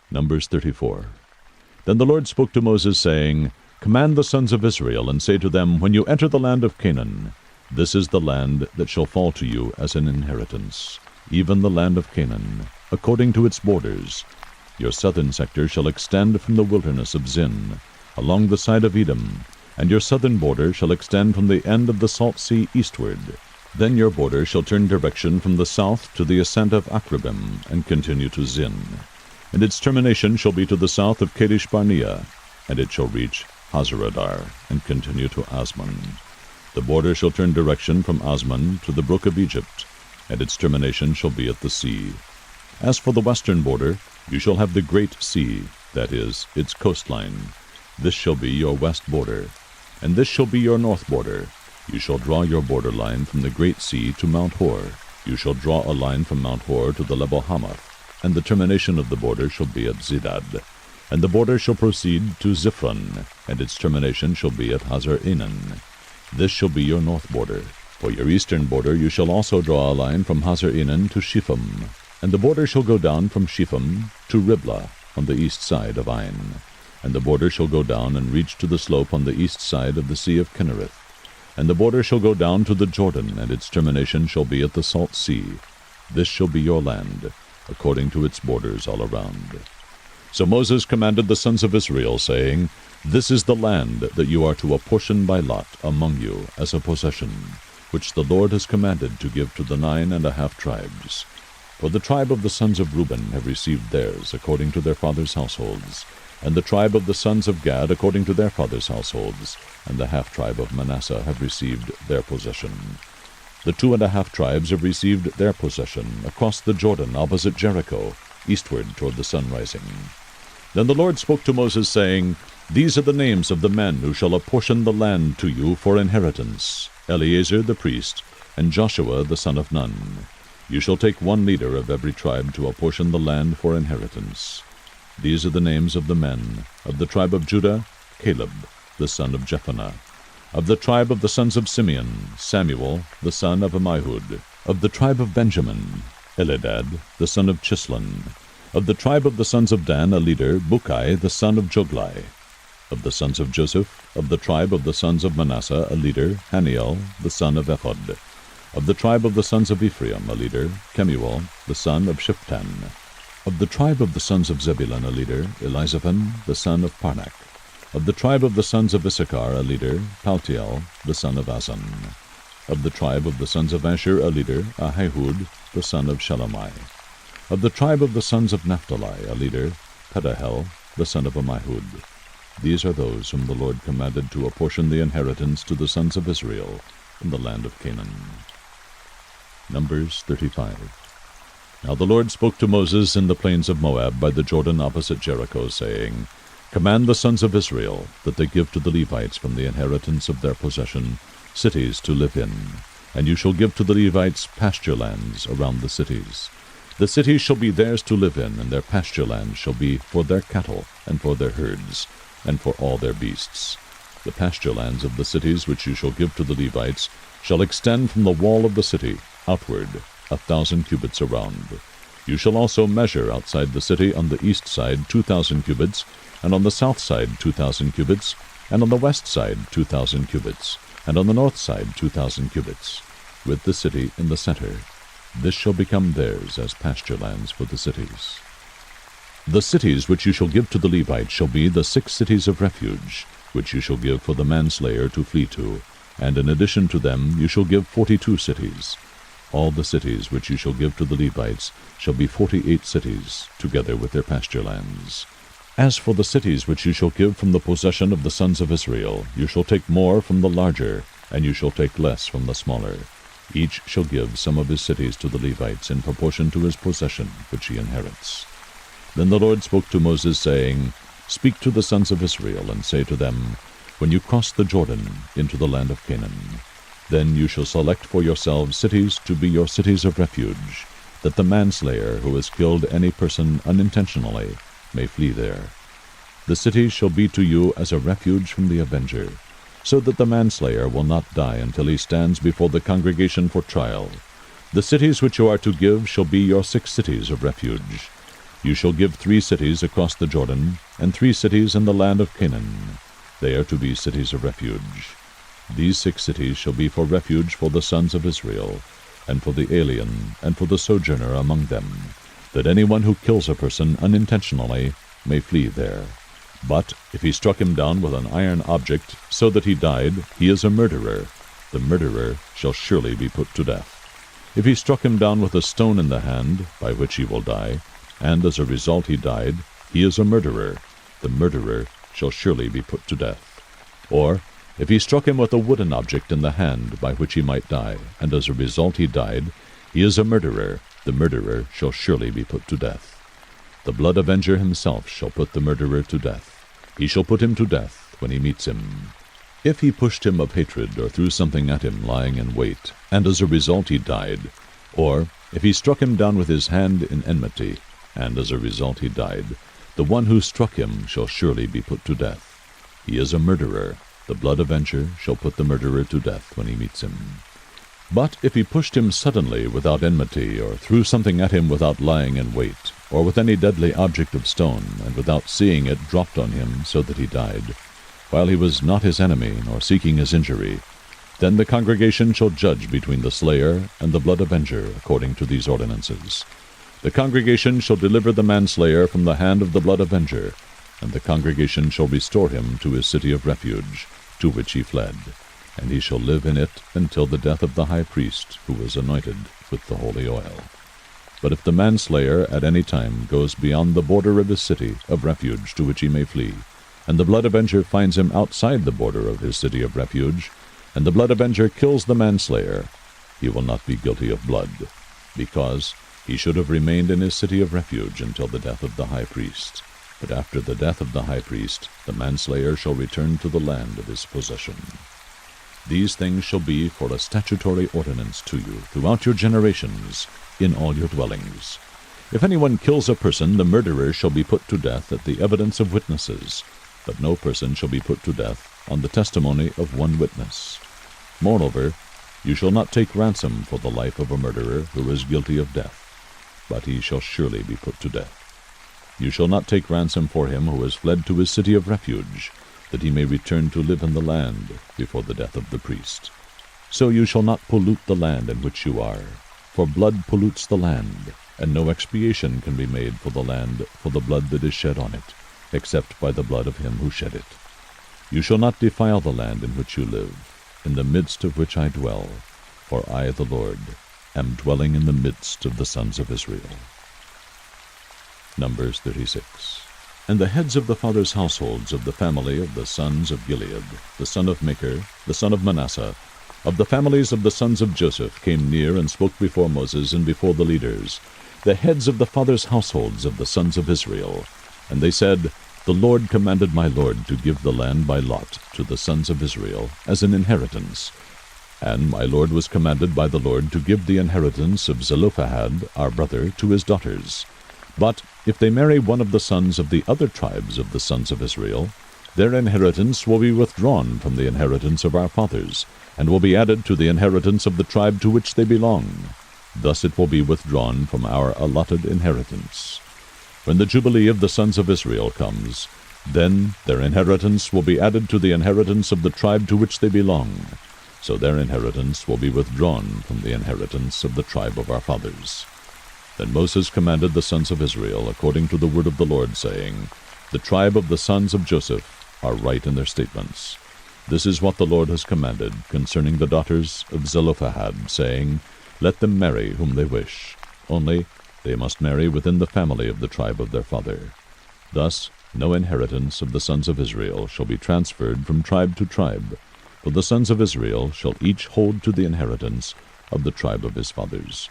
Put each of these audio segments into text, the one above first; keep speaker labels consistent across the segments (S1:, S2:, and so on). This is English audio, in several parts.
S1: Numbers 34. Then the Lord spoke to Moses, saying, Command the sons of Israel, and say to them, When you enter the land of Canaan, this is the land that shall fall to you as an inheritance, even the land of Canaan, according to its borders. Your southern sector shall extend from the wilderness of Zin, along the side of Edom, and your southern border shall extend from the end of the salt sea eastward. Then your border shall turn direction from the south to the ascent of Akrabim, and continue to Zin. And its termination shall be to the south of Kadesh Barnea, and it shall reach Hazeradar, and continue to Asmon. The border shall turn direction from Asmon to the brook of Egypt, and its termination shall be at the sea. As for the western border, you shall have the great sea, that is, its coastline. This shall be your west border, and this shall be your north border. You shall draw your border line from the great sea to Mount Hor. You shall draw a line from Mount Hor to the Lebo Hamath, and the termination of the border shall be at Zidad. And the border shall proceed to Ziphron, and its termination shall be at Hazar Enan. This shall be your north border. For your eastern border you shall also draw a line from Hazar Enan to Shipham, and the border shall go down from Shipham to Riblah on the east side of Ain. And the border shall go down and reach to the slope on the east side of the sea of Kinnereth. And the border shall go down to the Jordan, and its termination shall be at the salt sea. This shall be your land, according to its borders all around. So Moses commanded the sons of Israel, saying, This is the land that you are to apportion by lot among you as a possession, which the Lord has commanded to give to the 9½ tribes. For the tribe of the sons of Reuben have received theirs according to their fathers' households, and the tribe of the sons of Gad according to their fathers' households, and the half-tribe of Manasseh have received their possession. The 2½ tribes have received their possession across the Jordan opposite Jericho, eastward toward the sun rising. Then the Lord spoke to Moses, saying, These are the names of the men who shall apportion the land to you for inheritance, Eleazar the priest, and Joshua the son of Nun. You shall take one leader of every tribe to apportion the land for inheritance. These are the names of the men. Of the tribe of Judah, Caleb, the son of Jephunneh. Of the tribe of the sons of Simeon, Samuel, the son of Ammihud. Of the tribe of Benjamin, Elidad, the son of Chislon. Of the tribe of the sons of Dan, a leader, Bukai, the son of Joglai. Of the sons of Joseph, of the tribe of the sons of Manasseh, a leader, Haniel, the son of Ephod. Of the tribe of the sons of Ephraim, a leader, Kemuel, the son of Shiptan. Of the tribe of the sons of Zebulun, a leader, Elizaphan, the son of Parnak. Of the tribe of the sons of Issachar, a leader, Paltiel, the son of Azan. Of the tribe of the sons of Asher, a leader, Ahihud, the son of Shelomai. Of the tribe of the sons of Naphtali, a leader, Pedahel, the son of Ammihud. These are those whom the Lord commanded to apportion the inheritance to the sons of Israel in the land of Canaan. Numbers 35. Now the Lord spoke to Moses in the plains of Moab by the Jordan opposite Jericho, saying, Command the sons of Israel that they give to the Levites from the inheritance of their possession cities to live in, and you shall give to the Levites pasture lands around the cities. The cities shall be theirs to live in, and their pasture lands shall be for their cattle, and for their herds, and for all their beasts. The pasture lands of the cities which you shall give to the Levites shall extend from the wall of the city outward 1,000 cubits around. You shall also measure outside the city on the east side 2,000 cubits, and on the south side 2,000 cubits, and on the west side 2,000 cubits, and on the north side 2,000 cubits, with the city in the center. This shall become theirs as pasture lands for the cities. The cities which you shall give to the Levites shall be the 6 cities of refuge, which you shall give for the manslayer to flee to, and in addition to them you shall give 42 cities. All the cities which you shall give to the Levites shall be 48 cities, together with their pasture lands. As for the cities which you shall give from the possession of the sons of Israel, you shall take more from the larger, and you shall take less from the smaller. Each shall give some of his cities to the Levites in proportion to his possession which he inherits. Then the Lord spoke to Moses, saying, Speak to the sons of Israel, and say to them, When you cross the Jordan into the land of Canaan, then you shall select for yourselves cities to be your cities of refuge, that the manslayer who has killed any person unintentionally may flee there. The cities shall be to you as a refuge from the avenger, so that the manslayer will not die until he stands before the congregation for trial. The cities which you are to give shall be your 6 cities of refuge. You shall give 3 cities across the Jordan, and 3 cities in the land of Canaan. They are to be cities of refuge. These 6 cities shall be for refuge for the sons of Israel, and for the alien, and for the sojourner among them, that anyone who kills a person unintentionally may flee there. But if he struck him down with an iron object, so that he died, he is a murderer. The murderer shall surely be put to death. If he struck him down with a stone in the hand, by which he will die, and as a result he died, he is a murderer. The murderer shall surely be put to death. Or, if he struck him with a wooden object in the hand, by which he might die, and as a result he died, he is a murderer. The murderer shall surely be put to death. The blood avenger himself shall put the murderer to death. He shall put him to death when he meets him. If he pushed him of hatred, or threw something at him lying in wait, and as a result he died, or if he struck him down with his hand in enmity, and as a result he died, the one who struck him shall surely be put to death. He is a murderer. The blood avenger shall put the murderer to death when he meets him. But if he pushed him suddenly without enmity, or threw something at him without lying in wait, or with any deadly object of stone, and without seeing it dropped on him so that he died, while he was not his enemy, nor seeking his injury, then the congregation shall judge between the slayer and the blood avenger according to these ordinances. The congregation shall deliver the manslayer from the hand of the blood avenger, and the congregation shall restore him to his city of refuge, to which he fled, and he shall live in it until the death of the high priest, who was anointed with the holy oil. But if the manslayer at any time goes beyond the border of his city of refuge to which he may flee, and the blood avenger finds him outside the border of his city of refuge, and the blood avenger kills the manslayer, he will not be guilty of blood, because he should have remained in his city of refuge until the death of the high priest. But after the death of the high priest, the manslayer shall return to the land of his possession. These things shall be for a statutory ordinance to you throughout your generations, in all your dwellings. If anyone kills a person, the murderer shall be put to death at the evidence of witnesses, but no person shall be put to death on the testimony of one witness. Moreover, you shall not take ransom for the life of a murderer who is guilty of death, but he shall surely be put to death. You shall not take ransom for him who has fled to his city of refuge, that he may return to live in the land before the death of the priest. So you shall not pollute the land in which you are, for blood pollutes the land, and no expiation can be made for the land for the blood that is shed on it, except by the blood of him who shed it. You shall not defile the land in which you live, in the midst of which I dwell, for I, the Lord, am dwelling in the midst of the sons of Israel. Numbers 36. And the heads of the fathers' households of the family of the sons of Gilead, the son of Machir, the son of Manasseh, of the families of the sons of Joseph, came near and spoke before Moses and before the leaders, the heads of the fathers' households of the sons of Israel. And they said, The Lord commanded my Lord to give the land by lot to the sons of Israel as an inheritance. And my Lord was commanded by the Lord to give the inheritance of Zelophehad, our brother, to his daughters. But if they marry one of the sons of the other tribes of the sons of Israel, their inheritance will be withdrawn from the inheritance of our fathers, and will be added to the inheritance of the tribe to which they belong. Thus it will be withdrawn from our allotted inheritance. When the Jubilee of the sons of Israel comes, then their inheritance will be added to the inheritance of the tribe to which they belong. So their inheritance will be withdrawn from the inheritance of the tribe of our fathers. Then Moses commanded the sons of Israel according to the word of the Lord, saying, The tribe of the sons of Joseph are right in their statements. This is what the Lord has commanded concerning the daughters of Zelophehad, saying, Let them marry whom they wish, only they must marry within the family of the tribe of their father. Thus no inheritance of the sons of Israel shall be transferred from tribe to tribe, for the sons of Israel shall each hold to the inheritance of the tribe of his fathers.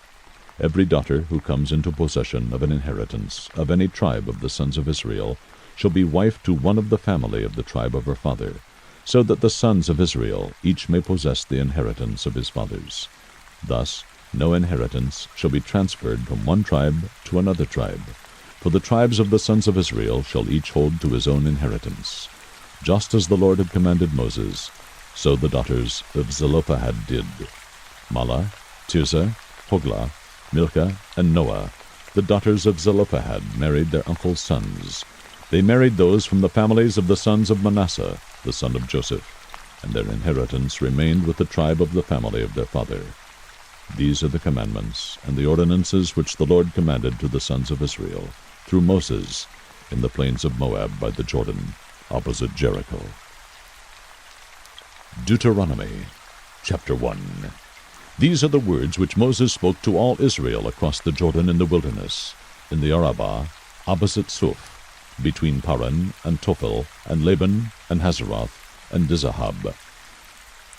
S1: Every daughter who comes into possession of an inheritance of any tribe of the sons of Israel shall be wife to one of the family of the tribe of her father, so that the sons of Israel each may possess the inheritance of his fathers. Thus no inheritance shall be transferred from one tribe to another tribe, for the tribes of the sons of Israel shall each hold to his own inheritance. Just as the Lord had commanded Moses, so the daughters of Zelophehad did. Mahlah, Tirzah, Hoglah, Milcah, and Noah, the daughters of Zelophehad married their uncle's sons. They married those from the families of the sons of Manasseh, the son of Joseph, and their inheritance remained with the tribe of the family of their father. These are the commandments and the ordinances which the Lord commanded to the sons of Israel through Moses in the plains of Moab by the Jordan, opposite Jericho. Deuteronomy chapter 1. These are the words which Moses spoke to all Israel across the Jordan in the wilderness, in the Arabah, opposite Suf, between Paran and Tophel and Laban and Hazeroth and Dizahab.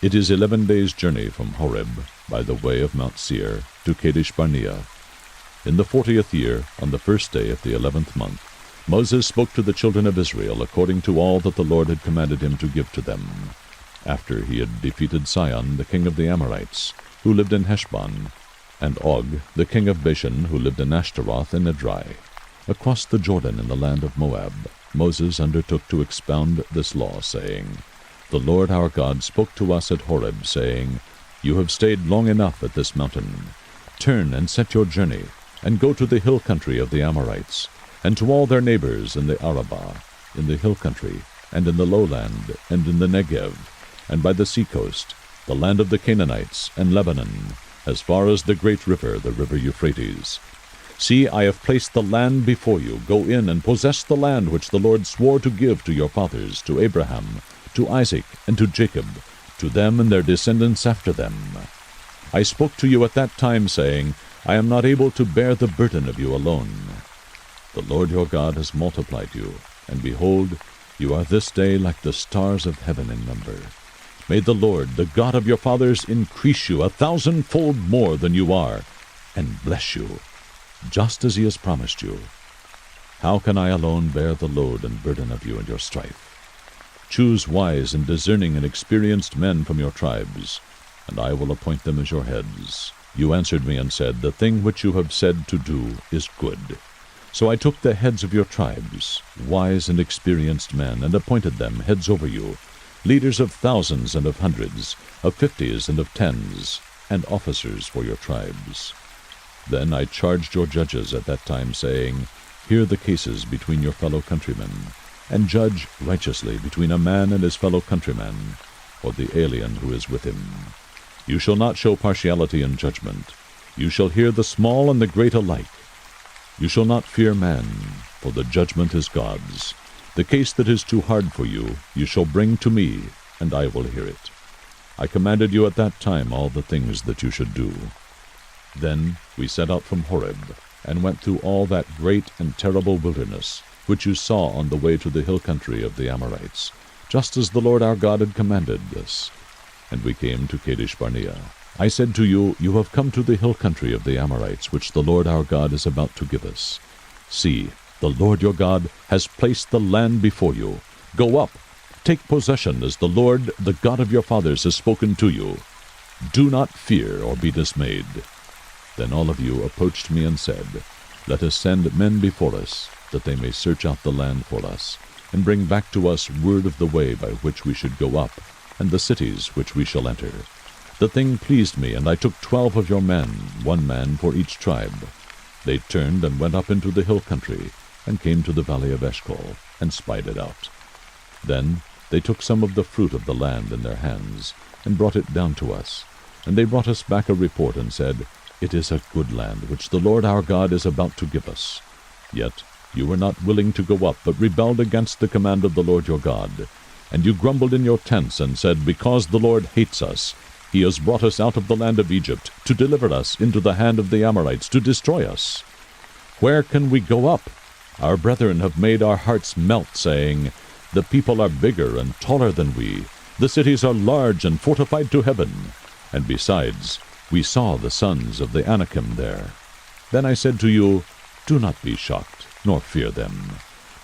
S1: It is 11 days' journey from Horeb by the way of Mount Seir to Kadesh Barnea. In the 40th year, on the first day of the 11th month, Moses spoke to the children of Israel according to all that the Lord had commanded him to give to them, after he had defeated Sihon, the king of the Amorites, who lived in Heshbon, and Og, the king of Bashan, who lived in Ashtaroth and Edrei. Across the Jordan in the land of Moab, Moses undertook to expound this law, saying, The Lord our God spoke to us at Horeb, saying, You have stayed long enough at this mountain. Turn and set your journey, and go to the hill country of the Amorites, and to all their neighbors in the Arabah, in the hill country, and in the lowland, and in the Negev, and by the seacoast, the land of the Canaanites, and Lebanon, as far as the great river, the river Euphrates. See, I have placed the land before you. Go in and possess the land which the Lord swore to give to your fathers, to Abraham, to Isaac, and to Jacob, to them and their descendants after them. I spoke to you at that time, saying, I am not able to bear the burden of you alone. The Lord your God has multiplied you, and behold, you are this day like the stars of heaven in number. May the Lord, the God of your fathers, increase you 1,000-fold more than you are, and bless you, just as he has promised you. How can I alone bear the load and burden of you and your strife? Choose wise and discerning and experienced men from your tribes, and I will appoint them as your heads. You answered me and said, The thing which you have said to do is good. So I took the heads of your tribes, wise and experienced men, and appointed them heads over you, leaders of thousands and of hundreds, of 50s and of 10s, and officers for your tribes. Then I charged your judges at that time, saying, Hear the cases between your fellow countrymen, and judge righteously between a man and his fellow countryman, or the alien who is with him. You shall not show partiality in judgment. You shall hear the small and the great alike. You shall not fear man, for the judgment is God's. The case that is too hard for you, you shall bring to me, and I will hear it. I commanded you at that time all the things that you should do. Then we set out from Horeb, and went through all that great and terrible wilderness, which you saw on the way to the hill country of the Amorites, just as the Lord our God had commanded us. And we came to Kadesh Barnea. I said to you, You have come to the hill country of the Amorites, which the Lord our God is about to give us. See, the Lord your God has placed the land before you. Go up, take possession, as the Lord, the God of your fathers, has spoken to you. Do not fear or be dismayed. Then all of you approached me and said, Let us send men before us, that they may search out the land for us, and bring back to us word of the way by which we should go up, and the cities which we shall enter. The thing pleased me, and I took 12 of your men, 1 man for each tribe. They turned and went up into the hill country, and came to the valley of Eshcol, and spied it out. Then they took some of the fruit of the land in their hands, and brought it down to us. And they brought us back a report, and said, It is a good land, which the Lord our God is about to give us. Yet you were not willing to go up, but rebelled against the command of the Lord your God. And you grumbled in your tents, and said, Because the Lord hates us, he has brought us out of the land of Egypt, to deliver us into the hand of the Amorites, to destroy us. Where can we go up? Our brethren have made our hearts melt, saying, The people are bigger and taller than we. The cities are large and fortified to heaven. And besides, we saw the sons of the Anakim there. Then I said to you, Do not be shocked, nor fear them.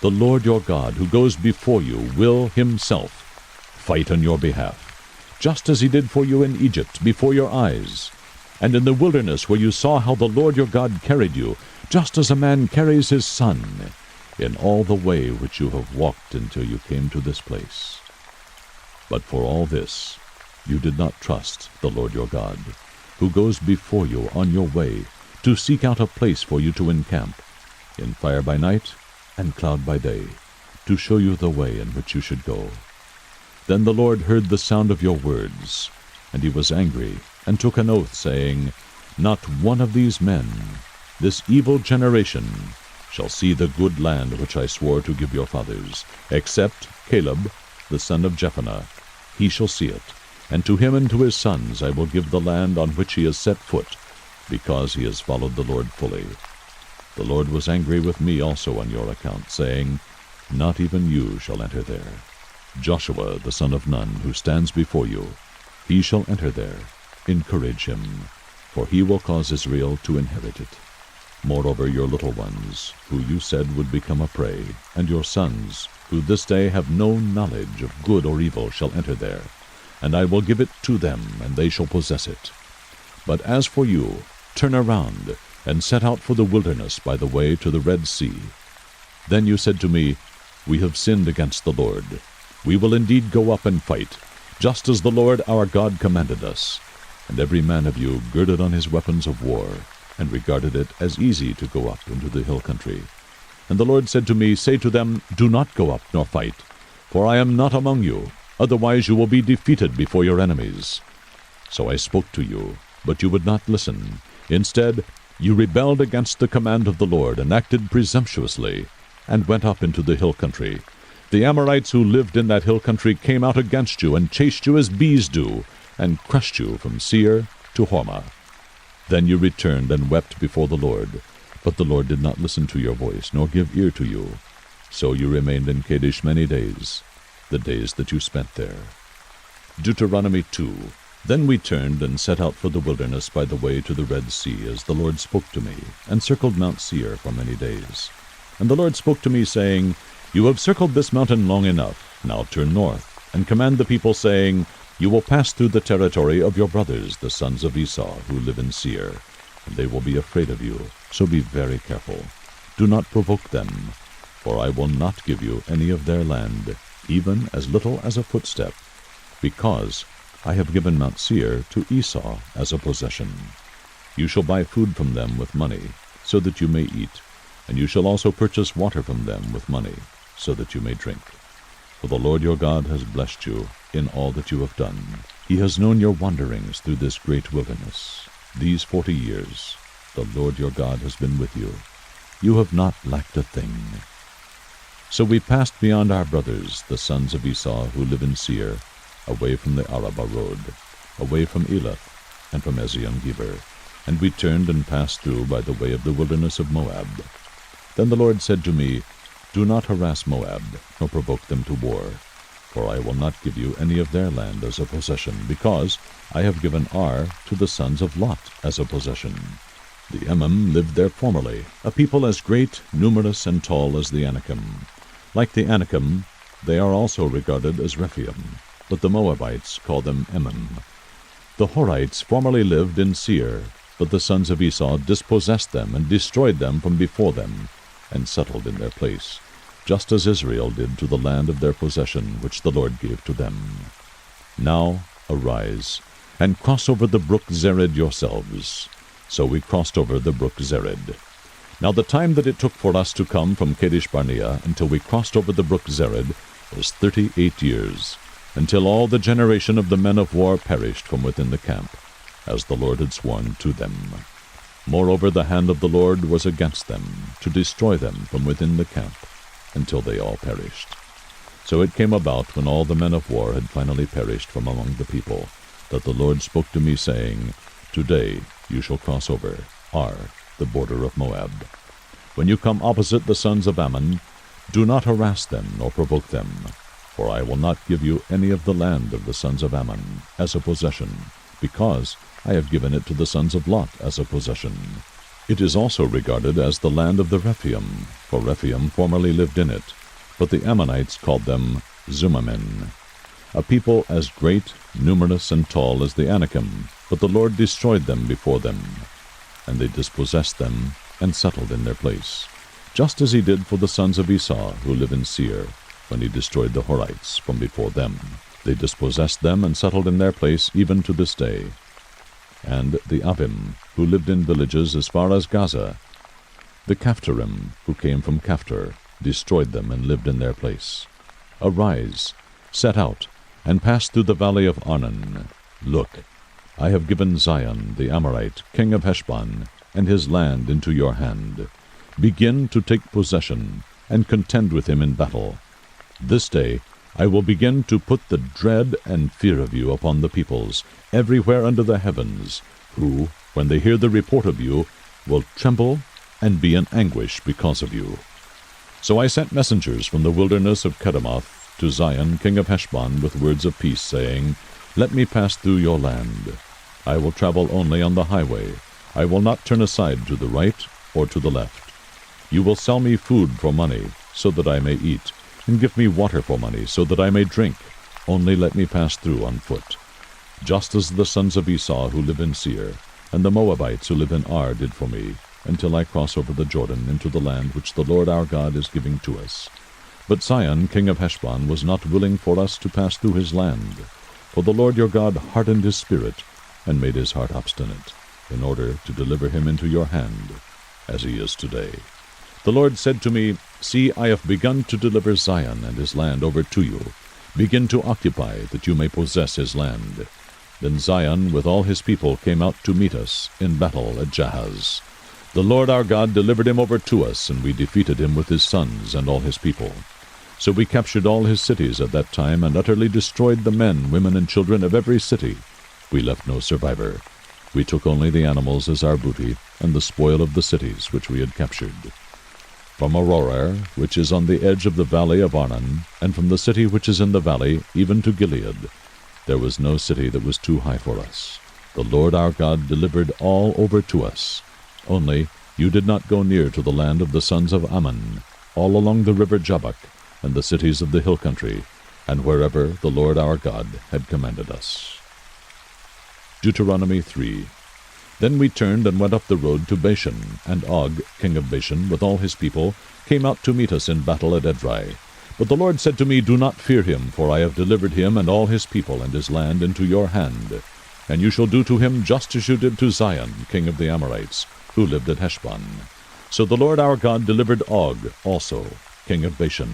S1: The Lord your God, who goes before you, will himself fight on your behalf, just as he did for you in Egypt, before your eyes, and in the wilderness where you saw how the Lord your God carried you, just as a man carries his son, in all the way which you have walked until you came to this place. But for all this you did not trust the Lord your God, who goes before you on your way, to seek out a place for you to encamp, in fire by night and cloud by day, to show you the way in which you should go. Then the Lord heard the sound of your words, and he was angry, and took an oath, saying, Not one of these men, this evil generation, shall see the good land which I swore to give your fathers, except Caleb, the son of Jephunneh. He shall see it, and to him and to his sons I will give the land on which he has set foot, because he has followed the Lord fully. The Lord was angry with me also on your account, saying, Not even you shall enter there. Joshua the son of Nun, who stands before you, he shall enter there. Encourage him, for he will cause Israel to inherit it. Moreover, your little ones, who you said would become a prey, and your sons, who this day have no knowledge of good or evil, shall enter there, and I will give it to them, and they shall possess it. But as for you, turn around, and set out for the wilderness by the way to the Red Sea. Then you said to me, We have sinned against the Lord. We will indeed go up and fight, just as the Lord our God commanded us. And every man of you girded on his weapons of war, and regarded it as easy to go up into the hill country. And the Lord said to me, Say to them, Do not go up nor fight, for I am not among you, otherwise you will be defeated before your enemies. So I spoke to you, but you would not listen. Instead, you rebelled against the command of the Lord, and acted presumptuously, and went up into the hill country. The Amorites who lived in that hill country came out against you, and chased you as bees do, and crushed you from Seir to Hormah. Then you returned and wept before the Lord, but the Lord did not listen to your voice, nor give ear to you. So you remained in Kadesh many days, the days that you spent there. Deuteronomy 2. Then we turned and set out for the wilderness by the way to the Red Sea, as the Lord spoke to me, and circled Mount Seir for many days. And the Lord spoke to me, saying, You have circled this mountain long enough. Now turn north, and command the people, saying, You will pass through the territory of your brothers, the sons of Esau, who live in Seir, and they will be afraid of you. So be very careful. Do not provoke them, for I will not give you any of their land, even as little as a footstep, because I have given Mount Seir to Esau as a possession. You shall buy food from them with money, so that you may eat, and you shall also purchase water from them with money, so that you may drink. For the Lord your God has blessed you in all that you have done. He has known your wanderings through this great wilderness. These 40 years the Lord your God has been with you. You have not lacked a thing. So we passed beyond our brothers, the sons of Esau, who live in Seir, away from the Arabah road, away from Elath, and from Ezion-Geber, and we turned and passed through by the way of the wilderness of Moab. Then the Lord said to me, Do not harass Moab, nor provoke them to war, for I will not give you any of their land as a possession, because I have given Ar to the sons of Lot as a possession. The Emim lived there formerly, a people as great, numerous, and tall as the Anakim. Like the Anakim, they are also regarded as Rephaim, but the Moabites call them Emim. The Horites formerly lived in Seir, but the sons of Esau dispossessed them and destroyed them from before them, and settled in their place, just as Israel did to the land of their possession which the Lord gave to them. Now arise, and cross over the brook Zered yourselves. So we crossed over the brook Zered. Now the time that it took for us to come from Kadesh Barnea until we crossed over the brook Zered was 38 years, until all the generation of the men of war perished from within the camp, as the Lord had sworn to them. Moreover, the hand of the Lord was against them, to destroy them from within the camp, until they all perished. So it came about, when all the men of war had finally perished from among the people, that the Lord spoke to me, saying, Today you shall cross over Ar, the border of Moab. When you come opposite the sons of Ammon, do not harass them nor provoke them, for I will not give you any of the land of the sons of Ammon as a possession, because I have given it to the sons of Lot as a possession. It is also regarded as the land of the Rephaim, for Rephaim formerly lived in it, but the Ammonites called them Zumamin, a people as great, numerous, and tall as the Anakim, but the Lord destroyed them before them, and they dispossessed them and settled in their place, just as he did for the sons of Esau who live in Seir, when he destroyed the Horites from before them. They dispossessed them and settled in their place even to this day. and the Abim, who lived in villages as far as Gaza. The Caphtorim, who came from Caphtor, destroyed them and lived in their place. Arise, set out, and pass through the valley of Arnon. Look, I have given Zion, the Amorite, king of Heshbon, and his land into your hand. Begin to take possession, and contend with him in battle. This day I will begin to put the dread and fear of you upon the peoples, everywhere under the heavens, who, when they hear the report of you, will tremble and be in anguish because of you. So I sent messengers from the wilderness of Kedemoth to Zion, king of Heshbon, with words of peace, saying, Let me pass through your land. I will travel only on the highway. I will not turn aside to the right or to the left. You will sell me food for money, so that I may eat, and give me water for money, so that I may drink. Only let me pass through on foot. Just as the sons of Esau who live in Seir, and the Moabites who live in Ar did for me, until I cross over the Jordan into the land which the Lord our God is giving to us. But Sihon, king of Heshbon, was not willing for us to pass through his land. For the Lord your God hardened his spirit, and made his heart obstinate, in order to deliver him into your hand, as he is today. The Lord said to me, See, I have begun to deliver Zion and his land over to you. Begin to occupy, that you may possess his land. Then Zion with all his people came out to meet us in battle at Jahaz. The Lord our God delivered him over to us, and we defeated him with his sons and all his people. So we captured all his cities at that time, and utterly destroyed the men, women, and children of every city. We left no survivor. We took only the animals as our booty, and the spoil of the cities which we had captured. From Aroer, which is on the edge of the valley of Arnon, and from the city which is in the valley, even to Gilead, there was no city that was too high for us. The Lord our God delivered all over to us. Only you did not go near to the land of the sons of Ammon, all along the river Jabbok, and the cities of the hill country, and wherever the Lord our God had commanded us. Deuteronomy 3. Then we turned and went up the road to Bashan, and Og, king of Bashan, with all his people, came out to meet us in battle at Edrei. But the Lord said to me, Do not fear him, for I have delivered him and all his people and his land into your hand. And you shall do to him just as you did to Zion, king of the Amorites, who lived at Heshbon. So the Lord our God delivered Og also, king of Bashan,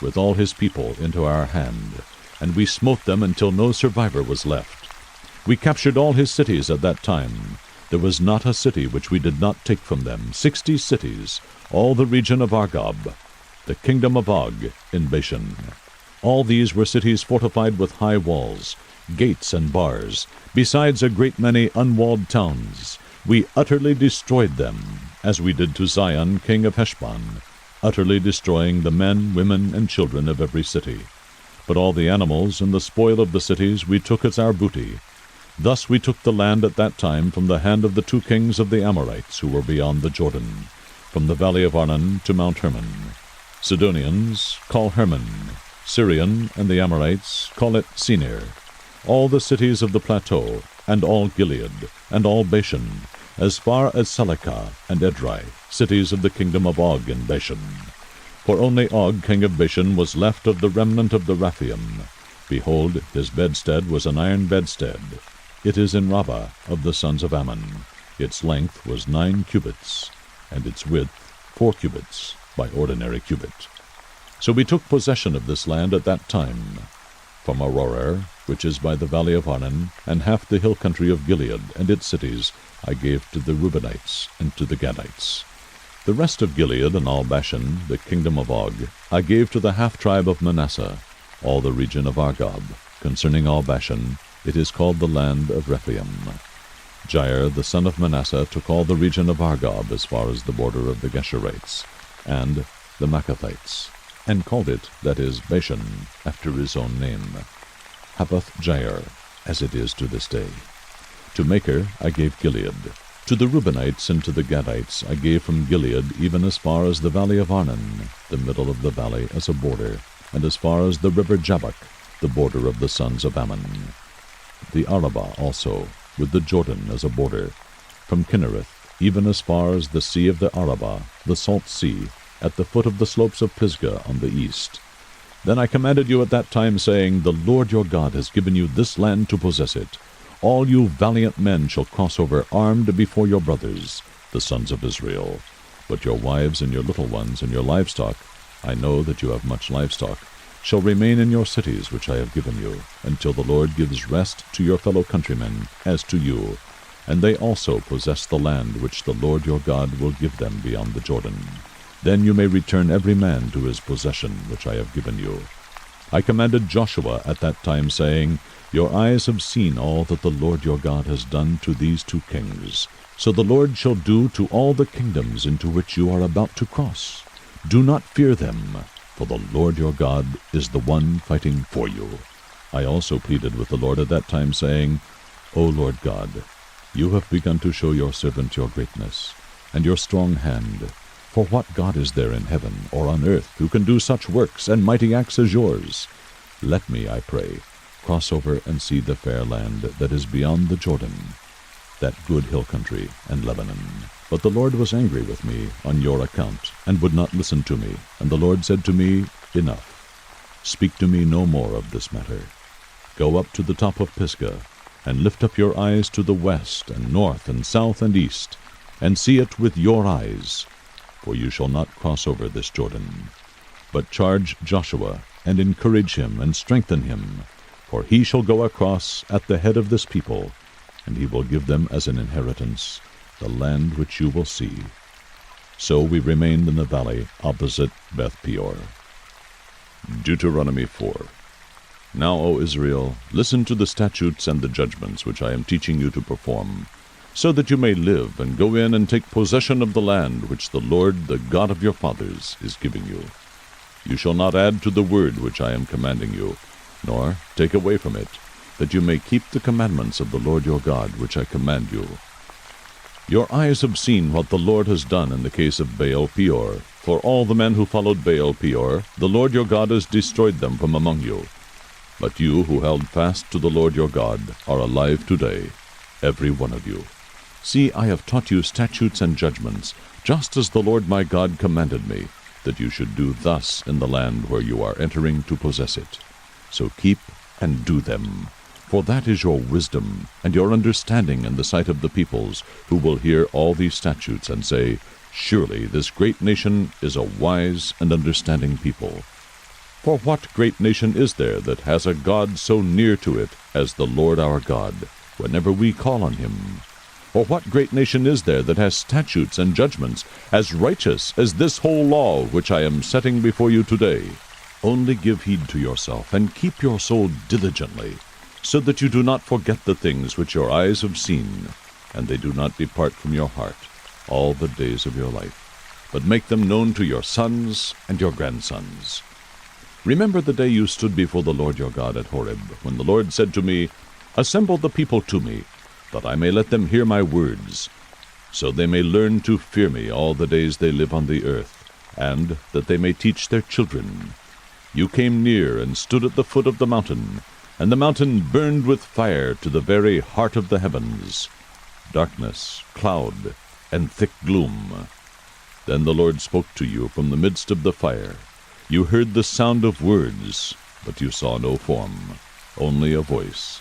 S1: with all his people into our hand, and we smote them until no survivor was left. We captured all his cities at that time. There was not a city which we did not take from them, 60 cities, all the region of Argob, the kingdom of Og in Bashan. All these were cities fortified with high walls, gates and bars, besides a great many unwalled towns. We utterly destroyed them, as we did to Zion, king of Heshbon, utterly destroying the men, women, and children of every city. But all the animals and the spoil of the cities we took as our booty. Thus we took the land at that time from the hand of the 2 kings of the Amorites who were beyond the Jordan, from the valley of Arnon to Mount Hermon. Sidonians call Hermon, Syrian and the Amorites call it Senir. All the cities of the plateau, and all Gilead, and all Bashan, as far as Salecah and Edrei, cities of the kingdom of Og in Bashan. For only Og, king of Bashan, was left of the remnant of the Raphaim. Behold, his bedstead was an iron bedstead. It is in Rabbah of the sons of Ammon. Its length was 9 cubits, and its width 4 cubits by ordinary cubit. So we took possession of this land at that time, from Aroer, which is by the valley of Arnon, and half the hill country of Gilead, and its cities I gave to the Reubenites and to the Gadites. The rest of Gilead and all Bashan, the kingdom of Og, I gave to the half-tribe of Manasseh, all the region of Argob. Concerning all Bashan, it is called the land of Rephaim. Jair, the son of Manasseh, took all the region of Argob as far as the border of the Geshurites, and the Maccathites, and called it, that is, Bashan, after his own name, Habath Jair, as it is to this day. To Machir I gave Gilead. To the Reubenites and to the Gadites I gave from Gilead even as far as the valley of Arnon, the middle of the valley as a border, and as far as the river Jabbok, the border of the sons of Ammon. The Arabah also, with the Jordan as a border, from Kinnereth, even as far as the sea of the Arabah, the salt sea, at the foot of the slopes of Pisgah on the east. Then I commanded you at that time, saying, The Lord your God has given you this land to possess it. all you valiant men shall cross over armed before your brothers, the sons of Israel. But your wives and your little ones and your livestock, I know that you have much livestock, shall remain in your cities which I have given you, until the Lord gives rest to your fellow countrymen, as to you, and they also possess the land which the Lord your God will give them beyond the Jordan. Then you may return every man to his possession which I have given you. I commanded Joshua at that time, saying, Your eyes have seen all that the Lord your God has done to these two kings. So the Lord shall do to all the kingdoms into which you are about to cross. Do not fear them, for the Lord your God is the one fighting for you. I also pleaded with the Lord at that time, saying, O Lord God, you have begun to show your servant your greatness, and your strong hand. For what God is there in heaven or on earth who can do such works and mighty acts as yours? Let me, I pray, cross over and see the fair land that is beyond the Jordan, that good hill country and Lebanon. But the Lord was angry with me on your account, and would not listen to me. And the Lord said to me, Enough. Speak to me no more of this matter. Go up to the top of Pisgah, and lift up your eyes to the west and north and south and east, and see it with your eyes. For you shall not cross over this Jordan. But charge Joshua, and encourage him, and strengthen him, for he shall go across at the head of this people, and he will give them as an inheritance the land which you will see. So we remained in the valley opposite Beth Peor. Deuteronomy 4. Now, O Israel, listen to the statutes and the judgments which I am teaching you to perform, so that you may live and go in and take possession of the land which the Lord, the God of your fathers, is giving you. You shall not add to the word which I am commanding you, nor take away from it, that you may keep the commandments of the Lord your God which I command you. Your eyes have seen what the Lord has done in the case of Baal Peor. For all the men who followed Baal Peor, the Lord your God has destroyed them from among you. But you who held fast to the Lord your God are alive today, every one of you. See, I have taught you statutes and judgments, just as the Lord my God commanded me, that you should do thus in the land where you are entering to possess it. So keep and do them. For that is your wisdom and your understanding in the sight of the peoples, who will hear all these statutes and say, Surely this great nation is a wise and understanding people. For what great nation is there that has a God so near to it as the Lord our God, whenever we call on him? Or what great nation is there that has statutes and judgments as righteous as this whole law which I am setting before you today? Only give heed to yourself, and keep your soul diligently, so that you do not forget the things which your eyes have seen, and they do not depart from your heart all the days of your life, but make them known to your sons and your grandsons. Remember the day you stood before the Lord your God at Horeb, when the Lord said to me, Assemble the people to me, that I may let them hear my words, so they may learn to fear me all the days they live on the earth, and that they may teach their children. You came near and stood at the foot of the mountain, and the mountain burned with fire to the very heart of the heavens, darkness, cloud, and thick gloom. Then the Lord spoke to you from the midst of the fire. You heard the sound of words, but you saw no form, only a voice.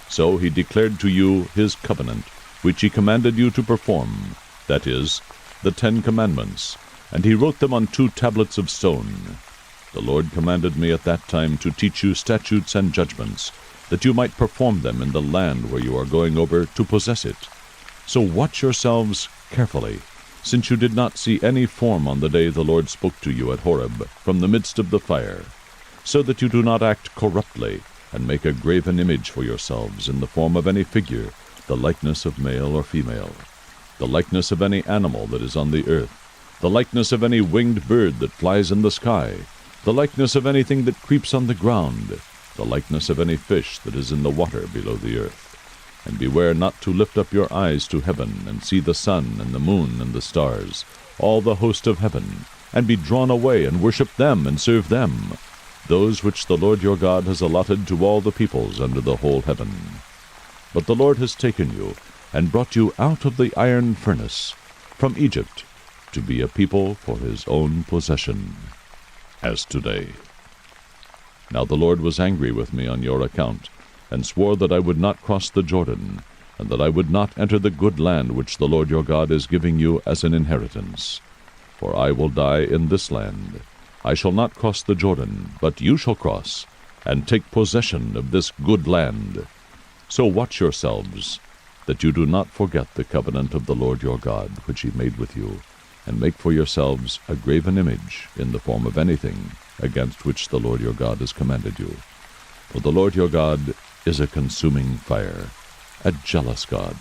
S1: So he declared to you his covenant, which he commanded you to perform, that is, the 10 Commandments, and he wrote them on 2 tablets of stone. The Lord commanded me at that time to teach you statutes and judgments, that you might perform them in the land where you are going over to possess it. So watch yourselves carefully, since you did not see any form on the day the Lord spoke to you at Horeb from the midst of the fire, so that you do not act corruptly, and make a graven image for yourselves in the form of any figure, the likeness of male or female, the likeness of any animal that is on the earth, the likeness of any winged bird that flies in the sky, the likeness of anything that creeps on the ground, the likeness of any fish that is in the water below the earth. And beware not to lift up your eyes to heaven, and see the sun and the moon and the stars, all the host of heaven, and be drawn away and worship them and serve them, those which the Lord your God has allotted to all the peoples under the whole heaven. But the Lord has taken you, and brought you out of the iron furnace, from Egypt, to be a people for his own possession, as today. Now the Lord was angry with me on your account, and swore that I would not cross the Jordan, and that I would not enter the good land which the Lord your God is giving you as an inheritance. For I will die in this land. I shall not cross the Jordan, but you shall cross, and take possession of this good land. So watch yourselves, that you do not forget the covenant of the Lord your God, which he made with you, and make for yourselves a graven image in the form of anything against which the Lord your God has commanded you. For the Lord your God is a consuming fire, a jealous God.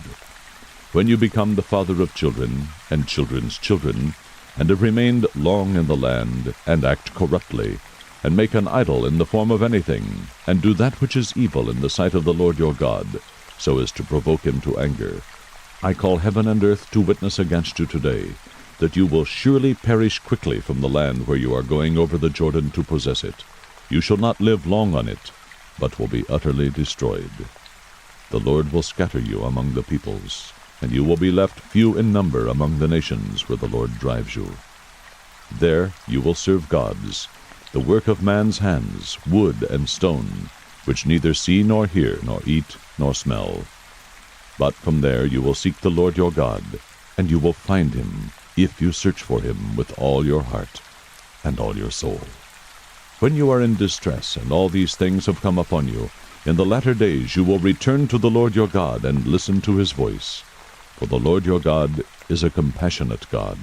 S1: When you become the father of children and children's children, and have remained long in the land, and act corruptly, and make an idol in the form of anything, and do that which is evil in the sight of the Lord your God, so as to provoke him to anger, I call heaven and earth to witness against you today, that you will surely perish quickly from the land where you are going over the Jordan to possess it. You shall not live long on it, but will be utterly destroyed. The Lord will scatter you among the peoples, and you will be left few in number among the nations where the Lord drives you. There you will serve gods, the work of man's hands, wood and stone, which neither see nor hear nor eat nor smell. But from there you will seek the Lord your God, and you will find him, if you search for him with all your heart and all your soul. When you are in distress, and all these things have come upon you, in the latter days you will return to the Lord your God, and listen to his voice. For the Lord your God is a compassionate God.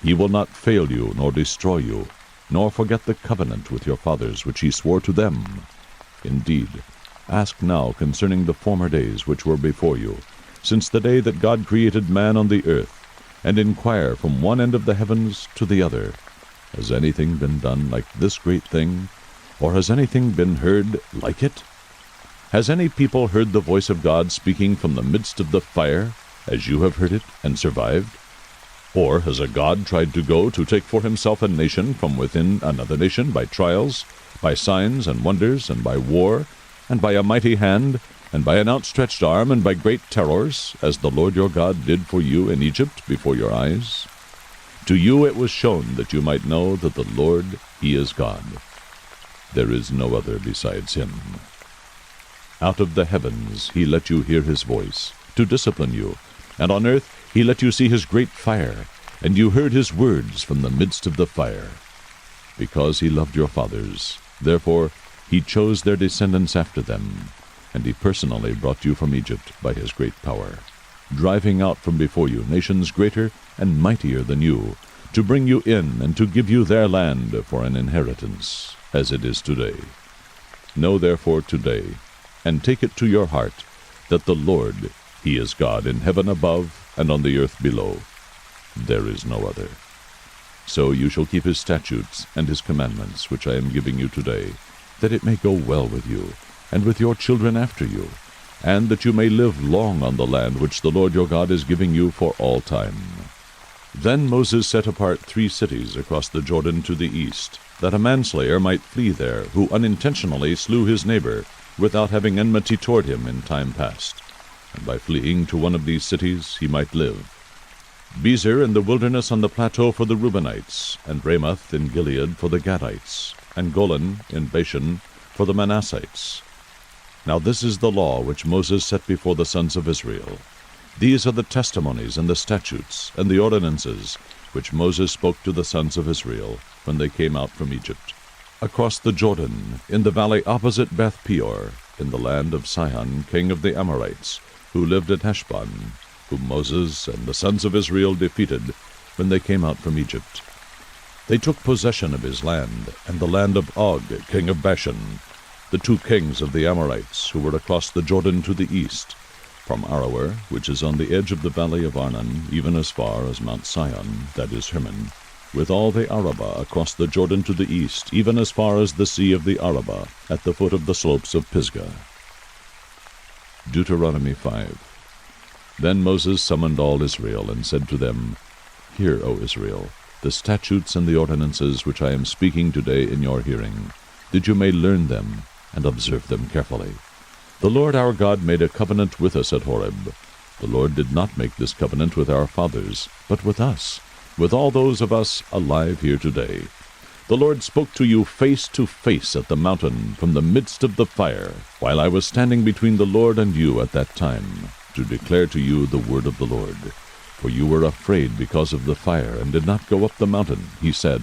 S1: He will not fail you, nor destroy you, nor forget the covenant with your fathers which he swore to them. Indeed, ask now concerning the former days which were before you, since the day that God created man on the earth, and inquire from one end of the heavens to the other, has anything been done like this great thing, or has anything been heard like it? Has any people heard the voice of God speaking from the midst of the fire, as you have heard it, and survived? Or has a God tried to go to take for himself a nation from within another nation by trials, by signs and wonders, and by war, and by a mighty hand, and by an outstretched arm, and by great terrors, as the Lord your God did for you in Egypt before your eyes? To you it was shown that you might know that the Lord, he is God. There is no other besides him. Out of the heavens he let you hear his voice, to discipline you, and on earth he let you see his great fire, and you heard his words from the midst of the fire. Because he loved your fathers, therefore he chose their descendants after them, and he personally brought you from Egypt by his great power, driving out from before you nations greater and mightier than you, to bring you in and to give you their land for an inheritance, as it is today. Know therefore today, and take it to your heart, that the Lord, he is God in heaven above and on the earth below. There is no other. So you shall keep his statutes and his commandments, which I am giving you today, that it may go well with you, and with your children after you, and that you may live long on the land which the Lord your God is giving you for all time. Then Moses set apart 3 cities across the Jordan to the east, that a manslayer might flee there, who unintentionally slew his neighbor, without having enmity toward him in time past. And by fleeing to one of these cities he might live. Bezer in the wilderness on the plateau for the Reubenites, and Ramoth in Gilead for the Gadites, and Golan in Bashan for the Manassites. Now this is the law which Moses set before the sons of Israel. These are the testimonies and the statutes and the ordinances which Moses spoke to the sons of Israel when they came out from Egypt, across the Jordan, in the valley opposite Beth Peor, in the land of Sihon, king of the Amorites, who lived at Heshbon, whom Moses and the sons of Israel defeated when they came out from Egypt. They took possession of his land, and the land of Og, king of Bashan, the 2 kings of the Amorites, who were across the Jordan to the east, from Aroer, which is on the edge of the valley of Arnon, even as far as Mount Sion, that is Hermon, with all the Arabah across the Jordan to the east, even as far as the sea of the Arabah, at the foot of the slopes of Pisgah. Deuteronomy 5. Then Moses summoned all Israel, and said to them, Hear, O Israel, the statutes and the ordinances which I am speaking today in your hearing, that you may learn them and observe them carefully. The Lord our God made a covenant with us at Horeb. The Lord did not make this covenant with our fathers, but with us, with all those of us alive here today, The Lord spoke to you face to face at the mountain from the midst of the fire, while I was standing between the Lord and you at that time, to declare to you the word of the Lord. For you were afraid because of the fire, and did not go up the mountain. He said,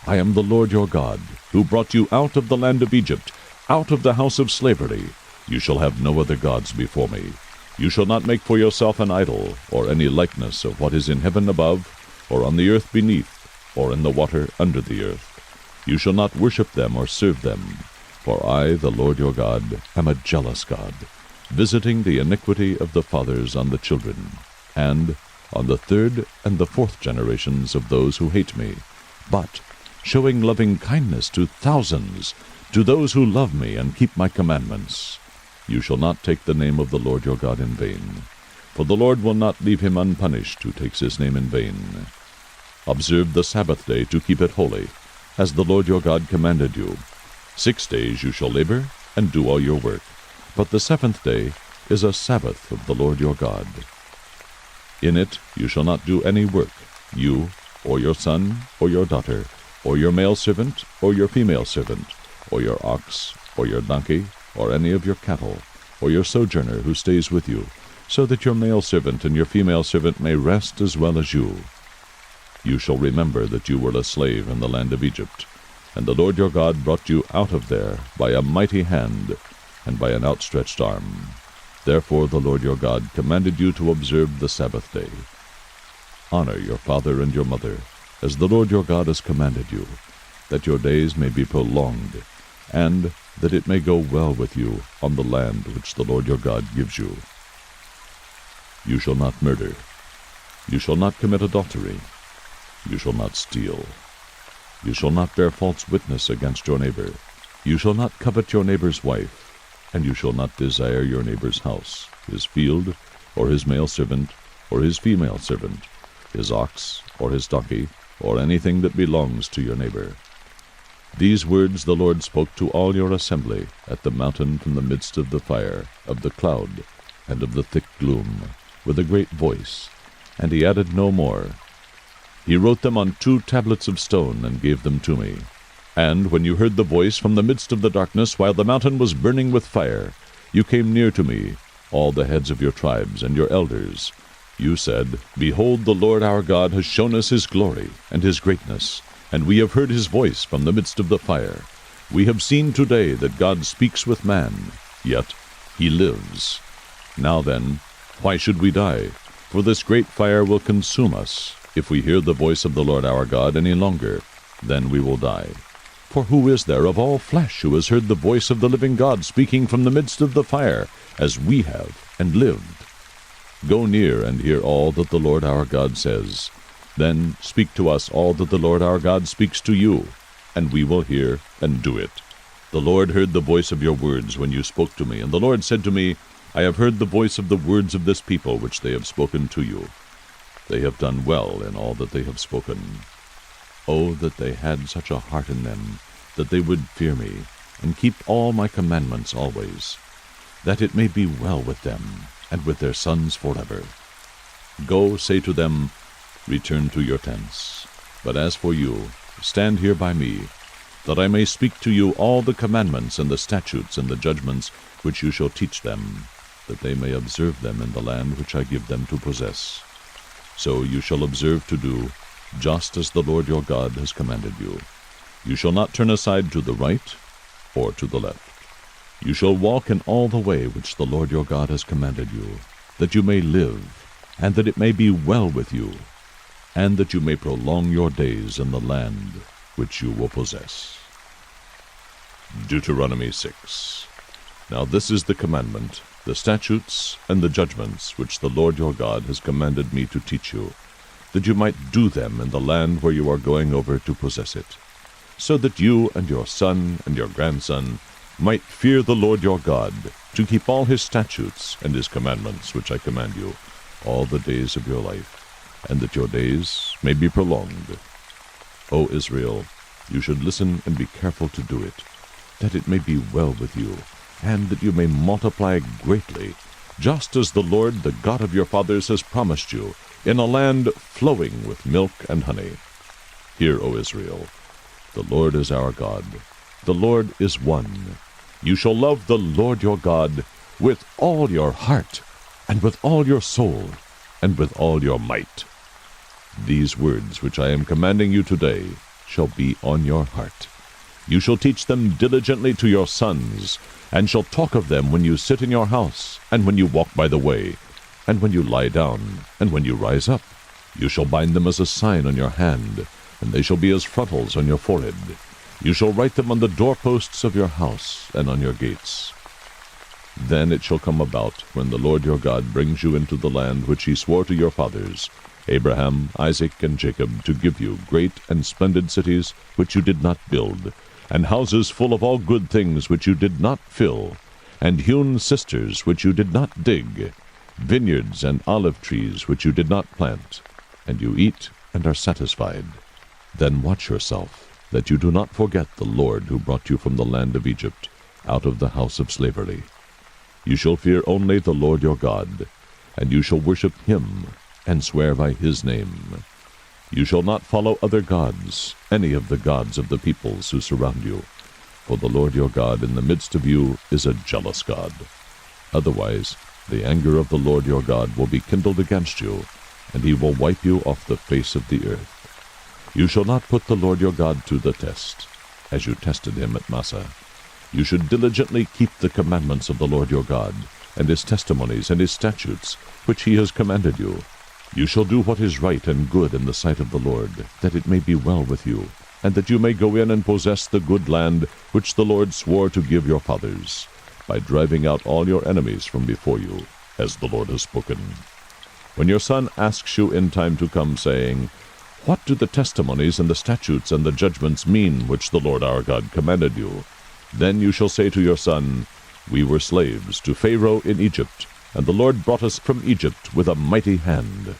S1: I am the Lord your God, who brought you out of the land of Egypt, out of the house of slavery. You shall have no other gods before me. You shall not make for yourself an idol, or any likeness of what is in heaven above, or on the earth beneath, or in the water under the earth. You shall not worship them or serve them. For I, the Lord your God, am a jealous God, visiting the iniquity of the fathers on the children, and on the third and the fourth generations of those who hate me, but showing loving kindness to thousands, to those who love me and keep my commandments. You shall not take the name of the Lord your God in vain, for the Lord will not leave him unpunished who takes his name in vain. Observe the Sabbath day to keep it holy, as the Lord your God commanded you. 6 days you shall labor and do all your work, but the seventh day is a Sabbath of the Lord your God. In it you shall not do any work, you, or your son, or your daughter, or your male servant, or your female servant, or your ox, or your donkey, or any of your cattle, or your sojourner who stays with you, so that your male servant and your female servant may rest as well as you. You shall remember that you were a slave in the land of Egypt, and the Lord your God brought you out of there by a mighty hand and by an outstretched arm. Therefore the Lord your God commanded you to observe the Sabbath day. Honor your father and your mother, as the Lord your God has commanded you, that your days may be prolonged, and that it may go well with you on the land which the Lord your God gives you. You shall not murder. You shall not commit adultery. You shall not steal. You shall not bear false witness against your neighbor. You shall not covet your neighbor's wife. And you shall not desire your neighbor's house, his field, or his male servant, or his female servant, his ox, or his donkey, or anything that belongs to your neighbor. These words the Lord spoke to all your assembly at the mountain from the midst of the fire, of the cloud, and of the thick gloom, with a great voice, and he added no more. He wrote them on 2 tablets of stone, and gave them to me. And when you heard the voice from the midst of the darkness, while the mountain was burning with fire, you came near to me, all the heads of your tribes and your elders. You said, Behold, the Lord our God has shown us his glory and his greatness, and we have heard his voice from the midst of the fire. We have seen today that God speaks with man, yet he lives. Now then, why should we die? For this great fire will consume us, if we hear the voice of the Lord our God any longer. Then we will die. For who is there of all flesh who has heard the voice of the living God speaking from the midst of the fire, as we have, and lived? Go near and hear all that the Lord our God says. Then speak to us all that the Lord our God speaks to you, and we will hear and do it. The Lord heard the voice of your words when you spoke to me, and the Lord said to me, I have heard the voice of the words of this people which they have spoken to you. They have done well in all that they have spoken. Oh, that they had such a heart in them, that they would fear me, and keep all my commandments always, that it may be well with them, and with their sons forever. Go, say to them, Return to your tents. But as for you, stand here by me, that I may speak to you all the commandments and the statutes and the judgments which you shall teach them, that they may observe them in the land which I give them to possess. So you shall observe to do just as the Lord your God has commanded you. You shall not turn aside to the right or to the left. You shall walk in all the way which the Lord your God has commanded you, that you may live, and that it may be well with you, and that you may prolong your days in the land which you will possess. Deuteronomy 6. Now this is the commandment, the statutes, and the judgments which the Lord your God has commanded me to teach you, that you might do them in the land where you are going over to possess it, so that you and your son and your grandson might fear the Lord your God, to keep all his statutes and his commandments which I command you, all the days of your life, and that your days may be prolonged. O Israel, you should listen and be careful to do it, that it may be well with you, and that you may multiply greatly, just as the Lord, the God of your fathers, has promised you, in a land flowing with milk and honey. Hear, O Israel, The Lord is our God. The Lord is one. You shall love the Lord your God with all your heart, and with all your soul, and with all your might. These words which I am commanding you today shall be on your heart. You shall teach them diligently to your sons, and shall talk of them when you sit in your house, and when you walk by the way, and when you lie down, and when you rise up. You shall bind them as a sign on your hand, and they shall be as frontals on your forehead. You shall write them on the doorposts of your house and on your gates. Then it shall come about, when the Lord your God brings you into the land which he swore to your fathers, Abraham, Isaac, and Jacob, to give you great and splendid cities which you did not build, and houses full of all good things which you did not fill, and hewn cisterns which you did not dig, vineyards and olive trees which you did not plant, and you eat and are satisfied. Then watch yourself, that you do not forget the Lord who brought you from the land of Egypt, out of the house of slavery. You shall fear only the Lord your God, and you shall worship him, and swear by his name. You shall not follow other gods, any of the gods of the peoples who surround you, for the Lord your God in the midst of you is a jealous God. Otherwise, the anger of the Lord your God will be kindled against you, and he will wipe you off the face of the earth. You shall not put the Lord your God to the test, as you tested him at Massah. You should diligently keep the commandments of the Lord your God, and his testimonies and his statutes, which he has commanded you. You shall do what is right and good in the sight of the Lord, that it may be well with you, and that you may go in and possess the good land which the Lord swore to give your fathers, by driving out all your enemies from before you, as the Lord has spoken. When your son asks you in time to come, saying, What do the testimonies and the statutes and the judgments mean which the Lord our God commanded you? Then you shall say to your son, We were slaves to Pharaoh in Egypt, and the Lord brought us from Egypt with a mighty hand.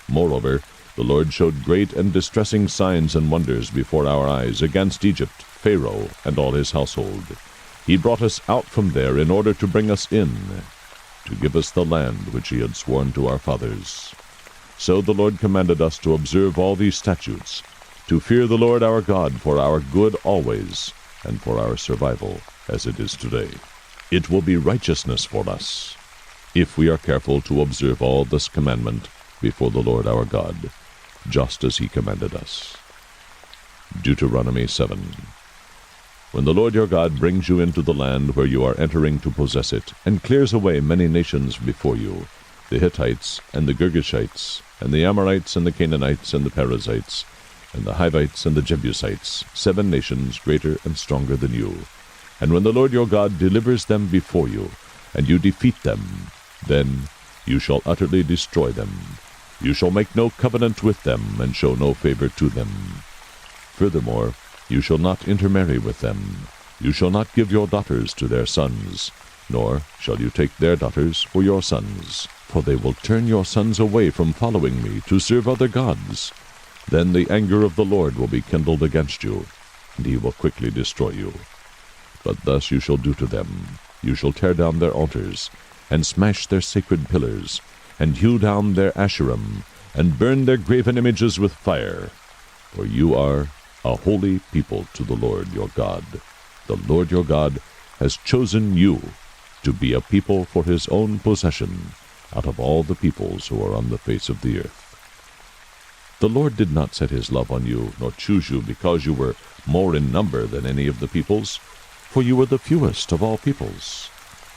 S1: Moreover, the Lord showed great and distressing signs and wonders before our eyes against Egypt, Pharaoh, and all his household. He brought us out from there in order to bring us in, to give us the land which he had sworn to our fathers. So the Lord commanded us to observe all these statutes, to fear the Lord our God for our good always, and for our survival, as it is today. It will be righteousness for us, if we are careful to observe all this commandment before the Lord our God, just as he commanded us. Deuteronomy 7. When the Lord your God brings you into the land where you are entering to possess it, and clears away many nations before you, the Hittites, and the Girgashites, and the Amorites, and the Canaanites, and the Perizzites, and the Hivites, and the Jebusites, 7 nations greater and stronger than you. And when the Lord your God delivers them before you, and you defeat them, then you shall utterly destroy them. You shall make no covenant with them, and show no favor to them. Furthermore, you shall not intermarry with them. You shall not give your daughters to their sons, nor shall you take their daughters for your sons, for they will turn your sons away from following me to serve other gods. Then the anger of the Lord will be kindled against you, and he will quickly destroy you. But thus you shall do to them. You shall tear down their altars, and smash their sacred pillars, and hew down their Asherim, and burn their graven images with fire. For you are a holy people to the Lord your God. The Lord your God has chosen you to be a people for his own possession out of all the peoples who are on the face of the earth. The Lord did not set his love on you, nor choose you because you were more in number than any of the peoples, for you were the fewest of all peoples,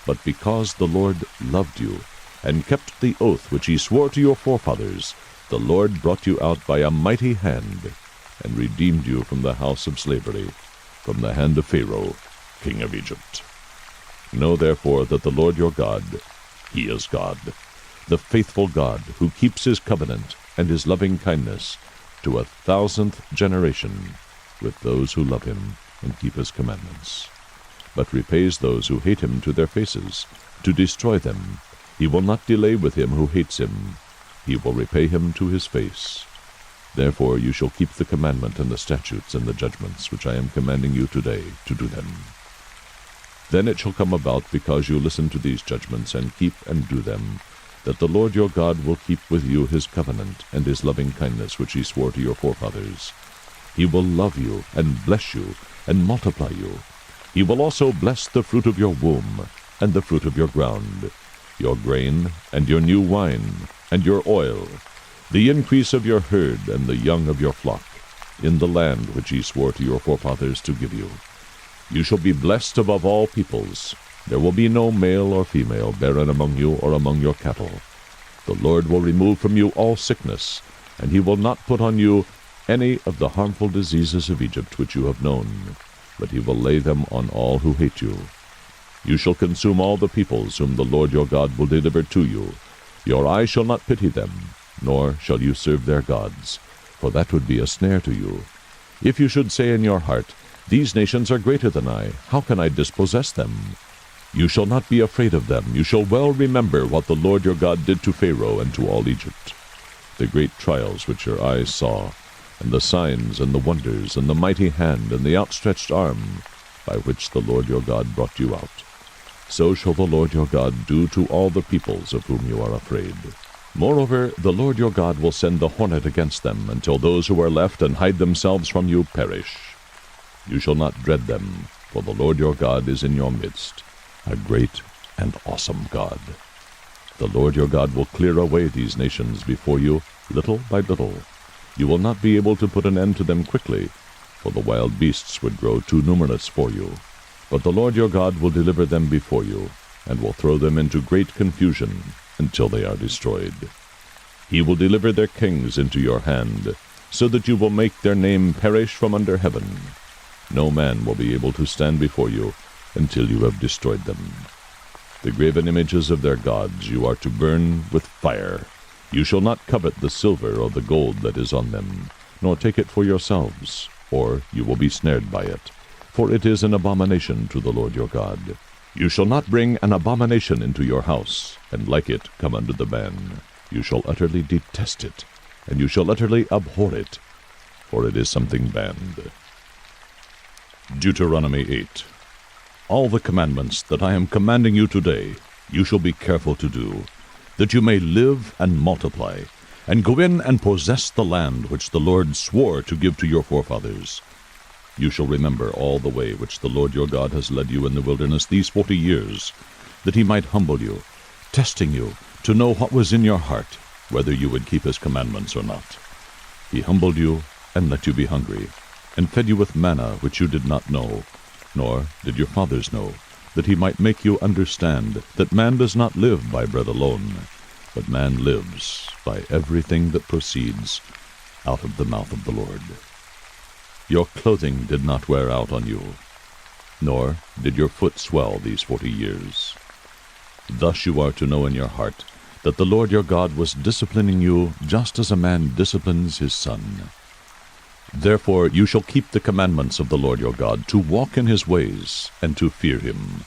S1: but because the Lord loved you, and kept the oath which he swore to your forefathers. The Lord brought you out by a mighty hand, and redeemed you from the house of slavery, from the hand of Pharaoh, king of Egypt. Know therefore that the Lord your God, he is God, the faithful God, who keeps his covenant and his loving kindness to 1,000th generation with those who love him and keep his commandments, but repays those who hate him to their faces, to destroy them. He will not delay with him who hates him. He will repay him to his face. Therefore you shall keep the commandment and the statutes and the judgments which I am commanding you today to do them. Then it shall come about, because you listen to these judgments and keep and do them, that the Lord your God will keep with you his covenant and his loving kindness which he swore to your forefathers. He will love you and bless you and multiply you. He will also bless the fruit of your womb and the fruit of your ground, your grain and your new wine and your oil, the increase of your herd and the young of your flock, in the land which he swore to your forefathers to give you. You shall be blessed above all peoples. There will be no male or female barren among you or among your cattle. The Lord will remove from you all sickness, and he will not put on you any of the harmful diseases of Egypt which you have known, but he will lay them on all who hate you. You shall consume all the peoples whom the Lord your God will deliver to you. Your eye shall not pity them, nor shall you serve their gods, for that would be a snare to you. If you should say in your heart, These nations are greater than I, how can I dispossess them? You shall not be afraid of them. You shall well remember what the Lord your God did to Pharaoh and to all Egypt, the great trials which your eyes saw, and the signs and the wonders, and the mighty hand and the outstretched arm, by which the Lord your God brought you out. So shall the Lord your God do to all the peoples of whom you are afraid. Moreover, the Lord your God will send the hornet against them, until those who are left and hide themselves from you perish. You shall not dread them, for the Lord your God is in your midst, a great and awesome God. The Lord your God will clear away these nations before you, little by little. You will not be able to put an end to them quickly, for the wild beasts would grow too numerous for you. But the Lord your God will deliver them before you, and will throw them into great confusion until they are destroyed. He will deliver their kings into your hand, so that you will make their name perish from under heaven. No man will be able to stand before you until you have destroyed them. The graven images of their gods you are to burn with fire. You shall not covet the silver or the gold that is on them, nor take it for yourselves, or you will be snared by it, for it is an abomination to the Lord your God. You shall not bring an abomination into your house, and like it come under the ban. You shall utterly detest it, and you shall utterly abhor it, for it is something banned. Deuteronomy 8. All the commandments that I am commanding you today, you shall be careful to do, that you may live and multiply, and go in and possess the land which the Lord swore to give to your forefathers. You shall remember all the way which the Lord your God has led you in the wilderness these 40 years, that he might humble you, testing you, to know what was in your heart, whether you would keep his commandments or not. He humbled you and let you be hungry, and fed you with manna which you did not know, nor did your fathers know, that he might make you understand that man does not live by bread alone, but man lives by everything that proceeds out of the mouth of the Lord. Your clothing did not wear out on you, nor did your foot swell these 40 years. Thus you are to know in your heart that the Lord your God was disciplining you just as a man disciplines his son. Therefore you shall keep the commandments of the Lord your God, to walk in his ways, and to fear him.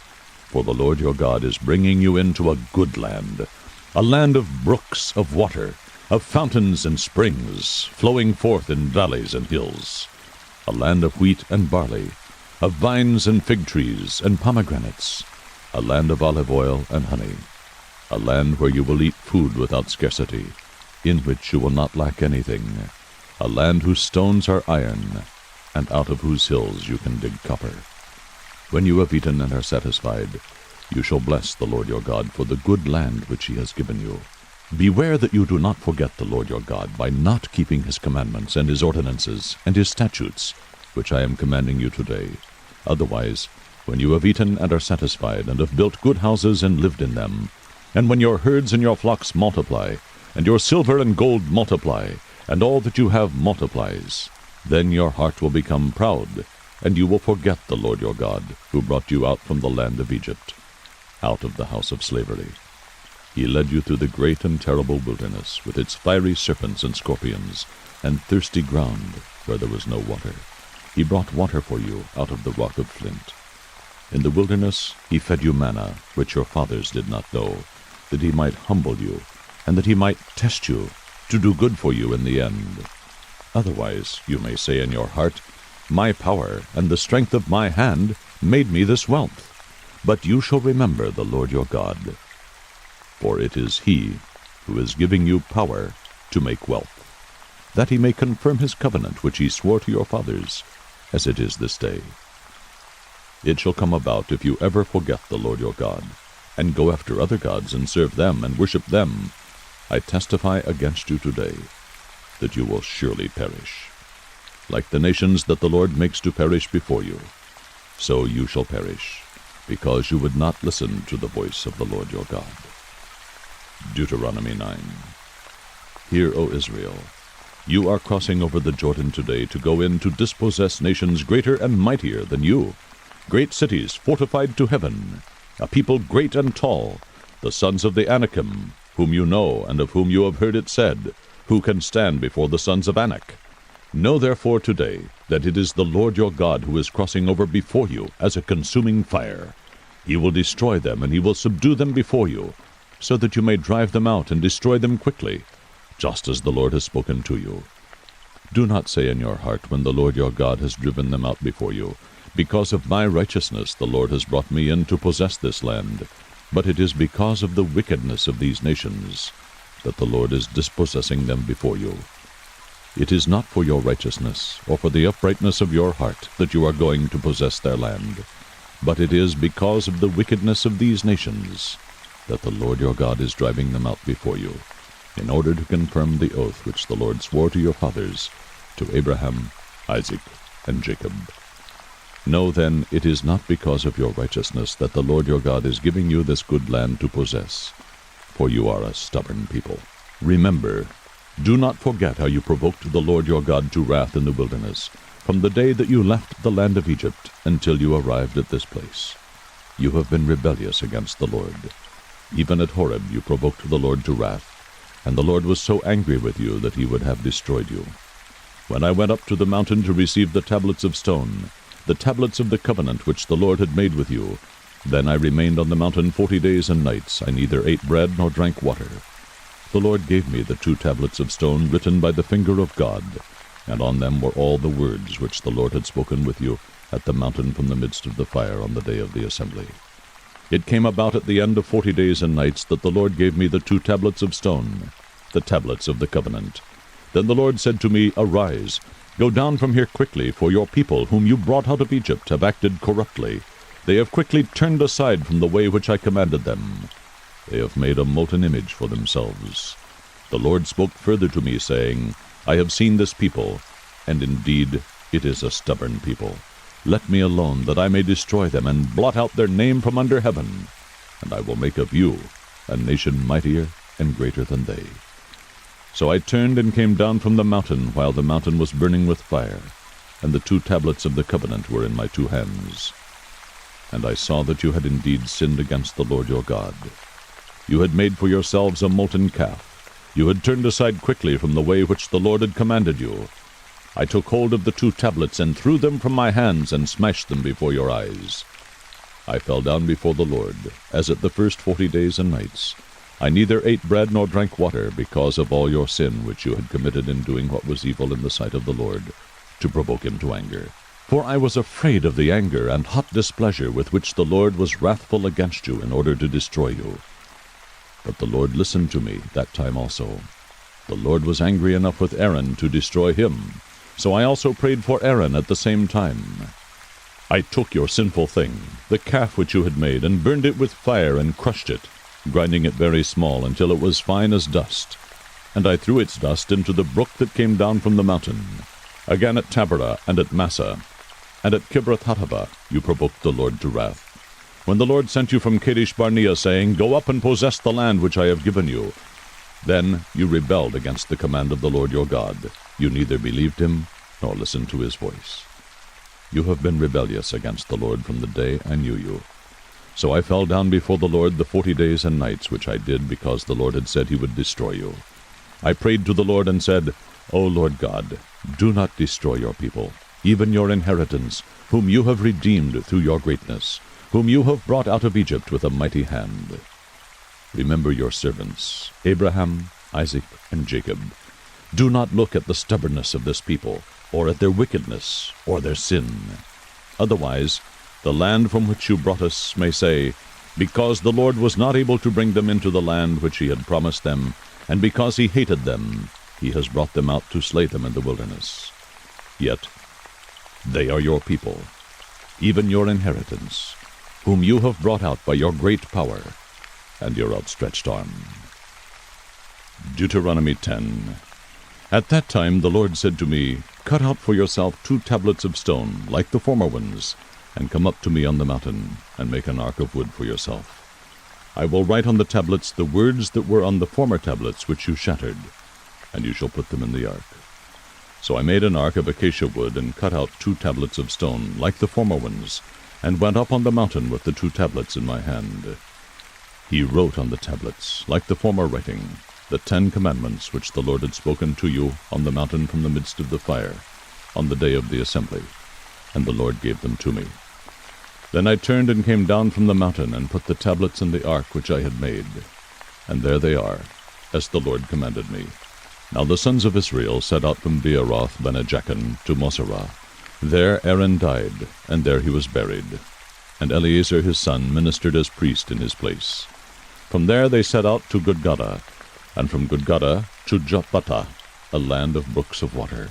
S1: For the Lord your God is bringing you into a good land, a land of brooks of water, of fountains and springs, flowing forth in valleys and hills, a land of wheat and barley, of vines and fig trees and pomegranates, a land of olive oil and honey, a land where you will eat food without scarcity, in which you will not lack anything, a land whose stones are iron, and out of whose hills you can dig copper. When you have eaten and are satisfied, you shall bless the Lord your God for the good land which he has given you. Beware that you do not forget the Lord your God by not keeping his commandments and his ordinances and his statutes, which I am commanding you today. Otherwise, when you have eaten and are satisfied, and have built good houses and lived in them, and when your herds and your flocks multiply, and your silver and gold multiply, and all that you have multiplies, then your heart will become proud, and you will forget the Lord your God, who brought you out from the land of Egypt, out of the house of slavery. He led you through the great and terrible wilderness, with its fiery serpents and scorpions, and thirsty ground where there was no water. He brought water for you out of the rock of flint. In the wilderness he fed you manna, which your fathers did not know, that he might humble you, and that he might test you, to do good for you in the end. Otherwise you may say in your heart, My power and the strength of my hand made me this wealth. But you shall remember the Lord your God, for it is he who is giving you power to make wealth. that he may confirm his covenant which he swore to your fathers, as it is this day. It shall come about, if you ever forget the Lord your God, and go after other gods, and serve them, and worship them, I testify against you today, that you will surely perish. Like the nations that the Lord makes to perish before you, so you shall perish, because you would not listen to the voice of the Lord your God. Deuteronomy 9. Hear, O Israel, you are crossing over the Jordan today to go in to dispossess nations greater and mightier than you, great cities fortified to heaven, a people great and tall, the sons of the Anakim, whom you know, and of whom you have heard it said, who can stand before the sons of Anak? Know therefore today that it is the Lord your God who is crossing over before you as a consuming fire. He will destroy them, and he will subdue them before you, so that you may drive them out and destroy them quickly, just as the Lord has spoken to you. Do not say in your heart, when the Lord your God has driven them out before you, because of my righteousness the Lord has brought me in to possess this land, but it is because of the wickedness of these nations that the Lord is dispossessing them before you. It is not for your righteousness or for the uprightness of your heart that you are going to possess their land, but it is because of the wickedness of these nations that the Lord your God is driving them out before you, in order to confirm the oath which the Lord swore to your fathers, to Abraham, Isaac, and Jacob. Know then, it is not because of your righteousness that the Lord your God is giving you this good land to possess, for you are a stubborn people. Remember, do not forget how you provoked the Lord your God to wrath in the wilderness, from the day that you left the land of Egypt until you arrived at this place. You have been rebellious against the Lord. Even at Horeb you provoked the Lord to wrath, and the Lord was so angry with you that he would have destroyed you. When I went up to the mountain to receive the tablets of stone, the tablets of the covenant which the Lord had made with you, then I remained on the mountain 40 days and nights. I neither ate bread nor drank water. The Lord gave me the 2 tablets of stone written by the finger of God, and on them were all the words which the Lord had spoken with you at the mountain from the midst of the fire on the day of the assembly. It came about at the end of 40 days and nights that the Lord gave me the 2 tablets of stone, the tablets of the covenant. Then the Lord said to me, Arise, go down from here quickly, for your people whom you brought out of Egypt have acted corruptly. They have quickly turned aside from the way which I commanded them. They have made a molten image for themselves. The Lord spoke further to me, saying, I have seen this people, and indeed it is a stubborn people. Let me alone, that I may destroy them, and blot out their name from under heaven. And I will make of you a nation mightier and greater than they. So I turned and came down from the mountain, while the mountain was burning with fire, and the 2 tablets of the covenant were in my 2 hands. And I saw that you had indeed sinned against the Lord your God. You had made for yourselves a molten calf. You had turned aside quickly from the way which the Lord had commanded you. I took hold of the 2 tablets and threw them from my hands and smashed them before your eyes. I fell down before the Lord, as at the first 40 days and nights. I neither ate bread nor drank water, because of all your sin which you had committed in doing what was evil in the sight of the Lord, to provoke him to anger. For I was afraid of the anger and hot displeasure with which the Lord was wrathful against you in order to destroy you. But the Lord listened to me that time also. The Lord was angry enough with Aaron to destroy him. So I also prayed for Aaron at the same time. I took your sinful thing, the calf which you had made, and burned it with fire and crushed it, grinding it very small until it was fine as dust. And I threw its dust into the brook that came down from the mountain. Again at Taberah and at Massah, and at Kibroth-hattaavah you provoked the Lord to wrath. When the Lord sent you from Kadesh Barnea, saying, Go up and possess the land which I have given you, then you rebelled against the command of the Lord your God. You neither believed him nor listened to his voice. You have been rebellious against the Lord from the day I knew you. So I fell down before the Lord the 40 days and nights which I did, because the Lord had said he would destroy you. I prayed to the Lord and said, O Lord God, do not destroy your people, even your inheritance, whom you have redeemed through your greatness, whom you have brought out of Egypt with a mighty hand. Remember your servants, Abraham, Isaac, and Jacob. Do not look at the stubbornness of this people, or at their wickedness, or their sin. Otherwise, the land from which you brought us may say, Because the Lord was not able to bring them into the land which he had promised them, and because he hated them, He has brought them out to slay them in the wilderness. Yet they are your people, even your inheritance, whom you have brought out by your great power and your outstretched arm. Deuteronomy 10. At that time the Lord said to me, Cut out for yourself 2 tablets of stone, like the former ones, and come up to me on the mountain, and make an ark of wood for yourself. I will write on the tablets the words that were on the former tablets which you shattered, and you shall put them in the ark. So I made an ark of acacia wood, and cut out 2 tablets of stone, like the former ones, and went up on the mountain with the 2 tablets in my hand. He wrote on the tablets, like the former writing, the 10 commandments which the Lord had spoken to you on the mountain from the midst of the fire, on the day of the assembly, and the Lord gave them to me. Then I turned and came down from the mountain, and put the tablets in the ark which I had made. And there they are, as the Lord commanded me. Now the sons of Israel set out from Beeroth Bene-Jaakan to Moserah. There Aaron died, and there he was buried. And Eleazar his son ministered as priest in his place. From there they set out to Gudgodah, and from Gudgodah to Jotbathah, a land of brooks of water.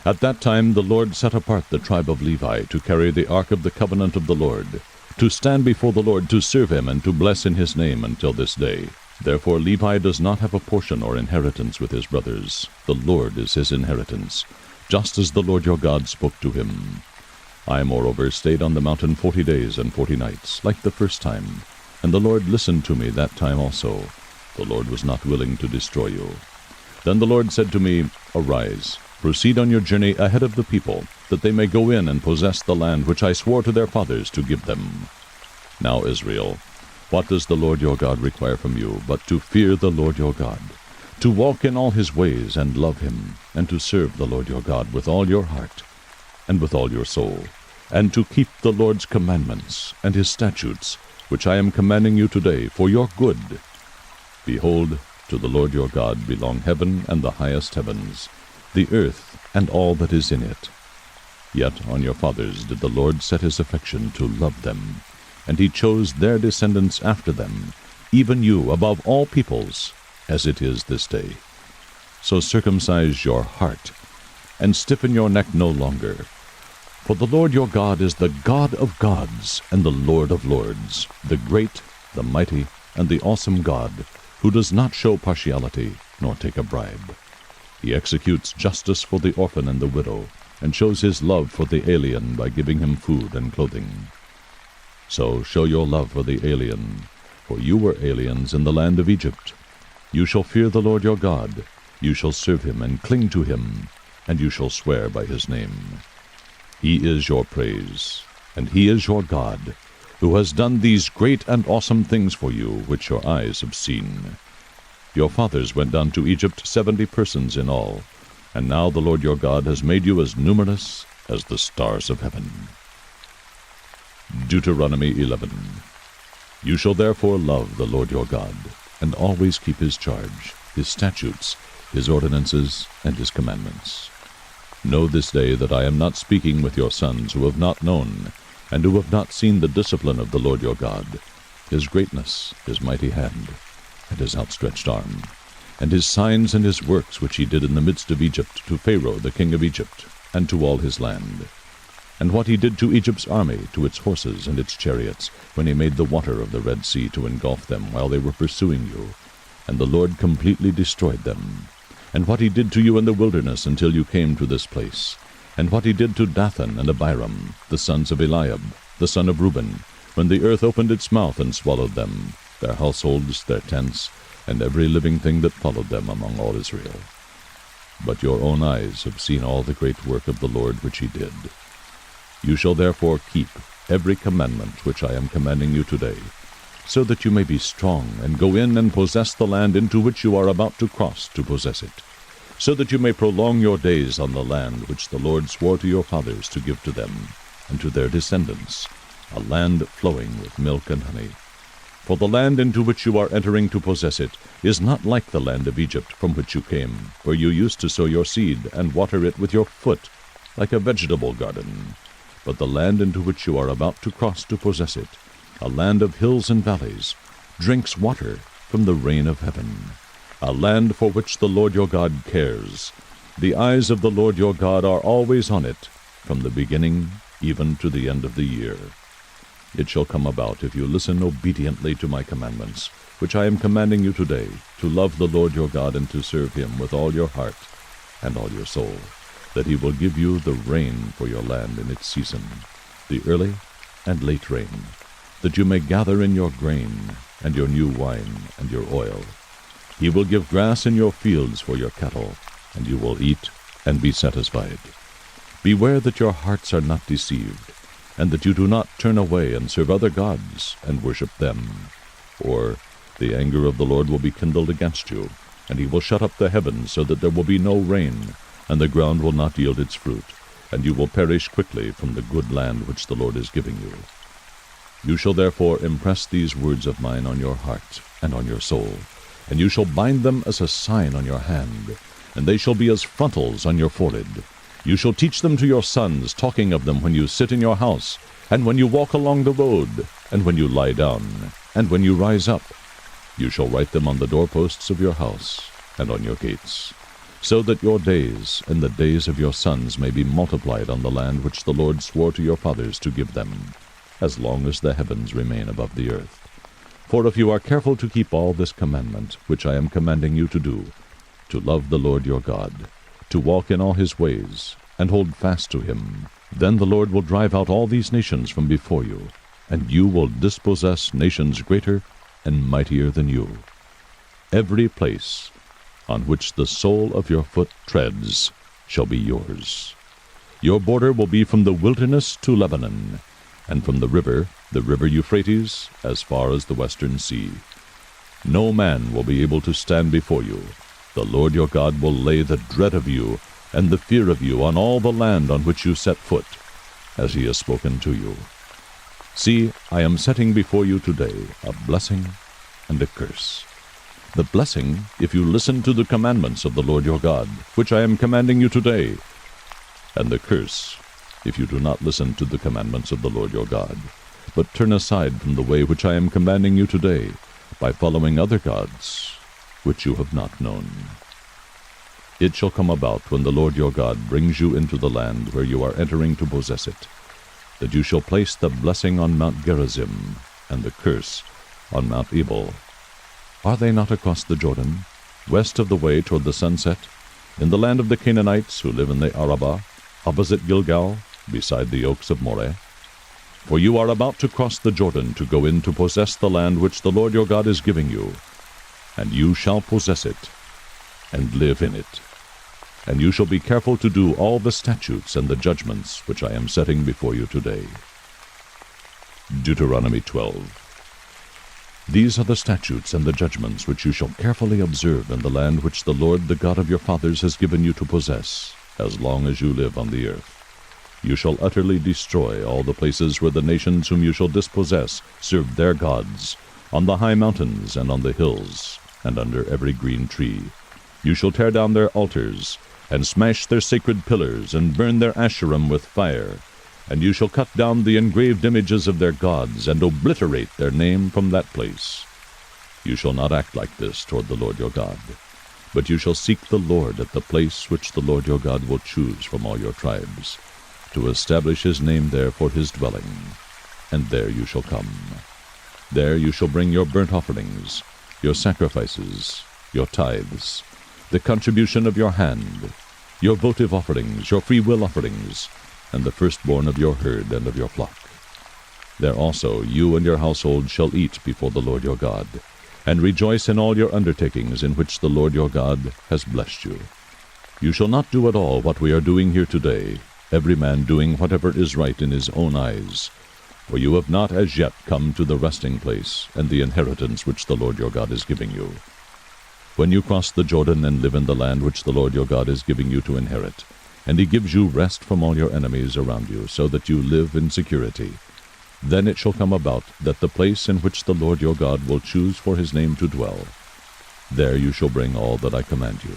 S1: At that time the Lord set apart the tribe of Levi to carry the ark of the covenant of the Lord, to stand before the Lord to serve him and to bless in his name until this day. Therefore Levi does not have a portion or inheritance with his brothers. The Lord is his inheritance, just as the Lord your God spoke to him. I moreover stayed on the mountain 40 days and 40 nights, like the first time, and the Lord listened to me that time also. The Lord was not willing to destroy you. Then the Lord said to me, Arise, proceed on your journey ahead of the people, that they may go in and possess the land which I swore to their fathers to give them. Now, Israel, what does the Lord your God require from you, but to fear the Lord your God, to walk in all his ways and love him, and to serve the Lord your God with all your heart and with all your soul, and to keep the Lord's commandments and his statutes, which I am commanding you today for your good? Behold, to the Lord your God belong heaven and the highest heavens, the earth and all that is in it. Yet on your fathers did the Lord set his affection to love them, and he chose their descendants after them, even you above all peoples, as it is this day. So circumcise your heart, and stiffen your neck no longer. For the Lord your God is the God of gods and the Lord of lords, the great, the mighty, and the awesome God, who does not show partiality, nor take a bribe. He executes justice for the orphan and the widow, and shows his love for the alien by giving him food and clothing. So show your love for the alien, for you were aliens in the land of Egypt. You shall fear the Lord your God, you shall serve him and cling to him, and you shall swear by his name. He is your praise, and he is your God, who has done these great and awesome things for you, which your eyes have seen. Your fathers went down to Egypt 70 persons in all, and now the Lord your God has made you as numerous as the stars of heaven. Deuteronomy 11. You shall therefore love the Lord your God, and always keep his charge, his statutes, his ordinances, and his commandments. Know this day that I am not speaking with your sons who have not known, and who have not seen the discipline of the Lord your God, his greatness, his mighty hand, and his outstretched arm, and his signs and his works which he did in the midst of Egypt to Pharaoh the king of Egypt, and to all his land, and what he did to Egypt's army, to its horses and its chariots, when he made the water of the Red Sea to engulf them while they were pursuing you, and the Lord completely destroyed them, and what he did to you in the wilderness until you came to this place, and what he did to Dathan and Abiram, the sons of Eliab, the son of Reuben, when the earth opened its mouth and swallowed them, their households, their tents, and every living thing that followed them among all Israel. But your own eyes have seen all the great work of the Lord which he did. You shall therefore keep every commandment which I am commanding you today, so that you may be strong, and go in and possess the land into which you are about to cross to possess it, so that you may prolong your days on the land which the Lord swore to your fathers to give to them, and to their descendants, a land flowing with milk and honey. For the land into which you are entering to possess it is not like the land of Egypt from which you came, where you used to sow your seed and water it with your foot, like a vegetable garden. But the land into which you are about to cross to possess it, a land of hills and valleys, drinks water from the rain of heaven. a land for which the Lord your God cares. The eyes of the Lord your God are always on it, from the beginning even to the end of the year. It shall come about, if you listen obediently to my commandments, which I am commanding you today, to love the Lord your God and to serve him with all your heart and all your soul, that he will give you the rain for your land in its season, the early and late rain, that you may gather in your grain, and your new wine, and your oil. He will give grass in your fields for your cattle, and you will eat and be satisfied. Beware that your hearts are not deceived, and that you do not turn away and serve other gods, and worship them. Or the anger of the Lord will be kindled against you, and he will shut up the heavens so that there will be no rain, and the ground will not yield its fruit, and you will perish quickly from the good land which the Lord is giving you. You shall therefore impress these words of mine on your heart and on your soul, and you shall bind them as a sign on your hand, and they shall be as frontals on your forehead. You shall teach them to your sons, talking of them when you sit in your house, and when you walk along the road, and when you lie down, and when you rise up. You shall write them on the doorposts of your house and on your gates, so that your days and the days of your sons may be multiplied on the land which the Lord swore to your fathers to give them, as long as the heavens remain above the earth. For if you are careful to keep all this commandment, which I am commanding you to do, to love the Lord your God, to walk in all his ways, and hold fast to him, then the Lord will drive out all these nations from before you, and you will dispossess nations greater and mightier than you. Every place on which the sole of your foot treads shall be yours. Your border will be from the wilderness to Lebanon, and from the river Euphrates, as far as the western sea. No man will be able to stand before you. The Lord your God will lay the dread of you and the fear of you on all the land on which you set foot, as he has spoken to you. See, I am setting before you today a blessing and a curse. The blessing, if you listen to the commandments of the Lord your God, which I am commanding you today, and the curse, if you do not listen to the commandments of the Lord your God, but turn aside from the way which I am commanding you today, by following other gods, which you have not known. It shall come about, when the Lord your God brings you into the land where you are entering to possess it, that you shall place the blessing on Mount Gerizim, and the curse on Mount Ebal. Are they not across the Jordan, west of the way toward the sunset, in the land of the Canaanites who live in the Arabah, opposite Gilgal, beside the oaks of Moreh? For you are about to cross the Jordan to go in to possess the land which the Lord your God is giving you, and you shall possess it, and live in it. And you shall be careful to do all the statutes and the judgments which I am setting before you today. Deuteronomy 12. These are the statutes and the judgments which you shall carefully observe in the land which the Lord, the God of your fathers, has given you to possess, as long as you live on the earth. You shall utterly destroy all the places where the nations whom you shall dispossess serve their gods, on the high mountains and on the hills, and under every green tree. You shall tear down their altars, and smash their sacred pillars, and burn their Asherim with fire. And you shall cut down the engraved images of their gods, and obliterate their name from that place. You shall not act like this toward the Lord your God, but you shall seek the Lord at the place which the Lord your God will choose from all your tribes, to establish his name there for his dwelling, and there you shall come. There you shall bring your burnt offerings, your sacrifices, your tithes, the contribution of your hand, your votive offerings, your freewill offerings, and the firstborn of your herd and of your flock. There also you and your household shall eat before the Lord your God, and rejoice in all your undertakings in which the Lord your God has blessed you. You shall not do at all what we are doing here today, every man doing whatever is right in his own eyes, for you have not as yet come to the resting place and the inheritance which the Lord your God is giving you. When you cross the Jordan and live in the land which the Lord your God is giving you to inherit, and he gives you rest from all your enemies around you, so that you live in security, then it shall come about that the place in which the Lord your God will choose for his name to dwell, there you shall bring all that I command you,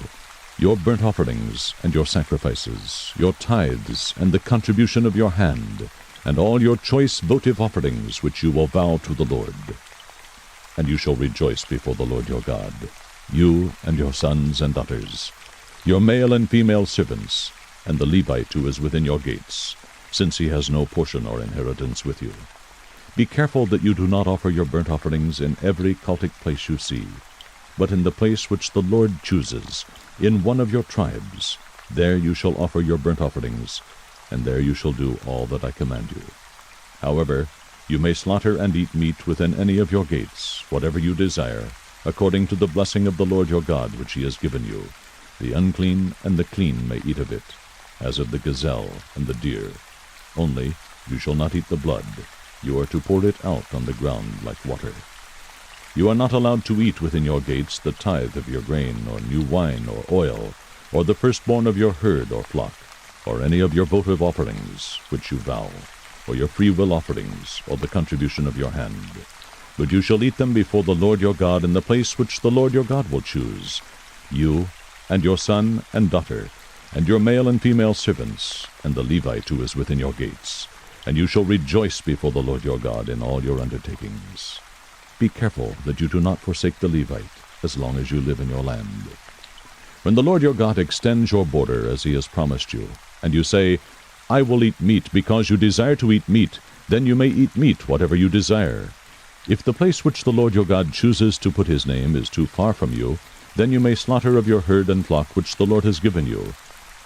S1: your burnt offerings and your sacrifices, your tithes and the contribution of your hand, and all your choice votive offerings which you will vow to the Lord. And you shall rejoice before the Lord your God, you and your sons and daughters, your male and female servants, and the Levite who is within your gates, since he has no portion or inheritance with you. Be careful that you do not offer your burnt offerings in every cultic place you see, but in the place which the Lord chooses, in one of your tribes. There you shall offer your burnt offerings, and there you shall do all that I command you. However, you may slaughter and eat meat within any of your gates, whatever you desire, according to the blessing of the Lord your God which he has given you. The unclean and the clean may eat of it, as of the gazelle and the deer. Only you shall not eat the blood. You are to pour it out on the ground like water. You are not allowed to eat within your gates the tithe of your grain, or new wine, or oil, or the firstborn of your herd or flock, or any of your votive offerings which you vow, or your freewill offerings, or the contribution of your hand. But you shall eat them before the Lord your God in the place which the Lord your God will choose, you and your son and daughter, and your male and female servants, and the Levite who is within your gates. And you shall rejoice before the Lord your God in all your undertakings. Be careful that you do not forsake the Levite, as long as you live in your land. When the Lord your God extends your border as he has promised you, and you say, I will eat meat because you desire to eat meat, then you may eat meat, whatever you desire. If the place which the Lord your God chooses to put his name is too far from you, then you may slaughter of your herd and flock which the Lord has given you,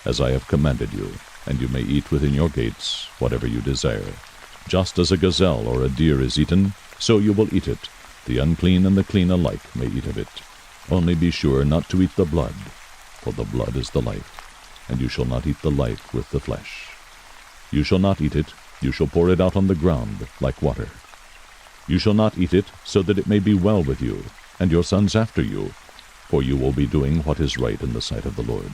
S1: as I have commanded you, and you may eat within your gates whatever you desire. Just as a gazelle or a deer is eaten, so you will eat it. The unclean and the clean alike may eat of it. Only be sure not to eat the blood, for the blood is the life, and you shall not eat the life with the flesh. You shall not eat it, you shall pour it out on the ground like water. You shall not eat it, so that it may be well with you, and your sons after you, for you will be doing what is right in the sight of the Lord.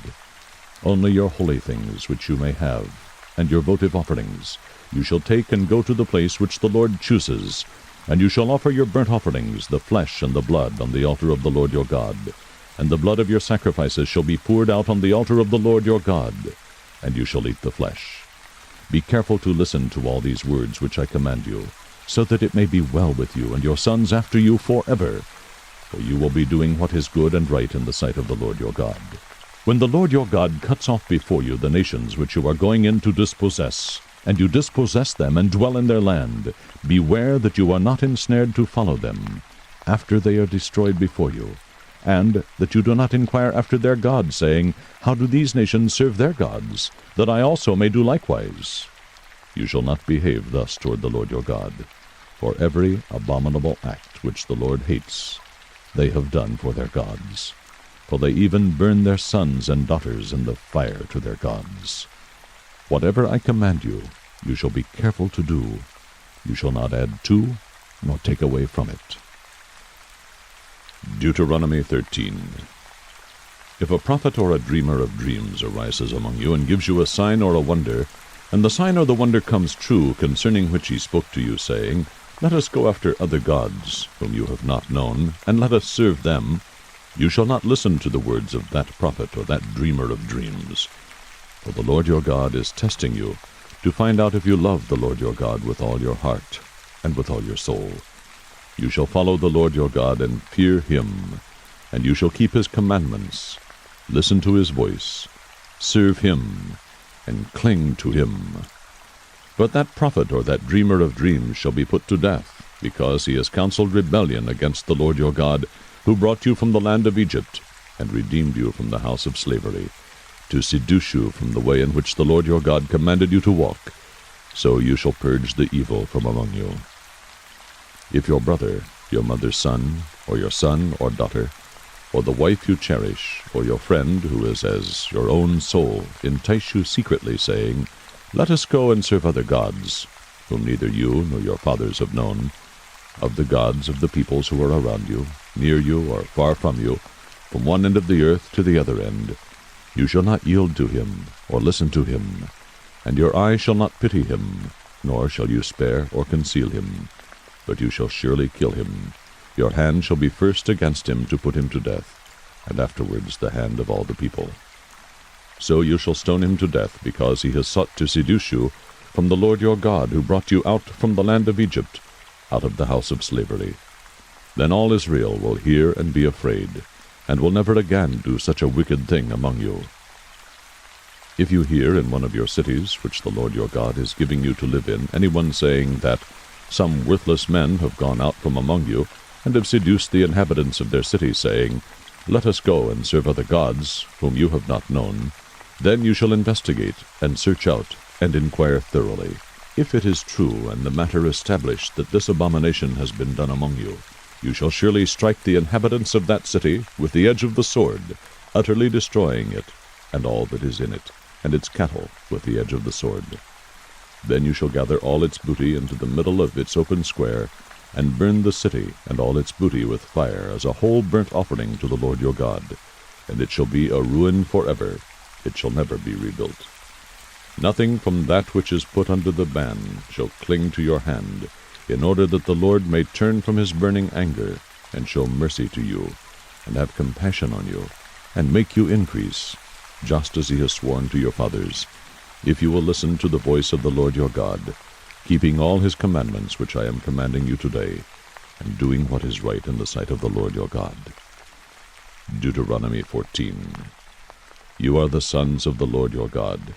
S1: Only your holy things which you may have, and your votive offerings, you shall take and go to the place which the Lord chooses, and you shall offer your burnt offerings, the flesh and the blood, on the altar of the Lord your God. And the blood of your sacrifices shall be poured out on the altar of the Lord your God, and you shall eat the flesh. Be careful to listen to all these words which I command you, so that it may be well with you and your sons after you forever, for you will be doing what is good and right in the sight of the Lord your God. When the Lord your God cuts off before you the nations which you are going in to dispossess, and you dispossess them and dwell in their land, beware that you are not ensnared to follow them, after they are destroyed before you, and that you do not inquire after their gods, saying, How do these nations serve their gods, that I also may do likewise? You shall not behave thus toward the Lord your God, for every abominable act which the Lord hates they have done for their gods. For they even burn their sons and daughters in the fire to their gods. Whatever I command you, you shall be careful to do. You shall not add to, nor take away from it. Deuteronomy 13. If a prophet or a dreamer of dreams arises among you, and gives you a sign or a wonder, and the sign or the wonder comes true, concerning which he spoke to you, saying, Let us go after other gods, whom you have not known, and let us serve them, you shall not listen to the words of that prophet or that dreamer of dreams. For the Lord your God is testing you, to find out if you love the Lord your God with all your heart and with all your soul. You shall follow the Lord your God and fear him, and you shall keep his commandments. Listen to his voice, serve him, and cling to him. But that prophet or that dreamer of dreams shall be put to death, because he has counseled rebellion against the Lord your God, who brought you from the land of Egypt, and redeemed you from the house of slavery, to seduce you from the way in which the Lord your God commanded you to walk. So you shall purge the evil from among you. If your brother, your mother's son or daughter, or the wife you cherish, or your friend who is as your own soul, entice you secretly, saying, Let us go and serve other gods, whom neither you nor your fathers have known, of the gods of the peoples who are around you, near you or far from you, from one end of the earth to the other end, you shall not yield to him, or listen to him, and your eye shall not pity him, nor shall you spare or conceal him, but you shall surely kill him. Your hand shall be first against him to put him to death, and afterwards the hand of all the people. So you shall stone him to death, because he has sought to seduce you from the Lord your God, who brought you out from the land of Egypt, out of the house of slavery. Then all Israel will hear and be afraid, and will never again do such a wicked thing among you. If you hear in one of your cities, which the Lord your God is giving you to live in, anyone saying that some worthless men have gone out from among you, and have seduced the inhabitants of their city, saying, Let us go and serve other gods, whom you have not known, then you shall investigate, and search out, and inquire thoroughly. If it is true, and the matter established, that this abomination has been done among you, you shall surely strike the inhabitants of that city with the edge of the sword, utterly destroying it, and all that is in it, and its cattle with the edge of the sword. Then you shall gather all its booty into the middle of its open square, and burn the city and all its booty with fire, as a whole burnt offering to the Lord your God. And it shall be a ruin forever, it shall never be rebuilt. Nothing from that which is put under the ban shall cling to your hand, in order that the Lord may turn from his burning anger, and show mercy to you, and have compassion on you, and make you increase, just as he has sworn to your fathers, if you will listen to the voice of the Lord your God, keeping all his commandments which I am commanding you today, and doing what is right in the sight of the Lord your God. Deuteronomy 14. You are the sons of the Lord your God.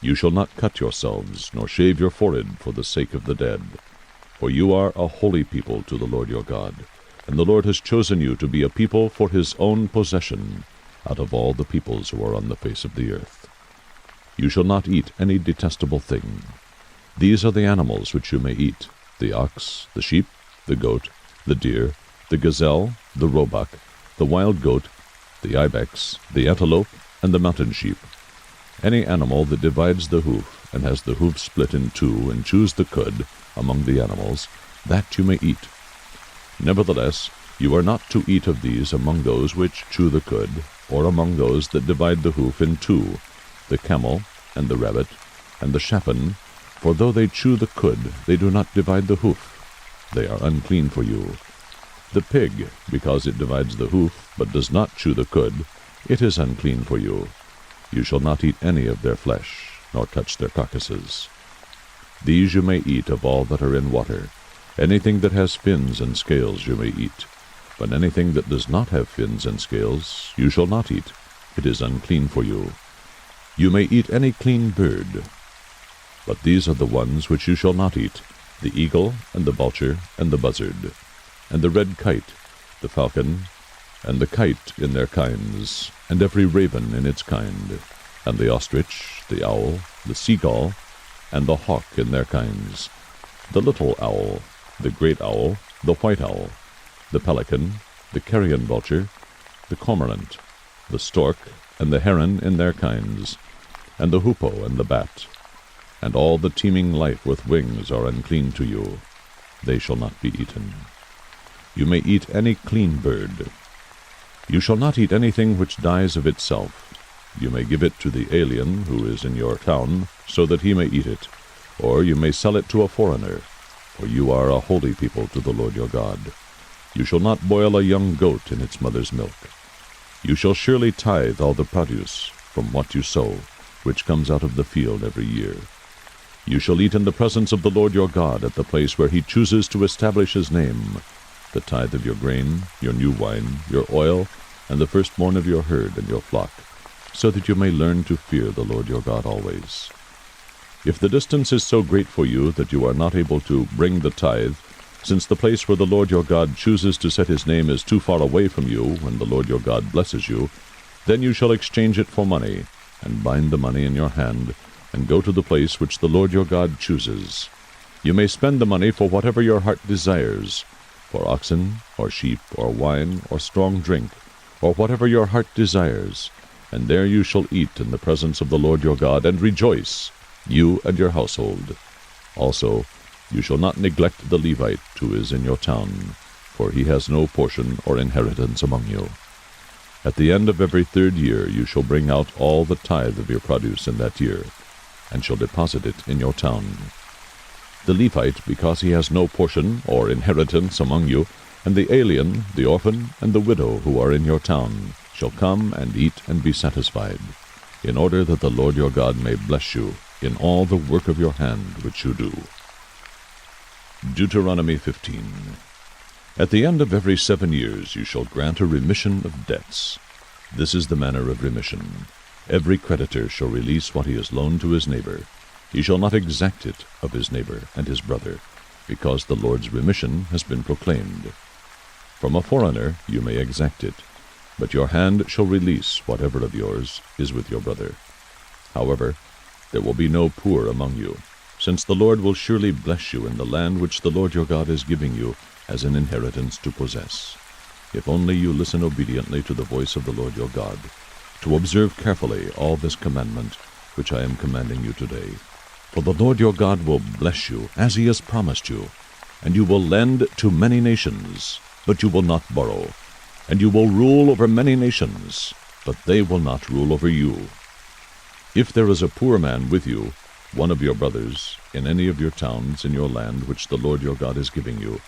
S1: You shall not cut yourselves, nor shave your forehead for the sake of the dead. For you are a holy people to the Lord your God, and the Lord has chosen you to be a people for his own possession, out of all the peoples who are on the face of the earth. You shall not eat any detestable thing. These are the animals which you may eat, the ox, the sheep, the goat, the deer, the gazelle, the roebuck, the wild goat, the ibex, the antelope, and the mountain sheep. Any animal that divides the hoof, and has the hoof split in two, and chews the cud among the animals, that you may eat. Nevertheless, you are not to eat of these among those which chew the cud, or among those that divide the hoof in two, the camel, and the rabbit, and the shaphan, for though they chew the cud, they do not divide the hoof. They are unclean for you. The pig, because it divides the hoof, but does not chew the cud, it is unclean for you. You shall not eat any of their flesh, nor touch their carcasses. These you may eat of all that are in water. Anything that has fins and scales you may eat. But anything that does not have fins and scales you shall not eat. It is unclean for you. You may eat any clean bird. But these are the ones which you shall not eat, the eagle, and the vulture, and the buzzard, and the red kite, the falcon, and the kite in their kinds, and every raven in its kind, and the ostrich, the owl, the seagull, and the hawk in their kinds, the little owl, the great owl, the white owl, the pelican, the carrion vulture, the cormorant, the stork, and the heron in their kinds, and the hoopoe and the bat, and all the teeming life with wings are unclean to you. They shall not be eaten. You may eat any clean bird. You shall not eat anything which dies of itself. You may give it to the alien who is in your town, so that he may eat it, or you may sell it to a foreigner, for you are a holy people to the Lord your God. You shall not boil a young goat in its mother's milk. You shall surely tithe all the produce from what you sow, which comes out of the field every year. You shall eat in the presence of the Lord your God at the place where he chooses to establish his name, the tithe of your grain, your new wine, your oil, and the firstborn of your herd and your flock, so that you may learn to fear the Lord your God always. If the distance is so great for you that you are not able to bring the tithe, since the place where the Lord your God chooses to set his name is too far away from you when the Lord your God blesses you, then you shall exchange it for money, and bind the money in your hand, and go to the place which the Lord your God chooses. You may spend the money for whatever your heart desires, for oxen, or sheep, or wine, or strong drink, or whatever your heart desires, and there you shall eat in the presence of the Lord your God, and rejoice, you and your household. Also, you shall not neglect the Levite who is in your town, for he has no portion or inheritance among you. At the end of every 3rd year you shall bring out all the tithe of your produce in that year, and shall deposit it in your town. The Levite, because he has no portion or inheritance among you, and the alien, the orphan, and the widow who are in your town, shall come and eat and be satisfied, in order that the Lord your God may bless you in all the work of your hand which you do. Deuteronomy 15. At the end of every 7 years you shall grant a remission of debts. This is the manner of remission. Every creditor shall release what he has loaned to his neighbor. He shall not exact it of his neighbor and his brother, because the Lord's remission has been proclaimed. From a foreigner you may exact it, but your hand shall release whatever of yours is with your brother. However, there will be no poor among you, since the Lord will surely bless you in the land which the Lord your God is giving you as an inheritance to possess, if only you listen obediently to the voice of the Lord your God, to observe carefully all this commandment which I am commanding you today. For the Lord your God will bless you, as he has promised you, and you will lend to many nations, but you will not borrow, and you will rule over many nations, but they will not rule over you. If there is a poor man with you, one of your brothers, in any of your towns in your land which the Lord your God is giving you,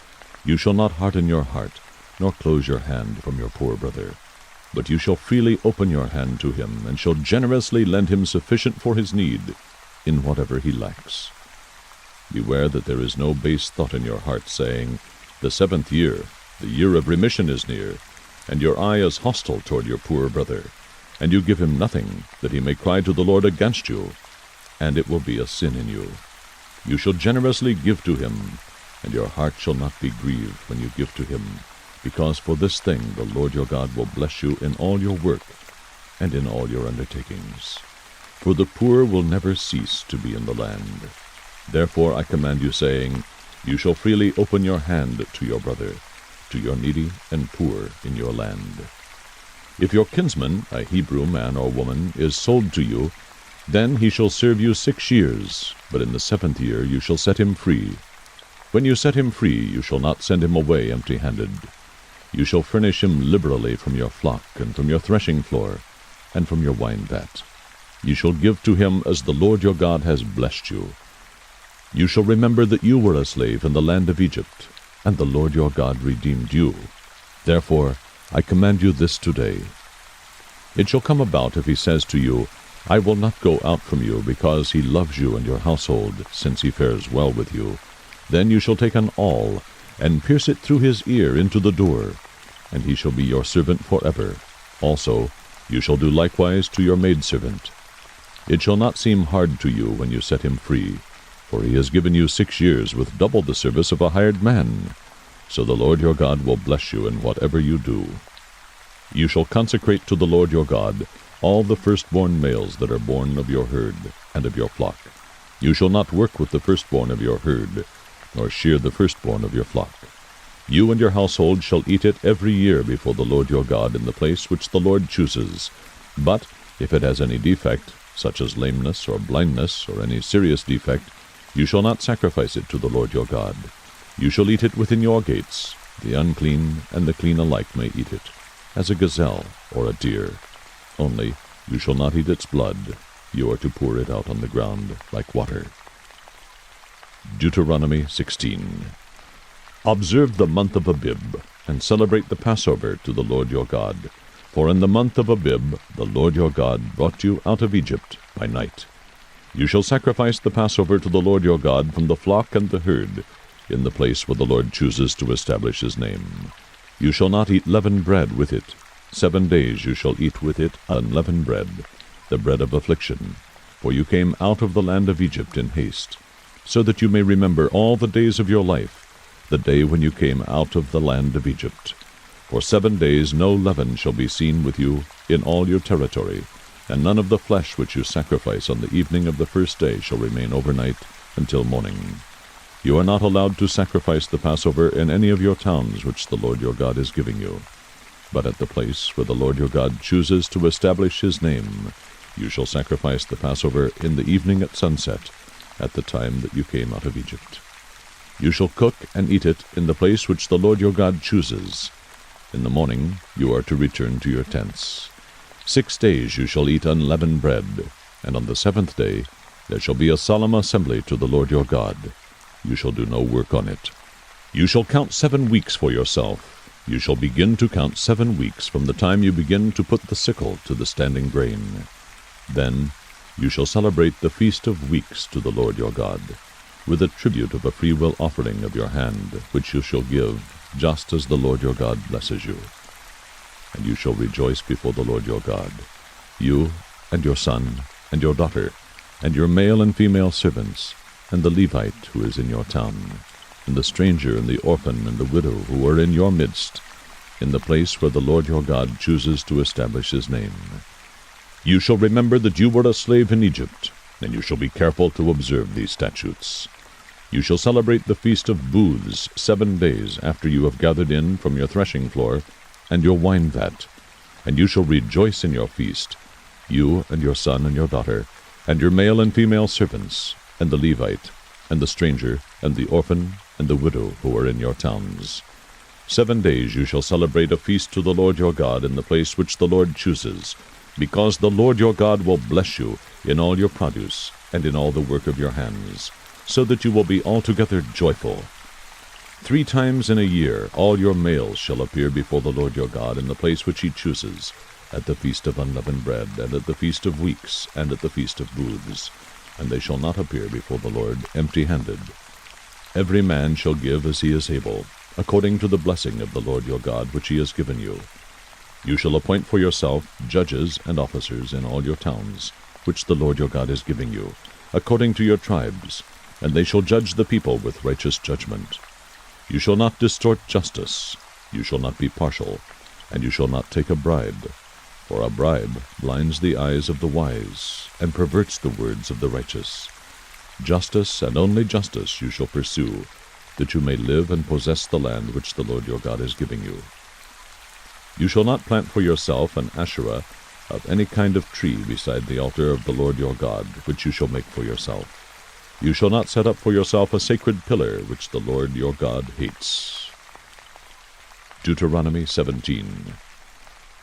S1: you shall not harden your heart, nor close your hand from your poor brother, but you shall freely open your hand to him, and shall generously lend him sufficient for his need, in whatever he lacks. Beware that there is no base thought in your heart, saying, The 7th year, the year of remission is near, and your eye is hostile toward your poor brother, and you give him nothing, that he may cry to the Lord against you, and it will be a sin in you. You shall generously give to him, and your heart shall not be grieved when you give to him, because for this thing the Lord your God will bless you in all your work and in all your undertakings. For the poor will never cease to be in the land. Therefore I command you, saying, You shall freely open your hand to your brother, to your needy and poor in your land. If your kinsman, a Hebrew man or woman, is sold to you, then he shall serve you 6 years, but in the 7th year you shall set him free. When you set him free, you shall not send him away empty-handed. You shall furnish him liberally from your flock, and from your threshing floor, and from your wine vat. You shall give to him as the Lord your God has blessed you. You shall remember that you were a slave in the land of Egypt, and the Lord your God redeemed you. Therefore I command you this today. It shall come about, if he says to you, I will not go out from you, because he loves you and your household, since he fares well with you, then you shall take an awl, and pierce it through his ear into the door, and he shall be your servant forever. Also you shall do likewise to your maidservant. It shall not seem hard to you when you set him free, for he has given you 6 years with double the service of a hired man. So the Lord your God will bless you in whatever you do. You shall consecrate to the Lord your God all the firstborn males that are born of your herd and of your flock. You shall not work with the firstborn of your herd, nor shear the firstborn of your flock. You and your household shall eat it every year before the Lord your God in the place which the Lord chooses. But if it has any defect, such as lameness or blindness or any serious defect, you shall not sacrifice it to the Lord your God. You shall eat it within your gates. The unclean and the clean alike may eat it, as a gazelle or a deer. Only you shall not eat its blood. You are to pour it out on the ground like water. Deuteronomy 16. Observe the month of Abib, and celebrate the Passover to the Lord your God. For in the month of Abib the Lord your God brought you out of Egypt by night. You shall sacrifice the Passover to the Lord your God from the flock and the herd, in the place where the Lord chooses to establish his name. You shall not eat leavened bread with it. 7 days you shall eat with it unleavened bread, the bread of affliction. For you came out of the land of Egypt in haste, so that you may remember all the days of your life, the day when you came out of the land of Egypt. For 7 days no leaven shall be seen with you in all your territory, and none of the flesh which you sacrifice on the evening of the first day shall remain overnight until morning. You are not allowed to sacrifice the Passover in any of your towns which the Lord your God is giving you, but at the place where the Lord your God chooses to establish his name. You shall sacrifice the Passover in the evening at sunset, at the time that you came out of Egypt. You shall cook and eat it in the place which the Lord your God chooses. In the morning you are to return to your tents. 6 days you shall eat unleavened bread, and on the 7th day there shall be a solemn assembly to the Lord your God. You shall do no work on it. You shall count 7 weeks for yourself. You shall begin to count 7 weeks from the time you begin to put the sickle to the standing grain. Then you shall celebrate the Feast of Weeks to the Lord your God, with a tribute of a freewill offering of your hand, which you shall give just as the Lord your God blesses you. And you shall rejoice before the Lord your God, you and your son and your daughter, and your male and female servants, and the Levite who is in your town, and the stranger and the orphan and the widow who are in your midst, in the place where the Lord your God chooses to establish his name. You shall remember that you were a slave in Egypt, and you shall be careful to observe these statutes. You shall celebrate the Feast of Booths 7 days after you have gathered in from your threshing floor and your wine vat, and you shall rejoice in your feast, you and your son and your daughter, and your male and female servants, and the Levite, and the stranger, and the orphan, and the widow who are in your towns. 7 days you shall celebrate a feast to the Lord your God in the place which the Lord chooses, because the Lord your God will bless you in all your produce and in all the work of your hands, so that you will be altogether joyful. 3 times in a year all your males shall appear before the Lord your God in the place which he chooses, at the feast of unleavened bread, and at the feast of weeks, and at the feast of booths, and they shall not appear before the Lord empty-handed. Every man shall give as he is able, according to the blessing of the Lord your God which he has given you. You shall appoint for yourself judges and officers in all your towns, which the Lord your God is giving you, according to your tribes, and they shall judge the people with righteous judgment. You shall not distort justice, you shall not be partial, and you shall not take a bribe, for a bribe blinds the eyes of the wise, and perverts the words of the righteous. Justice, and only justice, you shall pursue, that you may live and possess the land which the Lord your God is giving you. You shall not plant for yourself an Asherah of any kind of tree beside the altar of the Lord your God, which you shall make for yourself. You shall not set up for yourself a sacred pillar, which the Lord your God hates. Deuteronomy 17.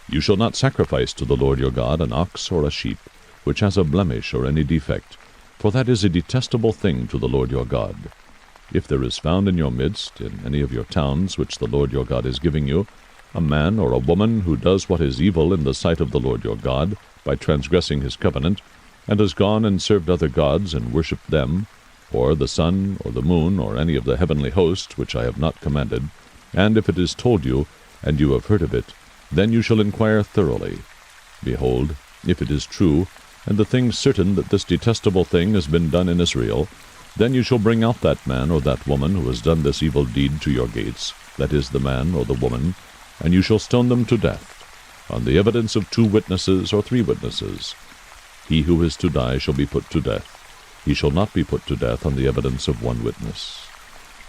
S1: You shall not sacrifice to the Lord your God an ox or a sheep, which has a blemish or any defect, for that is a detestable thing to the Lord your God. If there is found in your midst, in any of your towns which the Lord your God is giving you, a man or a woman who does what is evil in the sight of the Lord your God, by transgressing his covenant, and has gone and served other gods and worshipped them, or the sun, or the moon, or any of the heavenly host, which I have not commanded, and if it is told you, and you have heard of it, then you shall inquire thoroughly. Behold, if it is true, and the thing certain that this detestable thing has been done in Israel, then you shall bring out that man or that woman who has done this evil deed to your gates, that is, the man or the woman, and you shall stone them to death, on the evidence of 2 witnesses or 3 witnesses. He who is to die shall be put to death. He shall not be put to death on the evidence of 1 witness.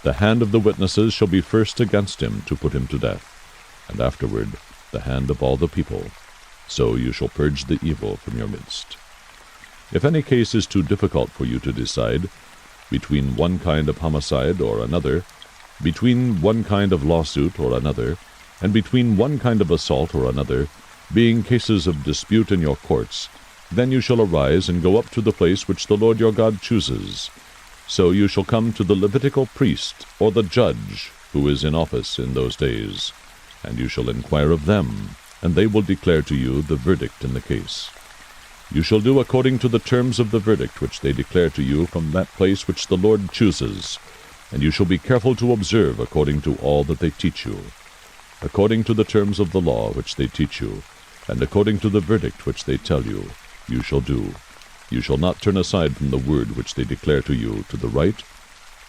S1: The hand of the witnesses shall be first against him to put him to death, and afterward the hand of all the people. So you shall purge the evil from your midst. If any case is too difficult for you to decide, between one kind of homicide or another, between one kind of lawsuit or another, and between one kind of assault or another, being cases of dispute in your courts, then you shall arise and go up to the place which the Lord your God chooses. So you shall come to the Levitical priest or the judge who is in office in those days, and you shall inquire of them, and they will declare to you the verdict in the case. You shall do according to the terms of the verdict which they declare to you from that place which the Lord chooses, and you shall be careful to observe according to all that they teach you, according to the terms of the law which they teach you, and according to the verdict which they tell you, you shall do. You shall not turn aside from the word which they declare to you to the right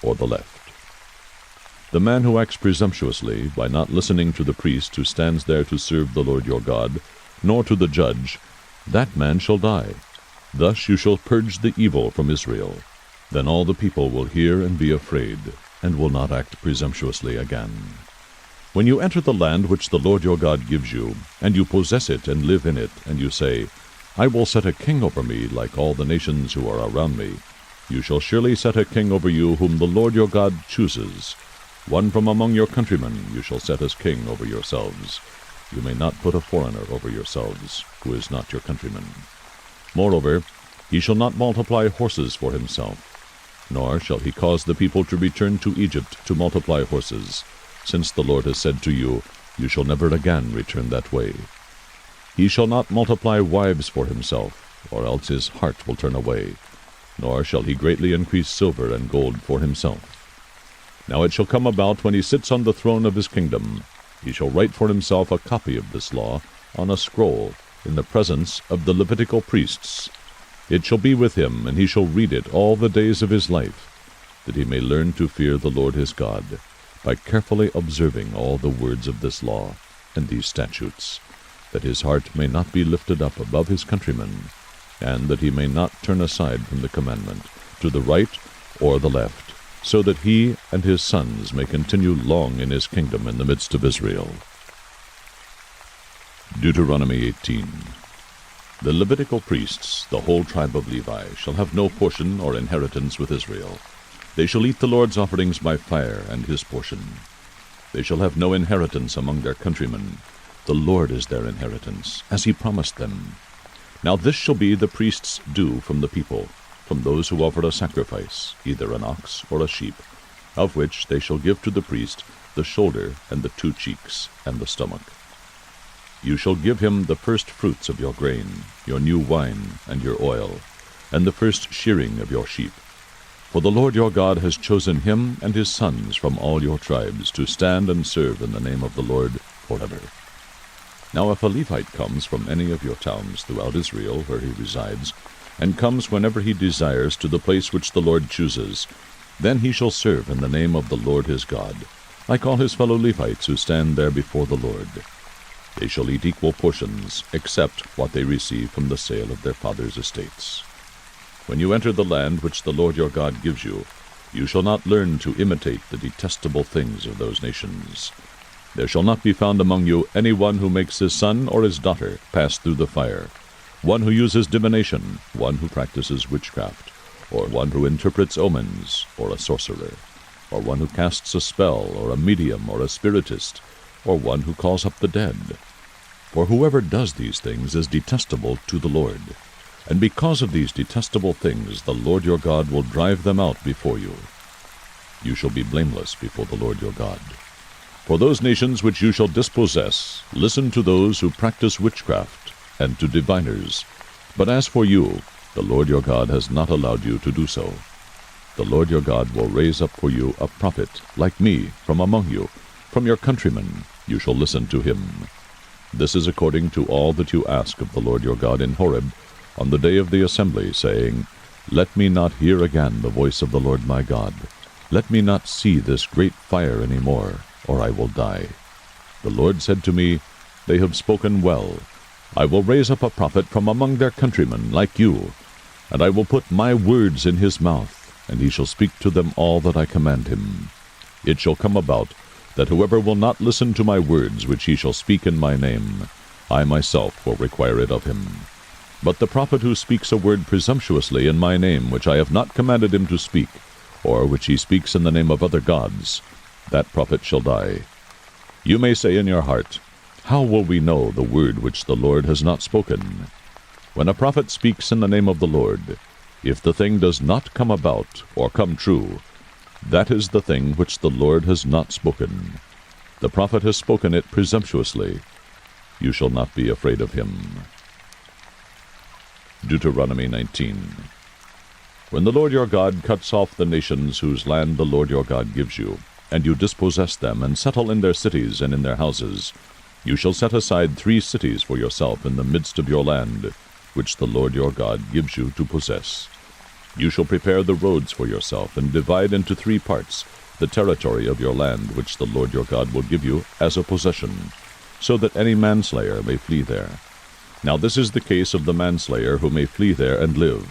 S1: or the left. The man who acts presumptuously, by not listening to the priest who stands there to serve the Lord your God, nor to the judge, that man shall die. Thus you shall purge the evil from Israel. Then all the people will hear and be afraid, and will not act presumptuously again. When you enter the land which the Lord your God gives you, and you possess it and live in it, and you say, I will set a king over me like all the nations who are around me, you shall surely set a king over you whom the Lord your God chooses. One from among your countrymen you shall set as king over yourselves. You may not put a foreigner over yourselves, who is not your countryman. Moreover, he shall not multiply horses for himself, nor shall he cause the people to return to Egypt to multiply horses, since the Lord has said to you, You shall never again return that way. He shall not multiply wives for himself, or else his heart will turn away, nor shall he greatly increase silver and gold for himself. Now it shall come about, when he sits on the throne of his kingdom, he shall write for himself a copy of this law on a scroll in the presence of the Levitical priests. It shall be with him, and he shall read it all the days of his life, that he may learn to fear the Lord his God, by carefully observing all the words of this law and these statutes, that his heart may not be lifted up above his countrymen, and that he may not turn aside from the commandment to the right or the left, so that he and his sons may continue long in his kingdom in the midst of Israel. Deuteronomy 18. The Levitical priests, the whole tribe of Levi, shall have no portion or inheritance with Israel. They shall eat the Lord's offerings by fire, and his portion. They shall have no inheritance among their countrymen. The Lord is their inheritance, as he promised them. Now this shall be the priest's due from the people, from those who offer a sacrifice, either an ox or a sheep, of which they shall give to the priest the shoulder and the 2 cheeks and the stomach. You shall give him the first fruits of your grain, your new wine, and your oil, and the first shearing of your sheep. For the Lord your God has chosen him and his sons from all your tribes to stand and serve in the name of the Lord forever. Now if a Levite comes from any of your towns throughout Israel where he resides, and comes whenever he desires to the place which the Lord chooses, then he shall serve in the name of the Lord his God, like all his fellow Levites who stand there before the Lord. They shall eat equal portions, except what they receive from the sale of their father's estates. When you enter the land which the Lord your God gives you, you shall not learn to imitate the detestable things of those nations. There shall not be found among you any one who makes his son or his daughter pass through the fire, one who uses divination, one who practices witchcraft, or one who interprets omens, or a sorcerer, or one who casts a spell, or a medium, or a spiritist, or one who calls up the dead. For whoever does these things is detestable to the Lord. And because of these detestable things the Lord your God will drive them out before you. You shall be blameless before the Lord your God. For those nations which you shall dispossess, listen to those who practice witchcraft, and to diviners. But as for you, the Lord your God has not allowed you to do so. The Lord your God will raise up for you a prophet like me from among you, from your countrymen. You shall listen to him. This is according to all that you ask of the Lord your God in Horeb, on the day of the assembly, saying, Let me not hear again the voice of the Lord my God. Let me not see this great fire any more, or I will die. The Lord said to me, They have spoken well. I will raise up a prophet from among their countrymen like you, and I will put my words in his mouth, and he shall speak to them all that I command him. It shall come about, that whoever will not listen to my words which he shall speak in my name, I myself will require it of him. But the prophet who speaks a word presumptuously in my name, which I have not commanded him to speak, or which he speaks in the name of other gods, that prophet shall die. You may say in your heart, How will we know the word which the Lord has not spoken? When a prophet speaks in the name of the Lord, if the thing does not come about or come true, that is the thing which the Lord has not spoken. The prophet has spoken it presumptuously. You shall not be afraid of him. Deuteronomy 19. When the Lord your God cuts off the nations whose land the Lord your God gives you, and you dispossess them, and settle in their cities and in their houses, you shall set aside 3 cities for yourself in the midst of your land, which the Lord your God gives you to possess. You shall prepare the roads for yourself, and divide into 3 parts the territory of your land, which the Lord your God will give you as a possession, so that any manslayer may flee there. Now this is the case of the manslayer who may flee there and live,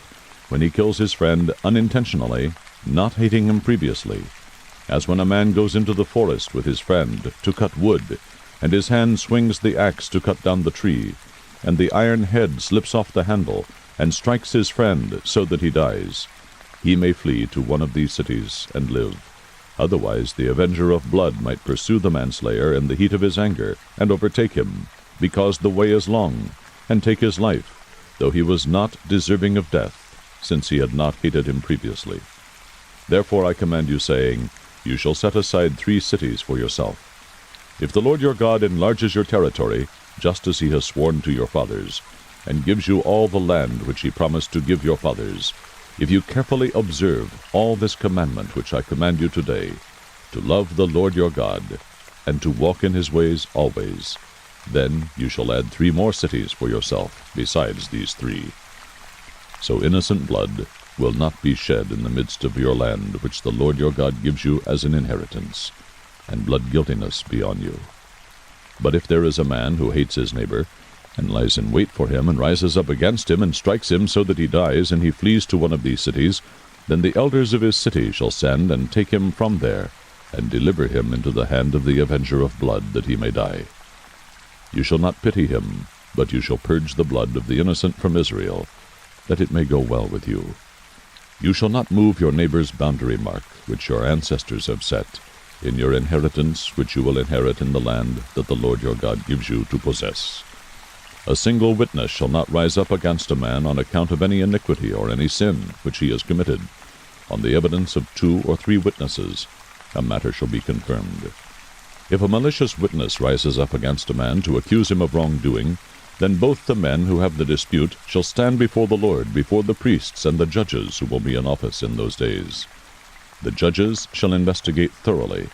S1: when he kills his friend unintentionally, not hating him previously, as when a man goes into the forest with his friend to cut wood, and his hand swings the axe to cut down the tree, and the iron head slips off the handle, and strikes his friend so that he dies. He may flee to one of these cities and live. Otherwise the avenger of blood might pursue the manslayer in the heat of his anger, and overtake him, because the way is long, and take his life, though he was not deserving of death, since he had not hated him previously. Therefore I command you, saying, You shall set aside 3 cities for yourself. If the Lord your God enlarges your territory, just as he has sworn to your fathers, and gives you all the land which he promised to give your fathers, if you carefully observe all this commandment which I command you today, to love the Lord your God, and to walk in his ways always. Then you shall add 3 more cities for yourself, besides these 3. So innocent blood will not be shed in the midst of your land, which the Lord your God gives you as an inheritance, and blood guiltiness be on you. But if there is a man who hates his neighbor, and lies in wait for him, and rises up against him, and strikes him so that he dies, and he flees to one of these cities, then the elders of his city shall send and take him from there, and deliver him into the hand of the avenger of blood, that he may die. You shall not pity him, but you shall purge the blood of the innocent from Israel, that it may go well with you. You shall not move your neighbor's boundary mark, which your ancestors have set, in your inheritance which you will inherit in the land that the Lord your God gives you to possess. A single witness shall not rise up against a man on account of any iniquity or any sin which he has committed. On the evidence of 2 or 3 witnesses, a matter shall be confirmed. If a malicious witness rises up against a man to accuse him of wrongdoing, then both the men who have the dispute shall stand before the Lord, before the priests and the judges who will be in office in those days. The judges shall investigate thoroughly,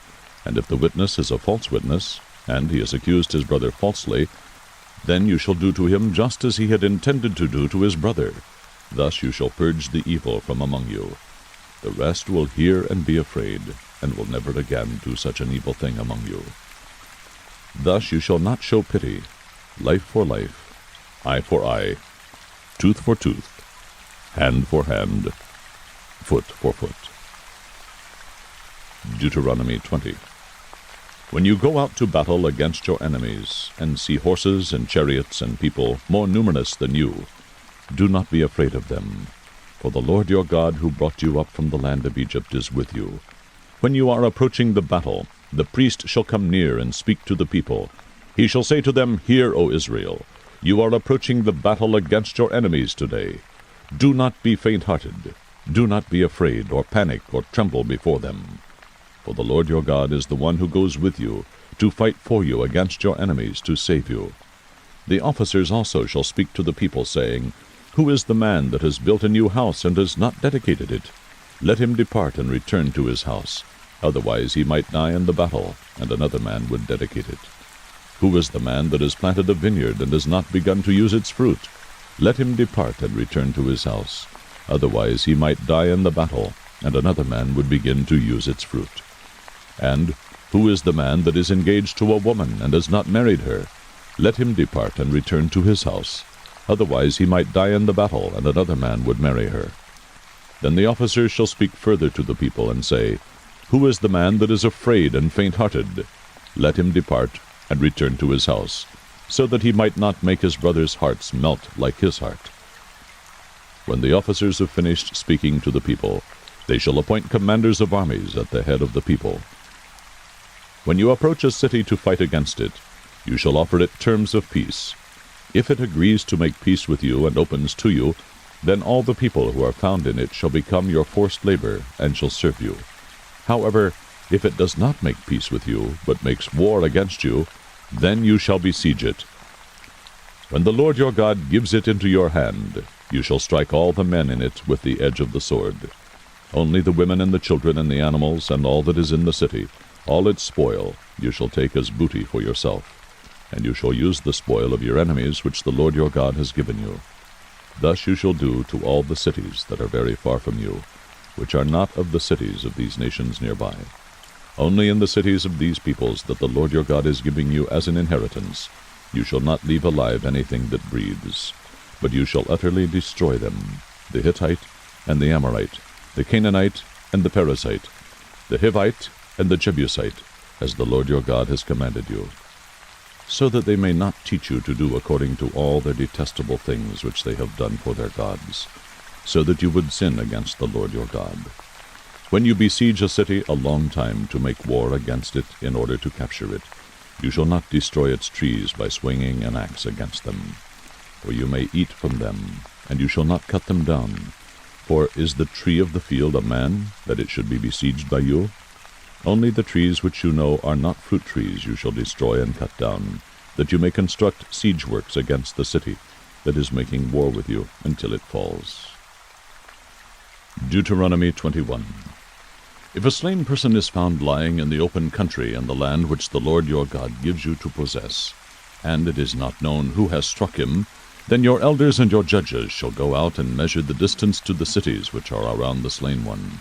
S1: and if the witness is a false witness, and he has accused his brother falsely, then you shall do to him just as he had intended to do to his brother. Thus you shall purge the evil from among you. The rest will hear and be afraid, and will never again do such an evil thing among you. Thus you shall not show pity, life for life, eye for eye, tooth for tooth, hand for hand, foot for foot. Deuteronomy 20. When you go out to battle against your enemies, and see horses and chariots and people more numerous than you, do not be afraid of them, for the Lord your God who brought you up from the land of Egypt is with you. When you are approaching the battle, the priest shall come near and speak to the people. He shall say to them, Hear, O Israel, you are approaching the battle against your enemies today. Do not be faint-hearted. Do not be afraid, or panic, or tremble before them. For the Lord your God is the one who goes with you, to fight for you against your enemies, to save you. The officers also shall speak to the people, saying, Who is the man that has built a new house and has not dedicated it? Let him depart and return to his house. Otherwise he might die in the battle, and another man would dedicate it. Who is the man that has planted a vineyard and has not begun to use its fruit? Let him depart and return to his house. Otherwise he might die in the battle, and another man would begin to use its fruit. And who is the man that is engaged to a woman and has not married her? Let him depart and return to his house. Otherwise he might die in the battle, and another man would marry her. Then the officers shall speak further to the people, and say, Who is the man that is afraid and faint-hearted? Let him depart and return to his house, so that he might not make his brother's hearts melt like his heart. When the officers have finished speaking to the people, they shall appoint commanders of armies at the head of the people. When you approach a city to fight against it, you shall offer it terms of peace. If it agrees to make peace with you and opens to you, then all the people who are found in it shall become your forced labor and shall serve you. However, if it does not make peace with you, but makes war against you, then you shall besiege it. When the Lord your God gives it into your hand, you shall strike all the men in it with the edge of the sword. Only the women and the children and the animals and all that is in the city, all its spoil, you shall take as booty for yourself. And you shall use the spoil of your enemies which the Lord your God has given you. Thus you shall do to all the cities that are very far from you, which are not of the cities of these nations nearby. Only in the cities of these peoples that the Lord your God is giving you as an inheritance, you shall not leave alive anything that breathes, but you shall utterly destroy them, the Hittite and the Amorite, the Canaanite and the Perizzite, the Hivite and the Jebusite, as the Lord your God has commanded you, so that they may not teach you to do according to all their detestable things which they have done for their gods, so that you would sin against the Lord your God. When you besiege a city a long time to make war against it in order to capture it, you shall not destroy its trees by swinging an axe against them. For you may eat from them, and you shall not cut them down. For is the tree of the field a man, that it should be besieged by you? Only the trees which you know are not fruit trees you shall destroy and cut down, that you may construct siege works against the city that is making war with you until it falls. Deuteronomy 21. If a slain person is found lying in the open country in the land which the Lord your God gives you to possess, and it is not known who has struck him, then your elders and your judges shall go out and measure the distance to the cities which are around the slain one.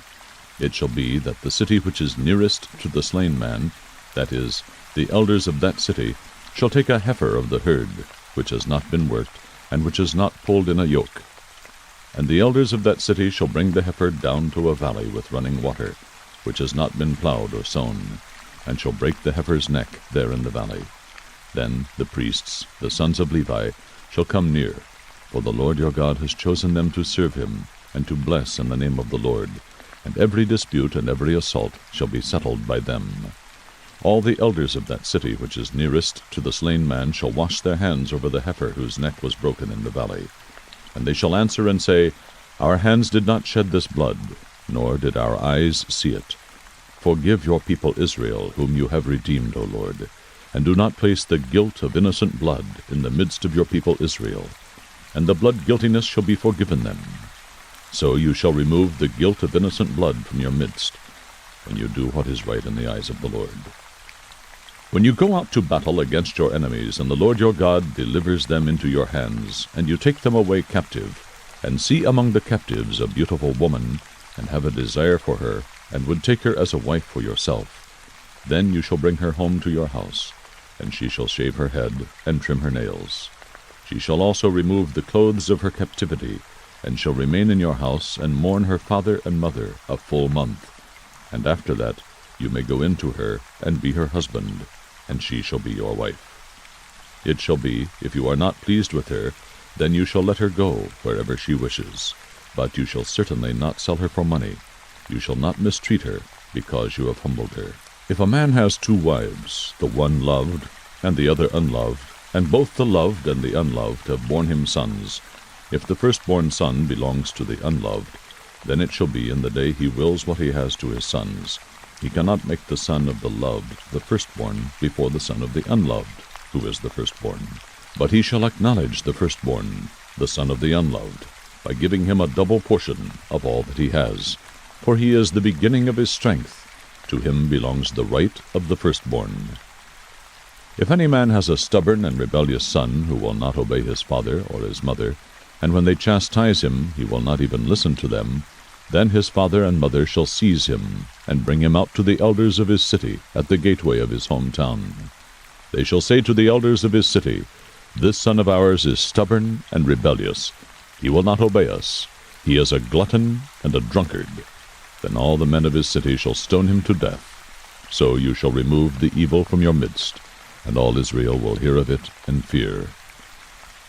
S1: It shall be that the city which is nearest to the slain man, that is, the elders of that city, shall take a heifer of the herd, which has not been worked, and which is not pulled in a yoke. And the elders of that city shall bring the heifer down to a valley with running water, which has not been plowed or sown, and shall break the heifer's neck there in the valley. Then the priests, the sons of Levi, shall come near, for the Lord your God has chosen them to serve him, and to bless in the name of the Lord, and every dispute and every assault shall be settled by them. All the elders of that city which is nearest to the slain man shall wash their hands over the heifer whose neck was broken in the valley. And they shall answer and say, Our hands did not shed this blood, nor did our eyes see it. Forgive your people Israel, whom you have redeemed, O Lord, and do not place the guilt of innocent blood in the midst of your people Israel, and the blood guiltiness shall be forgiven them. So you shall remove the guilt of innocent blood from your midst, when you do what is right in the eyes of the Lord. When you go out to battle against your enemies, and the Lord your God delivers them into your hands, and you take them away captive, and see among the captives a beautiful woman, and have a desire for her, and would take her as a wife for yourself, then you shall bring her home to your house, and she shall shave her head, and trim her nails. She shall also remove the clothes of her captivity, and shall remain in your house, and mourn her father and mother a full month. And after that you may go in to her, and be her husband, and she shall be your wife. It shall be, if you are not pleased with her, then you shall let her go wherever she wishes, but you shall certainly not sell her for money. You shall not mistreat her, because you have humbled her. If a man has 2 wives, the one loved, and the other unloved, and both the loved and the unloved have borne him sons, if the firstborn son belongs to the unloved, then it shall be in the day he wills what he has to his sons. He cannot make the son of the loved the firstborn before the son of the unloved, who is the firstborn. But he shall acknowledge the firstborn, the son of the unloved, by giving him a double portion of all that he has. For he is the beginning of his strength. To him belongs the right of the firstborn. If any man has a stubborn and rebellious son who will not obey his father or his mother, and when they chastise him he will not even listen to them, then his father and mother shall seize him, and bring him out to the elders of his city, at the gateway of his hometown. They shall say to the elders of his city, This son of ours is stubborn and rebellious. He will not obey us. He is a glutton and a drunkard. Then all the men of his city shall stone him to death. So you shall remove the evil from your midst, and all Israel will hear of it and fear.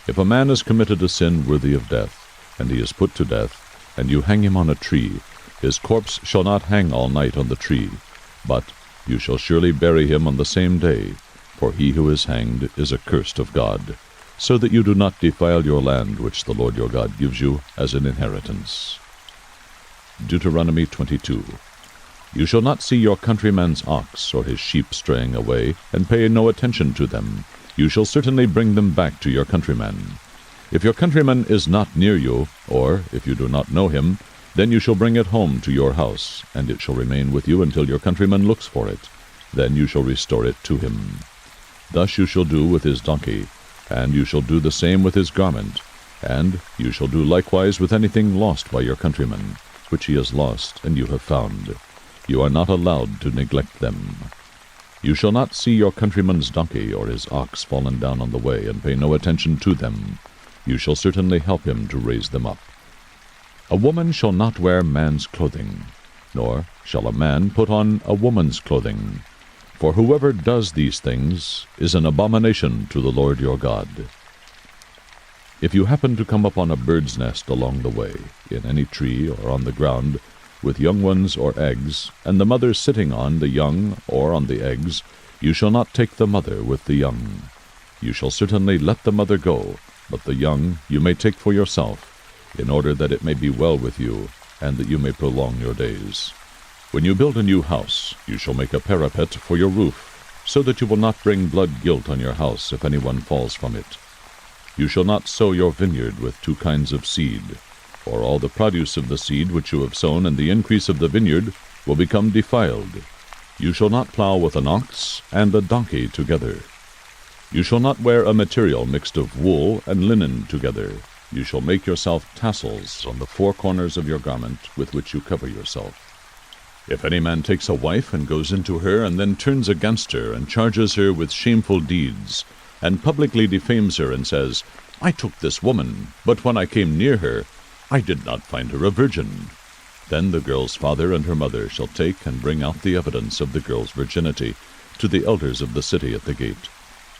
S1: If a man has committed a sin worthy of death, and he is put to death, and you hang him on a tree, his corpse shall not hang all night on the tree, but you shall surely bury him on the same day, for he who is hanged is accursed of God, so that you do not defile your land which the Lord your God gives you as an inheritance. Deuteronomy 22. You shall not see your countryman's ox or his sheep straying away, and pay no attention to them. You shall certainly bring them back to your countryman. If your countryman is not near you, or if you do not know him, then you shall bring it home to your house, and it shall remain with you until your countryman looks for it. Then you shall restore it to him. Thus you shall do with his donkey, and you shall do the same with his garment, and you shall do likewise with anything lost by your countryman, which he has lost and you have found. You are not allowed to neglect them. You shall not see your countryman's donkey or his ox fallen down on the way, and pay no attention to them. You shall certainly help him to raise them up. A woman shall not wear man's clothing, nor shall a man put on a woman's clothing. For whoever does these things is an abomination to the Lord your God. If you happen to come upon a bird's nest along the way, in any tree or on the ground, with young ones or eggs, and the mother sitting on the young or on the eggs, you shall not take the mother with the young. You shall certainly let the mother go, but the young you may take for yourself, in order that it may be well with you, and that you may prolong your days. When you build a new house, you shall make a parapet for your roof, so that you will not bring blood guilt on your house if anyone falls from it. You shall not sow your vineyard with 2 kinds of seed, for all the produce of the seed which you have sown and the increase of the vineyard will become defiled. You shall not plow with an ox and a donkey together. You shall not wear a material mixed of wool and linen together. You shall make yourself tassels on the four corners of your garment with which you cover yourself. If any man takes a wife and goes into her, and then turns against her, and charges her with shameful deeds, and publicly defames her, and says, I took this woman, but when I came near her, I did not find her a virgin, then the girl's father and her mother shall take and bring out the evidence of the girl's virginity to the elders of the city at the gate.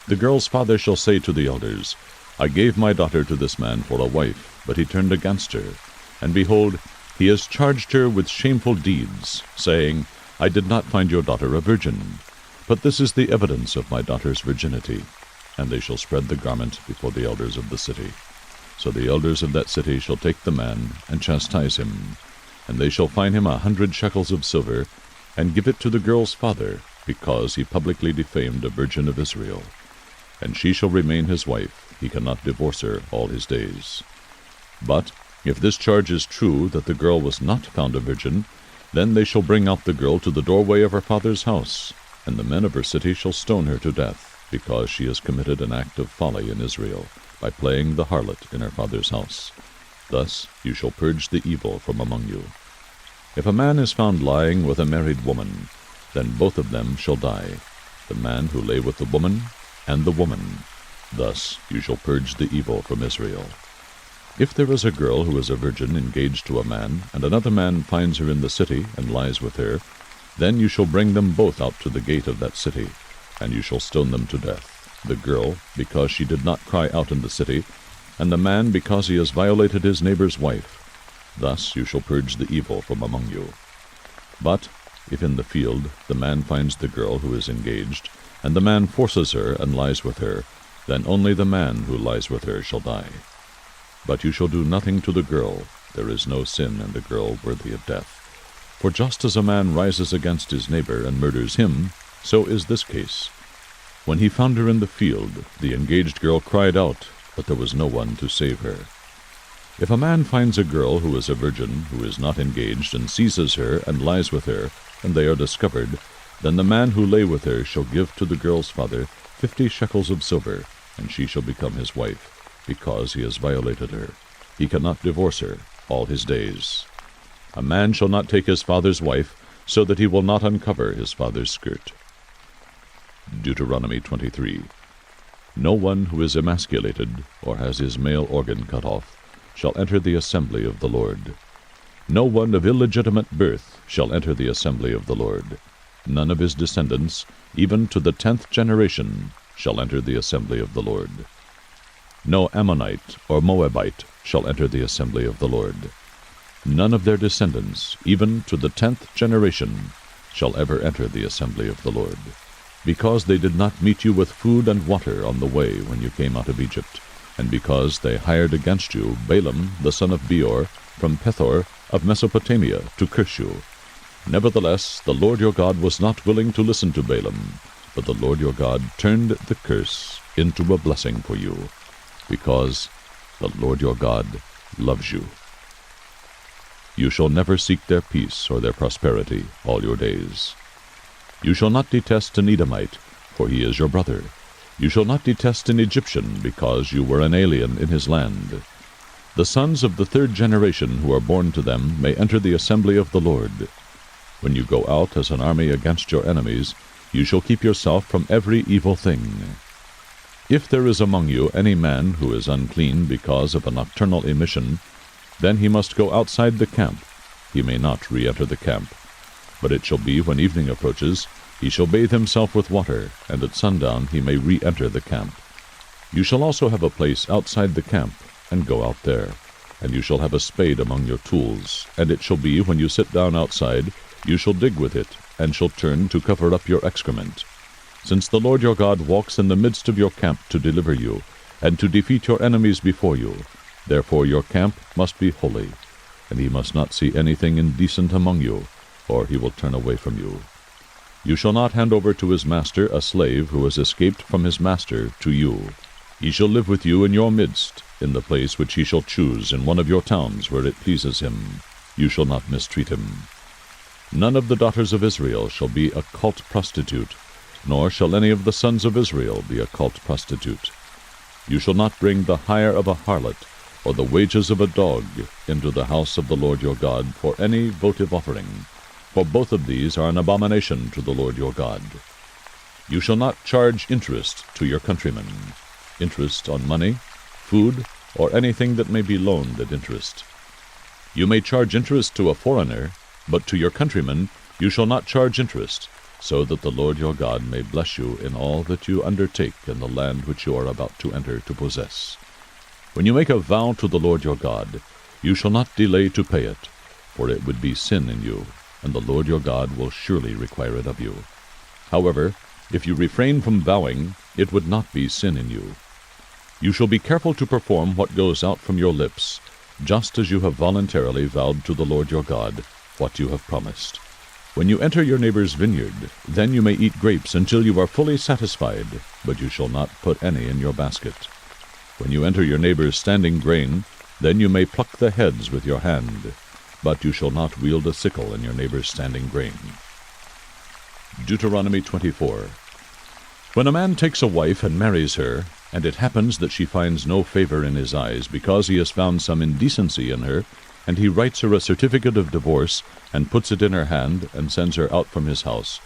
S1: The girl's father shall say to the elders, I gave my daughter to this man for a wife, but he turned against her. And behold, he has charged her with shameful deeds, saying, I did not find your daughter a virgin. But this is the evidence of my daughter's virginity. And they shall spread the garment before the elders of the city. So the elders of that city shall take the man and chastise him. And they shall fine him 100 shekels of silver, and give it to the girl's father, because he publicly defamed a virgin of Israel. And she shall remain his wife, he cannot divorce her all his days. But if this charge is true, that the girl was not found a virgin, then they shall bring out the girl to the doorway of her father's house, and the men of her city shall stone her to death, because she has committed an act of folly in Israel, by playing the harlot in her father's house. Thus you shall purge the evil from among you. If a man is found lying with a married woman, then both of them shall die, the man who lay with the woman, and the woman. Thus you shall purge the evil from Israel. If there is a girl who is a virgin engaged to a man, and another man finds her in the city, and lies with her, then you shall bring them both out to the gate of that city, and you shall stone them to death, the girl because she did not cry out in the city, and the man because he has violated his neighbor's wife. Thus you shall purge the evil from among you. But if in the field the man finds the girl who is engaged, and the man forces her and lies with her, then only the man who lies with her shall die. But you shall do nothing to the girl. There is no sin in the girl worthy of death. For just as a man rises against his neighbor and murders him, so is this case. When he found her in the field, the engaged girl cried out, but there was no one to save her. If a man finds a girl who is a virgin, who is not engaged, and seizes her and lies with her, and they are discovered, then the man who lay with her shall give to the girl's father 50 shekels of silver, and she shall become his wife, because he has violated her. He cannot divorce her all his days. A man shall not take his father's wife, so that he will not uncover his father's skirt. Deuteronomy 23. No one who is emasculated, or has his male organ cut off, shall enter the assembly of the Lord. No one of illegitimate birth shall enter the assembly of the Lord. None of his descendants, even to the 10th generation, shall enter the assembly of the Lord. No Ammonite or Moabite shall enter the assembly of the Lord. None of their descendants, even to the 10th generation, shall ever enter the assembly of the Lord, because they did not meet you with food and water on the way when you came out of Egypt, and because they hired against you Balaam the son of Beor from Pethor of Mesopotamia to curse you. Nevertheless, the Lord your God was not willing to listen to Balaam, but the Lord your God turned the curse into a blessing for you, because the Lord your God loves you. You shall never seek their peace or their prosperity all your days. You shall not detest an Edomite, for he is your brother. You shall not detest an Egyptian, because you were an alien in his land. The sons of the 3rd generation who are born to them may enter the assembly of the Lord. When you go out as an army against your enemies, you shall keep yourself from every evil thing. If there is among you any man who is unclean because of a nocturnal emission, then he must go outside the camp. He may not re-enter the camp. But it shall be when evening approaches, he shall bathe himself with water, and at sundown he may re-enter the camp. You shall also have a place outside the camp, and go out there. And you shall have a spade among your tools, and it shall be when you sit down outside, you shall dig with it, and shall turn to cover up your excrement. Since the Lord your God walks in the midst of your camp to deliver you, and to defeat your enemies before you, therefore your camp must be holy, and he must not see anything indecent among you, or he will turn away from you. You shall not hand over to his master a slave who has escaped from his master to you. He shall live with you in your midst, in the place which he shall choose in one of your towns where it pleases him. You shall not mistreat him. None of the daughters of Israel shall be a cult prostitute, nor shall any of the sons of Israel be a cult prostitute. You shall not bring the hire of a harlot, or the wages of a dog, into the house of the Lord your God for any votive offering, for both of these are an abomination to the Lord your God. You shall not charge interest to your countrymen, interest on money, food, or anything that may be loaned at interest. You may charge interest to a foreigner, but to your countrymen you shall not charge interest, so that the Lord your God may bless you in all that you undertake in the land which you are about to enter to possess. When you make a vow to the Lord your God, you shall not delay to pay it, for it would be sin in you, and the Lord your God will surely require it of you. However, if you refrain from vowing, it would not be sin in you. You shall be careful to perform what goes out from your lips, just as you have voluntarily vowed to the Lord your God what you have promised. When you enter your neighbor's vineyard, then you may eat grapes until you are fully satisfied, but you shall not put any in your basket. When you enter your neighbor's standing grain, then you may pluck the heads with your hand, but you shall not wield a sickle in your neighbor's standing grain. Deuteronomy 24. When a man takes a wife and marries her, and it happens that she finds no favor in his eyes, because he has found some indecency in her, and he writes her a certificate of divorce, and puts it in her hand, and sends her out from his house,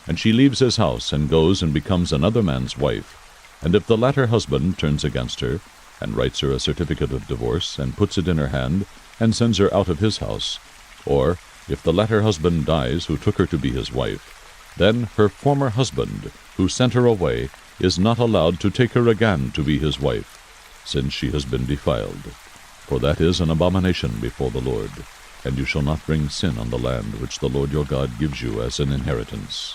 S1: and she leaves his house, and goes and becomes another man's wife, and if the latter husband turns against her, and writes her a certificate of divorce, and puts it in her hand, and sends her out of his house, or if the latter husband dies who took her to be his wife, then her former husband, who sent her away, is not allowed to take her again to be his wife, since she has been defiled. For that is an abomination before the Lord, and you shall not bring sin on the land which the Lord your God gives you as an inheritance.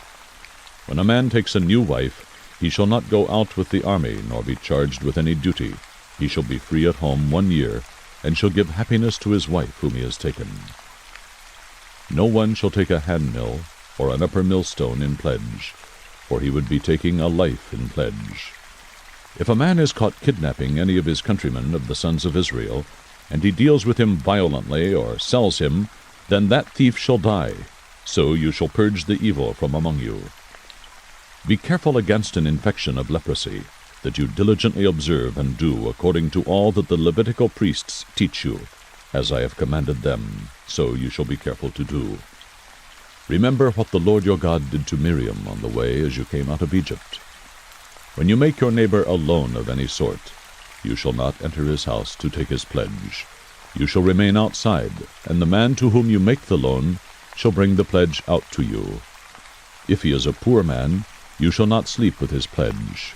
S1: When a man takes a new wife, he shall not go out with the army, nor be charged with any duty. He shall be free at home 1 year, and shall give happiness to his wife whom he has taken. No one shall take a handmill or an upper millstone in pledge, for he would be taking a life in pledge. If a man is caught kidnapping any of his countrymen of the sons of Israel, and he deals with him violently or sells him, then that thief shall die. So you shall purge the evil from among you. Be careful against an infection of leprosy, that you diligently observe and do according to all that the Levitical priests teach you. As I have commanded them, so you shall be careful to do. Remember what the Lord your God did to Miriam on the way as you came out of Egypt. When you make your neighbor a loan of any sort, you shall not enter his house to take his pledge. You shall remain outside, and the man to whom you make the loan shall bring the pledge out to you. If he is a poor man, you shall not sleep with his pledge.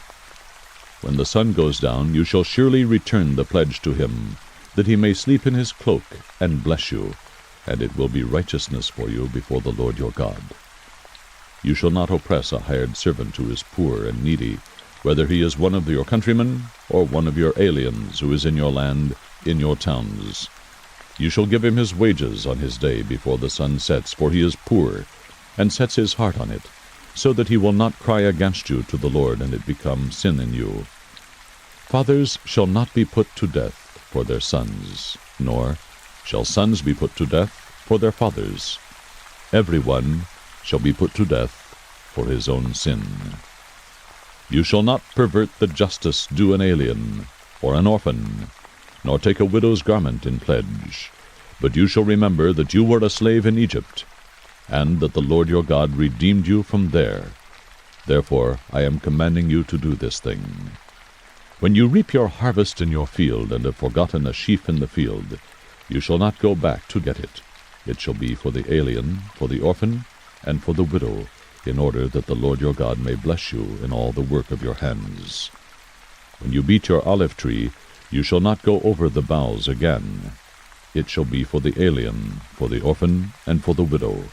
S1: When the sun goes down, you shall surely return the pledge to him, that he may sleep in his cloak and bless you, and it will be righteousness for you before the Lord your God. You shall not oppress a hired servant who is poor and needy, whether he is one of your countrymen or one of your aliens who is in your land, in your towns. You shall give him his wages on his day before the sun sets, for he is poor, and sets his heart on it, so that he will not cry against you to the Lord, and it become sin in you. Fathers shall not be put to death for their sons, nor shall sons be put to death for their fathers. Every one shall be put to death for his own sin. You shall not pervert the justice due an alien, or an orphan, nor take a widow's garment in pledge. But you shall remember that you were a slave in Egypt, and that the Lord your God redeemed you from there. Therefore I am commanding you to do this thing. When you reap your harvest in your field, and have forgotten a sheaf in the field, you shall not go back to get it. It shall be for the alien, for the orphan, and for the widow, in order that the Lord your God may bless you in all the work of your hands. When you beat your olive tree, you shall not go over the boughs again. It shall be for the alien, for the orphan, and for the widow.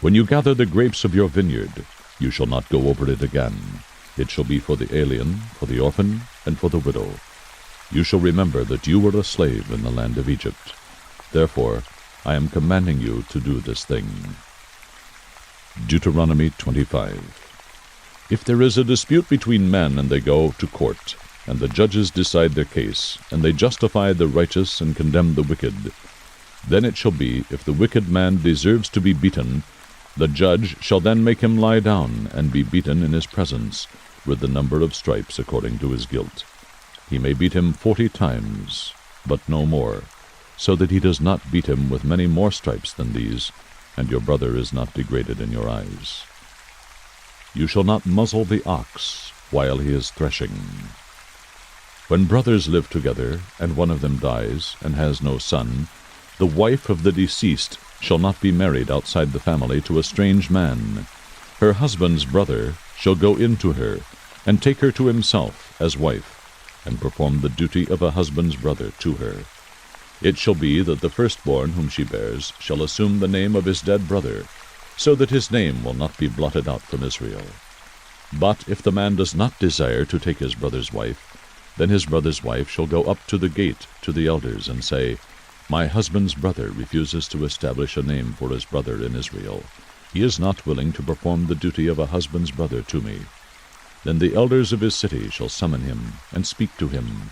S1: When you gather the grapes of your vineyard, you shall not go over it again. It shall be for the alien, for the orphan, and for the widow. You shall remember that you were a slave in the land of Egypt. Therefore I am commanding you to do this thing. Deuteronomy 25. If there is a dispute between men, and they go to court, and the judges decide their case, and they justify the righteous and condemn the wicked, then it shall be, if the wicked man deserves to be beaten, The judge shall then make him lie down, and be beaten in his presence, with the number of stripes according to his guilt. He may beat him 40 times, but no more, so that he does not beat him with many more stripes than these, and your brother is not degraded in your eyes. You shall not muzzle the ox while he is threshing. When brothers live together, and one of them dies, and has no son, the wife of the deceased shall not be married outside the family to a strange man. Her husband's brother shall go in to her, and take her to himself as wife, and perform the duty of a husband's brother to her. It shall be that the firstborn whom she bears shall assume the name of his dead brother, so that his name will not be blotted out from Israel. But if the man does not desire to take his brother's wife, then his brother's wife shall go up to the gate to the elders, and say, My husband's brother refuses to establish a name for his brother in Israel. He is not willing to perform the duty of a husband's brother to me. Then the elders of his city shall summon him, and speak to him.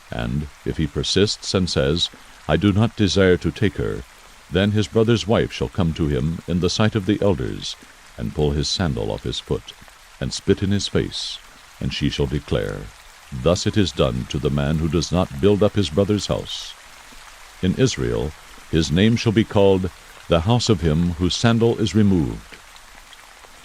S1: And if he persists and says, I do not desire to take her, then his brother's wife shall come to him in the sight of the elders, and pull his sandal off his foot, and spit in his face, and she shall declare, Thus it is done to the man who does not build up his brother's house. In Israel his name shall be called the house of him whose sandal is removed.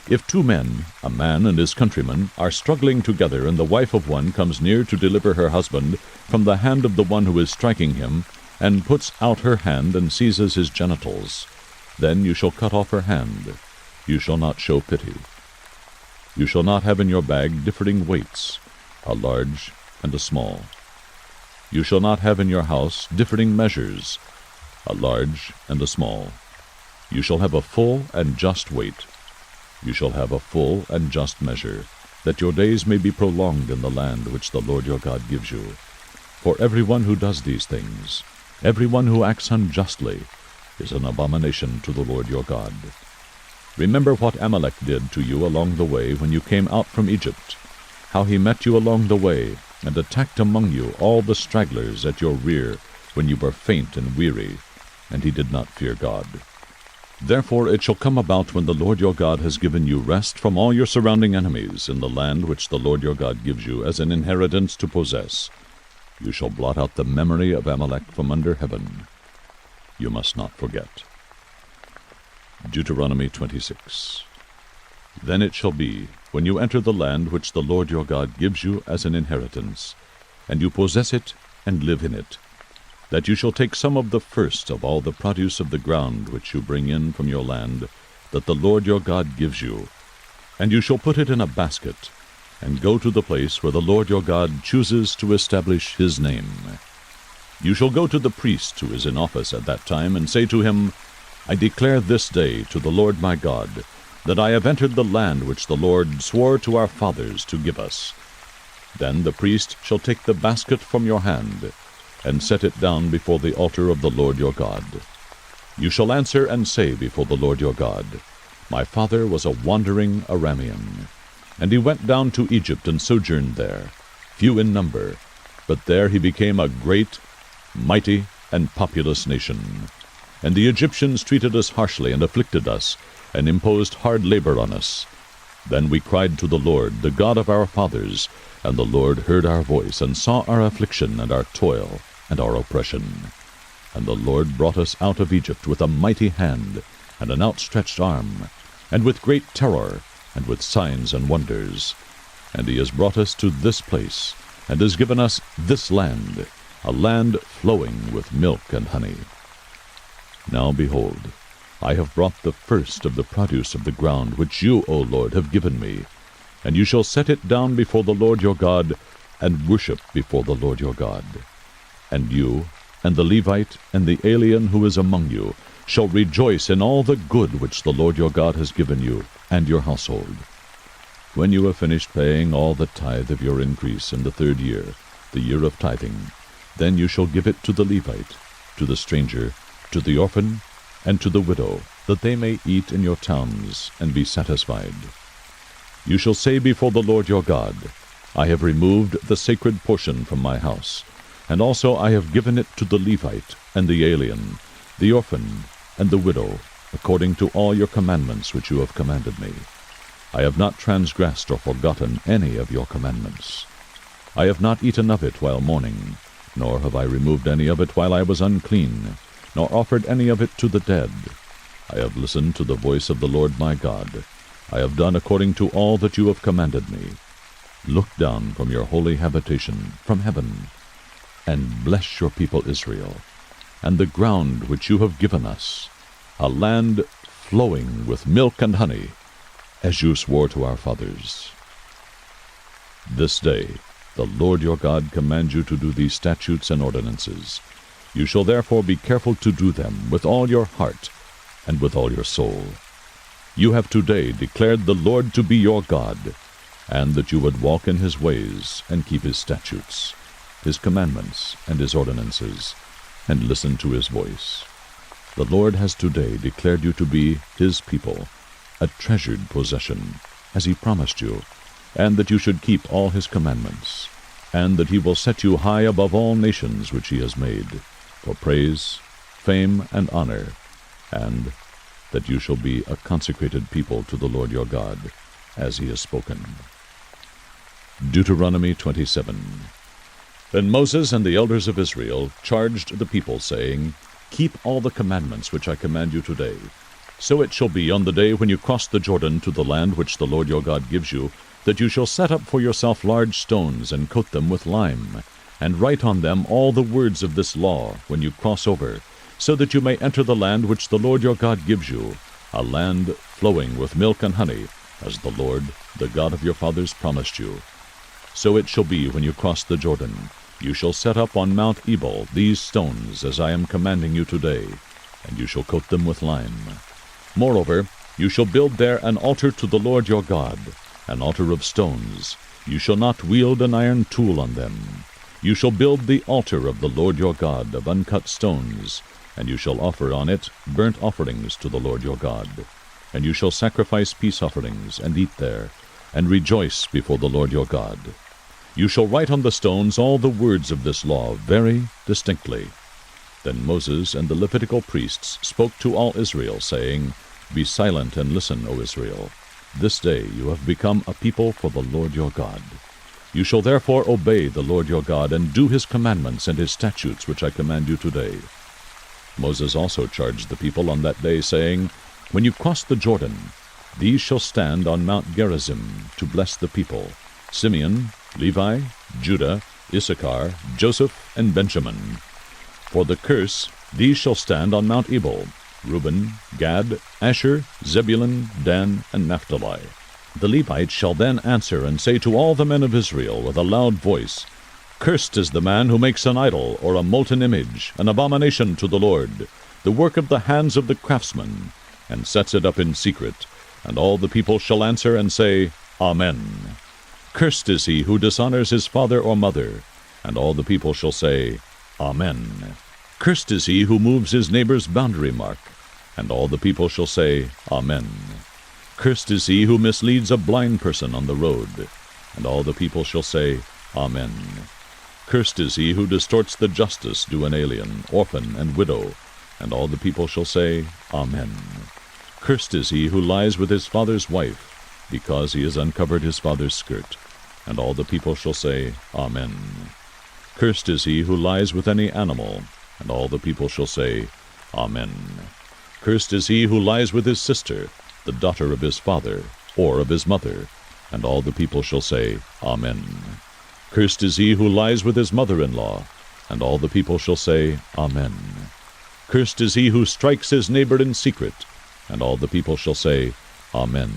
S1: If two men, a man and his countryman, are struggling together, and the wife of one comes near to deliver her husband from the hand of the one who is striking him, and puts out her hand and seizes his genitals, then you shall cut off her hand. You shall not show pity. You shall not have in your bag differing weights, a large and a small. You shall not have in your house differing measures, a large and a small. You shall have a full and just weight. You shall have a full and just measure, that your days may be prolonged in the land which the Lord your God gives you. For everyone who does these things, everyone who acts unjustly, is an abomination to the Lord your God. Remember what Amalek did to you along the way when you came out from Egypt, how he met you along the way, and attacked among you all the stragglers at your rear when you were faint and weary, and he did not fear God. Therefore it shall come about when the Lord your God has given you rest from all your surrounding enemies in the land which the Lord your God gives you as an inheritance to possess, you shall blot out the memory of Amalek from under heaven. You must not forget. Deuteronomy 26. Then it shall be, when you enter the land which the Lord your God gives you as an inheritance, and you possess it and live in it, that you shall take some of the first of all the produce of the ground which you bring in from your land, that the Lord your God gives you, and you shall put it in a basket, and go to the place where the Lord your God chooses to establish his name. You shall go to the priest who is in office at that time, and say to him, I declare this day to the Lord my God, that I have entered the land which the Lord swore to our fathers to give us. Then the priest shall take the basket from your hand, and set it down before the altar of the Lord your God. You shall answer and say before the Lord your God, My father was a wandering Aramean, and he went down to Egypt and sojourned there, few in number, but there he became a great, mighty, and populous nation. And the Egyptians treated us harshly and afflicted us, and imposed hard labor on us. Then we cried to the Lord, the God of our fathers, and the Lord heard our voice, and saw our affliction and our toil and our oppression. And the Lord brought us out of Egypt with a mighty hand and an outstretched arm, and with great terror, and with signs and wonders. And he has brought us to this place, and has given us this land, a land flowing with milk and honey. Now behold, I have brought the first of the produce of the ground which you, O Lord, have given me, and you shall set it down before the Lord your God, and worship before the Lord your God. And you, and the Levite, and the alien who is among you, shall rejoice in all the good which the Lord your God has given you, and your household. When you have finished paying all the tithe of your increase in the 3rd year, the year of tithing, then you shall give it to the Levite, to the stranger, to the orphan, and to the widow, that they may eat in your towns, and be satisfied. You shall say before the Lord your God, I have removed the sacred portion from my house, and also I have given it to the Levite, and the alien, the orphan, and the widow, according to all your commandments which you have commanded me. I have not transgressed or forgotten any of your commandments. I have not eaten of it while mourning, nor have I removed any of it while I was unclean, nor offered any of it to the dead. I have listened to the voice of the Lord my God. I have done according to all that you have commanded me. Look down from your holy habitation, from heaven, and bless your people Israel, and the ground which you have given us, a land flowing with milk and honey, as you swore to our fathers. This day the Lord your God commands you to do these statutes and ordinances. You shall therefore be careful to do them with all your heart and with all your soul. You have today declared the Lord to be your God, and that you would walk in his ways and keep his statutes, his commandments, and his ordinances, and listen to his voice. The Lord has today declared you to be his people, a treasured possession, as he promised you, and that you should keep all his commandments, and that he will set you high above all nations which he has made, for praise, fame, and honor, and that you shall be a consecrated people to the Lord your God, as he has spoken. Deuteronomy 27. Then Moses and the elders of Israel charged the people, saying, Keep all the commandments which I command you today. So it shall be on the day when you cross the Jordan to the land which the Lord your God gives you, that you shall set up for yourself large stones, and coat them with lime, and write on them all the words of this law when you cross over, so that you may enter the land which the Lord your God gives you, a land flowing with milk and honey, as the Lord, the God of your fathers, promised you. So it shall be when you cross the Jordan. You shall set up on Mount Ebal these stones, as I am commanding you today, and you shall coat them with lime. Moreover, you shall build there an altar to the Lord your God, an altar of stones. You shall not wield an iron tool on them. You shall build the altar of the Lord your God of uncut stones, and you shall offer on it burnt offerings to the Lord your God. And you shall sacrifice peace offerings, and eat there, and rejoice before the Lord your God. You shall write on the stones all the words of this law very distinctly. Then Moses and the Levitical priests spoke to all Israel, saying, Be silent and listen, O Israel. This day you have become a people for the Lord your God. You shall therefore obey the Lord your God, and do his commandments and his statutes which I command you today. Moses also charged the people on that day, saying, When you cross the Jordan, these shall stand on Mount Gerizim to bless the people: Simeon, Levi, Judah, Issachar, Joseph, and Benjamin. For the curse, these shall stand on Mount Ebal: Reuben, Gad, Asher, Zebulun, Dan, and Naphtali. The Levites shall then answer and say to all the men of Israel with a loud voice, Cursed is the man who makes an idol or a molten image, an abomination to the Lord, the work of the hands of the craftsman, and sets it up in secret. And all the people shall answer and say, Amen. Cursed is he who dishonors his father or mother. And all the people shall say, Amen. Cursed is he who moves his neighbor's boundary mark. And all the people shall say, Amen. Cursed is he who misleads a blind person on the road. And all the people shall say, Amen. Cursed is he who distorts the justice due an alien, orphan, and widow. And all the people shall say, Amen. Cursed is he who lies with his father's wife, because he has uncovered his father's skirt. And all the people shall say, Amen. Cursed is he who lies with any animal. And all the people shall say, Amen. Cursed is he who lies with his sister, the daughter of his father, or of his mother. And all the people shall say, Amen. Cursed is he who lies with his mother-in-law. And all the people shall say, Amen. Cursed is he who strikes his neighbor in secret. And all the people shall say, Amen.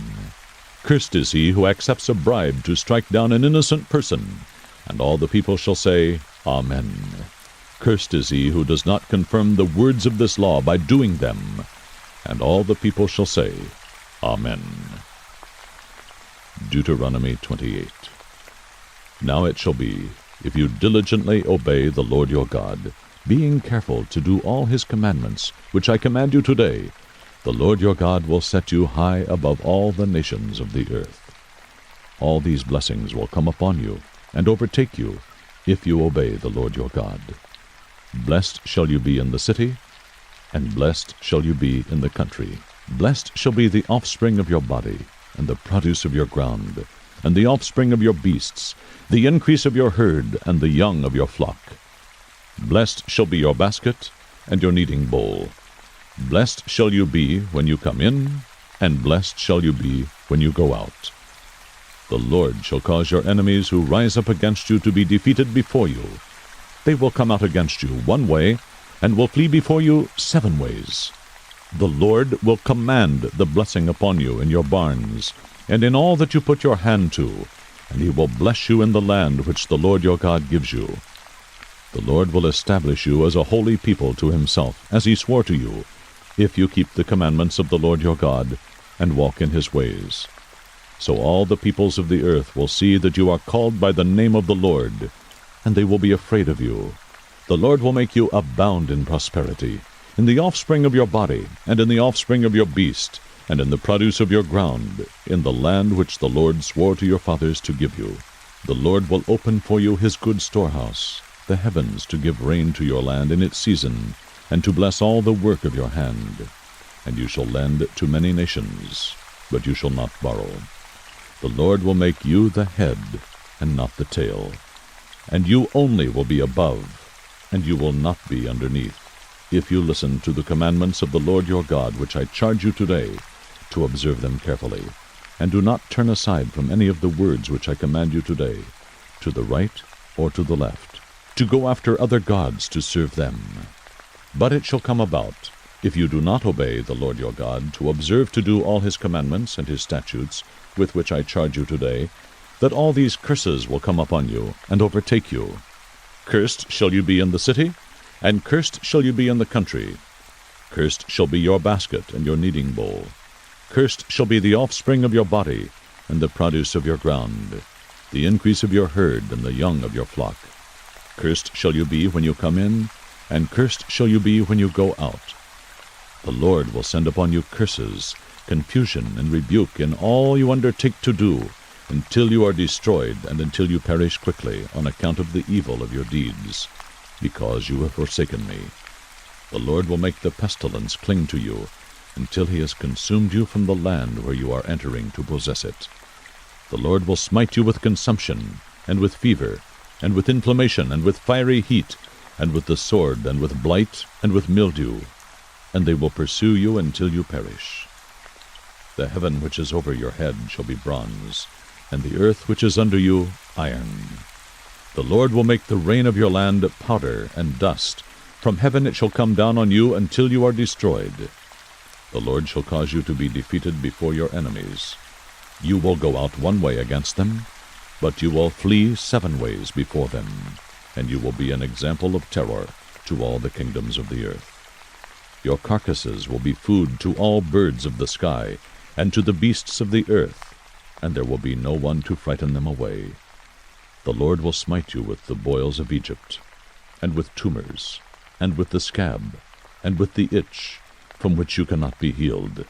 S1: Cursed is he who accepts a bribe to strike down an innocent person. And all the people shall say, Amen. Cursed is he who does not confirm the words of this law by doing them. And all the people shall say, Amen. Deuteronomy 28. Now it shall be, if you diligently obey the Lord your God, being careful to do all his commandments, which I command you today, the Lord your God will set you high above all the nations of the earth. All these blessings will come upon you and overtake you, if you obey the Lord your God. Blessed shall you be in the city, and blessed shall you be in the country. Blessed shall be the offspring of your body, and the produce of your ground, and the offspring of your beasts, the increase of your herd, and the young of your flock. Blessed shall be your basket, and your kneading bowl. Blessed shall you be when you come in, and blessed shall you be when you go out. The Lord shall cause your enemies who rise up against you to be defeated before you. They will come out against you one way, and will flee before you 7 ways. The Lord will command the blessing upon you in your barns, and in all that you put your hand to, and he will bless you in the land which the Lord your God gives you. The Lord will establish you as a holy people to himself, as he swore to you, if you keep the commandments of the Lord your God, and walk in his ways. So all the peoples of the earth will see that you are called by the name of the Lord, and they will be afraid of you. The Lord will make you abound in prosperity, in the offspring of your body, and in the offspring of your beast, and in the produce of your ground, in the land which the Lord swore to your fathers to give you. The Lord will open for you his good storehouse, the heavens, to give rain to your land in its season, and to bless all the work of your hand. And you shall lend to many nations, but you shall not borrow. The Lord will make you the head, and not the tail. And you only will be above, and you will not be underneath, if you listen to the commandments of the Lord your God, which I charge you today, to observe them carefully, and do not turn aside from any of the words which I command you today, to the right or to the left, to go after other gods to serve them. But it shall come about, if you do not obey the Lord your God, to observe to do all his commandments and his statutes, with which I charge you today, that all these curses will come upon you, and overtake you. Cursed shall you be in the city, and cursed shall you be in the country. Cursed shall be your basket and your kneading bowl. Cursed shall be the offspring of your body, and the produce of your ground, the increase of your herd, and the young of your flock. Cursed shall you be when you come in, and cursed shall you be when you go out. The Lord will send upon you curses, confusion, and rebuke in all you undertake to do, until you are destroyed, and until you perish quickly, on account of the evil of your deeds, because you have forsaken me. The Lord will make the pestilence cling to you, until he has consumed you from the land where you are entering to possess it. The Lord will smite you with consumption, and with fever, and with inflammation, and with fiery heat, and with the sword, and with blight, and with mildew, and they will pursue you until you perish. The heaven which is over your head shall be bronze, and the earth which is under you iron. The Lord will make the rain of your land powder and dust. From heaven it shall come down on you until you are destroyed. The Lord shall cause you to be defeated before your enemies. You will go out one way against them, but you will flee 7 ways before them, and you will be an example of terror to all the kingdoms of the earth. Your carcasses will be food to all birds of the sky, and to the beasts of the earth, and there will be no one to frighten them away. The Lord will smite you with the boils of Egypt, and with tumors, and with the scab, and with the itch, from which you cannot be healed.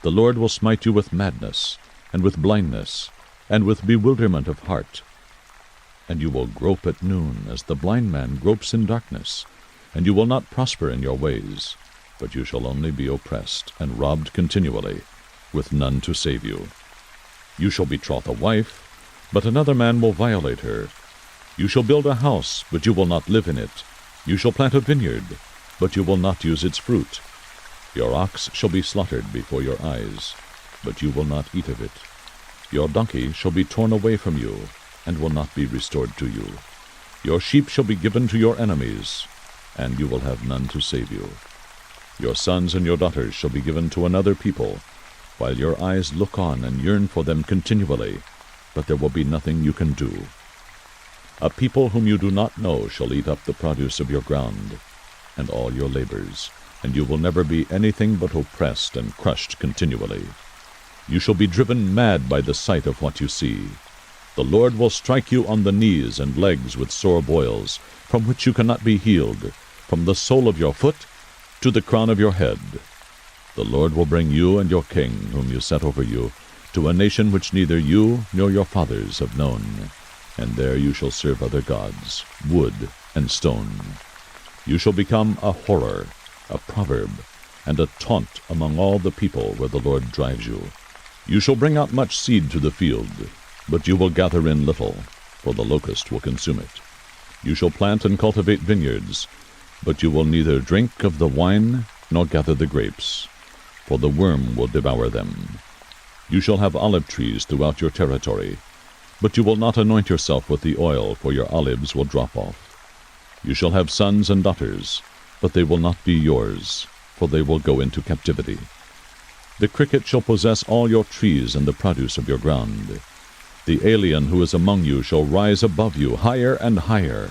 S1: The Lord will smite you with madness, and with blindness, and with bewilderment of heart. And you will grope at noon, as the blind man gropes in darkness, and you will not prosper in your ways, but you shall only be oppressed and robbed continually, with none to save you. You shall betroth a wife, but another man will violate her. You shall build a house, but you will not live in it. You shall plant a vineyard, but you will not use its fruit. Your ox shall be slaughtered before your eyes, but you will not eat of it. Your donkey shall be torn away from you, and will not be restored to you. Your sheep shall be given to your enemies, and you will have none to save you. Your sons and your daughters shall be given to another people, while your eyes look on and yearn for them continually, but there will be nothing you can do. A people whom you do not know shall eat up the produce of your ground, and all your labors, and you will never be anything but oppressed and crushed continually. You shall be driven mad by the sight of what you see. The Lord will strike you on the knees and legs with sore boils, from which you cannot be healed, from the sole of your foot to the crown of your head. The Lord will bring you and your king, whom you set over you, to a nation which neither you nor your fathers have known, and there you shall serve other gods, wood and stone. You shall become a horror, a proverb, and a taunt among all the people where the Lord drives you. You shall bring out much seed to the field, but you will gather in little, for the locust will consume it. You shall plant and cultivate vineyards, but you will neither drink of the wine nor gather the grapes, for the worm will devour them. You shall have olive trees throughout your territory, but you will not anoint yourself with the oil, for your olives will drop off. You shall have sons and daughters, but they will not be yours, for they will go into captivity. The cricket shall possess all your trees and the produce of your ground. The alien who is among you shall rise above you, higher and higher,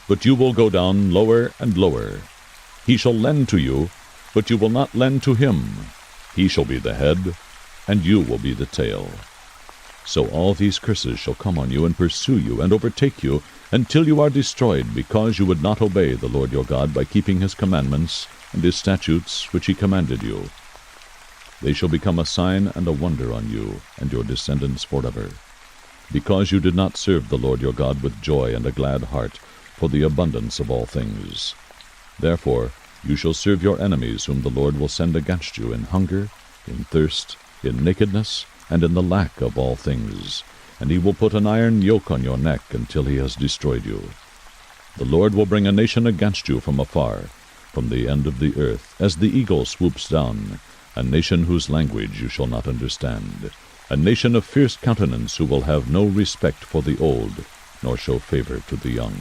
S1: but you will go down lower and lower. He shall lend to you, but you will not lend to him. He shall be the head, and you will be the tail. So all these curses shall come on you and pursue you and overtake you until you are destroyed, because you would not obey the Lord your God by keeping his commandments and his statutes which he commanded you. They shall become a sign and a wonder on you and your descendants forever, because you did not serve the Lord your God with joy and a glad heart for the abundance of all things. Therefore you shall serve your enemies whom the Lord will send against you in hunger, in thirst, in nakedness, and in the lack of all things, and he will put an iron yoke on your neck until he has destroyed you. The Lord will bring a nation against you from afar, from the end of the earth, as the eagle swoops down, a nation whose language you shall not understand, a nation of fierce countenance who will have no respect for the old, nor show favor to the young.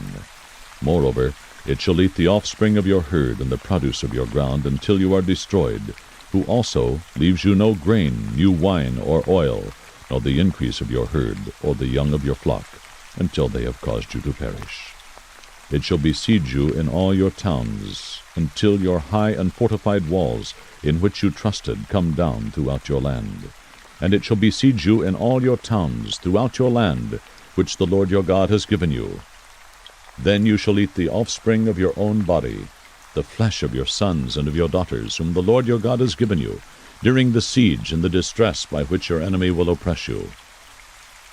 S1: Moreover, it shall eat the offspring of your herd and the produce of your ground until you are destroyed, who also leaves you no grain, new wine, or oil, nor the increase of your herd, or the young of your flock, until they have caused you to perish. It shall besiege you in all your towns, until your high and fortified walls, in which you trusted, come down throughout your land. And it shall besiege you in all your towns throughout your land, which the Lord your God has given you. Then you shall eat the offspring of your own body, the flesh of your sons and of your daughters, whom the Lord your God has given you, during the siege and the distress by which your enemy will oppress you.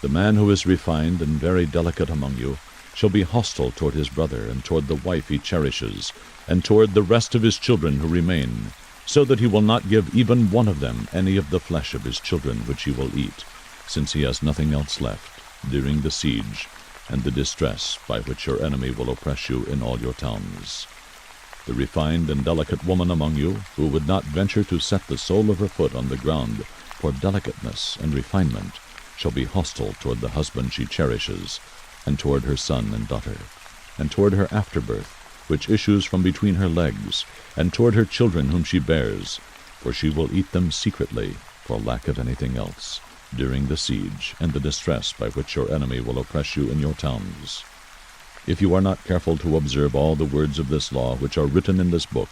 S1: The man who is refined and very delicate among you shall be hostile toward his brother, and toward the wife he cherishes, and toward the rest of his children who remain, so that he will not give even one of them any of the flesh of his children which he will eat, since he has nothing else left, during the siege and the distress by which your enemy will oppress you in all your towns. The refined and delicate woman among you, who would not venture to set the sole of her foot on the ground for delicateness and refinement, shall be hostile toward the husband she cherishes, and toward her son and daughter, and toward her afterbirth, which issues from between her legs, and toward her children whom she bears, for she will eat them secretly, for lack of anything else, during the siege and the distress by which your enemy will oppress you in your towns. If you are not careful to observe all the words of this law which are written in this book,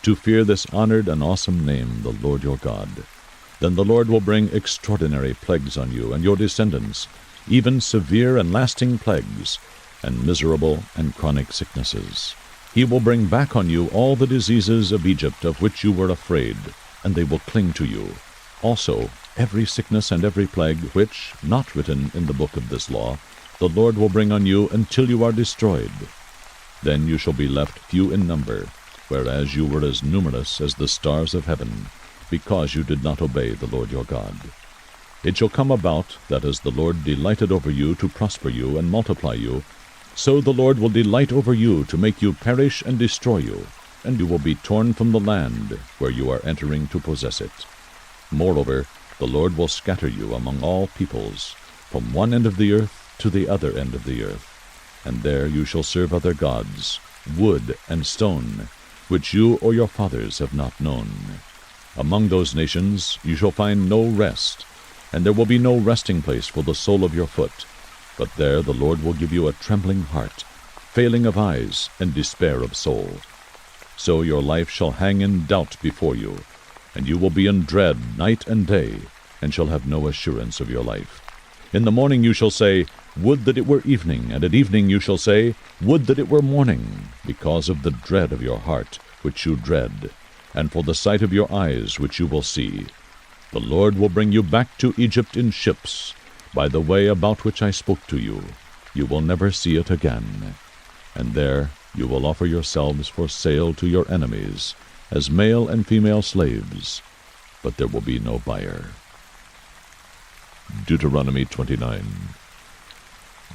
S1: to fear this honored and awesome name, the Lord your God, then the Lord will bring extraordinary plagues on you and your descendants, even severe and lasting plagues, and miserable and chronic sicknesses. He will bring back on you all the diseases of Egypt of which you were afraid, and they will cling to you. Also, every sickness and every plague which, not written in the book of this law, the Lord will bring on you until you are destroyed. Then you shall be left few in number, whereas you were as numerous as the stars of heaven, because you did not obey the Lord your God. It shall come about that as the Lord delighted over you to prosper you and multiply you, so the Lord will delight over you to make you perish and destroy you, and you will be torn from the land where you are entering to possess it. Moreover, the Lord will scatter you among all peoples, from one end of the earth to the other end of the earth, and there you shall serve other gods, wood and stone, which you or your fathers have not known. Among those nations you shall find no rest, and there will be no resting place for the sole of your foot, but there the Lord will give you a trembling heart, failing of eyes, and despair of soul. So your life shall hang in doubt before you, and you will be in dread night and day, and shall have no assurance of your life. In the morning you shall say, Would that it were evening, and at evening you shall say, Would that it were morning, because of the dread of your heart, which you dread, and for the sight of your eyes, which you will see. The Lord will bring you back to Egypt in ships, by the way about which I spoke to you. You will never see it again. And there you will offer yourselves for sale to your enemies, as male and female slaves, but there will be no buyer. Deuteronomy 29.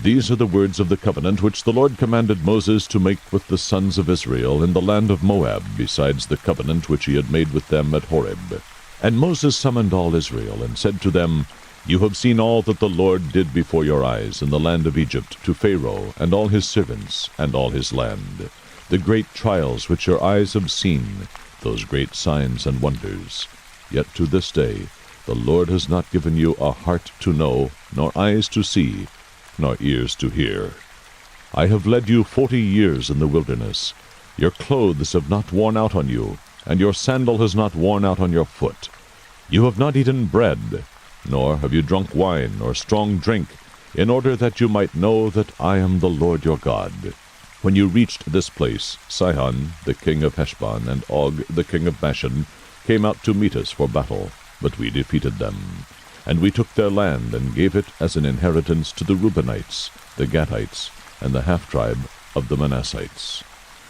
S1: These are the words of the covenant which the Lord commanded Moses to make with the sons of Israel in the land of Moab, besides the covenant which he had made with them at Horeb. And Moses summoned all Israel, and said to them, You have seen all that the Lord did before your eyes in the land of Egypt to Pharaoh and all his servants and all his land, the great trials which your eyes have seen, those great signs and wonders. Yet to this day the Lord has not given you a heart to know, nor eyes to see, nor ears to hear. I have led you 40 years in the wilderness. Your clothes have not worn out on you, and your sandal has not worn out on your foot. You have not eaten bread, nor have you drunk wine or strong drink, in order that you might know that I am the Lord your God. When you reached this place, Sihon, the king of Heshbon, and Og, the king of Bashan, came out to meet us for battle, but we defeated them. And we took their land, and gave it as an inheritance to the Reubenites, the Gadites, and the half-tribe of the Manassites.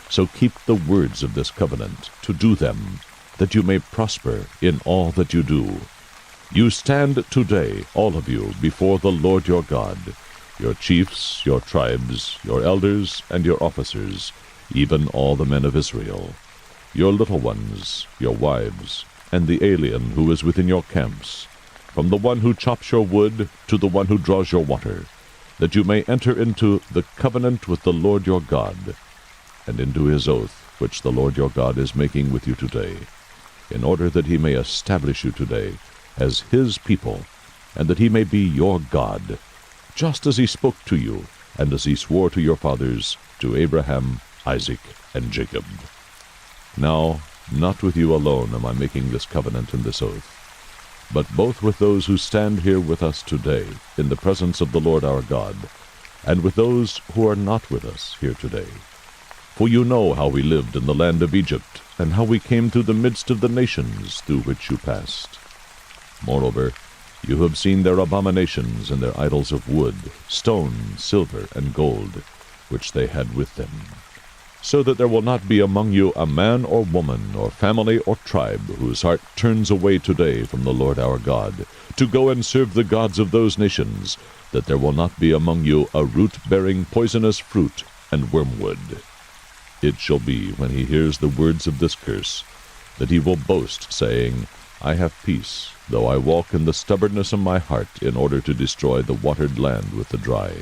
S1: So keep the words of this covenant, to do them, that you may prosper in all that you do. You stand today, all of you, before the Lord your God, your chiefs, your tribes, your elders, and your officers, even all the men of Israel, your little ones, your wives, and the alien who is within your camps, from the one who chops your wood to the one who draws your water, that you may enter into the covenant with the Lord your God, and into his oath which the Lord your God is making with you today, in order that he may establish you today as his people, and that he may be your God, just as he spoke to you, and as he swore to your fathers, to Abraham, Isaac, and Jacob. Now, not with you alone am I making this covenant and this oath, but both with those who stand here with us today, in the presence of the Lord our God, and with those who are not with us here today. For you know how we lived in the land of Egypt, and how we came through the midst of the nations through which you passed. Moreover, you have seen their abominations and their idols of wood, stone, silver, and gold, which they had with them. So that there will not be among you a man or woman, or family or tribe, whose heart turns away today from the Lord our God, to go and serve the gods of those nations, that there will not be among you a root bearing poisonous fruit and wormwood. It shall be, when he hears the words of this curse, that he will boast, saying, I have peace, though I walk in the stubbornness of my heart, in order to destroy the watered land with the dry.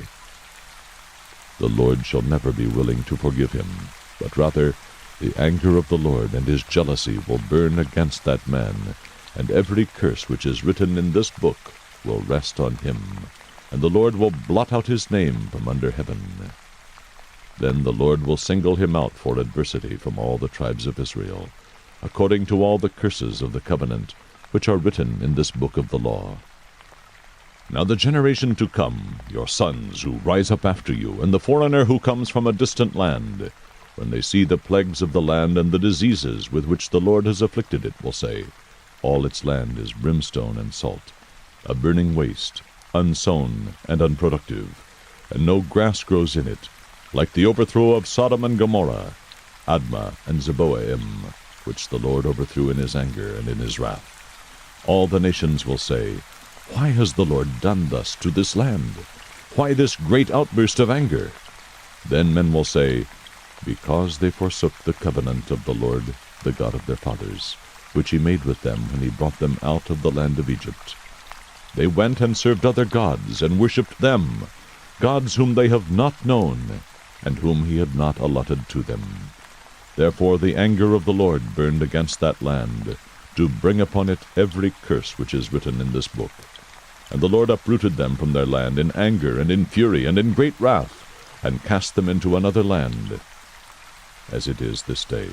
S1: The Lord shall never be willing to forgive him, but rather the anger of the Lord and his jealousy will burn against that man, and every curse which is written in this book will rest on him, and the Lord will blot out his name from under heaven. Then the Lord will single him out for adversity from all the tribes of Israel, according to all the curses of the covenant which are written in this book of the law. Now the generation to come, your sons who rise up after you, and the foreigner who comes from a distant land, when they see the plagues of the land and the diseases with which the Lord has afflicted it, will say, All its land is brimstone and salt, a burning waste, unsown and unproductive, and no grass grows in it, like the overthrow of Sodom and Gomorrah, Admah and Zeboaim, which the Lord overthrew in his anger and in his wrath. All the nations will say, Why has the Lord done thus to this land? Why this great outburst of anger? Then men will say, Because they forsook the covenant of the Lord, the God of their fathers, which he made with them when he brought them out of the land of Egypt. They went and served other gods, and worshipped them, gods whom they have not known, and whom he had not allotted to them. Therefore the anger of the Lord burned against that land, to bring upon it every curse which is written in this book. And the Lord uprooted them from their land in anger and in fury and in great wrath, and cast them into another land, as it is this day.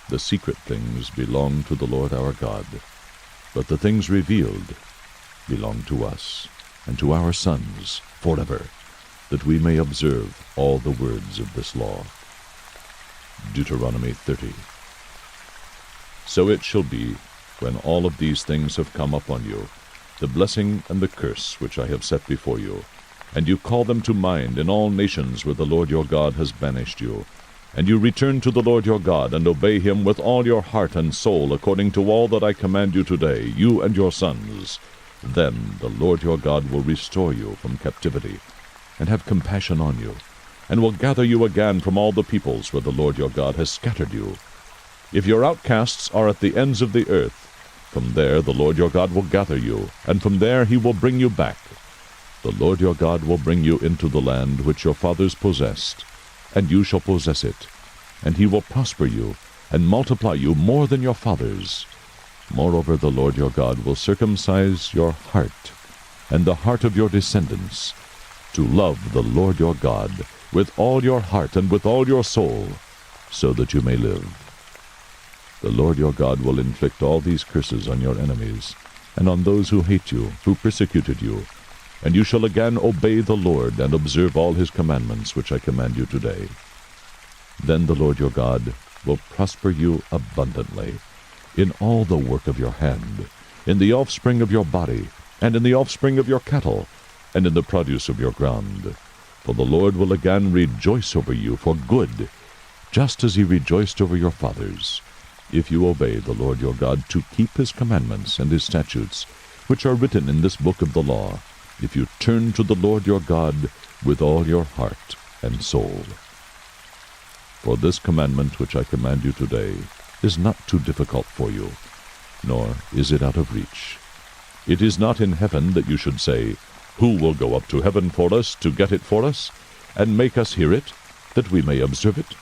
S1: The secret things belong to the Lord our God, but the things revealed belong to us and to our sons forever, that we may observe all the words of this law. Deuteronomy 30. So it shall be, when all of these things have come upon you, the blessing and the curse which I have set before you, and you call them to mind in all nations where the Lord your God has banished you, and you return to the Lord your God, and obey him with all your heart and soul, according to all that I command you today, you and your sons, then the Lord your God will restore you from captivity, and have compassion on you, and will gather you again from all the peoples where the Lord your God has scattered you. If your outcasts are at the ends of the earth, from there the Lord your God will gather you, and from there he will bring you back. The Lord your God will bring you into the land which your fathers possessed, and you shall possess it, and he will prosper you, and multiply you more than your fathers. Moreover, the Lord your God will circumcise your heart, and the heart of your descendants, to love the Lord your God with all your heart and with all your soul, so that you may live. The Lord your God will inflict all these curses on your enemies, and on those who hate you, who persecuted you, and you shall again obey the Lord, and observe all his commandments which I command you today. Then the Lord your God will prosper you abundantly in all the work of your hand, in the offspring of your body, and in the offspring of your cattle, and in the produce of your ground. For the Lord will again rejoice over you for good, just as he rejoiced over your fathers, if you obey the Lord your God to keep his commandments and his statutes, which are written in this book of the law, if you turn to the Lord your God with all your heart and soul. For this commandment which I command you today is not too difficult for you, nor is it out of reach. It is not in heaven that you should say, Who will go up to heaven for us to get it for us, and make us hear it, that we may observe it?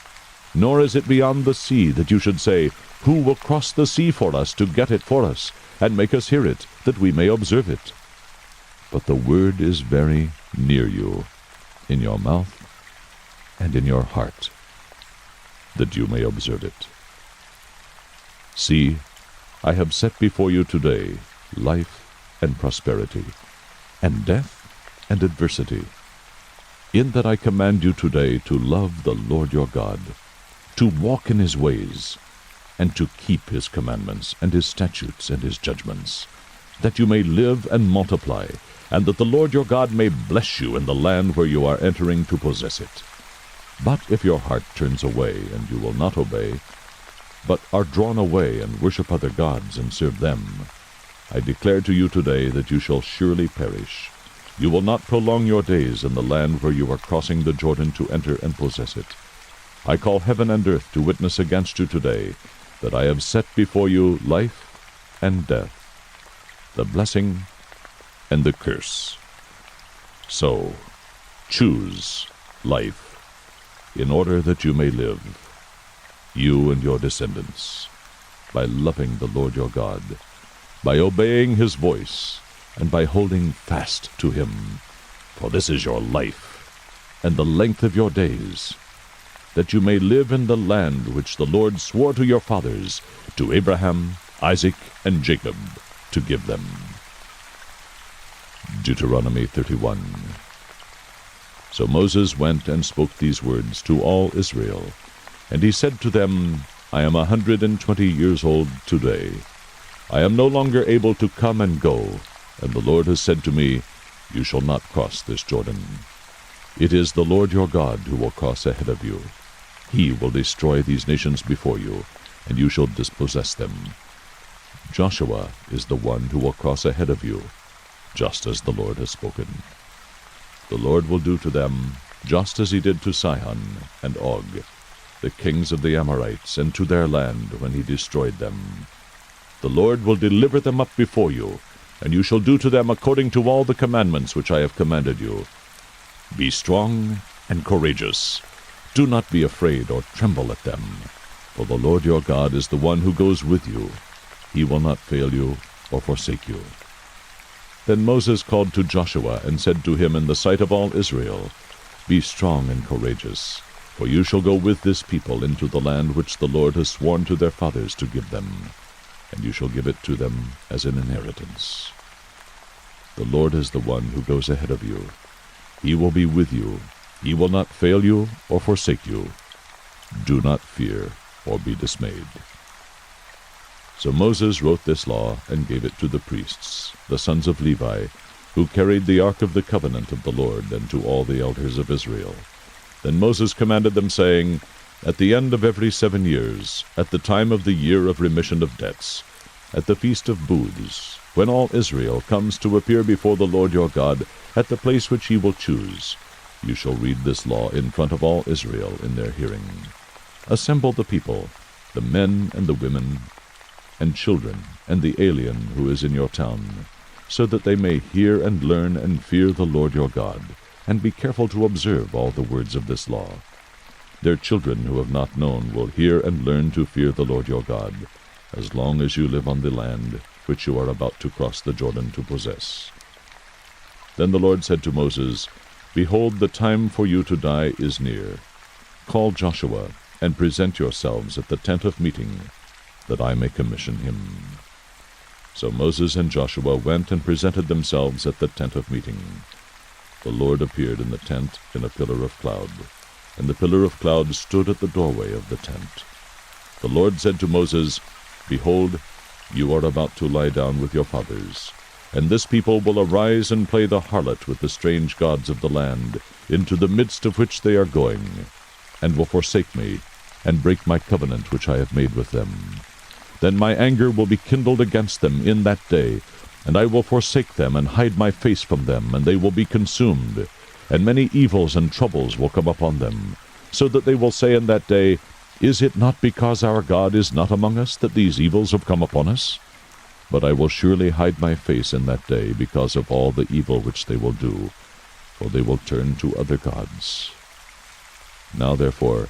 S1: Nor is it beyond the sea that you should say, Who will cross the sea for us to get it for us, and make us hear it, that we may observe it? But the word is very near you, in your mouth and in your heart, that you may observe it. See, I have set before you today life and prosperity, and death and adversity, in that I command you today to love the Lord your God, to walk in his ways, and to keep his commandments and his statutes and his judgments, that you may live and multiply, and that the Lord your God may bless you in the land where you are entering to possess it. But if your heart turns away, and you will not obey, but are drawn away and worship other gods and serve them, I declare to you today that you shall surely perish. You will not prolong your days in the land where you are crossing the Jordan to enter and possess it. I call heaven and earth to witness against you today, that I have set before you life and death, the blessing and the curse. So, choose life, in order that you may live, you and your descendants, by loving the Lord your God, by obeying his voice, and by holding fast to him. For this is your life, and the length of your days, that you may live in the land which the Lord swore to your fathers, to Abraham, Isaac, and Jacob, to give them. Deuteronomy 31. So Moses went and spoke these words to all Israel, and he said to them, I am 120 years old today. I am no longer able to come and go, and the Lord has said to me, You shall not cross this Jordan. It is the Lord your God who will cross ahead of you. He will destroy these nations before you, and you shall dispossess them. Joshua is the one who will cross ahead of you, just as the Lord has spoken. The Lord will do to them just as he did to Sihon and Og, the kings of the Amorites, and to their land when he destroyed them. The Lord will deliver them up before you, and you shall do to them according to all the commandments which I have commanded you. Be strong and courageous. Do not be afraid or tremble at them, for the Lord your God is the one who goes with you. He will not fail you or forsake you. Then Moses called to Joshua and said to him in the sight of all Israel, Be strong and courageous, for you shall go with this people into the land which the Lord has sworn to their fathers to give them, and you shall give it to them as an inheritance. The Lord is the one who goes ahead of you. He will be with you. He will not fail you or forsake you. Do not fear or be dismayed. So Moses wrote this law and gave it to the priests, the sons of Levi, who carried the ark of the covenant of the Lord, and to all the elders of Israel. Then Moses commanded them, saying, At the end of every 7 years, at the time of the year of remission of debts, at the feast of booths, when all Israel comes to appear before the Lord your God at the place which he will choose, you shall read this law in front of all Israel in their hearing. Assemble the people, the men and the women, and children, and the alien who is in your town, so that they may hear and learn and fear the Lord your God, and be careful to observe all the words of this law. Their children who have not known will hear and learn to fear the Lord your God, as long as you live on the land which you are about to cross the Jordan to possess. Then the Lord said to Moses, Behold, the time for you to die is near. Call Joshua, and present yourselves at the tent of meeting, that I may commission him. So Moses and Joshua went and presented themselves at the tent of meeting. The Lord appeared in the tent in a pillar of cloud, and the pillar of cloud stood at the doorway of the tent. The Lord said to Moses, Behold, you are about to lie down with your fathers, and this people will arise and play the harlot with the strange gods of the land, into the midst of which they are going, and will forsake me, and break my covenant which I have made with them. Then my anger will be kindled against them in that day, and I will forsake them and hide my face from them, and they will be consumed, and many evils and troubles will come upon them, so that they will say in that day, Is it not because our God is not among us that these evils have come upon us? But I will surely hide my face in that day because of all the evil which they will do, for they will turn to other gods. Now therefore,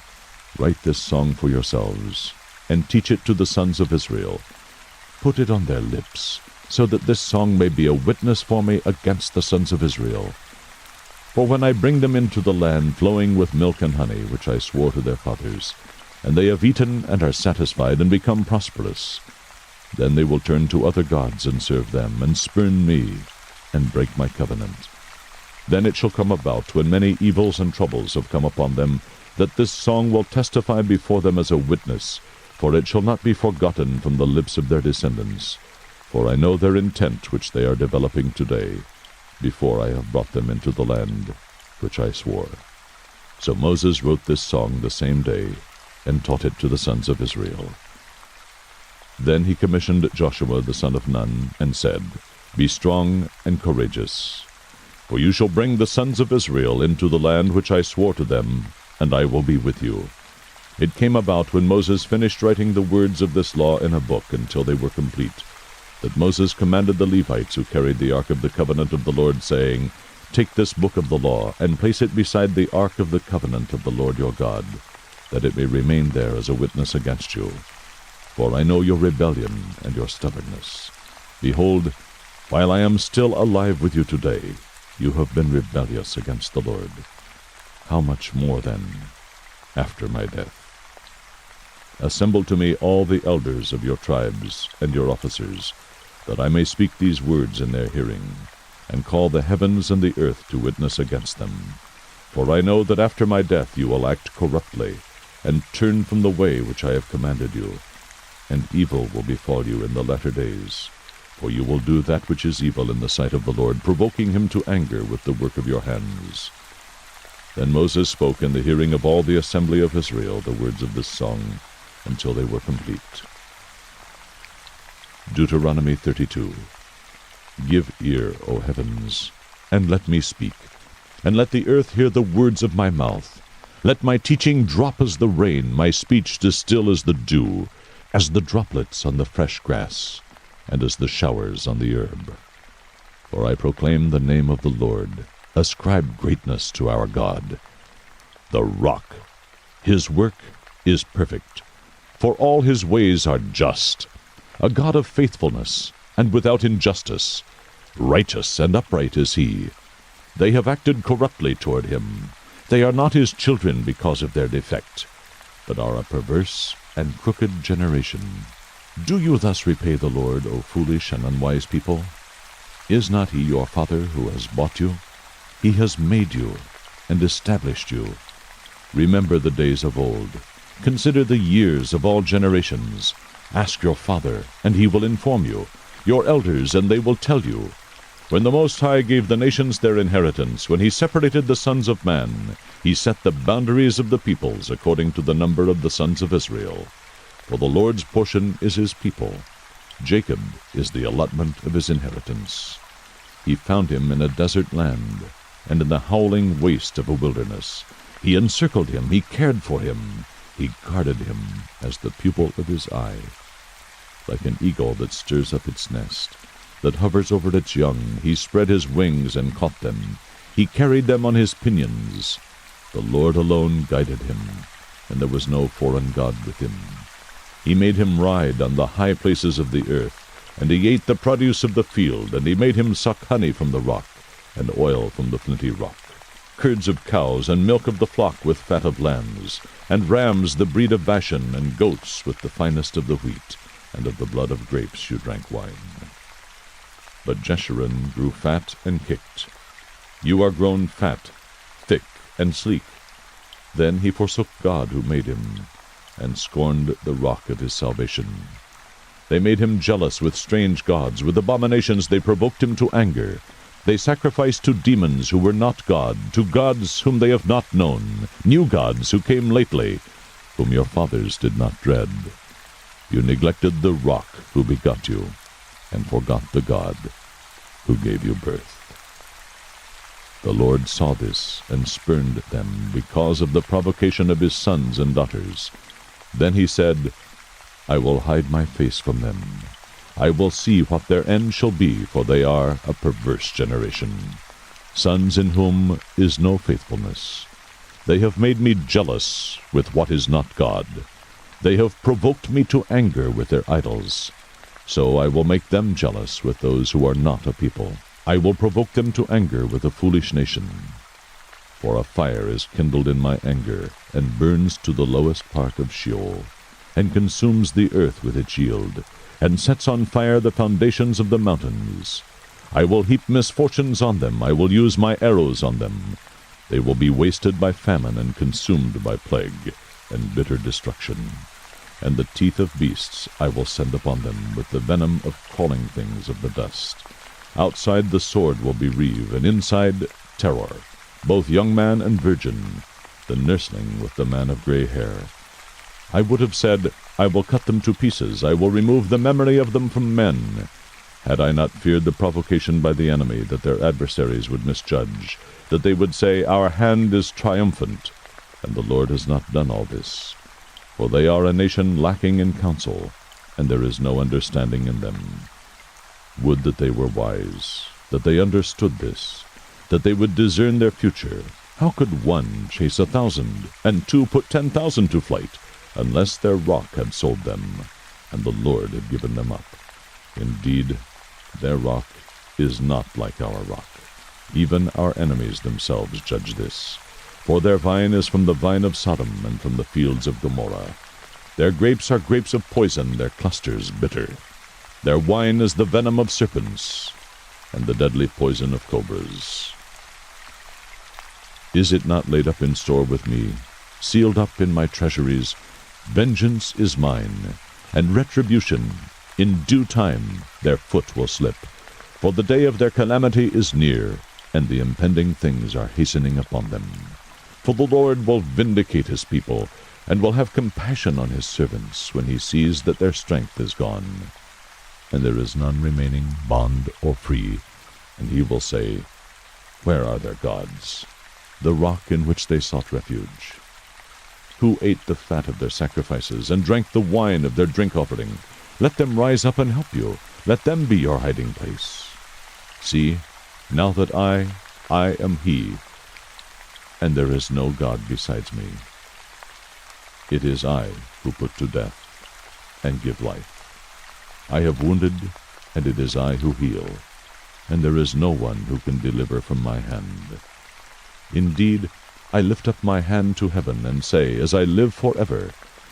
S1: write this song for yourselves, and teach it to the sons of Israel. Put it on their lips, so that this song may be a witness for me against the sons of Israel. For when I bring them into the land flowing with milk and honey, which I swore to their fathers, and they have eaten and are satisfied and become prosperous, then they will turn to other gods and serve them, and spurn me, and break my covenant. Then it shall come about, when many evils and troubles have come upon them, that this song will testify before them as a witness, for it shall not be forgotten from the lips of their descendants. For I know their intent which they are developing today, before I have brought them into the land which I swore. So Moses wrote this song the same day, and taught it to the sons of Israel. Then he commissioned Joshua the son of Nun, and said, Be strong and courageous, for you shall bring the sons of Israel into the land which I swore to them, and I will be with you. It came about, when Moses finished writing the words of this law in a book until they were complete, that Moses commanded the Levites who carried the ark of the covenant of the Lord, saying, Take this book of the law, and place it beside the ark of the covenant of the Lord your God, that it may remain there as a witness against you. For I know your rebellion and your stubbornness. Behold, while I am still alive with you today, you have been rebellious against the Lord. How much more then after my death? Assemble to me all the elders of your tribes and your officers, that I may speak these words in their hearing, and call the heavens and the earth to witness against them. For I know that after my death you will act corruptly, and turn from the way which I have commanded you, and evil will befall you in the latter days. For you will do that which is evil in the sight of the Lord, provoking him to anger with the work of your hands. Then Moses spoke in the hearing of all the assembly of Israel the words of this song, until they were complete. Deuteronomy 32. Give ear, O heavens, and let me speak, and let the earth hear the words of my mouth. Let my teaching drop as the rain, my speech distill as the dew, as the droplets on the fresh grass, and as the showers on the herb. For I proclaim the name of the Lord, ascribe greatness to our God. The rock, his work is perfect, for all his ways are just. A God of faithfulness, and without injustice. Righteous and upright is he. They have acted corruptly toward him. They are not his children because of their defect, but are a perverse and crooked generation. Do you thus repay the Lord, O foolish and unwise people? Is not he your father who has bought you? He has made you and established you. Remember the days of old. Consider the years of all generations. Ask your father, and he will inform you, your elders, and they will tell you. When the Most High gave the nations their inheritance, when he separated the sons of man, he set the boundaries of the peoples according to the number of the sons of Israel. For the Lord's portion is his people. Jacob is the allotment of his inheritance. He found him in a desert land, and in the howling waste of a wilderness. He encircled him, he cared for him, he guarded him as the pupil of his eye. Like an eagle that stirs up its nest, that hovers over its young, he spread his wings and caught them. He carried them on his pinions. The Lord alone guided him, and there was no foreign god with him. He made him ride on the high places of the earth, and he ate the produce of the field, and he made him suck honey from the rock, and oil from the flinty rock, curds of cows, and milk of the flock with fat of lambs, and rams the breed of Bashan, and goats with the finest of the wheat, and of the blood of grapes you drank wine. But Jeshurun grew fat and kicked. You are grown fat, thick, and sleek. Then he forsook God who made him, and scorned the rock of his salvation. They made him jealous with strange gods. With abominations they provoked him to anger. They sacrificed to demons who were not God, to gods whom they have not known, new gods who came lately, whom your fathers did not dread. You neglected the rock who begot you, and forgot the God who gave you birth. The Lord saw this, and spurned them, because of the provocation of his sons and daughters. Then he said, I will hide my face from them. I will see what their end shall be, for they are a perverse generation, sons in whom is no faithfulness. They have made me jealous with what is not God. They have provoked me to anger with their idols. So I will make them jealous with those who are not a people. I will provoke them to anger with a foolish nation. For a fire is kindled in my anger, and burns to the lowest part of Sheol, and consumes the earth with its yield, and sets on fire the foundations of the mountains. I will heap misfortunes on them, I will use my arrows on them. They will be wasted by famine, and consumed by plague, and bitter destruction. And the teeth of beasts I will send upon them, with the venom of crawling things of the dust. Outside the sword will be reeve, and inside terror, both young man and virgin, the nursling with the man of gray hair. I would have said, I will cut them to pieces, I will remove the memory of them from men, had I not feared the provocation by the enemy, that their adversaries would misjudge, that they would say, Our hand is triumphant, and the Lord has not done all this. For they are a nation lacking in counsel, and there is no understanding in them. Would that they were wise, that they understood this, that they would discern their future. How could one chase 1,000, and two put 10,000 to flight, unless their rock had sold them, and the Lord had given them up? Indeed, their rock is not like our rock. Even our enemies themselves judge this. For their vine is from the vine of Sodom, and from the fields of Gomorrah. Their grapes are grapes of poison, their clusters bitter. Their wine is the venom of serpents, and the deadly poison of cobras. Is it not laid up in store with me, sealed up in my treasuries? Vengeance is mine, and retribution. In due time their foot will slip. For the day of their calamity is near, and the impending things are hastening upon them. For the Lord will vindicate his people, and will have compassion on his servants, when he sees that their strength is gone, and there is none remaining, bond or free. And he will say, Where are their gods, the rock in which they sought refuge? Who ate the fat of their sacrifices, and drank the wine of their drink offering? Let them rise up and help you. Let them be your hiding place. See, now that I am he, and there is no God besides me. It is I who put to death and give life. I have wounded, and it is I who heal, and there is no one who can deliver from my hand. Indeed, I lift up my hand to heaven, and say, As I live forever,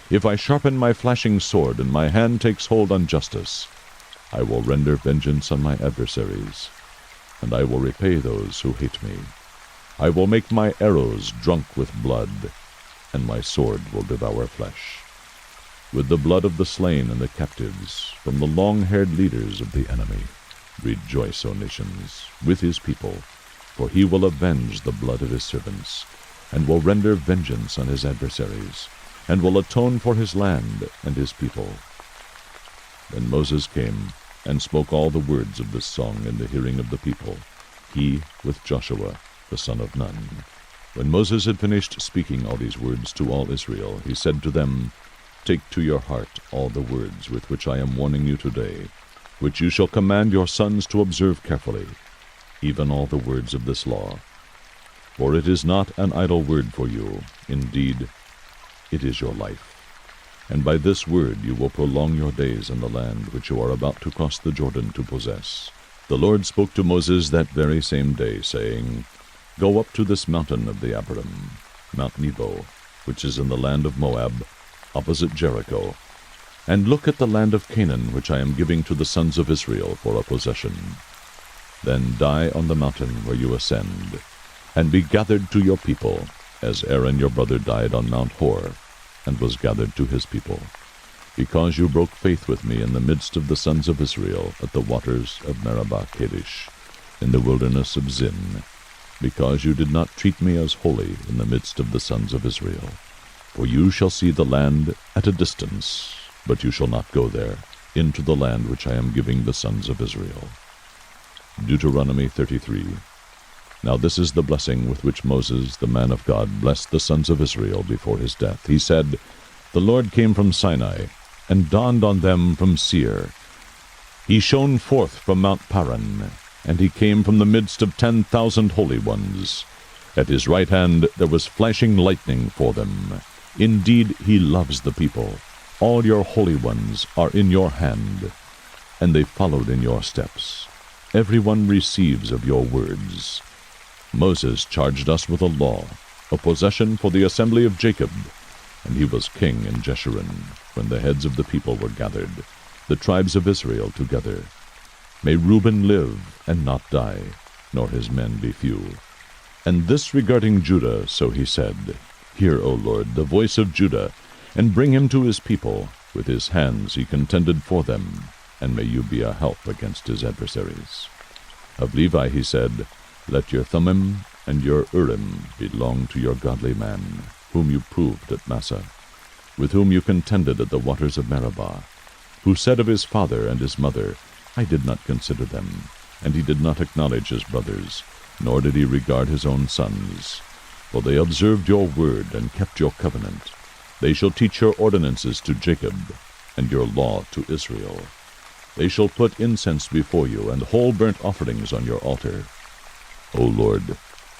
S1: if I sharpen my flashing sword, and my hand takes hold on justice, I will render vengeance on my adversaries, and I will repay those who hate me. I will make my arrows drunk with blood, and my sword will devour flesh, with the blood of the slain and the captives, from the long-haired leaders of the enemy. Rejoice, O nations, with his people, for he will avenge the blood of his servants, and will render vengeance on his adversaries, and will atone for his land and his people. Then Moses came and spoke all the words of this song in the hearing of the people, he with Joshua the son of Nun. When Moses had finished speaking all these words to all Israel, he said to them, Take to your heart all the words with which I am warning you today, which you shall command your sons to observe carefully, even all the words of this law. For it is not an idle word for you, indeed, it is your life. And by this word you will prolong your days in the land which you are about to cross the Jordan to possess. The Lord spoke to Moses that very same day, saying, Go up to this mountain of the Abarim, Mount Nebo, which is in the land of Moab, opposite Jericho, and look at the land of Canaan, which I am giving to the sons of Israel for a possession. Then die on the mountain where you ascend, and be gathered to your people, as Aaron your brother died on Mount Hor, and was gathered to his people, because you broke faith with me in the midst of the sons of Israel at the waters of Meribah Kadesh, in the wilderness of Zin, because you did not treat me as holy in the midst of the sons of Israel. For you shall see the land at a distance, but you shall not go there, into the land which I am giving the sons of Israel. Deuteronomy 33. Now this is the blessing with which Moses, the man of God, blessed the sons of Israel before his death. He said, The Lord came from Sinai, and dawned on them from Seir. He shone forth from Mount Paran, and he came from the midst of 10,000 holy ones. At his right hand there was flashing lightning for them. Indeed, he loves the people. All your holy ones are in your hand, and they followed in your steps. Everyone receives of your words. Moses charged us with a law, a possession for the assembly of Jacob, and he was king in Jeshurun, when the heads of the people were gathered, the tribes of Israel together. May Reuben live and not die, nor his men be few. And this regarding Judah, so he said, Hear, O Lord, the voice of Judah, and bring him to his people. With his hands he contended for them, and may you be a help against his adversaries. Of Levi he said, Let your Thummim and your Urim belong to your godly man, whom you proved at Massah, with whom you contended at the waters of Meribah, who said of his father and his mother, I did not consider them, and he did not acknowledge his brothers, nor did he regard his own sons. For they observed your word and kept your covenant. They shall teach your ordinances to Jacob, and your law to Israel. They shall put incense before you, and whole burnt offerings on your altar. O Lord,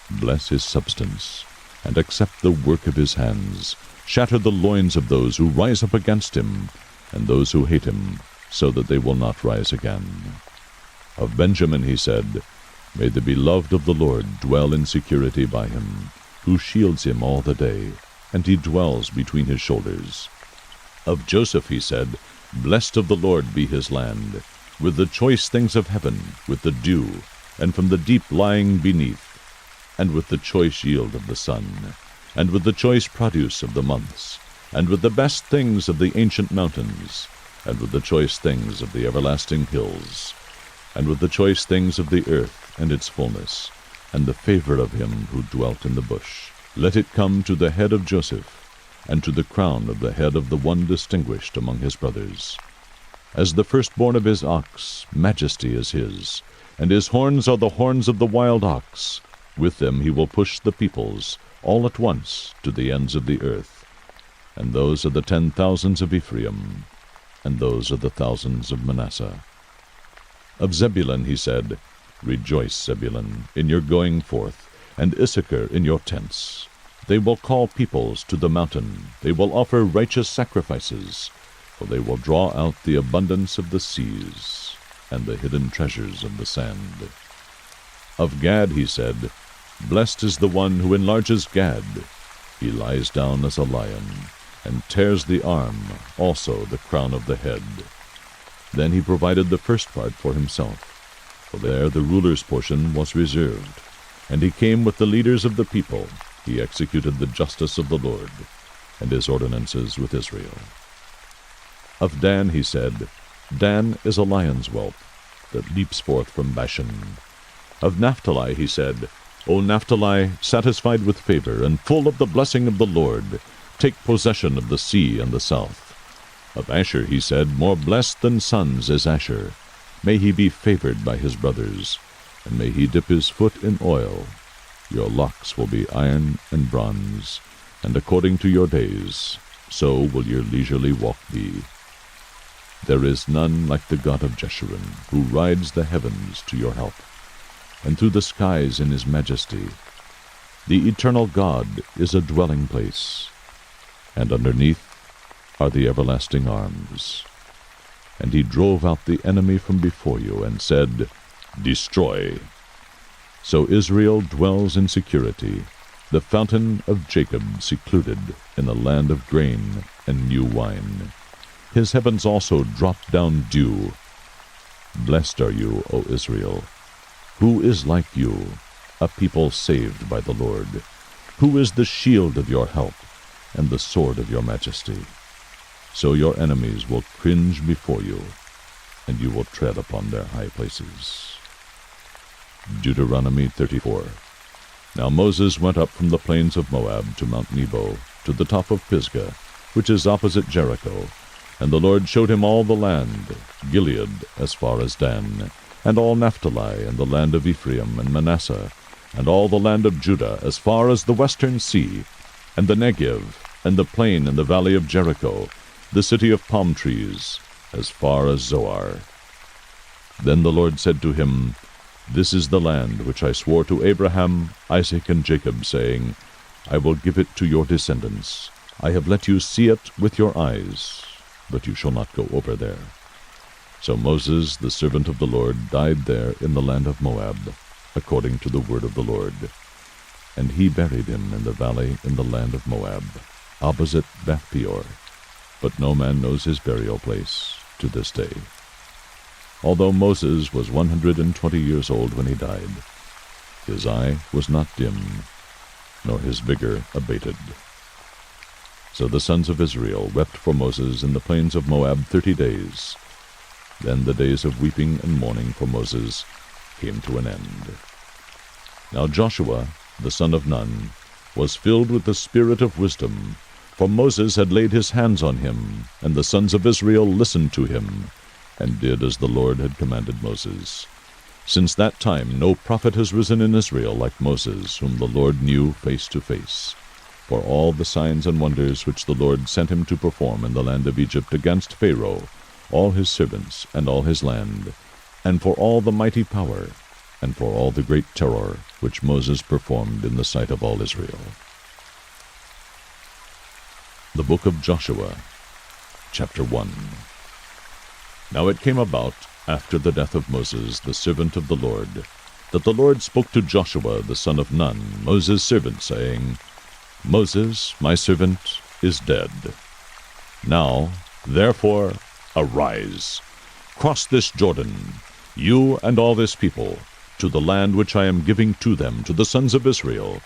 S1: bless his substance, and accept the work of his hands. Shatter the loins of those who rise up against him, and those who hate him, so that they will not rise again. Of Benjamin he said, May the beloved of the Lord dwell in security by him, who shields him all the day, and he dwells between his shoulders. Of Joseph he said, Blessed of the Lord be his land, with the choice things of heaven, with the dew, and from the deep lying beneath, and with the choice yield of the sun, and with the choice produce of the months, and with the best things of the ancient mountains, and with the choice things of the everlasting hills, and with the choice things of the earth and its fullness, and the favor of him who dwelt in the bush. Let it come to the head of Joseph, and to the crown of the head of the one distinguished among his brothers. As the firstborn of his ox, majesty is his, and his horns are the horns of the wild ox. With them he will push the peoples, all at once, to the ends of the earth. And those are the 10,000s of Ephraim, and those are the thousands of Manasseh. Of Zebulun he said, Rejoice, Zebulun, in your going forth, and Issachar in your tents. They will call peoples to the mountain, they will offer righteous sacrifices, for they will draw out the abundance of the seas, and the hidden treasures of the sand. Of Gad he said, Blessed is the one who enlarges Gad. He lies down as a lion, and tears the arm, also the crown of the head. Then he provided the first part for himself, for there the ruler's portion was reserved. And he came with the leaders of the people. He executed the justice of the Lord, and his ordinances with Israel. Of Dan he said, Dan is a lion's whelp. that leaps forth from Bashan. Of Naphtali he said, O Naphtali, satisfied with favor, and full of the blessing of the Lord, take possession of the sea and the south. Of Asher he said, More blessed than sons is Asher. May he be favored by his brothers, and may he dip his foot in oil. Your locks will be iron and bronze, and according to your days, so will your leisurely walk be. There is none like the God of Jeshurun, who rides the heavens to your help, and through the skies in his majesty. The eternal God is a dwelling place, and underneath are the everlasting arms. And he drove out the enemy from before you, and said, Destroy. So Israel dwells in security, the fountain of Jacob secluded in a land of grain and new wine. His heavens also drop down dew. Blessed are you, O Israel. Who is like you, a people saved by the Lord? Who is the shield of your help, and the sword of your majesty? So your enemies will cringe before you, and you will tread upon their high places. Deuteronomy 34. Now Moses went up from the plains of Moab to Mount Nebo, to the top of Pisgah, which is opposite Jericho. And the Lord showed him all the land, Gilead as far as Dan, and all Naphtali, and the land of Ephraim and Manasseh, and all the land of Judah as far as the western sea, and the Negev, and the plain and the valley of Jericho, the city of palm trees, as far as Zoar. Then the Lord said to him, This is the land which I swore to Abraham, Isaac, and Jacob, saying, I will give it to your descendants. I have let you see it with your eyes, but you shall not go over there. So Moses, the servant of the Lord, died there in the land of Moab, according to the word of the Lord. And he buried him in the valley in the land of Moab, opposite Beth-peor. But no man knows his burial place to this day. Although Moses was 120 years old when he died, his eye was not dim, nor his vigor abated. So the sons of Israel wept for Moses in the plains of Moab 30 days. Then the days of weeping and mourning for Moses came to an end. Now Joshua, the son of Nun, was filled with the spirit of wisdom, for Moses had laid his hands on him, and the sons of Israel listened to him, and did as the Lord had commanded Moses. Since that time no prophet has risen in Israel like Moses, whom the Lord knew face to face. For all the signs and wonders which the Lord sent him to perform in the land of Egypt against Pharaoh, all his servants, and all his land, and for all the mighty power, and for all the great terror which Moses performed in the sight of all Israel. The Book of Joshua, Chapter 1. Now it came about, after the death of Moses, the servant of the Lord, that the Lord spoke to Joshua the son of Nun, Moses' servant, saying, Moses, my servant, is dead. Now, therefore, arise, cross this Jordan, you and all this people, to the land which I am giving to them, to the sons of Israel.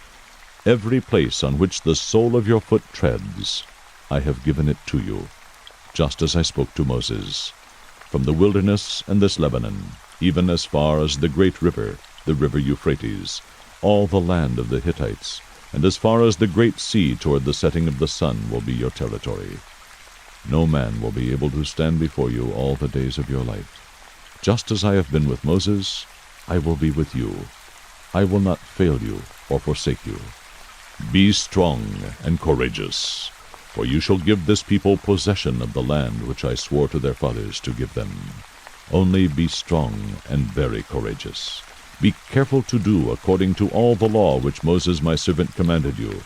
S1: Every place on which the sole of your foot treads, I have given it to you, just as I spoke to Moses, from the wilderness and this Lebanon, even as far as the great river, the river Euphrates, all the land of the Hittites, and as far as the great sea toward the setting of the sun will be your territory. No man will be able to stand before you all the days of your life. Just as I have been with Moses, I will be with you. I will not fail you or forsake you. Be strong and courageous, for you shall give this people possession of the land which I swore to their fathers to give them. Only be strong and very courageous. Be careful to do according to all the law which Moses my servant commanded you.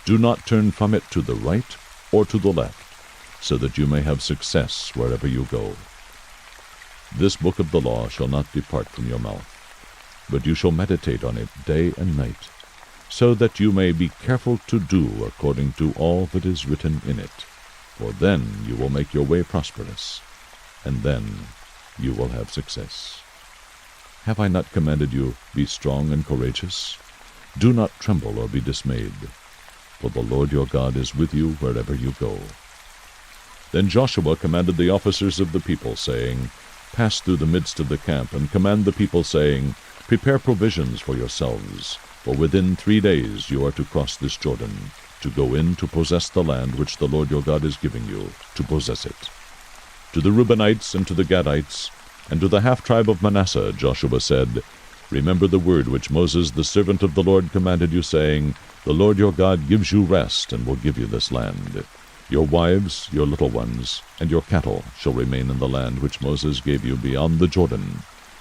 S1: Do not turn from it to the right or to the left, so that you may have success wherever you go. This book of the law shall not depart from your mouth, but you shall meditate on it day and night, so that you may be careful to do according to all that is written in it. For then you will make your way prosperous, and then you will have success. Have I not commanded you, be strong and courageous? Do not tremble or be dismayed, for the Lord your God is with you wherever you go. Then Joshua commanded the officers of the people, saying, pass through the midst of the camp, and command the people, saying, Prepare provisions for yourselves, for within 3 days you are to cross this Jordan, to go in to possess the land which the Lord your God is giving you, to possess it. To the Reubenites and to the Gadites, and to the half-tribe of Manasseh, Joshua said, Remember the word which Moses the servant of the Lord commanded you, saying, The Lord your God gives you rest, and will give you this land. Your wives, your little ones, and your cattle shall remain in the land which Moses gave you beyond the Jordan,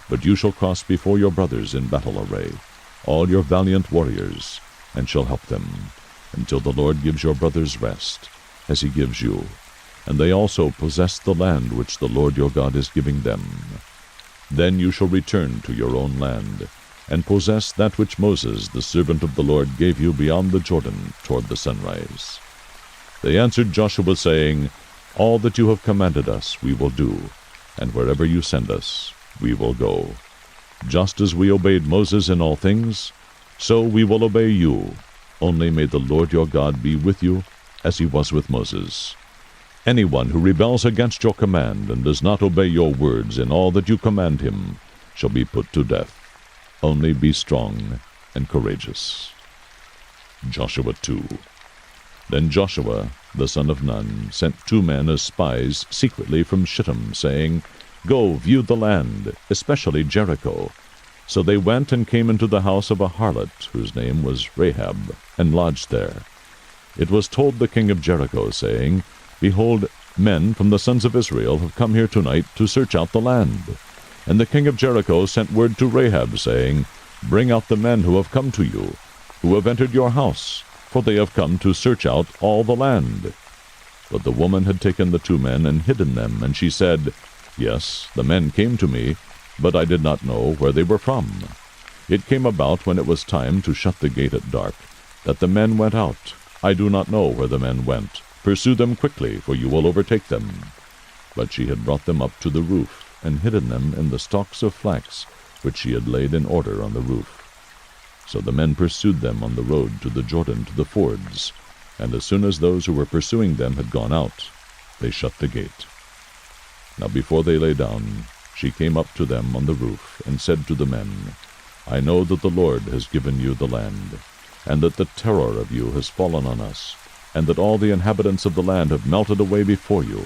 S1: but you shall cross before your brothers in battle array, all your valiant warriors, and shall help them, until the Lord gives your brothers rest, as he gives you. And they also possess the land which the Lord your God is giving them. Then you shall return to your own land, and possess that which Moses the servant of the Lord gave you beyond the Jordan toward the sunrise. They answered Joshua, saying, All that you have commanded us we will do, and wherever you send us we will go. Just as we obeyed Moses in all things, so we will obey you. Only may the Lord your God be with you, as he was with Moses. Anyone who rebels against your command and does not obey your words in all that you command him shall be put to death. Only be strong and courageous. Joshua 2. Then Joshua, the son of Nun, sent 2 men as spies secretly from Shittim, saying, Go, view the land, especially Jericho. So they went and came into the house of a harlot, whose name was Rahab, and lodged there. It was told the king of Jericho, saying, Behold, men from the sons of Israel have come here tonight to search out the land. And the king of Jericho sent word to Rahab, saying, Bring out the men who have come to you, who have entered your house, for they have come to search out all the land. But the woman had taken the 2 men and hidden them, and she said, Yes, the men came to me, but I did not know where they were from. It came about when it was time to shut the gate at dark, that the men went out. I do not know where the men went. Pursue them quickly, for you will overtake them. But she had brought them up to the roof, and hidden them in the stalks of flax, which she had laid in order on the roof. So the men pursued them on the road to the Jordan to the fords, and as soon as those who were pursuing them had gone out, they shut the gate. Now before they lay down, she came up to them on the roof, and said to the men, I know that the Lord has given you the land, and that the terror of you has fallen on us, and that all the inhabitants of the land have melted away before you.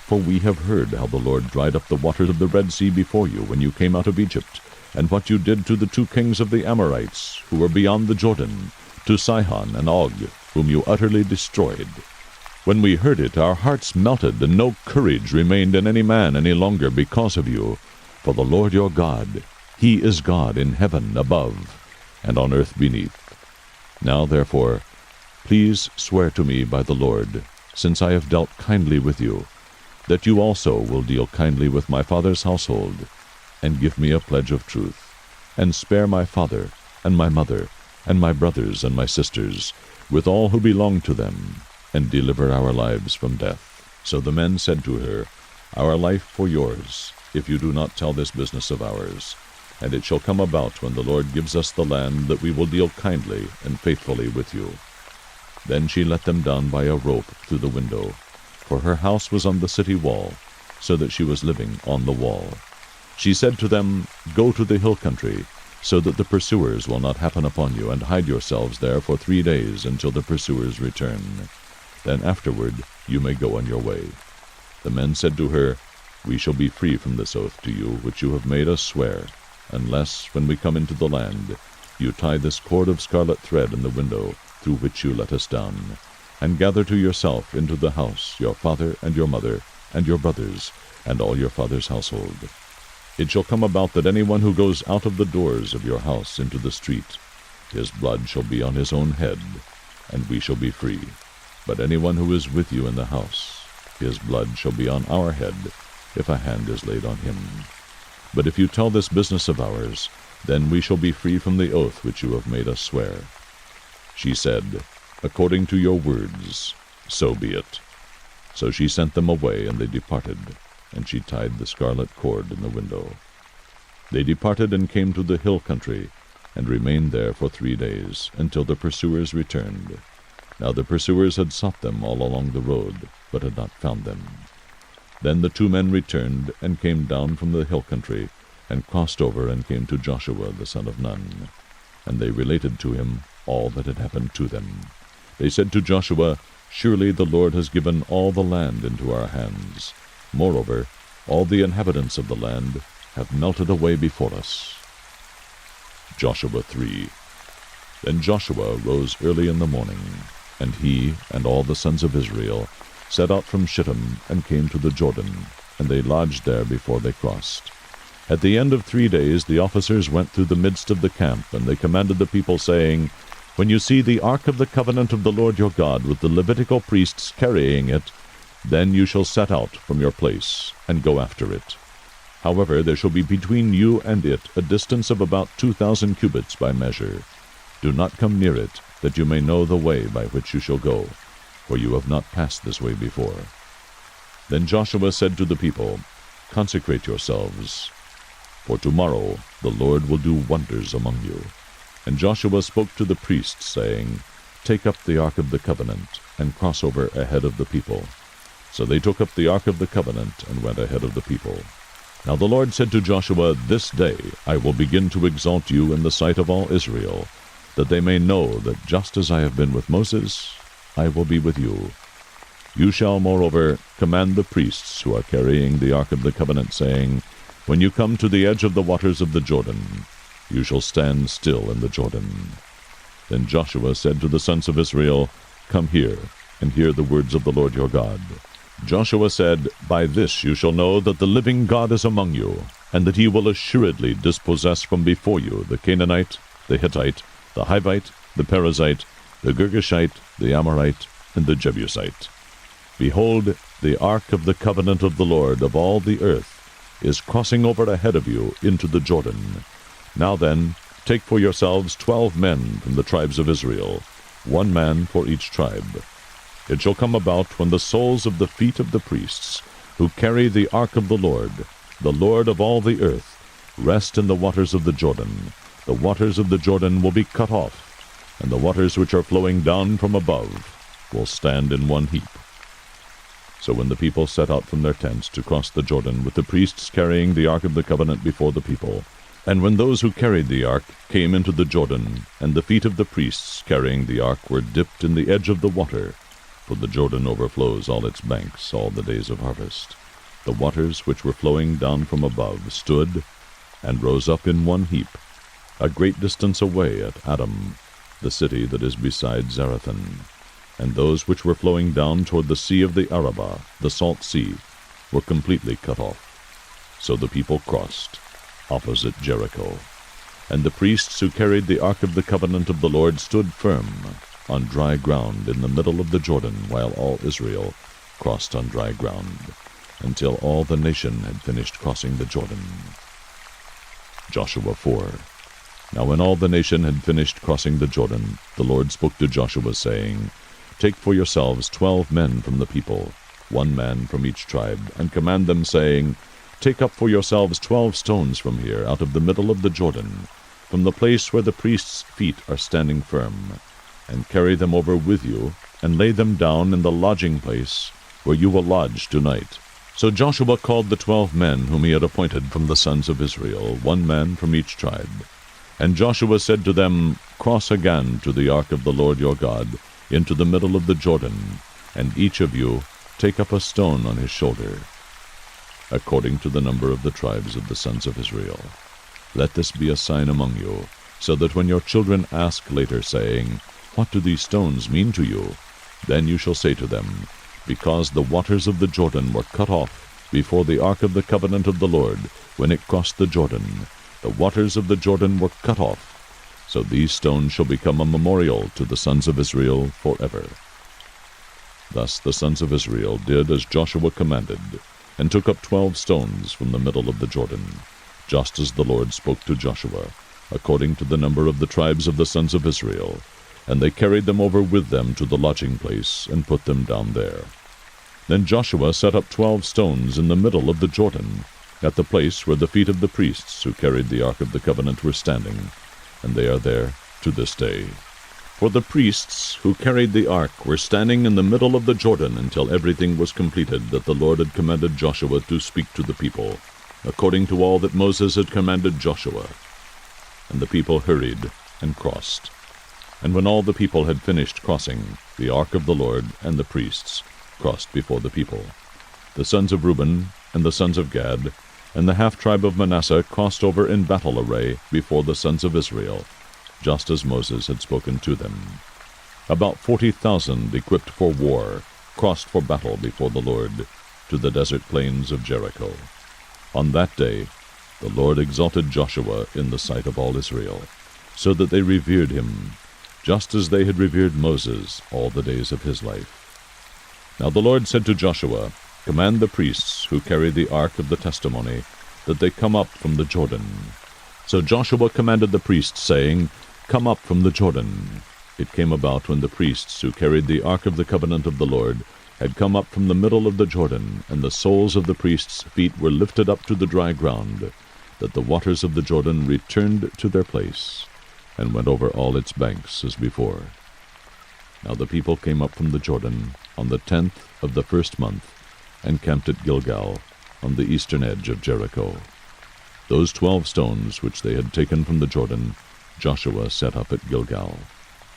S1: For we have heard how the Lord dried up the waters of the Red Sea before you when you came out of Egypt, and what you did to the 2 kings of the Amorites, who were beyond the Jordan, to Sihon and Og, whom you utterly destroyed. When we heard it, our hearts melted, and no courage remained in any man any longer because of you. For the Lord your God, he is God in heaven above, and on earth beneath. Now therefore, please swear to me by the Lord, since I have dealt kindly with you, that you also will deal kindly with my father's household, and give me a pledge of truth, and spare my father, and my mother, and my brothers and my sisters, with all who belong to them, and deliver our lives from death. So the men said to her, Our life for yours, if you do not tell this business of ours. And it shall come about when the Lord gives us the land, that we will deal kindly and faithfully with you. Then she let them down by a rope through the window, for her house was on the city wall, so that she was living on the wall. She said to them, Go to the hill country, so that the pursuers will not happen upon you, and hide yourselves there for 3 days until the pursuers return. Then afterward you may go on your way. The men said to her, We shall be free from this oath to you, which you have made us swear, unless, when we come into the land, you tie this cord of scarlet thread in the window through which you let us down, and gather to yourself into the house your father and your mother, and your brothers, and all your father's household. It shall come about that anyone who goes out of the doors of your house into the street, his blood shall be on his own head, and we shall be free. But anyone who is with you in the house, his blood shall be on our head, if a hand is laid on him. But if you tell this business of ours, then we shall be free from the oath which you have made us swear. She said, According to your words, so be it. So she sent them away, and they departed, and she tied the scarlet cord in the window. They departed and came to the hill country, and remained there for 3 days, until the pursuers returned. Now the pursuers had sought them all along the road, but had not found them. Then the 2 men returned and came down from the hill country, and crossed over and came to Joshua the son of Nun. And they related to him all that had happened to them. They said to Joshua, "Surely the Lord has given all the land into our hands. Moreover, all the inhabitants of the land have melted away before us." Joshua 3. Then Joshua rose early in the morning, and he and all the sons of Israel set out from Shittim and came to the Jordan, and they lodged there before they crossed. At the end of 3 days the officers went through the midst of the camp, and they commanded the people, saying, "When you see the ark of the covenant of the Lord your God, with the Levitical priests carrying it, then you shall set out from your place, and go after it. However, there shall be between you and it a distance of about 2,000 cubits by measure. Do not come near it, that you may know the way by which you shall go, for you have not passed this way before." Then Joshua said to the people, "Consecrate yourselves, for tomorrow the Lord will do wonders among you." And Joshua spoke to the priests, saying, "Take up the ark of the covenant, and cross over ahead of the people." So they took up the ark of the covenant, and went ahead of the people. Now the Lord said to Joshua, "This day I will begin to exalt you in the sight of all Israel, that they may know that just as I have been with Moses, I will be with you. You shall, moreover, command the priests who are carrying the ark of the covenant, saying, When you come to the edge of the waters of the Jordan, you shall stand still in the Jordan." Then Joshua said to the sons of Israel, "Come here, and hear the words of the Lord your God." Joshua said, "By this you shall know that the living God is among you, and that he will assuredly dispossess from before you the Canaanite, the Hittite, the Hivite, the Perizzite, the Girgashite, the Amorite, and the Jebusite. Behold, the ark of the covenant of the Lord of all the earth is crossing over ahead of you into the Jordan. Now then, take for yourselves 12 men from the tribes of Israel, 1 man for each tribe. It shall come about when the soles of the feet of the priests, who carry the ark of the Lord of all the earth, rest in the waters of the Jordan, the waters of the Jordan will be cut off, and the waters which are flowing down from above will stand in one heap." So when the people set out from their tents to cross the Jordan, with the priests carrying the ark of the covenant before the people, and when those who carried the ark came into the Jordan, and the feet of the priests carrying the ark were dipped in the edge of the water, for the Jordan overflows all its banks all the days of harvest, the waters which were flowing down from above stood and rose up in one heap, a great distance away at Adam, the city that is beside Zarethan. And those which were flowing down toward the sea of the Arabah, the salt sea, were completely cut off. So the people crossed, opposite Jericho. And the priests who carried the ark of the covenant of the Lord stood firm on dry ground in the middle of the Jordan, while all Israel crossed on dry ground, until all the nation had finished crossing the Jordan. Joshua 4. Now when all the nation had finished crossing the Jordan, the Lord spoke to Joshua, saying, "Take for yourselves 12 men from the people, 1 man from each tribe, and command them, saying, Take up for yourselves 12 stones from here, out of the middle of the Jordan, from the place where the priests' feet are standing firm, and carry them over with you, and lay them down in the lodging place where you will lodge tonight." So Joshua called the 12 men whom he had appointed from the sons of Israel, 1 man from each tribe. And Joshua said to them, "Cross again to the ark of the Lord your God, into the middle of the Jordan, and each of you take up a stone on his shoulder, according to the number of the tribes of the sons of Israel. Let this be a sign among you, so that when your children ask later, saying, What do these stones mean to you? Then you shall say to them, Because the waters of the Jordan were cut off before the ark of the covenant of the Lord, when it crossed the Jordan, the waters of the Jordan were cut off. So these stones shall become a memorial to the sons of Israel forever." Thus the sons of Israel did as Joshua commanded, and took up 12 stones from the middle of the Jordan, just as the Lord spoke to Joshua, according to the number of the tribes of the sons of Israel, and they carried them over with them to the lodging place, and put them down there. Then Joshua set up 12 stones in the middle of the Jordan, at the place where the feet of the priests who carried the ark of the covenant were standing, and they are there to this day. For the priests who carried the ark were standing in the middle of the Jordan until everything was completed that the Lord had commanded Joshua to speak to the people, according to all that Moses had commanded Joshua. And the people hurried and crossed. And when all the people had finished crossing, the ark of the Lord and the priests crossed before the people. The sons of Reuben and the sons of Gad and the half-tribe of Manasseh crossed over in battle array before the sons of Israel, just as Moses had spoken to them. About 40,000 equipped for war crossed for battle before the Lord to the desert plains of Jericho. On that day the Lord exalted Joshua in the sight of all Israel, so that they revered him, just as they had revered Moses all the days of his life. Now the Lord said to Joshua, Command the priests who carry the ark of the testimony, that they come up from the Jordan. So Joshua commanded the priests, saying, Come up from the Jordan. It came about when the priests who carried the ark of the covenant of the Lord had come up from the middle of the Jordan, and the soles of the priests' feet were lifted up to the dry ground, that the waters of the Jordan returned to their place, and went over all its banks as before. Now the people came up from the Jordan on the 10th of the first month, and camped at Gilgal, on the eastern edge of Jericho. Those 12 stones which they had taken from the Jordan, Joshua set up at Gilgal.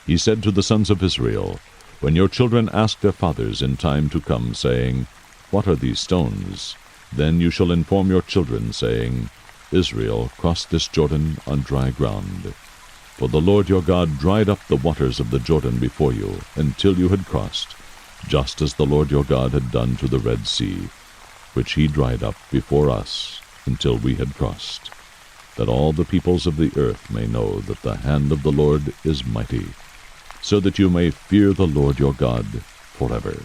S1: He said to the sons of Israel, When your children ask their fathers in time to come, saying, What are these stones? Then you shall inform your children, saying, Israel crossed this Jordan on dry ground. For the Lord your God dried up the waters of the Jordan before you, until you had crossed, just as the Lord your God had done to the Red Sea, which he dried up before us, until we had crossed, that all the peoples of the earth may know that the hand of the Lord is mighty, so that you may fear the Lord your God forever.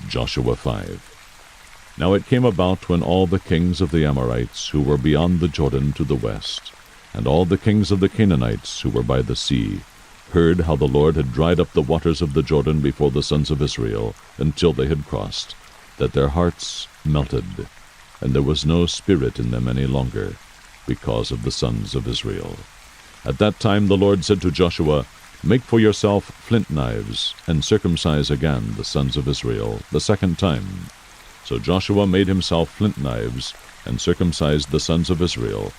S1: Joshua 5. Now it came about when all the kings of the Amorites who were beyond the Jordan to the west, and all the kings of the Canaanites who were by the sea, heard how the Lord had dried up the waters of the Jordan before the sons of Israel, until they had crossed, that their hearts melted, and there was no spirit in them any longer, because of the sons of Israel. At that time the Lord said to Joshua, Make for yourself flint knives, and circumcise again the sons of Israel the second time. So Joshua made himself flint knives, and circumcised the sons of Israel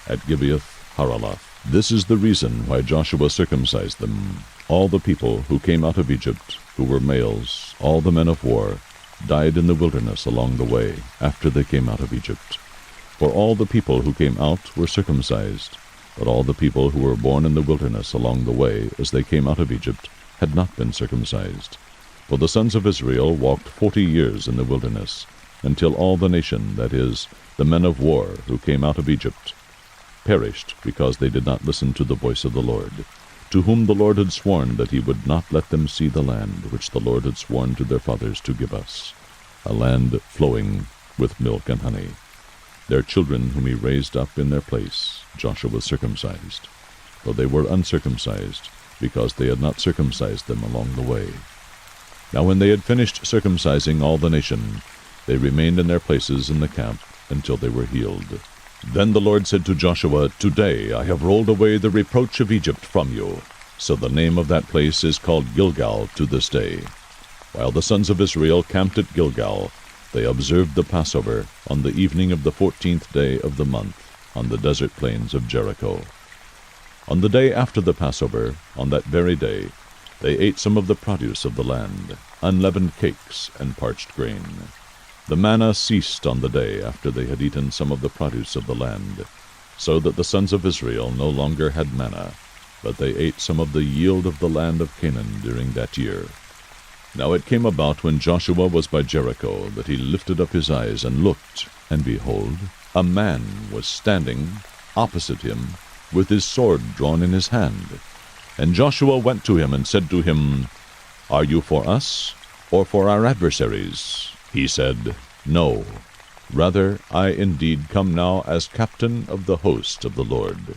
S1: at Gibeath-Haraloth. This is the reason why Joshua circumcised them. All the people who came out of Egypt, who were males, all the men of war, died in the wilderness along the way, after they came out of Egypt. For all the people who came out were circumcised, but all the people who were born in the wilderness along the way, as they came out of Egypt, had not been circumcised. For the sons of Israel walked 40 years in the wilderness, until all the nation, that is, the men of war who came out of Egypt, perished, because they did not listen to the voice of the Lord, to whom the Lord had sworn that he would not let them see the land which the Lord had sworn to their fathers to give us, a land flowing with milk and honey. Their children whom he raised up in their place Joshua circumcised, though they were uncircumcised, because they had not circumcised them along the way. Now when they had finished circumcising all the nation, they remained in their places in the camp until they were healed. Then the Lord said to Joshua, Today I have rolled away the reproach of Egypt from you. So the name of that place is called Gilgal to this day. While the sons of Israel camped at Gilgal, they observed the Passover on the evening of the 14th day of the month, on the desert plains of Jericho. On the day after the Passover, on that very day, they ate some of the produce of the land, unleavened cakes and parched grain. The manna ceased on the day after they had eaten some of the produce of the land, so that the sons of Israel no longer had manna, but they ate some of the yield of the land of Canaan during that year. Now it came about when Joshua was by Jericho, that he lifted up his eyes and looked, and behold, a man was standing opposite him, with his sword drawn in his hand. And Joshua went to him and said to him, Are you for us, or for our adversaries? He said, No, rather I indeed come now as captain of the host of the Lord.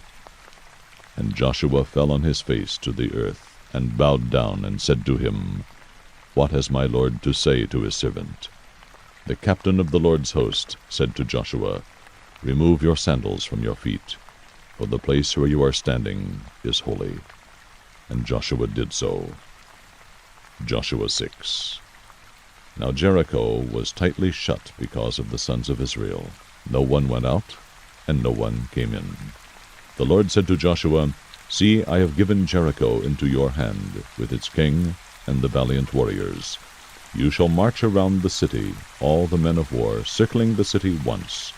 S1: And Joshua fell on his face to the earth, and bowed down, and said to him, What has my Lord to say to his servant? The captain of the Lord's host said to Joshua, Remove your sandals from your feet, for the place where you are standing is holy. And Joshua did so. Joshua 6. Now Jericho was tightly shut because of the sons of Israel. No one went out, and no one came in. The Lord said to Joshua, See, I have given Jericho into your hand, with its king and the valiant warriors. You shall march around the city, all the men of war, circling the city once.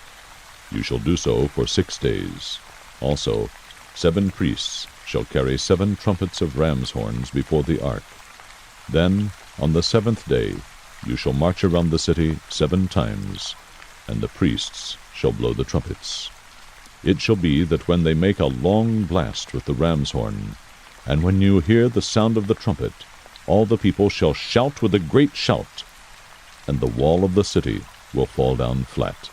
S1: You shall do so for 6 days. Also 7 priests shall carry 7 trumpets of ram's horns before the ark. Then, on the 7th day, you shall march around the city 7 times, and the priests shall blow the trumpets. It shall be that when they make a long blast with the ram's horn, and when you hear the sound of the trumpet, all the people shall shout with a great shout, and the wall of the city will fall down flat,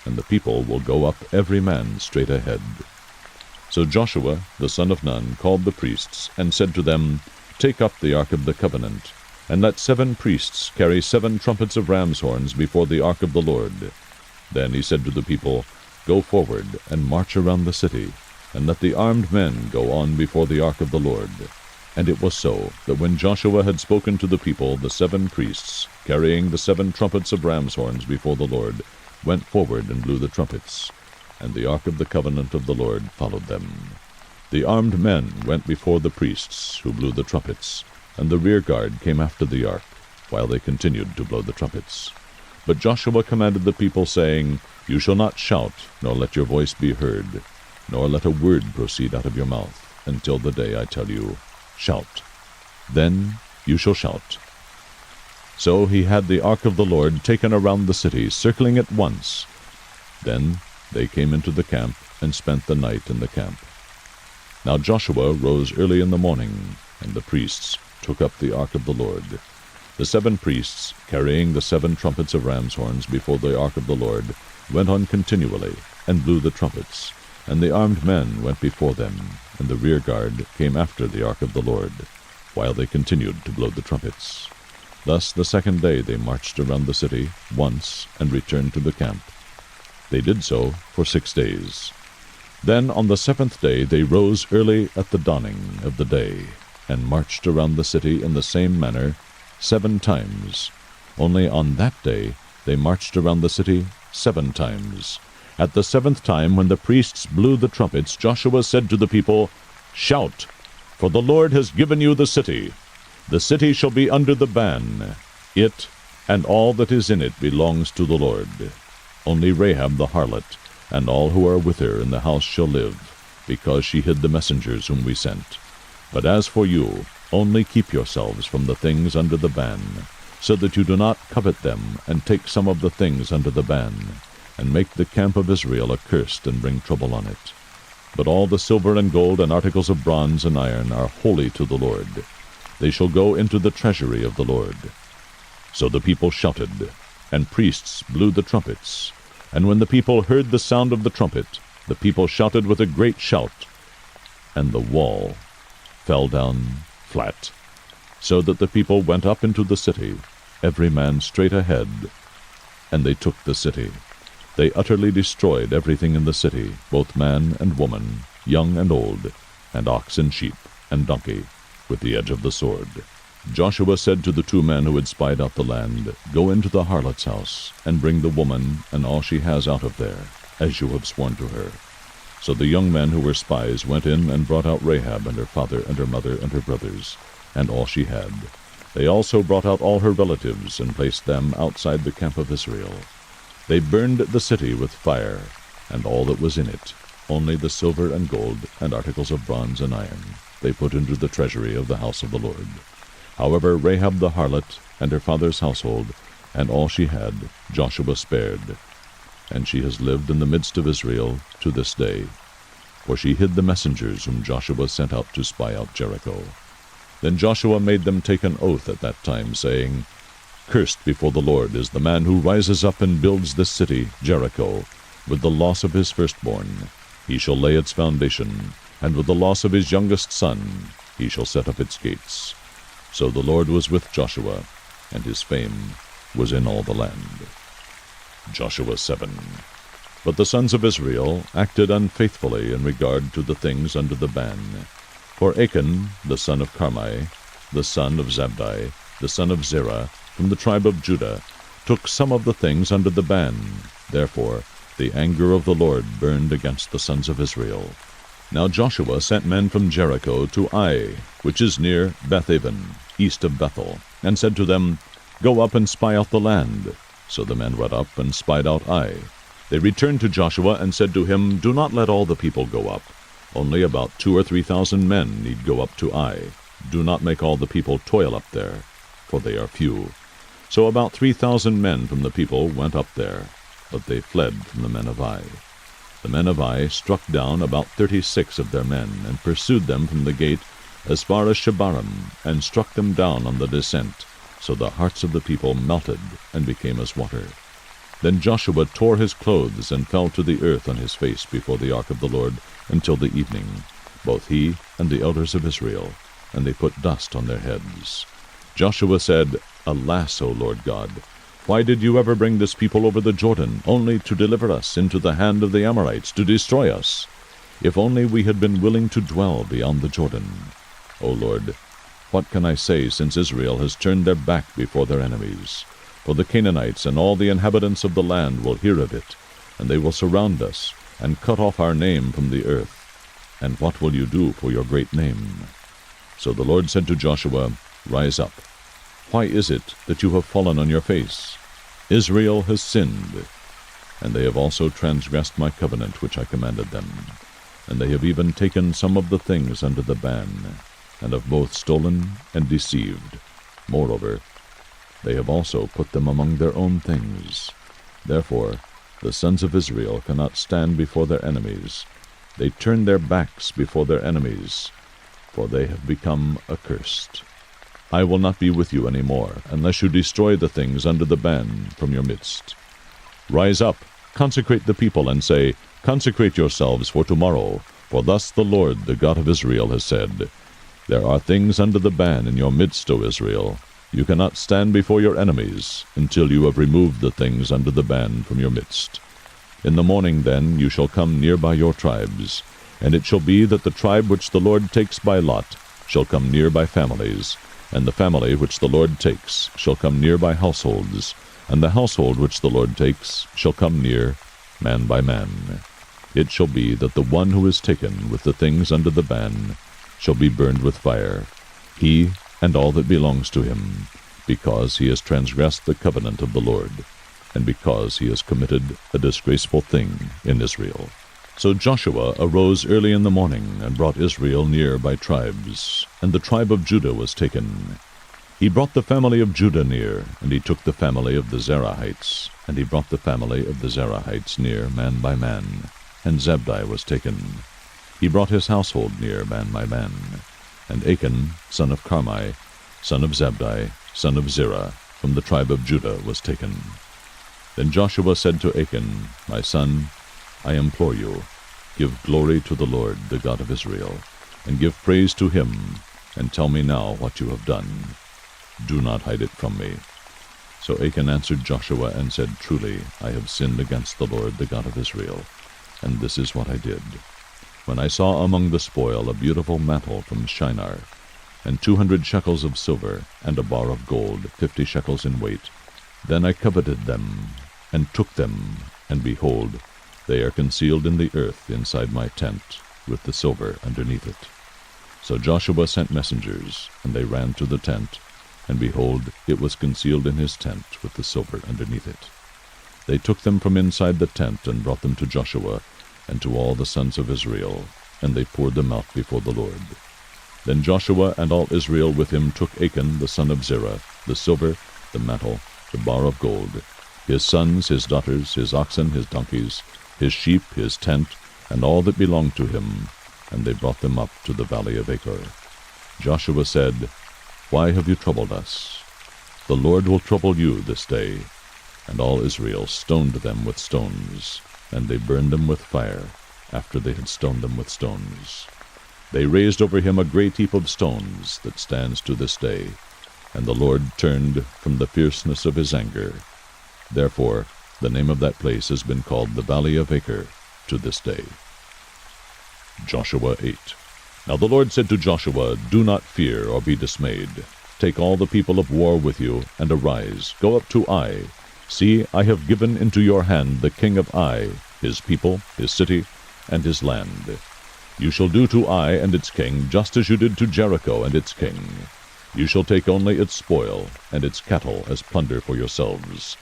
S1: and the people will go up every man straight ahead. So Joshua the son of Nun called the priests, and said to them, Take up the ark of the covenant, and let 7 priests carry 7 trumpets of ram's horns before the ark of the Lord. Then he said to the people, Go forward, and march around the city, and let the armed men go on before the ark of the Lord. And it was so, that when Joshua had spoken to the people, the 7 priests, carrying the 7 trumpets of ram's horns before the Lord, went forward and blew the trumpets, and the ark of the covenant of the Lord followed them. The armed men went before the priests, who blew the trumpets, and the rear guard came after the ark, while they continued to blow the trumpets. But Joshua commanded the people, saying, You shall not shout, nor let your voice be heard, nor let a word proceed out of your mouth, until the day I tell you, Shout. Then you shall shout. So he had the ark of the Lord taken around the city, circling it once. Then they came into the camp, and spent the night in the camp. Now Joshua rose early in the morning, and the priests took up the ark of the Lord. The 7 priests, carrying the 7 trumpets of ram's horns before the ark of the Lord, went on continually, and blew the trumpets, and the armed men went before them, and the rear guard came after the ark of the Lord, while they continued to blow the trumpets. Thus the 2nd day they marched around the city once, and returned to the camp. They did so for 6 days. Then on the 7th day they rose early at the dawning of the day, and marched around the city in the same manner 7 times. Only on that day they marched around the city 7 times. At the 7th time, when the priests blew the trumpets, Joshua said to the people, Shout, for the Lord has given you the city. The city shall be under the ban. It and all that is in it belongs to the Lord. Only Rahab the harlot, and all who are with her in the house shall live, because she hid the messengers whom we sent. But as for you, only keep yourselves from the things under the ban, so that you do not covet them, and take some of the things under the ban, and make the camp of Israel accursed, and bring trouble on it. But all the silver and gold and articles of bronze and iron are holy to the Lord. They shall go into the treasury of the Lord. So the people shouted, and priests blew the trumpets. And when the people heard the sound of the trumpet, the people shouted with a great shout, and the wall fell down flat, so that the people went up into the city, every man straight ahead, and they took the city. They utterly destroyed everything in the city, both man and woman, young and old, and ox and sheep and donkey, with the edge of the sword. Joshua said to the 2 men who had spied out the land, Go into the harlot's house, and bring the woman and all she has out of there, as you have sworn to her. So the young men who were spies went in and brought out Rahab and her father and her mother and her brothers, and all she had. They also brought out all her relatives, and placed them outside the camp of Israel. They burned the city with fire, and all that was in it, only the silver and gold and articles of bronze and iron, they put into the treasury of the house of the Lord. However, Rahab the harlot, and her father's household, and all she had, Joshua spared. And she has lived in the midst of Israel to this day. For she hid the messengers whom Joshua sent out to spy out Jericho. Then Joshua made them take an oath at that time, saying, Cursed before the Lord is the man who rises up and builds this city, Jericho, with the loss of his firstborn. He shall lay its foundation, and with the loss of his youngest son he shall set up its gates. So the Lord was with Joshua, and his fame was in all the land. Joshua 7. But the sons of Israel acted unfaithfully in regard to the things under the ban. For Achan, the son of Carmi, the son of Zabdi, the son of Zerah, from the tribe of Judah, took some of the things under the ban. Therefore the anger of the Lord burned against the sons of Israel. Now Joshua sent men from Jericho to Ai, which is near Bethaven, east of Bethel, and said to them, Go up and spy out the land. So the men went up and spied out Ai. They returned to Joshua and said to him, Do not let all the people go up. Only about 2,000 or 3,000 men need go up to Ai. Do not make all the people toil up there, for they are few. So about 3,000 men from the people went up there, but they fled from the men of Ai. The men of Ai struck down about 36 of their men, and pursued them from the gate as far as Shebarim, and struck them down on the descent. So the hearts of the people melted and became as water. Then Joshua tore his clothes and fell to the earth on his face before the ark of the Lord until the evening, both he and the elders of Israel, and they put dust on their heads. Joshua said, Alas, O Lord God, why did you ever bring this people over the Jordan, only to deliver us into the hand of the Amorites, to destroy us? If only we had been willing to dwell beyond the Jordan. O Lord, what can I say, since Israel has turned their back before their enemies? For the Canaanites and all the inhabitants of the land will hear of it, and they will surround us, and cut off our name from the earth. And what will you do for your great name? So the Lord said to Joshua, Rise up. Why is it that you have fallen on your face? Israel has sinned, and they have also transgressed my covenant which I commanded them. And they have even taken some of the things under the ban, and have both stolen and deceived. Moreover, they have also put them among their own things. Therefore the sons of Israel cannot stand before their enemies. They turn their backs before their enemies, for they have become accursed. I will not be with you any more, unless you destroy the things under the ban from your midst. Rise up, consecrate the people, and say, Consecrate yourselves for tomorrow, for thus the Lord, the God of Israel, has said, There are things under the ban in your midst, O Israel. You cannot stand before your enemies until you have removed the things under the ban from your midst. In the morning then you shall come near by your tribes, and it shall be that the tribe which the Lord takes by lot shall come near by families, and the family which the Lord takes shall come near by households, and the household which the Lord takes shall come near, man by man. It shall be that the one who is taken with the things under the ban shall be burned with fire, he and all that belongs to him, because he has transgressed the covenant of the Lord, and because he has committed a disgraceful thing in Israel. So Joshua arose early in the morning, and brought Israel near by tribes, and the tribe of Judah was taken. He brought the family of Judah near, and he took the family of the Zerahites, and he brought the family of the Zerahites near, man by man, and Zabdi was taken. He brought his household near, man by man, and Achan, son of Carmi, son of Zabdi, son of Zerah, from the tribe of Judah was taken. Then Joshua said to Achan, My son, I implore you, give glory to the Lord, the God of Israel, and give praise to him, and tell me now what you have done. Do not hide it from me. So Achan answered Joshua and said, Truly, I have sinned against the Lord, the God of Israel, and this is what I did. When I saw among the spoil a beautiful mantle from Shinar, and 200 shekels of silver, and a bar of gold, 50 shekels in weight, then I coveted them, and took them, and behold, they are concealed in the earth inside my tent, with the silver underneath it. So Joshua sent messengers, and they ran to the tent, and behold, it was concealed in his tent, with the silver underneath it. They took them from inside the tent, and brought them to Joshua, and to all the sons of Israel, and they poured them out before the Lord. Then Joshua and all Israel with him took Achan the son of Zerah, the silver, the mantle, the bar of gold, his sons, his daughters, his oxen, his donkeys, his sheep, his tent, and all that belonged to him, and they brought them up to the valley of Achor. Joshua said, Why have you troubled us? The Lord will trouble you this day. And all Israel stoned them with stones, and they burned them with fire, after they had stoned them with stones. They raised over him a great heap of stones that stands to this day, and the Lord turned from the fierceness of his anger. Therefore the name of that place has been called the Valley of Achor to this day. Joshua 8. Now the Lord said to Joshua, "Do not fear or be dismayed. Take all the people of war with you, and arise, go up to Ai. See, I have given into your hand the king of Ai, his people, his city, and his land. You shall do to Ai and its king just as you did to Jericho and its king. You shall take only its spoil and its cattle as plunder for yourselves.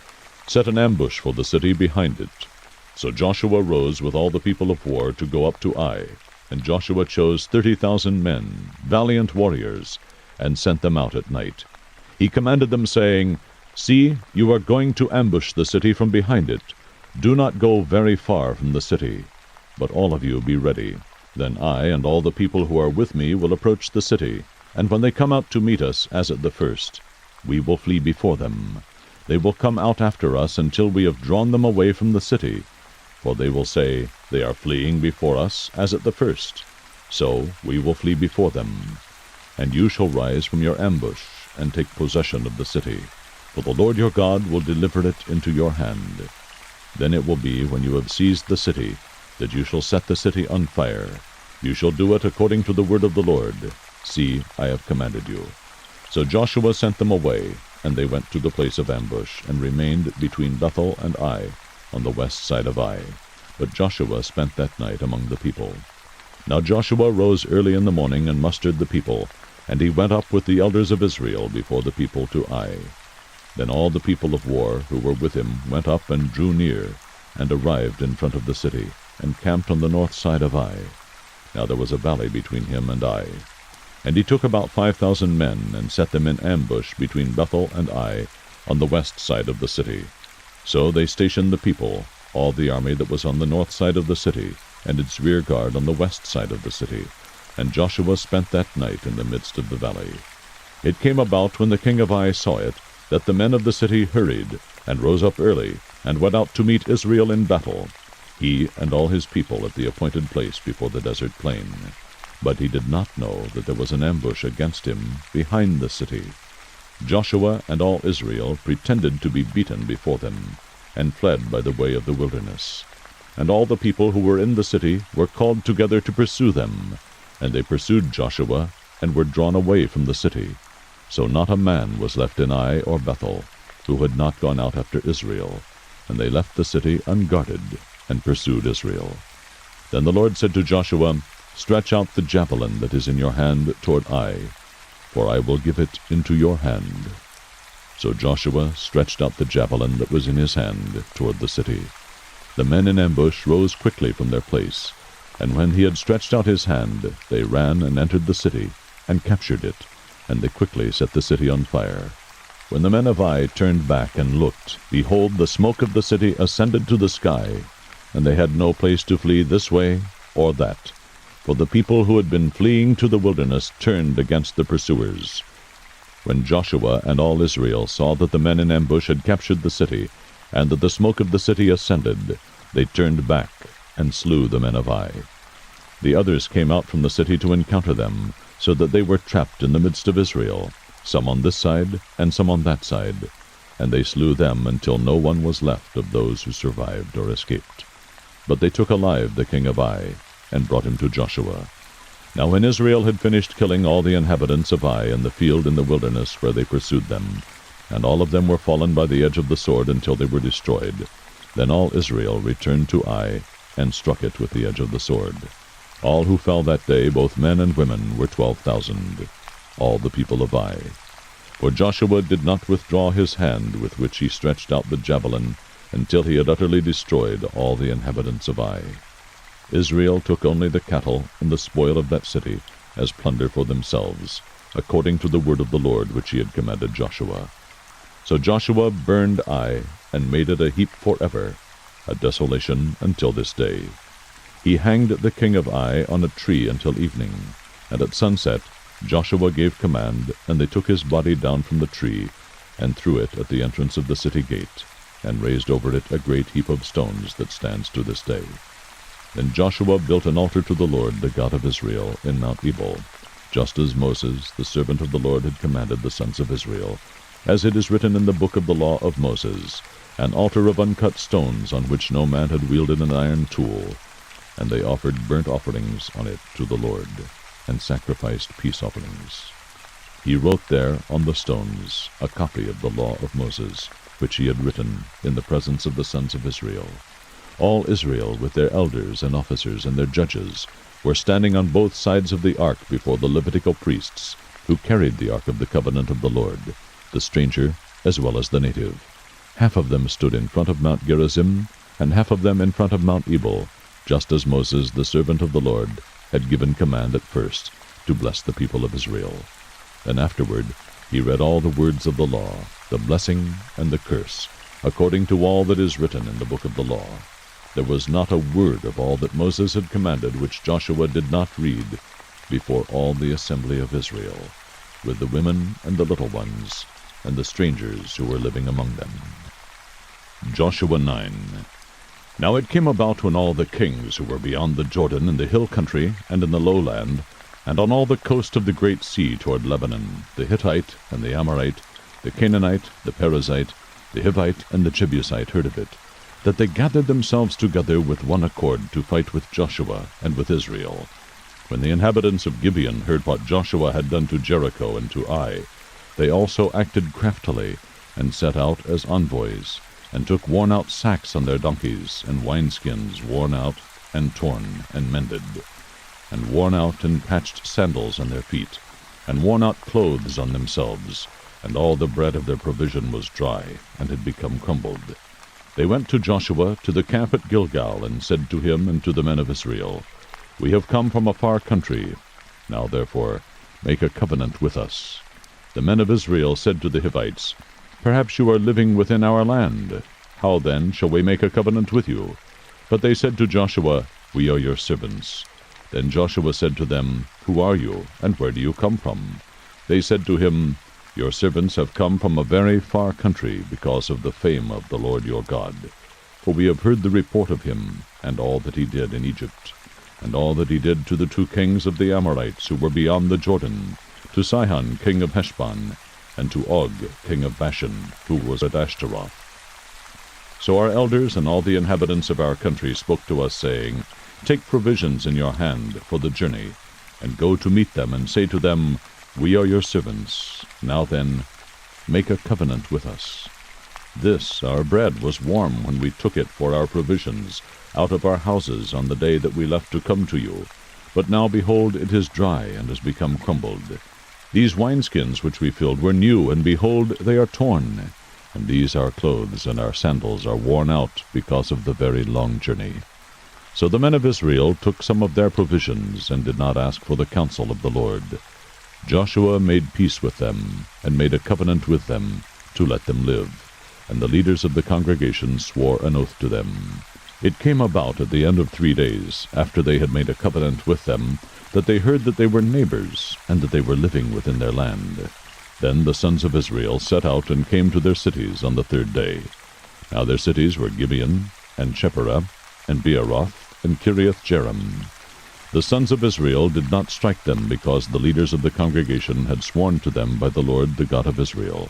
S1: Set an ambush for the city behind it." So Joshua rose with all the people of war to go up to Ai. And Joshua chose 30,000 men, valiant warriors, and sent them out at night. He commanded them, saying, "See, you are going to ambush the city from behind it. Do not go very far from the city, but all of you be ready. Then I and all the people who are with me will approach the city, and when they come out to meet us as at the first, we will flee before them. They will come out after us until we have drawn them away from the city. For they will say, 'They are fleeing before us as at the first.' So we will flee before them. And you shall rise from your ambush, and take possession of the city. For the Lord your God will deliver it into your hand. Then it will be, when you have seized the city, that you shall set the city on fire. You shall do it according to the word of the Lord. See, I have commanded you." So Joshua sent them away, and they went to the place of ambush, and remained between Bethel and Ai, on the west side of Ai. But Joshua spent that night among the people. Now Joshua rose early in the morning and mustered the people, and he went up with the elders of Israel before the people to Ai. Then all the people of war who were with him went up and drew near, and arrived in front of the city, and camped on the north side of Ai. Now there was a valley between him and Ai. And he took about 5,000 men, and set them in ambush between Bethel and Ai, on the west side of the city. So they stationed the people, all the army that was on the north side of the city, and its rear guard on the west side of the city. And Joshua spent that night in the midst of the valley. It came about, when the king of Ai saw it, that the men of the city hurried, and rose up early, and went out to meet Israel in battle, he and all his people at the appointed place before the desert plain. But he did not know that there was an ambush against him behind the city. Joshua and all Israel pretended to be beaten before them, and fled by the way of the wilderness. And all the people who were in the city were called together to pursue them. And they pursued Joshua, and were drawn away from the city. So not a man was left in Ai or Bethel, who had not gone out after Israel. And they left the city unguarded, and pursued Israel. Then the Lord said to Joshua, "Stretch out the javelin that is in your hand toward Ai, for I will give it into your hand." So Joshua stretched out the javelin that was in his hand toward the city. The men in ambush rose quickly from their place, and when he had stretched out his hand, they ran and entered the city, and captured it, and they quickly set the city on fire. When the men of Ai turned back and looked, behold, the smoke of the city ascended to the sky, and they had no place to flee this way or that. For the people who had been fleeing to the wilderness turned against the pursuers. When Joshua and all Israel saw that the men in ambush had captured the city, and that the smoke of the city ascended, they turned back and slew the men of Ai. The others came out from the city to encounter them, so that they were trapped in the midst of Israel, some on this side and some on that side, and they slew them until no one was left of those who survived or escaped. But they took alive the king of Ai, and brought him to Joshua. Now when Israel had finished killing all the inhabitants of Ai in the field in the wilderness where they pursued them, and all of them were fallen by the edge of the sword until they were destroyed, then all Israel returned to Ai, and struck it with the edge of the sword. All who fell that day, both men and women, were 12,000, all the people of Ai. For Joshua did not withdraw his hand with which he stretched out the javelin, until he had utterly destroyed all the inhabitants of Ai. Israel took only the cattle and the spoil of that city as plunder for themselves, according to the word of the Lord which he had commanded Joshua. So Joshua burned Ai, and made it a heap forever, a desolation until this day. He hanged the king of Ai on a tree until evening, and at sunset Joshua gave command, and they took his body down from the tree, and threw it at the entrance of the city gate, and raised over it a great heap of stones that stands to this day. Then Joshua built an altar to the Lord, the God of Israel, in Mount Ebal, just as Moses, the servant of the Lord, had commanded the sons of Israel, as it is written in the book of the law of Moses, an altar of uncut stones on which no man had wielded an iron tool, and they offered burnt offerings on it to the Lord. and sacrificed peace offerings. He wrote there on the stones a copy of the law of Moses, which he had written in the presence of the sons of Israel. All Israel, with their elders and officers and their judges, were standing on both sides of the ark before the Levitical priests, who carried the ark of the covenant of the Lord, the stranger as well as the native. Half of them stood in front of Mount Gerizim, and half of them in front of Mount Ebal, just as Moses, the servant of the Lord, had given command at first to bless the people of Israel. And afterward he read all the words of the law, the blessing and the curse, according to all that is written in the book of the law. There was not a word of all that Moses had commanded which Joshua did not read before all the assembly of Israel, with the women and the little ones, and the strangers who were living among them. Joshua 9. Now it came about when all the kings who were beyond the Jordan in the hill country and in the lowland, and on all the coast of the great sea toward Lebanon, the Hittite and the Amorite, the Canaanite, the Perizzite, the Hivite, and the Jebusite heard of it, that they gathered themselves together with one accord to fight with Joshua and with Israel. When the inhabitants of Gibeon heard what Joshua had done to Jericho and to Ai, they also acted craftily, and set out as envoys, and took worn-out sacks on their donkeys, and wineskins worn out, and torn, and mended, and worn out and patched sandals on their feet, and worn out clothes on themselves, and all the bread of their provision was dry, and had become crumbled. They went to Joshua to the camp at Gilgal, and said to him and to the men of Israel, We have come from a far country. Now therefore make a covenant with us. The men of Israel said to the Hivites, Perhaps you are living within our land. How then shall we make a covenant with you? But they said to Joshua, We are your servants. Then Joshua said to them, Who are you, and where do you come from? They said to him, Your servants have come from a very far country, because of the fame of the Lord your God. For we have heard the report of him, and all that he did in Egypt, and all that he did to the 2 kings of the Amorites who were beyond the Jordan, to Sihon king of Heshbon, and to Og king of Bashan, who was at Ashtaroth. So our elders and all the inhabitants of our country spoke to us, saying, Take provisions in your hand for the journey, and go to meet them, and say to them, We are your servants. Now then, make a covenant with us. This our bread was warm when we took it for our provisions out of our houses on the day that we left to come to you. But now, behold, it is dry, and has become crumbled. These wineskins which we filled were new, and behold, they are torn. And these our clothes and our sandals are worn out because of the very long journey. So the men of Israel took some of their provisions, and did not ask for the counsel of the Lord. Joshua made peace with them, and made a covenant with them, to let them live. And the leaders of the congregation swore an oath to them. It came about at the end of 3 days, after they had made a covenant with them, that they heard that they were neighbors, and that they were living within their land. Then the sons of Israel set out and came to their cities on the 3rd day. Now their cities were Gibeon, and Chephirah, and Beeroth, and Kiriath-Jearim. The sons of Israel did not strike them, because the leaders of the congregation had sworn to them by the Lord the God of Israel.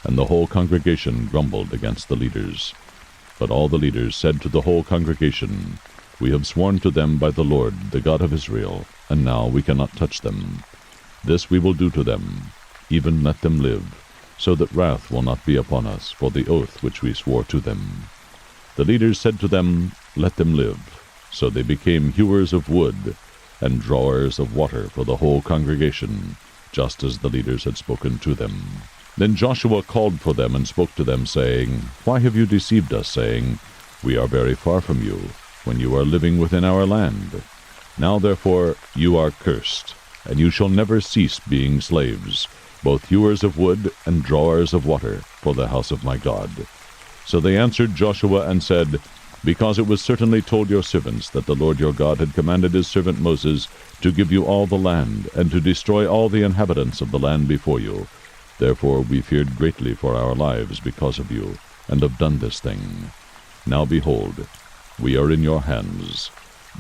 S1: And the whole congregation grumbled against the leaders. But all the leaders said to the whole congregation, We have sworn to them by the Lord the God of Israel, and now we cannot touch them. This we will do to them, even let them live, so that wrath will not be upon us for the oath which we swore to them. The leaders said to them, Let them live. So they became hewers of wood, and drawers of water for the whole congregation, just as the leaders had spoken to them. Then Joshua called for them and spoke to them, saying, Why have you deceived us, saying, We are very far from you, when you are living within our land? Now therefore you are cursed, and you shall never cease being slaves, both hewers of wood and drawers of water, for the house of my God. So they answered Joshua and said, Because it was certainly told your servants that the Lord your God had commanded his servant Moses to give you all the land, and to destroy all the inhabitants of the land before you. Therefore we feared greatly for our lives because of you, and have done this thing. Now behold, we are in your hands.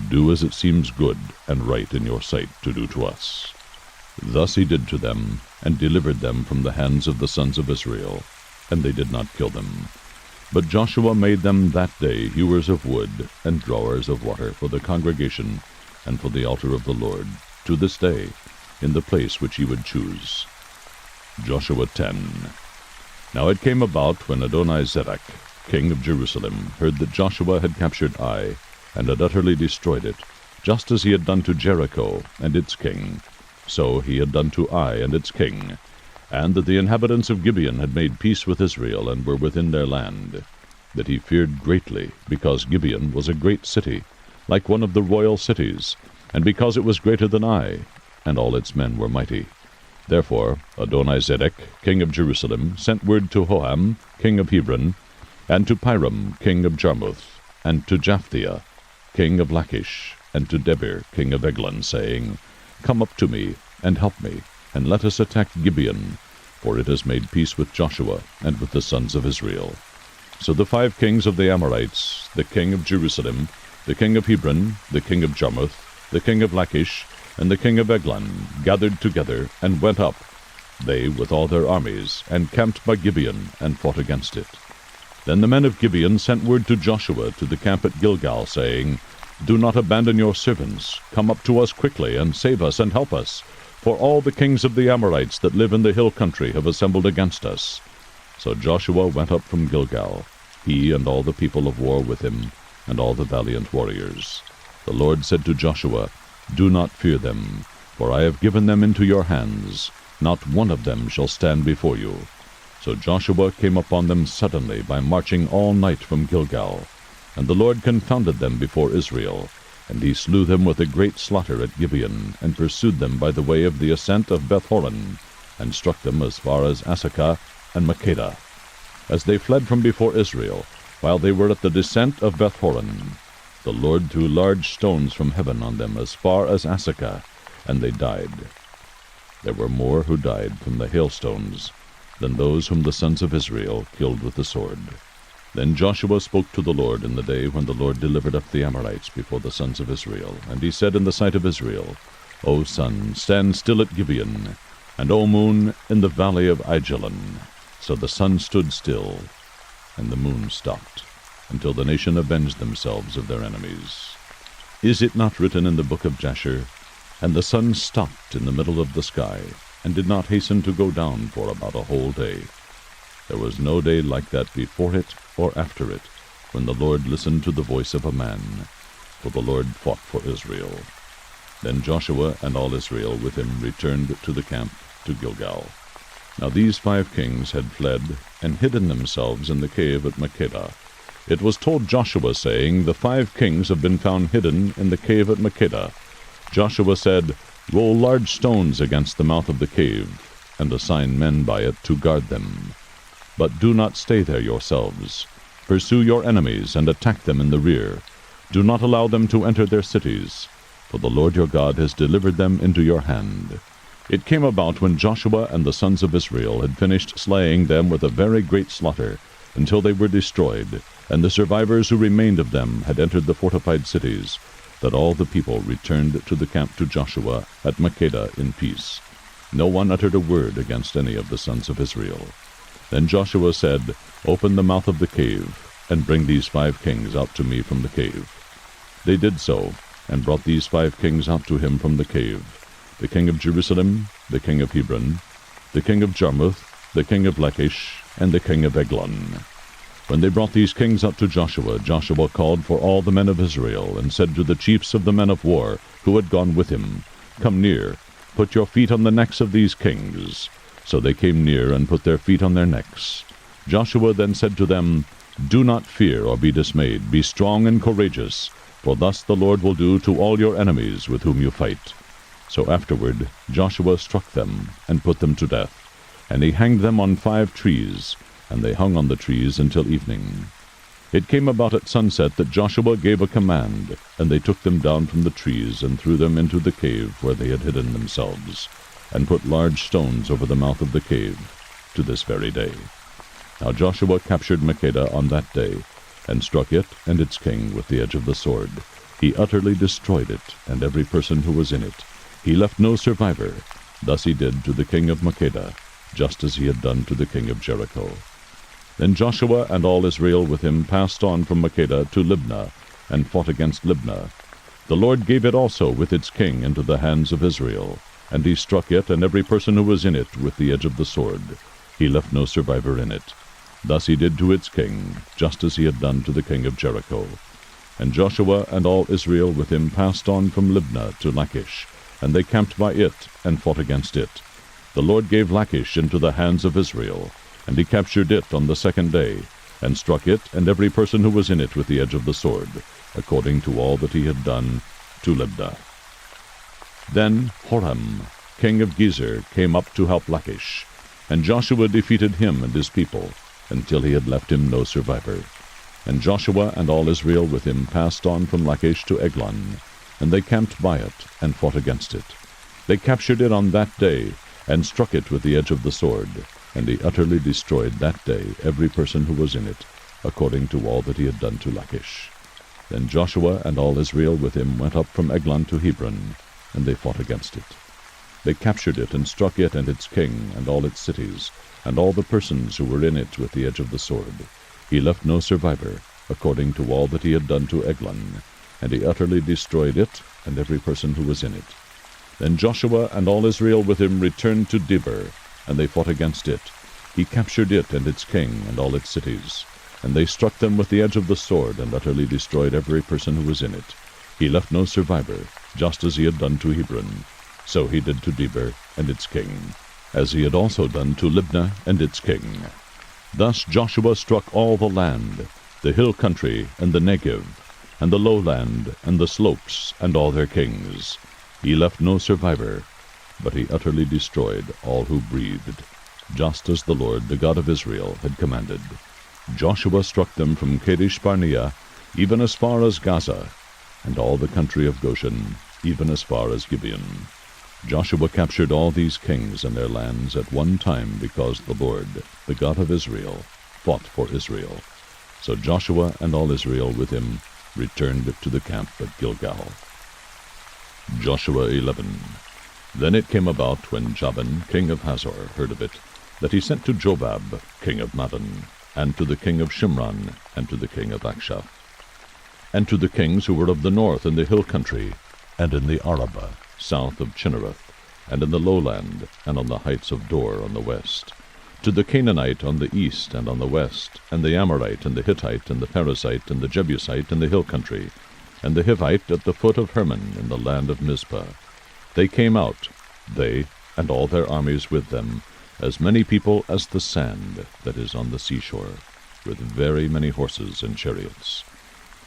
S1: Do as it seems good and right in your sight to do to us. Thus he did to them, and delivered them from the hands of the sons of Israel, and they did not kill them. But Joshua made them that day hewers of wood and drawers of water for the congregation and for the altar of the Lord, to this day, in the place which he would choose. Joshua 10. Now it came about, when Adonizedek, king of Jerusalem, heard that Joshua had captured Ai, and had utterly destroyed it, just as he had done to Jericho and its king, so he had done to Ai and its king, and that the inhabitants of Gibeon had made peace with Israel, and were within their land, that he feared greatly, because Gibeon was a great city, like one of the royal cities, and because it was greater than Ai, and all its men were mighty. Therefore Adonizedek, king of Jerusalem, sent word to Hoham, king of Hebron, and to Piram, king of Jarmuth, and to Japhthia, king of Lachish, and to Debir, king of Eglon, saying, Come up to me, and help me, and let us attack Gibeon, for it has made peace with Joshua, and with the sons of Israel. So the 5 kings of the Amorites, the king of Jerusalem, the king of Hebron, the king of Jarmuth, the king of Lachish, and the king of Eglon, gathered together, and went up, they with all their armies, and camped by Gibeon, and fought against it. Then the men of Gibeon sent word to Joshua to the camp at Gilgal, saying, Do not abandon your servants. Come up to us quickly, and save us, and help us. For all the kings of the Amorites that live in the hill country have assembled against us. So Joshua went up from Gilgal, he and all the people of war with him, and all the valiant warriors. The Lord said to Joshua, Do not fear them, for I have given them into your hands. Not one of them shall stand before you. So Joshua came upon them suddenly by marching all night from Gilgal. And the Lord confounded them before Israel, and he slew them with a great slaughter at Gibeon, and pursued them by the way of the ascent of Bethhoron, and struck them as far as Asakah and Makkedah. As they fled from before Israel, while they were at the descent of Bethhoron, the Lord threw large stones from heaven on them as far as Asakah, and they died. There were more who died from the hailstones than those whom the sons of Israel killed with the sword. Then Joshua spoke to the Lord in the day when the Lord delivered up the Amorites before the sons of Israel. And he said in the sight of Israel, O sun, stand still at Gibeon, and O moon, in the valley of Ajalon. So the sun stood still, and the moon stopped, until the nation avenged themselves of their enemies. Is it not written in the book of Jasher, And the sun stopped in the middle of the sky, and did not hasten to go down for about a whole day? There was no day like that before it or after it, when the Lord listened to the voice of a man, for the Lord fought for Israel. Then Joshua and all Israel with him returned to the camp to Gilgal. Now these 5 kings had fled, and hidden themselves in the cave at Makkedah. It was told Joshua, saying, The 5 kings have been found hidden in the cave at Makkedah. Joshua said, Roll large stones against the mouth of the cave, and assign men by it to guard them. But do not stay there yourselves. Pursue your enemies, and attack them in the rear. Do not allow them to enter their cities, for the Lord your God has delivered them into your hand. It came about when Joshua and the sons of Israel had finished slaying them with a very great slaughter, until they were destroyed, and the survivors who remained of them had entered the fortified cities, that all the people returned to the camp to Joshua at Makkedah in peace. No one uttered a word against any of the sons of Israel. Then Joshua said, Open the mouth of the cave, and bring these 5 kings out to me from the cave. They did so, and brought these 5 kings out to him from the cave, the king of Jerusalem, the king of Hebron, the king of Jarmuth, the king of Lachish, and the king of Eglon. When they brought these kings up to Joshua, Joshua called for all the men of Israel, and said to the chiefs of the men of war who had gone with him, Come near, put your feet on the necks of these kings. So they came near, and put their feet on their necks. Joshua then said to them, Do not fear or be dismayed. Be strong and courageous, for thus the Lord will do to all your enemies with whom you fight. So afterward Joshua struck them, and put them to death. And he hanged them on 5 trees, and they hung on the trees until evening. It came about at sunset that Joshua gave a command, and they took them down from the trees, and threw them into the cave where they had hidden themselves, and put large stones over the mouth of the cave, to this very day. Now Joshua captured Makkedah on that day, and struck it and its king with the edge of the sword. He utterly destroyed it, and every person who was in it. He left no survivor. Thus he did to the king of Makkedah, just as he had done to the king of Jericho. Then Joshua and all Israel with him passed on from Makkedah to Libnah, and fought against Libnah. The Lord gave it also with its king into the hands of Israel, and he struck it and every person who was in it with the edge of the sword. He left no survivor in it. Thus he did to its king, just as he had done to the king of Jericho. And Joshua and all Israel with him passed on from Libnah to Lachish, and they camped by it, and fought against it. The Lord gave Lachish into the hands of Israel, and he captured it on the second day, and struck it and every person who was in it with the edge of the sword, according to all that he had done to Libnah. Then Horam, king of Gezer, came up to help Lachish, and Joshua defeated him and his people, until he had left him no survivor. And Joshua and all Israel with him passed on from Lachish to Eglon, and they camped by it, and fought against it. They captured it on that day, and struck it with the edge of the sword, and he utterly destroyed that day every person who was in it, according to all that he had done to Lachish. Then Joshua and all Israel with him went up from Eglon to Hebron, and they fought against it. They captured it, and struck it and its king, and all its cities, and all the persons who were in it with the edge of the sword. He left no survivor, according to all that he had done to Eglon, and he utterly destroyed it, and every person who was in it. Then Joshua and all Israel with him returned to Debir, and they fought against it. He captured it and its king, and all its cities. And they struck them with the edge of the sword, and utterly destroyed every person who was in it. He left no survivor, just as he had done to Hebron. So he did to Debir and its king, as he had also done to Libnah and its king. Thus Joshua struck all the land, the hill country, and the Negev, and the lowland, and the slopes, and all their kings. He left no survivor, but he utterly destroyed all who breathed, just as the Lord, the God of Israel, had commanded. Joshua struck them from Kadesh Barnea, even as far as Gaza, and all the country of Goshen, even as far as Gibeon. Joshua captured all these kings and their lands at one time, because the Lord, the God of Israel, fought for Israel. So Joshua and all Israel with him returned to the camp at Gilgal. Joshua 11. Then it came about, when Jabin, king of Hazor, heard of it, that he sent to Jobab, king of Madon, and to the king of Shimron, and to the king of Akshaph, and to the kings who were of the north in the hill country, and in the Arabah, south of Chinnereth, and in the lowland, and on the heights of Dor on the west, to the Canaanite on the east and on the west, and the Amorite, and the Hittite, and the Perizzite, and the Jebusite in the hill country, and the Hivite at the foot of Hermon in the land of Mizpah. They came out, they and all their armies with them, as many people as the sand that is on the seashore, with very many horses and chariots.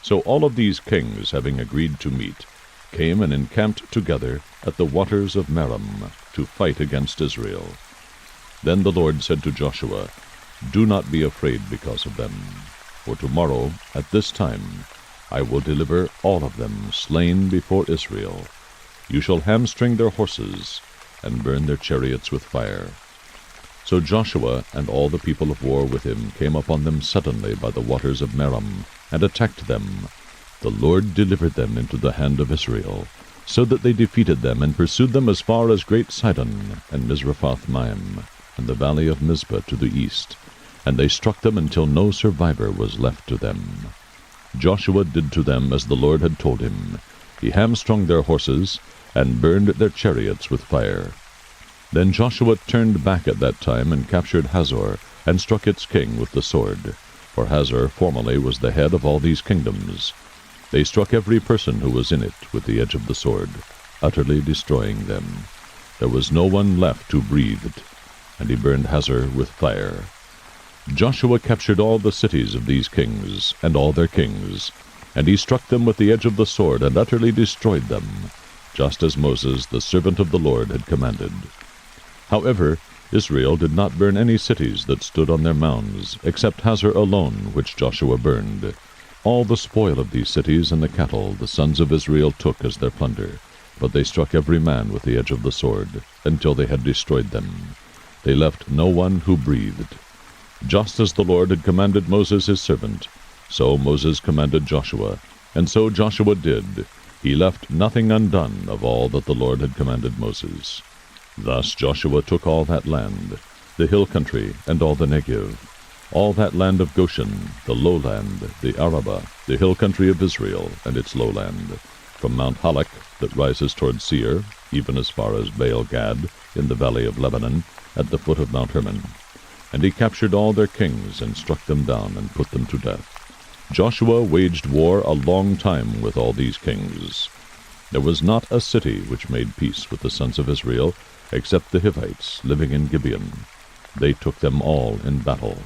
S1: So all of these kings, having agreed to meet, came and encamped together at the waters of Merom to fight against Israel. Then the Lord said to Joshua, Do not be afraid because of them, for tomorrow at this time I will deliver all of them slain before Israel. You shall hamstring their horses, and burn their chariots with fire. So Joshua and all the people of war with him came upon them suddenly by the waters of Merom, and attacked them. The Lord delivered them into the hand of Israel, so that they defeated them, and pursued them as far as Great Sidon, and Mizrephoth-Maim, and the valley of Mizpah to the east, and they struck them until no survivor was left to them. Joshua did to them as the Lord had told him. He hamstrung their horses, and burned their chariots with fire. Then Joshua turned back at that time, and captured Hazor, and struck its king with the sword. For Hazor formerly was the head of all these kingdoms. They struck every person who was in it with the edge of the sword, utterly destroying them. There was no one left who breathed, and he burned Hazor with fire. Joshua captured all the cities of these kings, and all their kings, and he struck them with the edge of the sword, and utterly destroyed them, just as Moses, the servant of the Lord, had commanded. However, Israel did not burn any cities that stood on their mounds, except Hazor alone, which Joshua burned. All the spoil of these cities and the cattle the sons of Israel took as their plunder, but they struck every man with the edge of the sword, until they had destroyed them. They left no one who breathed. Just as the Lord had commanded Moses his servant, so Moses commanded Joshua, and so Joshua did. He left nothing undone of all that the Lord had commanded Moses. Thus Joshua took all that land, the hill country, and all the Negev, all that land of Goshen, the lowland, the Arabah, the hill country of Israel, and its lowland, from Mount Halak that rises toward Seir, even as far as Baal-Gad, in the valley of Lebanon, at the foot of Mount Hermon. And he captured all their kings, and struck them down, and put them to death. Joshua waged war a long time with all these kings. There was not a city which made peace with the sons of Israel, except the Hivites living in Gibeon. They took them all in battle.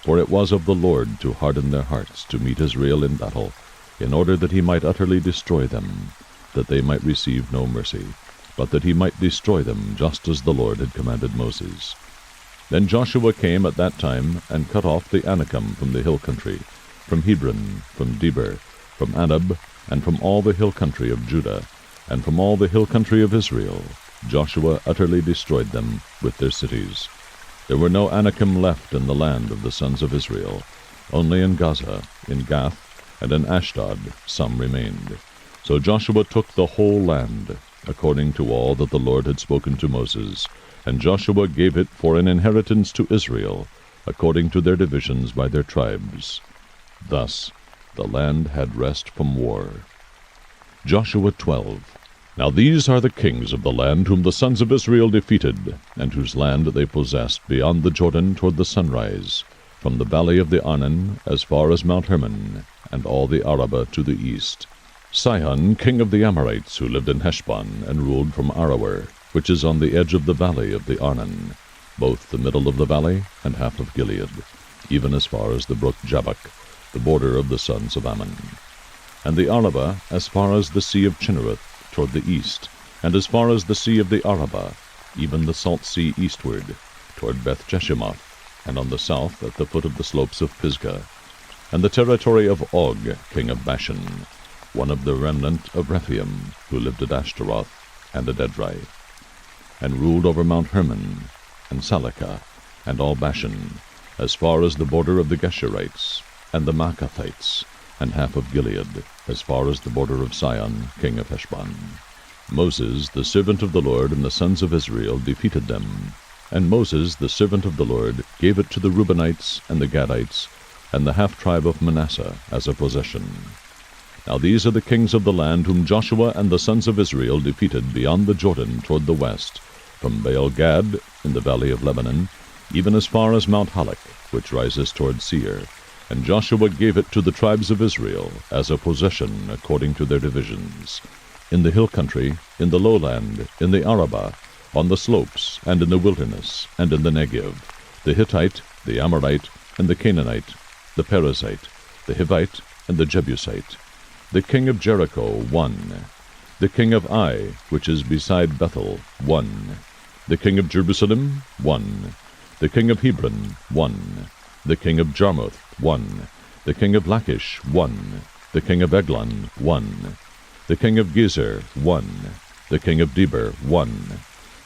S1: For it was of the Lord to harden their hearts to meet Israel in battle, in order that he might utterly destroy them, that they might receive no mercy, but that he might destroy them, just as the Lord had commanded Moses. Then Joshua came at that time, and cut off the Anakim from the hill country, from Hebron, from Debir, from Anab, and from all the hill country of Judah, and from all the hill country of Israel. Joshua utterly destroyed them with their cities. There were no Anakim left in the land of the sons of Israel. Only in Gaza, in Gath, and in Ashdod some remained. So Joshua took the whole land, according to all that the Lord had spoken to Moses, and Joshua gave it for an inheritance to Israel, according to their divisions by their tribes. Thus the land had rest from war. Joshua 12. Now these are the kings of the land whom the sons of Israel defeated, and whose land they possessed beyond the Jordan toward the sunrise, from the valley of the Arnon as far as Mount Hermon, and all the Arabah to the east. Sihon, king of the Amorites, who lived in Heshbon, and ruled from Aroer, which is on the edge of the valley of the Arnon, both the middle of the valley and half of Gilead, even as far as the brook Jabbok, the border of the sons of Ammon. And the Arabah as far as the sea of Chinnereth toward the east, and as far as the sea of the Arabah, even the salt sea eastward, toward Beth-Jeshimoth, and on the south at the foot of the slopes of Pisgah, and the territory of Og, king of Bashan, one of the remnant of Rephaim, who lived at Ashtaroth and at Edrei, and ruled over Mount Hermon, and Salekah, and all Bashan, as far as the border of the Geshurites, and the Maacathites, and half of Gilead, as far as the border of Sihon, king of Heshbon. Moses, the servant of the Lord, and the sons of Israel defeated them. And Moses, the servant of the Lord, gave it to the Reubenites, and the Gadites, and the half-tribe of Manasseh, as a possession. Now these are the kings of the land whom Joshua and the sons of Israel defeated beyond the Jordan toward the west, from Baal-Gad in the valley of Lebanon, even as far as Mount Halak, which rises toward Seir. And Joshua gave it to the tribes of Israel as a possession according to their divisions, in the hill country, in the lowland, in the Arabah, on the slopes, and in the wilderness, and in the Negev, the Hittite, the Amorite, and the Canaanite, the Perizzite, the Hivite, and the Jebusite. The king of Jericho, 1. The king of Ai, which is beside Bethel, 1. The king of Jerusalem, 1. The king of Hebron, 1. The king of Jarmuth, 1. The king of Lachish, 1. The king of Eglon, 1. The king of Gezer, 1. The king of Debir, 1.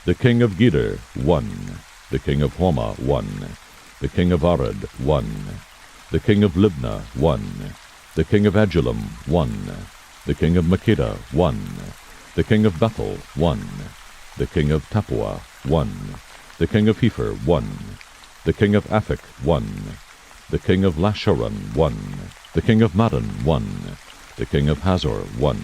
S1: The king of Geder, 1. The king of Hormah, 1. The king of Arad, 1. The king of Libnah, 1. The king of Adullam, 1. The king of Makkedah, 1. The king of Bethel, 1. The king of Tappuah, 1. The king of Hepher, 1. The king of Aphek, 1. The king of Lasharon, 1. The king of Madon, 1. The king of Hazor, 1.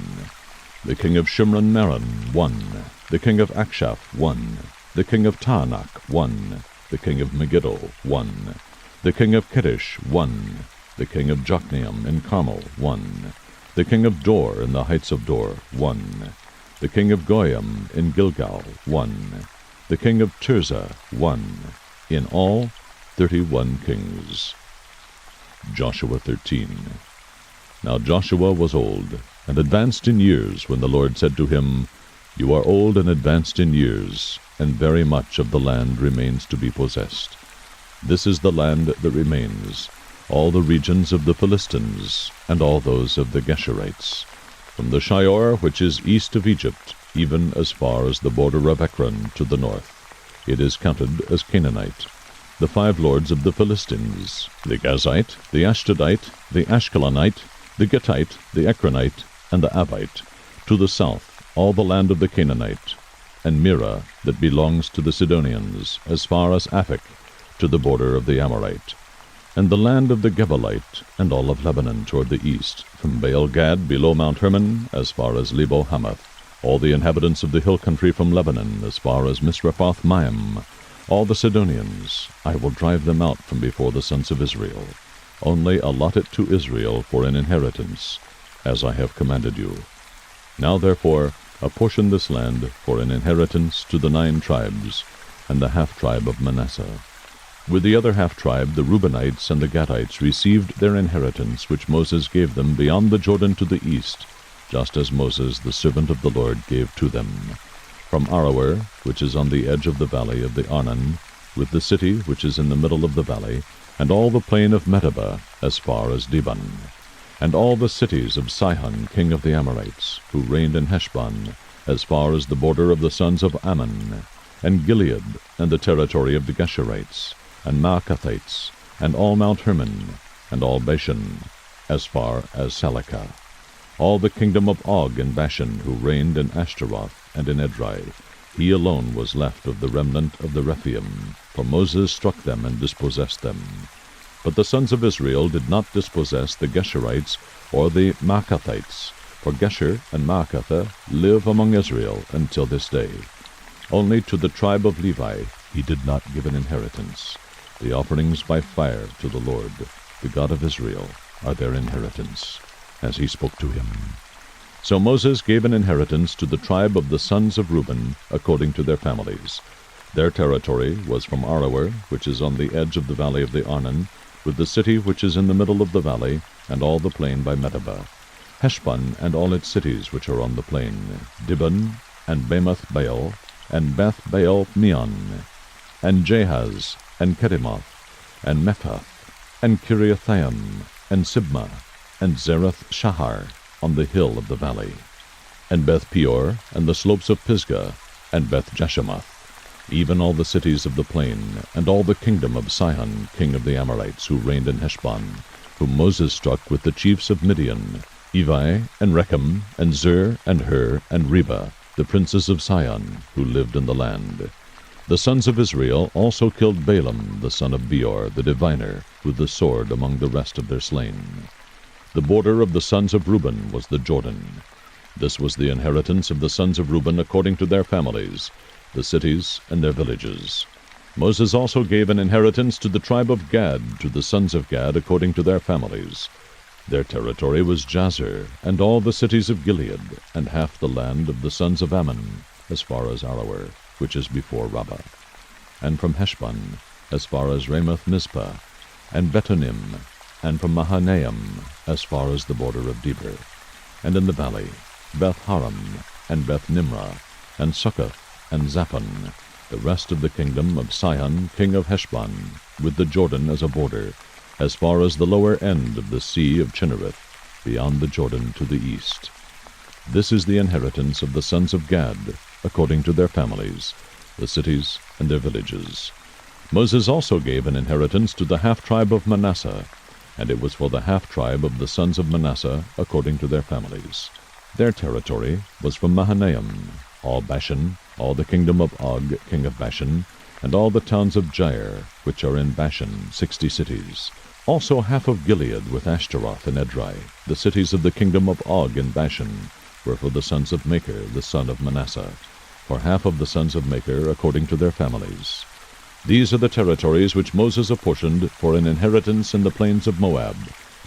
S1: The king of Shimron-Meron, 1. The king of Akshaph, 1. The king of Taanach, 1. The king of Megiddo, 1. The king of Kedesh, 1. The king of Jokneam in Carmel, 1. The king of Dor in the heights of Dor, 1. The king of Goyim in Gilgal, 1. The king of Tirzah, 1. In all, 31 kings. Joshua 13. Now Joshua was old, and advanced in years, when the Lord said to him, You are old and advanced in years, and very much of the land remains to be possessed. This is the land that remains, all the regions of the Philistines, and all those of the Geshurites, from the Shior, which is east of Egypt, even as far as the border of Ekron to the north. It is counted as Canaanite. The 5 lords of the Philistines, the Gazite, the Ashdodite, the Ashkelonite, the Gittite, the Ekronite, and the Avite, to the south, all the land of the Canaanite, and Mirah, that belongs to the Sidonians, as far as Aphek, to the border of the Amorite. and the land of the Gebalite, and all of Lebanon toward the east, from Baal-Gad below Mount Hermon, as far as Lebo-Hamath, all the inhabitants of the hill country from Lebanon, as far as Misrephoth-Maim, all the Sidonians, I will drive them out from before the sons of Israel. Only allot it to Israel for an inheritance, as I have commanded you. Now therefore apportion this land for an inheritance to the 9 tribes, and the half-tribe of Manasseh. With the other half-tribe, the Reubenites and the Gadites received their inheritance which Moses gave them beyond the Jordan to the east, just as Moses the servant of the Lord gave to them. From Aroer, which is on the edge of the valley of the Arnon, with the city which is in the middle of the valley, and all the plain of Medeba, as far as Dibon, and all the cities of Sihon king of the Amorites, who reigned in Heshbon, as far as the border of the sons of Ammon, and Gilead, and the territory of the Geshurites, and Maacathites, and all Mount Hermon, and all Bashan, as far as Salekah. All the kingdom of Og in Bashan, who reigned in Ashtaroth and in Edrei, he alone was left of the remnant of the Rephaim, for Moses struck them and dispossessed them. But the sons of Israel did not dispossess the Geshurites or the Maacathites, for Gesher and Maacathah live among Israel until this day. Only to the tribe of Levi he did not give an inheritance. The offerings by fire to the Lord, the God of Israel, are their inheritance, as he spoke to him. So Moses gave an inheritance to the tribe of the sons of Reuben, according to their families. Their territory was from Aroer, which is on the edge of the valley of the Arnon, with the city which is in the middle of the valley, and all the plain by Medeba, Heshbon and all its cities which are on the plain, Dibon, and Bamoth Baal, and Beth Baal Meon, and Jahaz, and Kedemoth, and Mephath, and Kiriathaim, and Sibmah, and Zerath Shahar, on the hill of the valley, and Beth Peor, and the slopes of Pisgah, and Beth Jeshemoth, even all the cities of the plain, and all the kingdom of Sihon king of the Amorites, who reigned in Heshbon, whom Moses struck with the chiefs of Midian, Evi, and Rechem, and Zur, and Hur, and Reba, the princes of Sihon, who lived in the land. The sons of Israel also killed Balaam the son of Beor, the diviner, with the sword among the rest of their slain. The border of the sons of Reuben was the Jordan. This was the inheritance of the sons of Reuben according to their families, the cities and their villages. Moses also gave an inheritance to the tribe of Gad, to the sons of Gad according to their families. Their territory was Jazer, and all the cities of Gilead, and half the land of the sons of Ammon, as far as Aroer, which is before Rabbah, and from Heshbon, as far as Ramoth Mizpah, and Betonim, and from Mahanaim, as far as the border of Debir, and in the valley, Beth Haram, and Beth Nimrah, and Succoth, and Zaphon, the rest of the kingdom of Sihon king of Heshbon, with the Jordan as a border, as far as the lower end of the sea of Chinnereth, beyond the Jordan to the east. This is the inheritance of the sons of Gad, according to their families, the cities and their villages. Moses also gave an inheritance to the half-tribe of Manasseh, and it was for the half-tribe of the sons of Manasseh, according to their families. Their territory was from Mahanaim, all Bashan, all the kingdom of Og king of Bashan, and all the towns of Jair, which are in Bashan, 60 cities. Also half of Gilead with Ashtaroth and Edrei, the cities of the kingdom of Og in Bashan, were for the sons of Machir, the son of Manasseh, for half of the sons of Machir according to their families. These are the territories which Moses apportioned for an inheritance in the plains of Moab,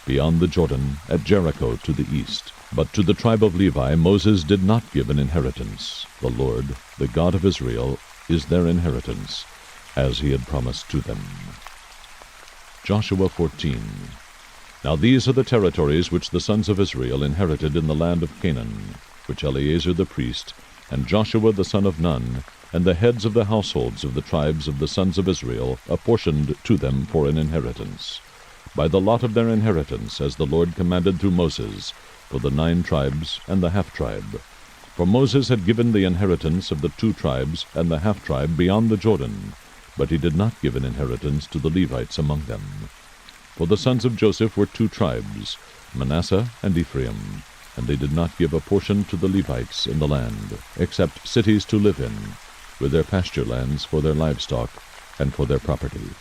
S1: beyond the Jordan, at Jericho to the east. But to the tribe of Levi Moses did not give an inheritance. The Lord, the God of Israel, is their inheritance, as he had promised to them. Joshua 14. Now these are the territories which the sons of Israel inherited in the land of Canaan, which Eleazar the priest, and Joshua the son of Nun, and the heads of the households of the tribes of the sons of Israel apportioned to them for an inheritance, by the lot of their inheritance, as the Lord commanded through Moses, for the 9 tribes and the half-tribe. For Moses had given the inheritance of the 2 tribes and the half-tribe beyond the Jordan, but he did not give an inheritance to the Levites among them. For the sons of Joseph were 2 tribes, Manasseh and Ephraim, and they did not give a portion to the Levites in the land, except cities to live in, with their pasture lands for their livestock and for their property.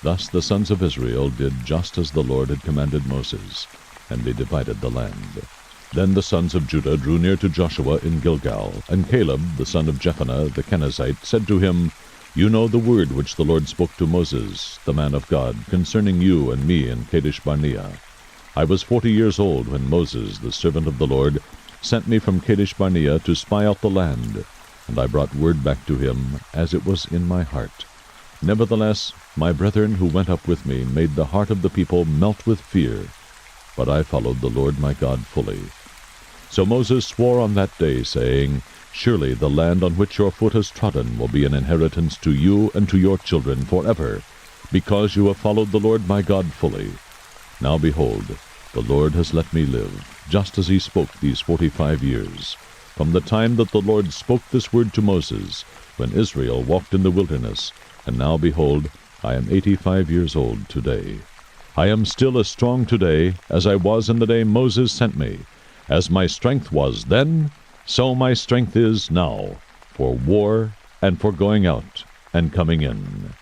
S1: Thus the sons of Israel did just as the Lord had commanded Moses, and they divided the land. Then the sons of Judah drew near to Joshua in Gilgal, and Caleb, the son of Jephunneh the Kenizzite, said to him, You know the word which the Lord spoke to Moses, the man of God, concerning you and me in Kadesh-barnea. I was 40 years old when Moses, the servant of the Lord, sent me from Kadesh-barnea to spy out the land, and I brought word back to him, as it was in my heart. Nevertheless, my brethren who went up with me made the heart of the people melt with fear, but I followed the Lord my God fully. So Moses swore on that day, saying, Surely the land on which your foot has trodden will be an inheritance to you and to your children forever, because you have followed the Lord my God fully. Now behold, the Lord has let me live, just as he spoke these 45 years, from the time that the Lord spoke this word to Moses, when Israel walked in the wilderness, and now behold, I am 85 years old today. I am still as strong today as I was in the day Moses sent me. As my strength was then, so my strength is now, for war and for going out and coming in.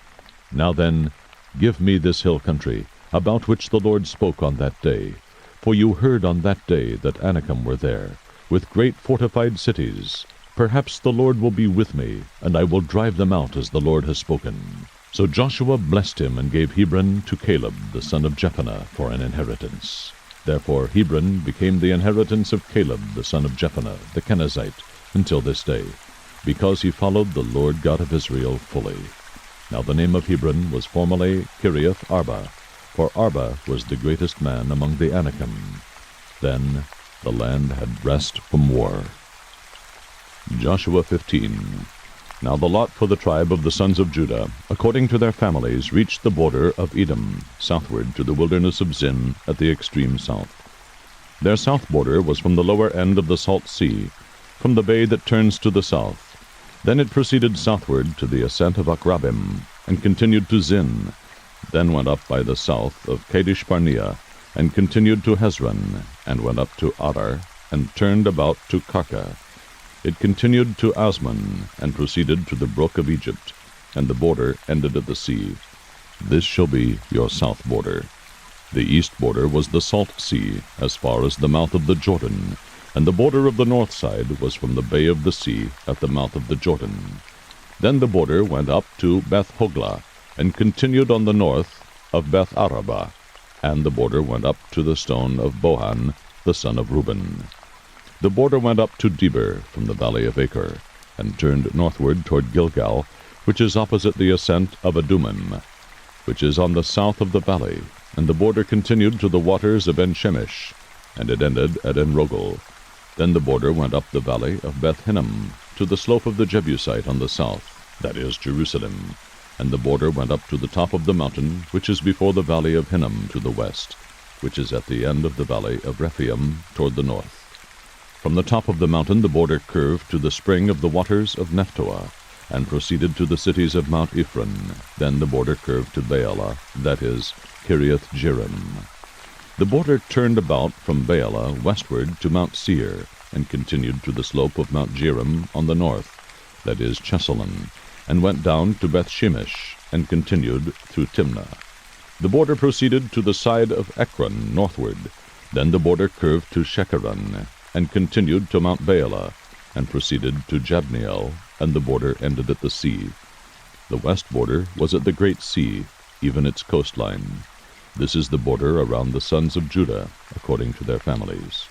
S1: Now then, give me this hill country, about which the Lord spoke on that day. For you heard on that day that Anakim were there, with great fortified cities. Perhaps the Lord will be with me, and I will drive them out as the Lord has spoken. So Joshua blessed him and gave Hebron to Caleb the son of Jephunneh for an inheritance. Therefore Hebron became the inheritance of Caleb the son of Jephunneh the Kenizzite until this day, because he followed the Lord God of Israel fully. Now the name of Hebron was formerly Kiriath Arba, for Arba was the greatest man among the Anakim. Then the land had rest from war. Joshua 15. Now the lot for the tribe of the sons of Judah, according to their families, reached the border of Edom, southward to the wilderness of Zin at the extreme south. Their south border was from the lower end of the Salt Sea, from the bay that turns to the south. Then it proceeded southward to the ascent of Akrabim, and continued to Zin, then went up by the south of Kadesh-barnea, and continued to Hezron, and went up to Adar, and turned about to Karka. It continued to Asmon, and proceeded to the brook of Egypt, and the border ended at the sea. This shall be your south border. The east border was the Salt Sea, as far as the mouth of the Jordan, and the border of the north side was from the bay of the sea at the mouth of the Jordan. Then the border went up to Beth-hoglah, and continued on the north of Beth-arabah, and the border went up to the stone of Bohan, the son of Reuben. The border went up to Debir from the valley of Achor, and turned northward toward Gilgal, which is opposite the ascent of Adumim, which is on the south of the valley, and the border continued to the waters of En-shemesh, and it ended at En-rogel. Then the border went up the valley of Beth-hinnom, to the slope of the Jebusite on the south, that is Jerusalem, and the border went up to the top of the mountain, which is before the valley of Hinnom to the west, which is at the end of the valley of Rephaim toward the north. From the top of the mountain the border curved to the spring of the waters of Nephtoah, and proceeded to the cities of Mount Ephron. Then the border curved to Baalah, that is, Kiriath-jearim. The border turned about from Baalah westward to Mount Seir, and continued to the slope of Mount Jearim on the north, that is, Chesalon, and went down to Beth-shemesh, and continued through Timnah. The border proceeded to the side of Ekron northward. Then the border curved to Shekeron, and continued to Mount Baalah, and proceeded to Jabneel, and the border ended at the sea. The west border was at the great sea, even its coastline. This is the border around the sons of Judah, according to their families.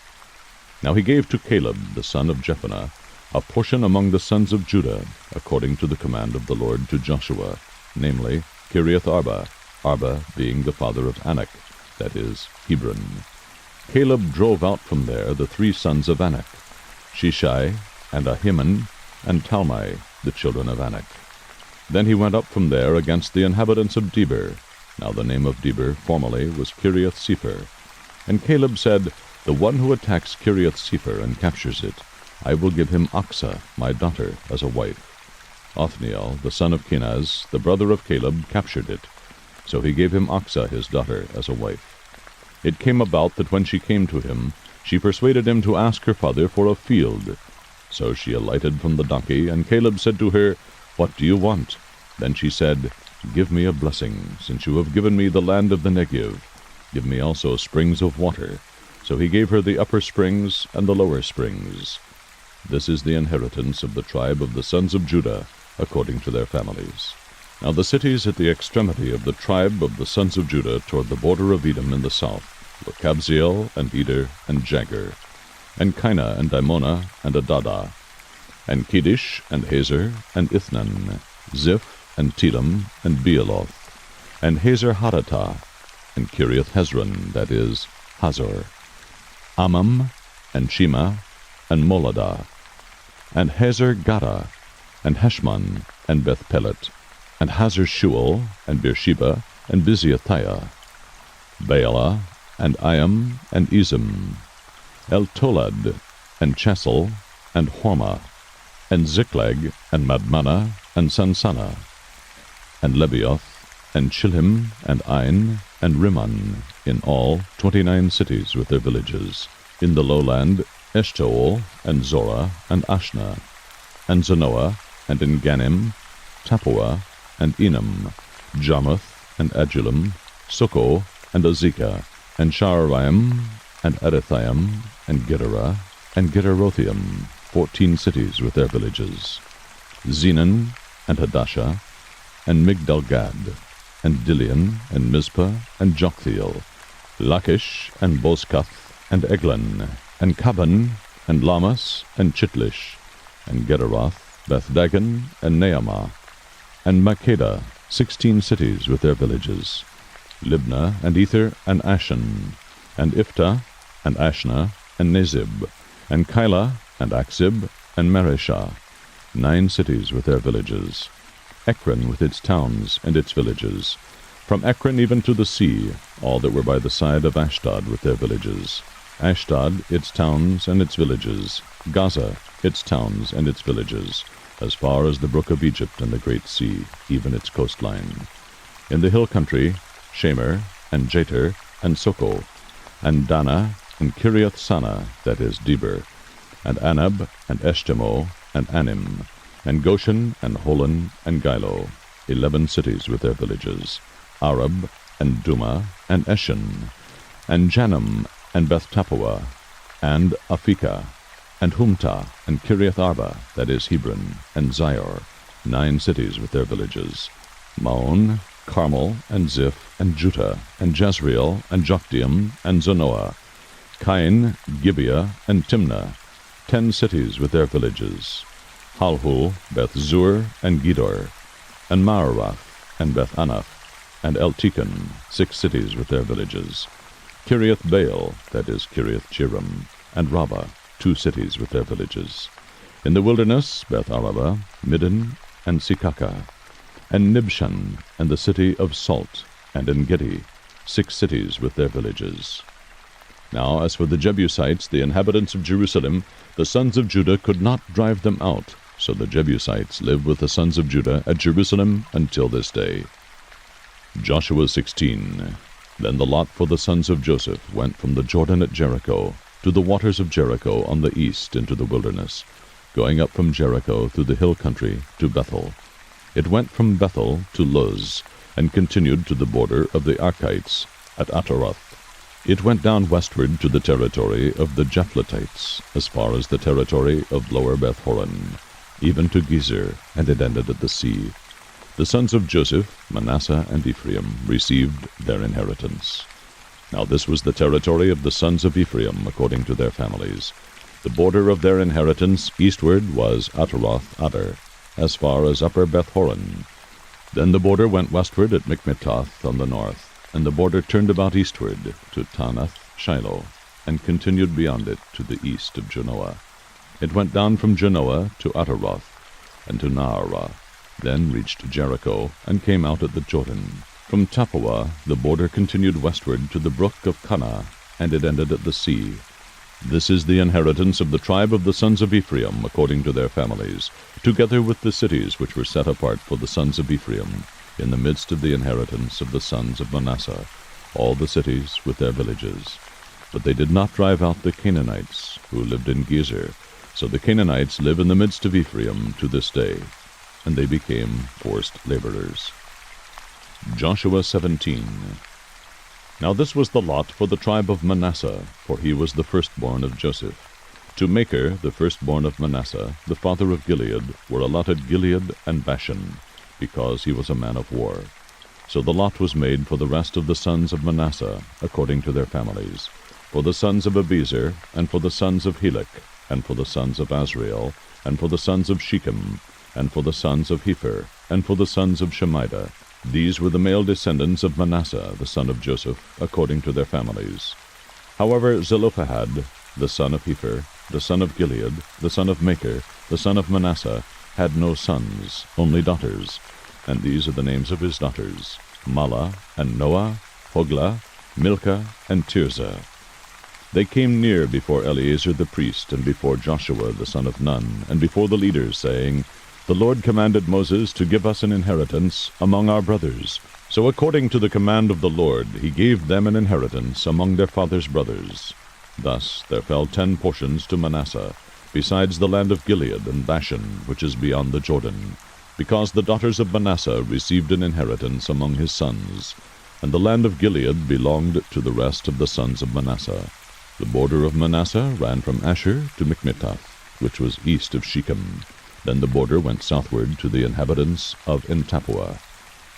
S1: Now he gave to Caleb, the son of Jephunneh, a portion among the sons of Judah, according to the command of the Lord to Joshua, namely, Kiriath Arba, Arba being the father of Anak, that is, Hebron. Caleb drove out from there the 3 sons of Anak, Shishai, and Ahiman, and Talmai, the children of Anak. Then he went up from there against the inhabitants of Debir. Now the name of Debir formerly was Kiriath-sepher. And Caleb said, The one who attacks Kiriath-sepher and captures it, I will give him Achsah, my daughter, as a wife. Othniel, the son of Kenaz, the brother of Caleb, captured it. So he gave him Achsah his daughter as a wife. It came about that when she came to him, she persuaded him to ask her father for a field. So she alighted from the donkey, and Caleb said to her, What do you want? Then she said, Give me a blessing, since you have given me the land of the Negev. Give me also springs of water. So he gave her the upper springs and the lower springs. This is the inheritance of the tribe of the sons of Judah, according to their families. Now the cities at the extremity of the tribe of the sons of Judah toward the border of Edom in the south were Kabzeel, and Eder, and Jagur, and Kinah, and Dimonah, and Adadah, and Kedesh, and Hazer, and Ithnan, Ziph, and Telam, and Bealoth, and Hazer Hadatah, and Kiriath Hezron, that is, Hazor, Amam, and Shema, and Moladah, and Hazer Gaddah, and Heshmon, and Beth Pelet, and Hazar Shual, and Beersheba, and Biziathiah, Baalah, and Iam, and Ezem, El-Tolad, and Chesel, and Hormah, and Ziklag, and Madmannah, and Sansannah, and Lebioth, and Chilhim, and Ain, and Rimmon, in all 29 cities with their villages. In the lowland, Eshtaol, and Zorah, and Ashna, and Zanoah, and En Gannim, Tappuah, and Enam, Jarmuth, and Adullam, Socoh, and Azekah, and Sha'araim, and Adathaim, and Gederah, and Gederothaim, 14 cities with their villages. Zenon, and Hadashah, and Migdalgad, and Dilian, and Mizpah, and Joktheel, Lachish, and Bozkath, and Eglon, and Kaban, and Lamas, and Chitlish, and Gederoth, Beth-dagon, and Naamah, and Makkedah, 16 cities with their villages. Libnah, and Ether, and Ashan, and Iphta, and Ashna, and Nezib, and Keilah, and Aksib, and Mareshah, 9 cities with their villages. Ekron with its towns and its villages. From Ekron even to the sea, all that were by the side of Ashdod with their villages. Ashdod, its towns and its villages. Gaza, its towns and its villages, as far as the brook of Egypt and the great sea, even its coastline. In the hill country, Shemer, and Jeter, and Socoh, and Dana, and Kiriath Sana, that is, Deber, and Anab, and Eshtemoh, and Anim, and Goshen, and Holon, and Gilo, 11 cities with their villages. Arab, and Duma, and Eshen, and Janam, and Beth Tappuah, and Aphekah, and Humtah, and Kiriath Arba, that is, Hebron, and Zior, 9 cities with their villages. Maon, Carmel, and Ziph, and Juttah, and Jezreel, and Jokdeam, and Zanoah, Cain, Gibeah, and Timnah, 10 cities with their villages. Halhul, Beth Zur, and Gedor, and Maarath, and Beth Anaph, and Eltekon, 6 cities with their villages. Kiriath Baal, that is, Kiriath Jearim, and Rabbah, 2 cities with their villages. In the wilderness, Beth Araba, Middin, and Sikakah, and Nibshan, and the city of Salt, and En-gedi, 6 cities with their villages. Now as for the Jebusites, the inhabitants of Jerusalem, the sons of Judah could not drive them out, so the Jebusites live with the sons of Judah at Jerusalem until this day. Joshua 16. Then the lot for the sons of Joseph went from the Jordan at Jericho to the waters of Jericho on the east into the wilderness, going up from Jericho through the hill country to Bethel. It went from Bethel to Luz, and continued to the border of the Archites at Ataroth. It went down westward to the territory of the Japhletites, as far as the territory of lower Beth-horon, even to Gezer, and it ended at the sea. The sons of Joseph, Manasseh and Ephraim, received their inheritance. Now this was the territory of the sons of Ephraim, according to their families. The border of their inheritance eastward was Ataroth Adar, as far as upper Beth-horon. Then the border went westward at Mikmetoth on the north, and the border turned about eastward to Tanath Shiloh, and continued beyond it to the east of Janoah. It went down from Janoah to Ataroth, and to Naarah, then reached Jericho, and came out at the Jordan. From Tappuah the border continued westward to the brook of Kanah, and it ended at the sea. This is the inheritance of the tribe of the sons of Ephraim, according to their families, together with the cities which were set apart for the sons of Ephraim, in the midst of the inheritance of the sons of Manasseh, all the cities with their villages. But they did not drive out the Canaanites, who lived in Gezer, so the Canaanites live in the midst of Ephraim to this day, and they became forced laborers. Joshua 17. Now this was the lot for the tribe of Manasseh, for he was the firstborn of Joseph. To Machir, the firstborn of Manasseh, the father of Gilead, were allotted Gilead and Bashan, because he was a man of war. So the lot was made for the rest of the sons of Manasseh, according to their families, for the sons of Abiezer, and for the sons of Helek, and for the sons of Azrael, and for the sons of Shechem, and for the sons of Hepher, and for the sons of Shemida. These were the male descendants of Manasseh, the son of Joseph, according to their families. However, Zelophehad, the son of Hepher, the son of Gilead, the son of Machir, the son of Manasseh, had no sons, only daughters. And these are the names of his daughters: Mahlah, and Noah, Hoglah, Milcah, and Tirzah. They came near before Eleazar the priest, and before Joshua the son of Nun, and before the leaders, saying, The Lord commanded Moses to give us an inheritance among our brothers. So according to the command of the Lord, he gave them an inheritance among their father's brothers. Thus there fell 10 portions to Manasseh, besides the land of Gilead and Bashan, which is beyond the Jordan, because the daughters of Manasseh received an inheritance among his sons, and the land of Gilead belonged to the rest of the sons of Manasseh. The border of Manasseh ran from Asher to Michmetah, which was east of Shechem. Then the border went southward to the inhabitants of En-Tappuah.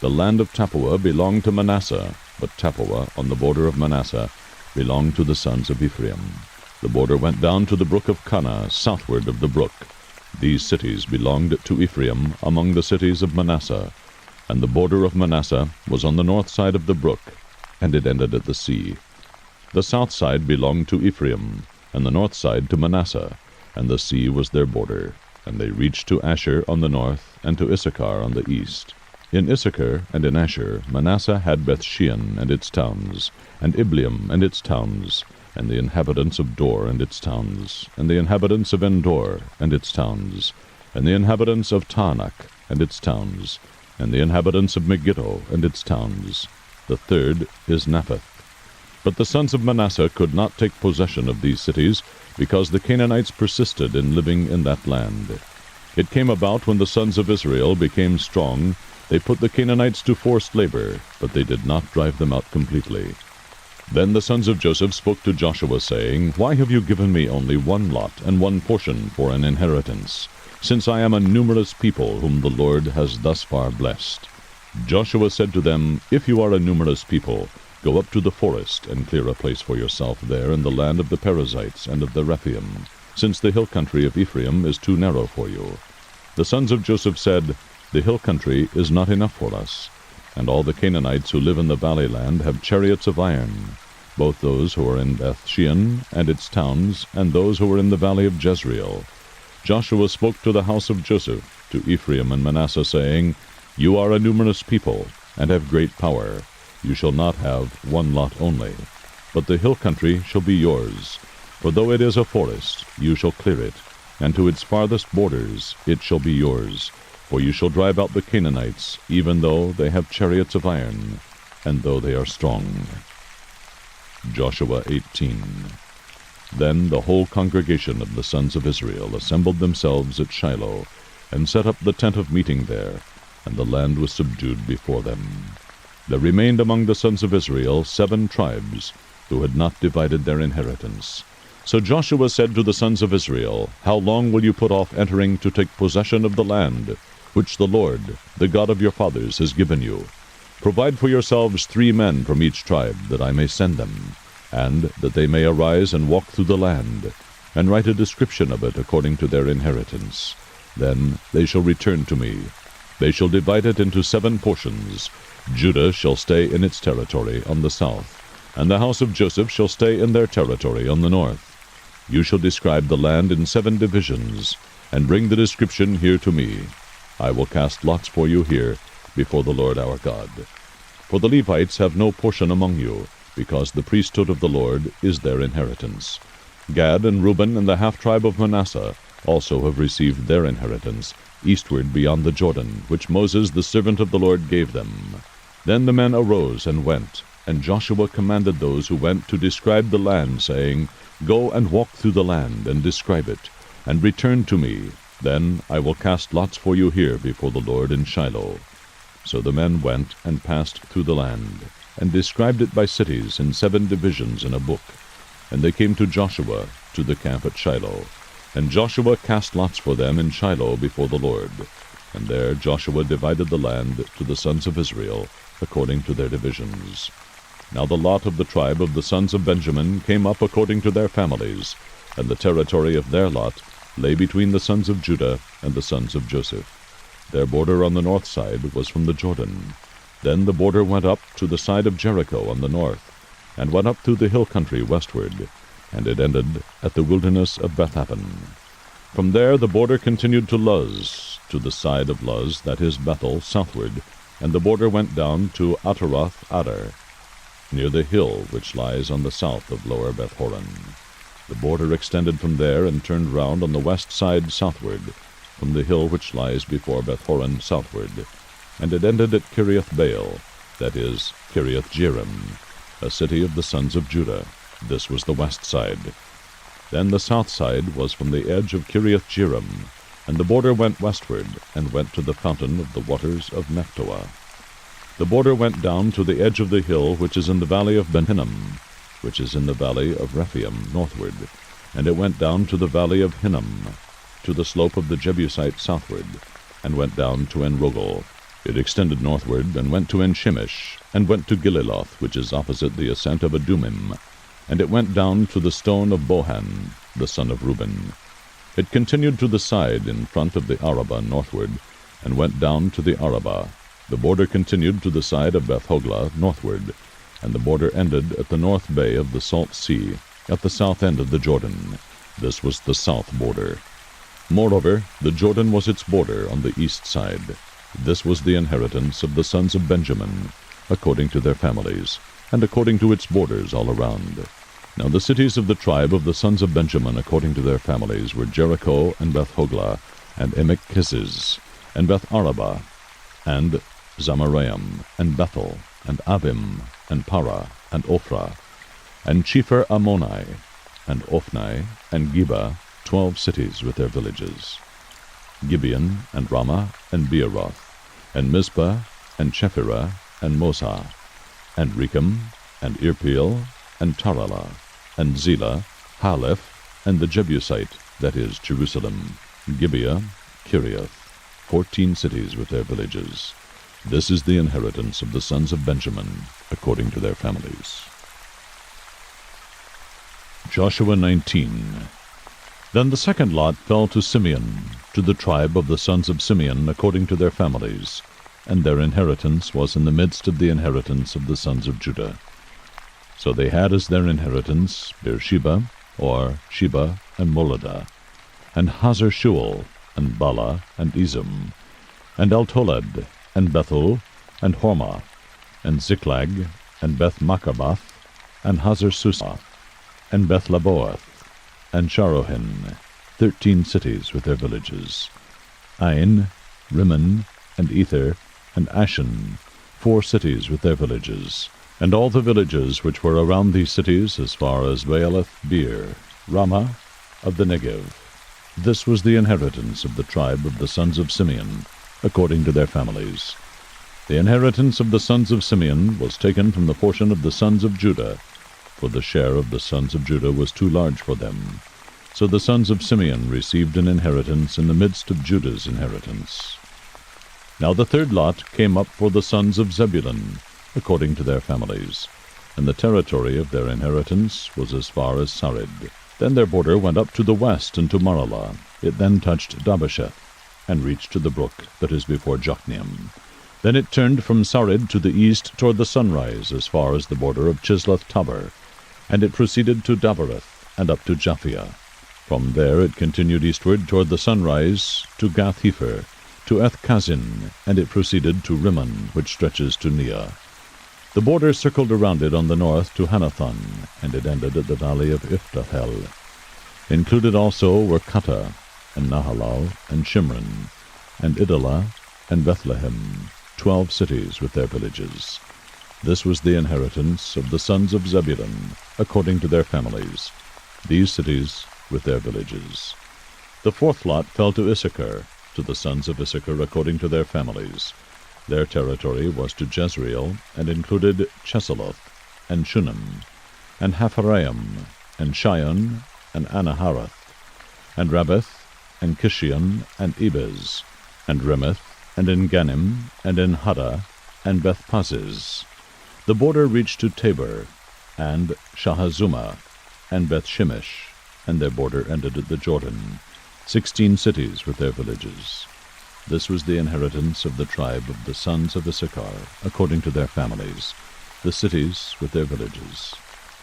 S1: The land of Tappuah belonged to Manasseh, but Tappuah, on the border of Manasseh, belonged to the sons of Ephraim. The border went down to the brook of Kanah, southward of the brook. These cities belonged to Ephraim among the cities of Manasseh. And the border of Manasseh was on the north side of the brook, and it ended at the sea. The south side belonged to Ephraim, and the north side to Manasseh, and the sea was their border. And they reached to Asher on the north, and to Issachar on the east. In Issachar and in Asher Manasseh had Bethshean and its towns, and Ibleam and its towns, and the inhabitants of Dor and its towns, and the inhabitants of Endor and its towns, and the inhabitants of Taanach and its towns, and the inhabitants of Megiddo and its towns. The third is Naphath. But the sons of Manasseh could not take possession of these cities, because the Canaanites persisted in living in that land. It came about when the sons of Israel became strong, they put the Canaanites to forced labor, but they did not drive them out completely. Then the sons of Joseph spoke to Joshua, saying, Why have you given me only one lot and one portion for an inheritance, since I am a numerous people whom the Lord has thus far blessed? Joshua said to them, If you are a numerous people, go up to the forest, and clear a place for yourself there in the land of the Perizzites and of the Rephaim, since the hill country of Ephraim is too narrow for you. The sons of Joseph said, The hill country is not enough for us, and all the Canaanites who live in the valley land have chariots of iron, both those who are in Beth-shean and its towns, and those who are in the valley of Jezreel. Joshua spoke to the house of Joseph, to Ephraim and Manasseh, saying, You are a numerous people, and have great power. You shall not have one lot only, but the hill country shall be yours. For though it is a forest, you shall clear it, and to its farthest borders it shall be yours. For you shall drive out the Canaanites, even though they have chariots of iron, and though they are strong. Joshua 18. Then the whole congregation of the sons of Israel assembled themselves at Shiloh, and set up the tent of meeting there, and the land was subdued before them. There remained among the sons of Israel 7 tribes, who had not divided their inheritance. So Joshua said to the sons of Israel, How long will you put off entering to take possession of the land, which the Lord, the God of your fathers, has given you? Provide for yourselves 3 men from each tribe, that I may send them, and that they may arise and walk through the land, and write a description of it according to their inheritance. Then they shall return to me. They shall divide it into 7 portions. Judah shall stay in its territory on the south, and the house of Joseph shall stay in their territory on the north. You shall describe the land in 7 divisions, and bring the description here to me. I will cast lots for you here before the Lord our God. For the Levites have no portion among you, because the priesthood of the Lord is their inheritance. Gad and Reuben and the half-tribe of Manasseh also have received their inheritance, eastward beyond the Jordan, which Moses the servant of the Lord gave them. Then the men arose and went, and Joshua commanded those who went to describe the land, saying, Go and walk through the land, and describe it, and return to me. Then I will cast lots for you here before the Lord in Shiloh. So the men went and passed through the land, and described it by cities in 7 divisions in a book. And they came to Joshua, to the camp at Shiloh. And Joshua cast lots for them in Shiloh before the Lord. And there Joshua divided the land to the sons of Israel, according to their divisions. Now the lot of the tribe of the sons of Benjamin came up according to their families, and the territory of their lot lay between the sons of Judah and the sons of Joseph. Their border on the north side was from the Jordan. Then the border went up to the side of Jericho on the north, and went up through the hill country westward, and it ended at the wilderness of Bethaven. From there the border continued to Luz, to the side of Luz, that is Bethel, southward, and the border went down to Ataroth Adar, near the hill which lies on the south of lower Beth-horon. The border extended from there and turned round on the west side southward, from the hill which lies before Beth-horon southward, and it ended at Kiriath-baal, that is, Kiriath-jearim, a city of the sons of Judah. This was the west side. Then the south side was from the edge of Kiriath-jearim, and the border went westward, and went to the fountain of the waters of Nephtoah. The border went down to the edge of the hill which is in the valley of Ben-Hinnom, which is in the valley of Rephaim northward, and it went down to the valley of Hinnom, to the slope of the Jebusite southward, and went down to En-rogel. It extended northward, and went to En-shemesh, and went to Gililoth, which is opposite the ascent of Adumim, and it went down to the stone of Bohan, the son of Reuben. It continued to the side in front of the Arabah northward, and went down to the Arabah. The border continued to the side of Beth-hoglah northward, and the border ended at the north bay of the Salt Sea, at the south end of the Jordan. This was the south border. Moreover, the Jordan was its border on the east side. This was the inheritance of the sons of Benjamin, according to their families, and according to its borders all around. Now the cities of the tribe of the sons of Benjamin according to their families were Jericho, and Beth-hoglah, and Emek-keziz, and Beth-arabah, and Zamaraim, and Bethel, and Avim, and Parah, and Ophrah, and Chefer Ammoni, and Ophni, and Geba, 12 cities with their villages. Gibeon, and Ramah, and Beeroth, and Mizpah, and Chephirah, and Mosah, and Rechem, and Irpeel, and Taralah, and Zelah, Haleph, and the Jebusite, that is, Jerusalem, Gibeah, Kiriath, 14 cities with their villages. This is the inheritance of the sons of Benjamin, according to their families. Joshua 19. Then the second lot fell to Simeon, to the tribe of the sons of Simeon, according to their families, and their inheritance was in the midst of the inheritance of the sons of Judah. So they had as their inheritance Beersheba, or Sheba, and Moladah, and Hazar-shual, and Bala, and Ezem, and Eltolad, and Bethel, and Hormah, and Ziklag, and Beth-Marcabath, and Hazar-susah, and Beth-lebaoth, and Sharohin, 13 cities with their villages. Ain, Rimmon, and Ether, and Ashan, 4 cities with their villages, and all the villages which were around these cities as far as Baalath-beer, Ramah of the Negev. This was the inheritance of the tribe of the sons of Simeon, according to their families. The inheritance of the sons of Simeon was taken from the portion of the sons of Judah, for the share of the sons of Judah was too large for them. So the sons of Simeon received an inheritance in the midst of Judah's inheritance. Now the third lot came up for the sons of Zebulun, according to their families, and the territory of their inheritance was as far as Sarid. Then their border went up to the west and to Maralah. It then touched Dabbesheth, and reached to the brook that is before Jokneam. Then it turned from Sarid to the east toward the sunrise, as far as the border of Chisloth-Tabor, and it proceeded to Dabereth, and up to Japhia. From there it continued eastward toward the sunrise, to Gath-hepher, to Eth-kazin, and it proceeded to Rimmon, which stretches to Neah. The border circled around it on the north to Hanathon, and it ended at the valley of Iphtahel. Included also were Kattah, and Nahalal, and Shimron, and Idalah, and Bethlehem, 12 cities with their villages. This was the inheritance of the sons of Zebulun, according to their families, these cities with their villages. The fourth lot fell to Issachar, to the sons of Issachar according to their families. Their territory was to Jezreel, and included Chesulloth, and Shunem, and Hapharaim, and Shion, and Anaharath, and Rabbith, and Kishion, and Ebez, and Remeth, and En-gannim, and En-haddah, and Beth-paziz. The border reached to Tabor, and Shahazumah, and Beth-shemesh, and their border ended at the Jordan, 16 cities with their villages. This was the inheritance of the tribe of the sons of Issachar, according to their families, the cities with their villages.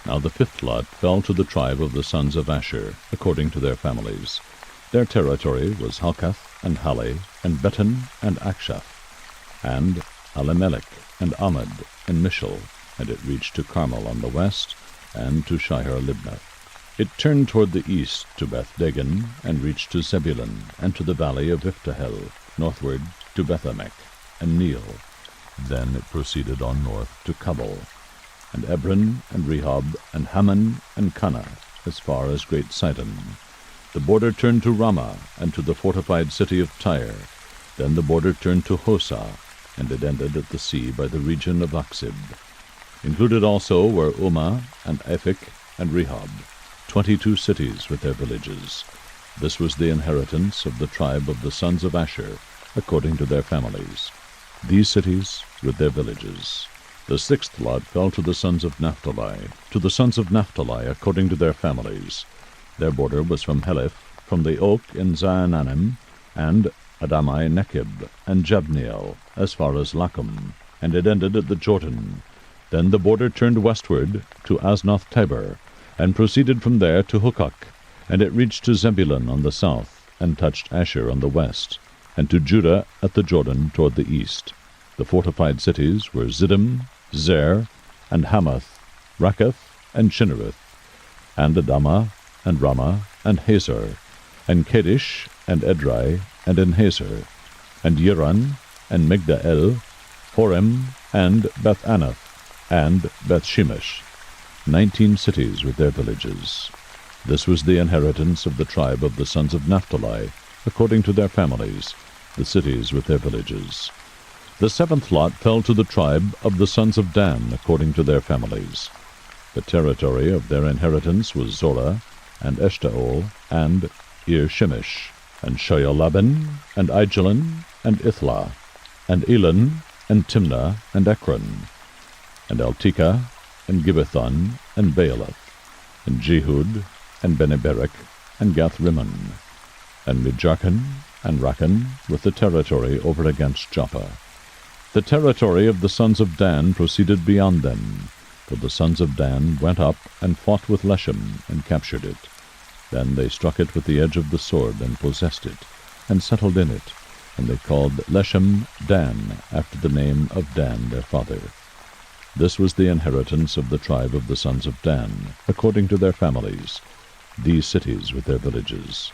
S1: Now the fifth lot fell to the tribe of the sons of Asher, according to their families. Their territory was Halkath, and Hale, and Beton, and Akshaph, and Alimelech, and Amad, and Mishal, and it reached to Carmel on the west, and to Shihar-libnath. It turned toward the east to Beth-dagon, and reached to Zebulun, and to the valley of Iftahel, northward to Beth-emek, and Neel. Then it proceeded on north to Cabul, and Ebron, and Rehob, and Hammon, and Cana, as far as Great Sidon. The border turned to Ramah, and to the fortified city of Tyre. Then the border turned to Hosah, and it ended at the sea by the region of Aksib. Included also were Ummah, and Aphek, and Rehob, 22 cities with their villages. This was the inheritance of the tribe of the sons of Asher, according to their families. These cities with their villages. The sixth lot fell to the sons of Naphtali, according to their families. Their border was from Heleph, from the oak in Zaanannim, and Adamai Nekib, and Jabneel, as far as Lachum, and it ended at the Jordan. Then the border turned westward to Aznoth Tabor, and proceeded from there to Hukok, and it reached to Zebulun on the south, and touched Asher on the west, and to Judah at the Jordan toward the east. The fortified cities were Ziddim, Zer, and Hamath, Rakkath, and Chinnereth, and Adamah, and Ramah, and Hazor, and Kadesh, and Edrei, and Enhazer, and Yiran, and Migdal, Horem, and Beth-anath, and Beth-shemesh, 19 cities with their villages. This was the inheritance of the tribe of the sons of Naphtali, according to their families, the cities with their villages. The seventh lot fell to the tribe of the sons of Dan, according to their families. The territory of their inheritance was Zorah, and Eshtaol, and Ir-shemesh, and Shoyalaben, and Aijalon, and Ithlah, and Elon, and Timnah, and Ekron, and Eltekah, and Gibbethon, and Baalath, and Jehud, and Beneberek, and Gath-rimmon, and Mijarkon, and Rakan, with the territory over against Joppa. The territory of the sons of Dan proceeded beyond them, for the sons of Dan went up and fought with Leshem, and captured it. Then they struck it with the edge of the sword, and possessed it, and settled in it, and they called Leshem Dan, after the name of Dan their father. This was the inheritance of the tribe of the sons of Dan, according to their families, these cities with their villages.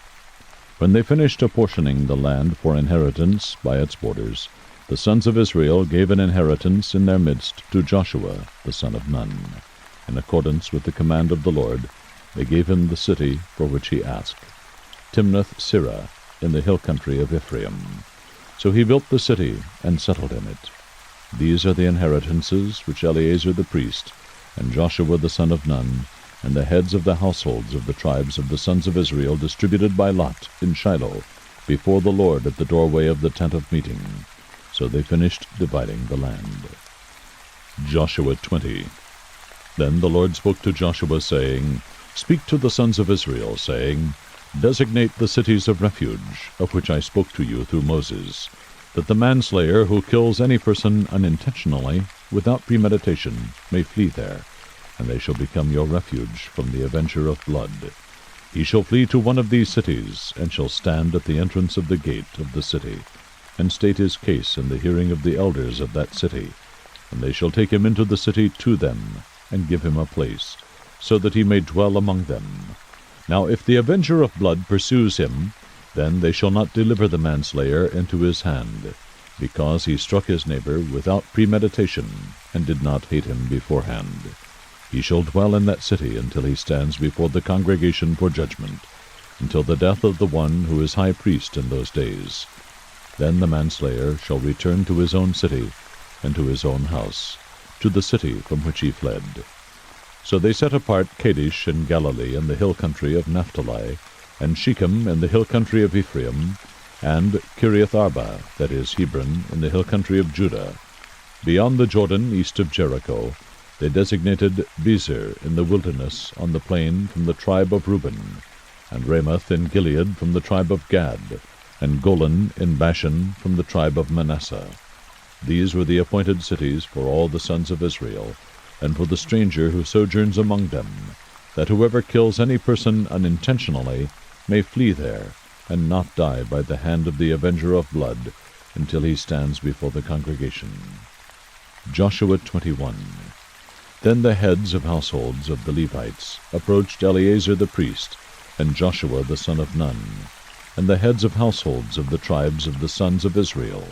S1: When they finished apportioning the land for inheritance by its borders, the sons of Israel gave an inheritance in their midst to Joshua the son of Nun. In accordance with the command of the Lord, they gave him the city for which he asked, Timnath-Serah, in the hill country of Ephraim. So he built the city and settled in it. These are the inheritances which Eleazar the priest, and Joshua the son of Nun, and the heads of the households of the tribes of the sons of Israel distributed by lot in Shiloh, before the Lord at the doorway of the tent of meeting. So they finished dividing the land. Joshua 20. Then the Lord spoke to Joshua, saying, Speak to the sons of Israel, saying, Designate the cities of refuge, of which I spoke to you through Moses, that the manslayer who kills any person unintentionally, without premeditation, may flee there, and they shall become your refuge from the avenger of blood. He shall flee to one of these cities, and shall stand at the entrance of the gate of the city, and state his case in the hearing of the elders of that city. And they shall take him into the city to them, and give him a place, so that he may dwell among them. Now if the avenger of blood pursues him, then they shall not deliver the manslayer into his hand, because he struck his neighbor without premeditation, and did not hate him beforehand. He shall dwell in that city until he stands before the congregation for judgment, until the death of the one who is high priest in those days. Then the manslayer shall return to his own city, and to his own house, to the city from which he fled. So they set apart Kadesh in Galilee in the hill country of Naphtali, and Shechem in the hill country of Ephraim, and Kiriath Arba, that is Hebron, in the hill country of Judah. Beyond the Jordan, east of Jericho, they designated Bezer in the wilderness on the plain from the tribe of Reuben, and Ramoth in Gilead from the tribe of Gad, and Golan in Bashan from the tribe of Manasseh. These were the appointed cities for all the sons of Israel, and for the stranger who sojourns among them, that whoever kills any person unintentionally may flee there, and not die by the hand of the avenger of blood, until he stands before the congregation. Joshua 21. Then the heads of households of the Levites approached Eleazar the priest, and Joshua the son of Nun, and the heads of households of the tribes of the sons of Israel.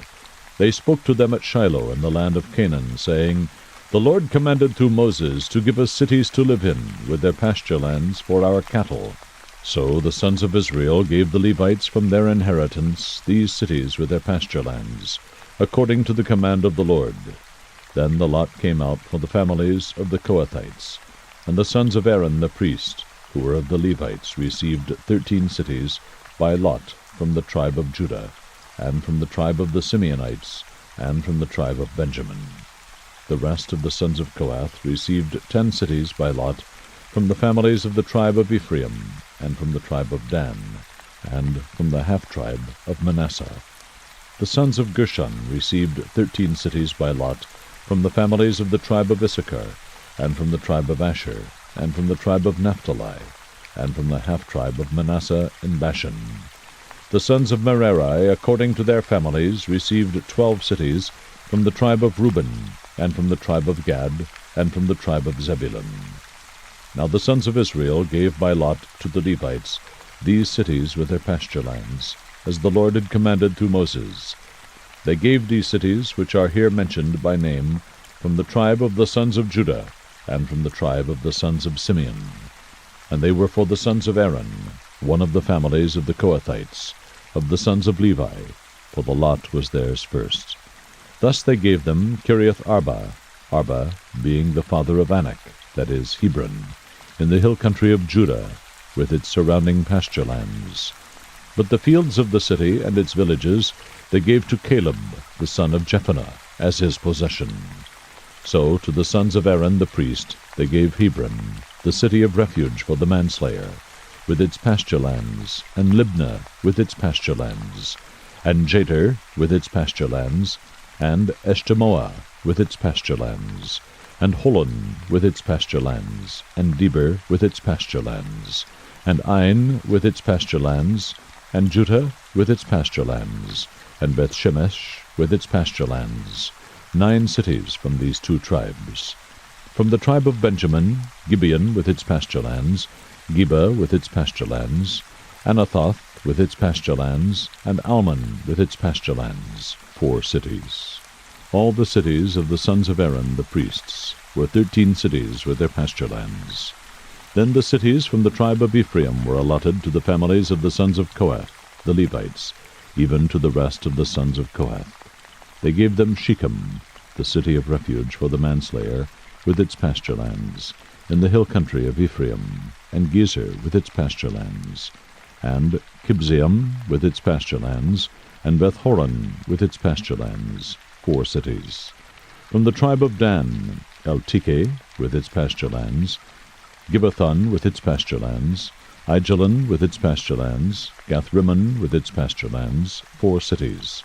S1: They spoke to them at Shiloh in the land of Canaan, saying, The Lord commanded through Moses to give us cities to live in, with their pasture lands for our cattle. So the sons of Israel gave the Levites from their inheritance these cities with their pasture lands, according to the command of the Lord. Then the lot came out for the families of the Kohathites, and the sons of Aaron the priest, who were of the Levites, received 13 cities by lot from the tribe of Judah, and from the tribe of the Simeonites, and from the tribe of Benjamin. The rest of the sons of Kohath received 10 cities by lot from the families of the tribe of Ephraim, and from the tribe of Dan, and from the half-tribe of Manasseh. The sons of Gershon received 13 cities by lot from the families of the tribe of Issachar, and from the tribe of Asher, and from the tribe of Naphtali, and from the half-tribe of Manasseh in Bashan. The sons of Merari, according to their families, received 12 cities from the tribe of Reuben, and from the tribe of Gad, and from the tribe of Zebulun. Now the sons of Israel gave by lot to the Levites these cities with their pasture lands, as the Lord had commanded through Moses. They gave these cities, which are here mentioned by name, from the tribe of the sons of Judah, and from the tribe of the sons of Simeon. And they were for the sons of Aaron, one of the families of the Kohathites, of the sons of Levi, for the lot was theirs first. Thus they gave them Kiriath Arba, Arba being the father of Anak, that is, Hebron, in the hill country of Judah, with its surrounding pasture lands. But the fields of the city and its villages they gave to Caleb, the son of Jephunneh, as his possession. So to the sons of Aaron the priest they gave Hebron, the city of refuge for the manslayer, with its pasture lands, and Libnah with its pasture lands, and Jatir with its pasture lands, and Eshtemoa with its pasture lands, and Holon with its pasture lands, and Deber with its pasture lands, and Ain with its pasture lands, and Juttah with its pasture lands, and Bethshemesh with its pasture lands, 9 cities from these 2 tribes. From the tribe of Benjamin, Gibeon with its pasture lands, Geba with its pasture lands, Anathoth with its pasture lands, and Almon with its pasture lands, 4 cities. All the cities of the sons of Aaron the priests were 13 cities with their pasture lands. Then the cities from the tribe of Ephraim were allotted to the families of the sons of Kohath, the Levites, even to the rest of the sons of Kohath. They gave them Shechem, the city of refuge for the manslayer, with its pasture lands, in the hill country of Ephraim, and Gezer with its pasture lands, and Kibzaim with its pasture lands, and Beth-horon with its pasture lands, 4 cities. From the tribe of Dan, Eltekeh with its pasture lands, Gibbethon with its pasture lands, Aijalon with its pasture lands, Gathrimmon with its pasture lands, 4 cities.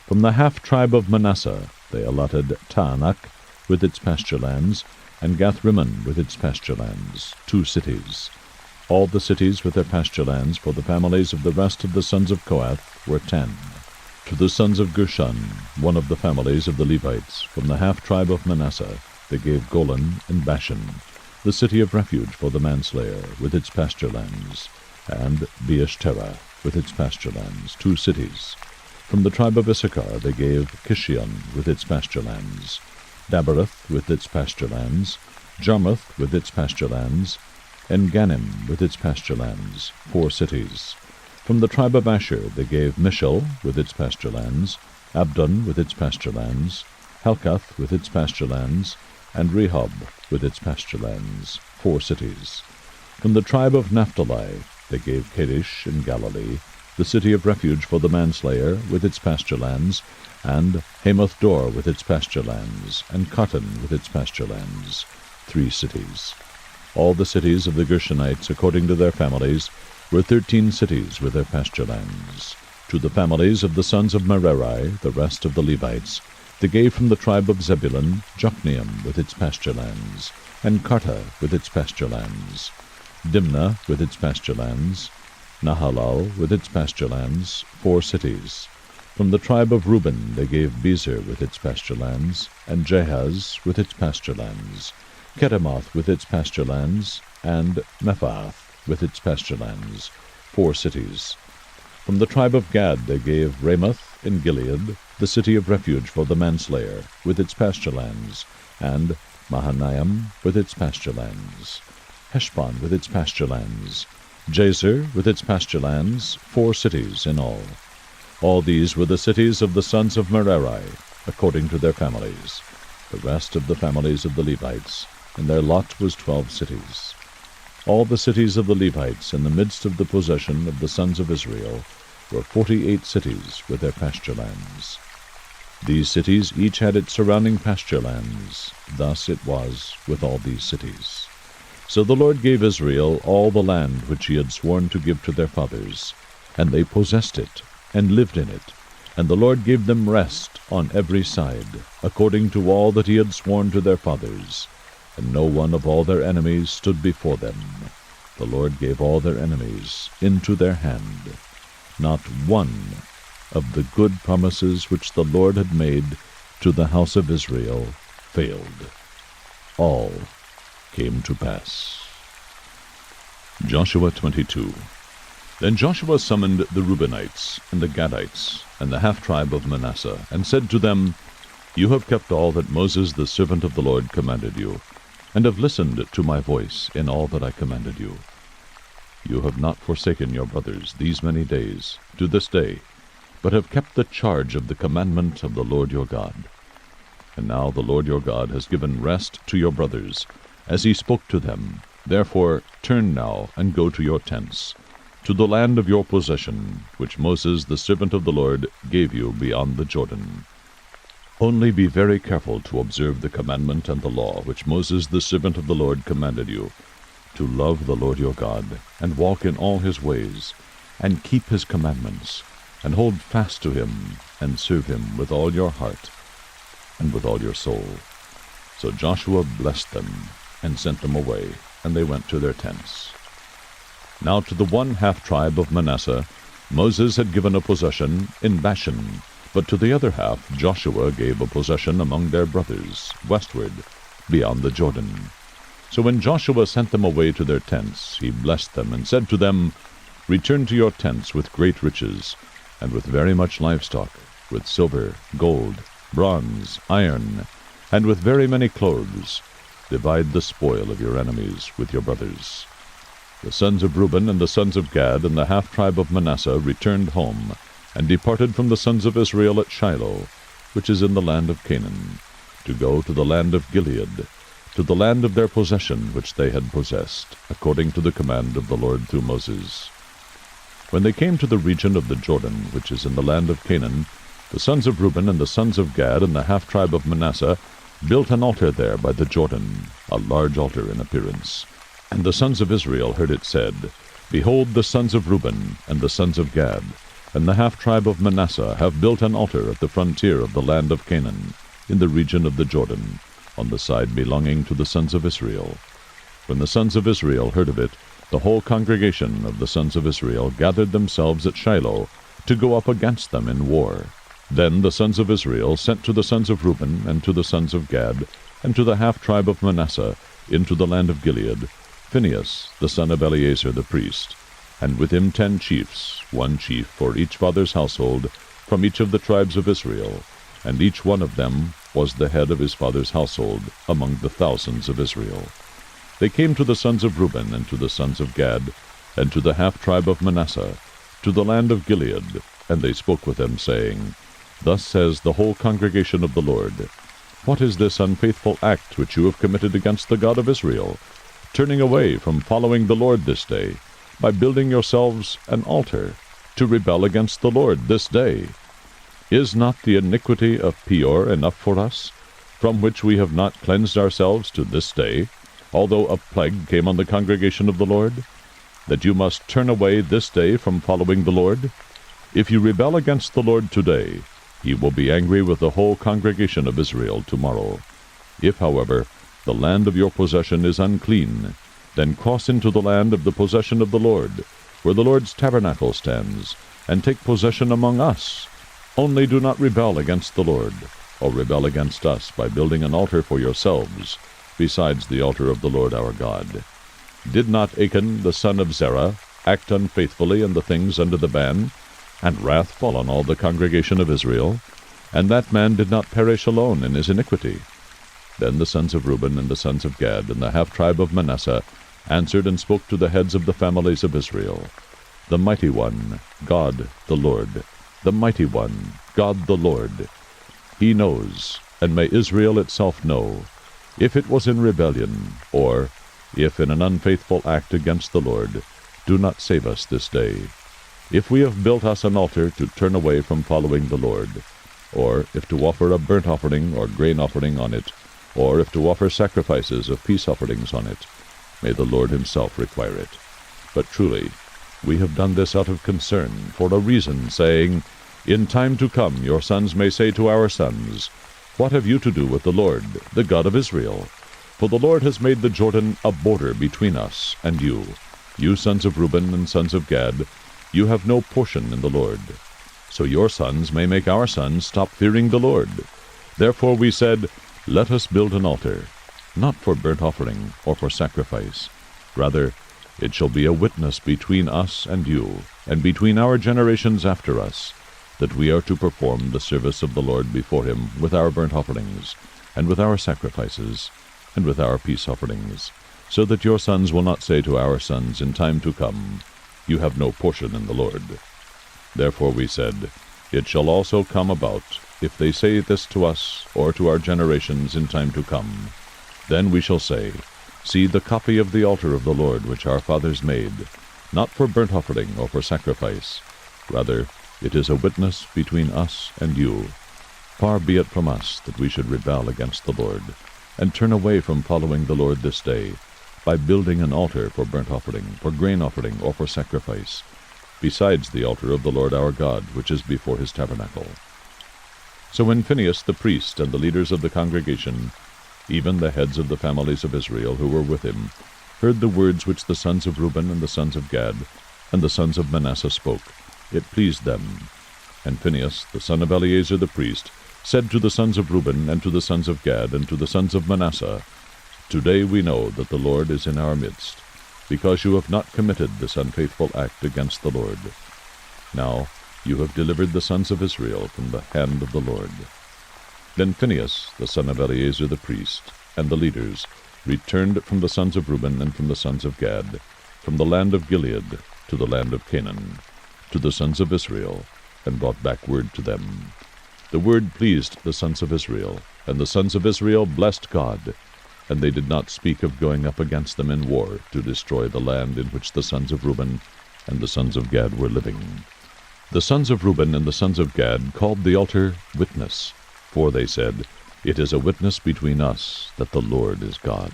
S1: From the half-tribe of Manasseh they allotted Taanach with its pasture lands, and Gathrimmon with its pasture lands, 2 cities. All the cities with their pasture lands for the families of the rest of the sons of Kohath were 10. To the sons of Gershon, one of the families of the Levites, from the half-tribe of Manasseh, they gave Golan in Bashan, the city of refuge for the manslayer, with its pasture lands, and Beeshtera with its pasture lands, 2 cities. From the tribe of Issachar they gave Kishion with its pasture lands, Daberath with its pasture lands, Jarmuth with its pasture lands, En-gannim with its pasture lands, 4 cities. From the tribe of Asher they gave Mishal with its pasture lands, Abdon with its pasture lands, Helkath with its pasture lands, and Rehob with its pasture lands, 4 cities. From the tribe of Naphtali they gave Kadesh in Galilee, the city of refuge for the manslayer, with its pasture lands, and Hamath Dor with its pasture lands, and Cotton with its pasture lands, 3 cities. All the cities of the Gershonites, according to their families, were 13 cities with their pasture lands. To the families of the sons of Merari, the rest of the Levites, they gave from the tribe of Zebulun Jokneam with its pasture lands, and Karta with its pasture lands, Dimnah with its pasture lands, Nahalal with its pasture lands, 4 cities. From the tribe of Reuben they gave Bezer with its pasture lands, and Jahaz with its pasture lands, Kedemoth with its pasture lands, and Mephaath with its pasture lands, 4 cities. From the tribe of Gad they gave Ramoth in Gilead, the city of refuge for the manslayer, with its pasture lands, and Mahanaim with its pasture lands, Heshbon with its pasture lands, Jazer with its pasture lands, 4 cities in all. All these were the cities of the sons of Merari, according to their families, the rest of the families of the Levites, and their lot was 12 cities. All the cities of the Levites in the midst of the possession of the sons of Israel were 48 cities with their pasture lands. These cities each had its surrounding pasture lands. Thus it was with all these cities. So the Lord gave Israel all the land which he had sworn to give to their fathers, and they possessed it, and lived in it. And the Lord gave them rest on every side, according to all that he had sworn to their fathers. And no one of all their enemies stood before them. The Lord gave all their enemies into their hand. Not one of the good promises which the Lord had made to the house of Israel failed. All came to pass. Joshua 22. Then Joshua summoned the Reubenites, and the Gadites, and the half-tribe of Manasseh, and said to them, You have kept all that Moses the servant of the Lord commanded you, and have listened to my voice in all that I commanded you. You have not forsaken your brothers these many days, to this day, but have kept the charge of the commandment of the Lord your God. And now the Lord your God has given rest to your brothers, as he spoke to them. Therefore turn now and go to your tents, to the land of your possession, which Moses the servant of the Lord gave you beyond the Jordan. Only be very careful to observe the commandment and the law which Moses the servant of the Lord commanded you, to love the Lord your God, and walk in all his ways, and keep his commandments, and hold fast to him, and serve him with all your heart, and with all your soul. So Joshua blessed them, and sent them away, and they went to their tents. Now to the one half-tribe of Manasseh Moses had given a possession in Bashan, but to the other half Joshua gave a possession among their brothers, westward, beyond the Jordan. So when Joshua sent them away to their tents, he blessed them, and said to them, Return to your tents with great riches, and with very much livestock, with silver, gold, bronze, iron, and with very many clothes. Divide the spoil of your enemies with your brothers. The sons of Reuben and the sons of Gad and the half-tribe of Manasseh returned home, and departed from the sons of Israel at Shiloh, which is in the land of Canaan, to go to the land of Gilead, to the land of their possession which they had possessed, according to the command of the Lord through Moses. When they came to the region of the Jordan, which is in the land of Canaan, the sons of Reuben and the sons of Gad and the half-tribe of Manasseh built an altar there by the Jordan, a large altar in appearance. And the sons of Israel heard it said, Behold, the sons of Reuben and the sons of Gad and the half-tribe of Manasseh have built an altar at the frontier of the land of Canaan, in the region of the Jordan, on the side belonging to the sons of Israel. When the sons of Israel heard of it, the whole congregation of the sons of Israel gathered themselves at Shiloh to go up against them in war. Then the sons of Israel sent to the sons of Reuben and to the sons of Gad and to the half-tribe of Manasseh into the land of Gilead, Phinehas the son of Eleazar the priest, and with him 10 chiefs, 1 chief for each father's household, from each of the tribes of Israel, and each one of them was the head of his father's household among the thousands of Israel. They came to the sons of Reuben and to the sons of Gad, and to the half-tribe of Manasseh, to the land of Gilead. And they spoke with them, saying, Thus says the whole congregation of the Lord, What is this unfaithful act which you have committed against the God of Israel, turning away from following the Lord this day, by building yourselves an altar, to rebel against the Lord this day? Is not the iniquity of Peor enough for us, from which we have not cleansed ourselves to this day, although a plague came on the congregation of the Lord, that you must turn away this day from following the Lord? If you rebel against the Lord today, he will be angry with the whole congregation of Israel tomorrow. If, however, the land of your possession is unclean, then cross into the land of the possession of the Lord, where the Lord's tabernacle stands, and take possession among us. Only do not rebel against the Lord, or rebel against us by building an altar for yourselves, besides the altar of the Lord our God. Did not Achan the son of Zerah act unfaithfully in the things under the ban, and wrath fall on all the congregation of Israel? And that man did not perish alone in his iniquity. Then the sons of Reuben and the sons of Gad and the half-tribe of Manasseh answered and spoke to the heads of the families of Israel, The mighty one, God the Lord, the mighty one, God the Lord. He knows, and may Israel itself know, if it was in rebellion, or if in an unfaithful act against the Lord, do not save us this day. If we have built us an altar to turn away from following the Lord, or if to offer a burnt offering or grain offering on it, or if to offer sacrifices of peace offerings on it, may the Lord himself require it. But truly, we have done this out of concern, for a reason, saying, In time to come your sons may say to our sons, What have you to do with the Lord, the God of Israel? For the Lord has made the Jordan a border between us and you. You sons of Reuben and sons of Gad, you have no portion in the Lord. So your sons may make our sons stop fearing the Lord. Therefore we said, Let us build an altar, not for burnt offering or for sacrifice. Rather, it shall be a witness between us and you, and between our generations after us, that we are to perform the service of the Lord before him with our burnt offerings, and with our sacrifices, and with our peace offerings, so that your sons will not say to our sons in time to come, You have no portion in the Lord. Therefore we said, It shall also come about, if they say this to us or to our generations in time to come, then we shall say, See the copy of the altar of the Lord which our fathers made, not for burnt offering or for sacrifice. Rather, it is a witness between us and you. Far be it from us that we should rebel against the Lord, and turn away from following the Lord this day, by building an altar for burnt offering, for grain offering, or for sacrifice, besides the altar of the Lord our God, which is before his tabernacle. So when Phinehas the priest and the leaders of the congregation, even the heads of the families of Israel who were with him, heard the words which the sons of Reuben and the sons of Gad and the sons of Manasseh spoke, it pleased them. And Phinehas the son of Eleazar the priest said to the sons of Reuben and to the sons of Gad and to the sons of Manasseh, Today we know that the Lord is in our midst, because you have not committed this unfaithful act against the Lord. Now you have delivered the sons of Israel from the hand of the Lord. Then Phinehas the son of Eleazar the priest and the leaders returned from the sons of Reuben and from the sons of Gad, from the land of Gilead to the land of Canaan, to the sons of Israel, and brought back word to them. The word pleased the sons of Israel, and the sons of Israel blessed God, and they did not speak of going up against them in war to destroy the land in which the sons of Reuben and the sons of Gad were living. The sons of Reuben and the sons of Gad called the altar Witness, for they said, It is a witness between us that the Lord is God.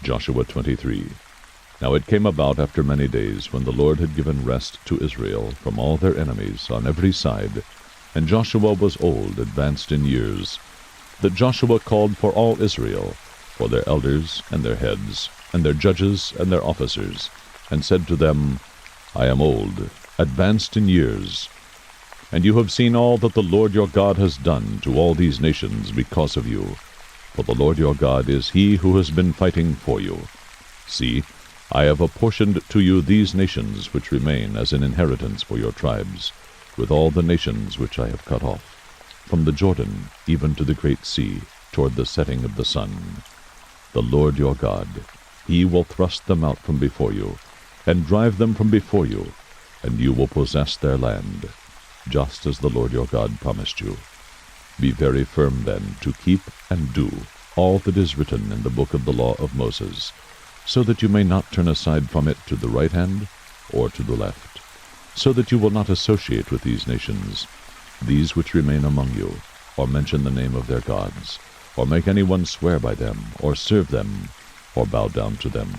S1: Joshua 23. Now it came about after many days, when the Lord had given rest to Israel from all their enemies on every side, and Joshua was old, advanced in years, that Joshua called for all Israel, for their elders and their heads, and their judges and their officers, and said to them, I am old, advanced in years, and you have seen all that the Lord your God has done to all these nations because of you. For the Lord your God is he who has been fighting for you. See, I have apportioned to you these nations which remain as an inheritance for your tribes, with all the nations which I have cut off, from the Jordan even to the great sea, toward the setting of the sun. The Lord your God, he will thrust them out from before you, and drive them from before you, and you will possess their land, just as the Lord your God promised you. Be very firm then to keep and do all that is written in the book of the law of Moses, so that you may not turn aside from it to the right hand or to the left, so that you will not associate with these nations, these which remain among you, or mention the name of their gods, or make anyone swear by them, or serve them, or bow down to them.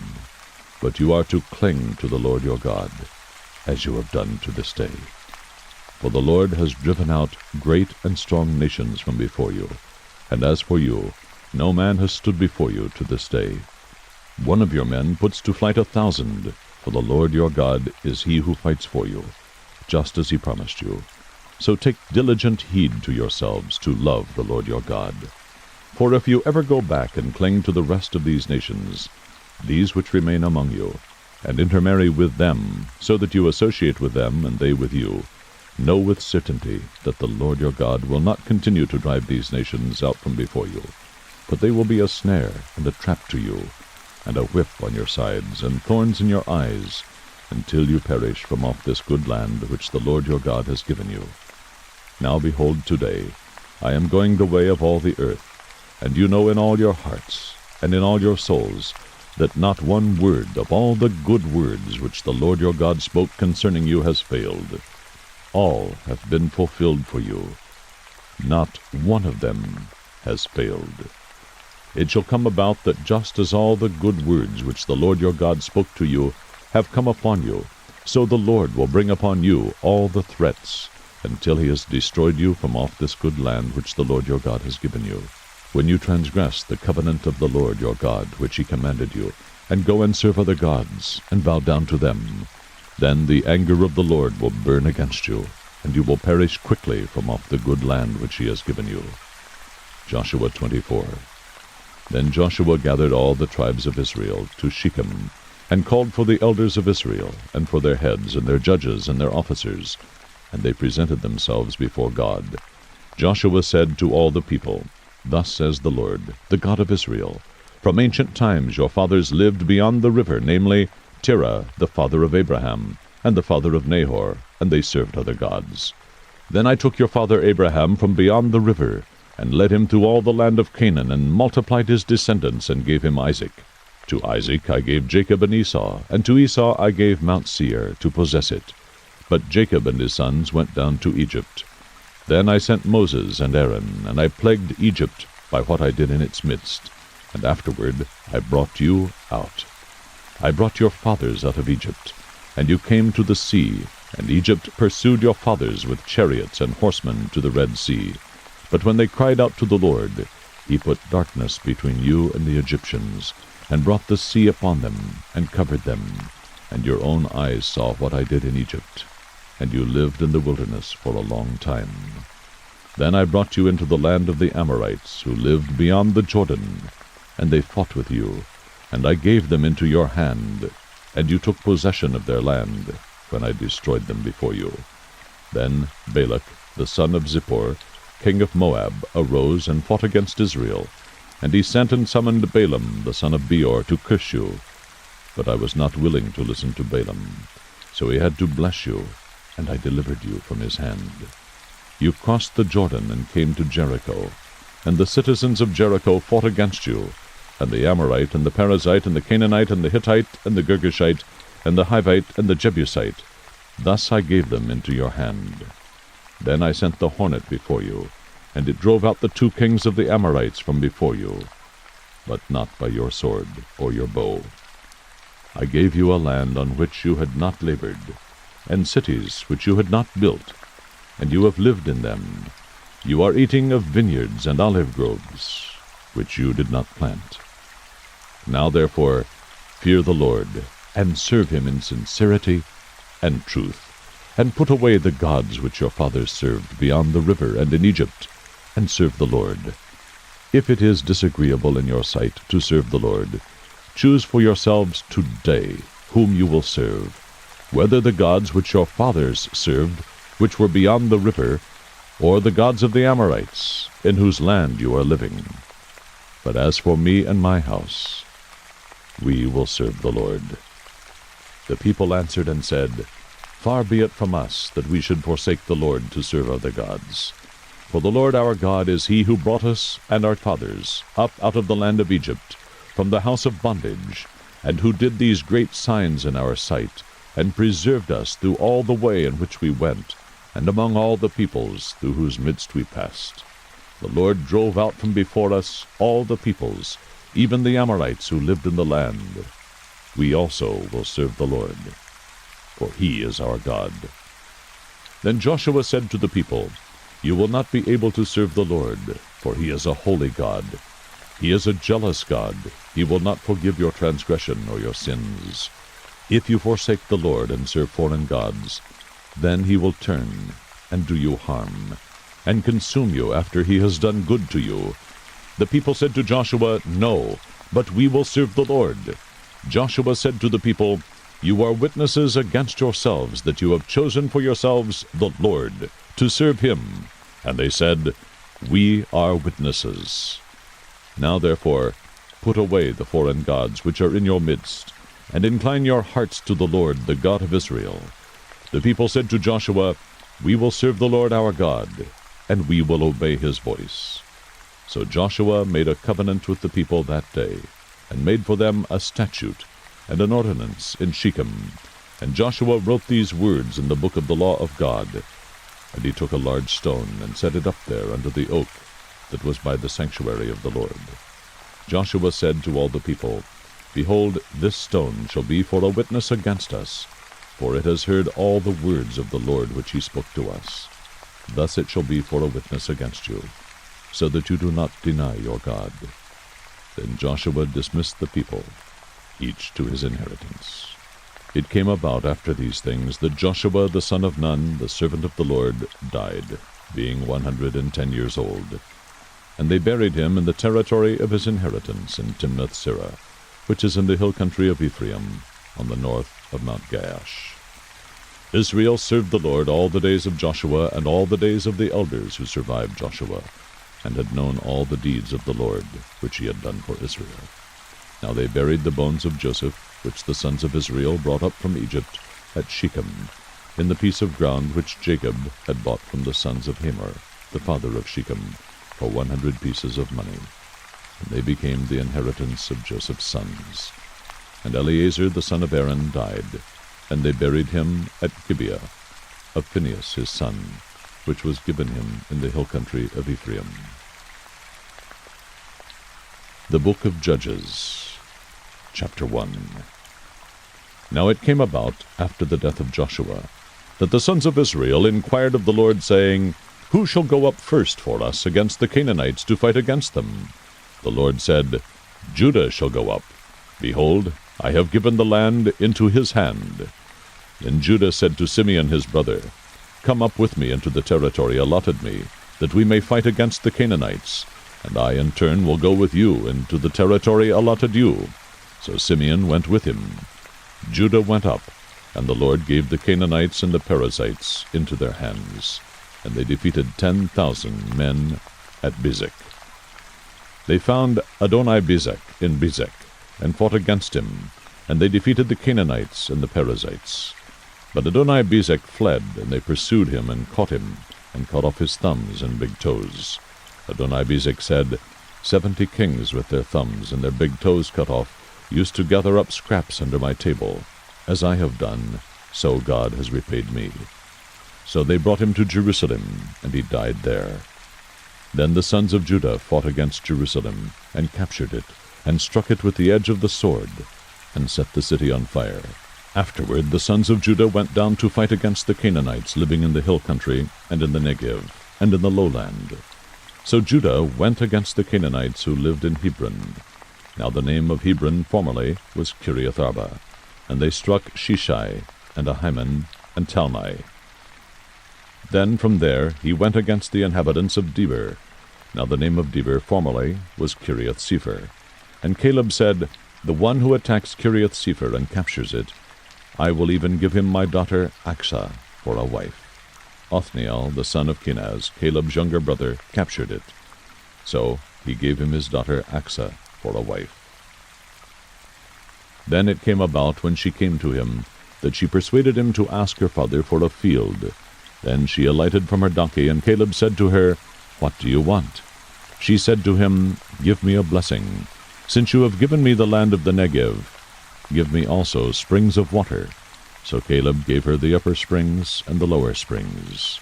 S1: But you are to cling to the Lord your God, as you have done to this day. For the Lord has driven out great and strong nations from before you, and as for you, no man has stood before you to this day. One of your men puts to flight 1,000, for the Lord your God is he who fights for you, just as he promised you. So take diligent heed to yourselves to love the Lord your God. For if you ever go back and cling to the rest of these nations, these which remain among you, and intermarry with them, so that you associate with them and they with you, know with certainty that the Lord your God will not continue to drive these nations out from before you, but they will be a snare and a trap to you, and a whip on your sides, and thorns in your eyes, until you perish from off this good land which the Lord your God has given you. Now behold, today I am going the way of all the earth, and you know in all your hearts and in all your souls that not one word of all the good words which the Lord your God spoke concerning you has failed. All have been fulfilled for you. Not one of them has failed. It shall come about that just as all the good words which the Lord your God spoke to you have come upon you, so the Lord will bring upon you all the threats, until he has destroyed you from off this good land which the Lord your God has given you. When you transgress the covenant of the Lord your God which he commanded you, and go and serve other gods, and bow down to them, then the anger of the Lord will burn against you, and you will perish quickly from off the good land which he has given you. Joshua 24. Then Joshua gathered all the tribes of Israel to Shechem, and called for the elders of Israel, and for their heads, and their judges, and their officers, and they presented themselves before God. Joshua said to all the people, Thus says the Lord, the God of Israel, From ancient times your fathers lived beyond the river, namely, Terah, the father of Abraham, and the father of Nahor, and they served other gods. Then I took your father Abraham from beyond the river, and led him through all the land of Canaan, and multiplied his descendants, and gave him Isaac. To Isaac I gave Jacob and Esau, and to Esau I gave Mount Seir, to possess it. But Jacob and his sons went down to Egypt. Then I sent Moses and Aaron, and I plagued Egypt by what I did in its midst, and afterward I brought you out. I brought your fathers out of Egypt, and you came to the sea, and Egypt pursued your fathers with chariots and horsemen to the Red Sea. But when they cried out to the Lord, he put darkness between you and the Egyptians, and brought the sea upon them, and covered them. And your own eyes saw what I did in Egypt, and you lived in the wilderness for a long time. Then I brought you into the land of the Amorites, who lived beyond the Jordan, and they fought with you, and I gave them into your hand, and you took possession of their land, when I destroyed them before you. Then Balak, the son of Zippor, king of Moab, arose and fought against Israel, and he sent and summoned Balaam, the son of Beor, to curse you. But I was not willing to listen to Balaam, so he had to bless you, and I delivered you from his hand. You crossed the Jordan and came to Jericho, and the citizens of Jericho fought against you, and the Amorite, and the Perizzite, and the Canaanite, and the Hittite, and the Girgashite, and the Hivite, and the Jebusite. Thus I gave them into your hand. Then I sent the hornet before you, and it drove out the 2 kings of the Amorites from before you, but not by your sword or your bow. I gave you a land on which you had not labored, and cities which you had not built, and you have lived in them. You are eating of vineyards and olive groves, which you did not plant. Now therefore fear the Lord, and serve him in sincerity and truth, and put away the gods which your fathers served beyond the river and in Egypt, and serve the Lord. If it is disagreeable in your sight to serve the Lord, choose for yourselves today whom you will serve, whether the gods which your fathers served, which were beyond the river, or the gods of the Amorites, in whose land you are living. But as for me and my house, we will serve the Lord. The people answered and said, Far be it from us that we should forsake the Lord to serve other gods. For the Lord our God is he who brought us and our fathers up out of the land of Egypt, from the house of bondage, and who did these great signs in our sight, and preserved us through all the way in which we went, and among all the peoples through whose midst we passed. The Lord drove out from before us all the peoples, even the Amorites who lived in the land. We also will serve the Lord, for he is our God. Then Joshua said to the people, You will not be able to serve the Lord, for he is a holy God. He is a jealous God. He will not forgive your transgression or your sins. If you forsake the Lord and serve foreign gods, then he will turn and do you harm, and consume you after he has done good to you. The people said to Joshua, No, but we will serve the Lord. Joshua said to the people, You are witnesses against yourselves that you have chosen for yourselves the Lord, to serve him. And they said, We are witnesses. Now therefore, put away the foreign gods which are in your midst, and incline your hearts to the Lord, the God of Israel. The people said to Joshua, We will serve the Lord our God, and we will obey his voice. So Joshua made a covenant with the people that day, and made for them a statute and an ordinance in Shechem. And Joshua wrote these words in the book of the law of God. And he took a large stone, and set it up there under the oak that was by the sanctuary of the Lord. Joshua said to all the people, Behold, this stone shall be for a witness against us, for it has heard all the words of the Lord which he spoke to us. Thus it shall be for a witness against you, so that you do not deny your God. Then Joshua dismissed the people, each to his inheritance. It came about after these things that Joshua the son of Nun, the servant of the Lord, died, being 110 years old. And they buried him in the territory of his inheritance in Timnath-Serah, which is in the hill country of Ephraim, on the north of Mount Gaash. Israel served the Lord all the days of Joshua and all the days of the elders who survived Joshua, and had known all the deeds of the Lord which he had done for Israel. Now they buried the bones of Joseph, which the sons of Israel brought up from Egypt, at Shechem, in the piece of ground which Jacob had bought from the sons of Hamor, the father of Shechem, for 100 pieces of money. And they became the inheritance of Joseph's sons. And Eleazar the son of Aaron died, and they buried him at Gibeah of Phinehas his son, which was given him in the hill country of Ephraim. The Book of Judges, Chapter 1. Now it came about, after the death of Joshua, that the sons of Israel inquired of the Lord, saying, Who shall go up first for us against the Canaanites to fight against them? The Lord said, Judah shall go up. Behold, I have given the land into his hand. Then Judah said to Simeon his brother, Come up with me into the territory allotted me, that we may fight against the Canaanites, and I in turn will go with you into the territory allotted you. So Simeon went with him. Judah went up, and the Lord gave the Canaanites and the Perizzites into their hands, and they defeated 10,000 men at Bezek. They found Adoni-Bezek in Bezek, and fought against him, and they defeated the Canaanites and the Perizzites. But Adoni-Bezek fled, and they pursued him and caught him, and cut off his thumbs and big toes. Adoni-Bezek said, 70 kings with their thumbs and their big toes cut off used to gather up scraps under my table. As I have done, so God has repaid me. So they brought him to Jerusalem, and he died there. Then the sons of Judah fought against Jerusalem, and captured it, and struck it with the edge of the sword, and set the city on fire. Afterward the sons of Judah went down to fight against the Canaanites living in the hill country, and in the Negev, and in the lowland. So Judah went against the Canaanites who lived in Hebron. Now the name of Hebron formerly was Kiriath-Arba. And they struck Sheshai, and Ahiman, and Talmai. Then from there he went against the inhabitants of Debir. Now the name of Debir formerly was Kiriath-Sepher. And Caleb said, The one who attacks Kiriath-Sepher and captures it, I will even give him my daughter Achsah for a wife. Othniel, the son of Kenaz, Caleb's younger brother, captured it. So he gave him his daughter Achsah for a wife. Then it came about, when she came to him, that she persuaded him to ask her father for a field. Then she alighted from her donkey, and Caleb said to her, "What do you want?" She said to him, "Give me a blessing. Since you have given me the land of the Negev, give me also springs of water." So Caleb gave her the upper springs and the lower springs.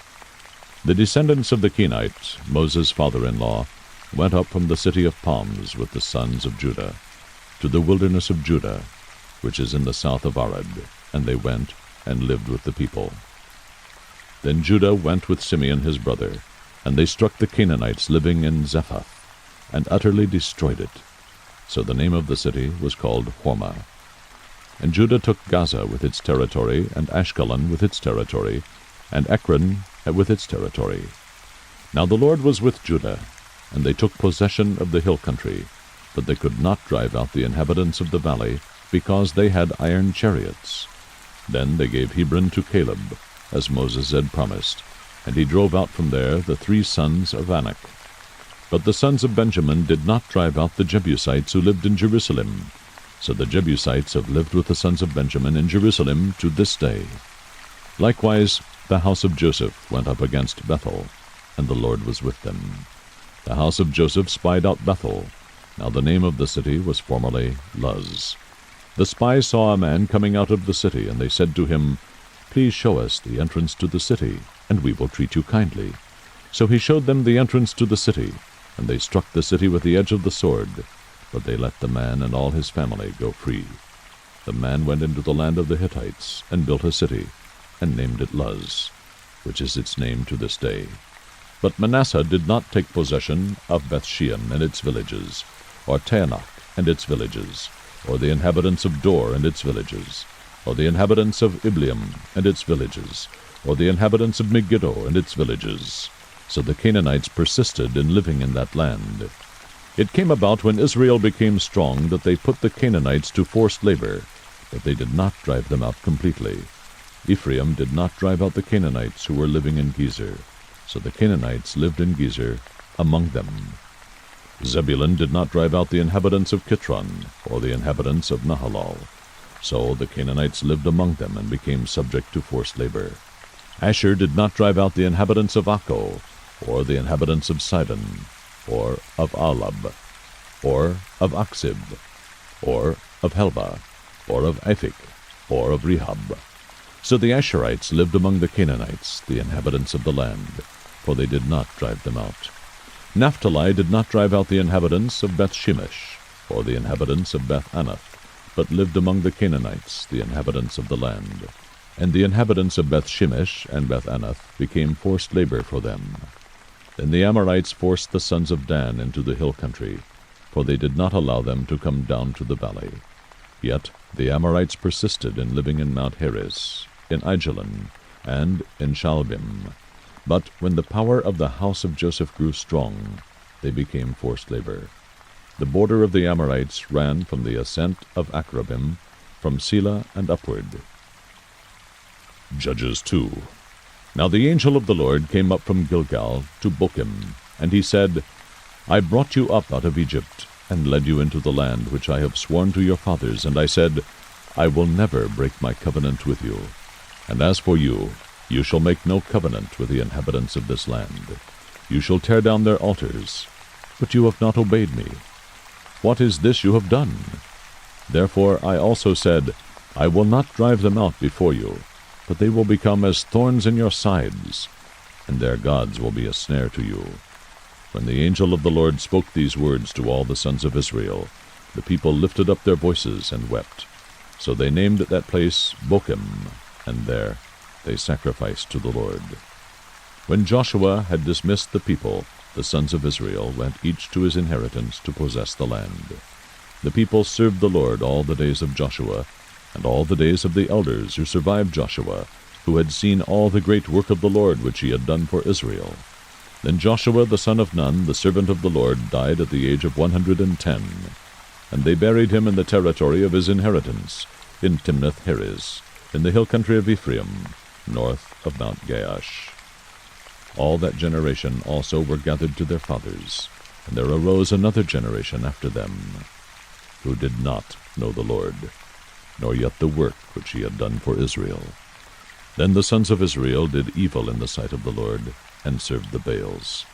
S1: The descendants of the Kenite, Moses' father-in-law, went up from the city of palms with the sons of Judah to the wilderness of Judah, which is in the south of Arad, and they went and lived with the people. Then Judah went with Simeon his brother, and they struck the Canaanites living in Zephath, and utterly destroyed it. So the name of the city was called Hormah. And Judah took Gaza with its territory, and Ashkelon with its territory, and Ekron with its territory. Now the Lord was with Judah, and they took possession of the hill country, but they could not drive out the inhabitants of the valley, because they had iron chariots. Then they gave Hebron to Caleb, as Moses had promised, and he drove out from there the 3 sons of Anak. But the sons of Benjamin did not drive out the Jebusites who lived in Jerusalem. So the Jebusites have lived with the sons of Benjamin in Jerusalem to this day. Likewise the house of Joseph went up against Bethel, and the Lord was with them. The house of Joseph spied out Bethel. Now the name of the city was formerly Luz. The spies saw a man coming out of the city, and they said to him, "Please show us the entrance to the city, and we will treat you kindly." So he showed them the entrance to the city, and they struck the city with the edge of the sword, but they let the man and all his family go free. The man went into the land of the Hittites, and built a city, and named it Luz, which is its name to this day. But Manasseh did not take possession of Bethshean and its villages, or Taanach and its villages, or the inhabitants of Dor and its villages, or the inhabitants of Ibleam and its villages, or the inhabitants of Megiddo and its villages. So the Canaanites persisted in living in that land. It came about when Israel became strong that they put the Canaanites to forced labor, but they did not drive them out completely. Ephraim did not drive out the Canaanites who were living in Gezer, so the Canaanites lived in Gezer among them. Zebulun did not drive out the inhabitants of Kitron, or the inhabitants of Nahalal, so the Canaanites lived among them and became subject to forced labor. Asher did not drive out the inhabitants of Akko, or the inhabitants of Sidon, or of Alab, or of Aksib, or of Helba, or of Aphik, or of Rehob. So the Asherites lived among the Canaanites, the inhabitants of the land, for they did not drive them out. Naphtali did not drive out the inhabitants of Beth-shemesh, or the inhabitants of Beth-anath, but lived among the Canaanites, the inhabitants of the land. And the inhabitants of Beth-shemesh and Beth-anath became forced labor for them. Then the Amorites forced the sons of Dan into the hill country, for they did not allow them to come down to the valley. Yet the Amorites persisted in living in Mount Heres, in Aijalon, and in Shaalbim. But when the power of the house of Joseph grew strong, they became forced labor. The border of the Amorites ran from the ascent of Akrabim, from Selah and upward. Judges 2. Now the angel of the Lord came up from Gilgal to Bochim, and he said, I brought you up out of Egypt, and led you into the land which I have sworn to your fathers, and I said, I will never break my covenant with you. And as for you, you shall make no covenant with the inhabitants of this land. You shall tear down their altars, but you have not obeyed me. What is this you have done? Therefore I also said, I will not drive them out before you, but they will become as thorns in your sides, and their gods will be a snare to you. When the angel of the Lord spoke these words to all the sons of Israel, the people lifted up their voices and wept. So they named that place Bochim, and there they sacrificed to the Lord. When Joshua had dismissed the people, the sons of Israel went each to his inheritance to possess the land. The people served the Lord all the days of Joshua, and all the days of the elders who survived Joshua, who had seen all the great work of the Lord which he had done for Israel. Then Joshua the son of Nun, the servant of the Lord, died at the age of 110, and they buried him in the territory of his inheritance, in Timnath-Heres, in the hill country of Ephraim, north of Mount Gaash. All that generation also were gathered to their fathers, and there arose another generation after them, who did not know the Lord. nor yet the work which he had done for Israel. Then the sons of Israel did evil in the sight of the Lord, and served the Baals.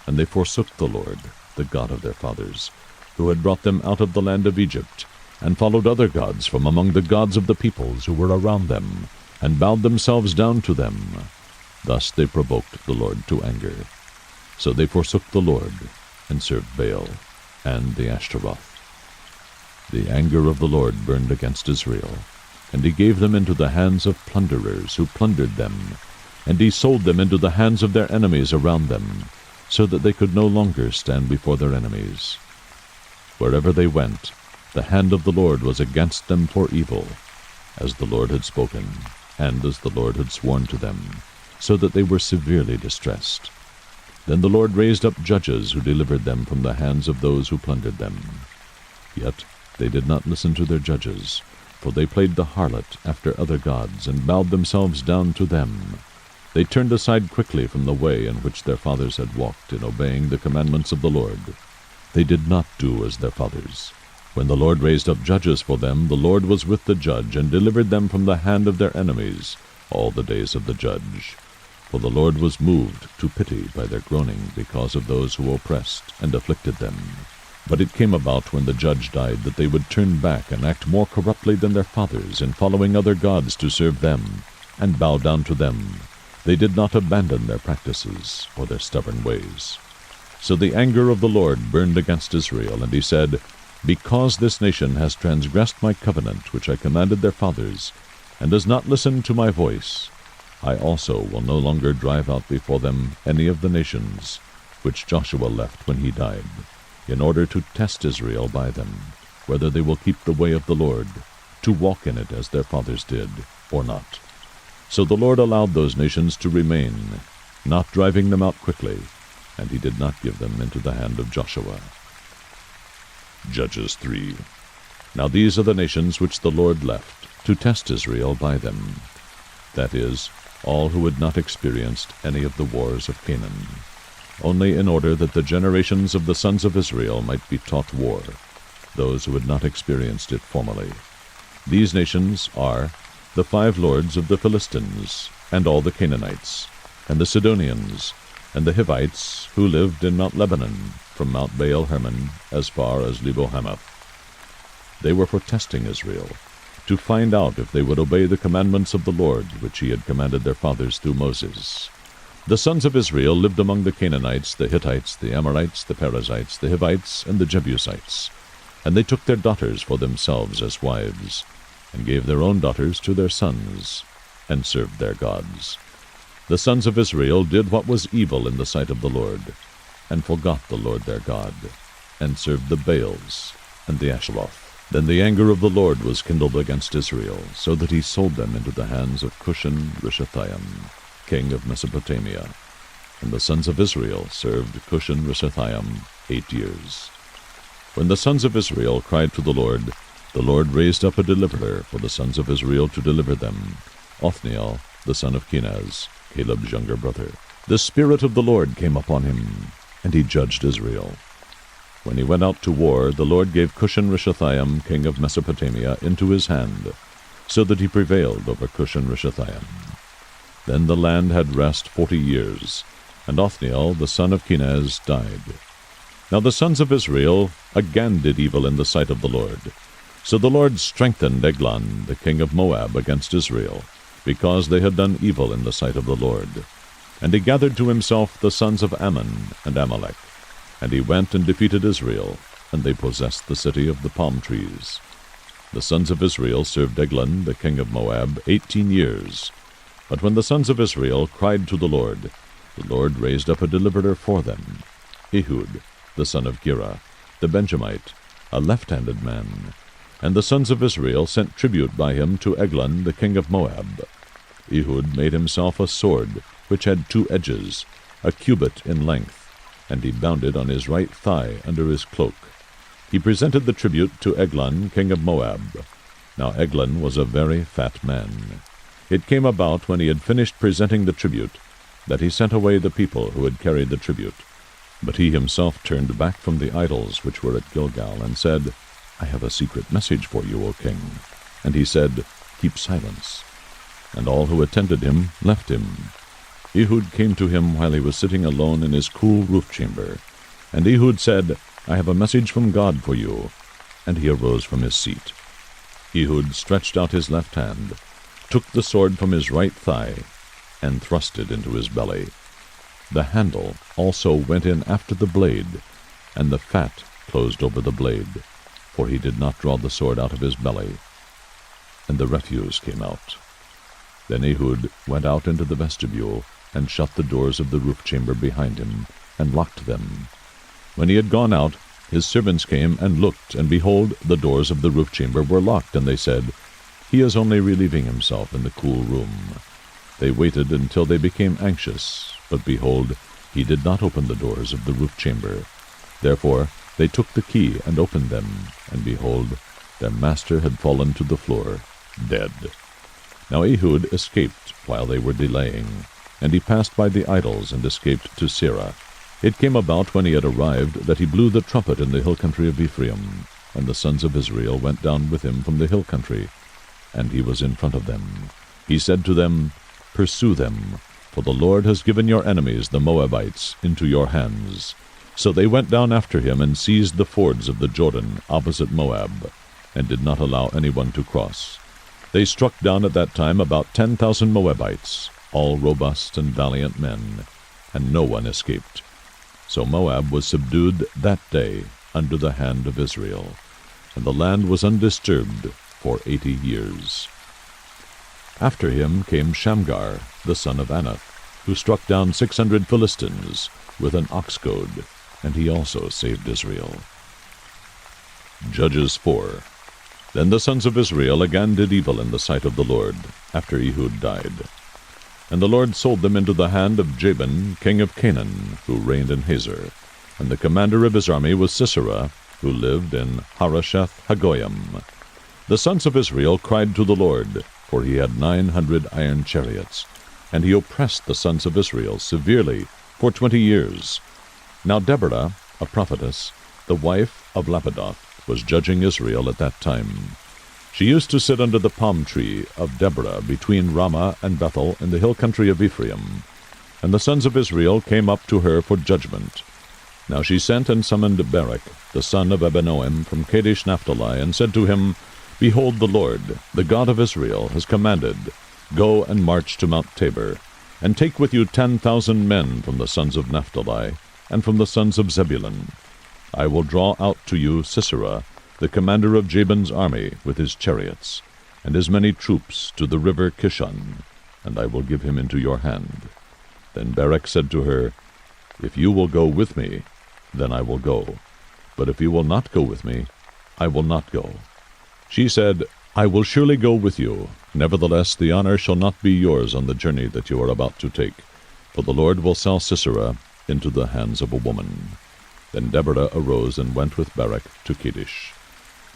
S1: And they forsook the Lord, the God of their fathers, who had brought them out of the land of Egypt, and followed other gods from among the gods of the peoples who were around them, and bowed themselves down to them. Thus they provoked the Lord to anger. So they forsook the Lord, and served Baal, and the Ashtaroth. The anger of the Lord burned against Israel, and he gave them into the hands of plunderers who plundered them, and he sold them into the hands of their enemies around them, so that they could no longer stand before their enemies. Wherever they went, the hand of the Lord was against them for evil, as the Lord had spoken, and as the Lord had sworn to them, so that they were severely distressed. Then the Lord raised up judges who delivered them from the hands of those who plundered them. Yet they did not listen to their judges, for they played the harlot after other gods, and bowed themselves down to them. They turned aside quickly from the way in which their fathers had walked in obeying the commandments of the Lord. They did not do as their fathers. When the Lord raised up judges for them, the Lord was with the judge, and delivered them from the hand of their enemies all the days of the judge. For the Lord was moved to pity by their groaning because of those who oppressed and afflicted them. But it came about when the judge died that they would turn back and act more corruptly than their fathers, in following other gods to serve them, and bow down to them. They did not abandon their practices or their stubborn ways. So the anger of the Lord burned against Israel, and he said, Because this nation has transgressed my covenant which I commanded their fathers, and does not listen to my voice, I also will no longer drive out before them any of the nations which Joshua left when he died, in order to test Israel by them, whether they will keep the way of the Lord, to walk in it as their fathers did, or not. So the Lord allowed those nations to remain, not driving them out quickly, and he did not give them into the hand of Joshua. Judges 3. Now these are the nations which the Lord left, to test Israel by them, that is, all who had not experienced any of the wars of Canaan, only in order that the generations of the sons of Israel might be taught war, those who had not experienced it formerly. These nations are the 5 lords of the Philistines, and all the Canaanites, and the Sidonians, and the Hivites, who lived in Mount Lebanon, from Mount Baal-Hermon as far as Lebo-Hamath. They were for testing Israel, to find out if they would obey the commandments of the Lord, which he had commanded their fathers through Moses. The sons of Israel lived among the Canaanites, the Hittites, the Amorites, the Perizzites, the Hivites, and the Jebusites. And they took their daughters for themselves as wives, and gave their own daughters to their sons, and served their gods. The sons of Israel did what was evil in the sight of the Lord, and forgot the Lord their God, and served the Baals and the Ashtaroth. Then the anger of the Lord was kindled against Israel, so that he sold them into the hands of Cushan-Rishathaim, king of Mesopotamia. And the sons of Israel served Cushan-Rishathaim 8 years. When the sons of Israel cried to the Lord raised up a deliverer for the sons of Israel to deliver them, Othniel, the son of Kenaz, Caleb's younger brother. The Spirit of the Lord came upon him, and he judged Israel. When he went out to war, the Lord gave Cushan-Rishathaim, king of Mesopotamia, into his hand, so that he prevailed over Cushan-Rishathaim. Then the land had rest 40 years, and Othniel, the son of Kenaz, died. Now the sons of Israel again did evil in the sight of the Lord. So the Lord strengthened Eglon, the king of Moab, against Israel, because they had done evil in the sight of the Lord. And he gathered to himself the sons of Ammon and Amalek. And he went and defeated Israel, and they possessed the city of the palm trees. The sons of Israel served Eglon, the king of Moab, 18 years. But when the sons of Israel cried to the Lord raised up a deliverer for them, Ehud, the son of Gera, the Benjamite, a left-handed man. And the sons of Israel sent tribute by him to Eglon, the king of Moab. Ehud made himself a sword, which had 2 edges, a cubit in length, and he bound it on his right thigh under his cloak. He presented the tribute to Eglon, king of Moab. Now Eglon was a very fat man. It came about, when he had finished presenting the tribute, that he sent away the people who had carried the tribute. But he himself turned back from the idols which were at Gilgal, and said, I have a secret message for you, O king. And he said, "Keep silence." And all who attended him left him. Ehud came to him while he was sitting alone in his cool roof chamber. And Ehud said, "I have a message from God for you." And he arose from his seat. Ehud stretched out his left hand, took the sword from his right thigh, and thrust it into his belly. The handle also went in after the blade, and the fat closed over the blade, for he did not draw the sword out of his belly. And the refuse came out. Then Ehud went out into the vestibule, and shut the doors of the roof chamber behind him, and locked them. When he had gone out, his servants came and looked, and behold, the doors of the roof chamber were locked, and they said, "He is only relieving himself in the cool room." They waited until they became anxious, but behold, he did not open the doors of the roof chamber. Therefore they took the key and opened them, and behold, their master had fallen to the floor, dead. Now Ehud escaped while they were delaying, and he passed by the idols and escaped to Seirah. It came about when he had arrived that he blew the trumpet in the hill country of Ephraim, and the sons of Israel went down with him from the hill country, and he was in front of them. He said to them, "Pursue them, for the Lord has given your enemies, the Moabites, into your hands." So they went down after him and seized the fords of the Jordan opposite Moab, and did not allow anyone to cross. They struck down at that time about 10,000 Moabites, all robust and valiant men, and no one escaped. So Moab was subdued that day under the hand of Israel, and the land was undisturbed for 80 years. After him came Shamgar, the son of Anath, who struck down 600 Philistines with an ox goad, and he also saved Israel. Judges 4. Then the sons of Israel again did evil in the sight of the Lord, after Ehud died. And the Lord sold them into the hand of Jabin, king of Canaan, who reigned in Hazor. And the commander of his army was Sisera, who lived in Harosheth Hagoyim. The sons of Israel cried to the Lord, for he had 900 iron chariots, and he oppressed the sons of Israel severely for 20 years. Now Deborah, a prophetess, the wife of Lapidoth, was judging Israel at that time. She used to sit under the palm tree of Deborah between Ramah and Bethel in the hill country of Ephraim. And the sons of Israel came up to her for judgment. Now she sent and summoned Barak, the son of Abinoam, from Kadesh Naphtali, and said to him, "Behold, the Lord, the God of Israel, has commanded, Go and march to Mount Tabor, and take with you 10,000 men from the sons of Naphtali, and from the sons of Zebulun. I will draw out to you Sisera, the commander of Jabin's army, with his chariots, and his many troops, to the river Kishon, and I will give him into your hand." Then Barak said to her, "If you will go with me, then I will go. But if you will not go with me, I will not go." She said, "I will surely go with you. Nevertheless, the honor shall not be yours on the journey that you are about to take, for the Lord will sell Sisera into the hands of a woman." Then Deborah arose and went with Barak to Kadesh.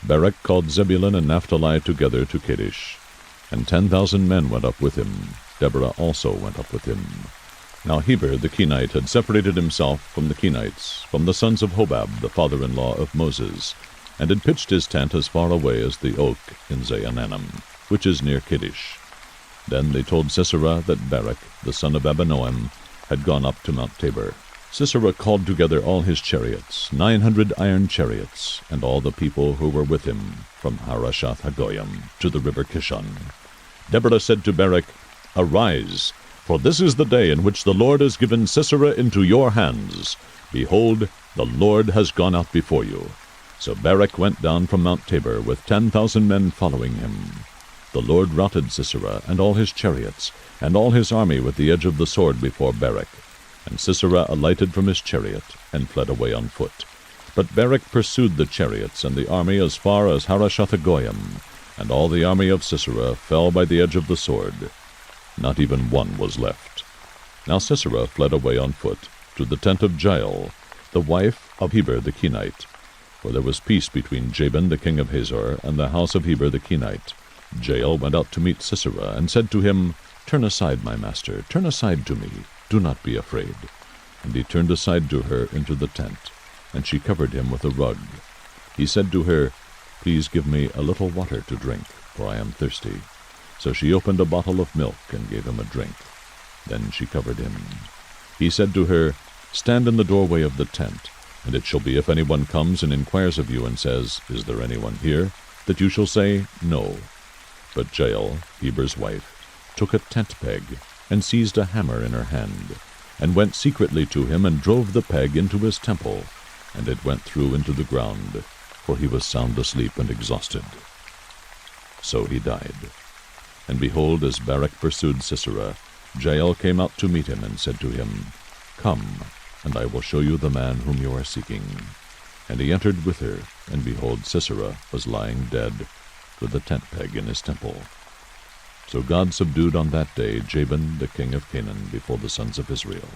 S1: Barak called Zebulun and Naphtali together to Kadesh, and 10,000 men went up with him. Deborah also went up with him. Now Heber the Kenite had separated himself from the Kenites, from the sons of Hobab, the father-in-law of Moses, and had pitched his tent as far away as the oak in Zaanannim, which is near Kadesh. Then they told Sisera that Barak, the son of Abinoam, had gone up to Mount Tabor. Sisera called together all his chariots, 900 iron chariots, and all the people who were with him, from Harosheth Hagoyim to the river Kishon. Deborah said to Barak, "Arise, for this is the day in which the Lord has given Sisera into your hands. Behold, the Lord has gone out before you." So Barak went down from Mount Tabor with 10,000 men following him. The Lord routed Sisera and all his chariots, and all his army with the edge of the sword before Barak. And Sisera alighted from his chariot, and fled away on foot. But Barak pursued the chariots and the army as far as Harosheth Hagoyim, and all the army of Sisera fell by the edge of the sword. Not even one was left. Now Sisera fled away on foot to the tent of Jael, the wife of Heber the Kenite. For there was peace between Jabin the king of Hazor and the house of Heber the Kenite. Jael went out to meet Sisera, and said to him, "Turn aside, my master, turn aside to me. Do not be afraid." And he turned aside to her into the tent, and she covered him with a rug. He said to her, "Please give me a little water to drink." for I am thirsty." So she opened a bottle of milk and gave him a drink. Then she covered him. He said to her, "Stand in the doorway of the tent, and it shall be if anyone comes and inquires of you and says, 'Is there anyone here?' that you shall say, 'No.'" But Jael, Heber's wife, took a tent peg and seized a hammer in her hand, and went secretly to him and drove the peg into his temple, and it went through into the ground, for he was sound asleep and exhausted. So he died. And behold, as Barak pursued Sisera, Jael came out to meet him and said to him, "Come, and I will show you the man whom you are seeking." And he entered with her, and behold, Sisera was lying dead, with a tent peg in his temple. So God subdued on that day Jabin the king of Canaan before the sons of Israel.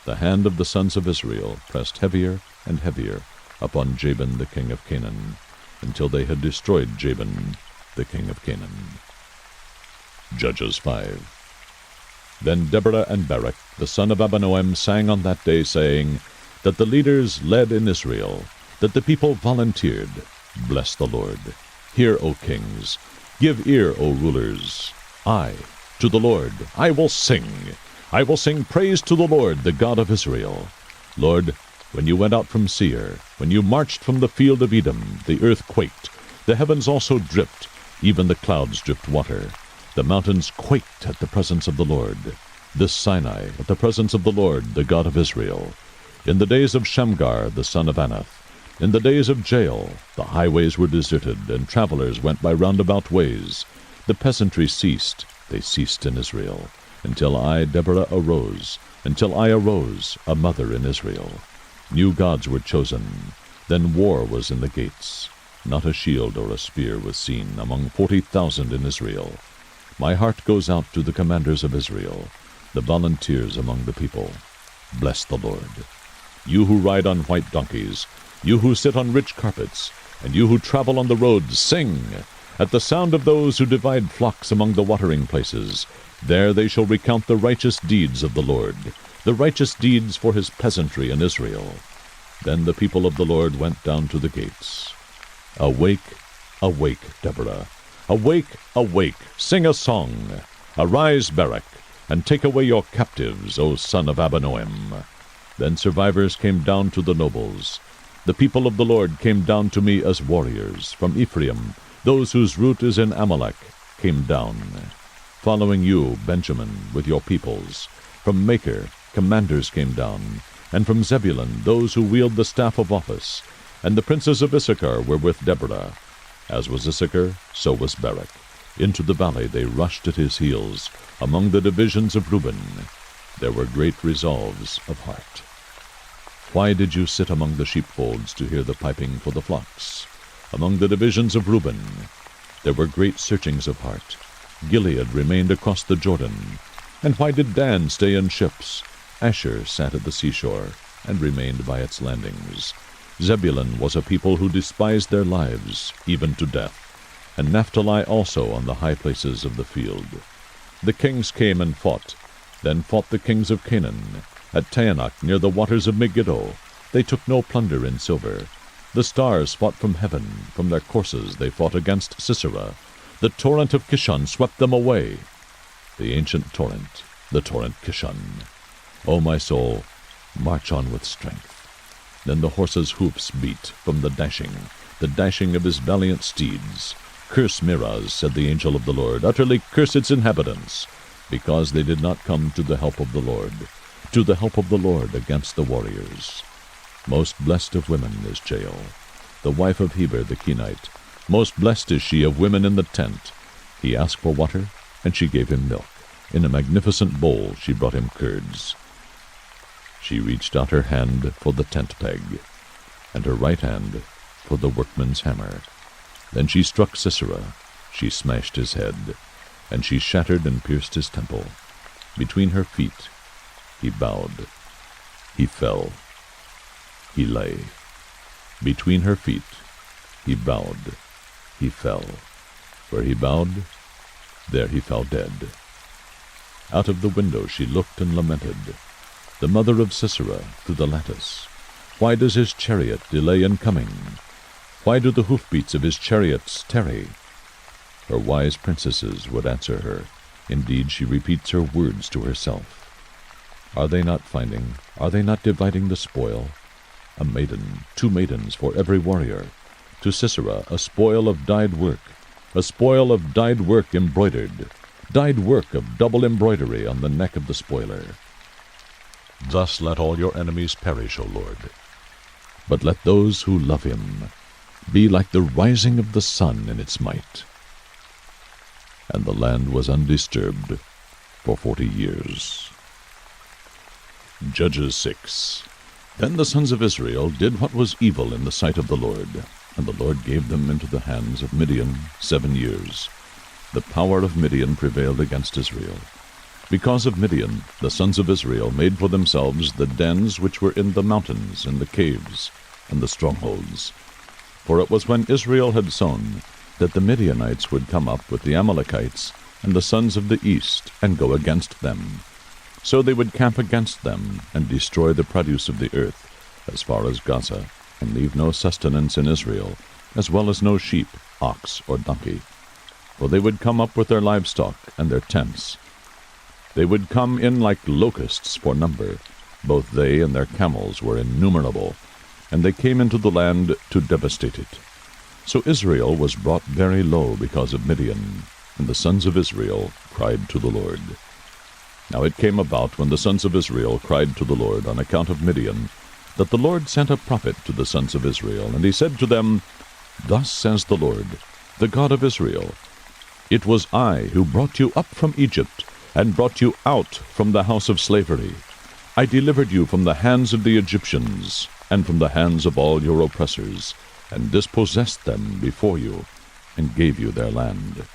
S1: The hand of the sons of Israel pressed heavier and heavier upon Jabin the king of Canaan, until they had destroyed Jabin the king of Canaan. Judges 5. Then Deborah and Barak the son of Abinoam sang on that day, saying, that the leaders led in Israel, that the people volunteered. Bless the Lord. Hear, O kings. Give ear, O rulers. To the Lord, I will sing. I will sing praise to the Lord, the God of Israel. Lord, when you went out from Seir, when you marched from the field of Edom, the earth quaked, the heavens also dripped, even the clouds dripped water. The mountains quaked at the presence of the Lord, this Sinai at the presence of the Lord, the God of Israel. In the days of Shamgar, the son of Anath, in the days of Jael, the highways were deserted, and travelers went by roundabout ways. The peasantry ceased, they ceased in Israel, until I, Deborah, arose, a mother in Israel. New gods were chosen. Then war was in the gates. Not a shield or a spear was seen among 40,000 in Israel. My heart goes out to the commanders of Israel, the volunteers among the people. Bless the Lord. You who ride on white donkeys, you who sit on rich carpets, and you who travel on the roads, sing. At the sound of those who divide flocks among the watering places, there they shall recount the righteous deeds of the Lord, the righteous deeds for his peasantry in Israel. Then the people of the Lord went down to the gates. Awake, awake, Deborah. Awake, awake, sing a song. Arise, Barak, and take away your captives, O son of Abinoam. Then survivors came down to the nobles. The people of the Lord came down to me as warriors. From Ephraim, those whose root is in Amalek, came down. Following you, Benjamin, with your peoples. From Machir, commanders came down. And from Zebulun, those who wield the staff of office. And the princes of Issachar were with Deborah. As was Issachar, so was Barak. Into the valley they rushed at his heels. Among the divisions of Reuben, there were great resolves of heart. Why did you sit among the sheepfolds to hear the piping for the flocks? Among the divisions of Reuben, there were great searchings of heart. Gilead remained across the Jordan. And why did Dan stay in ships? Asher sat at the seashore, and remained by its landings. Zebulun was a people who despised their lives, even to death, and Naphtali also on the high places of the field. The kings came and fought. Then fought the kings of Canaan. At Taanach, near the waters of Megiddo, they took no plunder in silver. The stars fought from heaven. From their courses they fought against Sisera. The torrent of Kishon swept them away. The ancient torrent, the torrent Kishon. O my soul, march on with strength. Then the horse's hoofs beat from the dashing of his valiant steeds. Curse Miraz, said the angel of the Lord, utterly curse its inhabitants, because they did not come to the help of the Lord, against the warriors. Most blessed of women is Jael, the wife of Heber the Kenite. Most blessed is she of women in the tent. He asked for water, and she gave him milk. In a magnificent bowl she brought him curds. She reached out her hand for the tent peg, and her right hand for the workman's hammer. Then she struck Sisera. She smashed his head, and she shattered and pierced his temple. Between her feet he bowed. He fell. He lay. Between her feet he bowed. He fell. Where he bowed, there he fell dead. Out of the window she looked and lamented, the mother of Sisera, through the lattice. Why does his chariot delay in coming? Why do the hoofbeats of his chariots tarry? Her wise princesses would answer her. Indeed, she repeats her words to herself. Are they not finding? Are they not dividing the spoil? A maiden, 2 maidens for every warrior. To Sisera a spoil of dyed work, a spoil of dyed work embroidered, dyed work of double embroidery on the neck of the spoiler. Thus let all your enemies perish, O Lord. But let those who love him be like the rising of the sun in its might. And the land was undisturbed for 40 years. Judges 6. Then the sons of Israel did what was evil in the sight of the Lord, and the Lord gave them into the hands of Midian 7 years. The power of Midian prevailed against Israel. Because of Midian, the sons of Israel made for themselves the dens which were in the mountains, and the caves, and the strongholds. For it was when Israel had sown that the Midianites would come up with the Amalekites and the sons of the east, and go against them. So they would camp against them, and destroy the produce of the earth, as far as Gaza, and leave no sustenance in Israel, as well as no sheep, ox, or donkey. For they would come up with their livestock and their tents. They would come in like locusts for number. Both they and their camels were innumerable, and they came into the land to devastate it. So Israel was brought very low because of Midian, and the sons of Israel cried to the Lord. Now it came about, when the sons of Israel cried to the Lord on account of Midian, that the Lord sent a prophet to the sons of Israel, and he said to them, Thus says the Lord, the God of Israel, It was I who brought you up from Egypt, and brought you out from the house of slavery. I delivered you from the hands of the Egyptians, and from the hands of all your oppressors, and dispossessed them before you, and gave you their land.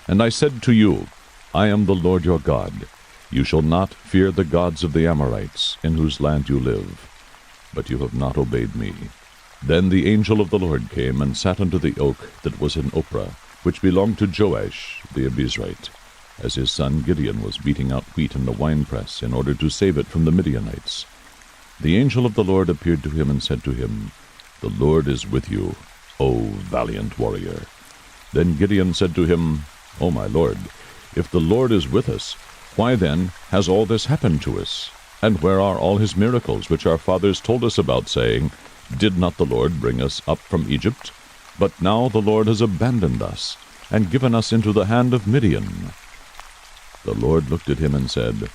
S1: And I said to you, I am the Lord your God. You shall not fear the gods of the Amorites, in whose land you live. But you have not obeyed me. Then the angel of the Lord came and sat under the oak that was in Ophrah, which belonged to Joash the Abiezrite, as his son Gideon was beating out wheat in the winepress in order to save it from the Midianites. The angel of the Lord appeared to him and said to him, The Lord is with you, O valiant warrior. Then Gideon said to him, O my Lord, if the Lord is with us, why then has all this happened to us? And where are all his miracles which our fathers told us about, saying, Did not the Lord bring us up from Egypt? But now the Lord has abandoned us, and given us into the hand of Midian. The Lord looked at him and said,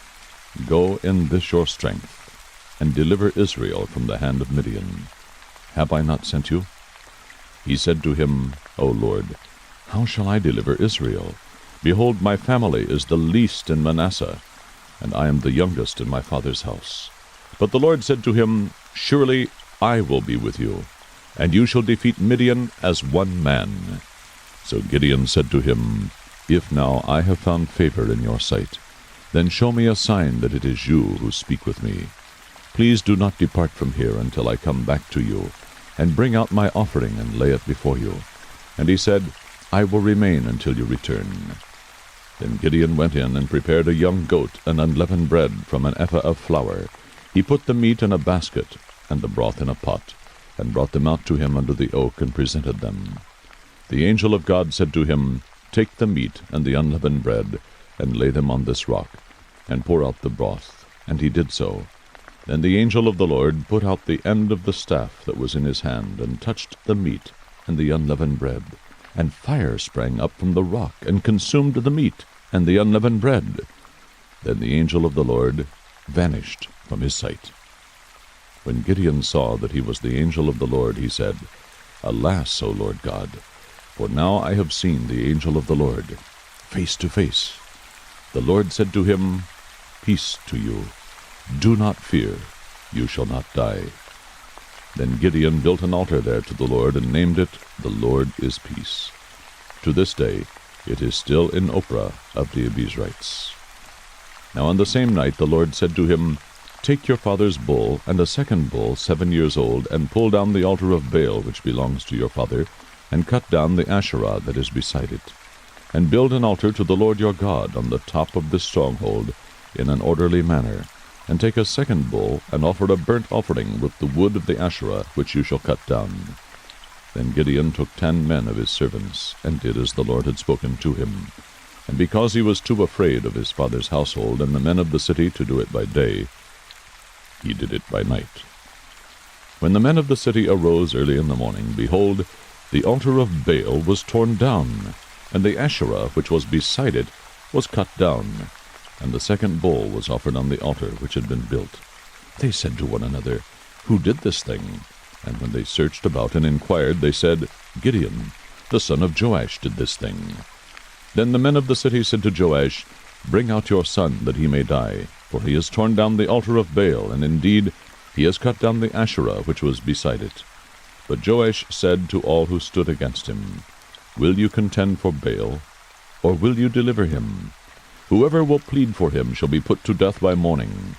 S1: Go in this your strength, and deliver Israel from the hand of Midian. Have I not sent you? He said to him, O Lord, how shall I deliver Israel? Behold, my family is the least in Manasseh, and I am the youngest in my father's house. But the Lord said to him, Surely I will be with you, and you shall defeat Midian as one man. So Gideon said to him, If now I have found favor in your sight, then show me a sign that it is you who speak with me. Please do not depart from here until I come back to you, and bring out my offering and lay it before you. And he said, I will remain until you return. Then Gideon went in and prepared a young goat and unleavened bread from an ephah of flour. He put the meat in a basket, and the broth in a pot, and brought them out to him under the oak, and presented them. The angel of God said to him, Take the meat and the unleavened bread, and lay them on this rock, and pour out the broth. And he did so. Then the angel of the Lord put out the end of the staff that was in his hand, and touched the meat and the unleavened bread. And fire sprang up from the rock, and consumed the meat and the unleavened bread. Then the angel of the Lord vanished from his sight. When Gideon saw that he was the angel of the Lord, he said, Alas, O Lord God, for now I have seen the angel of the Lord, face to face. The Lord said to him, Peace to you. Do not fear, you shall not die. Then Gideon built an altar there to the Lord, and named it, The Lord is Peace. To this day it is still in Ophrah of the Abiezrites. Now on the same night the Lord said to him, Take your father's bull, and a second bull 7 years old, and pull down the altar of Baal which belongs to your father, and cut down the Asherah that is beside it. And build an altar to the Lord your God on the top of this stronghold in an orderly manner. And take a second bull, and offer a burnt offering with the wood of the Asherah which you shall cut down. Then Gideon took 10 men of his servants, and did as the Lord had spoken to him. And because he was too afraid of his father's household and the men of the city to do it by day, he did it by night. When the men of the city arose early in the morning, behold, the altar of Baal was torn down, and the Asherah which was beside it was cut down, and the second bull was offered on the altar which had been built. They said to one another, Who did this thing? And when they searched about and inquired, they said, Gideon, the son of Joash, did this thing. Then the men of the city said to Joash, Bring out your son, that he may die, for he has torn down the altar of Baal, and indeed he has cut down the Asherah which was beside it. But Joash said to all who stood against him, Will you contend for Baal, or will you deliver him? Whoever will plead for him shall be put to death by morning.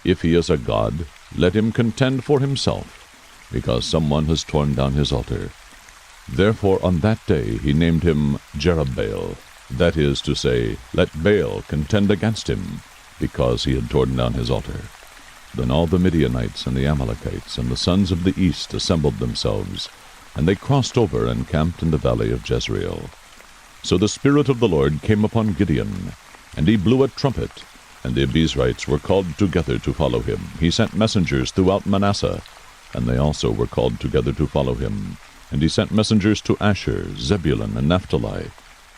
S1: If he is a god, let him contend for himself, because someone has torn down his altar. Therefore on that day he named him Jerubbaal, that is to say, Let Baal contend against him, because he had torn down his altar. Then all the Midianites and the Amalekites and the sons of the east assembled themselves, and they crossed over and camped in the valley of Jezreel. So the Spirit of the Lord came upon Gideon, and he blew a trumpet, and the Abiezrites were called together to follow him. He sent messengers throughout Manasseh, and they also were called together to follow him. And he sent messengers to Asher, Zebulun, and Naphtali,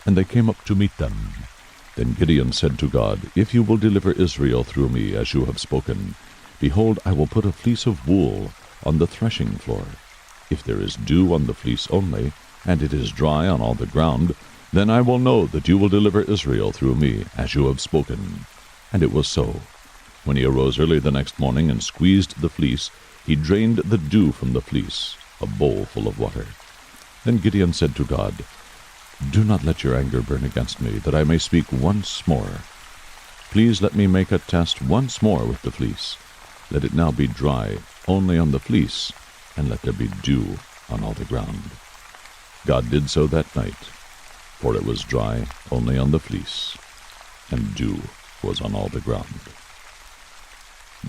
S1: and they came up to meet them. Then Gideon said to God, If you will deliver Israel through me, as you have spoken, behold, I will put a fleece of wool on the threshing floor. If there is dew on the fleece only, and it is dry on all the ground, then I will know that you will deliver Israel through me, as you have spoken. And it was so. When he arose early the next morning and squeezed the fleece, he drained the dew from the fleece, a bowl full of water. Then Gideon said to God, Do not let your anger burn against me, that I may speak once more. Please let me make a test once more with the fleece. Let it now be dry only on the fleece, and let there be dew on all the ground. God did so that night, for it was dry only on the fleece, and dew was on all the ground.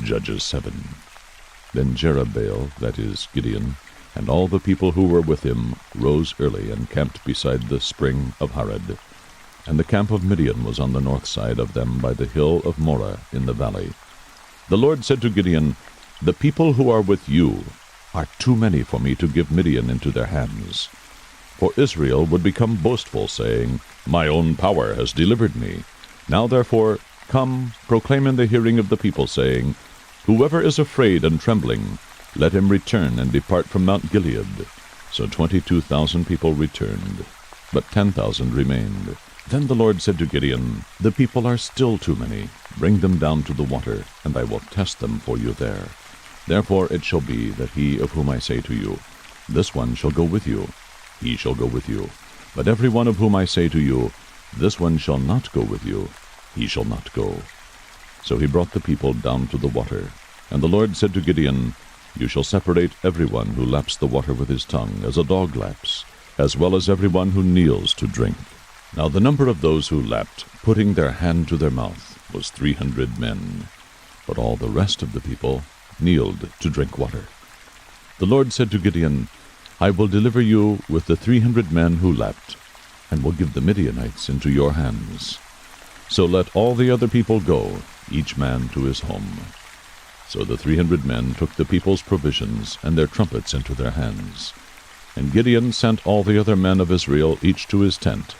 S1: Judges 7. Then Jerubbaal, that is, Gideon, and all the people who were with him rose early and camped beside the spring of Harod. And the camp of Midian was on the north side of them by the hill of Moreh in the valley. The Lord said to Gideon, The people who are with you are too many for me to give Midian into their hands. For Israel would become boastful, saying, My own power has delivered me. Now therefore, come, proclaim in the hearing of the people, saying, Whoever is afraid and trembling, let him return and depart from Mount Gilead. So 22,000 people returned, but 10,000 remained. Then the Lord said to Gideon, The people are still too many. Bring them down to the water, and I will test them for you there. Therefore it shall be that he of whom I say to you, This one shall go with you, he shall go with you. But every one of whom I say to you, This one shall not go with you, he shall not go. So he brought the people down to the water. And the Lord said to Gideon, You shall separate every one who laps the water with his tongue, as a dog laps, as well as every one who kneels to drink. Now the number of those who lapped, putting their hand to their mouth, was 300 men. But all the rest of the people kneeled to drink water. The Lord said to Gideon, I will deliver you with the 300 men who lapped, and will give the Midianites into your hands. So let all the other people go, each man to his home. So the 300 men took the people's provisions and their trumpets into their hands. And Gideon sent all the other men of Israel each to his tent,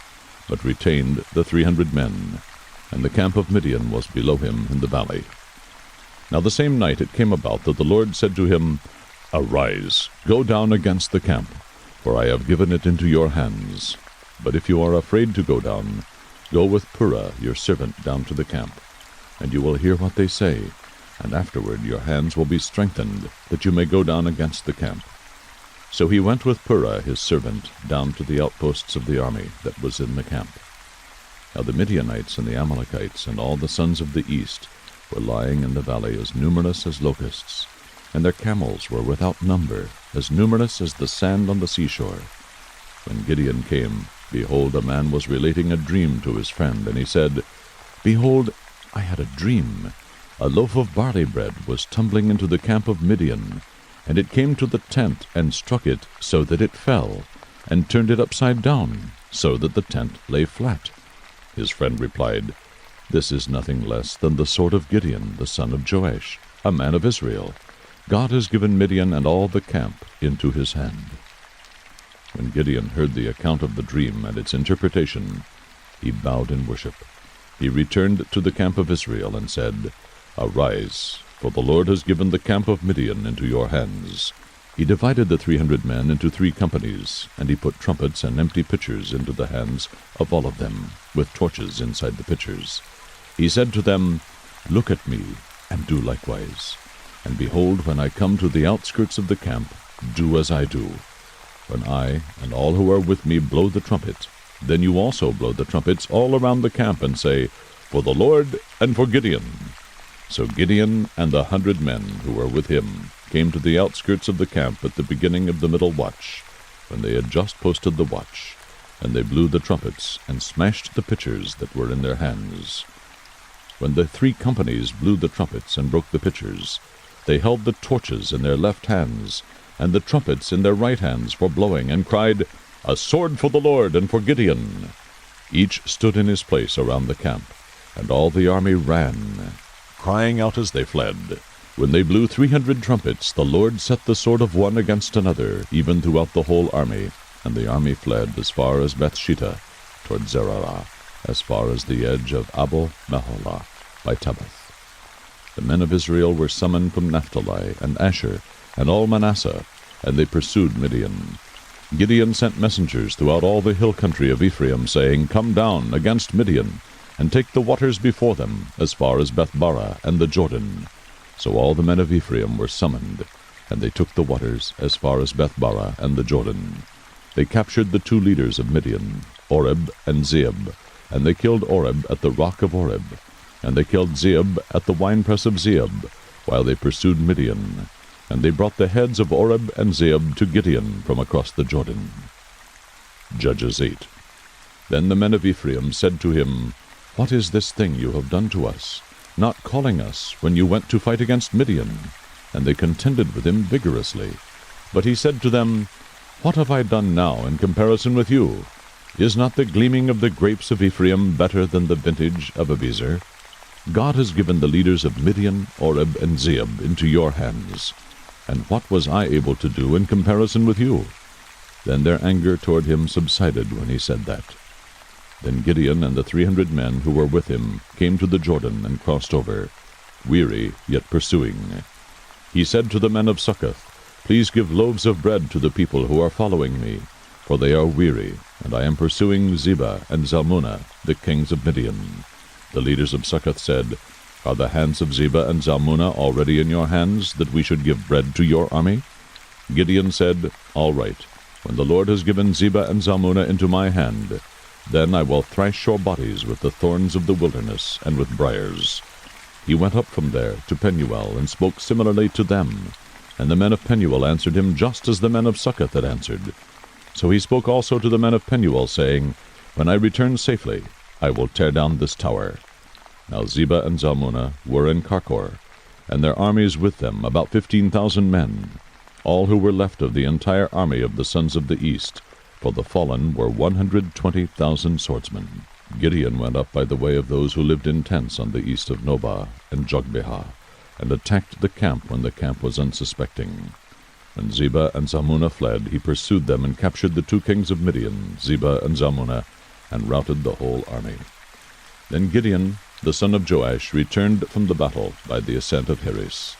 S1: but retained the 300 men, and the camp of Midian was below him in the valley. Now the same night it came about that the Lord said to him, Arise, go down against the camp, for I have given it into your hands. But if you are afraid to go down, go with Purah your servant down to the camp, and you will hear what they say, and afterward your hands will be strengthened, that you may go down against the camp. So he went with Purah his servant down to the outposts of the army that was in the camp. Now the Midianites and the Amalekites and all the sons of the east were lying in the valley as numerous as locusts, and their camels were without number, as numerous as the sand on the seashore. When Gideon came, behold, a man was relating a dream to his friend, and he said, Behold, I had a dream. A loaf of barley bread was tumbling into the camp of Midian, And it came to the tent, and struck it, so that it fell, and turned it upside down, so that the tent lay flat. His friend replied, This is nothing less than the sword of Gideon, the son of Joash, a man of Israel. God has given Midian and all the camp into his hand. When Gideon heard the account of the dream and its interpretation, he bowed in worship. He returned to the camp of Israel and said, Arise, for the Lord has given the camp of Midian into your hands. He divided the 300 men into 3 companies, and he put trumpets and empty pitchers into the hands of all of them, with torches inside the pitchers. He said to them, Look at me, and do likewise. And behold, when I come to the outskirts of the camp, do as I do. When I and all who are with me blow the trumpet, then you also blow the trumpets all around the camp, and say, For the Lord and for Gideon. So Gideon and the 100 men who were with him came to the outskirts of the camp at the beginning of the middle watch, when they had just posted the watch, and they blew the trumpets, and smashed the pitchers that were in their hands. When the 3 companies blew the trumpets and broke the pitchers, they held the torches in their left hands, and the trumpets in their right hands for blowing, and cried, A sword for the Lord and for Gideon! Each stood in his place around the camp, and all the army ran, crying out as they fled. When they blew 300 trumpets, the Lord set the sword of one against another, even throughout the whole army, and the army fled as far as Bethshittah, toward Zerarah, as far as the edge of Abel-Meholah by Tabbath. The men of Israel were summoned from Naphtali and Asher and all Manasseh, and they pursued Midian. Gideon sent messengers throughout all the hill country of Ephraim, saying, Come down against Midian, and take the waters before them, as far as Bethbarah and the Jordan. So all the men of Ephraim were summoned, and they took the waters as far as Bethbarah and the Jordan. They captured the 2 leaders of Midian, Oreb and Zeeb, and they killed Oreb at the rock of Oreb, and they killed Zeeb at the winepress of Zeeb, while they pursued Midian. And they brought the heads of Oreb and Zeeb to Gideon from across the Jordan. Judges 8. Then the men of Ephraim said to him, What is this thing you have done to us, not calling us when you went to fight against Midian? And they contended with him vigorously. But he said to them, What have I done now in comparison with you? Is not the gleaming of the grapes of Ephraim better than the vintage of Abiezer? God has given the leaders of Midian, Oreb, and Zeeb into your hands. And what was I able to do in comparison with you? Then their anger toward him subsided when he said that. Then Gideon and the 300 men who were with him came to the Jordan and crossed over, weary yet pursuing. He said to the men of Succoth, Please give loaves of bread to the people who are following me, for they are weary, and I am pursuing Zebah and Zalmunna, the kings of Midian. The leaders of Succoth said, Are the hands of Zebah and Zalmunna already in your hands, that we should give bread to your army? Gideon said, All right, when the Lord has given Zebah and Zalmunna into my hand, then I will thrash your bodies with the thorns of the wilderness and with briars. He went up from there to Penuel, and spoke similarly to them. And the men of Penuel answered him just as the men of Succoth had answered. So he spoke also to the men of Penuel, saying, When I return safely, I will tear down this tower. Now Zebah and Zalmunna were in Karkor, and their armies with them, about 15,000 men, all who were left of the entire army of the sons of the east, for the fallen were 120,000 swordsmen. Gideon went up by the way of those who lived in tents on the east of Nobah and Jogbehah, and attacked the camp when the camp was unsuspecting. When Zebah and Zalmunna fled, he pursued them and captured the 2 kings of Midian, Zebah and Zalmunna, and routed the whole army. Then Gideon, the son of Joash, returned from the battle by the ascent of Heres.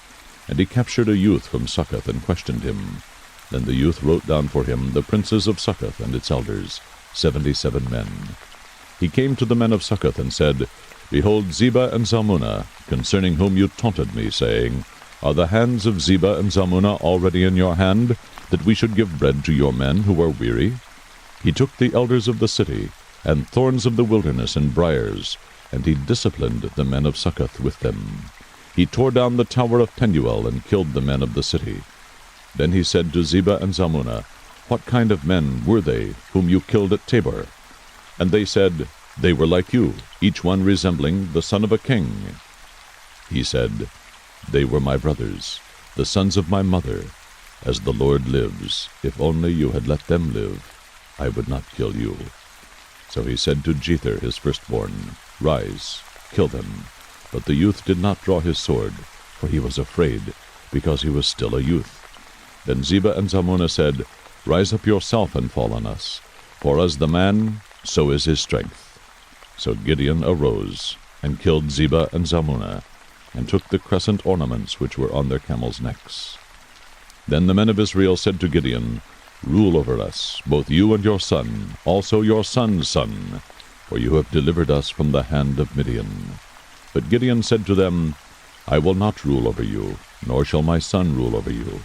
S1: And he captured a youth from Succoth and questioned him. Then the youth wrote down for him the princes of Succoth and its elders, 77 men. He came to the men of Succoth and said, Behold, Zebah and Zalmunna, concerning whom you taunted me, saying, Are the hands of Zebah and Zalmunna already in your hand, that we should give bread to your men who are weary? He took the elders of the city, and thorns of the wilderness and briars, and he disciplined the men of Succoth with them. He tore down the tower of Penuel and killed the men of the city. Then he said to Zebah and Zalmunna, What kind of men were they whom you killed at Tabor? And they said, They were like you, each one resembling the son of a king. He said, They were my brothers, the sons of my mother, As the Lord lives, if only you had let them live, I would not kill you. So he said to Jether his firstborn, Rise, kill them. But the youth did not draw his sword, for he was afraid, because he was still a youth. Then Zebah and Zalmunna said, Rise up yourself and fall on us, for as the man, so is his strength. So Gideon arose, and killed Zebah and Zalmunna, and took the crescent ornaments which were on their camels' necks. Then the men of Israel said to Gideon, Rule over us, both you and your son, also your son's son, for you have delivered us from the hand of Midian. But Gideon said to them, I will not rule over you, nor shall my son rule over you.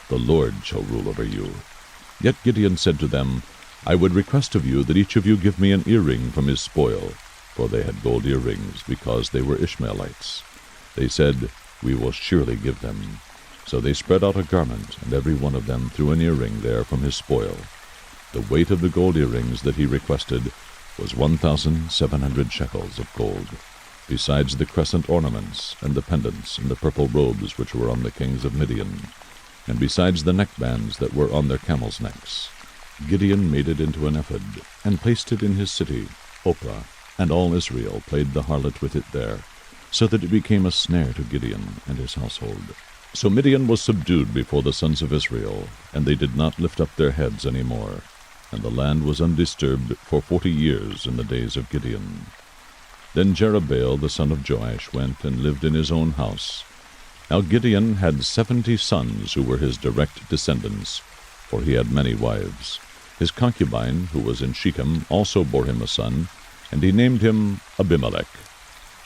S1: The Lord shall rule over you. Yet Gideon said to them, I would request of you that each of you give me an earring from his spoil, for they had gold earrings, because they were Ishmaelites. They said, We will surely give them. So they spread out a garment, and every one of them threw an earring there from his spoil. The weight of the gold earrings that he requested was 1,700 shekels of gold, besides the crescent ornaments, and the pendants, and the purple robes which were on the kings of Midian, and besides the neckbands that were on their camels' necks. Gideon made it into an ephod, and placed it in his city, Ophrah, and all Israel played the harlot with it there, so that it became a snare to Gideon and his household. So Midian was subdued before the sons of Israel, and they did not lift up their heads any more, and the land was undisturbed for 40 years in the days of Gideon. Then Jerubbaal the son of Joash went and lived in his own house. Now Gideon had 70 sons who were his direct descendants, for he had many wives. His concubine, who was in Shechem, also bore him a son, and he named him Abimelech.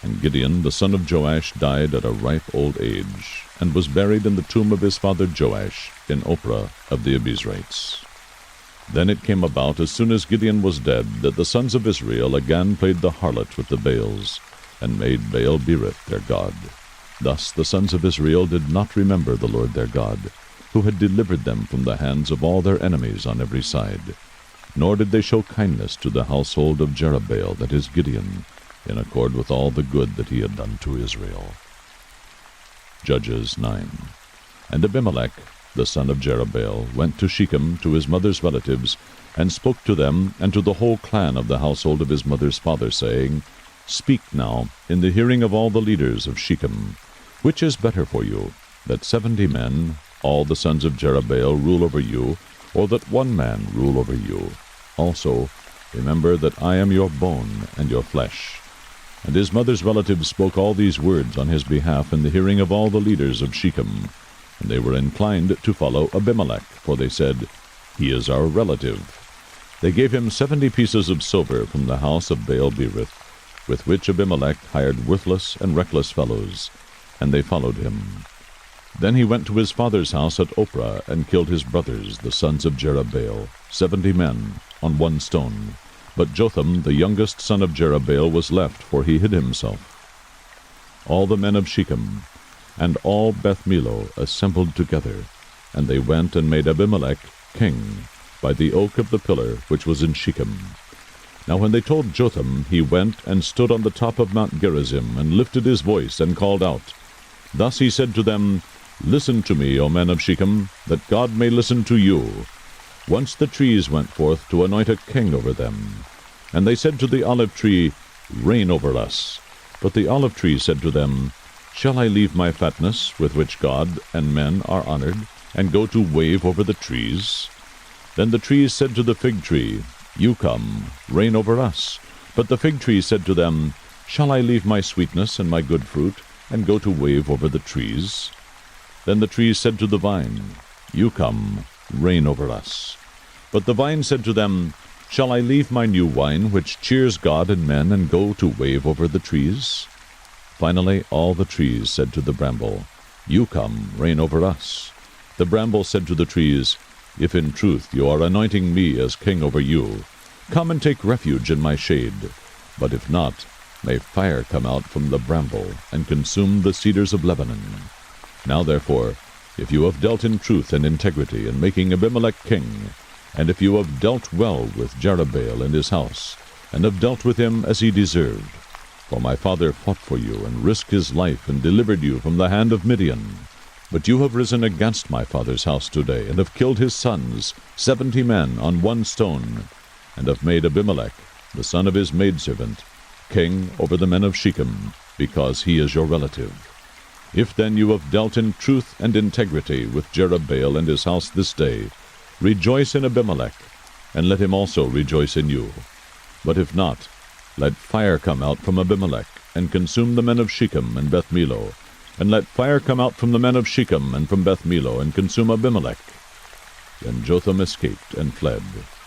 S1: And Gideon the son of Joash died at a ripe old age, and was buried in the tomb of his father Joash in Ophrah of the Abiezrites. Then it came about, as soon as Gideon was dead, that the sons of Israel again played the harlot with the Baals, and made Baal-berith their god. Thus the sons of Israel did not remember the Lord their God, who had delivered them from the hands of all their enemies on every side. Nor did they show kindness to the household of Jerubbaal, that is Gideon, in accord with all the good that he had done to Israel. Judges 9. And Abimelech, the son of Jerubbaal, went to Shechem to his mother's relatives, and spoke to them and to the whole clan of the household of his mother's father, saying, Speak now in the hearing of all the leaders of Shechem. Which is better for you, that 70 men, all the sons of Jerubbaal, rule over you, or that one man rule over you? Also, remember that I am your bone and your flesh. And his mother's relatives spoke all these words on his behalf in the hearing of all the leaders of Shechem. And they were inclined to follow Abimelech, for they said, He is our relative. They gave him 70 pieces of silver from the house of Baal-berith, with which Abimelech hired worthless and reckless fellows, and they followed him. Then he went to his father's house at Ophrah, and killed his brothers, the sons of Jerubbaal, 70 men, on one stone. But Jotham, the youngest son of Jerubbaal, was left, for he hid himself. All the men of Shechem and all Beth Millo assembled together, and they went and made Abimelech king by the oak of the pillar which was in Shechem. Now when they told Jotham, he went and stood on the top of Mount Gerizim, and lifted his voice, and called out. Thus he said to them, Listen to me, O men of Shechem, that God may listen to you. Once the trees went forth to anoint a king over them. And they said to the olive tree, Reign over us. But the olive tree said to them, Shall I leave my fatness, with which God and men are honored, and go to wave over the trees? Then the trees said to the fig tree, You come, reign over us. But the fig tree said to them, Shall I leave my sweetness and my good fruit, and go to wave over the trees? Then the trees said to the vine, You come, reign over us. But the vine said to them, Shall I leave my new wine, which cheers God and men, and go to wave over the trees? Finally all the trees said to the bramble, You come, reign over us. The bramble said to the trees, If in truth you are anointing me as king over you, come and take refuge in my shade. But if not, may fire come out from the bramble, and consume the cedars of Lebanon. Now therefore, if you have dealt in truth and integrity in making Abimelech king, and if you have dealt well with Jerubbaal and his house, and have dealt with him as he deserved, for my father fought for you, and risked his life, and delivered you from the hand of Midian, But you have risen against my father's house today, and have killed his sons, 70 men on one stone, and have made Abimelech, the son of his maidservant, king over the men of Shechem, because he is your relative. If then you have dealt in truth and integrity with Jerubbaal and his house this day, rejoice in Abimelech, and let him also rejoice in you. But if not, let fire come out from Abimelech, and consume the men of Shechem and Beth Millo, and let fire come out from the men of Shechem and from Beth Millo, and consume Abimelech. Then Jotham escaped and fled,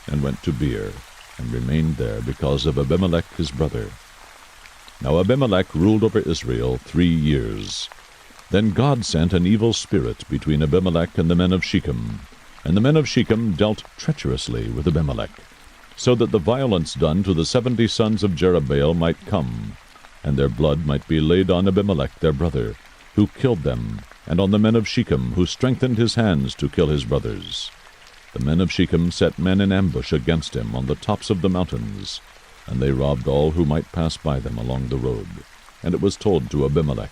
S1: and went to Beer, and remained there because of Abimelech his brother. Now Abimelech ruled over Israel 3 years. Then God sent an evil spirit between Abimelech and the men of Shechem, and the men of Shechem dealt treacherously with Abimelech, so that the violence done to the 70 sons of Jerubbaal might come, and their blood might be laid on Abimelech their brother, who killed them, and on the men of Shechem, who strengthened his hands to kill his brothers. The men of Shechem set men in ambush against him on the tops of the mountains, and they robbed all who might pass by them along the road. And it was told to Abimelech.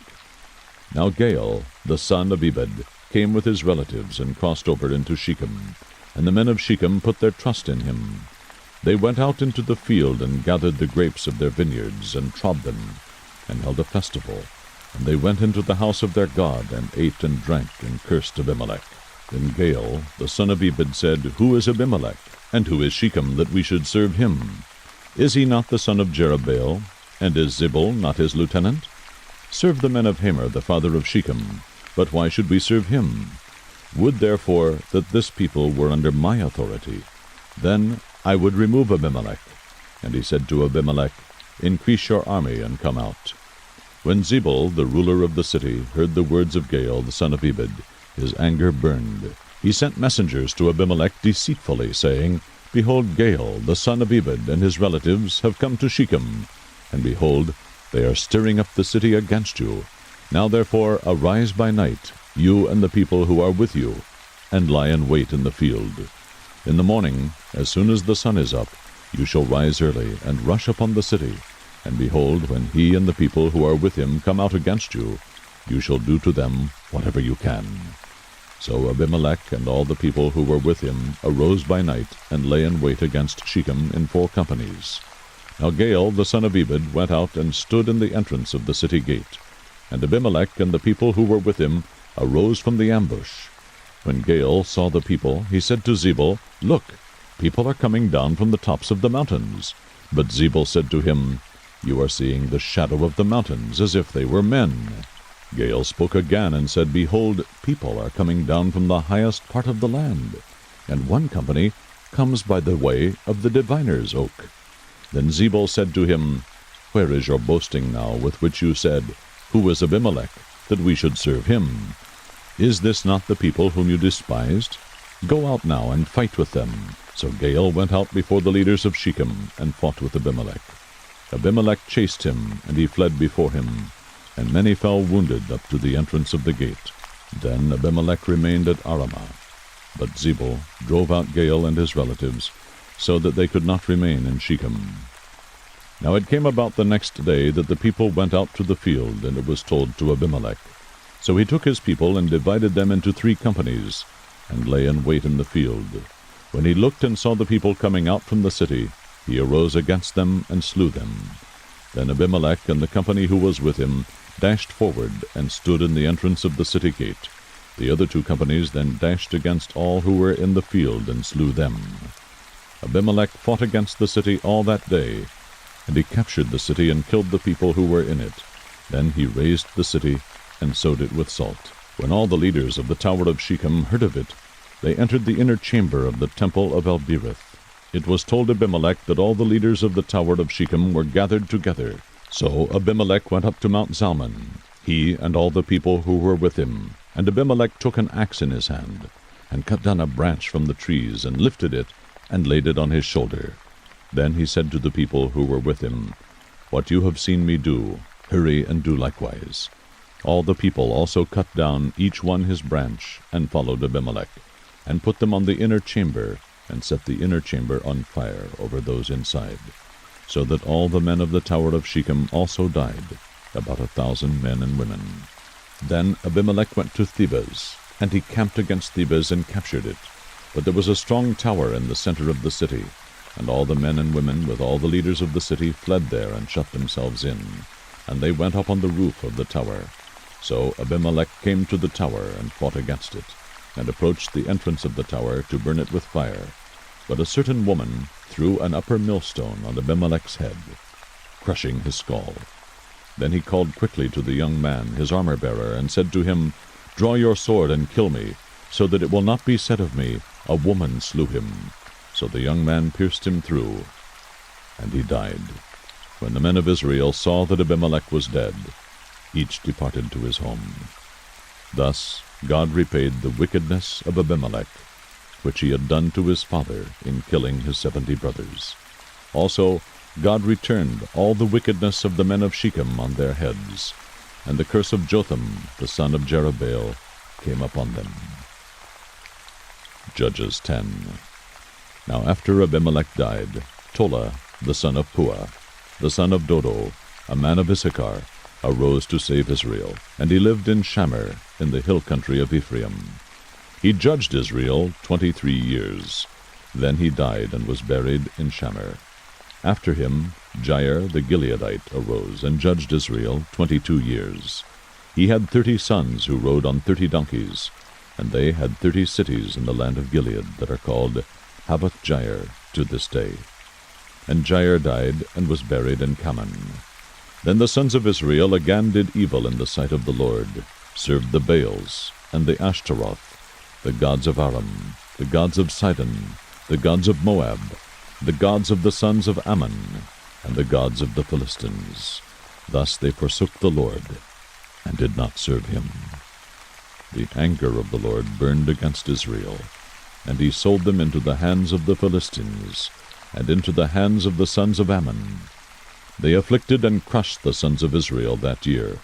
S1: Now Gaal, the son of Ebed, came with his relatives and crossed over into Shechem, and the men of Shechem put their trust in him. They went out into the field and gathered the grapes of their vineyards, and trod them, and held a festival. And they went into the house of their God, and ate and drank, and cursed Abimelech. Then Gaal, the son of Ebed, said, Who is Abimelech? And who is Shechem, that we should serve him? Is he not the son of Jerubbaal? And is Zibul not his lieutenant? Serve the men of Hamer, the father of Shechem. But why should we serve him? Would therefore that this people were under my authority. Then I would remove Abimelech. And he said to Abimelech, Increase your army, and come out. When Zebul, the ruler of the city, heard the words of Gaal, the son of Ebed, his anger burned. He sent messengers to Abimelech deceitfully, saying, Behold, Gaal, the son of Ebed, and his relatives have come to Shechem, and behold, they are stirring up the city against you. Now therefore arise by night, you and the people who are with you, and lie in wait in the field. In the morning, as soon as the sun is up, you shall rise early, and rush upon the city. And behold, when he and the people who are with him come out against you, you shall do to them whatever you can. So Abimelech and all the people who were with him arose by night, and lay in wait against Shechem in 4 companies. Now Gaal, the son of Ebed, went out and stood in the entrance of the city gate. And Abimelech and the people who were with him arose from the ambush. When Gaal saw the people, he said to Zebul, Look, people are coming down from the tops of the mountains. But Zebul said to him, You are seeing the shadow of the mountains, as if they were men. Gaal spoke again and said, Behold, people are coming down from the highest part of the land, and one company comes by the way of the diviner's oak. Then Zebul said to him, Where is your boasting now, with which you said, Who is Abimelech, that we should serve him? Is this not the people whom you despised? Go out now and fight with them. So Gaal went out before the leaders of Shechem, and fought with Abimelech. Abimelech chased him, and he fled before him, and many fell wounded up to the entrance of the gate. Then Abimelech remained at Aramah. But Zebul drove out Gaal and his relatives, so that they could not remain in Shechem. Now it came about the next day that the people went out to the field, and it was told to Abimelech. So he took his people and divided them into 3 companies, and lay in wait in the field. When he looked and saw the people coming out from the city, he arose against them and slew them. Then Abimelech and the company who was with him dashed forward and stood in the entrance of the city gate. The other 2 companies then dashed against all who were in the field and slew them. Abimelech fought against the city all that day, and he captured the city and killed the people who were in it. Then he razed the city and sowed it with salt. When all the leaders of the tower of Shechem heard of it, they entered the inner chamber of the temple of Elbereth. It was told Abimelech that all the leaders of the tower of Shechem were gathered together. So Abimelech went up to Mount Zalmon, he and all the people who were with him. And Abimelech took an axe in his hand, and cut down a branch from the trees, and lifted it, and laid it on his shoulder. Then he said to the people who were with him, What you have seen me do, hurry and do likewise. All the people also cut down each one his branch, and followed Abimelech, and put them on the inner chamber, and set the inner chamber on fire over those inside, so that all the men of the tower of Shechem also died, about 1,000 men and women. Then Abimelech went to Thebez, and he camped against Thebez and captured it. But there was a strong tower in the center of the city, and all the men and women with all the leaders of the city fled there and shut themselves in, and they went up on the roof of the tower. So Abimelech came to the tower and fought against it, and approached the entrance of the tower to burn it with fire. But a certain woman threw an upper millstone on Abimelech's head, crushing his skull. Then he called quickly to the young man, his armor-bearer, and said to him, "Draw your sword and kill me, so that it will not be said of me, 'A woman slew him.'" So the young man pierced him through, and he died. When the men of Israel saw that Abimelech was dead, each departed to his home. Thus God repaid the wickedness of Abimelech, which he had done to his father in killing his 70 brothers. Also God returned all the wickedness of the men of Shechem on their heads, and the curse of Jotham the son of Jerubbaal came upon them. Judges 10. Now after Abimelech died, Tola the son of Puah, the son of Dodo, a man of Issachar, arose to save Israel, and he lived in Shamir, in the hill country of Ephraim. He judged Israel 23 years. Then he died and was buried in Shamir. After him Jair the Gileadite arose and judged Israel 22 years. He had 30 sons who rode on 30 donkeys, and they had 30 cities in the land of Gilead that are called Havoth Jair to this day. And Jair died and was buried in Kaman. Then the sons of Israel again did evil in the sight of the Lord, served the Baals, and the Ashtaroth, the gods of Aram, the gods of Sidon, the gods of Moab, the gods of the sons of Ammon, and the gods of the Philistines. Thus they forsook the Lord, and did not serve him. The anger of the Lord burned against Israel, and he sold them into the hands of the Philistines, and into the hands of the sons of Ammon. They afflicted and crushed the sons of Israel that year.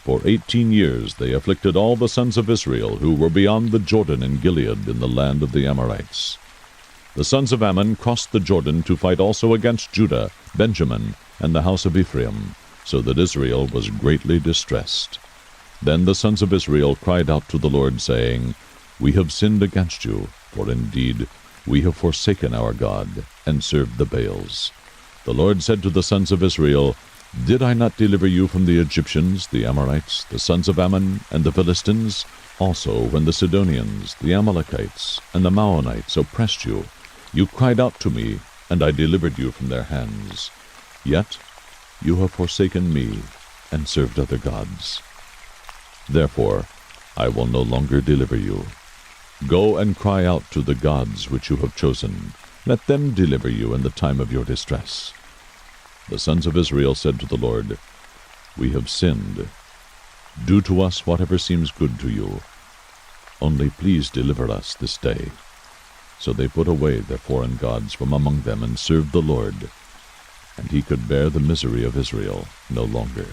S1: For 18 years they afflicted all the sons of Israel who were beyond the Jordan in Gilead in the land of the Amorites. The sons of Ammon crossed the Jordan to fight also against Judah, Benjamin, and the house of Ephraim, so that Israel was greatly distressed. Then the sons of Israel cried out to the Lord, saying, "We have sinned against you, for indeed we have forsaken our God, and served the Baals." The Lord said to the sons of Israel, "Did I not deliver you from the Egyptians, the Amorites, the sons of Ammon, and the Philistines? Also when the Sidonians, the Amalekites, and the Maonites oppressed you, you cried out to me, and I delivered you from their hands. Yet you have forsaken me, and served other gods. Therefore I will no longer deliver you. Go and cry out to the gods which you have chosen. Let them deliver you in the time of your distress." The sons of Israel said to the Lord, "We have sinned. Do to us whatever seems good to you. Only please deliver us this day." So they put away their foreign gods from among them and served the Lord, and he could bear the misery of Israel no longer.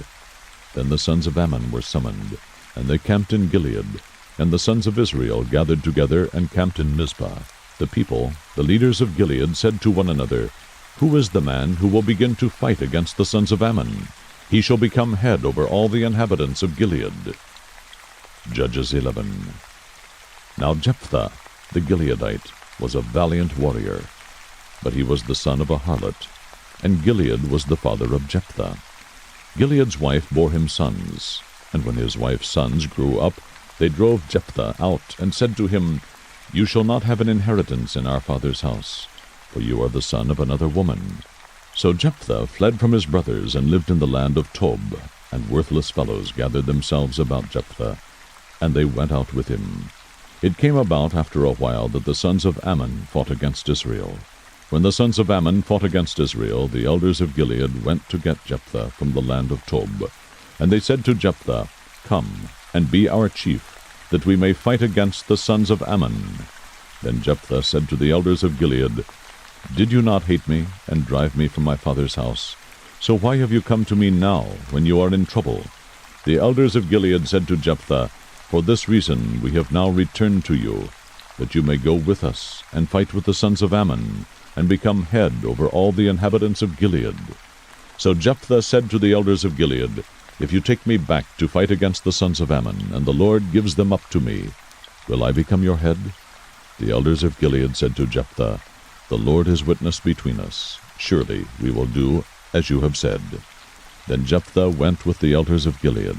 S1: Then the sons of Ammon were summoned, and they camped in Gilead, and the sons of Israel gathered together and camped in Mizpah. The people, the leaders of Gilead, said to one another, "Who is the man who will begin to fight against the sons of Ammon? He shall become head over all the inhabitants of Gilead." Judges 11. Now Jephthah the Gileadite was a valiant warrior, but he was the son of a harlot, and Gilead was the father of Jephthah. Gilead's wife bore him sons, and when his wife's sons grew up, they drove Jephthah out, and said to him, "You shall not have an inheritance in our father's house, for you are the son of another woman." So Jephthah fled from his brothers and lived in the land of Tob, and worthless fellows gathered themselves about Jephthah, and they went out with him. It came about after a while that the sons of Ammon fought against Israel. When the sons of Ammon fought against Israel, the elders of Gilead went to get Jephthah from the land of Tob. And they said to Jephthah, "Come, and be our chief, that we may fight against the sons of Ammon." Then Jephthah said to the elders of Gilead, "Did you not hate me, and drive me from my father's house? So why have you come to me now, when you are in trouble?" The elders of Gilead said to Jephthah, "For this reason we have now returned to you, that you may go with us, and fight with the sons of Ammon, and become head over all the inhabitants of Gilead." So Jephthah said to the elders of Gilead, If you take me back to fight against the sons of Ammon, and the Lord gives them up to me, will I become your head?" The elders of Gilead said to Jephthah, "The Lord is witness between us. Surely we will do as you have said." Then Jephthah went with the elders of Gilead,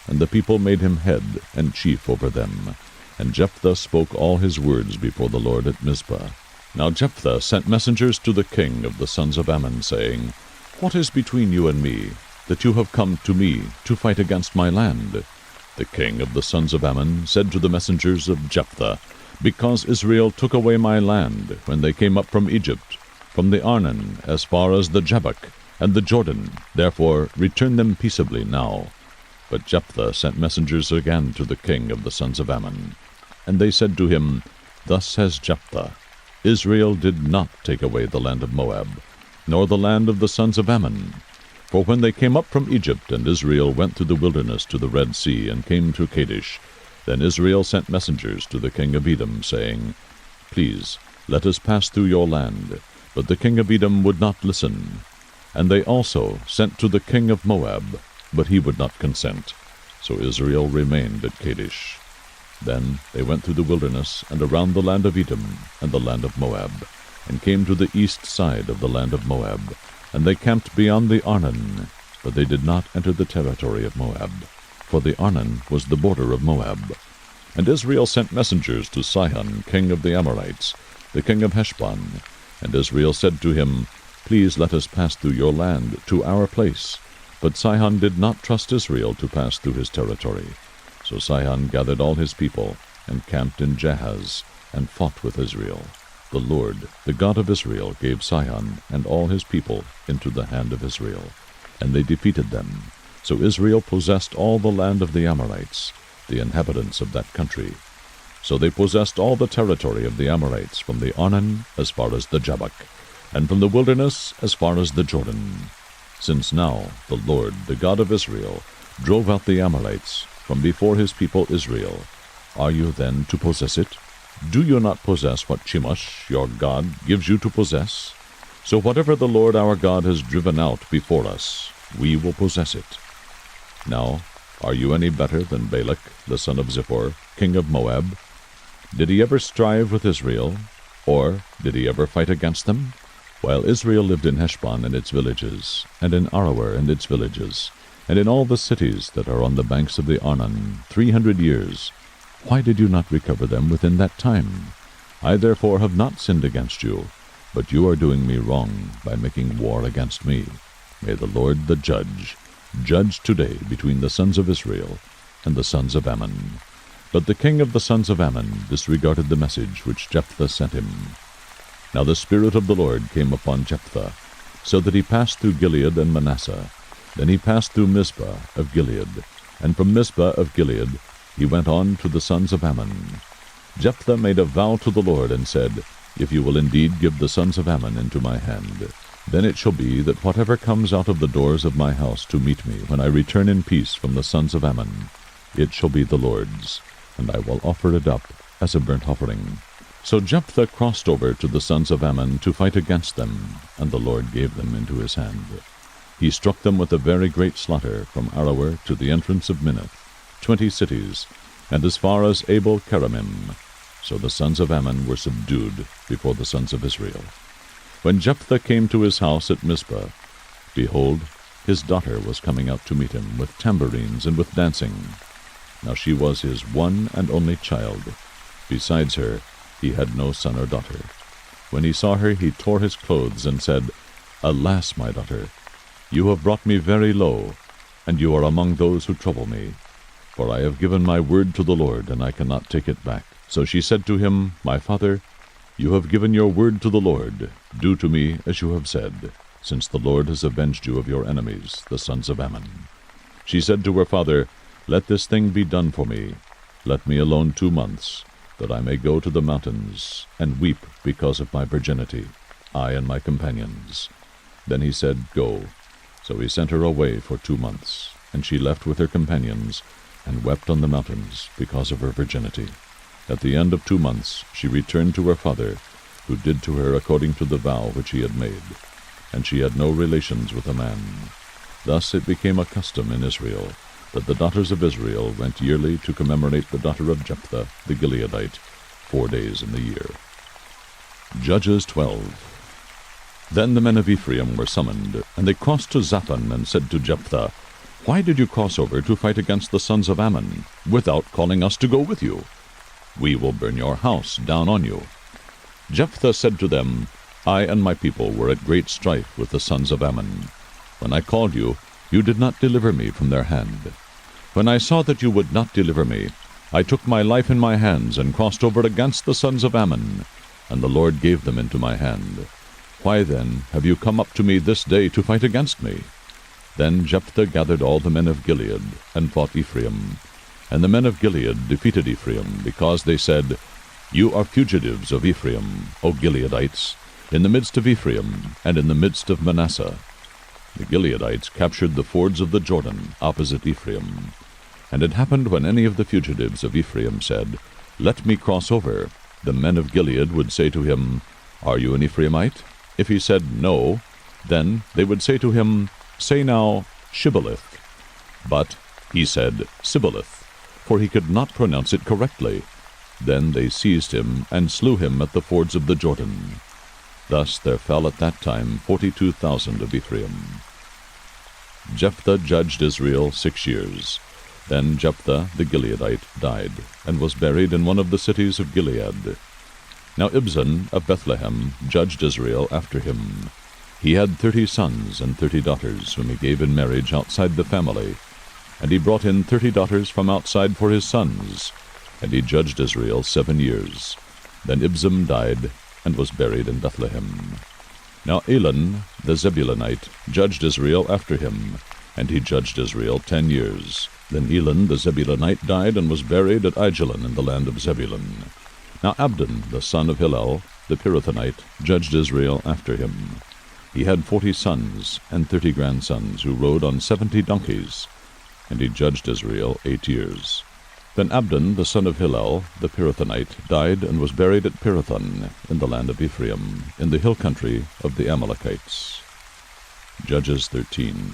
S1: and the people made him head and chief over them. And Jephthah spoke all his words before the Lord at Mizpah. Now Jephthah sent messengers to the king of the sons of Ammon, saying, "What is between you and me, that you have come to me to fight against my land?" The king of the sons of Ammon said to the messengers of Jephthah, "Because Israel took away my land when they came up from Egypt, from the Arnon as far as the Jabbok and the Jordan, therefore return them peaceably now." But Jephthah sent messengers again to the king of the sons of Ammon. And they said to him, "Thus says Jephthah, Israel did not take away the land of Moab, nor the land of the sons of Ammon. For when they came up from Egypt, and Israel went through the wilderness to the Red Sea, and came to Kadesh, then Israel sent messengers to the king of Edom, saying, Please, let us pass through your land. But the king of Edom would not listen. And they also sent to the king of Moab, but he would not consent. So Israel remained at Kadesh. Then they went through the wilderness, and around the land of Edom, and the land of Moab, and came to the east side of the land of Moab. And they camped beyond the Arnon, but they did not enter the territory of Moab, for the Arnon was the border of Moab. And Israel sent messengers to Sihon, king of the Amorites, the king of Heshbon. And Israel said to him, Please let us pass through your land to our place. But Sihon did not trust Israel to pass through his territory. So Sihon gathered all his people, and camped in Jahaz, and fought with Israel. The Lord, the God of Israel, gave Sihon and all his people into the hand of Israel, and they defeated them. So Israel possessed all the land of the Amorites, the inhabitants of that country. So they possessed all the territory of the Amorites, from the Arnon as far as the Jabbok, and from the wilderness as far as the Jordan. Since now the Lord, the God of Israel, drove out the Amorites from before his people Israel, are you then to possess it? Do you not possess what Chemosh, your God, gives you to possess? So whatever the Lord our God has driven out before us, we will possess it. Now, are you any better than Balak, the son of Zippor, king of Moab? Did he ever strive with Israel, or did he ever fight against them? While Israel lived in Heshbon and its villages, and in Aroer and its villages, and in all the cities that are on the banks of the Arnon, 300 years, why did you not recover them within that time? I therefore have not sinned against you, but you are doing me wrong by making war against me. May the Lord the judge today between the sons of Israel and the sons of Ammon. But the king of the sons of Ammon disregarded the message which Jephthah sent him. Now the Spirit of the Lord came upon Jephthah, so that he passed through Gilead and Manasseh. Then he passed through Mizpah of Gilead, and from Mizpah of Gilead he went on to the sons of Ammon. Jephthah made a vow to the Lord, and said, If you will indeed give the sons of Ammon into my hand, then it shall be that whatever comes out of the doors of my house to meet me when I return in peace from the sons of Ammon, it shall be the Lord's, and I will offer it up as a burnt offering. So Jephthah crossed over to the sons of Ammon to fight against them, and the Lord gave them into his hand. He struck them with a very great slaughter from Aroer to the entrance of Minnith, 20 cities, and as far as Abel-keramim. So the sons of Ammon were subdued before the sons of Israel. When Jephthah came to his house at Mizpah, behold, his daughter was coming out to meet him with tambourines and with dancing. Now she was his one and only child. Besides her, he had no son or daughter. When he saw her, he tore his clothes and said, Alas, my daughter, you have brought me very low, and you are among those who trouble me. For I have given my word to the Lord, and I cannot take it back. So she said to him, My father, you have given your word to the Lord. Do to me as you have said, since the Lord has avenged you of your enemies, the sons of Ammon. She said to her father, Let this thing be done for me. Let me alone 2 months, that I may go to the mountains, and weep because of my virginity, I and my companions. Then he said, Go. So he sent her away for 2 months, and she left with her companions, and wept on the mountains because of her virginity. At the end of 2 months she returned to her father, who did to her according to the vow which he had made, and she had no relations with a man. Thus it became a custom in Israel that the daughters of Israel went yearly to commemorate the daughter of Jephthah the Gileadite 4 days in the year. Judges 12. Then the men of Ephraim were summoned, and they crossed to Zaphon and said to Jephthah, "Why did you cross over to fight against the sons of Ammon, without calling us to go with you? We will burn your house down on you." Jephthah said to them, "I and my people were at great strife with the sons of Ammon. When I called you, you did not deliver me from their hand. When I saw that you would not deliver me, I took my life in my hands and crossed over against the sons of Ammon, and the Lord gave them into my hand. Why then have you come up to me this day to fight against me?" Then Jephthah gathered all the men of Gilead, and fought Ephraim. And the men of Gilead defeated Ephraim, because they said, "You are fugitives of Ephraim, O Gileadites, in the midst of Ephraim, and in the midst of Manasseh." The Gileadites captured the fords of the Jordan opposite Ephraim. And it happened when any of the fugitives of Ephraim said, "Let me cross over," the men of Gilead would say to him, "Are you an Ephraimite?" If he said, "No," then they would say to him, "Say now, Shibboleth." But he said, "Sibboleth," for he could not pronounce it correctly. Then they seized him and slew him at the fords of the Jordan. Thus there fell at that time 42,000 of Ephraim. Jephthah judged Israel 6 years. Then Jephthah the Gileadite died, and was buried in one of the cities of Gilead. Now Ibzan of Bethlehem judged Israel after him. He had 30 sons and 30 daughters, whom he gave in marriage outside the family. And he brought in 30 daughters from outside for his sons. And he judged Israel 7 years. Then Ibzan died, and was buried in Bethlehem. Now Elon the Zebulunite judged Israel after him, and he judged Israel 10 years. Then Elon the Zebulunite died, and was buried at Aijalon in the land of Zebulun. Now Abdon the son of Hillel the Pirathonite judged Israel after him. He had 40 sons and 30 grandsons, who rode on 70 donkeys, and he judged Israel 8 years. Then Abdon the son of Hillel the Pirathonite died, and was buried at Pirathon in the land of Ephraim, in the hill country of the Amalekites. Judges 13.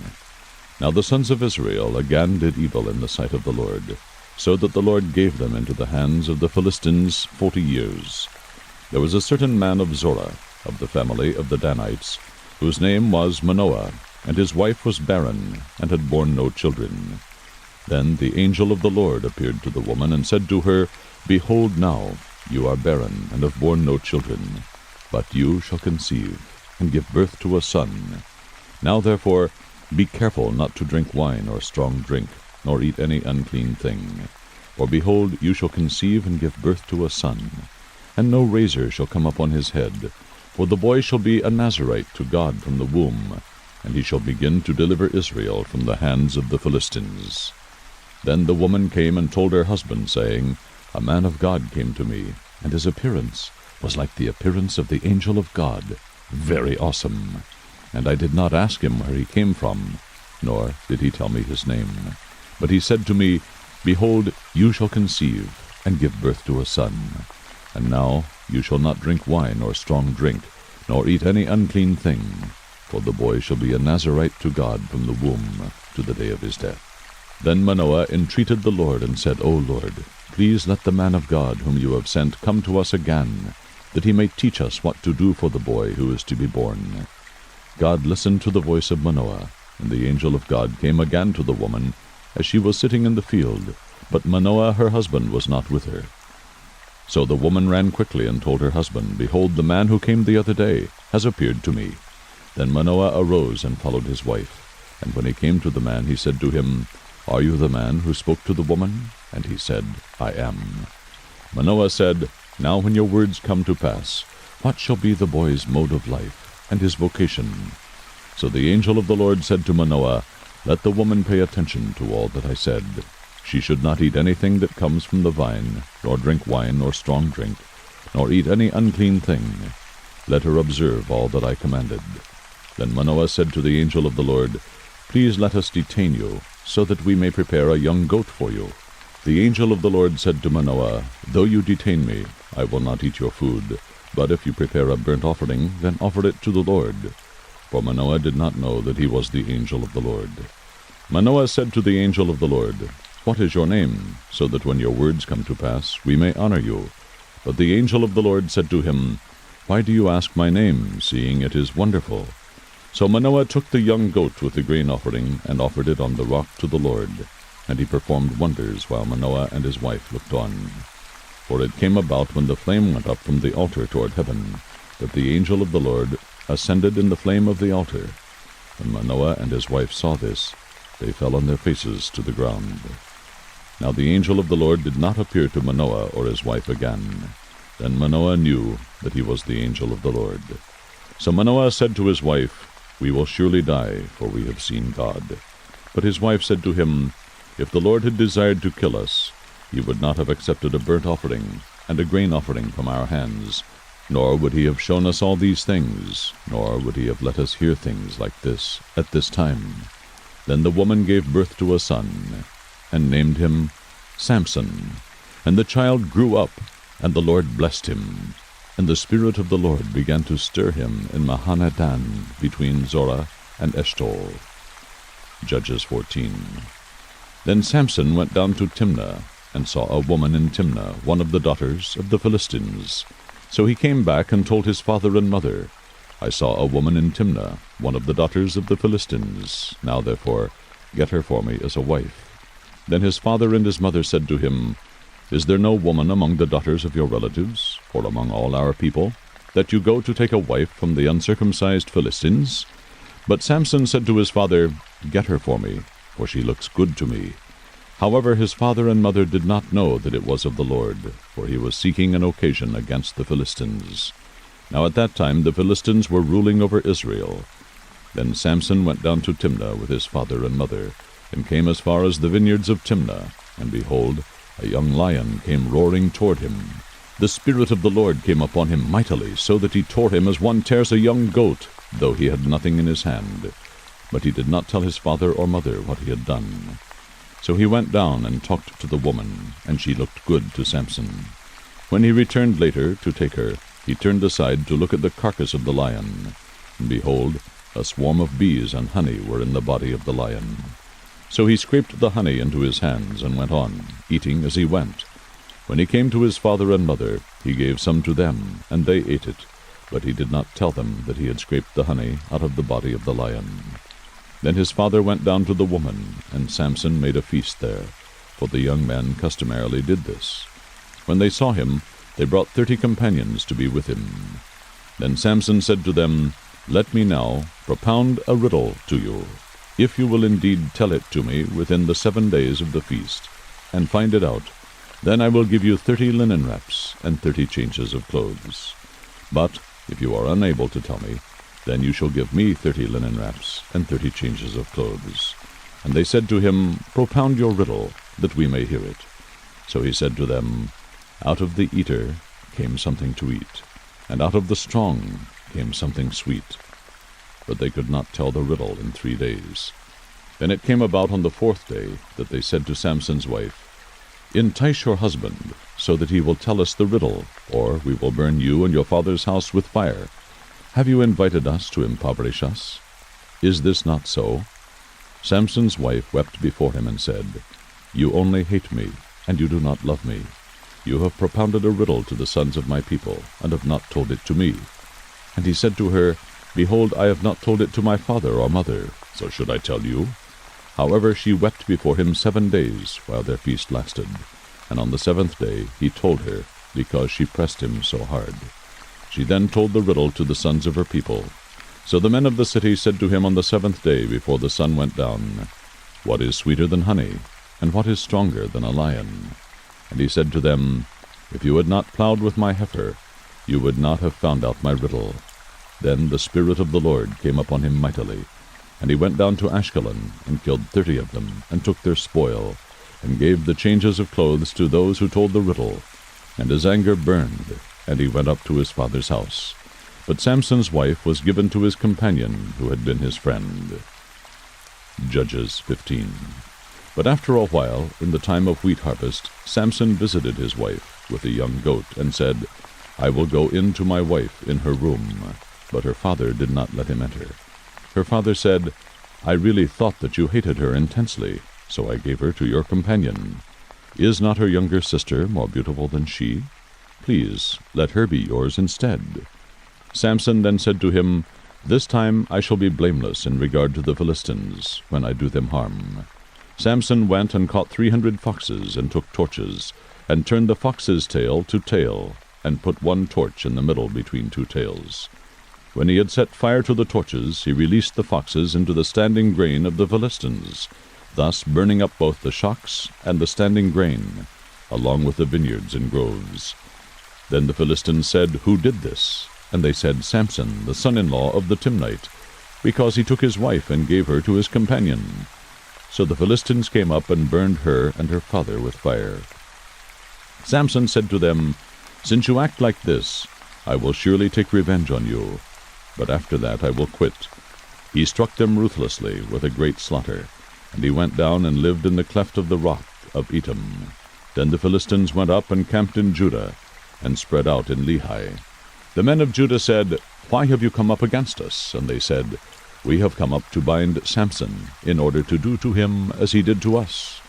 S1: Now the sons of Israel again did evil in the sight of the Lord, so that the Lord gave them into the hands of the Philistines 40 years. There was a certain man of Zorah, of the family of the Danites, whose name was Manoah, and his wife was barren, and had borne no children. Then the angel of the Lord appeared to the woman, and said to her, "Behold now, you are barren, and have borne no children, but you shall conceive, and give birth to a son. Now therefore be careful not to drink wine or strong drink, nor eat any unclean thing. For behold, you shall conceive and give birth to a son, and no razor shall come upon his head, for the boy shall be a Nazarite to God from the womb, and he shall begin to deliver Israel from the hands of the Philistines." Then the woman came and told her husband, saying, "A man of God came to me, and his appearance was like the appearance of the angel of God, very awesome. And I did not ask him where he came from, nor did he tell me his name. But he said to me, Behold, you shall conceive, and give birth to a son. And now you shall not drink wine or strong drink, nor eat any unclean thing, for the boy shall be a Nazarite to God from the womb to the day of his death." Then Manoah entreated the Lord, and said, "O Lord, please let the man of God whom you have sent come to us again, that he may teach us what to do for the boy who is to be born." God listened to the voice of Manoah, and the angel of God came again to the woman, as she was sitting in the field, but Manoah her husband was not with her. So the woman ran quickly and told her husband, "Behold, the man who came the other day has appeared to me." Then Manoah arose and followed his wife. And when he came to the man, he said to him, "Are you the man who spoke to the woman?" And he said, "I am." Manoah said, "Now when your words come to pass, what shall be the boy's mode of life, and his vocation?" So the angel of the Lord said to Manoah, "Let the woman pay attention to all that I said. She should not eat anything that comes from the vine, nor drink wine or strong drink, nor eat any unclean thing. Let her observe all that I commanded." Then Manoah said to the angel of the Lord, "Please let us detain you, so that we may prepare a young goat for you." The angel of the Lord said to Manoah, "Though you detain me, I will not eat your food, but if you prepare a burnt offering, then offer it to the Lord. for Manoah did not know that he was the angel of the Lord. Manoah said to the angel of the Lord, What is your name, so that when your words come to pass, we may honor you? But the angel of the Lord said to him, Why do you ask my name, seeing it is wonderful? So Manoah took the young goat with the grain offering, and offered it on the rock to the Lord. And he performed wonders while Manoah and his wife looked on. For it came about when the flame went up from the altar toward heaven, that the angel of the Lord ascended in the flame of the altar. When Manoah and his wife saw this, they fell on their faces to the ground. Now the angel of the Lord did not appear to Manoah or his wife again. Then Manoah knew that he was the angel of the Lord. So Manoah said to his wife, We will surely die, for we have seen God. But his wife said to him, If the Lord had desired to kill us, he would not have accepted a burnt offering and a grain offering from our hands, nor would he have shown us all these things, nor would he have let us hear things like this at this time. Then the woman gave birth to a son, and named him Samson. And the child grew up, and the Lord blessed him. And the Spirit of the Lord began to stir him in Mahaneh-dan, between Zorah and Eshtaol. Judges 14. Then Samson went down to Timnah, and saw a woman in Timnah, one of the daughters of the Philistines. So he came back and told his father and mother, I saw a woman in Timnah, one of the daughters of the Philistines. Now therefore get her for me as a wife. Then his father and his mother said to him, Is there no woman among the daughters of your relatives, or among all our people, that you go to take a wife from the uncircumcised Philistines? But Samson said to his father, Get her for me, for she looks good to me. However, his father and mother did not know that it was of the Lord, for he was seeking an occasion against the Philistines. Now at that time the Philistines were ruling over Israel. Then Samson went down to Timnah with his father and mother, and came as far as the vineyards of Timnah. And behold, a young lion came roaring toward him. The Spirit of the Lord came upon him mightily, so that he tore him as one tears a young goat, though he had nothing in his hand. But he did not tell his father or mother what he had done. So he went down and talked to the woman, and she looked good to Samson. When he returned later to take her, he turned aside to look at the carcass of the lion. And behold, a swarm of bees and honey were in the body of the lion. So he scraped the honey into his hands, and went on, eating as he went. When he came to his father and mother, he gave some to them, and they ate it. But he did not tell them that he had scraped the honey out of the body of the lion. Then his father went down to the woman, and Samson made a feast there, for the young men customarily did this. When they saw him, they brought 30 companions to be with him. Then Samson said to them, Let me now propound a riddle to you. If you will indeed tell it to me within the 7 days of the feast, and find it out, then I will give you 30 linen wraps and 30 changes of clothes. But if you are unable to tell me, then you shall give me 30 linen wraps and 30 changes of clothes. And they said to him, Propound your riddle, that we may hear it. So he said to them, Out of the eater came something to eat, and out of the strong came something sweet. But they could not tell the riddle in 3 days. Then it came about on the 4th day that they said to Samson's wife, Entice your husband, so that he will tell us the riddle, or we will burn you and your father's house with fire. Have you invited us to impoverish us? Is this not so? Samson's wife wept before him and said, You only hate me, and you do not love me. You have propounded a riddle to the sons of my people, and have not told it to me. And he said to her, Behold, I have not told it to my father or mother, so should I tell you? However, she wept before him 7 days, while their feast lasted. And on the 7th day he told her, because she pressed him so hard. She then told the riddle to the sons of her people. So the men of the city said to him on the 7th day before the sun went down, What is sweeter than honey, and what is stronger than a lion? And he said to them, If you had not plowed with my heifer, you would not have found out my riddle. Then the Spirit of the Lord came upon him mightily, and he went down to Ashkelon, and killed 30 of them, and took their spoil, and gave the changes of clothes to those who told the riddle. And his anger burned, and he went up to his father's house. But Samson's wife was given to his companion, who had been his friend. Judges 15. But after a while, in the time of wheat harvest, Samson visited his wife with a young goat, and said, I will go in to my wife in her room. But her father did not let him enter. Her father said, I really thought that you hated her intensely, so I gave her to your companion. Is not her younger sister more beautiful than she? Please, let her be yours instead. Samson then said to him, This time I shall be blameless in regard to the Philistines, when I do them harm. Samson went and caught 300 foxes, and took torches, and turned the fox's tail to tail, and put one torch in the middle between two tails. When he had set fire to the torches, he released the foxes into the standing grain of the Philistines, thus burning up both the shocks and the standing grain, along with the vineyards and groves. Then the Philistines said, Who did this? And they said, Samson, the son-in-law of the Timnite, because he took his wife and gave her to his companion. So the Philistines came up and burned her and her father with fire. Samson said to them, Since you act like this, I will surely take revenge on you. But after that I will quit. He struck them ruthlessly with a great slaughter, and he went down and lived in the cleft of the rock of Etam. Then the Philistines went up and camped in Judah, and spread out in Lehi. The men of Judah said, Why have you come up against us? And they said, We have come up to bind Samson, in order to do to him as he did to us.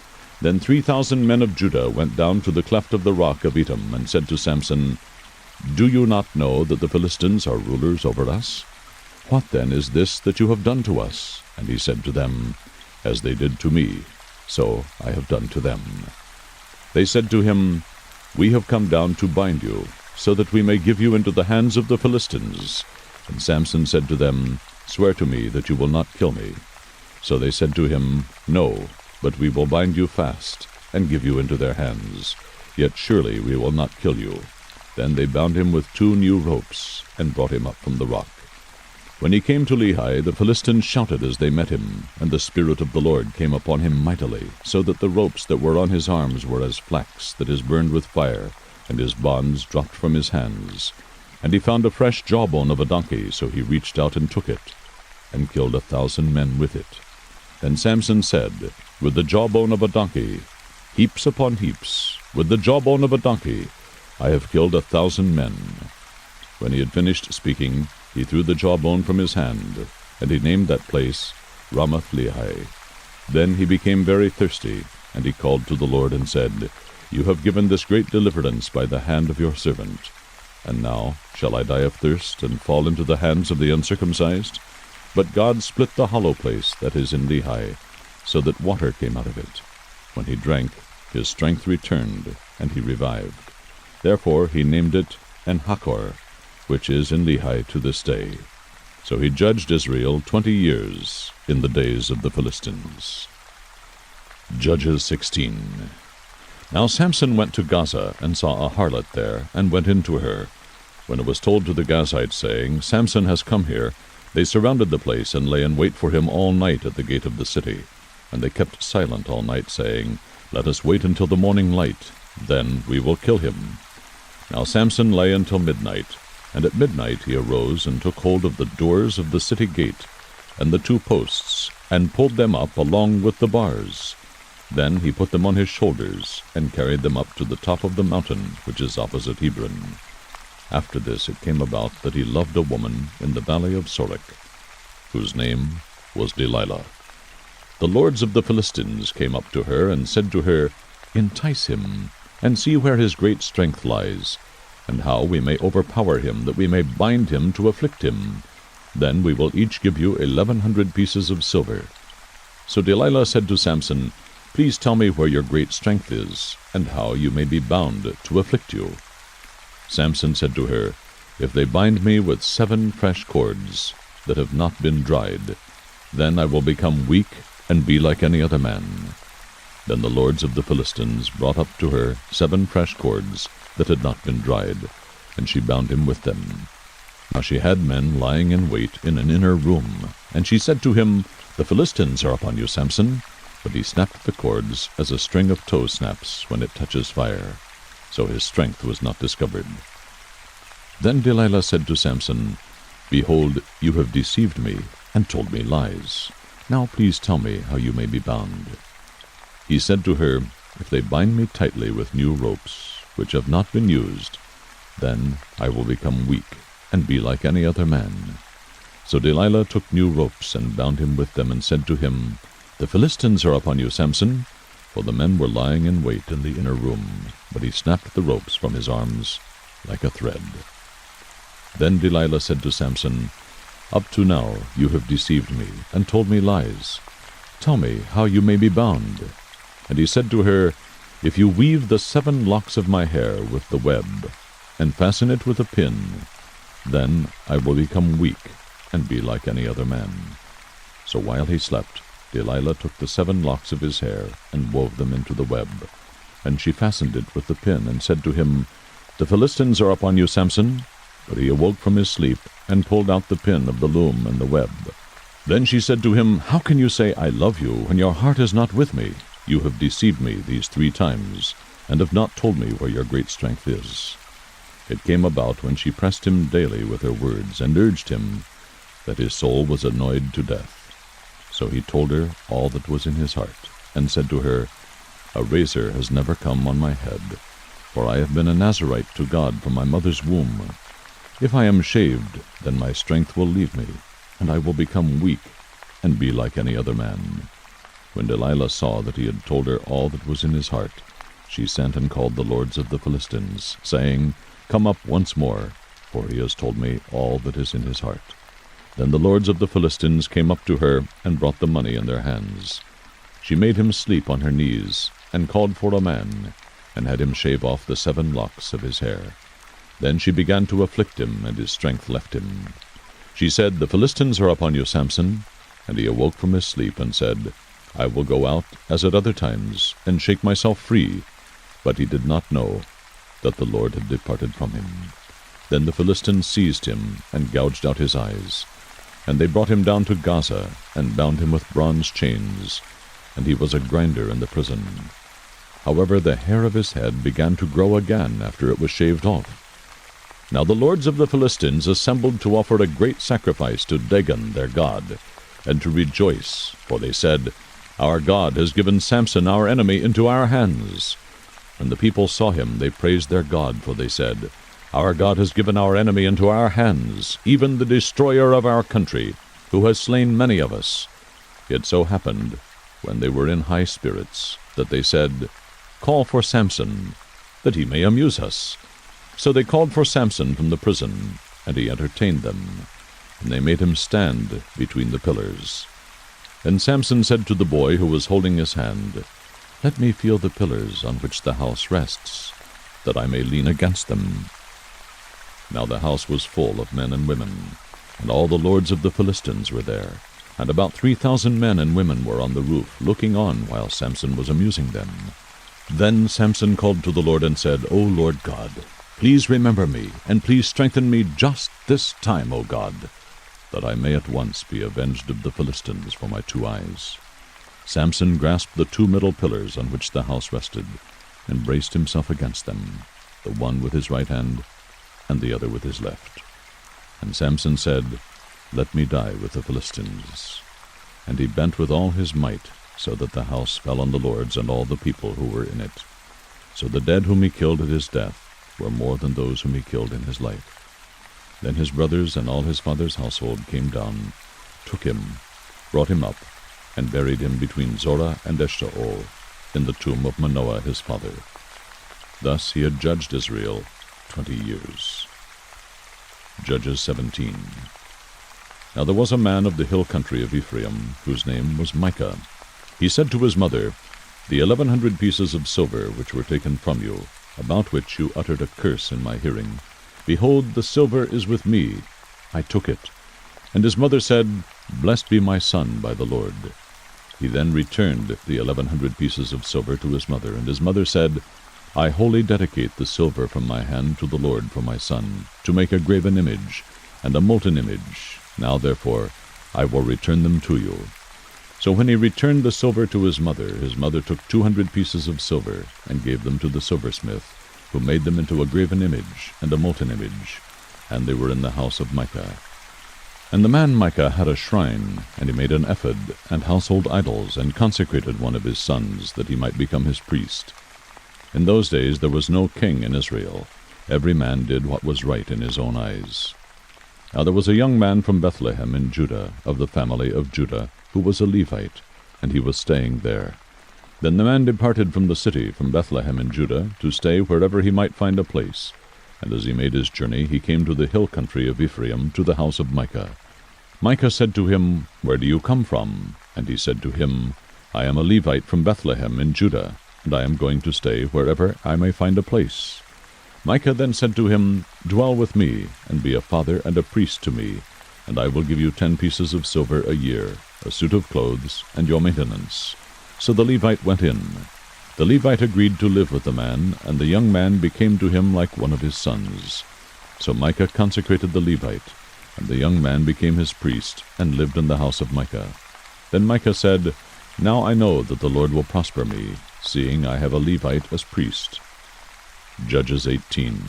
S1: Then 3,000 men of Judah went down to the cleft of the rock of Etam, and said to Samson, Do you not know that the Philistines are rulers over us? What then is this that you have done to us? And he said to them, As they did to me, so I have done to them. They said to him, We have come down to bind you, so that we may give you into the hands of the Philistines. And Samson said to them, Swear to me that you will not kill me. So they said to him, No, but we will bind you fast, and give you into their hands. Yet surely we will not kill you. Then they bound him with 2 new ropes, and brought him up from the rock. When he came to Lehi, the Philistines shouted as they met him, and the Spirit of the Lord came upon him mightily, so that the ropes that were on his arms were as flax that is burned with fire, and his bonds dropped from his hands. And he found a fresh jawbone of a donkey, so he reached out and took it, and killed 1,000 men with it. Then Samson said, With the jawbone of a donkey, heaps upon heaps, with the jawbone of a donkey, I have killed 1,000 men. When he had finished speaking, he threw the jawbone from his hand, and he named that place Ramath-Lehi. Then he became very thirsty, and he called to the Lord and said, You have given this great deliverance by the hand of your servant. And now shall I die of thirst, and fall into the hands of the uncircumcised? But God split the hollow place that is in Lehi, so that water came out of it. When he drank, his strength returned, and he revived. Therefore he named it En-Hakkore, which is in Lehi to this day. So he judged Israel 20 years in the days of the Philistines. Judges 16. Now Samson went to Gaza, and saw a harlot there, and went into her. When it was told to the Gazites, saying, Samson has come here, they surrounded the place, and lay in wait for him all night at the gate of the city. And they kept silent all night, saying, Let us wait until the morning light, then we will kill him. Now Samson lay until midnight, and at midnight he arose, and took hold of the doors of the city gate, and the 2 posts, and pulled them up along with the bars. Then he put them on his shoulders, and carried them up to the top of the mountain which is opposite Hebron. After this it came about that he loved a woman in the valley of Sorek, whose name was Delilah. The lords of the Philistines came up to her, and said to her, Entice him, and see where his great strength lies, and how we may overpower him, that we may bind him to afflict him. Then we will each give you 1,100 pieces of silver. So Delilah said to Samson, Please tell me where your great strength is, and how you may be bound to afflict you. Samson said to her, If they bind me with 7 fresh cords that have not been dried, then I will become weak and be like any other man. Then the lords of the Philistines brought up to her 7 fresh cords that had not been dried, and she bound him with them. Now she had men lying in wait in an inner room, and she said to him, The Philistines are upon you, Samson. But he snapped the cords as a string of tow snaps when it touches fire. So his strength was not discovered. Then Delilah said to Samson, Behold, you have deceived me, and told me lies. Now please tell me how you may be bound. He said to her, If they bind me tightly with new ropes, which have not been used, then I will become weak, and be like any other man. So Delilah took new ropes and bound him with them, and said to him, The Philistines are upon you, Samson. For the men were lying in wait in the inner room, but he snapped the ropes from his arms like a thread. Then Delilah said to Samson, Up to now you have deceived me, and told me lies. Tell me how you may be bound. And he said to her, If you weave the 7 locks of my hair with the web, and fasten it with a pin, then I will become weak, and be like any other man. So while he slept, Delilah took the 7 locks of his hair, and wove them into the web. And she fastened it with the pin, and said to him, The Philistines are upon you, Samson. But he awoke from his sleep, and pulled out the pin of the loom and the web. Then she said to him, How can you say, I love you, when your heart is not with me? You have deceived me these 3 times, and have not told me where your great strength is. It came about, when she pressed him daily with her words, and urged him, that his soul was annoyed to death. So he told her all that was in his heart, and said to her, A razor has never come on my head, for I have been a Nazarite to God from my mother's womb. If I am shaved, then my strength will leave me, and I will become weak, and be like any other man. When Delilah saw that he had told her all that was in his heart, she sent and called the lords of the Philistines, saying, Come up once more, for he has told me all that is in his heart. Then the lords of the Philistines came up to her, and brought the money in their hands. She made him sleep on her knees, and called for a man, and had him shave off the 7 locks of his hair. Then she began to afflict him, and his strength left him. She said, The Philistines are upon you, Samson. And he awoke from his sleep, and said, I will go out, as at other times, and shake myself free. But he did not know that the Lord had departed from him. Then the Philistines seized him, and gouged out his eyes. And they brought him down to Gaza, and bound him with bronze chains, and he was a grinder in the prison. However, the hair of his head began to grow again after it was shaved off. Now the lords of the Philistines assembled to offer a great sacrifice to Dagon their god, and to rejoice, for they said, Our God has given Samson our enemy into our hands. When the people saw him, they praised their God, for they said, Our God has given our enemy into our hands, even the destroyer of our country, who has slain many of us. It so happened, when they were in high spirits, that they said, Call for Samson, that he may amuse us. So they called for Samson from the prison, and he entertained them, and they made him stand between the pillars. And Samson said to the boy who was holding his hand, Let me feel the pillars on which the house rests, that I may lean against them. Now the house was full of men and women, and all the lords of the Philistines were there, and about 3,000 men and women were on the roof, looking on while Samson was amusing them. Then Samson called to the Lord and said, O Lord God, please remember me, and please strengthen me just this time, O God, that I may at once be avenged of the Philistines for my 2 eyes. Samson grasped the 2 middle pillars on which the house rested, and braced himself against them, the one with his right hand, and the other with his left. And Samson said, Let me die with the Philistines. And he bent with all his might, so that the house fell on the lords and all the people who were in it. So the dead whom he killed at his death were more than those whom he killed in his life. Then his brothers and all his father's household came down, took him, brought him up, and buried him between Zorah and Eshtaol, in the tomb of Manoah his father. Thus he had judged Israel 20 years. Judges 17. Now there was a man of the hill country of Ephraim, whose name was Micah. He said to his mother, The 1,100 pieces of silver which were taken from you, about which you uttered a curse in my hearing, behold, the silver is with me. I took it. And his mother said, Blessed be my son by the Lord. He then returned the 1,100 pieces of silver to his mother, and his mother said, I wholly dedicate the silver from my hand to the Lord for my son, to make a graven image, and a molten image. Now therefore I will return them to you. So when he returned the silver to his mother took 200 pieces of silver, and gave them to the silversmith, who made them into a graven image and a molten image, and they were in the house of Micah. And the man Micah had a shrine, and he made an ephod and household idols, and consecrated one of his sons, that he might become his priest. In those days there was no king in Israel. Every man did what was right in his own eyes. Now there was a young man from Bethlehem in Judah, of the family of Judah, who was a Levite, and he was staying there. Then the man departed from the city, from Bethlehem in Judah, to stay wherever he might find a place. And as he made his journey, he came to the hill country of Ephraim, to the house of Micah. Micah said to him, Where do you come from? And he said to him, I am a Levite from Bethlehem in Judah, and I am going to stay wherever I may find a place. Micah then said to him, Dwell with me, and be a father and a priest to me, and I will give you 10 pieces of silver a year, a suit of clothes, and your maintenance. So the Levite went in. The Levite agreed to live with the man, and the young man became to him like one of his sons. So Micah consecrated the Levite, and the young man became his priest, and lived in the house of Micah. Then Micah said, Now I know that the Lord will prosper me, seeing I have a Levite as priest. Judges 18.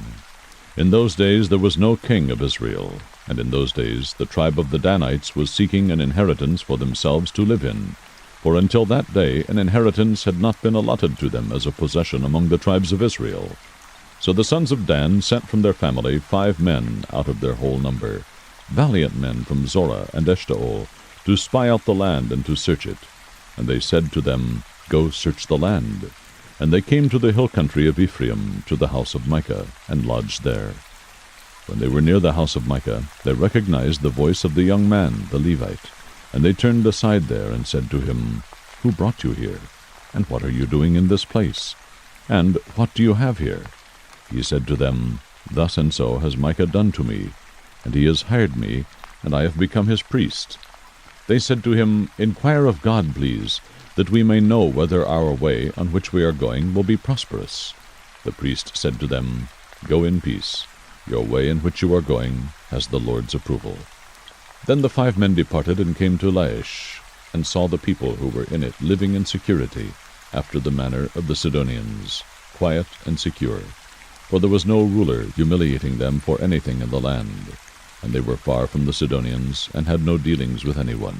S1: In those days there was no king of Israel, and in those days the tribe of the Danites was seeking an inheritance for themselves to live in. For until that day an inheritance had not been allotted to them as a possession among the tribes of Israel. So the sons of Dan sent from their family 5 men out of their whole number, valiant men from Zorah and Eshtaol, to spy out the land and to search it. And they said to them, Go search the land. And they came to the hill country of Ephraim, to the house of Micah, and lodged there. When they were near the house of Micah, they recognized the voice of the young man, the Levite. And they turned aside there, and said to him, Who brought you here? And what are you doing in this place? And what do you have here? He said to them, Thus and so has Micah done to me, and he has hired me, and I have become his priest. They said to him, Inquire of God, please, that we may know whether our way on which we are going will be prosperous. The priest said to them, Go in peace. Your way in which you are going has the Lord's approval. Then the 5 men departed and came to Laish, and saw the people who were in it living in security, after the manner of the Sidonians, quiet and secure. For there was no ruler humiliating them for anything in the land, and they were far from the Sidonians, and had no dealings with anyone.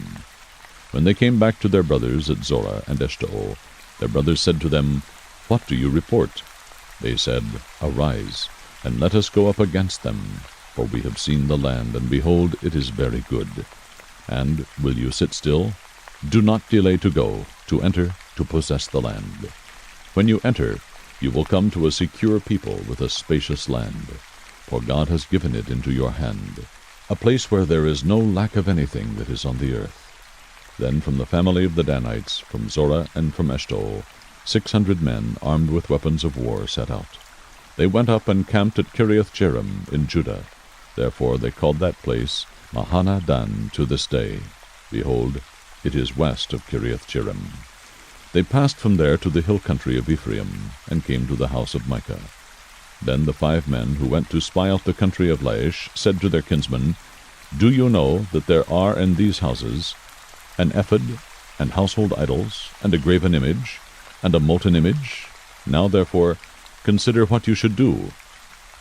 S1: When they came back to their brothers at Zorah and Eshtaol, their brothers said to them, What do you report? They said, Arise, and let us go up against them, for we have seen the land, and behold, it is very good. And will you sit still? Do not delay to go, to enter, to possess the land. When you enter, you will come to a secure people with a spacious land, for God has given it into your hand, a place where there is no lack of anything that is on the earth. Then from the family of the Danites, from Zorah and from Eshtaol, 600 men armed with weapons of war set out. They went up and camped at Kiriath-Jearim in Judah. Therefore they called that place Mahana Dan to this day. Behold, it is west of Kiriath-Jearim. They passed from there to the hill country of Ephraim, and came to the house of Micah. Then the 5 men who went to spy out the country of Laish said to their kinsmen, Do you know that there are in these houses an ephod, and household idols, and a graven image, and a molten image? Now therefore consider what you should do.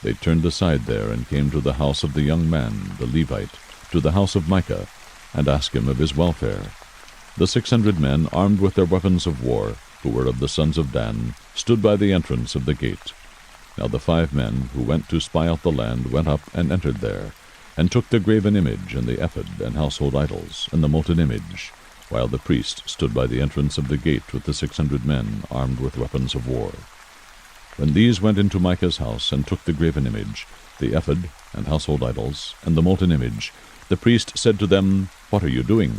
S1: They turned aside there, and came to the house of the young man, the Levite, to the house of Micah, and asked him of his welfare. The 600 men, armed with their weapons of war, who were of the sons of Dan, stood by the entrance of the gate. Now the 5 men who went to spy out the land went up and entered there, and took the graven image, and the ephod, and household idols, and the molten image, while the priest stood by the entrance of the gate with the 600 men, armed with weapons of war. When these went into Micah's house, and took the graven image, the ephod, and household idols, and the molten image, the priest said to them, What are you doing?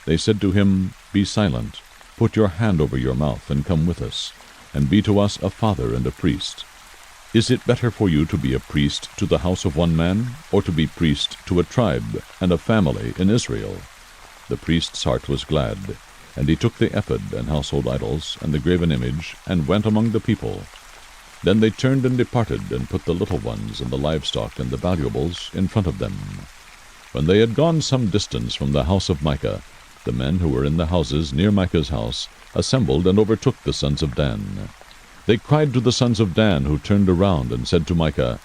S1: They said to him, Be silent, put your hand over your mouth, and come with us, and be to us a father and a priest. Is it better for you to be a priest to the house of one man, or to be priest to a tribe and a family in Israel? The priest's heart was glad, and he took the ephod and household idols, and the graven image, and went among the people. Then they turned and departed, and put the little ones and the livestock and the valuables in front of them. When they had gone some distance from the house of Micah, the men who were in the houses near Micah's house assembled and overtook the sons of Dan. They cried to the sons of Dan, who turned around and said to Micah,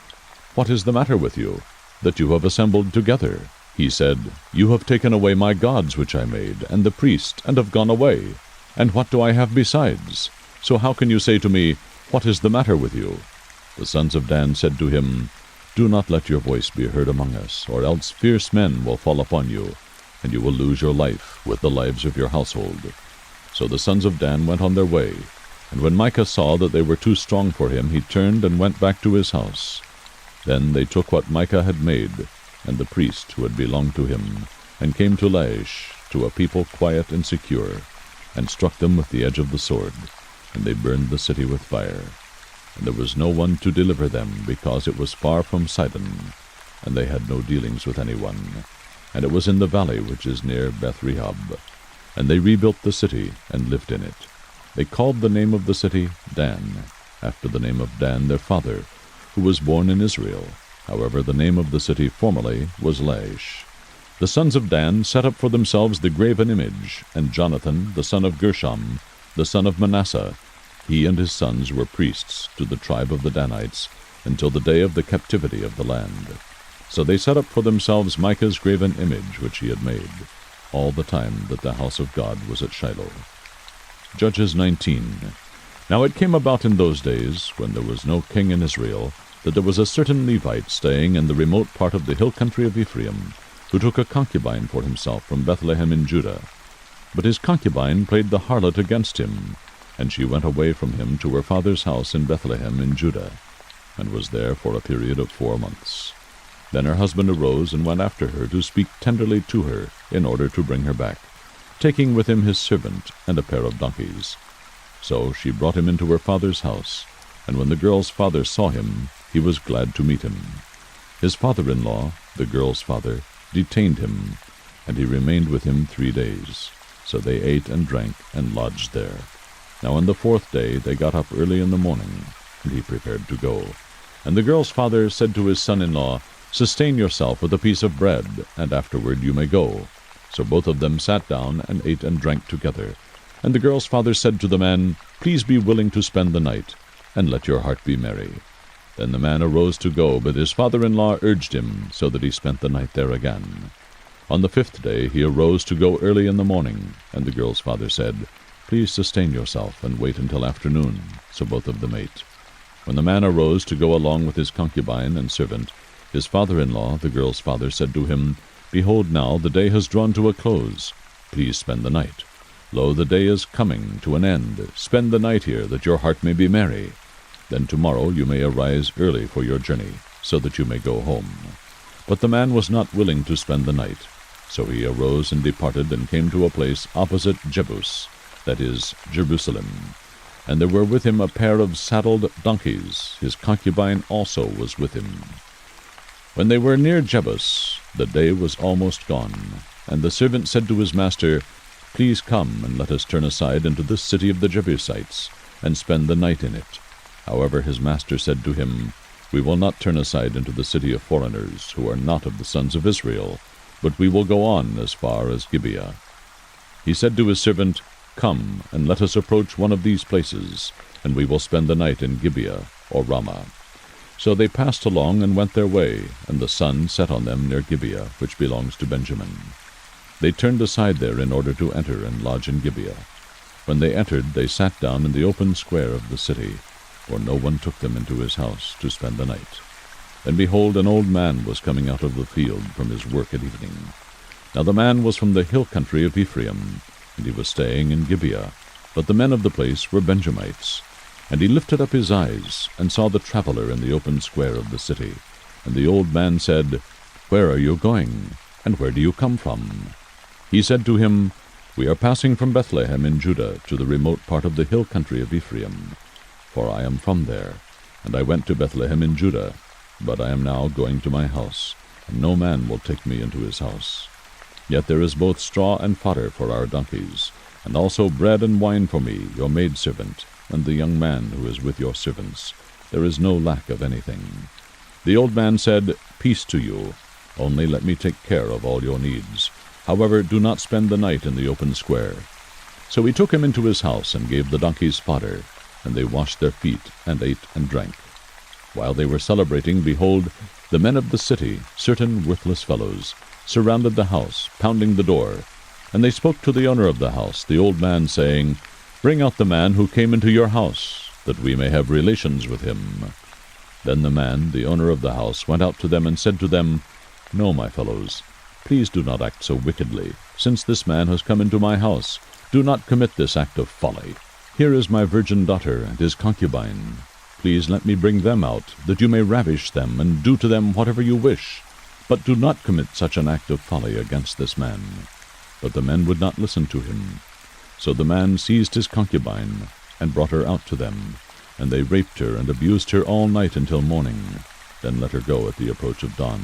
S1: What is the matter with you, that you have assembled together? He said, You have taken away my gods which I made, and the priest, and have gone away. And what do I have besides? So how can you say to me, What is the matter with you? The sons of Dan said to him, Do not let your voice be heard among us, or else fierce men will fall upon you, and you will lose your life with the lives of your household. So the sons of Dan went on their way, and when Micah saw that they were too strong for him, he turned and went back to his house. Then they took what Micah had made, and the priest who had belonged to him, and came to Laish, to a people quiet and secure, and struck them with the edge of the sword, and they burned the city with fire. And there was no one to deliver them, because it was far from Sidon, and they had no dealings with anyone. And it was in the valley which is near Beth-rehob. And they rebuilt the city, and lived in it. They called the name of the city Dan, after the name of Dan their father, who was born in Israel. However, the name of the city formerly was Laish. The sons of Dan set up for themselves the graven image, and Jonathan, the son of Gershom, the son of Manasseh, he and his sons were priests to the tribe of the Danites, until the day of the captivity of the land. So they set up for themselves Micah's graven image which he had made, all the time that the house of God was at Shiloh. Judges 19. Now it came about in those days, when there was no king in Israel, that there was a certain Levite staying in the remote part of the hill country of Ephraim, who took a concubine for himself from Bethlehem in Judah. But his concubine played the harlot against him, and she went away from him to her father's house in Bethlehem in Judah, and was there for a period of 4 months. Then her husband arose and went after her to speak tenderly to her, in order to bring her back, taking with him his servant and a pair of donkeys. So she brought him into her father's house, and when the girl's father saw him, he was glad to meet him. His father-in-law, the girl's father, detained him, and he remained with him 3 days. So they ate and drank and lodged there. Now on the 4th day they got up early in the morning, and he prepared to go. And the girl's father said to his son-in-law, Sustain yourself with a piece of bread, and afterward you may go. So both of them sat down and ate and drank together. And the girl's father said to the man, Please be willing to spend the night, and let your heart be merry. Then the man arose to go, but his father-in-law urged him, so that he spent the night there again. On the 5th day he arose to go early in the morning, and the girl's father said, Please sustain yourself, and wait until afternoon. So both of them ate. When the man arose to go along with his concubine and servant, his father-in-law, the girl's father, said to him, Behold, now the day has drawn to a close. Please spend the night. Lo, the day is coming to an end. Spend the night here, that your heart may be merry. Then tomorrow you may arise early for your journey, so that you may go home. But the man was not willing to spend the night. So he arose and departed, and came to a place opposite Jebus, that is, Jerusalem. And there were with him a pair of saddled donkeys. His concubine also was with him. When they were near Jebus, the day was almost gone. And the servant said to his master, Please come, and let us turn aside into this city of the Jebusites, and spend the night in it. However his master said to him, We will not turn aside into the city of foreigners, who are not of the sons of Israel, but we will go on as far as Gibeah. He said to his servant, Come, and let us approach one of these places, and we will spend the night in Gibeah or Ramah. So they passed along and went their way, and the sun set on them near Gibeah, which belongs to Benjamin. They turned aside there in order to enter and lodge in Gibeah. When they entered, they sat down in the open square of the city, for no one took them into his house to spend the night. And behold, an old man was coming out of the field from his work at evening. Now the man was from the hill country of Ephraim, and he was staying in Gibeah, but the men of the place were Benjamites. And he lifted up his eyes, and saw the traveler in the open square of the city. And the old man said, Where are you going, and where do you come from? He said to him, We are passing from Bethlehem in Judah to the remote part of the hill country of Ephraim, for I am from there. And I went to Bethlehem in Judah, but I am now going to my house, and no man will take me into his house. Yet there is both straw and fodder for our donkeys, and also bread and wine for me, your maidservant, and the young man who is with your servants. There is no lack of anything. The old man said, Peace to you, only let me take care of all your needs. However, do not spend the night in the open square. So he took him into his house, and gave the donkeys fodder, and they washed their feet, and ate and drank. While they were celebrating, behold, the men of the city, certain worthless fellows, surrounded the house, pounding the door. And they spoke to the owner of the house, the old man, saying, Bring out the man who came into your house, that we may have relations with him. Then the man, the owner of the house, went out to them and said to them, No, my fellows, please do not act so wickedly. Since this man has come into my house, do not commit this act of folly. Here is my virgin daughter and his concubine. Please let me bring them out, that you may ravish them and do to them whatever you wish. But do not commit such an act of folly against this man. But the men would not listen to him. So the man seized his concubine and brought her out to them, and they raped her and abused her all night until morning, then let her go at the approach of dawn.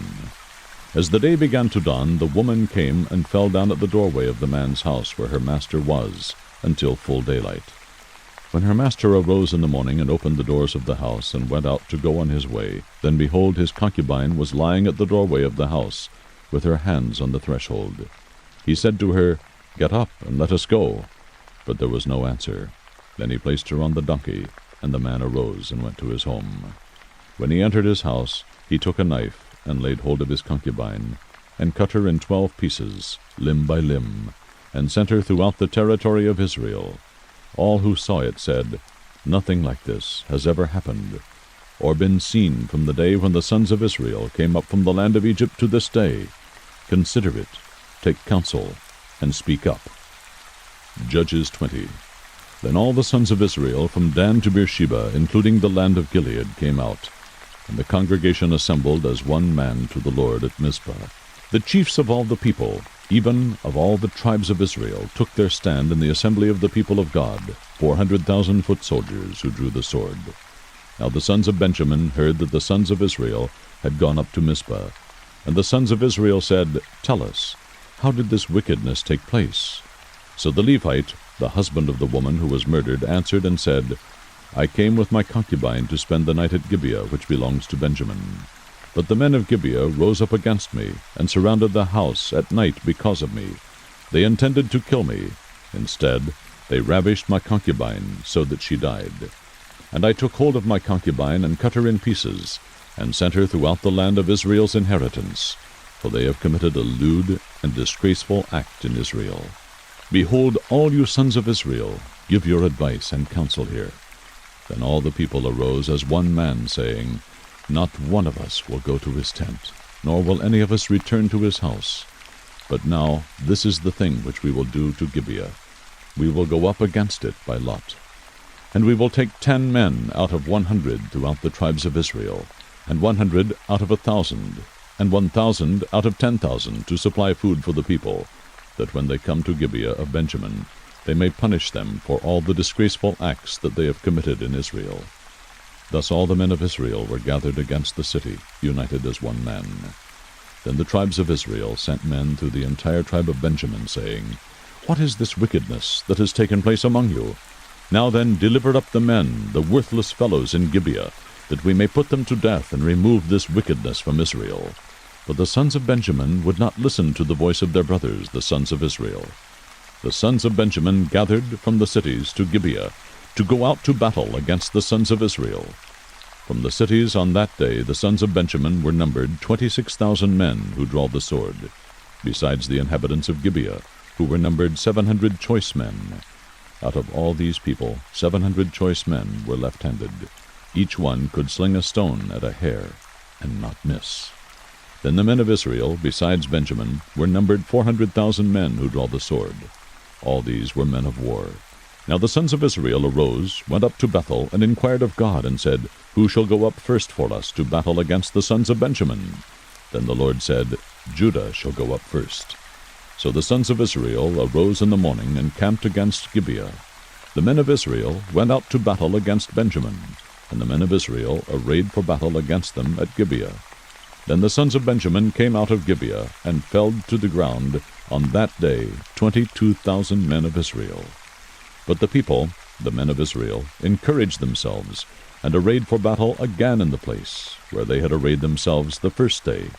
S1: As the day began to dawn, the woman came and fell down at the doorway of the man's house where her master was, until full daylight. When her master arose in the morning and opened the doors of the house and went out to go on his way, then behold, his concubine was lying at the doorway of the house, with her hands on the threshold. He said to her, Get up, and let us go. But there was no answer. Then he placed her on the donkey, and the man arose and went to his home. When he entered his house, he took a knife, and laid hold of his concubine, and cut her in 12 pieces, limb by limb, and sent her throughout the territory of Israel. All who saw it said, Nothing like this has ever happened, or been seen from the day when the sons of Israel came up from the land of Egypt to this day. Consider it, take counsel, and speak up. Judges 20. Then all the sons of Israel from Dan to Beersheba, including the land of Gilead, came out, and the congregation assembled as one man to the Lord at Mizpah. The chiefs of all the people, even of all the tribes of Israel, took their stand in the assembly of the people of God, 400,000 foot soldiers who drew the sword. Now the sons of Benjamin heard that the sons of Israel had gone up to Mizpah. And the sons of Israel said, Tell us, how did this wickedness take place? So the Levite, the husband of the woman who was murdered, answered and said, I came with my concubine to spend the night at Gibeah, which belongs to Benjamin. But the men of Gibeah rose up against me, and surrounded the house at night because of me. They intended to kill me. Instead, they ravished my concubine, so that she died. And I took hold of my concubine, and cut her in pieces, and sent her throughout the land of Israel's inheritance, for they have committed a lewd and disgraceful act in Israel. Behold, all you sons of Israel, give your advice and counsel here. Then all the people arose as one man, saying, Not one of us will go to his tent, nor will any of us return to his house. But now this is the thing which we will do to Gibeah. We will go up against it by lot. And we will take 10 men out of 100 throughout the tribes of Israel, and 100 out of 1,000, and 1,000 out of 10,000 to supply food for the people, that when they come to Gibeah of Benjamin, they may punish them for all the disgraceful acts that they have committed in Israel. Thus all the men of Israel were gathered against the city, united as one man. Then the tribes of Israel sent men through the entire tribe of Benjamin, saying, What is this wickedness that has taken place among you? Now then, deliver up the men, the worthless fellows in Gibeah, that we may put them to death and remove this wickedness from Israel. But the sons of Benjamin would not listen to the voice of their brothers, the sons of Israel. The sons of Benjamin gathered from the cities to Gibeah, to go out to battle against the sons of Israel. From the cities on that day the sons of Benjamin were numbered 26,000 men who draw the sword, besides the inhabitants of Gibeah, who were numbered 700 choice men. Out of all these people 700 choice men were left-handed. Each one could sling a stone at a hair, and not miss. Then the men of Israel, besides Benjamin, were numbered 400,000 men who draw the sword. All these were men of war. Now the sons of Israel arose, went up to Bethel, and inquired of God, and said, Who shall go up first for us to battle against the sons of Benjamin? Then the Lord said, Judah shall go up first. So the sons of Israel arose in the morning, and camped against Gibeah. The men of Israel went out to battle against Benjamin, and the men of Israel arrayed for battle against them at Gibeah. Then the sons of Benjamin came out of Gibeah, and felled to the ground on that day 22,000 men of Israel. But the people, the men of Israel, encouraged themselves, and arrayed for battle again in the place where they had arrayed themselves the first day.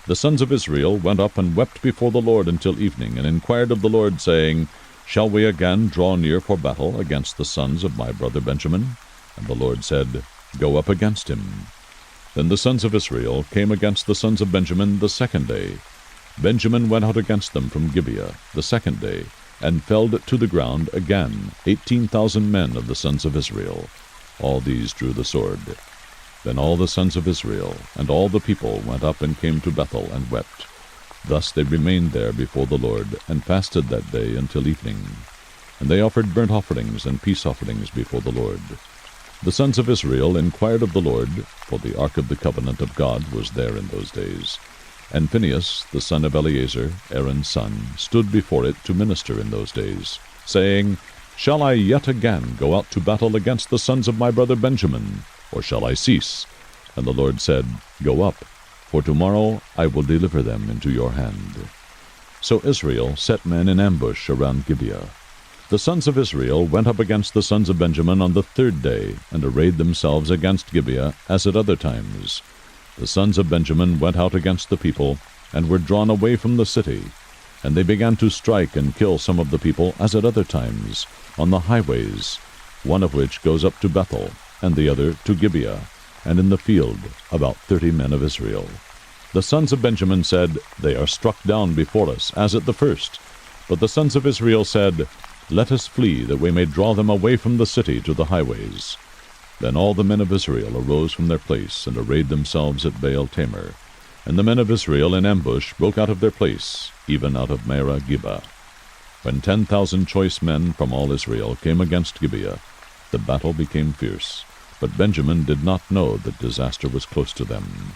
S1: The sons of Israel went up and wept before the Lord until evening, and inquired of the Lord, saying, Shall we again draw near for battle against the sons of my brother Benjamin? And the Lord said, Go up against him. Then the sons of Israel came against the sons of Benjamin the second day. Benjamin went out against them from Gibeah the second day, and felled to the ground again 18,000 men of the sons of Israel. All these drew the sword. Then all the sons of Israel and all the people went up and came to Bethel and wept. Thus they remained there before the Lord, and fasted that day until evening. And they offered burnt offerings and peace offerings before the Lord. The sons of Israel inquired of the Lord, for the ark of the covenant of God was there in those days. And Phinehas, the son of Eleazar, Aaron's son, stood before it to minister in those days, saying, Shall I yet again go out to battle against the sons of my brother Benjamin, or shall I cease? And the Lord said, Go up, for tomorrow I will deliver them into your hand. So Israel set men in ambush around Gibeah. The sons of Israel went up against the sons of Benjamin on the third day, and arrayed themselves against Gibeah, as at other times. The sons of Benjamin went out against the people, and were drawn away from the city. And they began to strike and kill some of the people, as at other times, on the highways, one of which goes up to Bethel, and the other to Gibeah, and in the field about 30 men of Israel. The sons of Benjamin said, They are struck down before us, as at the first. But the sons of Israel said, Let us flee, that we may draw them away from the city to the highways. Then all the men of Israel arose from their place, and arrayed themselves at Baal-Tamar. And the men of Israel in ambush broke out of their place, even out of Merah-Gibeah. When 10,000 choice men from all Israel came against Gibeah, the battle became fierce. But Benjamin did not know that disaster was close to them.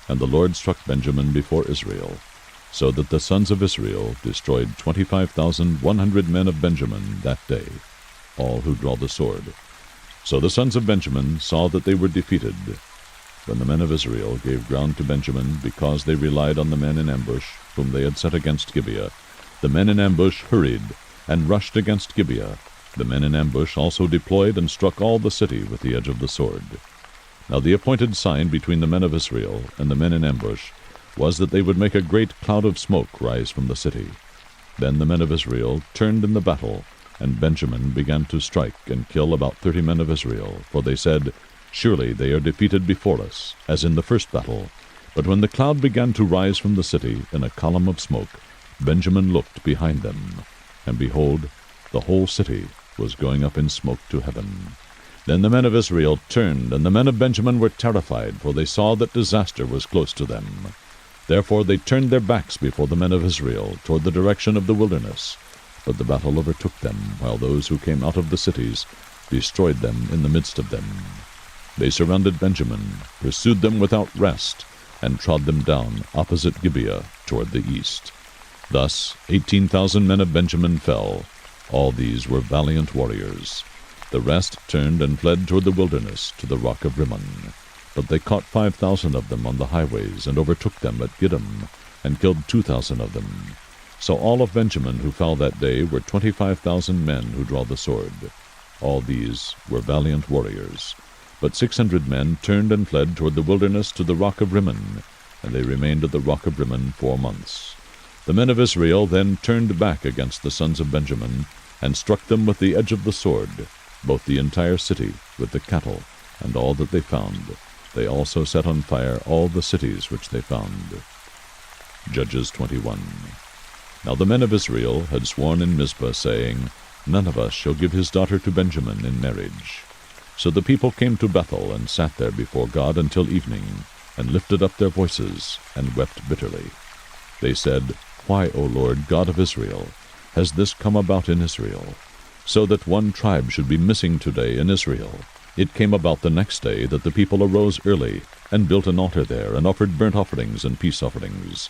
S1: And the Lord struck Benjamin before Israel, so that the sons of Israel destroyed 25,100 men of Benjamin that day, all who draw the sword. So the sons of Benjamin saw that they were defeated. When the men of Israel gave ground to Benjamin, because they relied on the men in ambush, whom they had set against Gibeah, the men in ambush hurried, and rushed against Gibeah. The men in ambush also deployed, and struck all the city with the edge of the sword. Now the appointed sign between the men of Israel and the men in ambush was that they would make a great cloud of smoke rise from the city. Then the men of Israel turned in the battle, and Benjamin began to strike and kill about 30 men of Israel, for they said, Surely they are defeated before us, as in the first battle. But when the cloud began to rise from the city in a column of smoke, Benjamin looked behind them, and behold, the whole city was going up in smoke to heaven. Then the men of Israel turned, and the men of Benjamin were terrified, for they saw that disaster was close to them. Therefore they turned their backs before the men of Israel toward the direction of the wilderness. But the battle overtook them, while those who came out of the cities destroyed them in the midst of them. They surrounded Benjamin, pursued them without rest, and trod them down opposite Gibeah toward the east. Thus 18,000 men of Benjamin fell. All these were valiant warriors. The rest turned and fled toward the wilderness, to the rock of Rimmon. But they caught 5,000 of them on the highways, and overtook them at Gidom, and killed 2,000 of them. So all of Benjamin who fell that day were 25,000 men who draw the sword. All these were valiant warriors. But 600 men turned and fled toward the wilderness to the rock of Rimmon, and they remained at the rock of Rimmon 4 months. The men of Israel then turned back against the sons of Benjamin, and struck them with the edge of the sword, both the entire city with the cattle, and all that they found. They also set on fire all the cities which they found. Judges 21. Now the men of Israel had sworn in Mizpah, saying, None of us shall give his daughter to Benjamin in marriage. So the people came to Bethel, and sat there before God until evening, and lifted up their voices, and wept bitterly. They said, Why, O Lord, God of Israel, has this come about in Israel, so that one tribe should be missing today in Israel? It came about the next day that the people arose early, and built an altar there, and offered burnt offerings and peace offerings.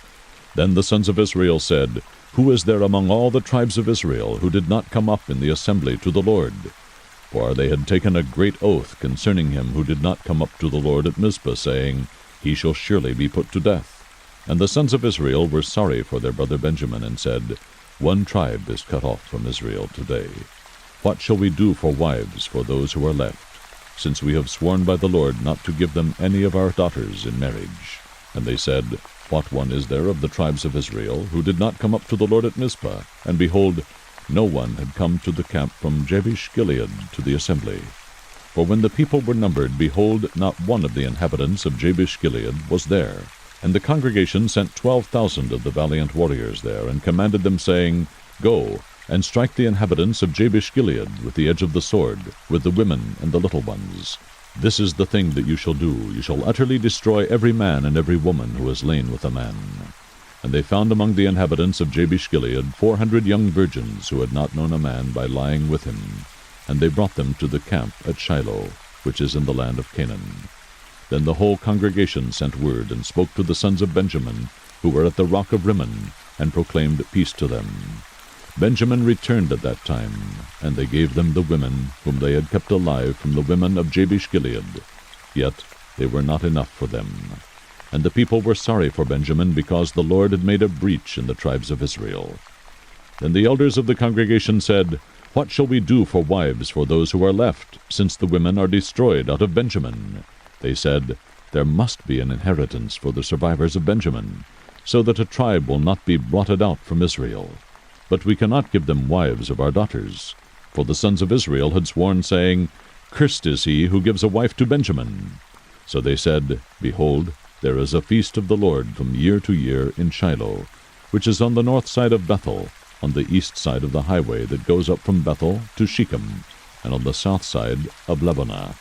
S1: Then the sons of Israel said, Who is there among all the tribes of Israel who did not come up in the assembly to the Lord? For they had taken a great oath concerning him who did not come up to the Lord at Mizpah, saying, He shall surely be put to death. And the sons of Israel were sorry for their brother Benjamin, and said, One tribe is cut off from Israel today. What shall we do for wives for those who are left, since we have sworn by the Lord not to give them any of our daughters in marriage? And they said, What one is there of the tribes of Israel who did not come up to the Lord at Mizpah? And behold, no one had come to the camp from Jabesh-Gilead to the assembly. For when the people were numbered, behold, not one of the inhabitants of Jabesh-Gilead was there. And the congregation sent 12,000 of the valiant warriors there, and commanded them, saying, Go, and strike the inhabitants of Jabesh-Gilead with the edge of the sword, with the women and the little ones. This is the thing that you shall do. You shall utterly destroy every man and every woman who has lain with a man. And they found among the inhabitants of Jabesh-Gilead 400 young virgins who had not known a man by lying with him. And they brought them to the camp at Shiloh, which is in the land of Canaan. Then the whole congregation sent word and spoke to the sons of Benjamin, who were at the rock of Rimmon, and proclaimed peace to them. Benjamin returned at that time, and they gave them the women whom they had kept alive from the women of Jabesh-Gilead. Yet they were not enough for them. And the people were sorry for Benjamin, because the Lord had made a breach in the tribes of Israel. Then the elders of the congregation said, What shall we do for wives for those who are left, since the women are destroyed out of Benjamin? They said, There must be an inheritance for the survivors of Benjamin, so that a tribe will not be blotted out from Israel. But we cannot give them wives of our daughters. For the sons of Israel had sworn, saying, Cursed is he who gives a wife to Benjamin. So they said, Behold, there is a feast of the Lord from year to year in Shiloh, which is on the north side of Bethel, on the east side of the highway that goes up from Bethel to Shechem, and on the south side of Lebonah.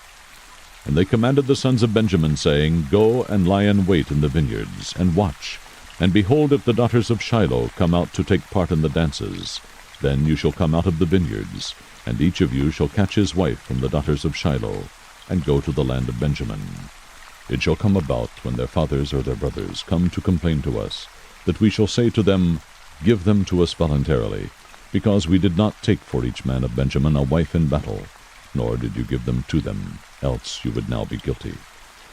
S1: And they commanded the sons of Benjamin, saying, Go and lie in wait in the vineyards, and watch. And behold, if the daughters of Shiloh come out to take part in the dances, then you shall come out of the vineyards, and each of you shall catch his wife from the daughters of Shiloh, and go to the land of Benjamin. It shall come about, when their fathers or their brothers come to complain to us, that we shall say to them, Give them to us voluntarily, because we did not take for each man of Benjamin a wife in battle, nor did you give them to them, else you would now be guilty.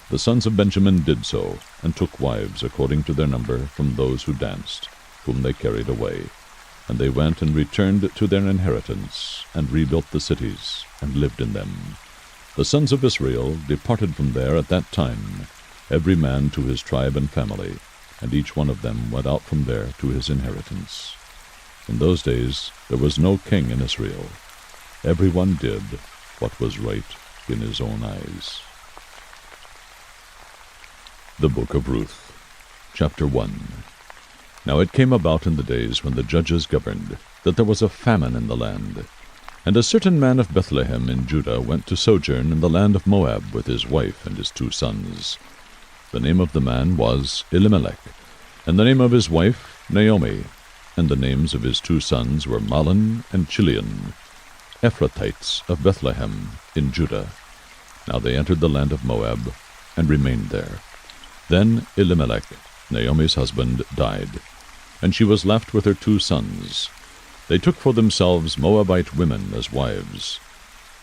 S1: The sons of Benjamin did so, and took wives according to their number from those who danced, whom they carried away. And they went and returned to their inheritance, and rebuilt the cities, and lived in them. The sons of Israel departed from there at that time, every man to his tribe and family, and each one of them went out from there to his inheritance. In those days there was no king in Israel. Every one did what was right in his own eyes. The Book of Ruth, Chapter 1. Now it came about in the days when the judges governed, that there was a famine in the land. And a certain man of Bethlehem in Judah went to sojourn in the land of Moab with his wife and his 2 sons. The name of the man was Elimelech, and the name of his wife Naomi, and the names of his 2 sons were Mahlon and Chilion, Ephrathites of Bethlehem in Judah. Now they entered the land of Moab, and remained there. Then Elimelech, Naomi's husband, died, and she was left with her 2 sons. They took for themselves Moabite women as wives.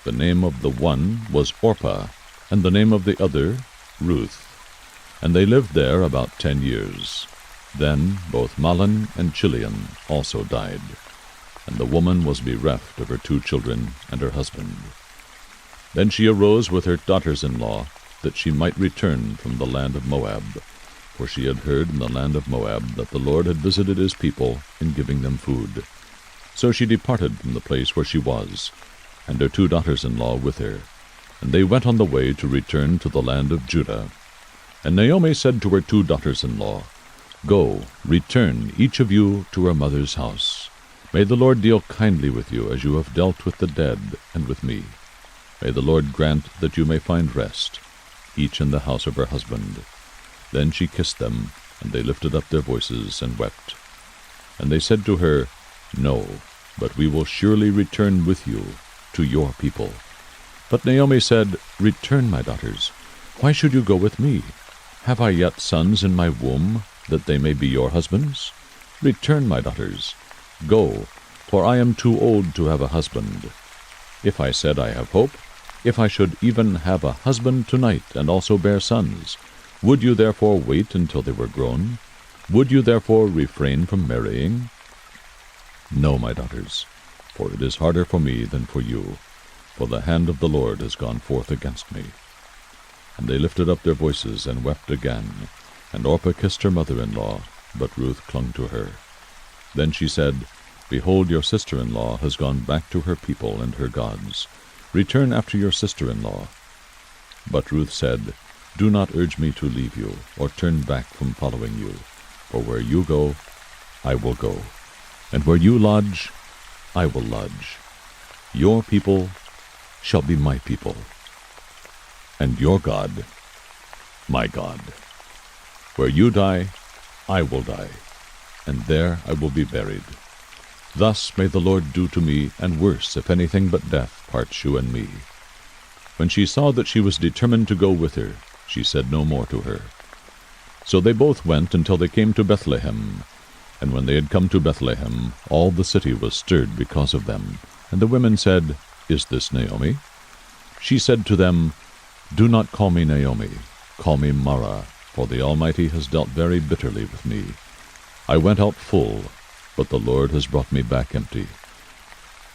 S1: The name of the one was Orpah, and the name of the other Ruth. And they lived there about 10 years. Then both Mahlon and Chilion also died, and the woman was bereft of her 2 children and her husband. Then she arose with her daughters-in-law, that she might return from the land of Moab, for she had heard in the land of Moab that the Lord had visited his people in giving them food. So she departed from the place where she was, and her 2 daughters-in-law with her, and they went on the way to return to the land of Judah. And Naomi said to her 2 daughters-in-law, Go, return, each of you, to her mother's house. May the Lord deal kindly with you, as you have dealt with the dead and with me. May the Lord grant that you may find rest, each in the house of her husband. Then she kissed them, and they lifted up their voices and wept. And they said to her, No, but we will surely return with you to your people. But Naomi said, Return, my daughters. Why should you go with me? Have I yet sons in my womb, that they may be your husbands? Return, my daughters. Go, for I am too old to have a husband. If I said I have hope, if I should even have a husband tonight and also bear sons, would you therefore wait until they were grown? Would you therefore refrain from marrying? No, my daughters, for it is harder for me than for you, for the hand of the Lord has gone forth against me. And they lifted up their voices and wept again, and Orpah kissed her mother-in-law, but Ruth clung to her. Then she said, Behold, your sister-in-law has gone back to her people and her gods. Return after your sister-in-law. But Ruth said, Do not urge me to leave you, or turn back from following you. For where you go, I will go, and where you lodge, I will lodge. Your people shall be my people, and your God, my God. Where you die, I will die, and there I will be buried. Thus may the Lord do to me, and worse, if anything but death parts you and me." When she saw that she was determined to go with her, she said no more to her. So they both went until they came to Bethlehem. And when they had come to Bethlehem, all the city was stirred because of them. And the women said, "Is this Naomi?" She said to them, "Do not call me Naomi, call me Mara, for the Almighty has dealt very bitterly with me. I went out full, but the Lord has brought me back empty.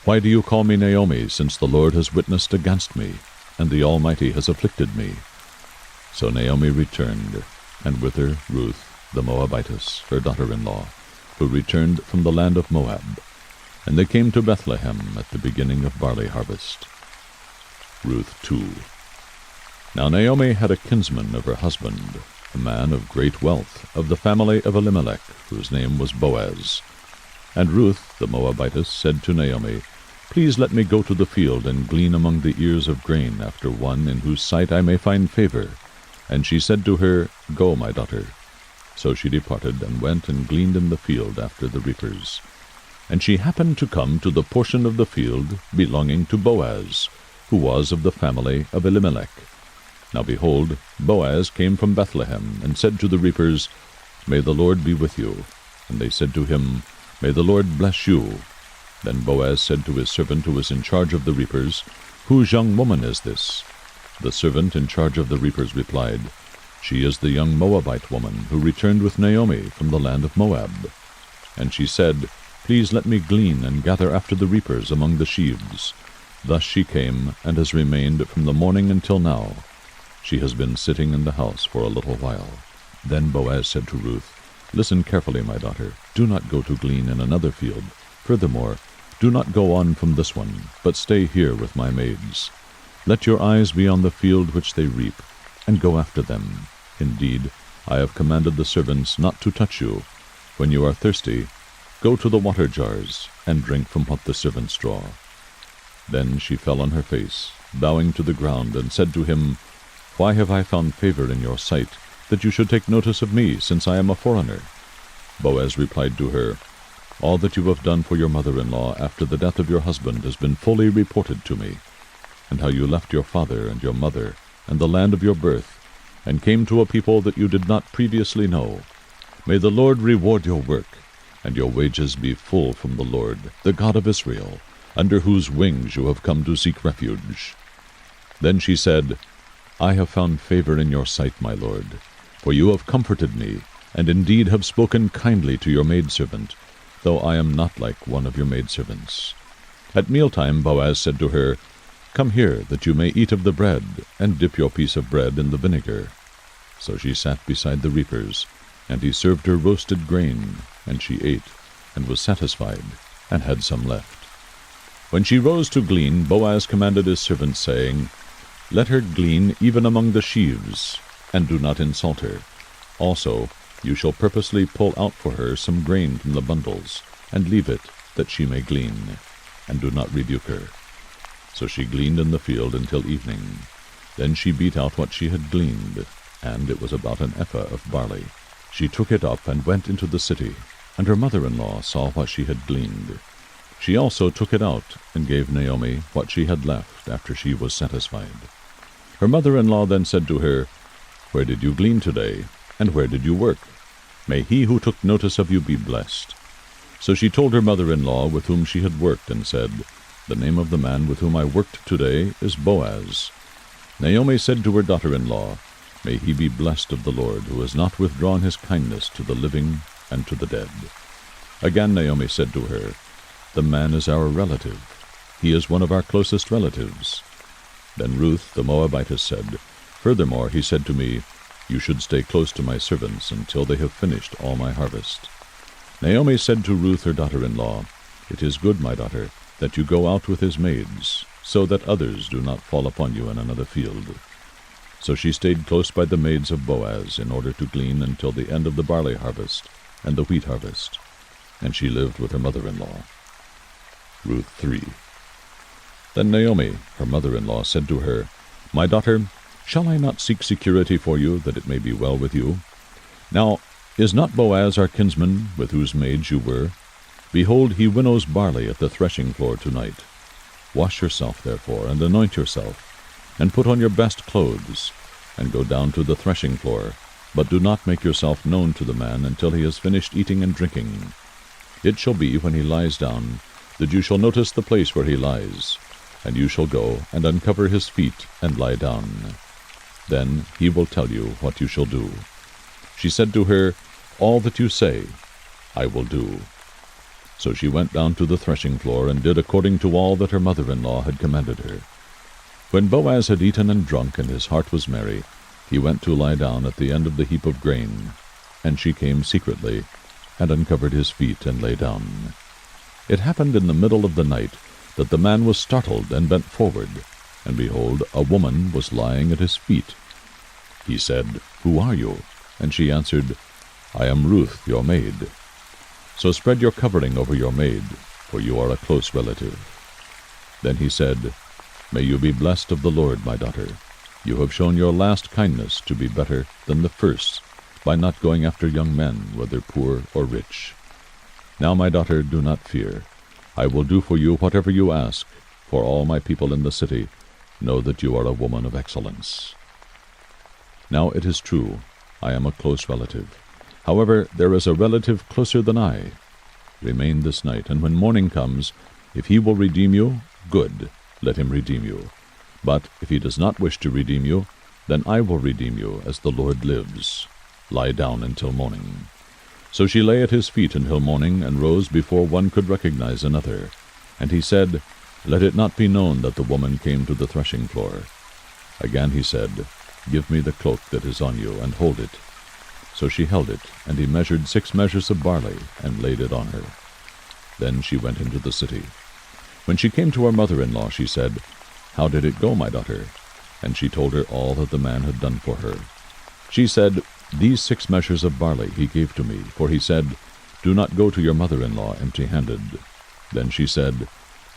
S1: Why do you call me Naomi, since the Lord has witnessed against me, and the Almighty has afflicted me?" So Naomi returned, and with her Ruth the Moabitess, her daughter-in-law, who returned from the land of Moab. And they came to Bethlehem at the beginning of barley harvest. Ruth 2. Now Naomi had a kinsman of her husband, a man of great wealth, of the family of Elimelech, whose name was Boaz. And Ruth the Moabitess said to Naomi, "Please let me go to the field and glean among the ears of grain after one in whose sight I may find favor." And she said to her, "Go, my daughter." So she departed, and went and gleaned in the field after the reapers. And she happened to come to the portion of the field belonging to Boaz, who was of the family of Elimelech. Now behold, Boaz came from Bethlehem, and said to the reapers, "May the Lord be with you." And they said to him, "May the Lord bless you." Then Boaz said to his servant who was in charge of the reapers, "Whose young woman is this?" The servant in charge of the reapers replied, "She is the young Moabite woman who returned with Naomi from the land of Moab." And she said, "Please let me glean and gather after the reapers among the sheaves." Thus she came, and has remained from the morning until now. She has been sitting in the house for a little while. Then Boaz said to Ruth, "Listen carefully, my daughter. Do not go to glean in another field. Furthermore, do not go on from this one, but stay here with my maids. Let your eyes be on the field which they reap, and go after them. Indeed, I have commanded the servants not to touch you. When you are thirsty, go to the water jars, and drink from what the servants draw." Then she fell on her face, bowing to the ground, and said to him, "Why have I found favor in your sight, that you should take notice of me, since I am a foreigner?" Boaz replied to her, "All that you have done for your mother-in-law after the death of your husband has been fully reported to me, and how you left your father and your mother and the land of your birth, and came to a people that you did not previously know. May the Lord reward your work, and your wages be full from the Lord, the God of Israel, under whose wings you have come to seek refuge." Then she said, "I have found favor in your sight, my lord, for you have comforted me, and indeed have spoken kindly to your maidservant, though I am not like one of your maidservants." At mealtime Boaz said to her, "Come here, that you may eat of the bread, and dip your piece of bread in the vinegar." So she sat beside the reapers, and he served her roasted grain, and she ate, and was satisfied, and had some left. When she rose to glean, Boaz commanded his servants, saying, "Let her glean even among the sheaves, and do not insult her. Also, you shall purposely pull out for her some grain from the bundles, and leave it, that she may glean, and do not rebuke her." So she gleaned in the field until evening. Then she beat out what she had gleaned, and it was about an ephah of barley. She took it up and went into the city, and her mother-in-law saw what she had gleaned. She also took it out, and gave Naomi what she had left after she was satisfied. Her mother-in-law then said to her, "Where did you glean today, and where did you work? May he who took notice of you be blessed." So she told her mother-in-law with whom she had worked, and said, "The name of the man with whom I worked today is Boaz." Naomi said to her daughter-in-law, "May he be blessed of the Lord, who has not withdrawn his kindness to the living and to the dead." Again Naomi said to her, "The man is our relative. He is one of our closest relatives." Then Ruth the Moabitess said, "Furthermore he said to me, 'You should stay close to my servants until they have finished all my harvest.'" Naomi said to Ruth her daughter-in-law, "It is good, my daughter, that you go out with his maids, so that others do not fall upon you in another field." So she stayed close by the maids of Boaz in order to glean until the end of the barley harvest and the wheat harvest, and she lived with her mother-in-law. Ruth 3. Then Naomi, her mother-in-law, said to her, "My daughter, Shall I not seek security for you, that it may be well with you? Now, is not Boaz our kinsman, with whose maids you were? Behold, he winnows barley at the threshing floor tonight. Wash yourself, therefore, and anoint yourself, and put on your best clothes, and go down to the threshing floor, but do not make yourself known to the man until he has finished eating and drinking. It shall be, when he lies down, that you shall notice the place where he lies, and you shall go and uncover his feet and lie down. Then he will tell you what you shall do. She said to her, All that you say, I will do. So she went down to the threshing floor, and did according to all that her mother-in-law had commanded her. When Boaz had eaten and drunk, and his heart was merry, he went to lie down at the end of the heap of grain. And she came secretly, and uncovered his feet, and lay down. It happened in the middle of the night, that the man was startled, and bent forward, and behold, a woman was lying at his feet. He said, Who are you? And she answered, I am Ruth, your maid. So spread your covering over your maid, for you are a close relative. Then he said, May you be blessed of the Lord, my daughter. You have shown your last kindness to be better than the first, by not going after young men, whether poor or rich. Now, my daughter, do not fear. I will do for you whatever you ask, for all my people in the city know that you are a woman of excellence. Now it is true, I am a close relative. However, there is a relative closer than I. Remain this night, and when morning comes, if he will redeem you, good, let him redeem you. But if he does not wish to redeem you, then I will redeem you, as the Lord lives. Lie down until morning. So she lay at his feet until morning, and rose before one could recognize another. And he said, Let it not be known that the woman came to the threshing floor. Again he said, Give me the cloak that is on you, and hold it. So she held it, and he measured 6 measures of barley, and laid it on her. Then she went into the city. When she came to her mother-in-law, she said, How did it go, my daughter? And she told her all that the man had done for her. She said, These 6 measures of barley he gave to me, for he said, Do not go to your mother-in-law empty-handed. Then she said,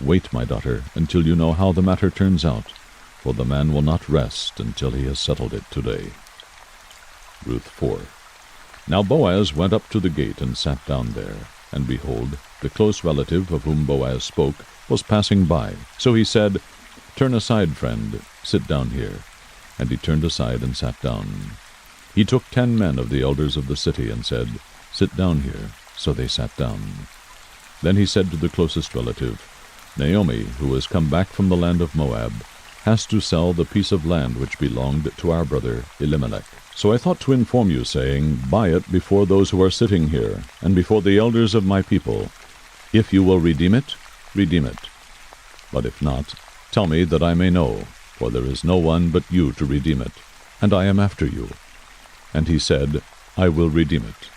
S1: Wait, my daughter, until you know how the matter turns out, for the man will not rest until he has settled it today. Ruth 4. Now Boaz went up to the gate and sat down there, and behold, the close relative of whom Boaz spoke was passing by. So he said, Turn aside, friend, sit down here. And he turned aside and sat down. He took 10 men of the elders of the city and said, Sit down here. So they sat down. Then he said to the closest relative, Naomi, who has come back from the land of Moab, has to sell the piece of land which belonged to our brother Elimelech. So I thought to inform you, saying, Buy it before those who are sitting here, and before the elders of my people. If you will redeem it, redeem it. But if not, tell me that I may know, for there is no one but you to redeem it, and I am after you. And he said, I will redeem it.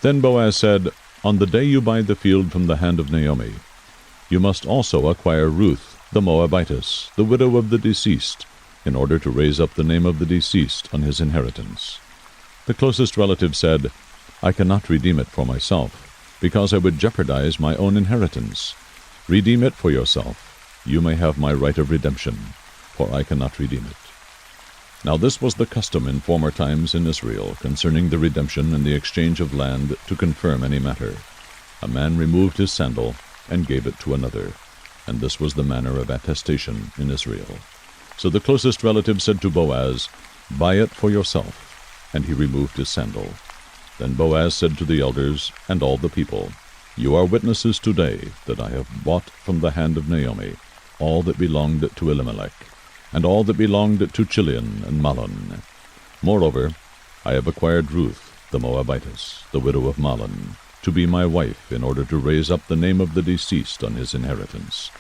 S1: Then Boaz said, On the day you buy the field from the hand of Naomi, you must also acquire Ruth, the Moabitess, the widow of the deceased, in order to raise up the name of the deceased on his inheritance. The closest relative said, I cannot redeem it for myself, because I would jeopardize my own inheritance. Redeem it for yourself. You may have my right of redemption, for I cannot redeem it. Now this was the custom in former times in Israel concerning the redemption and the exchange of land to confirm any matter. A man removed his sandal and gave it to another, and this was the manner of attestation in Israel. So the closest relative said to Boaz, Buy it for yourself. And he removed his sandal. Then Boaz said to the elders and all the people, You are witnesses today that I have bought from the hand of Naomi all that belonged to Elimelech, and all that belonged to Chilion and Mahlon. Moreover, I have acquired Ruth, the Moabitess, the widow of Mahlon, to be my wife, in order to raise up the name of the deceased on his inheritance,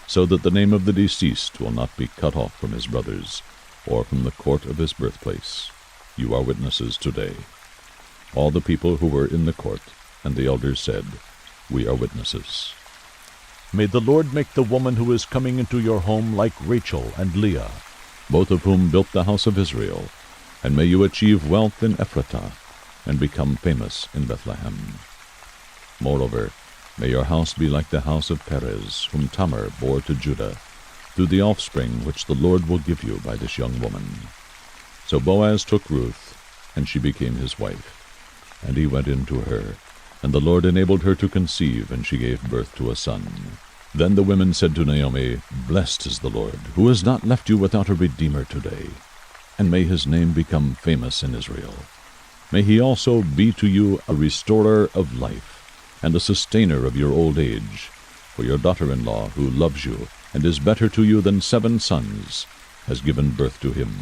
S1: so that the name of the deceased will not be cut off from his brothers, or from the court of his birthplace. You are witnesses today. All the people who were in the court and the elders said, We are witnesses. May the Lord make the woman who is coming into your home like Rachel and Leah, both of whom built the house of Israel, and may you achieve wealth in Ephratah, and become famous in Bethlehem. Moreover, may your house be like the house of Perez, whom Tamar bore to Judah, through the offspring which the Lord will give you by this young woman. So Boaz took Ruth, and she became his wife. And he went in to her, and the Lord enabled her to conceive, and she gave birth to a son. Then the women said to Naomi, Blessed is the Lord, who has not left you without a redeemer today. And may his name become famous in Israel. May he also be to you a restorer of life, and a sustainer of your old age. For your daughter-in-law, who loves you, and is better to you than 7 sons, has given birth to him.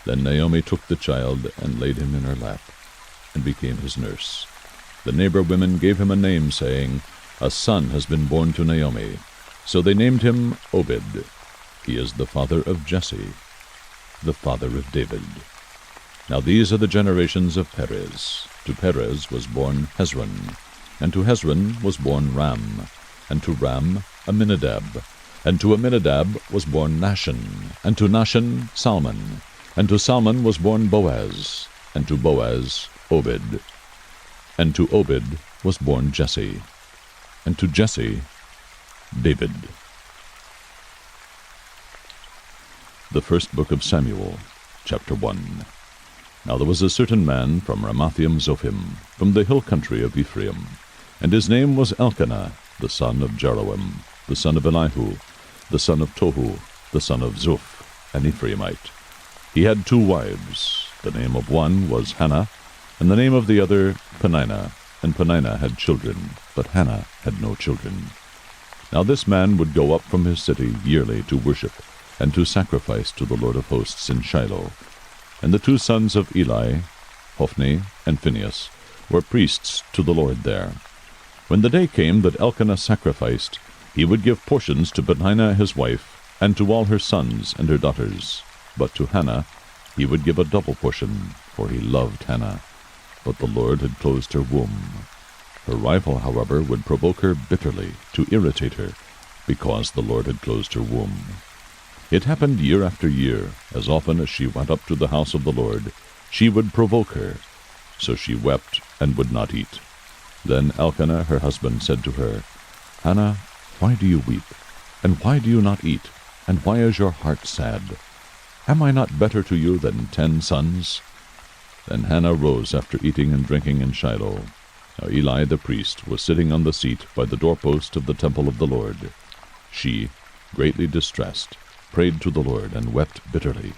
S1: Then Naomi took the child, and laid him in her lap, and became his nurse. The neighbor women gave him a name, saying, A son has been born to Naomi. So they named him Obed. He is the father of Jesse, the father of David. Now these are the generations of Perez. To Perez was born Hezron, and to Hezron was born Ram, and to Ram Amminadab, and to Amminadab was born Nahshon, and to Nahshon Salmon, and to Salmon was born Boaz, and to Boaz Obed, and to Obed was born Jesse, and to Jesse David. The first book of Samuel, chapter 1. Now there was a certain man from Ramathaim Zophim, from the hill country of Ephraim, and his name was Elkanah, the son of Jeroham, the son of Elihu, the son of Tohu, the son of Zoph, an Ephraimite. He had 2 wives. The name of one was Hannah, and the name of the other Peninnah. And Peninnah had children, but Hannah had no children. Now this man would go up from his city yearly to worship, and to sacrifice to the Lord of hosts in Shiloh. And the 2 sons of Eli, Hophni and Phinehas, were priests to the Lord there. When the day came that Elkanah sacrificed, he would give portions to Peninnah his wife, and to all her sons and her daughters. But to Hannah he would give a double portion, for he loved Hannah. But the Lord had closed her womb. Her rival, however, would provoke her bitterly, to irritate her, because the Lord had closed her womb. It happened year after year, as often as she went up to the house of the Lord, she would provoke her. So she wept and would not eat. Then Elkanah her husband said to her, Hannah, why do you weep? And why do you not eat? And why is your heart sad? Am I not better to you than 10 sons? Then Hannah rose after eating and drinking in Shiloh. Now Eli the priest was sitting on the seat by the doorpost of the temple of the Lord. She, greatly distressed, prayed to the Lord, and wept bitterly.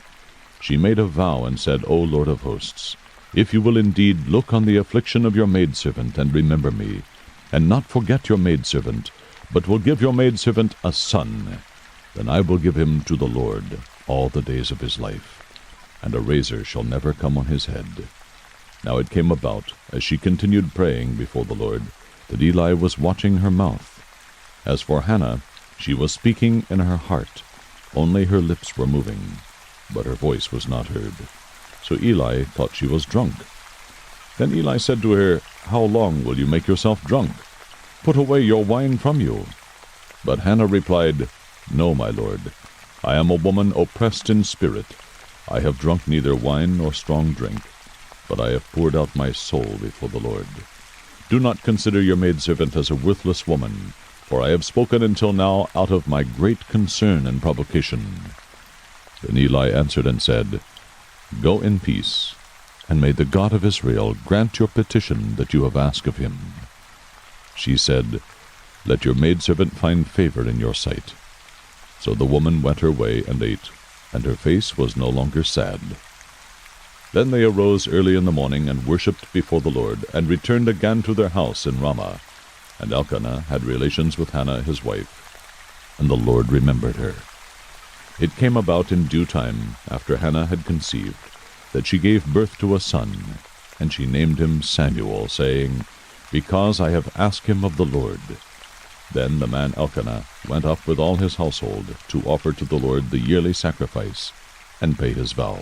S1: She made a vow and said, O Lord of hosts, if you will indeed look on the affliction of your maidservant, and remember me, and not forget your maidservant, but will give your maidservant a son, then I will give him to the Lord all the days of his life, and a razor shall never come on his head. Now it came about, as she continued praying before the Lord, that Eli was watching her mouth. As for Hannah, she was speaking in her heart, only her lips were moving, but her voice was not heard. So Eli thought she was drunk. Then Eli said to her, How long will you make yourself drunk? Put away your wine from you. But Hannah replied, No, my lord, I am a woman oppressed in spirit. I have drunk neither wine nor strong drink, but I have poured out my soul before the Lord. Do not consider your maidservant as a worthless woman, for I have spoken until now out of my great concern and provocation. Then Eli answered and said, Go in peace, and may the God of Israel grant your petition that you have asked of him. She said, Let your maidservant find favor in your sight. So the woman went her way and ate, and her face was no longer sad. Then they arose early in the morning and worshipped before the Lord, and returned again to their house in Ramah. And Elkanah had relations with Hannah his wife, and the Lord remembered her. It came about in due time, after Hannah had conceived, that she gave birth to a son, and she named him Samuel, saying, Because I have asked him of the Lord. Then the man Elkanah went up with all his household to offer to the Lord the yearly sacrifice, and pay his vow.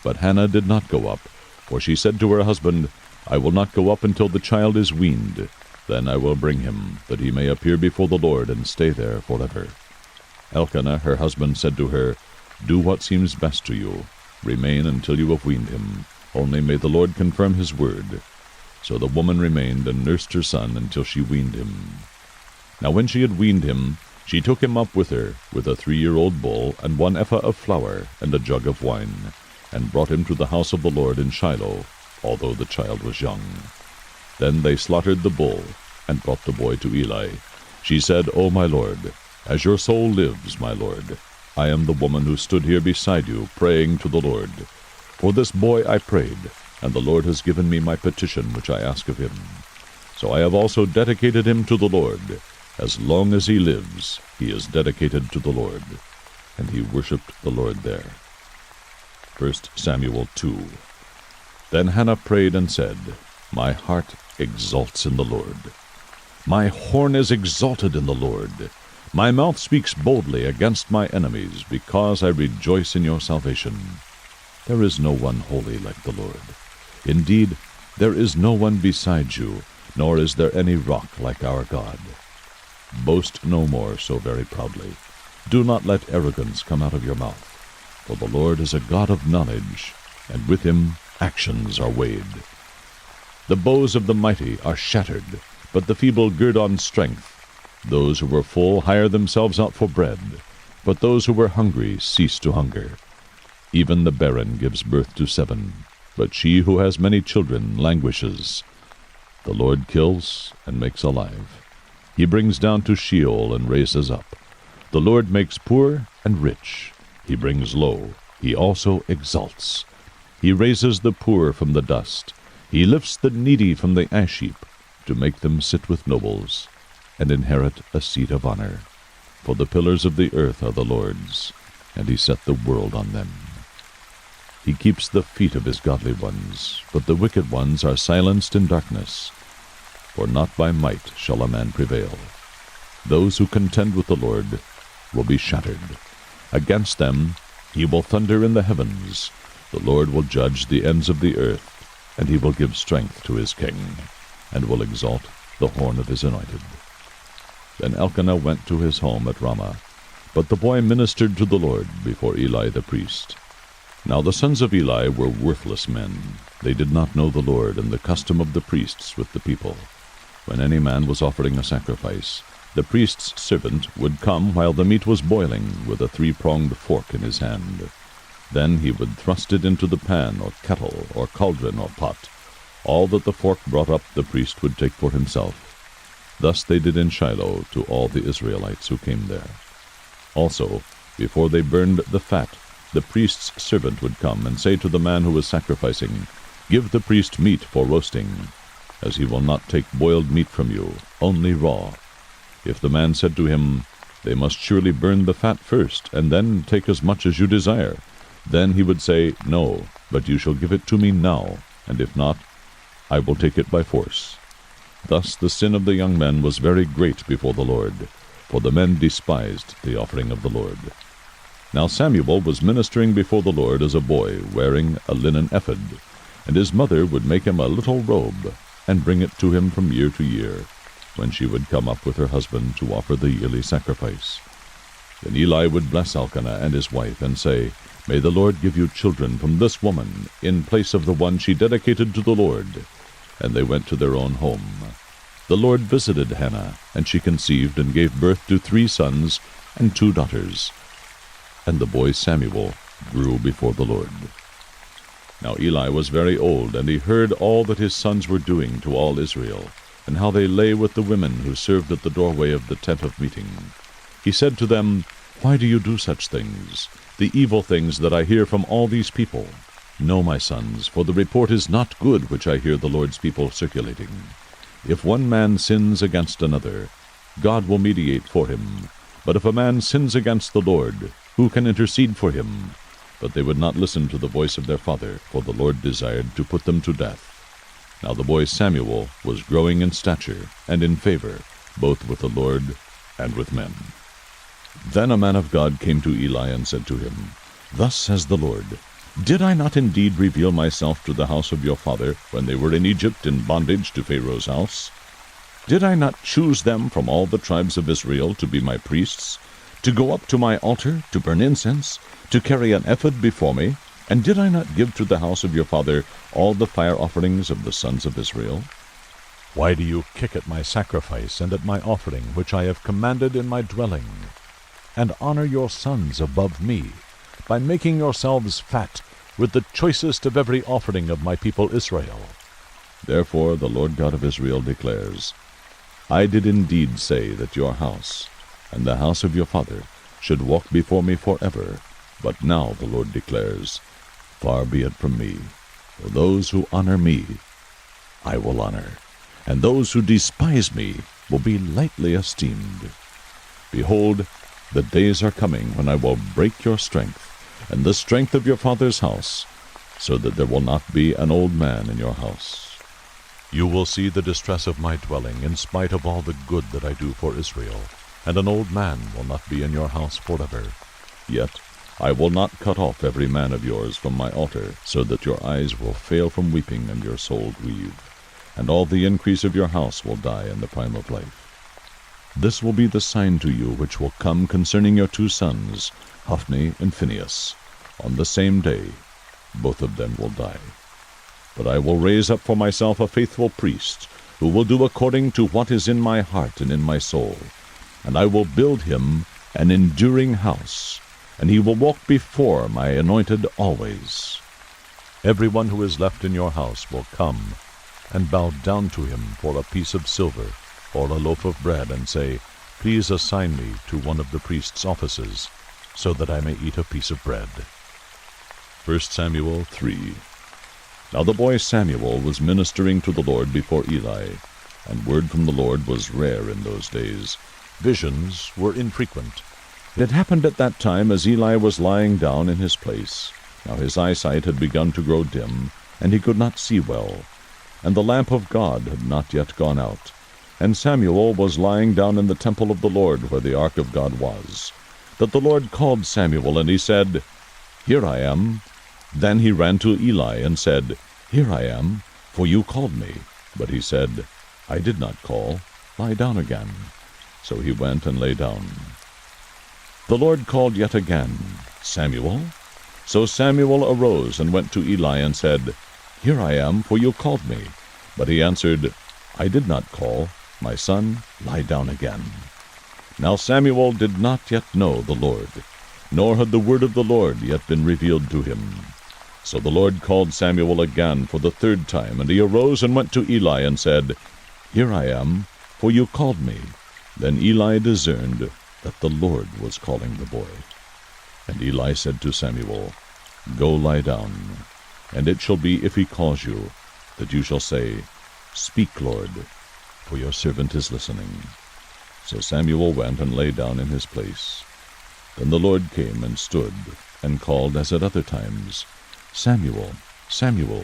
S1: But Hannah did not go up, for she said to her husband, I will not go up until the child is weaned. Then I will bring him, that he may appear before the Lord and stay there forever. Elkanah her husband said to her, Do what seems best to you. Remain until you have weaned him. Only may the Lord confirm his word. So the woman remained and nursed her son until she weaned him. Now when she had weaned him, she took him up with her, with a 3-year-old bull, and 1 ephah of flour, and a jug of wine. and brought him to the house of the Lord in Shiloh, although the child was young. Then they slaughtered the bull, and brought the boy to Eli. She said, O my lord, as your soul lives, my lord, I am the woman who stood here beside you, praying to the Lord. For this boy I prayed, and the Lord has given me my petition which I ask of him. So I have also dedicated him to the Lord. As long as he lives, he is dedicated to the Lord. And he worshipped the Lord there. 1 Samuel 2. Then Hannah prayed and said, My heart exults in the Lord. My horn is exalted in the Lord. My mouth speaks boldly against my enemies, because I rejoice in your salvation. There is no one holy like the Lord. Indeed, there is no one beside you, nor is there any rock like our God. Boast no more so very proudly. Do not let arrogance come out of your mouth. For the Lord is a God of knowledge, and with him actions are weighed. The bows of the mighty are shattered, but the feeble gird on strength. Those who were full hire themselves out for bread, but those who were hungry cease to hunger. Even the barren gives birth to 7, but she who has many children languishes. The Lord kills and makes alive. He brings down to Sheol and raises up. The Lord makes poor and rich. He brings low. He also exalts. He raises the poor from the dust. He lifts the needy from the ash heap, to make them sit with nobles, and inherit a seat of honor. For the pillars of the earth are the Lord's, and he set the world on them. He keeps the feet of his godly ones, but the wicked ones are silenced in darkness. For not by might shall a man prevail. Those who contend with the Lord will be shattered. Against them he will thunder in the heavens. The Lord will judge the ends of the earth, and he will give strength to his king, and will exalt the horn of his anointed. Then Elkanah went to his home at Ramah, but the boy ministered to the Lord before Eli the priest. Now the sons of Eli were worthless men. They did not know the Lord and the custom of the priests with the people. When any man was offering a sacrifice, the priest's servant would come while the meat was boiling with a 3-pronged fork in his hand. Then he would thrust it into the pan or kettle or cauldron or pot. All that the fork brought up the priest would take for himself. Thus they did in Shiloh to all the Israelites who came there. Also, before they burned the fat, the priest's servant would come and say to the man who was sacrificing, Give the priest meat for roasting, as he will not take boiled meat from you, only raw. If the man said to him, They must surely burn the fat first, and then take as much as you desire, then he would say, No, but you shall give it to me now, and if not, I will take it by force. Thus the sin of the young men was very great before the Lord, for the men despised the offering of the Lord. Now Samuel was ministering before the Lord as a boy, wearing a linen ephod, and his mother would make him a little robe, and bring it to him from year to year, when she would come up with her husband to offer the yearly sacrifice. Then Eli would bless Elkanah and his wife, and say, May the Lord give you children from this woman, in place of the one she dedicated to the Lord. And they went to their own home. The Lord visited Hannah, and she conceived and gave birth to 3 sons and 2 daughters. And the boy Samuel grew before the Lord. Now Eli was very old, and he heard all that his sons were doing to all Israel, and how they lay with the women who served at the doorway of the tent of meeting. He said to them, Why do you do such things, the evil things that I hear from all these people? No, my sons, for the report is not good which I hear the Lord's people circulating. If one man sins against another, God will mediate for him. But if a man sins against the Lord, who can intercede for him? But they would not listen to the voice of their father, for the Lord desired to put them to death. Now the boy Samuel was growing in stature and in favor, both with the Lord and with men. Then a man of God came to Eli and said to him, Thus says the Lord, Did I not indeed reveal myself to the house of your father when they were in Egypt in bondage to Pharaoh's house? Did I not choose them from all the tribes of Israel to be my priests, to go up to my altar, to burn incense, to carry an ephod before me? And did I not give to the house of your father all the fire offerings of the sons of Israel? Why do you kick at my sacrifice and at my offering, which I have commanded in my dwelling? And honor your sons above me, by making yourselves fat with the choicest of every offering of my people Israel. Therefore the Lord God of Israel declares, I did indeed say that your house, and the house of your father, should walk before me forever. But now the Lord declares, Far be it from me, for those who honor me I will honor, and those who despise me will be lightly esteemed. Behold, the days are coming when I will break your strength, and the strength of your father's house, so that there will not be an old man in your house. You will see the distress of my dwelling, in spite of all the good that I do for Israel, and an old man will not be in your house forever. Yet I will not cut off every man of yours from my altar, so that your eyes will fail from weeping and your soul grieve, and all the increase of your house will die in the prime of life. This will be the sign to you which will come concerning your 2 sons, Hophni and Phinehas. On the same day both of them will die. But I will raise up for myself a faithful priest, who will do according to what is in my heart and in my soul. And I will build him an enduring house, and he will walk before my anointed always. Everyone who is left in your house will come and bow down to him for a piece of silver or a loaf of bread, and say, Please assign me to one of the priest's offices, so that I may eat a piece of bread. 1 Samuel 3. Now the boy Samuel was ministering to the Lord before Eli, and word from the Lord was rare in those days. Visions were infrequent. It happened at that time as Eli was lying down in his place. Now his eyesight had begun to grow dim, and he could not see well, and the lamp of God had not yet gone out. And Samuel was lying down in the temple of the Lord, where the ark of God was. That the Lord called Samuel, and he said, Here I am. Then he ran to Eli and said, Here I am, for you called me. But he said, I did not call. Lie down again. So he went and lay down. The Lord called yet again, Samuel. So Samuel arose and went to Eli and said, Here I am, for you called me. But he answered, I did not call. My son, lie down again. Now Samuel did not yet know the Lord, nor had the word of the Lord yet been revealed to him. So the Lord called Samuel again for the 3rd time, and he arose and went to Eli and said, Here I am, for you called me. Then Eli discerned that the Lord was calling the boy. And Eli said to Samuel, Go lie down, and it shall be, if he calls you, that you shall say, Speak, Lord, for your servant is listening. So Samuel went and lay down in his place. Then the Lord came and stood, and called as at other times, Samuel, Samuel.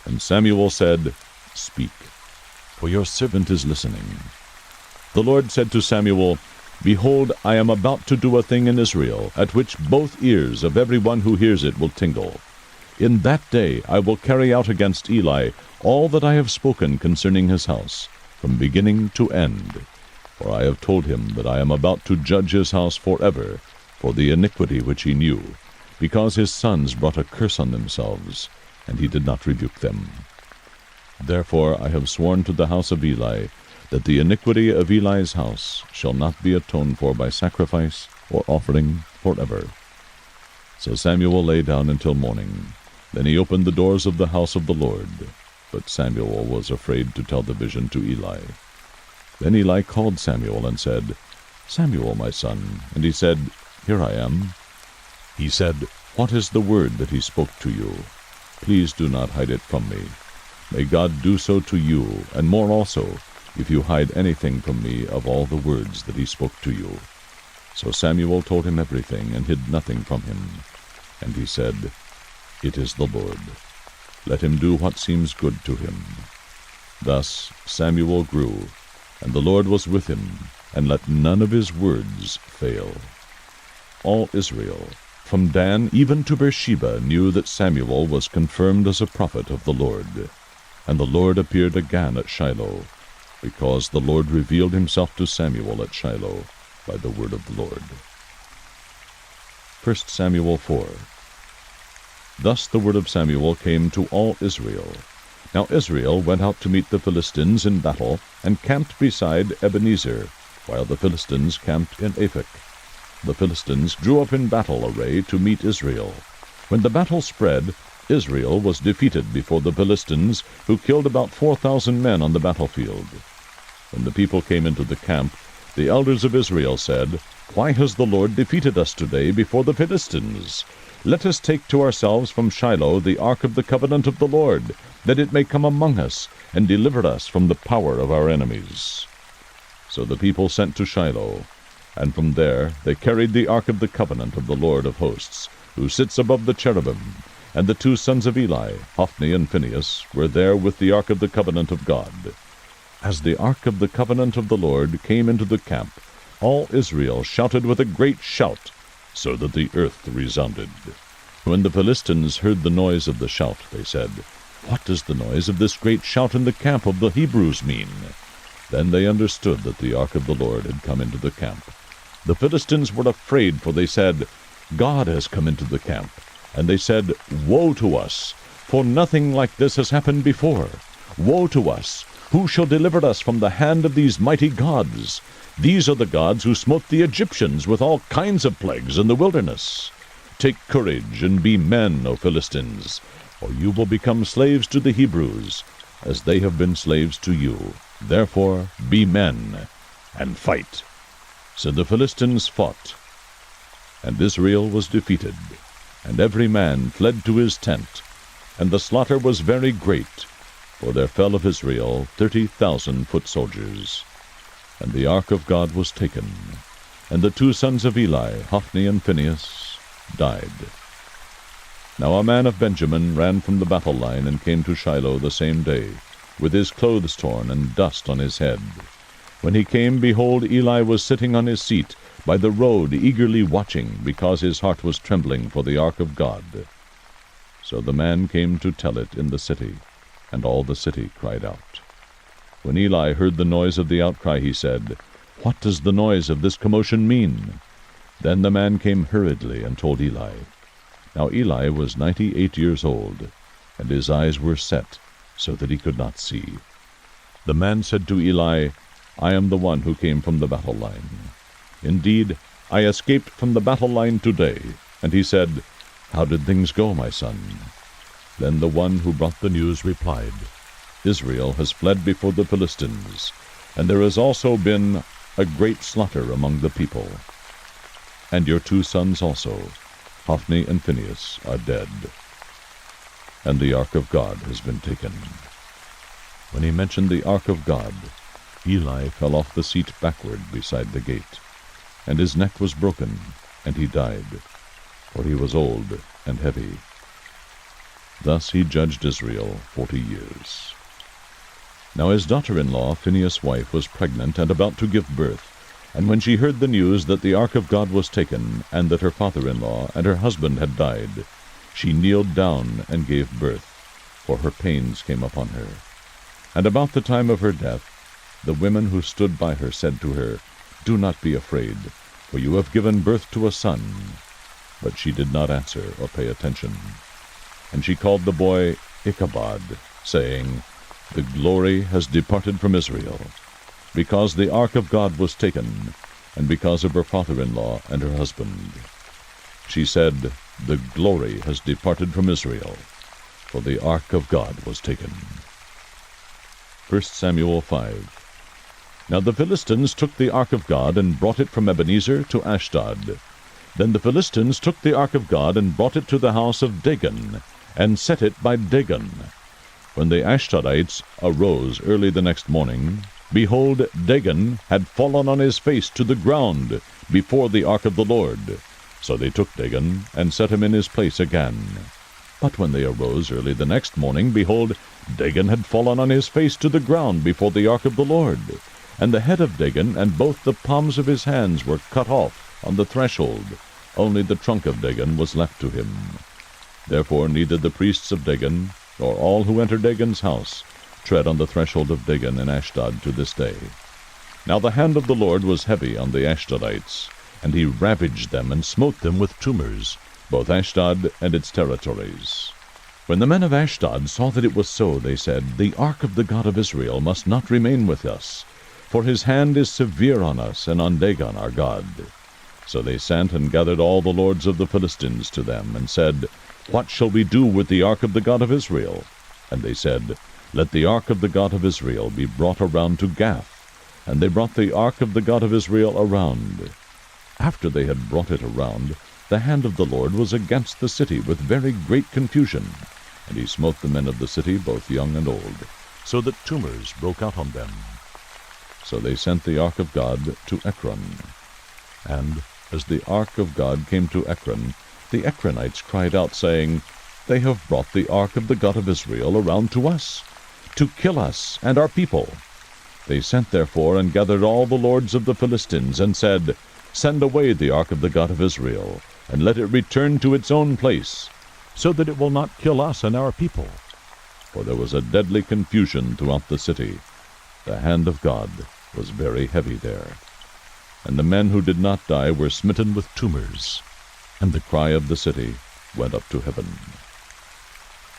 S1: And Samuel said, Speak, for your servant is listening. The Lord said to Samuel, Behold, I am about to do a thing in Israel, at which both ears of every one who hears it will tingle. In that day I will carry out against Eli all that I have spoken concerning his house, from beginning to end. For I have told him that I am about to judge his house forever, for the iniquity which he knew, because his sons brought a curse on themselves, and he did not rebuke them. Therefore I have sworn to the house of Eli, that the iniquity of Eli's house shall not be atoned for by sacrifice or offering forever. So Samuel lay down until morning. Then he opened the doors of the house of the Lord. But Samuel was afraid to tell the vision to Eli. Then Eli called Samuel and said, Samuel, my son. And he said, Here I am. He said, What is the word that he spoke to you? Please do not hide it from me. May God do so to you, and more also, if you hide anything from me of all the words that he spoke to you. So Samuel told him everything, and hid nothing from him. And he said, It is the Lord. Let him do what seems good to him. Thus Samuel grew, and the Lord was with him, and let none of his words fail. All Israel, from Dan even to Beersheba, knew that Samuel was confirmed as a prophet of the Lord. And the Lord appeared again at Shiloh, because the Lord revealed himself to Samuel at Shiloh by the word of the Lord. 1 Samuel 4. Thus the word of Samuel came to all Israel. Now Israel went out to meet the Philistines in battle, and camped beside Ebenezer, while the Philistines camped in Aphek. The Philistines drew up in battle array to meet Israel. When the battle spread, Israel was defeated before the Philistines, who killed about 4,000 men on the battlefield. When the people came into the camp, the elders of Israel said, "Why has the Lord defeated us today before the Philistines? Let us take to ourselves from Shiloh the ark of the covenant of the Lord, that it may come among us, and deliver us from the power of our enemies." So the people sent to Shiloh, and from there they carried the ark of the covenant of the Lord of hosts, who sits above the cherubim, and the 2 sons of Eli, Hophni and Phinehas, were there with the ark of the covenant of God. As the ark of the covenant of the Lord came into the camp, all Israel shouted with a great shout, so that the earth resounded. When the Philistines heard the noise of the shout, they said, "What does the noise of this great shout in the camp of the Hebrews mean?" Then they understood that the ark of the Lord had come into the camp. The Philistines were afraid, for they said, "God has come into the camp." And they said, "Woe to us, for nothing like this has happened before. Woe to us! Who shall deliver us from the hand of these mighty gods? These are the gods who smote the Egyptians with all kinds of plagues in the wilderness. Take courage and be men, O Philistines, or you will become slaves to the Hebrews, as they have been slaves to you. Therefore be men, and fight." So the Philistines fought, and Israel was defeated, and every man fled to his tent, and the slaughter was very great, for there fell of Israel 30,000 foot soldiers. And the ark of God was taken, and the 2 sons of Eli, Hophni and Phinehas, died. Now a man of Benjamin ran from the battle line and came to Shiloh the same day, with his clothes torn and dust on his head. When he came, behold, Eli was sitting on his seat by the road, eagerly watching, because his heart was trembling for the ark of God. So the man came to tell it in the city, and all the city cried out. When Eli heard the noise of the outcry, he said, "What does the noise of this commotion mean?" Then the man came hurriedly and told Eli. Now Eli was 98 years old, and his eyes were set, so that he could not see. The man said to Eli, "I am the one who came from the battle line. Indeed, I escaped from the battle line today." And he said, "How did things go, my son?" Then the one who brought the news replied, "Israel has fled before the Philistines, and there has also been a great slaughter among the people. And your 2 sons also, Hophni and Phinehas, are dead. And the ark of God has been taken." When he mentioned the ark of God, Eli fell off the seat backward beside the gate, and his neck was broken, and he died, for he was old and heavy. Thus he judged Israel 40 years. Now his daughter-in-law, Phinehas' wife, was pregnant and about to give birth, and when she heard the news that the ark of God was taken, and that her father-in-law and her husband had died, she kneeled down and gave birth, for her pains came upon her. And about the time of her death, the women who stood by her said to her, "Do not be afraid, for you have given birth to a son." But she did not answer or pay attention. And she called the boy Ichabod, saying, "The glory has departed from Israel, because the ark of God was taken, and because of her father-in-law and her husband." She said, "The glory has departed from Israel, for the ark of God was taken." 1 Samuel 5. Now the Philistines took the ark of God and brought it from Ebenezer to Ashdod. Then the Philistines took the ark of God and brought it to the house of Dagon, and set it by Dagon. When the Ashdodites arose early the next morning, behold, Dagon had fallen on his face to the ground before the ark of the Lord. So they took Dagon, and set him in his place again. But when they arose early the next morning, behold, Dagon had fallen on his face to the ground before the ark of the Lord. And the head of Dagon and both the palms of his hands were cut off on the threshold. Only the trunk of Dagon was left to him. Therefore neither the priests of Dagon, nor all who enter Dagon's house, tread on the threshold of Dagon in Ashdod to this day. Now the hand of the Lord was heavy on the Ashdodites, and he ravaged them and smote them with tumors, both Ashdod and its territories. When the men of Ashdod saw that it was so, they said, "The ark of the God of Israel must not remain with us, for his hand is severe on us and on Dagon our God." So they sent and gathered all the lords of the Philistines to them, and said, What shall we do with the ark of the God of Israel? And they said, Let the ark of the God of Israel be brought around to Gath. And they brought the ark of the God of Israel around. After they had brought it around, the hand of the Lord was against the city with very great confusion. And he smote the men of the city, both young and old, so that tumors broke out on them. So they sent the ark of God to Ekron. And as the ark of God came to Ekron, the Ekronites cried out, saying, They have brought the ark of the God of Israel around to us, to kill us and our people. They sent therefore and gathered all the lords of the Philistines, and said, Send away the ark of the God of Israel, and let it return to its own place, so that it will not kill us and our people. For there was a deadly confusion throughout the city. The hand of God was very heavy there. And the men who did not die were smitten with tumors, and the cry of the city went up to heaven.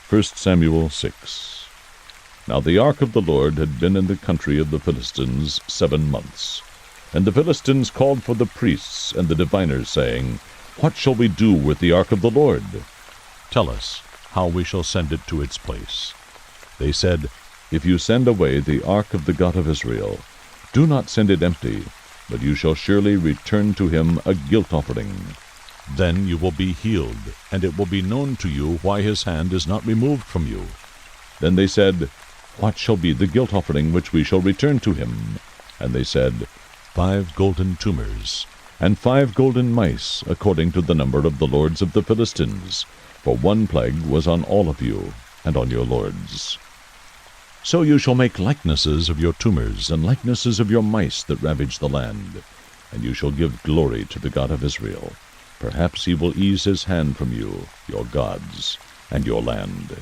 S1: 1 Samuel 6. Now the ark of the Lord had been in the country of the Philistines 7 months. And the Philistines called for the priests and the diviners, saying, What shall we do with the ark of the Lord? Tell us how we shall send it to its place. They said, If you send away the ark of the God of Israel, do not send it empty, but you shall surely return to him a guilt offering. Then you will be healed, and it will be known to you why his hand is not removed from you. Then they said, What shall be the guilt offering which we shall return to him? And they said, 5 golden tumors, and 5 golden mice, according to the number of the lords of the Philistines, for 1 plague was on all of you, and on your lords. So you shall make likenesses of your tumors, and likenesses of your mice that ravage the land, and you shall give glory to the God of Israel. Perhaps he will ease his hand from you, your gods, and your land.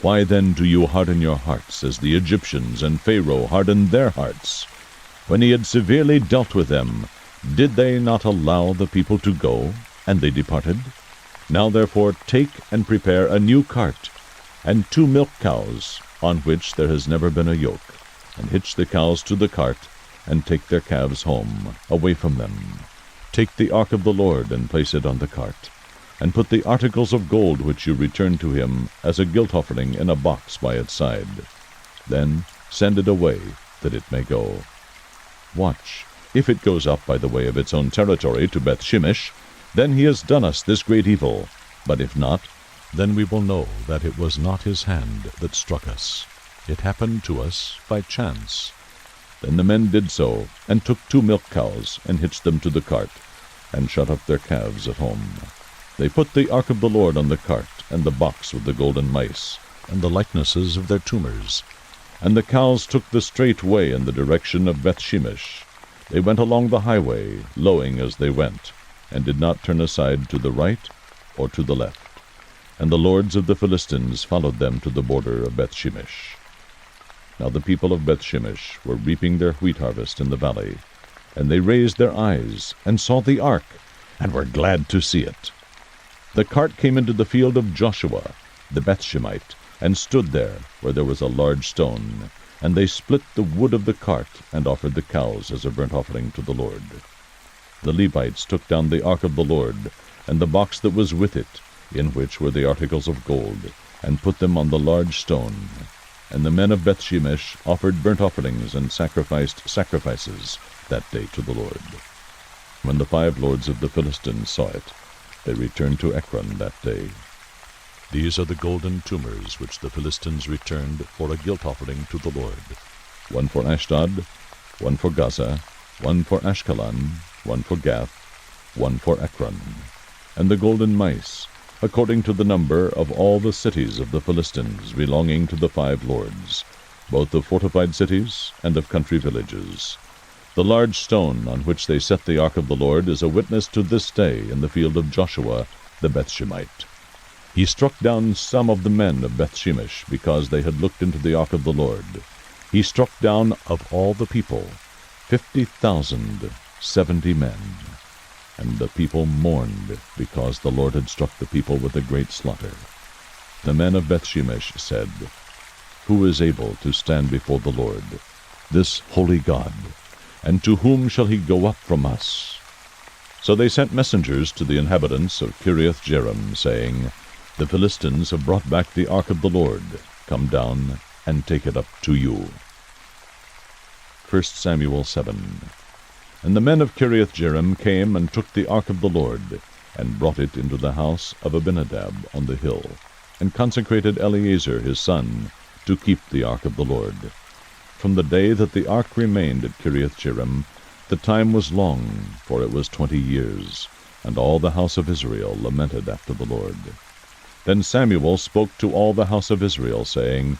S1: Why then do you harden your hearts, as the Egyptians and Pharaoh hardened their hearts? When he had severely dealt with them, did they not allow the people to go, and they departed? Now therefore take and prepare a new cart, and 2 milk cows, on which there has never been a yoke, and hitch the cows to the cart, and take their calves home, away from them. Take the ark of the Lord, and place it on the cart, and put the articles of gold which you return to him as a guilt offering in a box by its side. Then send it away, that it may go. Watch, if it goes up by the way of its own territory to Beth-Shemesh, then he has done us this great evil. But if not, then we will know that it was not his hand that struck us. It happened to us by chance. Then the men did so, and took 2 milk cows, and hitched them to the cart, and shut up their calves at home. They put the ark of the Lord on the cart, and the box with the golden mice, and the likenesses of their tumors. And the cows took the straight way in the direction of Beth-Shemesh. They went along the highway, lowing as they went, and did not turn aside to the right or to the left. And the lords of the Philistines followed them to the border of Beth-Shemesh. Now the people of Beth-Shemesh were reaping their wheat harvest in the valley, and they raised their eyes, and saw the ark, and were glad to see it. The cart came into the field of Joshua, the Bethshemite, and stood there, where there was a large stone. And they split the wood of the cart, and offered the cows as a burnt offering to the Lord. The Levites took down the ark of the Lord, and the box that was with it, in which were the articles of gold, and put them on the large stone. And the men of Beth-Shemesh offered burnt offerings and sacrificed sacrifices that day to the Lord. When the 5 lords of the Philistines saw it, they returned to Ekron that day. These are the golden tumors which the Philistines returned for a guilt offering to the Lord. 1 for Ashdod, 1 for Gaza, 1 for Ashkelon, 1 for Gath, 1 for Ekron. And the golden mice, according to the number of all the cities of the Philistines belonging to the 5 lords, both of fortified cities and of country villages. The large stone on which they set the ark of the Lord is a witness to this day in the field of Joshua the Bethshemite. He struck down some of the men of Beth-Shemesh, because they had looked into the ark of the Lord. He struck down of all the people 50,070 men. And the people mourned, because the Lord had struck the people with a great slaughter. The men of Beth-Shemesh said, Who is able to stand before the Lord, this holy God? And to whom shall he go up from us? So they sent messengers to the inhabitants of Kiriath-Jearim, saying, The Philistines have brought back the ark of the Lord. Come down and take it up to you. 1 Samuel 7. And the men of Kiriath-jearim came and took the ark of the Lord, and brought it into the house of Abinadab on the hill, and consecrated Eleazar his son to keep the ark of the Lord. From the day that the ark remained at Kiriath-jearim, the time was long, for it was 20 years, and all the house of Israel lamented after the Lord. Then Samuel spoke to all the house of Israel, saying,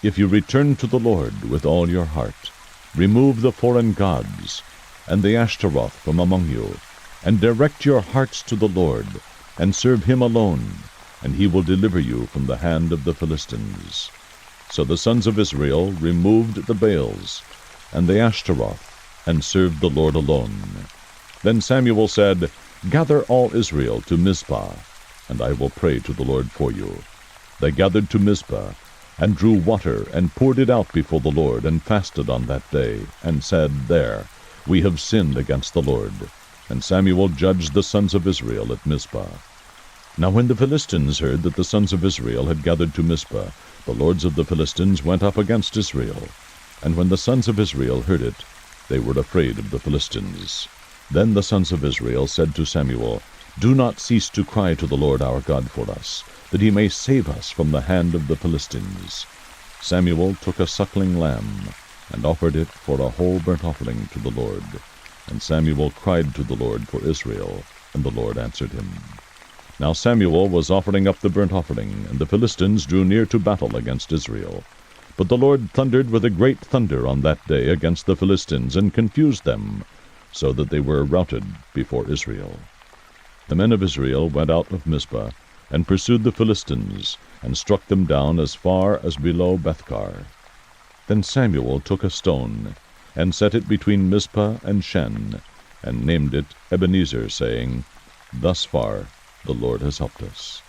S1: If you return to the Lord with all your heart, remove the foreign gods, and the Ashtaroth from among you, and direct your hearts to the Lord, and serve him alone, and he will deliver you from the hand of the Philistines. So the sons of Israel removed the Baals and the Ashtaroth, and served the Lord alone. Then Samuel said, Gather all Israel to Mizpah, and I will pray to the Lord for you. They gathered to Mizpah, and drew water, and poured it out before the Lord, and fasted on that day, and said, There, we have sinned against the Lord. And Samuel judged the sons of Israel at Mizpah. Now when the Philistines heard that the sons of Israel had gathered to Mizpah, the lords of the Philistines went up against Israel. And when the sons of Israel heard it, they were afraid of the Philistines. Then the sons of Israel said to Samuel, Do not cease to cry to the Lord our God for us, that he may save us from the hand of the Philistines. Samuel took a suckling lamb, and offered it for a whole burnt offering to the Lord. And Samuel cried to the Lord for Israel, and the Lord answered him. Now Samuel was offering up the burnt offering, and the Philistines drew near to battle against Israel. But the Lord thundered with a great thunder on that day against the Philistines, and confused them, so that they were routed before Israel. The men of Israel went out of Mizpah, and pursued the Philistines, and struck them down as far as below Bethkar. Then Samuel took a stone, and set it between Mizpah and Shen, and named it Ebenezer, saying, Thus far the Lord has helped us.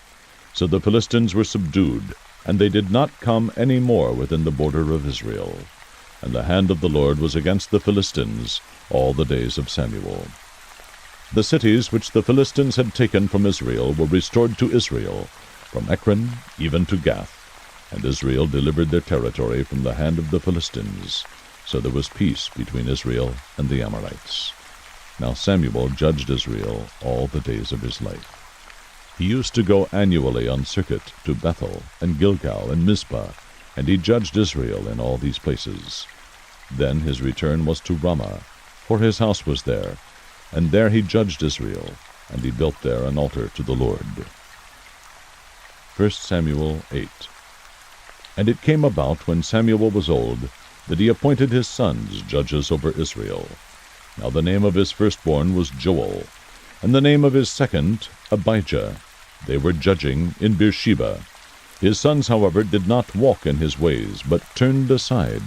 S1: So the Philistines were subdued, and they did not come any more within the border of Israel. And the hand of the Lord was against the Philistines all the days of Samuel. The cities which the Philistines had taken from Israel were restored to Israel, from Ekron even to Gath. And Israel delivered their territory from the hand of the Philistines. So there was peace between Israel and the Amorites. Now Samuel judged Israel all the days of his life. He used to go annually on circuit to Bethel and Gilgal and Mizpah, and he judged Israel in all these places. Then his return was to Ramah, for his house was there, and there he judged Israel, and he built there an altar to the Lord. 1 Samuel 8. And it came about, when Samuel was old, that he appointed his sons judges over Israel. Now the name of his firstborn was Joel, and the name of his second Abijah. They were judging in Beersheba. His sons, however, did not walk in his ways, but turned aside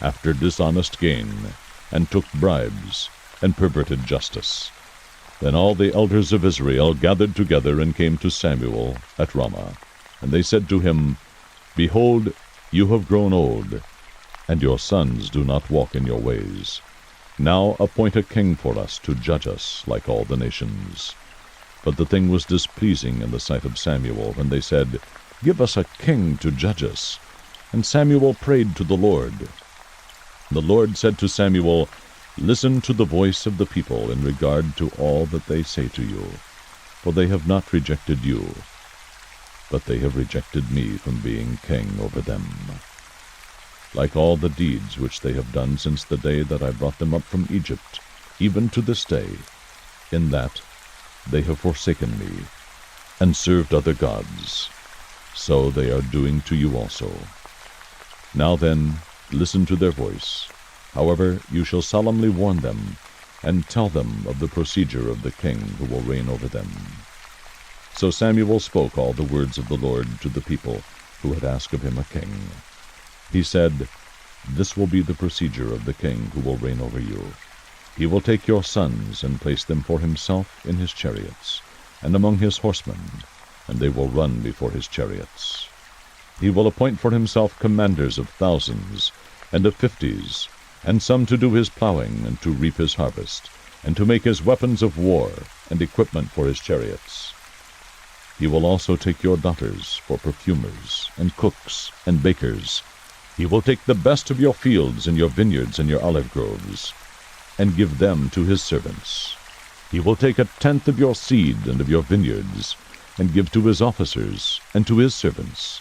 S1: after dishonest gain, and took bribes, and perverted justice. Then all the elders of Israel gathered together, and came to Samuel at Ramah. And they said to him, Behold, you have grown old, and your sons do not walk in your ways. Now appoint a king for us to judge us like all the nations. But the thing was displeasing in the sight of Samuel, and they said, Give us a king to judge us. And Samuel prayed to the Lord. The Lord said to Samuel, Listen to the voice of the people in regard to all that they say to you, for they have not rejected you, but they have rejected me from being king over them. Like all the deeds which they have done since the day that I brought them up from Egypt, even to this day, in that they have forsaken me, and served other gods, so they are doing to you also. Now then, listen to their voice. However, you shall solemnly warn them, and tell them of the procedure of the king who will reign over them. So Samuel spoke all the words of the Lord to the people who had asked of him a king. He said, This will be the procedure of the king who will reign over you. He will take your sons and place them for himself in his chariots, and among his horsemen, and they will run before his chariots. He will appoint for himself commanders of thousands and of 50s, and some to do his plowing and to reap his harvest, and to make his weapons of war and equipment for his chariots. He will also take your daughters for perfumers, and cooks, and bakers. He will take the best of your fields, and your vineyards, and your olive groves, and give them to his servants. He will take 1/10 of your seed and of your vineyards, and give to his officers, and to his servants.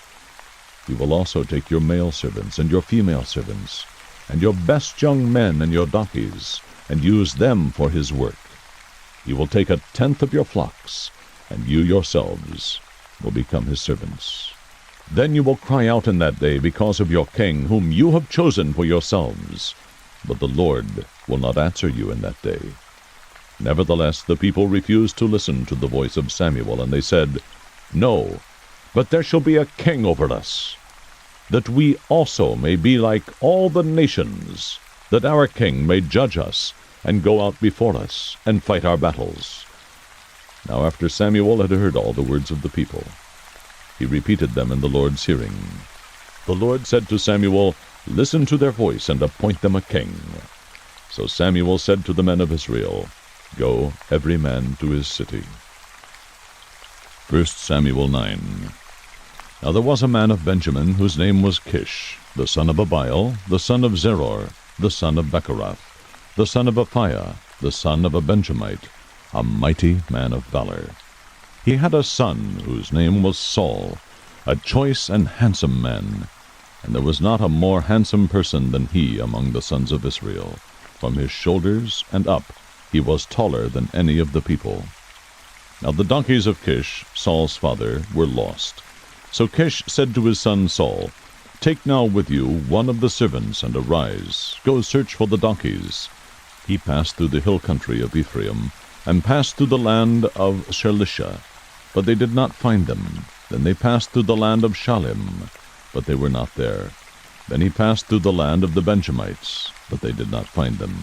S1: He will also take your male servants, and your female servants, and your best young men, and your donkeys, and use them for his work. He will take 1/10 of your flocks, and you yourselves will become his servants. Then you will cry out in that day because of your king, whom you have chosen for yourselves. But the Lord will not answer you in that day. Nevertheless, the people refused to listen to the voice of Samuel, and they said, No, but there shall be a king over us, that we also may be like all the nations, that our king may judge us, and go out before us, and fight our battles. Now after Samuel had heard all the words of the people, he repeated them in the Lord's hearing. The Lord said to Samuel, Listen to their voice, and appoint them a king. So Samuel said to the men of Israel, Go, every man to his city. 1 Samuel 9. Now there was a man of Benjamin, whose name was Kish, the son of Abiel, the son of Zeror, the son of Bechorath, the son of Aphiah, the son of a Benjamite, a mighty man of valor. He had a son whose name was Saul, a choice and handsome man, and there was not a more handsome person than he among the sons of Israel. From his shoulders and up he was taller than any of the people. Now the donkeys of Kish, Saul's father, were lost. So Kish said to his son Saul, Take now with you one of the servants, and arise, go search for the donkeys. He passed through the hill country of Ephraim, and passed through the land of Shalisha, but they did not find them. Then they passed through the land of Shalim, but they were not there. Then he passed through the land of the Benjamites, but they did not find them.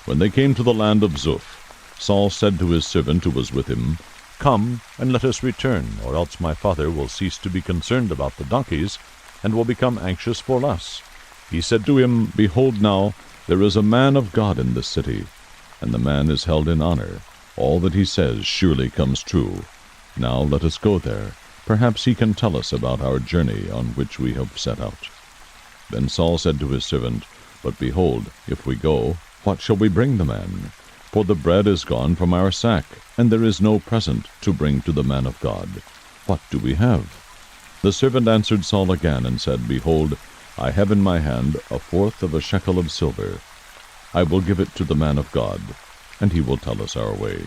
S1: When they came to the land of Zuph, Saul said to his servant who was with him, Come, and let us return, or else my father will cease to be concerned about the donkeys, and will become anxious for us. He said to him, Behold now, there is a man of God in this city, and the man is held in honor. All that he says surely comes true. Now let us go there. Perhaps he can tell us about our journey on which we have set out. Then Saul said to his servant, But behold, if we go, what shall we bring the man? For the bread is gone from our sack, and there is no present to bring to the man of God. What do we have? The servant answered Saul again, and said, Behold, I have in my hand 1/4 of a shekel of silver. I will give it to the man of God, and he will tell us our way.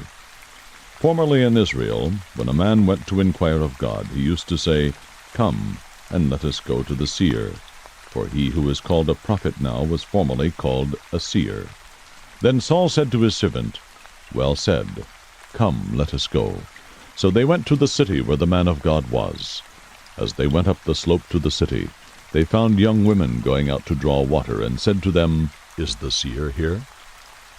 S1: Formerly in Israel, when a man went to inquire of God, he used to say, Come, and let us go to the seer. For he who is called a prophet now was formerly called a seer. Then Saul said to his servant, Well said, come, let us go. So they went to the city where the man of God was. As they went up the slope to the city, they found young women going out to draw water, and said to them, Is the seer here?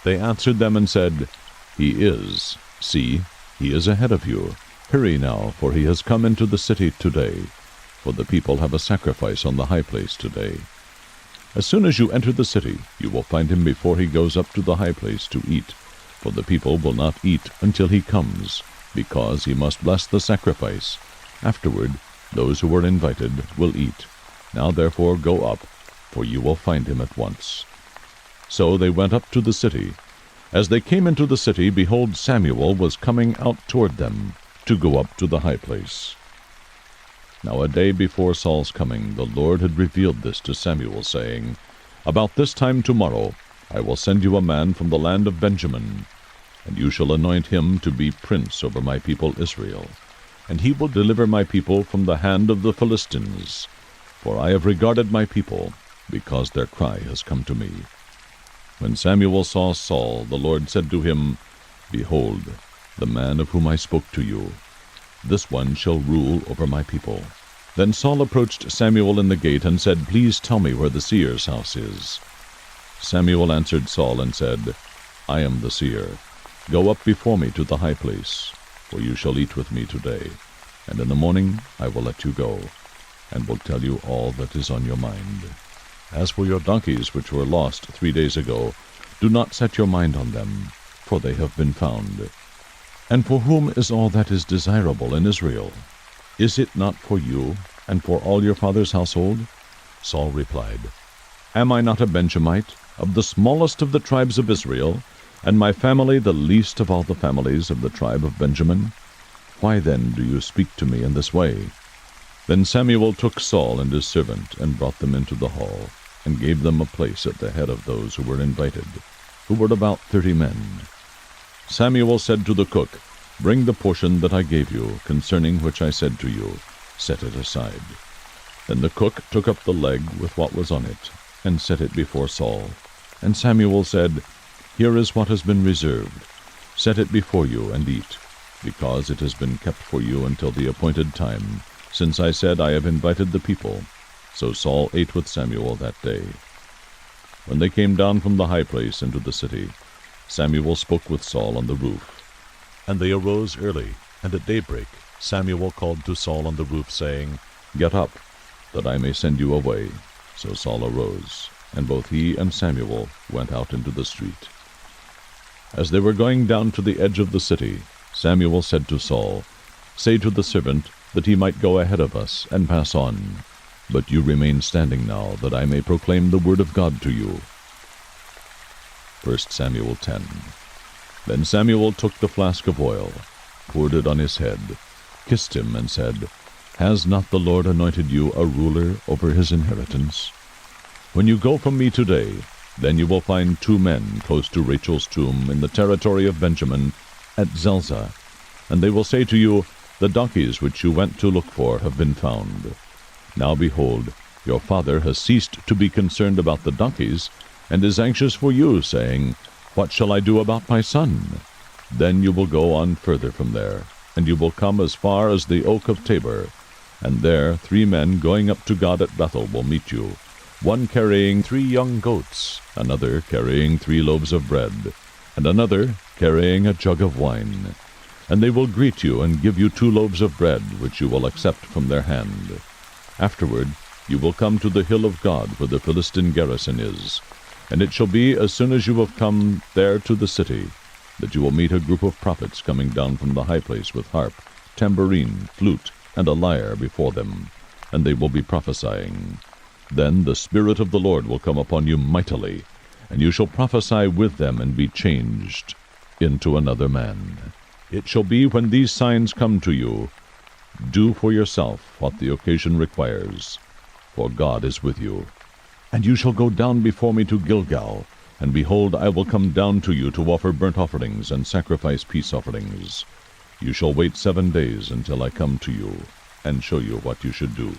S1: They answered them and said, He is. See, he is ahead of you. Hurry now, for he has come into the city today. For the people have a sacrifice on the high place today. As soon as you enter the city, you will find him before he goes up to the high place to eat. For the people will not eat until he comes, because he must bless the sacrifice. Afterward, those who are invited will eat. Now therefore go up, for you will find him at once. So they went up to the city. As they came into the city, behold, Samuel was coming out toward them, to go up to the high place. Now a day before Saul's coming, the Lord had revealed this to Samuel, saying, About this time tomorrow I will send you a man from the land of Benjamin, and you shall anoint him to be prince over my people Israel. And he will deliver my people from the hand of the Philistines. For I have regarded my people, because their cry has come to me. When Samuel saw Saul, the Lord said to him, Behold, the man of whom I spoke to you, this one shall rule over my people. Then Saul approached Samuel in the gate, and said, Please tell me where the seer's house is. Samuel answered Saul and said, I am the seer. Go up before me to the high place, for you shall eat with me today, and in the morning I will let you go, and will tell you all that is on your mind. As for your donkeys which were lost 3 days ago, do not set your mind on them, for they have been found. And for whom is all that is desirable in Israel? Is it not for you, and for all your father's household?" Saul replied, "Am I not a Benjamite, of the smallest of the tribes of Israel, and my family the least of all the families of the tribe of Benjamin? Why then do you speak to me in this way?" Then Samuel took Saul and his servant, and brought them into the hall, and gave them a place at the head of those who were invited, who were about 30 men. Samuel said to the cook, "Bring the portion that I gave you, concerning which I said to you, set it aside." Then the cook took up the leg with what was on it, and set it before Saul. And Samuel said, "Here is what has been reserved. Set it before you, and eat, because it has been kept for you until the appointed time, since I said, I have invited the people." So Saul ate with Samuel that day. When they came down from the high place into the city, Samuel spoke with Saul on the roof. And they arose early, and at daybreak Samuel called to Saul on the roof, saying, "Get up, that I may send you away." So Saul arose, and both he and Samuel went out into the street. As they were going down to the edge of the city, Samuel said to Saul, "Say to the servant that he might go ahead of us and pass on. But you remain standing now, that I may proclaim the word of God to you." 1 Samuel 10. Then Samuel took the flask of oil, poured it on his head, kissed him, and said, "Has not the Lord anointed you a ruler over his inheritance? When you go from me today, then you will find 2 men close to Rachel's tomb in the territory of Benjamin at Zelzah, and they will say to you, 'The donkeys which you went to look for have been found.' Now behold, your father has ceased to be concerned about the donkeys, and is anxious for you, saying, 'What shall I do about my son?' Then you will go on further from there, and you will come as far as the oak of Tabor, and there 3 men going up to God at Bethel will meet you, one carrying 3 young goats, another carrying 3 loaves of bread, and another carrying a jug of wine. And they will greet you and give you 2 loaves of bread, which you will accept from their hand. Afterward you will come to the hill of God, where the Philistine garrison is. And it shall be, as soon as you have come there to the city, that you will meet a group of prophets coming down from the high place with harp, tambourine, flute, and a lyre before them, and they will be prophesying. Then the Spirit of the Lord will come upon you mightily, and you shall prophesy with them and be changed into another man. It shall be when these signs come to you, do for yourself what the occasion requires, for God is with you. And you shall go down before me to Gilgal, and behold, I will come down to you to offer burnt offerings and sacrifice peace offerings. You shall wait 7 days until I come to you, and show you what you should do."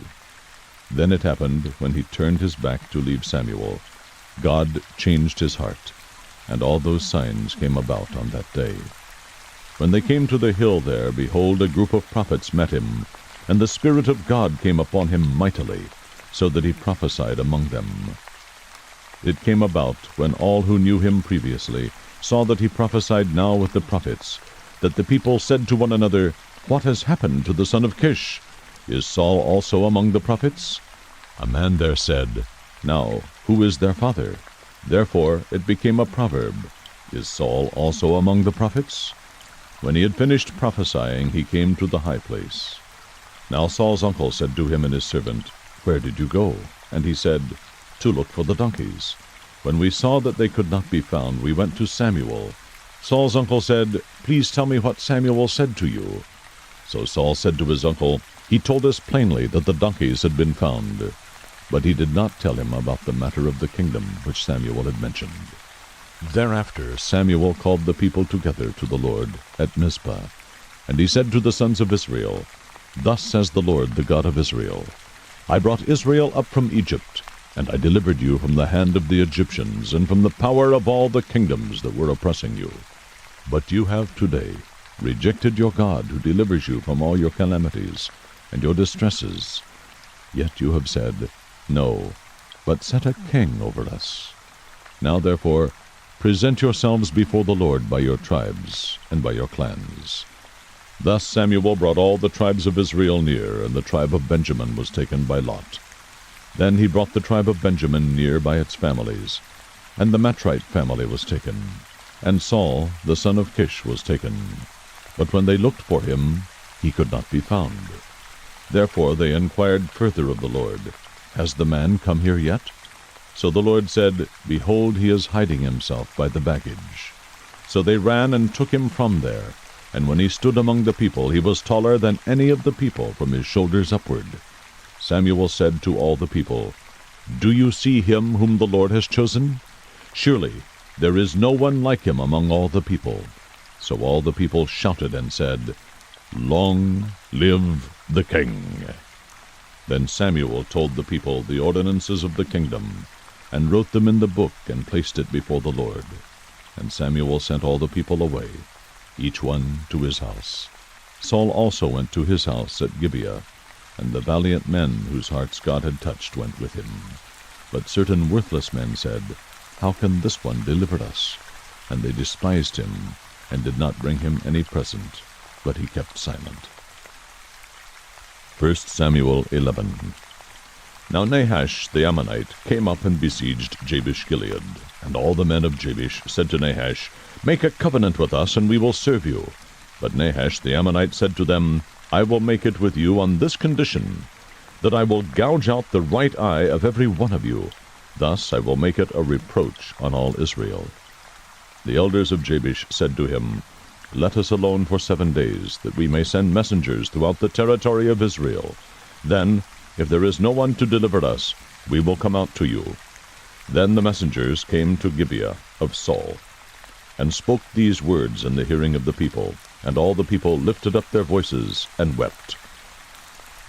S1: Then it happened, when he turned his back to leave Samuel, God changed his heart, and all those signs came about on that day. When they came to the hill there, behold, a group of prophets met him, and the Spirit of God came upon him mightily, so that he prophesied among them. It came about, when all who knew him previously saw that he prophesied now with the prophets, that the people said to one another, "What has happened to the son of Kish? Is Saul also among the prophets?" A man there said, "Now, who is their father?" Therefore it became a proverb, "Is Saul also among the prophets?" When he had finished prophesying, he came to the high place. Now Saul's uncle said to him and his servant, "Where did you go?" And he said, "To look for the donkeys. When we saw that they could not be found, we went to Samuel." Saul's uncle said, "Please tell me what Samuel said to you." So Saul said to his uncle, "He told us plainly that the donkeys had been found." But he did not tell him about the matter of the kingdom which Samuel had mentioned. Thereafter Samuel called the people together to the Lord at Mizpah. And he said to the sons of Israel, "Thus says the Lord, the God of Israel, I brought Israel up from Egypt, and I delivered you from the hand of the Egyptians, and from the power of all the kingdoms that were oppressing you. But you have today rejected your God, who delivers you from all your calamities and your distresses. Yet you have said, 'No, but set a king over us.' Now therefore present yourselves before the Lord by your tribes and by your clans." Thus Samuel brought all the tribes of Israel near, and the tribe of Benjamin was taken by lot. Then he brought the tribe of Benjamin near by its families, and the Matrite family was taken, and Saul the son of Kish was taken. But when they looked for him, he could not be found. Therefore they inquired further of the Lord, Has the man come here yet? So the Lord said, Behold, he is hiding himself by the baggage. So they ran and took him from there. And when he stood among the people, he was taller than any of the people from his shoulders upward. Samuel said to all the people, Do you see him whom the Lord has chosen? Surely there is no one like him among all the people. So all the people shouted and said, Long live the king. Then Samuel told the people the ordinances of the kingdom, and wrote them in the book, and placed it before the Lord. And Samuel sent all the people away, each one to his house. Saul also went to his house at Gibeah, and the valiant men whose hearts God had touched went with him. But certain worthless men said, How can this one deliver us? And they despised him, and did not bring him any present, but he kept silent. 1 Samuel 11. Now Nahash the Ammonite came up and besieged Jabesh-Gilead. And all the men of Jabesh said to Nahash, Make a covenant with us, and we will serve you. But Nahash the Ammonite said to them, I will make it with you on this condition, that I will gouge out the right eye of every one of you. Thus I will make it a reproach on all Israel. The elders of Jabesh said to him, Let us alone for 7 days, that we may send messengers throughout the territory of Israel. Then, if there is no one to deliver us, we will come out to you. Then the messengers came to Gibeah of Saul, and spoke these words in the hearing of the people. And all the people lifted up their voices and wept.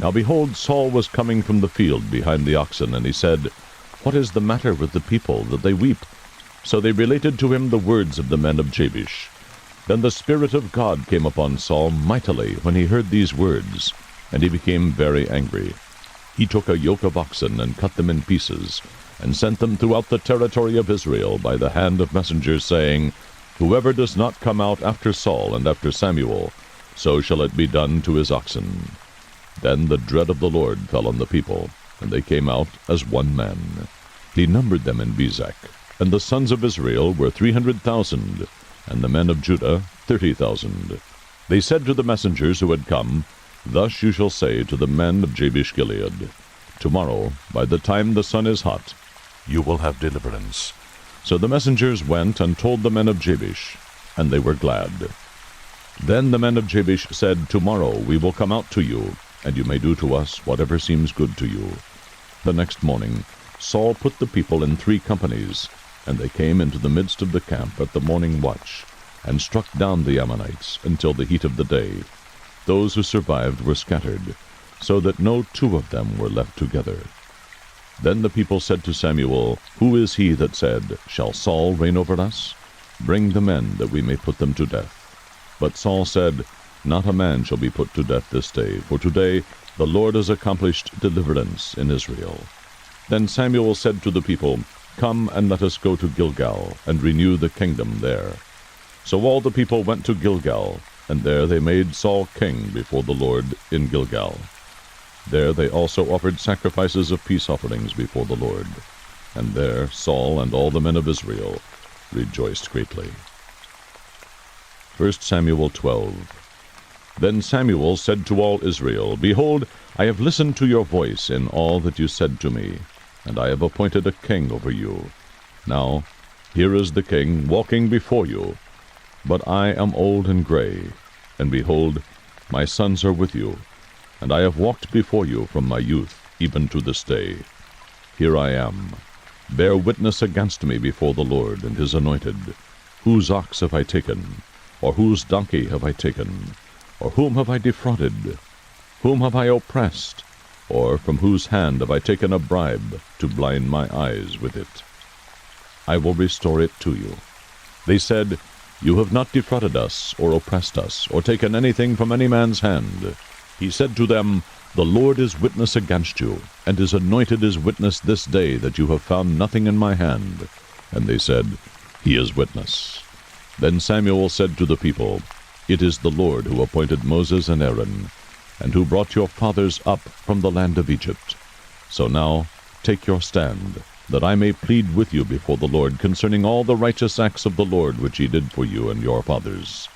S1: Now behold, Saul was coming from the field behind the oxen, and he said, What is the matter with the people, that they weep? So they related to him the words of the men of Jabesh. Then the Spirit of God came upon Saul mightily when he heard these words, and he became very angry. He took a yoke of oxen and cut them in pieces, and sent them throughout the territory of Israel by the hand of messengers, saying, Whoever does not come out after Saul and after Samuel, so shall it be done to his oxen. Then the dread of the Lord fell on the people, and they came out as one man. He numbered them in Bezek, and the sons of Israel were 300,000, and the men of Judah 30,000. They said to the messengers who had come, Thus you shall say to the men of Jabesh-Gilead, Tomorrow, by the time the sun is hot, you will have deliverance. So the messengers went and told the men of Jabesh, and they were glad. Then the men of Jabesh said, Tomorrow we will come out to you, and you may do to us whatever seems good to you. The next morning Saul put the people in 3 companies, and they came into the midst of the camp at the morning watch, and struck down the Ammonites until the heat of the day. Those who survived were scattered, so that no 2 of them were left together. Then the people said to Samuel, Who is he that said, Shall Saul reign over us? Bring the men, that we may put them to death. But Saul said, Not a man shall be put to death this day, for today the Lord has accomplished deliverance in Israel. Then Samuel said to the people, Come and let us go to Gilgal, and renew the kingdom there. So all the people went to Gilgal, and there they made Saul king before the Lord in Gilgal. There they also offered sacrifices of peace offerings before the Lord. And there Saul and all the men of Israel rejoiced greatly. 1 Samuel 12. Then Samuel said to all Israel, Behold, I have listened to your voice in all that you said to me, and I have appointed a king over you. Now here is the king walking before you, but I am old and gray, and behold, my sons are with you, and I have walked before you from my youth even to this day. Here I am. Bear witness against me before the Lord and his anointed. Whose ox have I taken? Or whose donkey have I taken? Or whom have I defrauded? Whom have I oppressed? Or from whose hand have I taken a bribe to blind my eyes with it? I will restore it to you. They said, You have not defrauded us, or oppressed us, or taken anything from any man's hand. He said to them, The Lord is witness against you, and his anointed is witness this day that you have found nothing in my hand. And they said, He is witness. Then Samuel said to the people, It is the Lord who appointed Moses and Aaron, and who brought your fathers up from the land of Egypt. So now take your stand, that I may plead with you before the Lord concerning all the righteous acts of the Lord which he did for you and your fathers.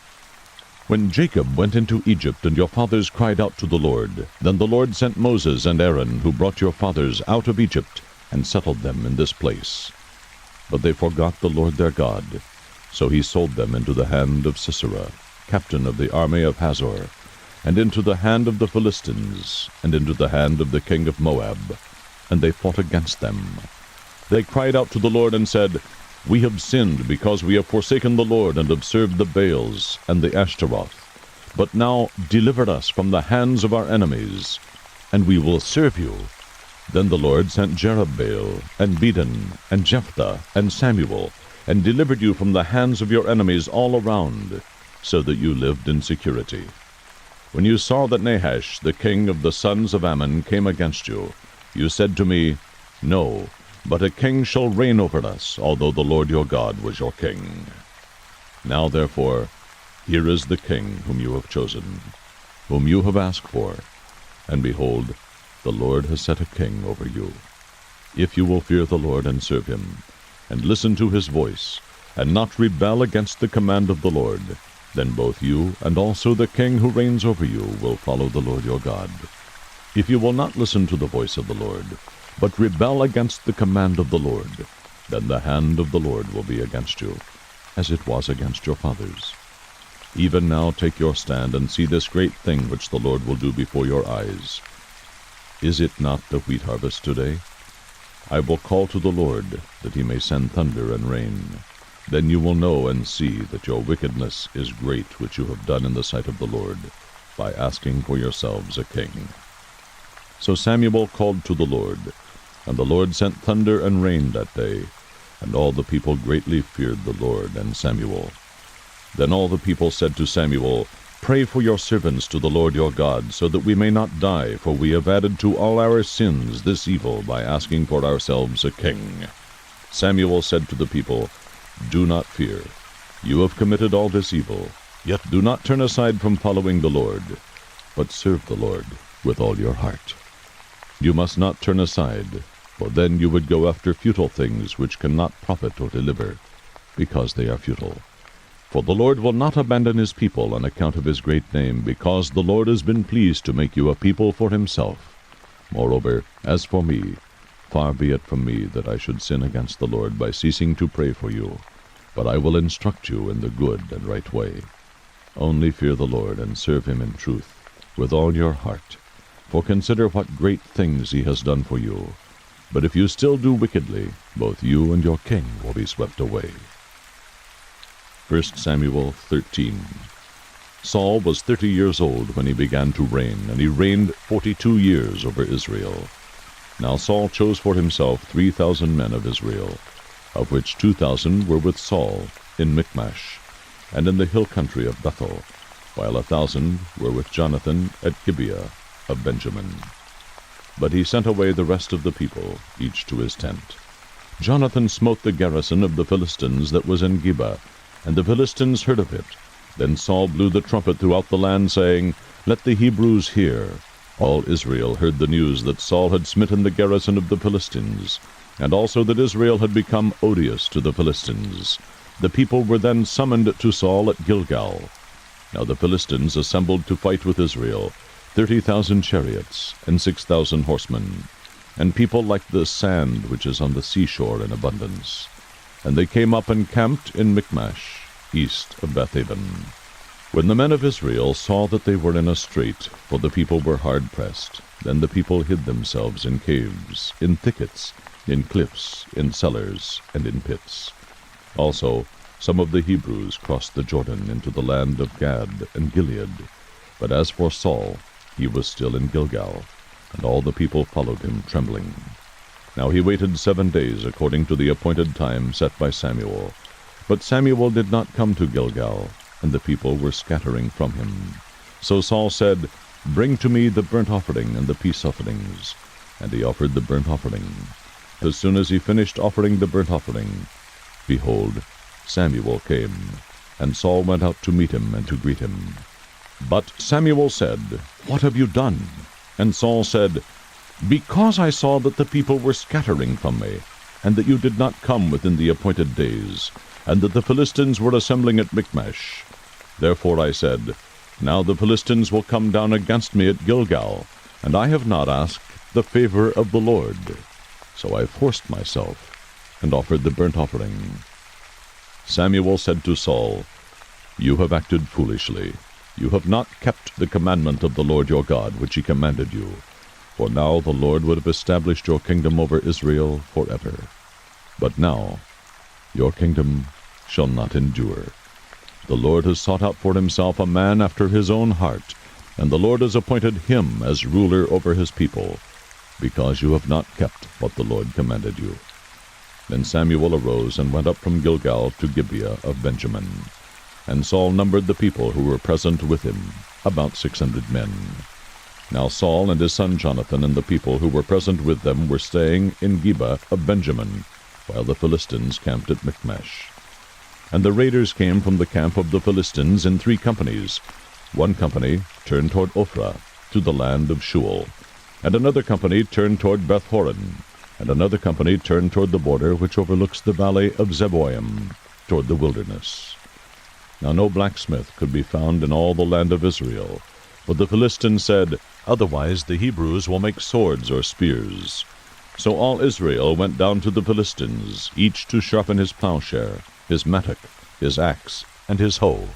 S1: When Jacob went into Egypt, and your fathers cried out to the Lord, then the Lord sent Moses and Aaron, who brought your fathers out of Egypt, and settled them in this place. But they forgot the Lord their God. So he sold them into the hand of Sisera, captain of the army of Hazor, and into the hand of the Philistines, and into the hand of the king of Moab, and they fought against them. They cried out to the Lord and said, We have sinned, because we have forsaken the Lord, and observed the Baals and the Ashtaroth. But now deliver us from the hands of our enemies, and we will serve you. Then the Lord sent Jerubbaal, and Bedan, and Jephthah, and Samuel, and delivered you from the hands of your enemies all around, so that you lived in security. When you saw that Nahash, the king of the sons of Ammon, came against you, you said to me, No, but a king shall reign over us, although the Lord your God was your king. Now therefore, here is the king whom you have chosen, whom you have asked for, and behold, the Lord has set a king over you. If you will fear the Lord and serve him, and listen to his voice, and not rebel against the command of the Lord, then both you and also the king who reigns over you will follow the Lord your God. If you will not listen to the voice of the Lord, but rebel against the command of the Lord, then the hand of the Lord will be against you, as it was against your fathers. Even now take your stand, and see this great thing which the Lord will do before your eyes. Is it not the wheat harvest today? I will call to the Lord, that he may send thunder and rain. Then you will know and see that your wickedness is great which you have done in the sight of the Lord, by asking for yourselves a king. So Samuel called to the Lord, and the Lord sent thunder and rain that day, and all the people greatly feared the Lord and Samuel. Then all the people said to Samuel, Pray for your servants to the Lord your God, so that we may not die, for we have added to all our sins this evil by asking for ourselves a king. Samuel said to the people, Do not fear. You have committed all this evil, yet do not turn aside from following the Lord, but serve the Lord with all your heart. You must not turn aside, for then you would go after futile things which cannot profit or deliver, because they are futile. For the Lord will not abandon his people on account of his great name, because the Lord has been pleased to make you a people for himself. Moreover, as for me, far be it from me that I should sin against the Lord by ceasing to pray for you, but I will instruct you in the good and right way. Only fear the Lord and serve him in truth, with all your heart. For consider what great things he has done for you. But if you still do wickedly, both you and your king will be swept away. 1 Samuel 13. Saul was 30 years old when he began to reign, and he reigned 42 years over Israel. Now Saul chose for himself 3,000 men of Israel, of which 2,000 were with Saul in Michmash, and in the hill country of Bethel, while 1,000 were with Jonathan at Gibeah of Benjamin. But he sent away the rest of the people, each to his tent. Jonathan smote the garrison of the Philistines that was in Gibeah, and the Philistines heard of it. Then Saul blew the trumpet throughout the land, saying, Let the Hebrews hear. All Israel heard the news that Saul had smitten the garrison of the Philistines, and also that Israel had become odious to the Philistines. The people were then summoned to Saul at Gilgal. Now the Philistines assembled to fight with Israel, 30,000 chariots, and 6,000 horsemen, and people like the sand which is on the seashore in abundance. And they came up and camped in Michmash, east of Bethaven. When the men of Israel saw that they were in a strait, for the people were hard pressed, then the people hid themselves in caves, in thickets, in cliffs, in cellars, and in pits. Also some of the Hebrews crossed the Jordan into the land of Gad and Gilead. But as for Saul, he was still in Gilgal, and all the people followed him trembling. Now he waited 7 days according to the appointed time set by Samuel. But Samuel did not come to Gilgal, and the people were scattering from him. So Saul said, Bring to me the burnt offering and the peace offerings. And he offered the burnt offering. As soon as he finished offering the burnt offering, behold, Samuel came, and Saul went out to meet him and to greet him. But Samuel said, What have you done? And Saul said, Because I saw that the people were scattering from me, and that you did not come within the appointed days, and that the Philistines were assembling at Michmash. Therefore I said, Now the Philistines will come down against me at Gilgal, and I have not asked the favor of the Lord. So I forced myself, and offered the burnt offering. Samuel said to Saul, You have acted foolishly. You have not kept the commandment of the Lord your God, which he commanded you. For now the Lord would have established your kingdom over Israel forever. But now your kingdom shall not endure. The Lord has sought out for himself a man after his own heart, and the Lord has appointed him as ruler over his people, because you have not kept what the Lord commanded you. Then Samuel arose and went up from Gilgal to Gibeah of Benjamin. And Saul numbered the people who were present with him, about 600 men. Now Saul and his son Jonathan and the people who were present with them were staying in Gibeah of Benjamin, while the Philistines camped at Michmash. And the raiders came from the camp of the Philistines in 3 companies. One company turned toward Ophrah, to the land of Shual, and another company turned toward Beth-horon, and another company turned toward the border which overlooks the valley of Zeboim, toward the wilderness. Now no blacksmith could be found in all the land of Israel, but the Philistines said, Otherwise the Hebrews will make swords or spears. So all Israel went down to the Philistines, each to sharpen his plowshare, his mattock, his axe, and his hoe.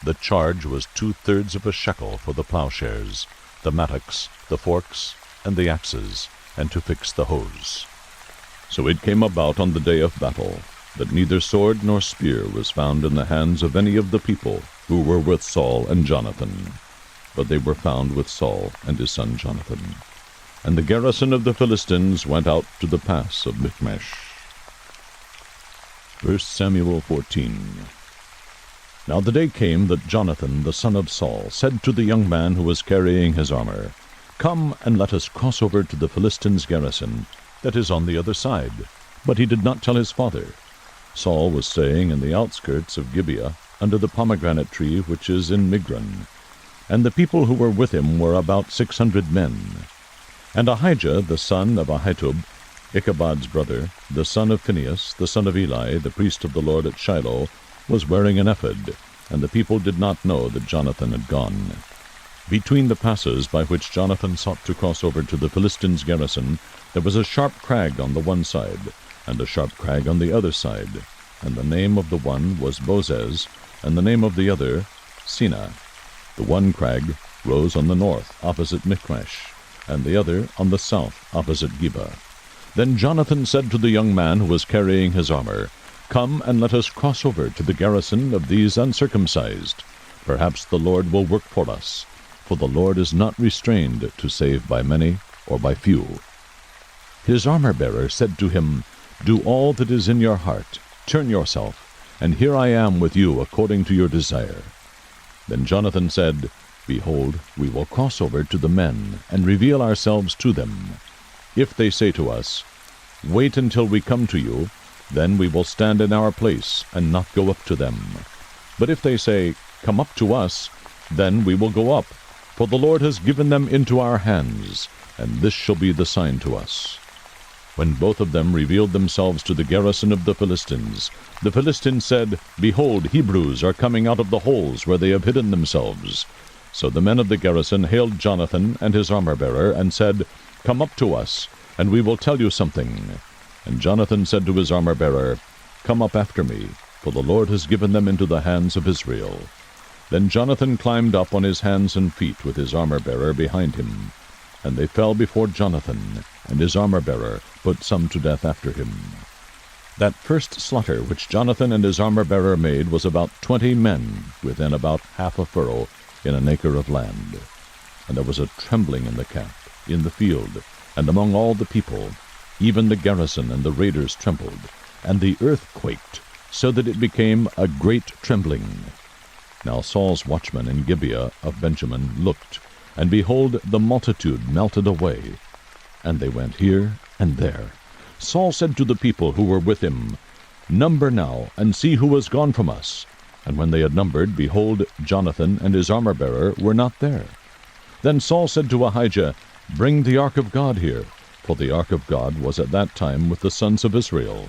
S1: The charge was 2/3 of a shekel for the plowshares, the mattocks, the forks, and the axes, and to fix the hoes. So it came about on the day of battle, that neither sword nor spear was found in the hands of any of the people who were with Saul and Jonathan, but they were found with Saul and his son Jonathan. And the garrison of the Philistines went out to the pass of Michmash. 1 Samuel 14. Now the day came that Jonathan the son of Saul said to the young man who was carrying his armor, Come and let us cross over to the Philistines' garrison that is on the other side. But he did not tell his father. Saul was staying in the outskirts of Gibeah, under the pomegranate tree which is in Migron. And the people who were with him were about 600 men. And Ahijah the son of Ahitub, Ichabod's brother, the son of Phinehas, the son of Eli, the priest of the Lord at Shiloh, was wearing an ephod, and the people did not know that Jonathan had gone. Between the passes by which Jonathan sought to cross over to the Philistines' garrison, there was a sharp crag on the one side, and a sharp crag on the other side, and the name of the one was Bozez, and the name of the other Seneh. The one crag rose on the north, opposite Michmash, and the other on the south, opposite Gibeah. Then Jonathan said to the young man who was carrying his armor, Come and let us cross over to the garrison of these uncircumcised. Perhaps the Lord will work for us, for the Lord is not restrained to save by many or by few. His armor-bearer said to him, Do all that is in your heart, turn yourself, and here I am with you according to your desire. Then Jonathan said, Behold, we will cross over to the men, and reveal ourselves to them. If they say to us, Wait until we come to you, then we will stand in our place, and not go up to them. But if they say, Come up to us, then we will go up, for the Lord has given them into our hands, and this shall be the sign to us. When both of them revealed themselves to the garrison of the Philistines said, Behold, Hebrews are coming out of the holes where they have hidden themselves. So the men of the garrison hailed Jonathan and his armor-bearer, and said, Come up to us, and we will tell you something. And Jonathan said to his armor-bearer, Come up after me, for the Lord has given them into the hands of Israel. Then Jonathan climbed up on his hands and feet with his armor-bearer behind him. And they fell before Jonathan, and his armor-bearer put some to death after him. That first slaughter which Jonathan and his armor-bearer made was about 20 men, within about half a furrow, in an acre of land. And there was a trembling in the camp, in the field, and among all the people. Even the garrison and the raiders trembled, and the earth quaked, so that it became a great trembling. Now Saul's watchmen in Gibeah of Benjamin looked, and behold, the multitude melted away. And they went here and there. Saul said to the people who were with him, Number now, and see who has gone from us. And when they had numbered, behold, Jonathan and his armor-bearer were not there. Then Saul said to Ahijah, Bring the ark of God here, for the ark of God was at that time with the sons of Israel.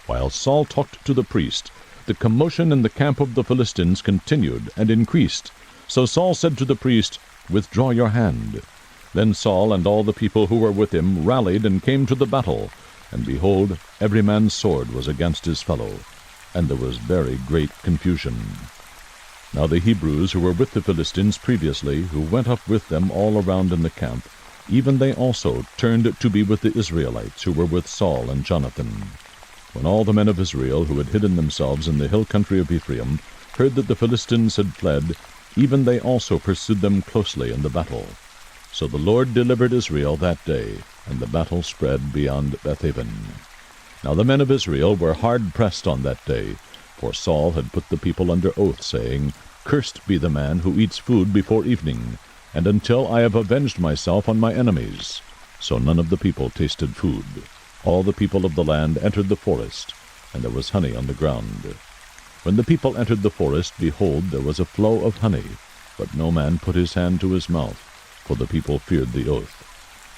S1: While Saul talked to the priest the commotion in the camp of the Philistines continued and increased. So Saul said to the priest, "Withdraw your hand." Then Saul and all the people who were with him rallied and came to the battle. And behold, every man's sword was against his fellow, and there was very great confusion. Now the Hebrews who were with the Philistines previously, who went up with them all around in the camp, even they also turned to be with the Israelites who were with Saul and Jonathan. When all the men of Israel who had hidden themselves in the hill country of Ephraim heard that the Philistines had fled, even they also pursued them closely in the battle. So the Lord delivered Israel that day, and the battle spread beyond Bethaven. Now the men of Israel were hard pressed on that day, for Saul had put the people under oath, saying, "Cursed be the man who eats food before evening, and until I have avenged myself on my enemies." So none of the people tasted food. All the people of the land entered the forest, and there was honey on the ground. When the people entered the forest, behold, there was a flow of honey, but no man put his hand to his mouth, for the people feared the oath.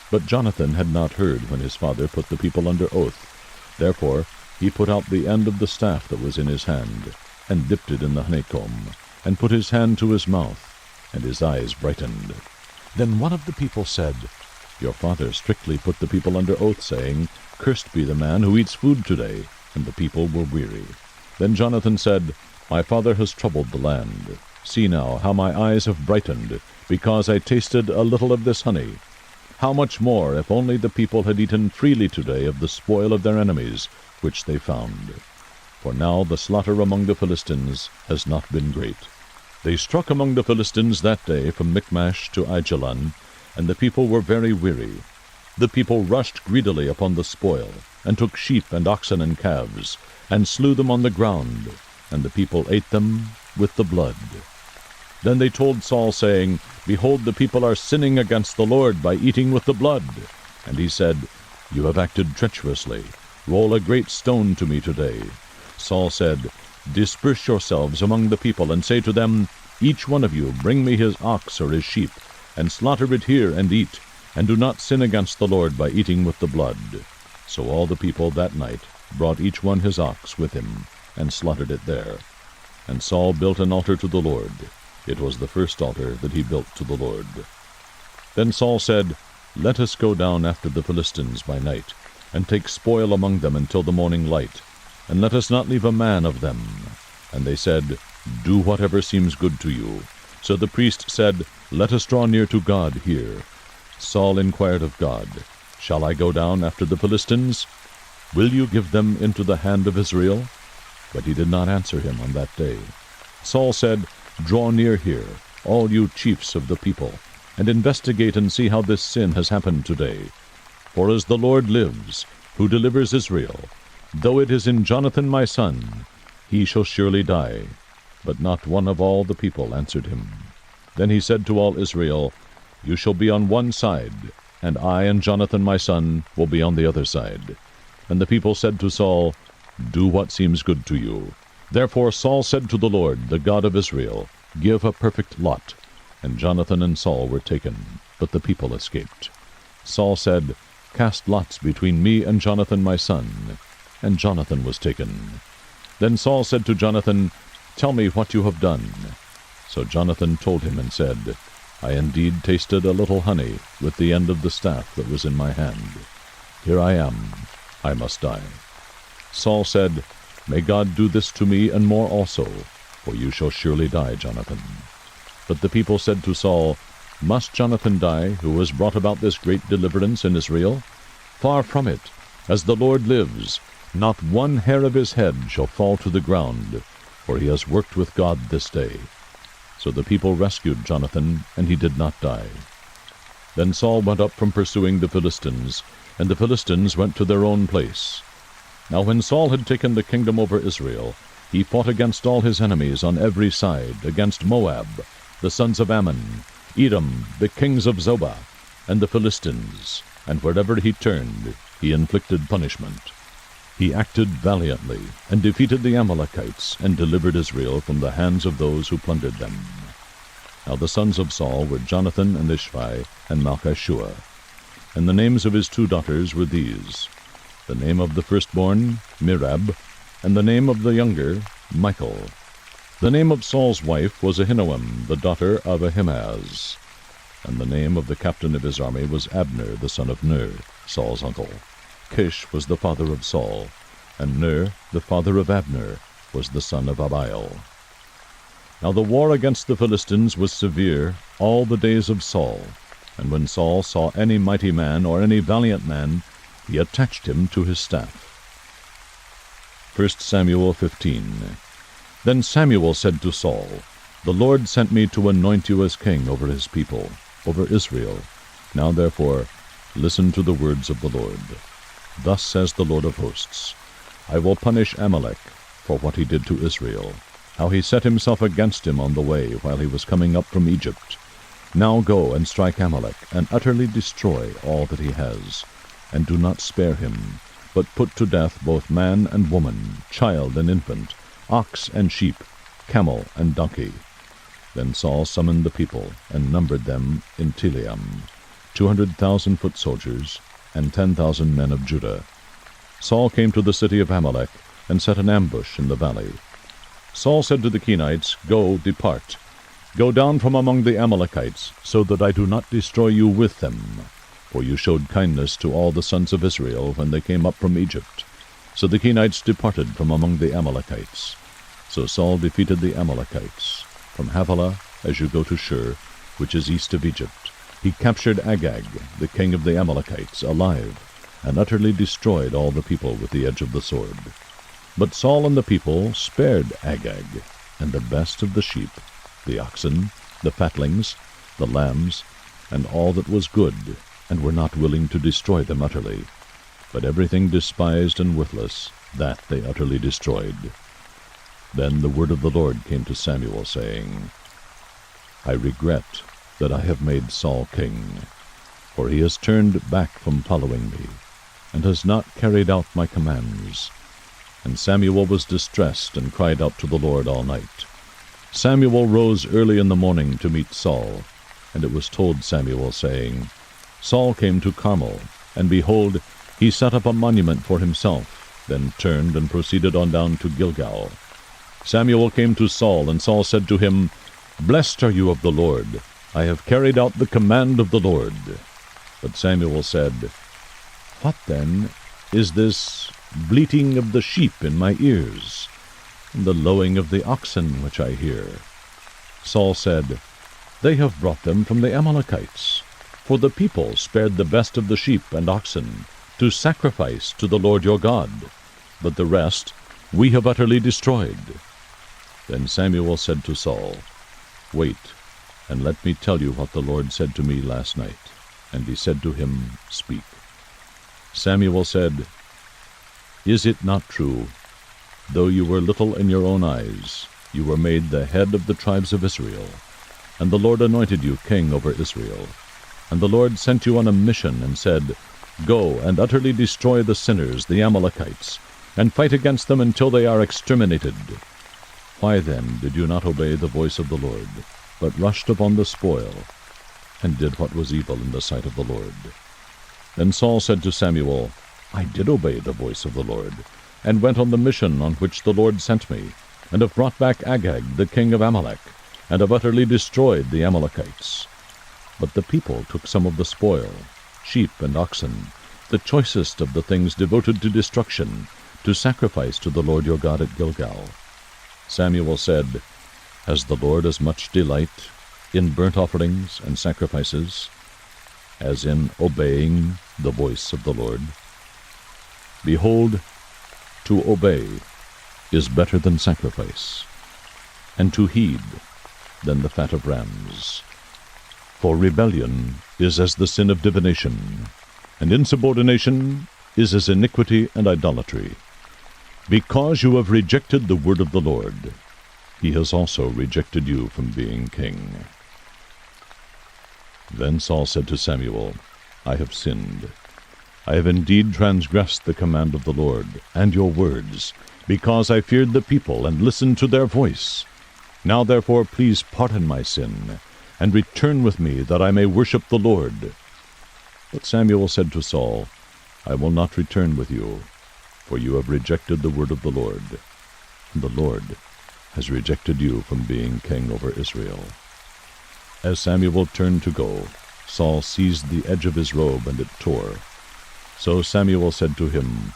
S1: But Jonathan had not heard when his father put the people under oath. Therefore he put out the end of the staff that was in his hand, and dipped it in the honeycomb, and put his hand to his mouth, and his eyes brightened. Then one of the people said, "Your father strictly put the people under oath, saying, 'Cursed be the man who eats food today,' and the people were weary." Then Jonathan said, "My father has troubled the land. See now how my eyes have brightened, because I tasted a little of this honey. How much more, if only the people had eaten freely today of the spoil of their enemies, which they found. For now the slaughter among the Philistines has not been great." They struck among the Philistines that day from Michmash to Aijalon, and the people were very weary. The people rushed greedily upon the spoil, and took sheep and oxen and calves, and slew them on the ground, and the people ate them with the blood. Then they told Saul, saying, "Behold, the people are sinning against the Lord by eating with the blood." And he said, "You have acted treacherously. Roll a great stone to me today." Saul said, "Disperse yourselves among the people, and say to them, 'Each one of you bring me his ox or his sheep, and slaughter it here and eat, and do not sin against the Lord by eating with the blood.'" So all the people that night brought each one his ox with him, and slaughtered it there. And Saul built an altar to the Lord. It was the first altar that he built to the Lord. Then Saul said, "Let us go down after the Philistines by night, and take spoil among them until the morning light, and let us not leave a man of them." And they said, "Do whatever seems good to you." So the priest said, "Let us draw near to God here." Saul inquired of God, "Shall I go down after the Philistines? Will you give them into the hand of Israel?" But he did not answer him on that day. Saul said, "Draw near here, all you chiefs of the people, and investigate and see how this sin has happened today. For as the Lord lives, who delivers Israel, though it is in Jonathan my son, he shall surely die." But not one of all the people answered him. Then he said to all Israel, "You shall be on one side, and I and Jonathan my son will be on the other side." And the people said to Saul, "Do what seems good to you." Therefore Saul said to the Lord, the God of Israel, "Give a perfect lot." And Jonathan and Saul were taken, but the people escaped. Saul said, "Cast lots between me and Jonathan my son." And Jonathan was taken. Then Saul said to Jonathan, "Tell me what you have done." So Jonathan told him and said, "I indeed tasted a little honey with the end of the staff that was in my hand. Here I am. I must die." Saul said, "May God do this to me and more also, for you shall surely die, Jonathan." But the people said to Saul, "Must Jonathan die, who has brought about this great deliverance in Israel? Far from it. As the Lord lives, not one hair of his head shall fall to the ground, for he has worked with God this day." So the people rescued Jonathan, and he did not die. Then Saul went up from pursuing the Philistines, and the Philistines went to their own place. Now when Saul had taken the kingdom over Israel, he fought against all his enemies on every side, against Moab, the sons of Ammon, Edom, the kings of Zobah, and the Philistines, and wherever he turned, he inflicted punishment. He acted valiantly, and defeated the Amalekites, and delivered Israel from the hands of those who plundered them. Now the sons of Saul were Jonathan and Ishvi and Malchishua. And the names of his 2 daughters were these: the name of the firstborn, Merab, and the name of the younger, Michal. The name of Saul's wife was Ahinoam, the daughter of Ahimaaz. And the name of the captain of his army was Abner, the son of Ner, Saul's uncle. Kish was the father of Saul, and Ner, the father of Abner, was the son of Abiel. Now the war against the Philistines was severe all the days of Saul, and when Saul saw any mighty man or any valiant man, he attached him to his staff. 1 Samuel 15. Then Samuel said to Saul, The Lord sent me to anoint you as king over his people, over Israel. Now therefore listen to the words of the Lord. Thus says the Lord of hosts, I will punish Amalek for what he did to Israel, how he set himself against him on the way while he was coming up from Egypt. Now go and strike Amalek, and utterly destroy all that he has, and do not spare him, but put to death both man and woman, child and infant, ox and sheep, camel and donkey. Then Saul summoned the people, and numbered them in Telaim, 200,000 foot soldiers, and 10,000 men of Judah. Saul came to the city of Amalek, and set an ambush in the valley. Saul said to the Kenites, Go, depart. Go down from among the Amalekites, so that I do not destroy you with them. For you showed kindness to all the sons of Israel when they came up from Egypt. So the Kenites departed from among the Amalekites. So Saul defeated the Amalekites. From Havilah, as you go to Shur, which is east of Egypt, he captured Agag, the king of the Amalekites, alive, and utterly destroyed all the people with the edge of the sword. But Saul and the people spared Agag, and the best of the sheep, the oxen, the fatlings, the lambs, and all that was good, and were not willing to destroy them utterly. But everything despised and worthless, that they utterly destroyed. Then the word of the Lord came to Samuel, saying, I regret that I have made Saul king, for he has turned back from following me, and has not carried out my commands. And Samuel was distressed, and cried out to the Lord all night. Samuel rose early in the morning to meet Saul, and it was told Samuel, saying, Saul came to Carmel, and behold, he set up a monument for himself, then turned and proceeded on down to Gilgal. Samuel came to Saul, and Saul said to him, Blessed are you of the Lord. I have carried out the command of the Lord. But Samuel said, What then is this bleating of the sheep in my ears, and the lowing of the oxen which I hear? Saul said, They have brought them from the Amalekites, for the people spared the best of the sheep and oxen, to sacrifice to the Lord your God, but the rest we have utterly destroyed. Then Samuel said to Saul, Wait, and let me tell you what the Lord said to me last night. And he said to him, Speak. Samuel said, Is it not true, though you were little in your own eyes, you were made the head of the tribes of Israel, and the Lord anointed you king over Israel? And the Lord sent you on a mission, and said, Go and utterly destroy the sinners, the Amalekites, and fight against them until they are exterminated. Why then did you not obey the voice of the Lord, but rushed upon the spoil, and did what was evil in the sight of the Lord? Then Saul said to Samuel, I did obey the voice of the Lord, and went on the mission on which the Lord sent me, and have brought back Agag, the king of Amalek, and have utterly destroyed the Amalekites. But the people took some of the spoil, sheep and oxen, the choicest of the things devoted to destruction, to sacrifice to the Lord your God at Gilgal. Samuel said, Has the Lord as much delight in burnt offerings and sacrifices as in obeying the voice of the Lord? Behold, to obey is better than sacrifice, and to heed than the fat of rams. For rebellion is as the sin of divination, and insubordination is as iniquity and idolatry. Because you have rejected the word of the Lord, he has also rejected you from being king. Then Saul said to Samuel, I have sinned. I have indeed transgressed the command of the Lord, and your words, because I feared the people, and listened to their voice. Now therefore please pardon my sin, and return with me, that I may worship the Lord. But Samuel said to Saul, I will not return with you, for you have rejected the word of the Lord. and the Lord has rejected you from being king over Israel." As Samuel turned to go, Saul seized the edge of his robe, and it tore. So Samuel said to him,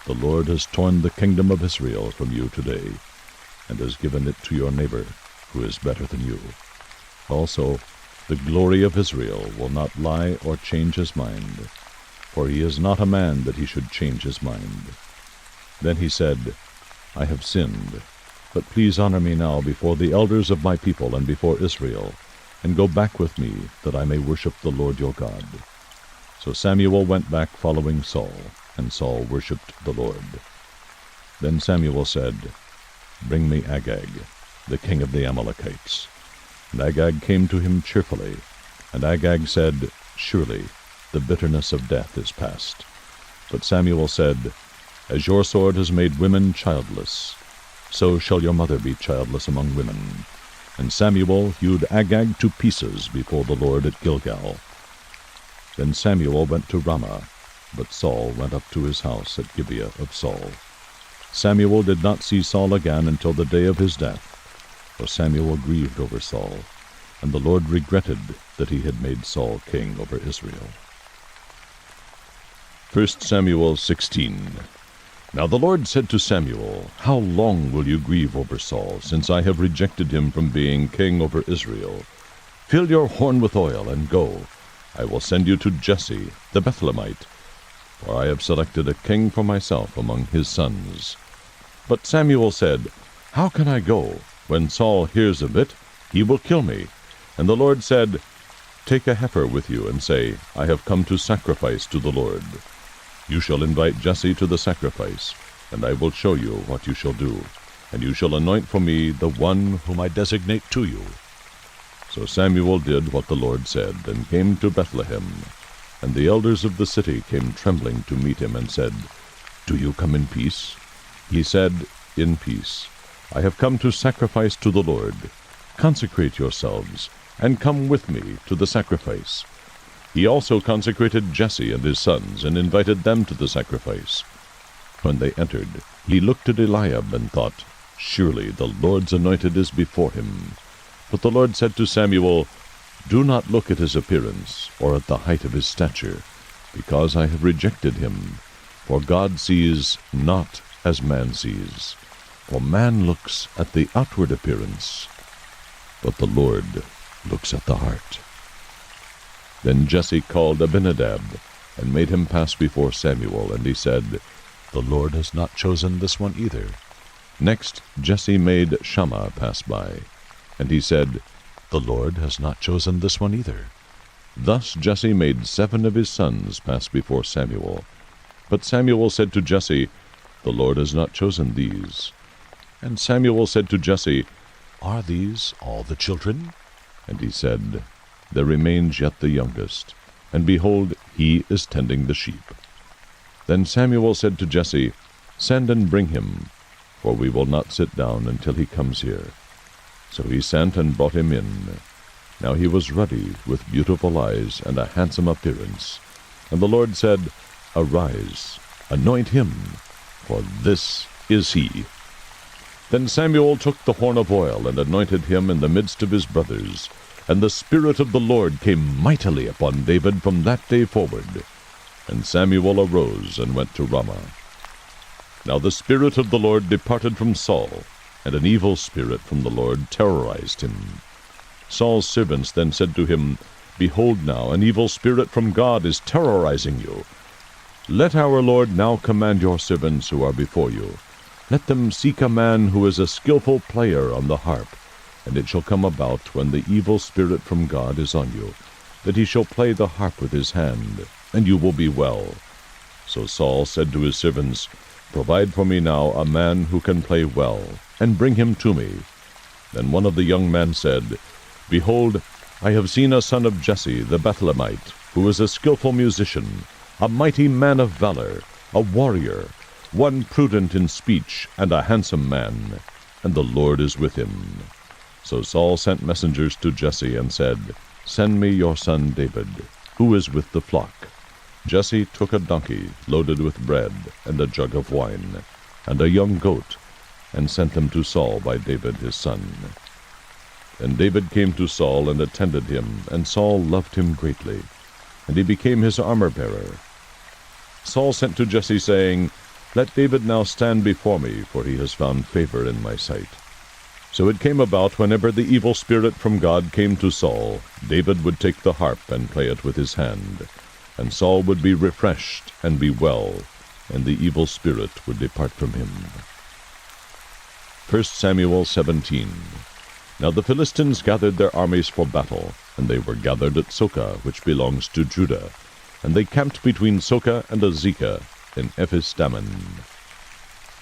S1: "The Lord has torn the kingdom of Israel from you today, and has given it to your neighbor, who is better than you. Also, the glory of Israel will not lie or change his mind, for he is not a man that he should change his mind." Then he said, "I have sinned, but please honor me now before the elders of my people and before Israel, and go back with me, that I may worship the Lord your God." So Samuel went back following Saul, and Saul worshipped the Lord. Then Samuel said, "Bring me Agag, the king of the Amalekites." And Agag came to him cheerfully, and Agag said, "Surely the bitterness of death is past." But Samuel said, "As your sword has made women childless, so shall your mother be childless among women." And Samuel hewed Agag to pieces before the Lord at Gilgal. Then Samuel went to Ramah, but Saul went up to his house at Gibeah of Saul. Samuel did not see Saul again until the day of his death, for Samuel grieved over Saul, and the Lord regretted that he had made Saul king over Israel. 1 Samuel 16. Now the Lord said to Samuel, "How long will you grieve over Saul, since I have rejected him from being king over Israel? Fill your horn with oil, and go. I will send you to Jesse the Bethlehemite, for I have selected a king for myself among his sons." But Samuel said, "How can I go? When Saul hears of it, he will kill me." And the Lord said, "Take a heifer with you, and say, I have come to sacrifice to the Lord. You shall invite Jesse to the sacrifice, and I will show you what you shall do, and you shall anoint for me the one whom I designate to you." So Samuel did what the Lord said, and came to Bethlehem. And the elders of the city came trembling to meet him, and said, "Do you come in peace?" He said, "In peace. I have come to sacrifice to the Lord. Consecrate yourselves, and come with me to the sacrifice." He also consecrated Jesse and his sons, and invited them to the sacrifice. When they entered, he looked at Eliab, and thought, "Surely the Lord's anointed is before him." But the Lord said to Samuel, "Do not look at his appearance, or at the height of his stature, because I have rejected him. For God sees not as man sees. For man looks at the outward appearance, but the Lord looks at the heart." Then Jesse called Abinadab, and made him pass before Samuel, and he said, "The Lord has not chosen this one either." Next Jesse made Shammah pass by, and he said, "The Lord has not chosen this one either." Thus Jesse made 7 of his sons pass before Samuel. But Samuel said to Jesse, "The Lord has not chosen these." And Samuel said to Jesse, "Are these all the children?" And he said, "There remains yet the youngest, and behold, he is tending the sheep." Then Samuel said to Jesse, "Send and bring him, for we will not sit down until he comes here." So he sent and brought him in. Now he was ruddy, with beautiful eyes, and a handsome appearance. And the Lord said, "Arise, anoint him, for this is he." Then Samuel took the horn of oil, and anointed him in the midst of his brothers. And the Spirit of the Lord came mightily upon David from that day forward. And Samuel arose and went to Ramah. Now the Spirit of the Lord departed from Saul, and an evil spirit from the Lord terrorized him. Saul's servants then said to him, "Behold now, an evil spirit from God is terrorizing you. Let our Lord now command your servants who are before you. Let them seek a man who is a skillful player on the harp, and it shall come about, when the evil spirit from God is on you, that he shall play the harp with his hand, and you will be well." So Saul said to his servants, "Provide for me now a man who can play well, and bring him to me." Then one of the young men said, "Behold, I have seen a son of Jesse the Bethlehemite, who is a skillful musician, a mighty man of valor, a warrior, one prudent in speech, and a handsome man, and the Lord is with him." So Saul sent messengers to Jesse, and said, "Send me your son David, who is with the flock." Jesse took a donkey loaded with bread, and a jug of wine, and a young goat, and sent them to Saul by David his son. And David came to Saul and attended him, and Saul loved him greatly, and he became his armor-bearer. Saul sent to Jesse, saying, Let David now stand before me, for he has found favor in my sight. So it came about, whenever the evil spirit from God came to Saul, David would take the harp and play it with his hand, and Saul would be refreshed and be well, and the evil spirit would depart from him. 1 Samuel 17. Now the Philistines gathered their armies for battle, and they were gathered at Soka, which belongs to Judah, and they camped between Soka and Azekah in Ephes-dammim.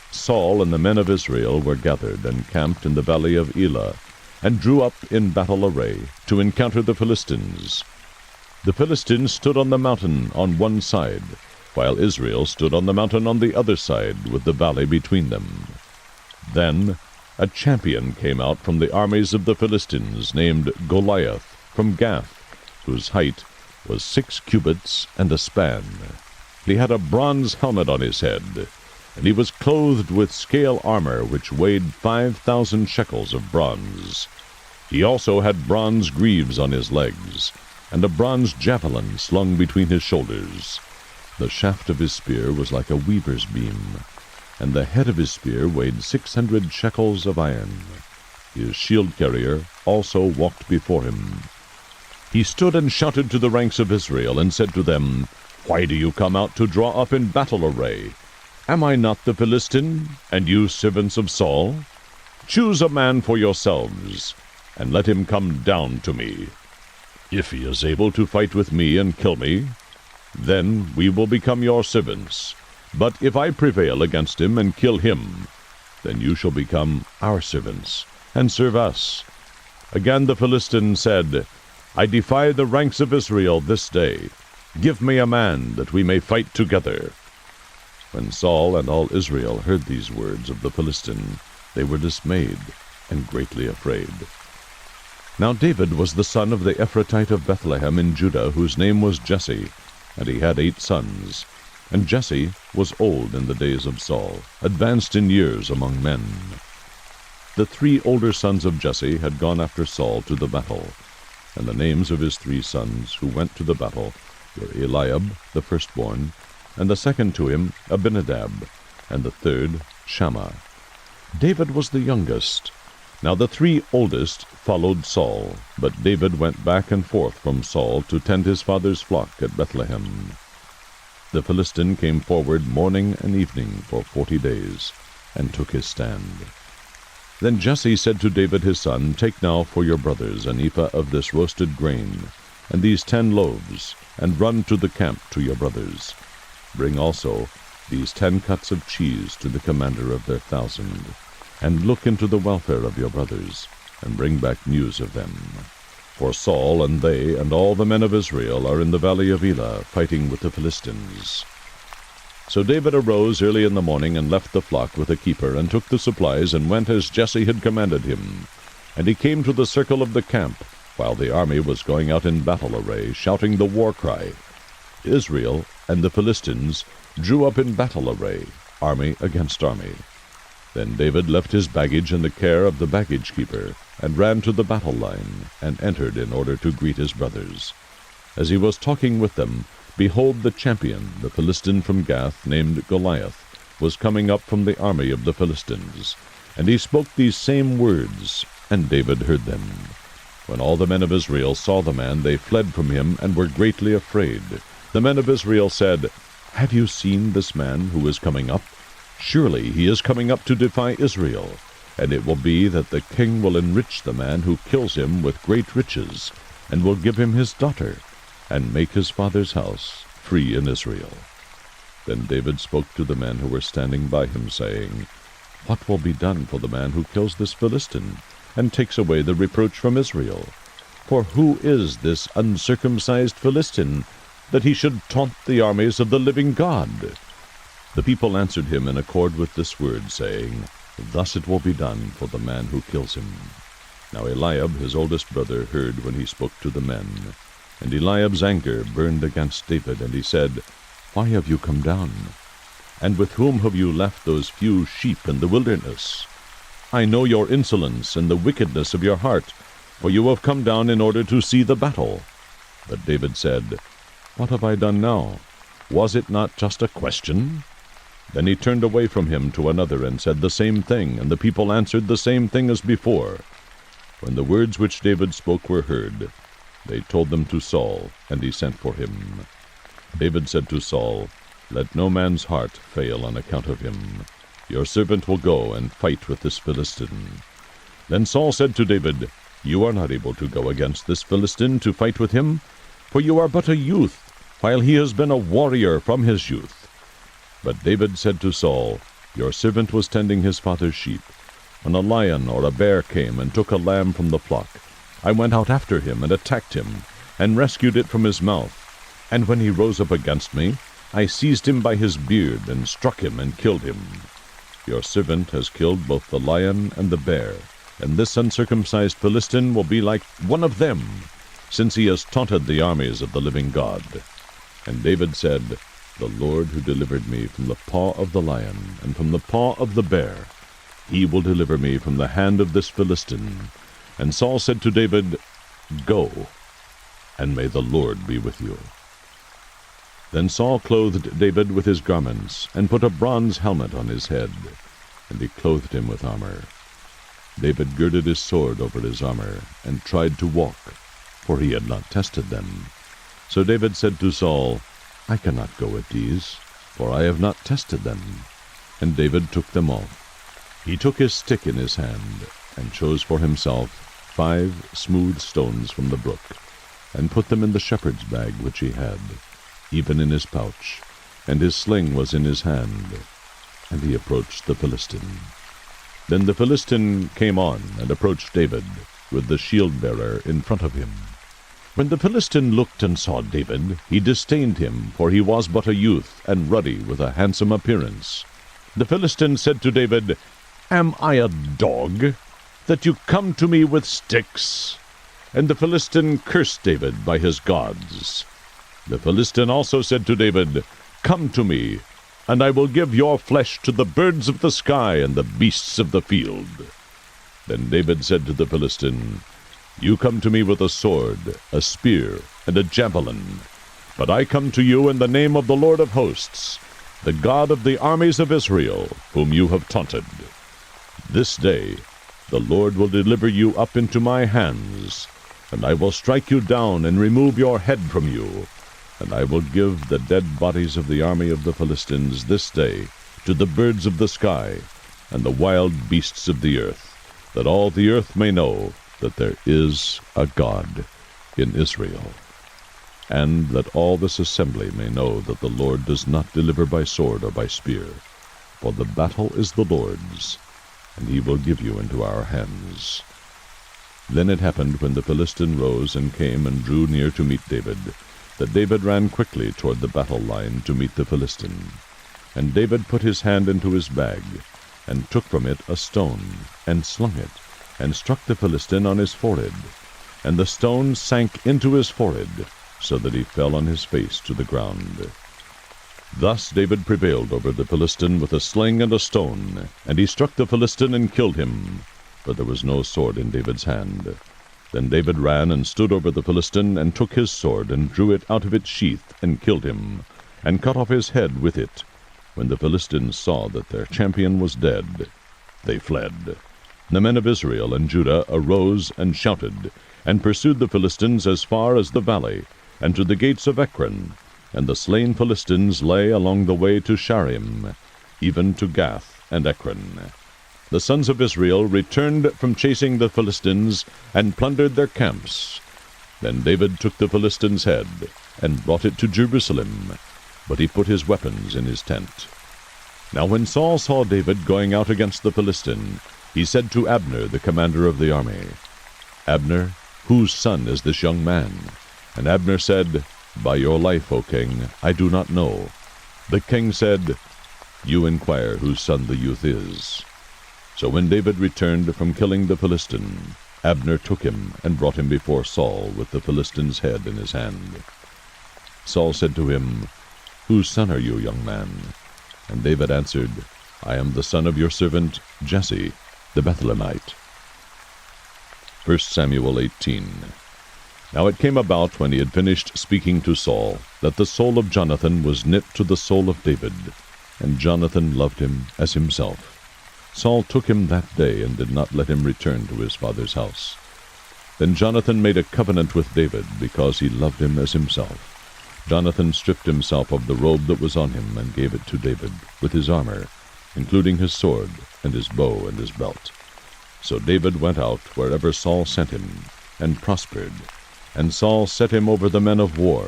S1: Saul and the men of Israel were gathered and camped in the valley of Elah, and drew up in battle array to encounter the Philistines. The Philistines stood on the mountain on one side, while Israel stood on the mountain on the other side, with the valley between them. Then a champion came out from the armies of the Philistines, named Goliath, from Gath, whose height was 6 cubits and a span. He had a bronze helmet on his head, and he was clothed with scale armor, which weighed 5,000 shekels of bronze. He also had bronze greaves on his legs, and a bronze javelin slung between his shoulders. The shaft of his spear was like a weaver's beam, and the head of his spear weighed 600 shekels of iron. His shield-carrier also walked before him. He stood and shouted to the ranks of Israel, and said to them, Why do you come out to draw up in battle array? Am I not the Philistine, and you servants of Saul? Choose a man for yourselves, and let him come down to me. If he is able to fight with me and kill me, then we will become your servants. But if I prevail against him and kill him, then you shall become our servants, and serve us. Again the Philistine said, I defy the ranks of Israel this day. Give me a man, that we may fight together. When Saul and all Israel heard these words of the Philistine, they were dismayed and greatly afraid. Now David was the son of the Ephratite of Bethlehem in Judah, whose name was Jesse, and he had 8 sons. And Jesse was old in the days of Saul, advanced in years among men. The 3 older sons of Jesse had gone after Saul to the battle, and the names of his 3 sons who went to the battle were Eliab, the firstborn, and the second to him Abinadab, and the third Shammah. David was the youngest. Now the 3 oldest followed Saul, but David went back and forth from Saul to tend his father's flock at Bethlehem. The Philistine came forward morning and evening for 40 days, and took his stand. Then Jesse said to David his son, Take now for your brothers an ephah of this roasted grain, and these 10 loaves, and run to the camp to your brothers. Bring also these 10 cuts of cheese to the commander of their 1,000, and look into the welfare of your brothers, and bring back news of them. For Saul and they and all the men of Israel are in the valley of Elah, fighting with the Philistines. So David arose early in the morning, and left the flock with a keeper, and took the supplies, and went as Jesse had commanded him. And he came to the circle of the camp, while the army was going out in battle array, shouting the war cry. Israel and the Philistines drew up in battle array, army against army. Then David left his baggage in the care of the baggage keeper, and ran to the battle line, and entered in order to greet his brothers. As he was talking with them, behold, the champion, the Philistine from Gath, named Goliath, was coming up from the army of the Philistines. And he spoke these same words, and David heard them. When all the men of Israel saw the man, they fled from him, and were greatly afraid. The men of Israel said, Have you seen this man who is coming up? Surely he is coming up to defy Israel. And it will be that the king will enrich the man who kills him with great riches, and will give him his daughter, and make his father's house free in Israel. Then David spoke to the men who were standing by him, saying, What will be done for the man who kills this Philistine, and takes away the reproach from Israel? For who is this uncircumcised Philistine, that he should taunt the armies of the living God? The people answered him in accord with this word, saying, Thus it will be done for the man who kills him. Now Eliab, his oldest brother, heard when he spoke to the men. And Eliab's anger burned against David, and he said, Why have you come down? And with whom have you left those few sheep in the wilderness? I know your insolence and the wickedness of your heart, for you have come down in order to see the battle. But David said, What have I done now? Was it not just a question? Then he turned away from him to another and said the same thing, and the people answered the same thing as before. When the words which David spoke were heard, they told them to Saul, and he sent for him. David said to Saul, Let no man's heart fail on account of him. Your servant will go and fight with this Philistine. Then Saul said to David, You are not able to go against this Philistine to fight with him, for you are but a youth, while he has been a warrior from his youth. But David said to Saul, Your servant was tending his father's sheep, when a lion or a bear came and took a lamb from the flock. I went out after him and attacked him, and rescued it from his mouth. And when he rose up against me, I seized him by his beard, and struck him and killed him. Your servant has killed both the lion and the bear, and this uncircumcised Philistine will be like one of them, since he has taunted the armies of the living God. And David said, The Lord who delivered me from the paw of the lion and from the paw of the bear, he will deliver me from the hand of this Philistine. And Saul said to David, Go, and may the Lord be with you. Then Saul clothed David with his garments, and put a bronze helmet on his head, and he clothed him with armor. David girded his sword over his armor, and tried to walk, for he had not tested them. So David said to Saul, I cannot go with these, for I have not tested them. And David took them off. He took his stick in his hand, and chose for himself 5 smooth stones from the brook, and put them in the shepherd's bag which he had, even in his pouch, and his sling was in his hand. And he approached the Philistine. Then the Philistine came on, and approached David, with the shield-bearer in front of him. When the Philistine looked and saw David, he disdained him, for he was but a youth, and ruddy, with a handsome appearance. The Philistine said to David, Am I a dog, that you come to me with sticks? And the Philistine cursed David by his gods. The Philistine also said to David, Come to me, and I will give your flesh to the birds of the sky and the beasts of the field. Then David said to the Philistine, You come to me with a sword, a spear, and a javelin, but I come to you in the name of the Lord of hosts, the God of the armies of Israel, whom you have taunted. This day the Lord will deliver you up into my hands, and I will strike you down and remove your head from you. And I will give the dead bodies of the army of the Philistines this day to the birds of the sky and the wild beasts of the earth, that all the earth may know that there is a God in Israel, and that all this assembly may know that the Lord does not deliver by sword or by spear, for the battle is the Lord's, and he will give you into our hands. Then it happened, when the Philistine rose and came and drew near to meet David, that David ran quickly toward the battle line to meet the Philistine. And David put his hand into his bag, and took from it a stone, and slung it, and struck the Philistine on his forehead. And the stone sank into his forehead, so that he fell on his face to the ground. Thus David prevailed over the Philistine with a sling and a stone, and he struck the Philistine and killed him, but there was no sword in David's hand. Then David ran and stood over the Philistine, and took his sword, and drew it out of its sheath, and killed him, and cut off his head with it. When the Philistines saw that their champion was dead, they fled. The men of Israel and Judah arose and shouted, and pursued the Philistines as far as the valley, and to the gates of Ekron. And the slain Philistines lay along the way to Sharim, even to Gath and Ekron. The sons of Israel returned from chasing the Philistines, and plundered their camps. Then David took the Philistine's head, and brought it to Jerusalem, but he put his weapons in his tent. Now when Saul saw David going out against the Philistine, he said to Abner, the commander of the army, Abner, whose son is this young man? And Abner said, By your life, O king, I do not know. The king said, You inquire whose son the youth is. So when David returned from killing the Philistine, Abner took him and brought him before Saul with the Philistine's head in his hand. Saul said to him, Whose son are you, young man? And David answered, I am the son of your servant Jesse, the Bethlehemite. 1 Samuel 18. Now it came about, when he had finished speaking to Saul, that the soul of Jonathan was knit to the soul of David, and Jonathan loved him as himself. Saul took him that day, and did not let him return to his father's house. Then Jonathan made a covenant with David, because he loved him as himself. Jonathan stripped himself of the robe that was on him, and gave it to David, with his armor, including his sword, and his bow, and his belt. So David went out wherever Saul sent him, and prospered. And Saul set him over the men of war.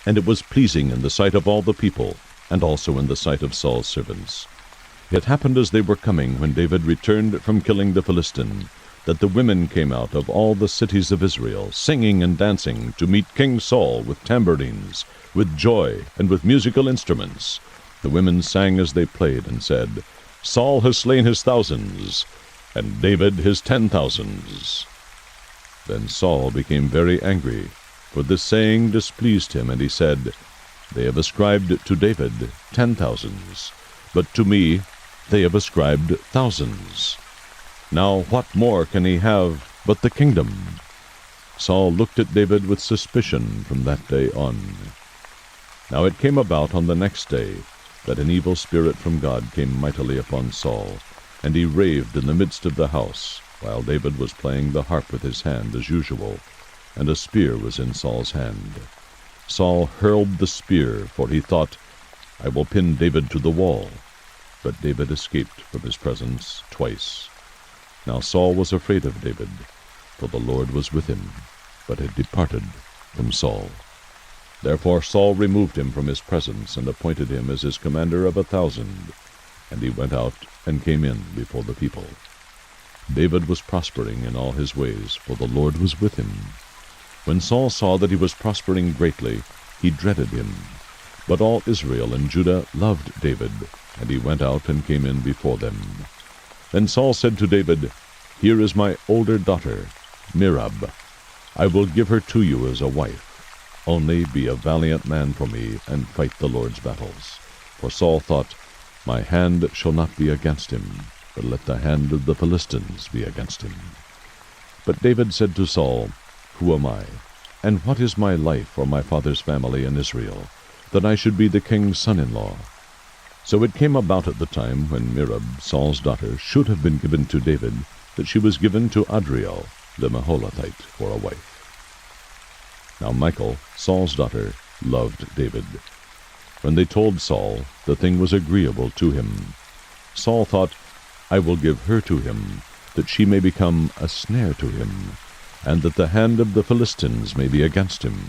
S1: And it was pleasing in the sight of all the people, and also in the sight of Saul's servants. It happened as they were coming, when David returned from killing the Philistine, that the women came out of all the cities of Israel, singing and dancing, to meet King Saul with tambourines, with joy, and with musical instruments. The women sang as they played, and said, Saul has slain his thousands, and David his 10,000s. Then Saul became very angry, for this saying displeased him, and he said, They have ascribed to David 10,000s, but to me they have ascribed thousands. Now what more can he have but the kingdom? Saul looked at David with suspicion from that day on. Now it came about on the next day, that an evil spirit from God came mightily upon Saul, and he raved in the midst of the house, while David was playing the harp with his hand as usual, and a spear was in Saul's hand. Saul hurled the spear, for he thought, I will pin David to the wall. But David escaped from his presence twice. Now Saul was afraid of David, for the Lord was with him, but had departed from Saul. Therefore Saul removed him from his presence, and appointed him as his commander of 1,000. And he went out and came in before the people. David was prospering in all his ways, for the Lord was with him. When Saul saw that he was prospering greatly, he dreaded him. But all Israel and Judah loved David, and he went out and came in before them. Then Saul said to David, Here is my older daughter, Merab. I will give her to you as a wife. Only be a valiant man for me, and fight the Lord's battles. For Saul thought, My hand shall not be against him, but let the hand of the Philistines be against him. But David said to Saul, Who am I, and what is my life or my father's family in Israel, that I should be the king's son-in-law? So it came about at the time when Merab, Saul's daughter, should have been given to David, that she was given to Adriel, the Meholathite, for a wife. Now Michal, Saul's daughter, loved David. When they told Saul, the thing was agreeable to him. Saul thought, I will give her to him, that she may become a snare to him, and that the hand of the Philistines may be against him.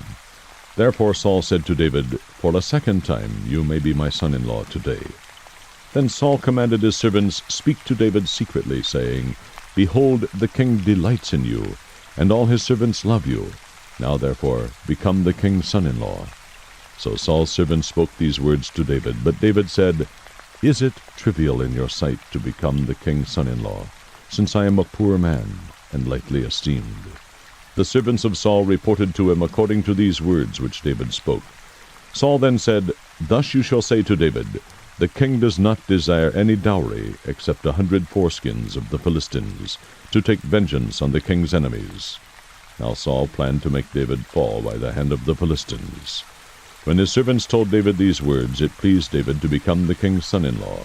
S1: Therefore Saul said to David, For a second time you may be my son-in-law today. Then Saul commanded his servants, Speak to David secretly, saying, Behold, the king delights in you, and all his servants love you. Now therefore become the king's son-in-law. So Saul's servants spoke these words to David. But David said, Is it trivial in your sight to become the king's son-in-law, since I am a poor man, and lightly esteemed? The servants of Saul reported to him according to these words which David spoke. Saul then said, Thus you shall say to David, The king does not desire any dowry, except 100 foreskins of the Philistines, to take vengeance on the king's enemies. Now Saul planned to make David fall by the hand of the Philistines. When his servants told David these words, it pleased David to become the king's son-in-law.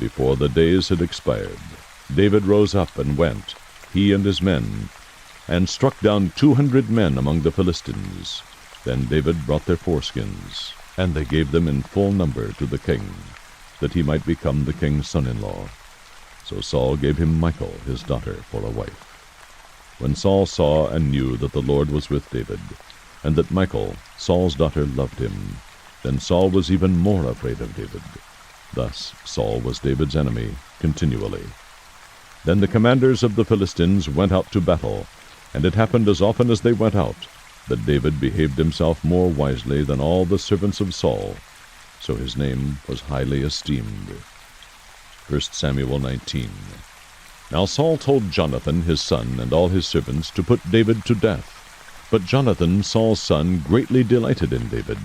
S1: Before the days had expired, David rose up and went, he and his men, and struck down 200 men among the Philistines. Then David brought their foreskins, and they gave them in full number to the king, that he might become the king's son-in-law. So Saul gave him Michal, his daughter, for a wife. When Saul saw and knew that the Lord was with David, and that Michal, Saul's daughter, loved him, then Saul was even more afraid of David. Thus Saul was David's enemy continually. Then the commanders of the Philistines went out to battle, and it happened as often as they went out, that David behaved himself more wisely than all the servants of Saul, so his name was highly esteemed. 1 Samuel 19. Now Saul told Jonathan his son and all his servants to put David to death. But Jonathan, Saul's son, greatly delighted in David.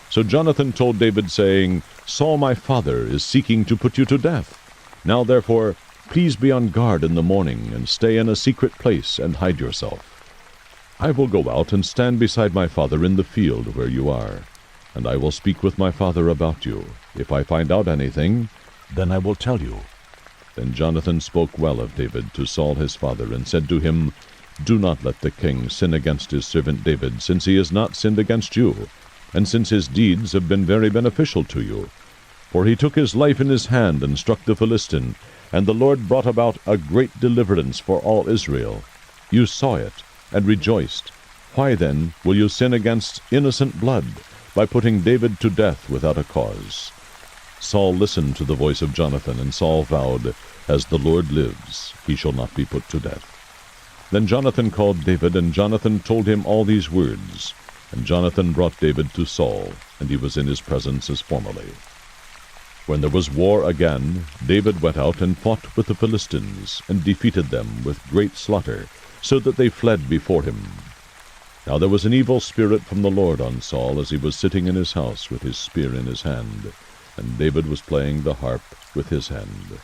S1: So Jonathan told David, saying, Saul my father is seeking to put you to death. Now therefore Please be on guard in the morning, and stay in a secret place, and hide yourself. I will go out and stand beside my father in the field where you are, and I will speak with my father about you. If I find out anything, then I will tell you." Then Jonathan spoke well of David to Saul his father, and said to him, "Do not let the king sin against his servant David, since he has not sinned against you, and since his deeds have been very beneficial to you. For he took his life in his hand and struck the Philistine, and the Lord brought about a great deliverance for all Israel. You saw it, and rejoiced. Why then will you sin against innocent blood, by putting David to death without a cause?" Saul listened to the voice of Jonathan, and Saul vowed, "As the Lord lives, he shall not be put to death." Then Jonathan called David, and Jonathan told him all these words. And Jonathan brought David to Saul, and he was in his presence as formerly. When there was war again, David went out and fought with the Philistines, and defeated them with great slaughter, so that they fled before him. Now there was an evil spirit from the Lord on Saul as he was sitting in his house with his spear in his hand, and David was playing the harp with his hand.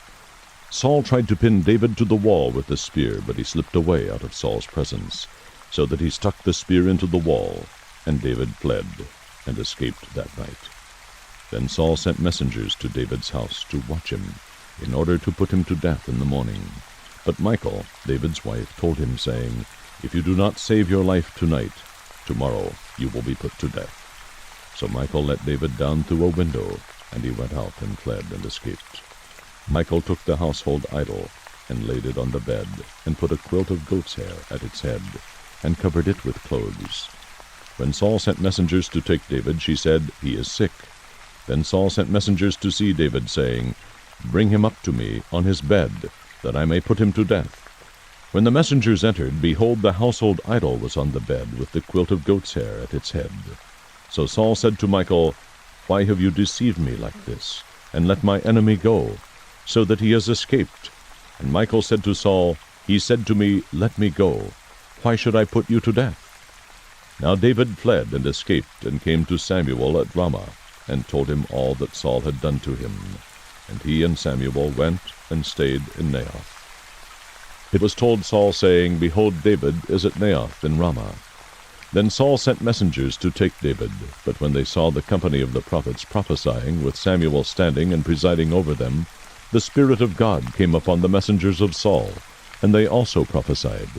S1: Saul tried to pin David to the wall with the spear, but he slipped away out of Saul's presence, so that he stuck the spear into the wall, and David fled, and escaped that night. Then Saul sent messengers to David's house to watch him, in order to put him to death in the morning. But Michal, David's wife, told him, saying, "If you do not save your life tonight, tomorrow you will be put to death." So Michal let David down through a window, and he went out and fled and escaped. Michal took the household idol, and laid it on the bed, and put a quilt of goat's hair at its head, and covered it with clothes. When Saul sent messengers to take David, she said, "He is sick." Then Saul sent messengers to see David, saying, "Bring him up to me on his bed, that I may put him to death." When the messengers entered, behold, the household idol was on the bed, with the quilt of goat's hair at its head. So Saul said to Michal, "Why have you deceived me like this, and let my enemy go, so that he has escaped?" And Michal said to Saul, "He said to me, 'Let me go. Why should I put you to death?'" Now David fled and escaped, and came to Samuel at Ramah, and told him all that Saul had done to him. And he and Samuel went and stayed in Naioth. It was told Saul, saying, "Behold, David is at Naioth in Ramah." Then Saul sent messengers to take David, but when they saw the company of the prophets prophesying, with Samuel standing and presiding over them, the Spirit of God came upon the messengers of Saul, and they also prophesied.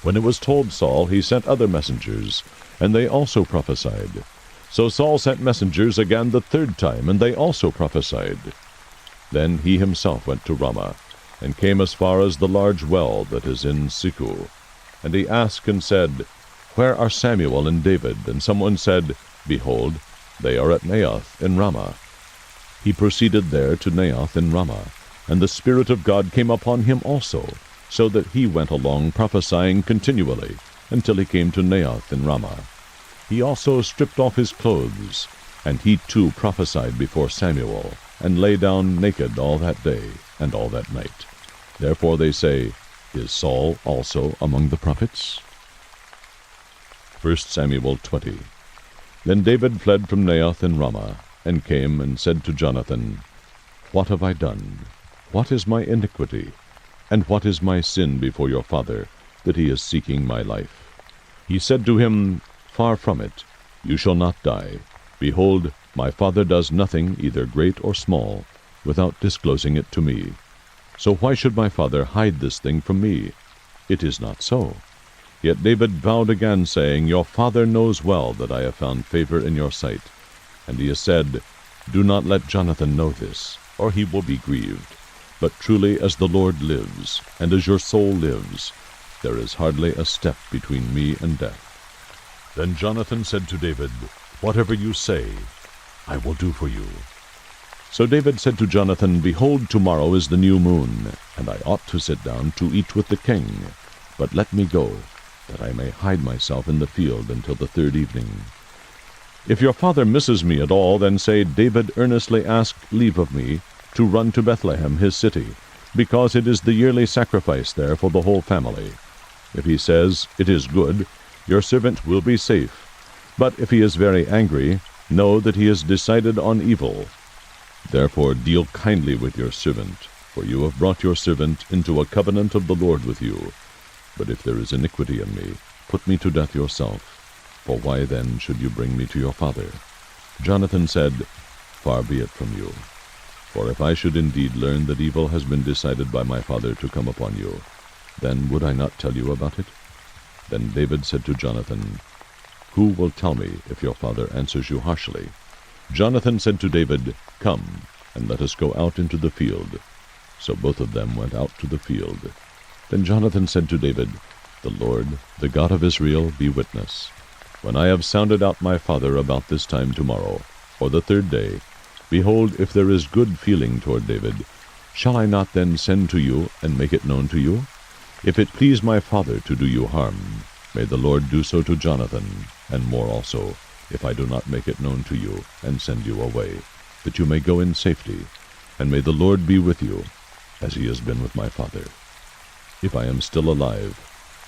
S1: When it was told Saul, he sent other messengers, and they also prophesied. So Saul sent messengers again the third time, and they also prophesied. Then he himself went to Ramah, and came as far as the large well that is in Siku. And he asked and said, "Where are Samuel and David?" And someone said, "Behold, they are at Naioth in Ramah." He proceeded there to Naioth in Ramah, and the Spirit of God came upon him also, so that he went along prophesying continually, until he came to Naioth in Ramah. He also stripped off his clothes, and he too prophesied before Samuel, and lay down naked all that day and all that night. Therefore they say, "Is Saul also among the prophets?" 1 Samuel 20. Then David fled from Naioth in Ramah, and came and said to Jonathan, "What have I done? What is my iniquity? And what is my sin before your father, that he is seeking my life?" He said to him, "Far from it. You shall not die. Behold, my father does nothing, either great or small, without disclosing it to me. So why should my father hide this thing from me? It is not so." Yet David vowed again, saying, "Your father knows well that I have found favor in your sight." And he has said, "Do not let Jonathan know this, or he will be grieved. But truly as the Lord lives, and as your soul lives, there is hardly a step between me and death." Then Jonathan said to David, "Whatever you say, I will do for you." So David said to Jonathan, "Behold, tomorrow is the new moon, and I ought to sit down to eat with the king. But let me go, that I may hide myself in the field until the third evening. If your father misses me at all, then say, 'David earnestly asked leave of me to run to Bethlehem, his city, because it is the yearly sacrifice there for the whole family.' If he says, 'It is good,' your servant will be safe. But if he is very angry, know that he has decided on evil. Therefore deal kindly with your servant, For you have brought your servant into a covenant of the Lord with you. But if there is iniquity in me, put me to death yourself. For why then should you bring me to your father? Jonathan said, Far be it from you. For if I should indeed learn that evil has been decided by my father to come upon you, then would I not tell you about it? Then David said to Jonathan, Who will tell me if your father answers you harshly? Jonathan said to David, Come, and let us go out into the field. So both of them went out to the field. Then Jonathan said to David, The Lord, the God of Israel, be witness. When I have sounded out my father about this time tomorrow, or the third day, behold, if there is good feeling toward David, shall I not then send to you and make it known to you? If it please my father to do you harm, may the Lord do so to Jonathan, and more also, if I do not make it known to you and send you away, that you may go in safety, and may the Lord be with you, as he has been with my father. If I am still alive,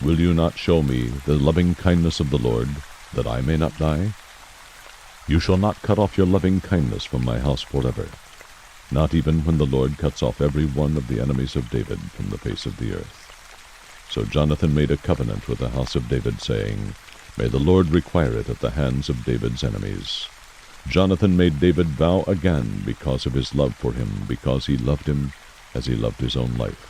S1: will you not show me the loving kindness of the Lord, that I may not die? You shall not cut off your loving kindness from my house forever, not even when the Lord cuts off every one of the enemies of David from the face of the earth. So Jonathan made a covenant with the house of David, saying, May the Lord require it at the hands of David's enemies. Jonathan made David vow again because of his love for him, because he loved him as he loved his own life.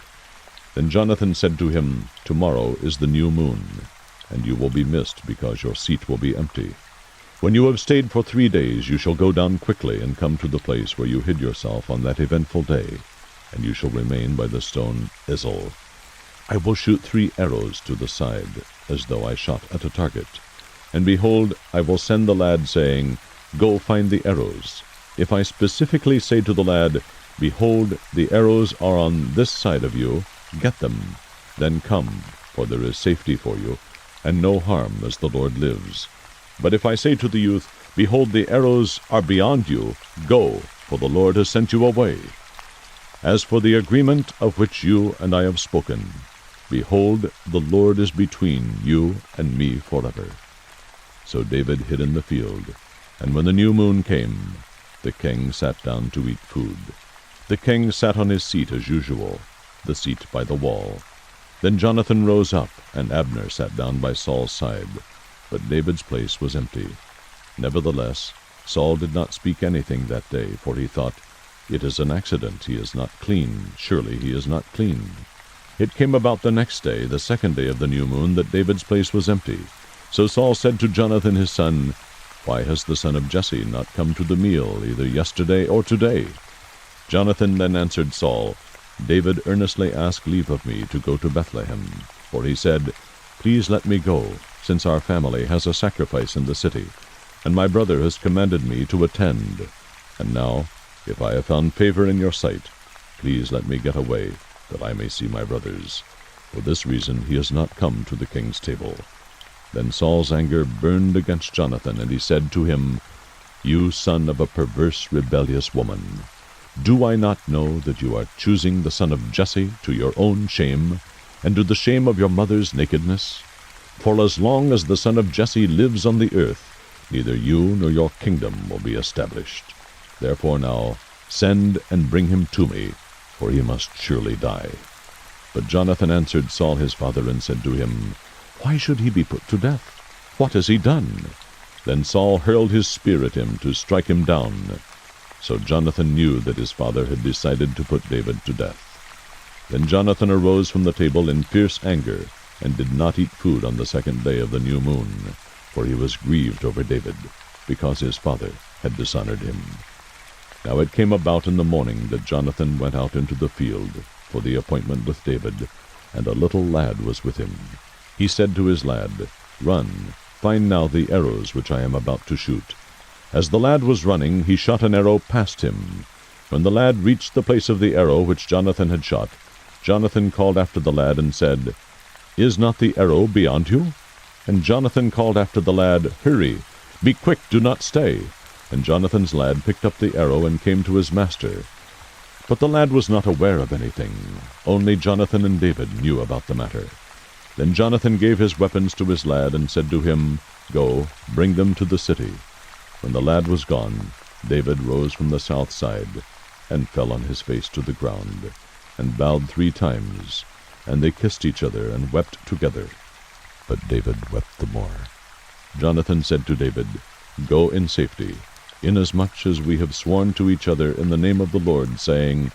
S1: Then Jonathan said to him, Tomorrow is the new moon, and you will be missed because your seat will be empty. When you have stayed for 3 days, you shall go down quickly and come to the place where you hid yourself on that eventful day, and you shall remain by the stone Ezel. I will shoot 3 arrows to the side, as though I shot at a target. And behold, I will send the lad, saying, Go find the arrows. If I specifically say to the lad, Behold, the arrows are on this side of you, get them. Then come, for there is safety for you, and no harm, as the Lord lives. But if I say to the youth, Behold, the arrows are beyond you, go, for the Lord has sent you away. As for the agreement of which you and I have spoken, behold, the Lord is between you and me forever. So David hid in the field, and when the new moon came, the king sat down to eat food. The king sat on his seat as usual, the seat by the wall. Then Jonathan rose up, and Abner sat down by Saul's side, but David's place was empty. Nevertheless, Saul did not speak anything that day, for he thought, It is an accident, he is not clean, surely he is not clean. It came about the next day, the second day of the new moon, that David's place was empty. So Saul said to Jonathan his son, Why has the son of Jesse not come to the meal, either yesterday or today? Jonathan then answered Saul, David earnestly asked leave of me to go to Bethlehem, for he said, Please let me go, since our family has a sacrifice in the city, and my brother has commanded me to attend. And now, if I have found favor in your sight, please let me get away, that I may see my brothers. For this reason he has not come to the king's table. Then Saul's anger burned against Jonathan, and he said to him, You son of a perverse, rebellious woman, do I not know that you are choosing the son of Jesse to your own shame, and to the shame of your mother's nakedness? For as long as the son of Jesse lives on the earth, neither you nor your kingdom will be established. Therefore now, send and bring him to me, for he must surely die. But Jonathan answered Saul his father, and said to him, Why should he be put to death? What has he done? Then Saul hurled his spear at him to strike him down. So Jonathan knew that his father had decided to put David to death. Then Jonathan arose from the table in fierce anger, and did not eat food on the second day of the new moon, for he was grieved over David, because his father had dishonored him. Now it came about in the morning that Jonathan went out into the field for the appointment with David, and a little lad was with him. He said to his lad, Run, find now the arrows which I am about to shoot. As the lad was running, he shot an arrow past him. When the lad reached the place of the arrow which Jonathan had shot, Jonathan called after the lad and said, Is not the arrow beyond you? And Jonathan called after the lad, Hurry, be quick, do not stay. And Jonathan's lad picked up the arrow and came to his master. But the lad was not aware of anything. Only Jonathan and David knew about the matter. Then Jonathan gave his weapons to his lad and said to him, Go, bring them to the city. When the lad was gone, David rose from the south side and fell on his face to the ground. and bowed 3 times, and they kissed each other and wept together. But David wept the more. Jonathan said to David, Go in safety, inasmuch as we have sworn to each other in the name of the Lord, saying,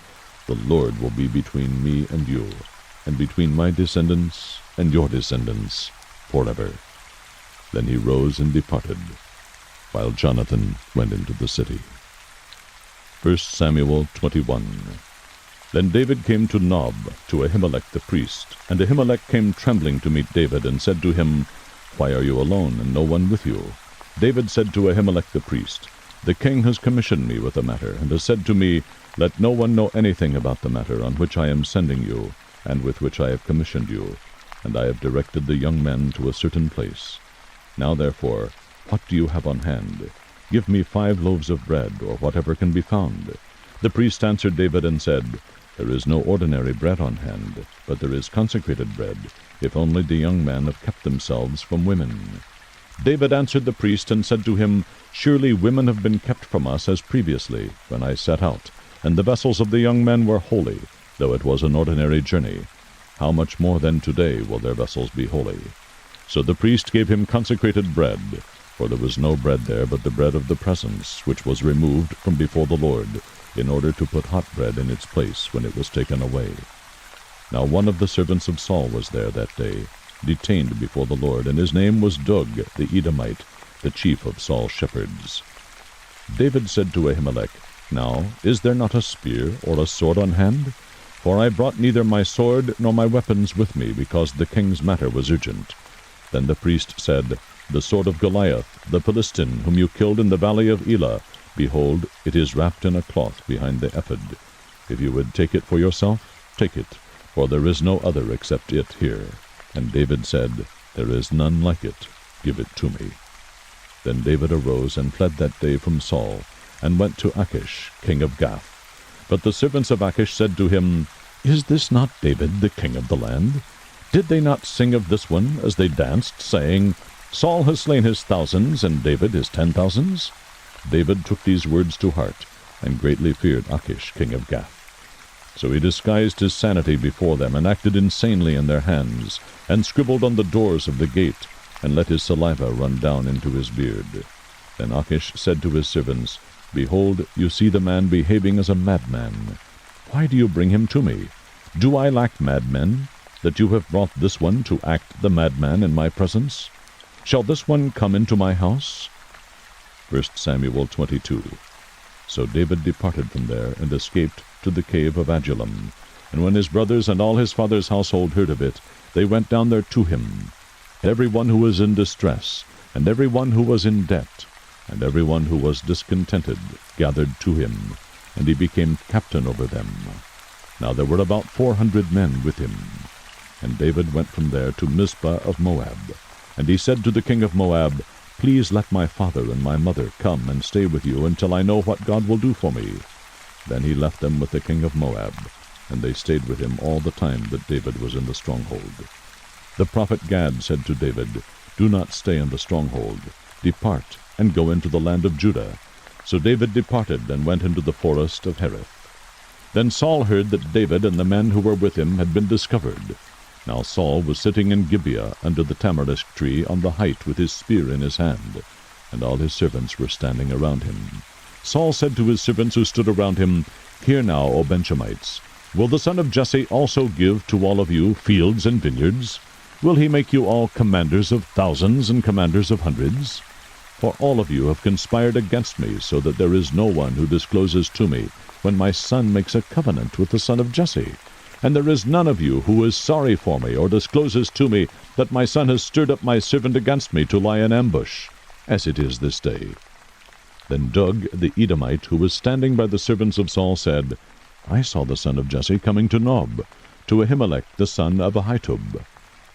S1: The Lord will be between me and you, and between my descendants and your descendants forever. Then he rose and departed, while Jonathan went into the city. 1 Samuel 21. Then David came to Nob, to Ahimelech the priest. And Ahimelech came trembling to meet David, and said to him, Why are you alone, and no one with you? David said to Ahimelech the priest, The king has commissioned me with a matter, and has said to me, Let no one know anything about the matter on which I am sending you, and with which I have commissioned you. And I have directed the young men to a certain place. Now therefore, what do you have on hand? Give me 5 loaves of bread, or whatever can be found. The priest answered David and said, There is no ordinary bread on hand, but there is consecrated bread, if only the young men have kept themselves from women. David answered the priest and said to him, Surely women have been kept from us as previously, when I set out, and the vessels of the young men were holy, though it was an ordinary journey. How much more then today will their vessels be holy? So the priest gave him consecrated bread, for there was no bread there but the bread of the presence, which was removed from before the Lord, in order to put hot bread in its place when it was taken away. Now one of the servants of Saul was there that day, detained before the Lord, and his name was Doeg the Edomite, the chief of Saul's shepherds. David said to Ahimelech, Now is there not a spear or a sword on hand? For I brought neither my sword nor my weapons with me, because the king's matter was urgent. Then the priest said, The sword of Goliath, the Philistine, whom you killed in the valley of Elah, behold, it is wrapped in a cloth behind the ephod. If you would take it for yourself, take it, for there is no other except it here. And David said, There is none like it. Give it to me. Then David arose and fled that day from Saul, and went to Achish, king of Gath. But the servants of Achish said to him, Is this not David, the king of the land? Did they not sing of this one as they danced, saying, Saul has slain his thousands, and David his 10,000s? David took these words to heart, and greatly feared Achish, king of Gath. So he disguised his sanity before them, and acted insanely in their hands, and scribbled on the doors of the gate, and let his saliva run down into his beard. Then Achish said to his servants, Behold, you see the man behaving as a madman. Why do you bring him to me? Do I lack madmen, that you have brought this one to act the madman in my presence? Shall this one come into my house? 1 Samuel 22. So David departed from there, and escaped to the cave of Adullam. And when his brothers and all his father's household heard of it, they went down there to him, every one who was in distress, and every one who was in debt, and every one who was discontented gathered to him, and he became captain over them. Now there were about 400 men with him. And David went from there to Mizpah of Moab. And he said to the king of Moab, Please let my father and my mother come and stay with you until I know what God will do for me. Then he left them with the king of Moab, and they stayed with him all the time that David was in the stronghold. The prophet Gad said to David, Do not stay in the stronghold. Depart, and go into the land of Judah. So David departed, and went into the forest of Hereth. Then Saul heard that David and the men who were with him had been discovered. Now Saul was sitting in Gibeah under the tamarisk tree on the height with his spear in his hand, and all his servants were standing around him. Saul said to his servants who stood around him, Hear now, O Benjamites, will the son of Jesse also give to all of you fields and vineyards? Will he make you all commanders of thousands and commanders of hundreds? For all of you have conspired against me, so that there is no one who discloses to me when my son makes a covenant with the son of Jesse. And there is none of you who is sorry for me, or discloses to me that my son has stirred up my servant against me to lie in ambush, as it is this day. Then Doeg the Edomite, who was standing by the servants of Saul, said, I saw the son of Jesse coming to Nob, to Ahimelech the son of Ahitub.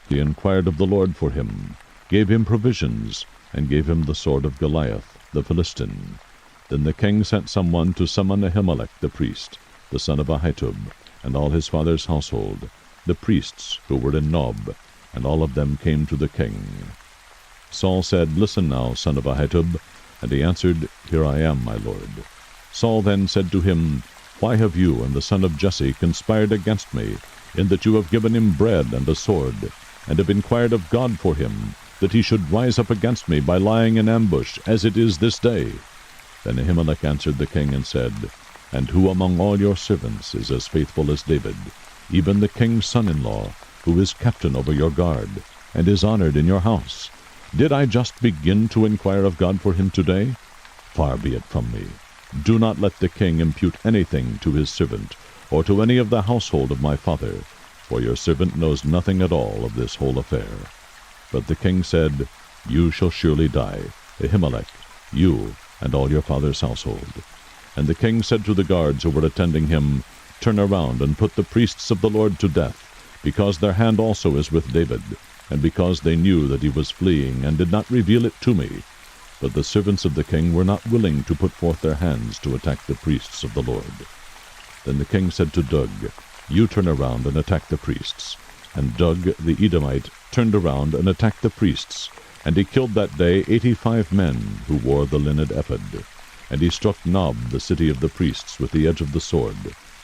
S1: He inquired of the Lord for him, gave him provisions, and gave him the sword of Goliath the Philistine. Then the king sent someone to summon Ahimelech the priest, the son of Ahitub, and all his father's household, the priests who were in Nob, and all of them came to the king. Saul said, Listen now, son of Ahitub. And he answered, Here I am, my lord. Saul then said to him, Why have you and the son of Jesse conspired against me, in that you have given him bread and a sword, and have inquired of God for him, that he should rise up against me by lying in ambush, as it is this day? Then Ahimelech answered the king and said, And who among all your servants is as faithful as David, even the king's son-in-law, who is captain over your guard, and is honored in your house? Did I just begin to inquire of God for him today? Far be it from me. Do not let the king impute anything to his servant, or to any of the household of my father, for your servant knows nothing at all of this whole affair. But the king said, You shall surely die, Ahimelech, you and all your father's household. And the king said to the guards who were attending him, Turn around and put the priests of the Lord to death, because their hand also is with David, and because they knew that he was fleeing, and did not reveal it to me. But the servants of the king were not willing to put forth their hands to attack the priests of the Lord. Then the king said to Doeg, You turn around and attack the priests. And Doeg the Edomite turned around and attacked the priests, and he killed that day 85 men who wore the linen ephod. And he struck Nob, the city of the priests, with the edge of the sword,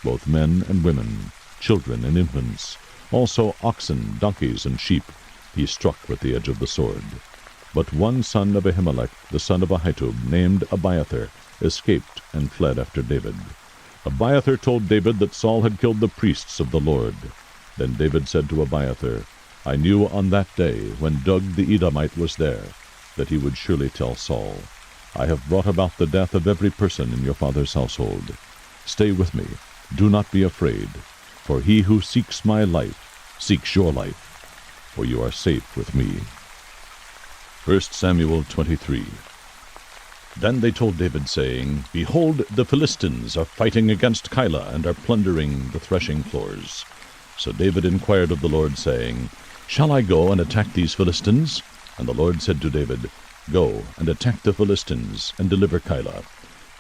S1: both men and women, children and infants, also oxen, donkeys, and sheep, he struck with the edge of the sword. But one son of Ahimelech, the son of Ahitub, named Abiathar, escaped and fled after David. Abiathar told David that Saul had killed the priests of the Lord. Then David said to Abiathar, I knew on that day, when Doeg the Edomite was there, that he would surely tell Saul, I have brought about the death of every person in your father's household. Stay with me, do not be afraid, for he who seeks my life seeks your life, for you are safe with me. 1 Samuel 23. Then they told David, saying, Behold, the Philistines are fighting against Keilah, and are plundering the threshing floors. So David inquired of the Lord, saying, Shall I go and attack these Philistines? And the Lord said to David, Go and attack the Philistines, and deliver Keilah.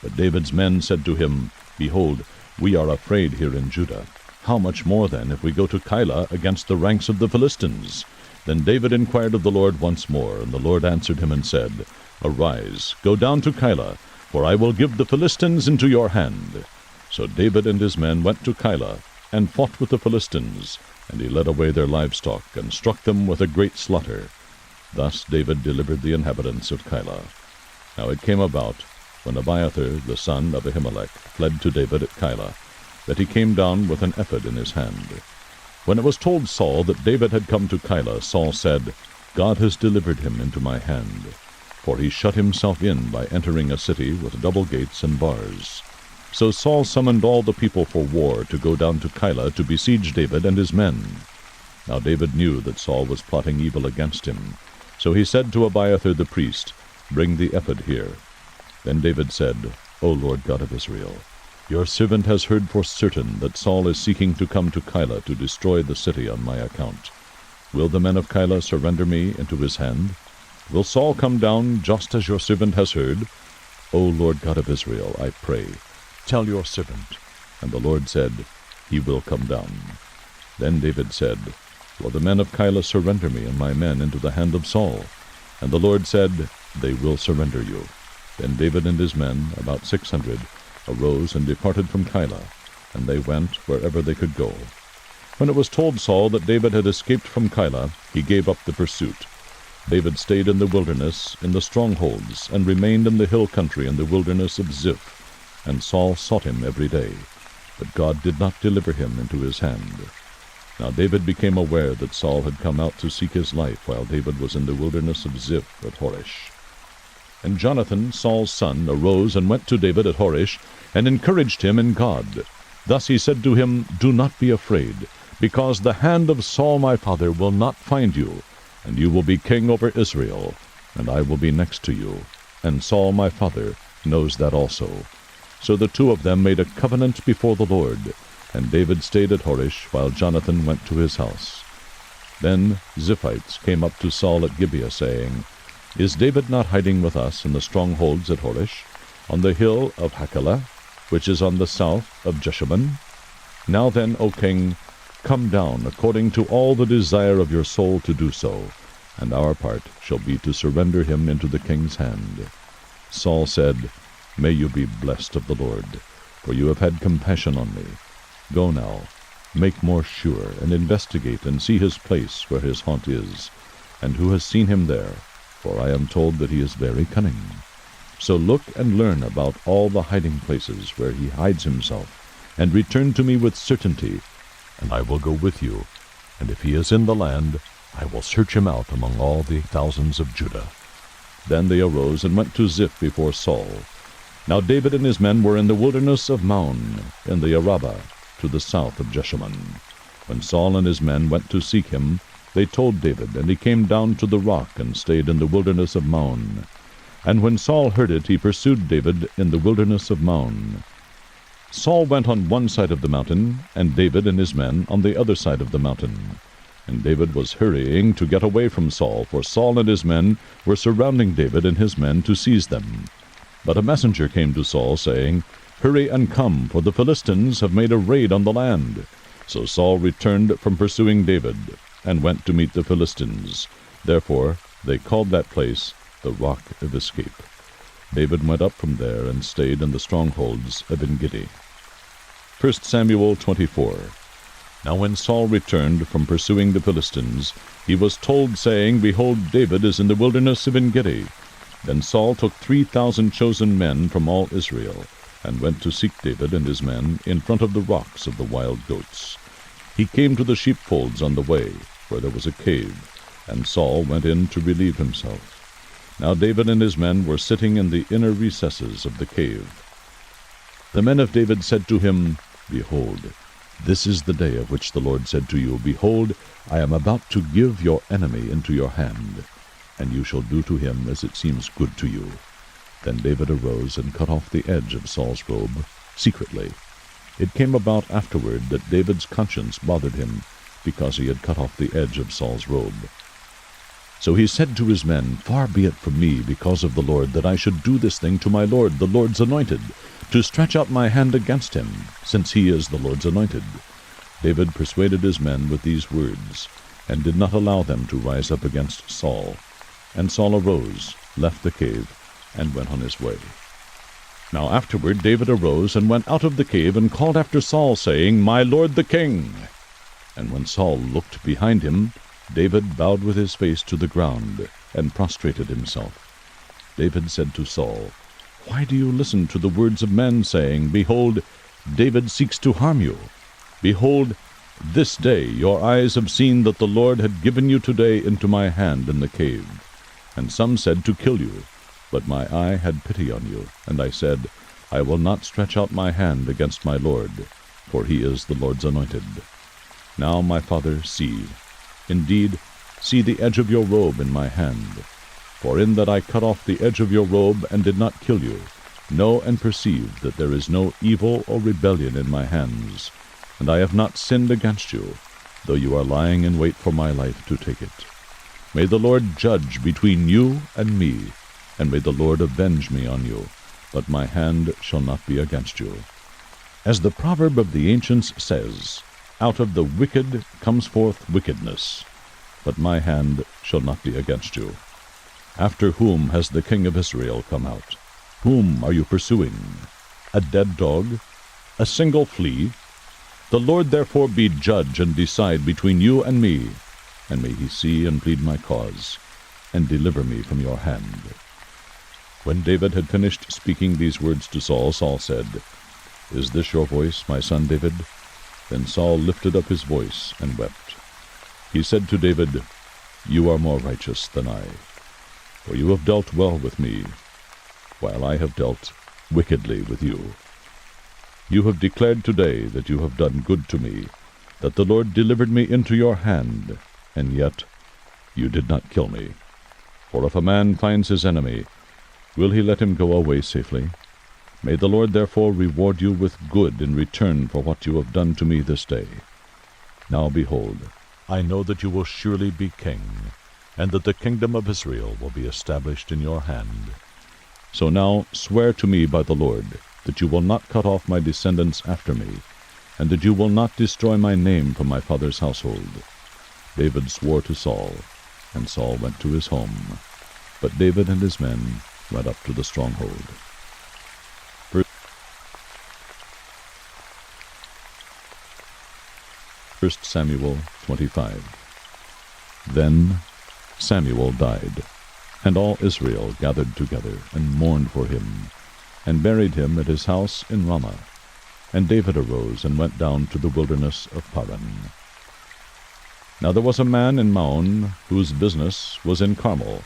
S1: But David's men said to him, Behold, we are afraid here in Judah. How much more then if we go to Keilah against the ranks of the Philistines? Then David inquired of the Lord once more, and the Lord answered him and said, Arise, go down to Keilah, for I will give the Philistines into your hand. So David and his men went to Keilah, and fought with the Philistines, and he led away their livestock, and struck them with a great slaughter. Thus David delivered the inhabitants of Keilah. Now it came about, when Abiathar the son of Ahimelech fled to David at Keilah, that he came down with an ephod in his hand. When it was told Saul that David had come to Keilah, Saul said, God has delivered him into my hand. For he shut himself in by entering a city with double gates and bars. So Saul summoned all the people for war to go down to Keilah to besiege David and his men. Now David knew that Saul was plotting evil against him. So he said to Abiathar the priest, Bring the ephod here. Then David said, O Lord God of Israel, your servant has heard for certain that Saul is seeking to come to Keilah to destroy the city on my account. Will the men of Keilah surrender me into his hand? Will Saul come down just as your servant has heard? O Lord God of Israel, I pray, tell your servant. And the Lord said, He will come down. Then David said, Will the men of Keilah surrender me and my men into the hand of Saul? And the Lord said, They will surrender you. Then David and his men, about 600, arose and departed from Keilah, and they went wherever they could go. When it was told Saul that David had escaped from Keilah, he gave up the pursuit. David stayed in the wilderness, in the strongholds, and remained in the hill country in the wilderness of Ziph. And Saul sought him every day, but God did not deliver him into his hand. Now David became aware that Saul had come out to seek his life while David was in the wilderness of Ziph at Horesh. And Jonathan, Saul's son, arose and went to David at Horesh, and encouraged him in God. Thus he said to him, Do not be afraid, because the hand of Saul my father will not find you, and you will be king over Israel, and I will be next to you. And Saul my father knows that also. So the two of them made a covenant before the Lord, and David stayed at Horesh while Jonathan went to his house. Then Ziphites came up to Saul at Gibeah, saying, Is David not hiding with us in the strongholds at Horesh, on the hill of Hachilah, which is on the south of Jeshimon? Now then, O king, come down according to all the desire of your soul to do so, and our part shall be to surrender him into the king's hand. Saul said, May you be blessed of the Lord, for you have had compassion on me. Go now, make more sure, and investigate, and see his place where his haunt is, and who has seen him there, for I am told that he is very cunning. So look and learn about all the hiding places where he hides himself, and return to me with certainty, and I will go with you, and if he is in the land, I will search him out among all the thousands of Judah." Then they arose and went to Ziph before Saul. Now David and his men were in the wilderness of Maon, in the Arabah, to the south of Jeshimon. When Saul and his men went to seek him, they told David, and he came down to the rock and stayed in the wilderness of Maon. And when Saul heard it, he pursued David in the wilderness of Maon. Saul went on one side of the mountain, and David and his men on the other side of the mountain. And David was hurrying to get away from Saul, for Saul and his men were surrounding David and his men to seize them. But a messenger came to Saul, saying, "Hurry and come, for the Philistines have made a raid on the land." So Saul returned from pursuing David, and went to meet the Philistines. Therefore they called that place the Rock of Escape. David went up from there and stayed in the strongholds of En-gedi. 1 Samuel 24. Now when Saul returned from pursuing the Philistines, he was told, saying, "Behold, David is in the wilderness of En-gedi." Then Saul took 3,000 chosen men from all Israel, and went to seek David and his men in front of the rocks of the wild goats. He came to the sheepfolds on the way, where there was a cave, and Saul went in to relieve himself. Now David and his men were sitting in the inner recesses of the cave. The men of David said to him, "Behold, this is the day of which the Lord said to you, Behold, I am about to give your enemy into your hand, and you shall do to him as it seems good to you." Then David arose and cut off the edge of Saul's robe, secretly. It came about afterward that David's conscience bothered him, because he had cut off the edge of Saul's robe. So he said to his men, "Far be it from me, because of the Lord, that I should do this thing to my Lord, the Lord's anointed, to stretch out my hand against him, since he is the Lord's anointed." David persuaded his men with these words, and did not allow them to rise up against Saul. And Saul arose, left the cave, and went on his way. Now afterward David arose and went out of the cave, and called after Saul, saying, "My lord the king." And when Saul looked behind him, David bowed with his face to the ground, and prostrated himself. David said to Saul, "Why do you listen to the words of men, saying, Behold, David seeks to harm you? Behold, this day your eyes have seen that the Lord had given you today into my hand in the cave. And some said to kill you, but my eye had pity on you, and I said, I will not stretch out my hand against my Lord, for he is the Lord's anointed. Now, my father, see, indeed, see the edge of your robe in my hand. For in that I cut off the edge of your robe and did not kill you, know and perceive that there is no evil or rebellion in my hands, and I have not sinned against you, though you are lying in wait for my life to take it. May the Lord judge between you and me, and may the Lord avenge me on you, but my hand shall not be against you. As the proverb of the ancients says, Out of the wicked comes forth wickedness, but my hand shall not be against you. After whom has the king of Israel come out? Whom are you pursuing? A dead dog? A single flea? The Lord therefore be judge and decide between you and me, and may he see and plead my cause, and deliver me from your hand." When David had finished speaking these words to Saul, Saul said, "Is this your voice, my son David?" Then Saul lifted up his voice and wept. He said to David, "You are more righteous than I, for you have dealt well with me, while I have dealt wickedly with you. You have declared today that you have done good to me, that the Lord delivered me into your hand, and yet you did not kill me. For if a man finds his enemy, will he let him go away safely? May the Lord therefore reward you with good in return for what you have done to me this day. Now behold, I know that you will surely be king, and that the kingdom of Israel will be established in your hand. So now swear to me by the Lord that you will not cut off my descendants after me, and that you will not destroy my name from my father's household." David swore to Saul, and Saul went to his home. But David and his men went up to the stronghold. 1 Samuel 25. Then Samuel died, and all Israel gathered together, and mourned for him, and buried him at his house in Ramah. And David arose, and went down to the wilderness of Paran. Now there was a man in Maon, whose business was in Carmel.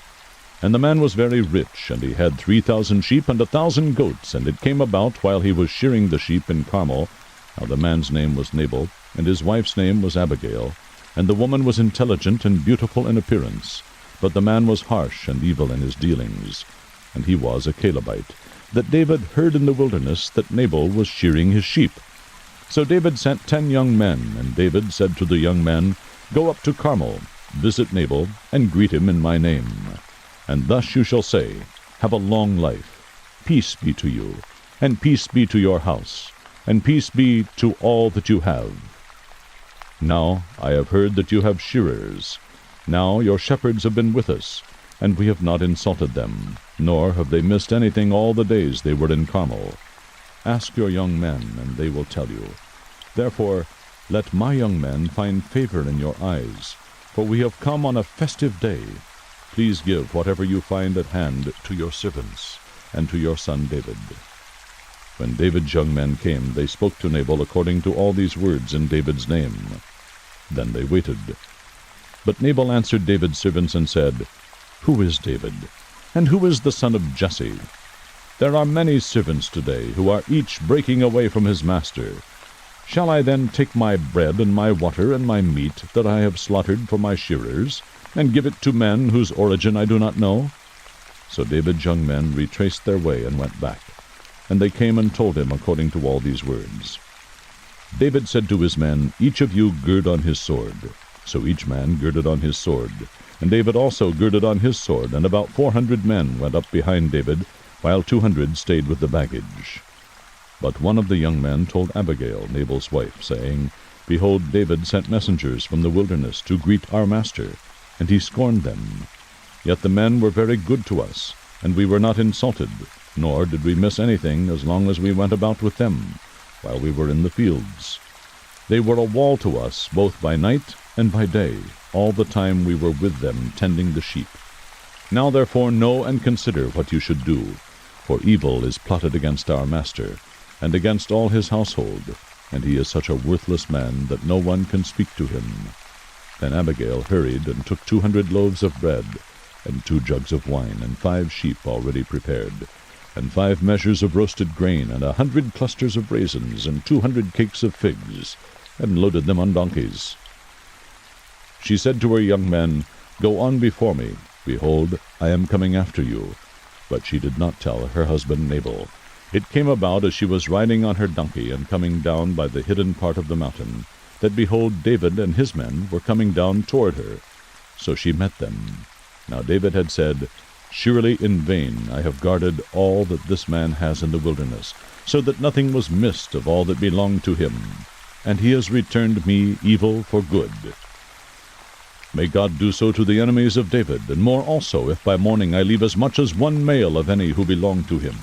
S1: And the man was very rich, and he had 3,000 sheep and 1,000 goats. And it came about, while he was shearing the sheep in Carmel, now the man's name was Nabal, and his wife's name was Abigail, and the woman was intelligent and beautiful in appearance, but the man was harsh and evil in his dealings, and he was a Calebite, that David heard in the wilderness that Nabal was shearing his sheep. So David sent 10 young men, and David said to the young men, Go up to Carmel, visit Nabal, and greet him in my name. And thus you shall say, Have a long life, peace be to you, and peace be to your house, and peace be to all that you have. Now I have heard that you have shearers. Now your shepherds have been with us, and we have not insulted them, nor have they missed anything all the days they were in Carmel. Ask your young men, and they will tell you. Therefore let my young men find favor in your eyes, for we have come on a festive day. Please give whatever you find at hand to your servants, and to your son David. When David's young men came, they spoke to Nabal according to all these words in David's name. Then they waited. But Nabal answered David's servants and said, Who is David? And who is the son of Jesse? There are many servants today, who are each breaking away from his master. Shall I then take my bread and my water and my meat that I have slaughtered for my shearers, and give it to men whose origin I do not know? So David's young men retraced their way and went back. And they came and told him according to all these words. David said to his men, Each of you gird on his sword. So each man girded on his sword. And David also girded on his sword, and about 400 men went up behind David, while 200 stayed with the baggage. But one of the young men told Abigail, Nabal's wife, saying, Behold, David sent messengers from the wilderness to greet our master, and he scorned them. Yet the men were very good to us, and we were not insulted, nor did we miss anything as long as we went about with them, while we were in the fields. They were a wall to us, both by night and by day, all the time we were with them tending the sheep. Now therefore know and consider what you should do, for evil is plotted against our master, and against all his household, and he is such a worthless man that no one can speak to him. Then Abigail hurried and took 200 loaves of bread, and 2 jugs of wine, and 5 sheep already prepared, and 5 measures of roasted grain, and 100 clusters of raisins, and 200 cakes of figs, and loaded them on donkeys. She said to her young men, Go on before me. Behold, I am coming after you. But she did not tell her husband Nabal. It came about, as she was riding on her donkey and coming down by the hidden part of the mountain, that behold, David and his men were coming down toward her. So she met them. Now David had said, Surely in vain I have guarded all that this man has in the wilderness, so that nothing was missed of all that belonged to him. And he has returned me evil for good. May God do so to the enemies of David, and more also, if by morning I leave as much as 1 male of any who belong to him.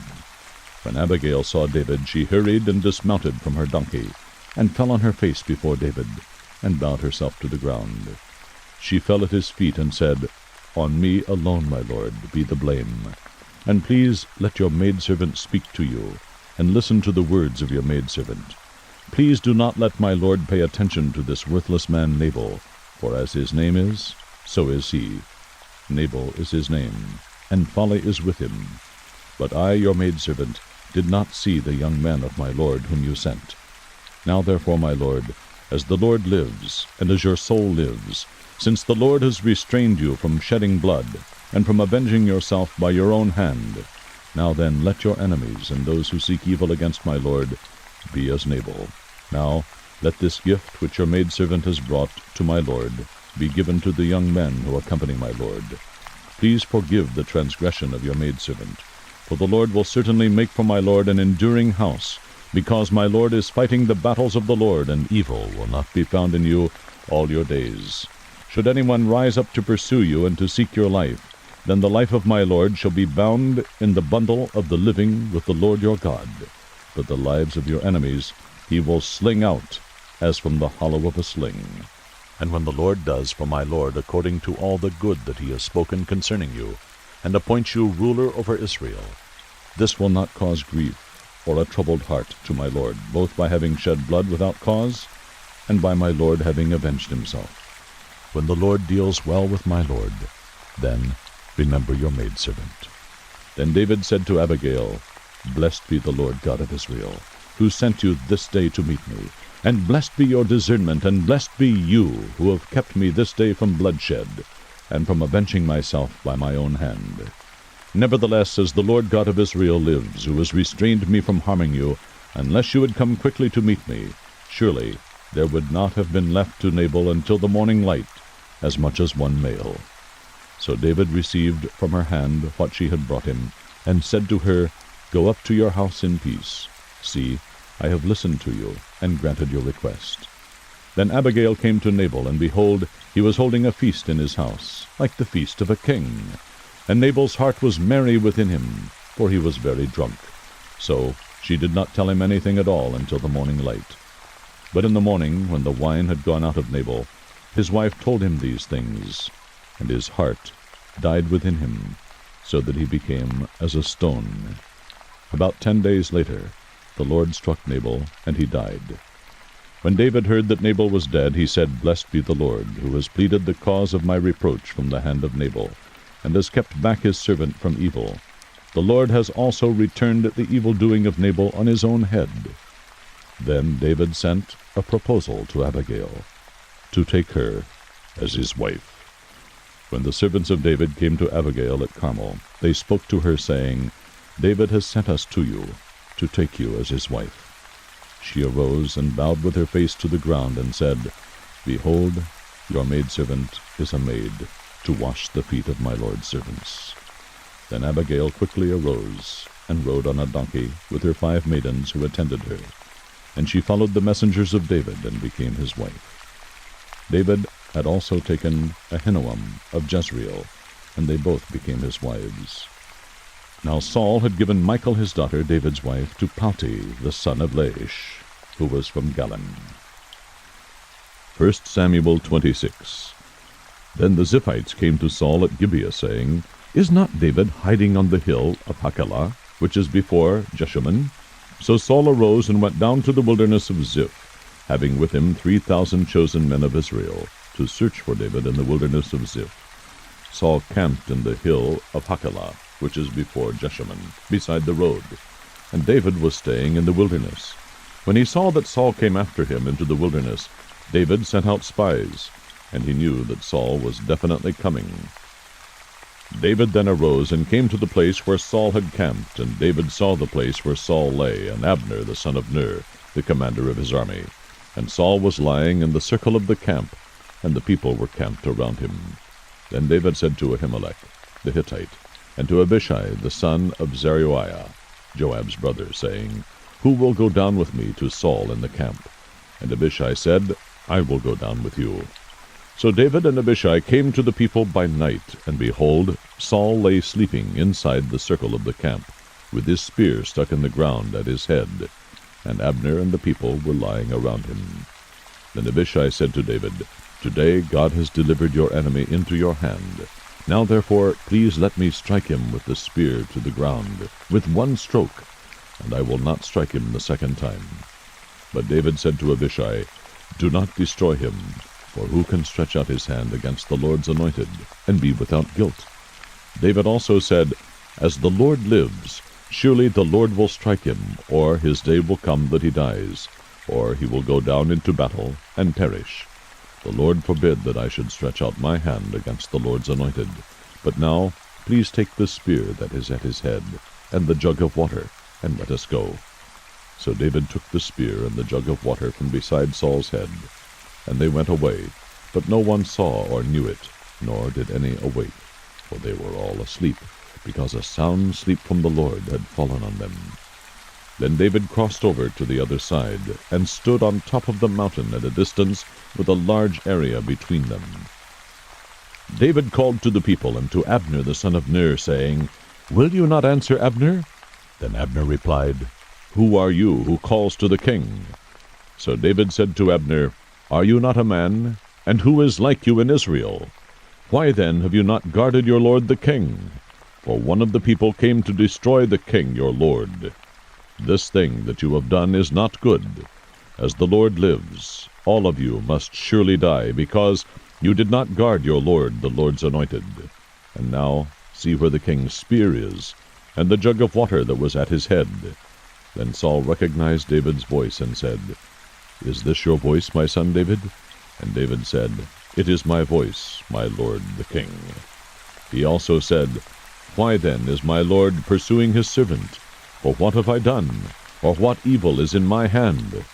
S1: When Abigail saw David, she hurried and dismounted from her donkey, and fell on her face before David, and bowed herself to the ground. She fell at his feet and said, On me alone, my lord, be the blame. And please let your maidservant speak to you, and listen to the words of your maidservant. Please do not let my lord pay attention to this worthless man Nabal, for as his name is, so is he. Nabal is his name, and folly is with him. But I, your maidservant, did not see the young men of my lord whom you sent. Now therefore, my lord, as the Lord lives, and as your soul lives, since the Lord has restrained you from shedding blood, and from avenging yourself by your own hand, now then let your enemies, and those who seek evil against my lord, be as Nabal. Now let this gift which your maidservant has brought to my lord be given to the young men who accompany my lord. Please forgive the transgression of your maidservant, for the Lord will certainly make for my lord an enduring house, because my lord is fighting the battles of the Lord, and evil will not be found in you all your days. Should anyone rise up to pursue you and to seek your life, then the life of my lord shall be bound in the bundle of the living with the Lord your God. But the lives of your enemies he will sling out as from the hollow of a sling. And when the Lord does for my lord according to all the good that he has spoken concerning you, and appoints you ruler over Israel, this will not cause grief or a troubled heart to my lord, both by having shed blood without cause, and by my lord having avenged himself. When the Lord deals well with my lord, then remember your maidservant. Then David said to Abigail, Blessed be the Lord God of Israel, who sent you this day to meet me, and blessed be your discernment, and blessed be you, who have kept me this day from bloodshed, and from avenging myself by my own hand. Nevertheless, as the Lord God of Israel lives, who has restrained me from harming you, unless you had come quickly to meet me, surely there would not have been left to Nabal until the morning light as much as one male. So David received from her hand what she had brought him, and said to her, Go up to your house in peace. See, I have listened to you, and granted your request. Then Abigail came to Nabal, and behold, he was holding a feast in his house, like the feast of a king. And Nabal's heart was merry within him, for he was very drunk. So she did not tell him anything at all until the morning light. But in the morning, when the wine had gone out of Nabal, his wife told him these things, and his heart died within him, so that he became as a stone. About 10 days later, the Lord struck Nabal, and he died. When David heard that Nabal was dead, he said, Blessed be the Lord, who has pleaded the cause of my reproach from the hand of Nabal, and has kept back his servant from evil. The Lord has also returned the evil doing of Nabal on his own head. Then David sent a proposal to Abigail, to take her as his wife. When the servants of David came to Abigail at Carmel, they spoke to her, saying, David has sent us to you, to take you as his wife. She arose and bowed with her face to the ground, and said, Behold, your maidservant is a maid, to wash the feet of my lord's servants. Then Abigail quickly arose, and rode on a donkey with her 5 maidens who attended her. And she followed the messengers of David, and became his wife. David had also taken Ahinoam of Jezreel, and they both became his wives. Now Saul had given Michal his daughter, David's wife, to Palti, the son of Laish, who was from Galim. 1 Samuel 26. Then the Ziphites came to Saul at Gibeah, saying, Is not David hiding on the hill of Hachilah, which is before Jeshimon? So Saul arose and went down to the wilderness of Ziph, having with him 3,000 chosen men of Israel, to search for David in the wilderness of Ziph. Saul camped in the hill of Hachilah, which is before Jeshimon, beside the road, and David was staying in the wilderness. When he saw that Saul came after him into the wilderness, David sent out spies, and he knew that Saul was definitely coming. David then arose and came to the place where Saul had camped, and David saw the place where Saul lay, and Abner the son of Ner, the commander of his army. And Saul was lying in the circle of the camp, and the people were camped around him. Then David said to Ahimelech the Hittite, and to Abishai the son of Zeruiah, Joab's brother, saying, Who will go down with me to Saul in the camp? And Abishai said, I will go down with you. So David and Abishai came to the people by night, and behold, Saul lay sleeping inside the circle of the camp, with his spear stuck in the ground at his head, and Abner and the people were lying around him. Then Abishai said to David, Today God has delivered your enemy into your hand. Now therefore please let me strike him with the spear to the ground, with one stroke, and I will not strike him the second time. But David said to Abishai, Do not destroy him, for who can stretch out his hand against the Lord's anointed, and be without guilt? David also said, As the Lord lives, surely the Lord will strike him, or his day will come that he dies, or he will go down into battle and perish. The Lord forbid that I should stretch out my hand against the Lord's anointed. But now please take the spear that is at his head, and the jug of water, and let us go. So David took the spear and the jug of water from beside Saul's head, and they went away, but no one saw or knew it, nor did any awake, for they were all asleep, because a sound sleep from the Lord had fallen on them. Then David crossed over to the other side, and stood on top of the mountain at a distance, with a large area between them. David called to the people and to Abner the son of Ner, saying, Will you not answer, Abner? Then Abner replied, Who are you who calls to the king? So David said to Abner, Are you not a man? And who is like you in Israel? Why then have you not guarded your lord the king? For one of the people came to destroy the king your lord. This thing that you have done is not good. As the Lord lives, all of you must surely die, because you did not guard your lord, the Lord's anointed. And now see where the king's spear is, and the jug of water that was at his head. Then Saul recognized David's voice and said, Is this your voice, my son David? And David said, It is my voice, my lord the king. He also said, Why then is my lord pursuing his servant? For what have I done? Or what evil is in my hand?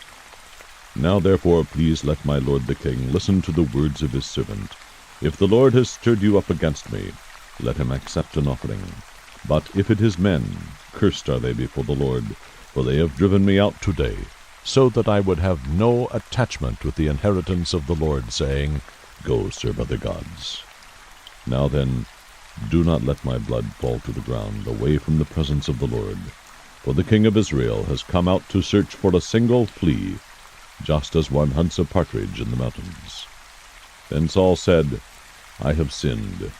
S1: Now therefore please let my lord the king listen to the words of his servant. If the Lord has stirred you up against me, let him accept an offering. But if it is men, cursed are they before the Lord, for they have driven me out today, so that I would have no attachment with the inheritance of the Lord, saying, Go serve other gods. Now then, do not let my blood fall to the ground, away from the presence of the Lord. For the king of Israel has come out to search for a single flea, just as one hunts a partridge in the mountains. Then Saul said, I have sinned.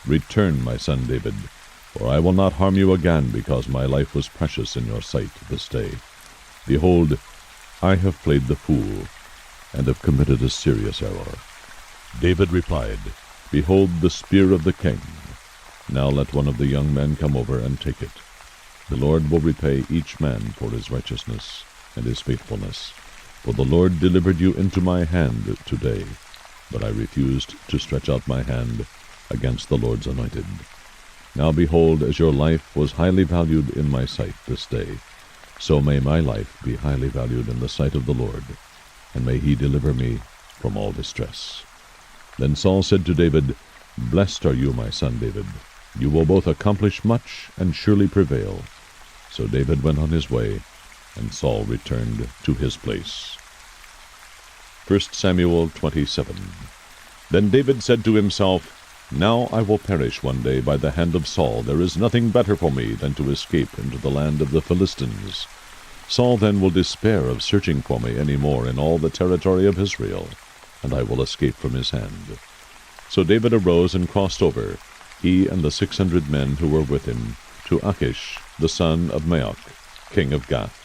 S1: Return, my son David, for I will not harm you again, because my life was precious in your sight this day. Behold, I have played the fool, and have committed a serious error. David replied, Behold the spear of the king. Now let one of the young men come over and take it. The Lord will repay each man for his righteousness and his faithfulness. For the Lord delivered you into my hand today, but I refused to stretch out my hand against the Lord's anointed. Now behold, as your life was highly valued in my sight this day, so may my life be highly valued in the sight of the Lord, and may he deliver me from all distress. Then Saul said to David, Blessed are you, my son David. You will both accomplish much and surely prevail. So David went on his way, and Saul returned to his place. 1 Samuel 27. Then David said to himself, Now I will perish one day by the hand of Saul. There is nothing better for me than to escape into the land of the Philistines. Saul then will despair of searching for me any more in all the territory of Israel, and I will escape from his hand. So David arose and crossed over, he and the 600 men who were with him, to Achish, the son of Maoch, king of Gath.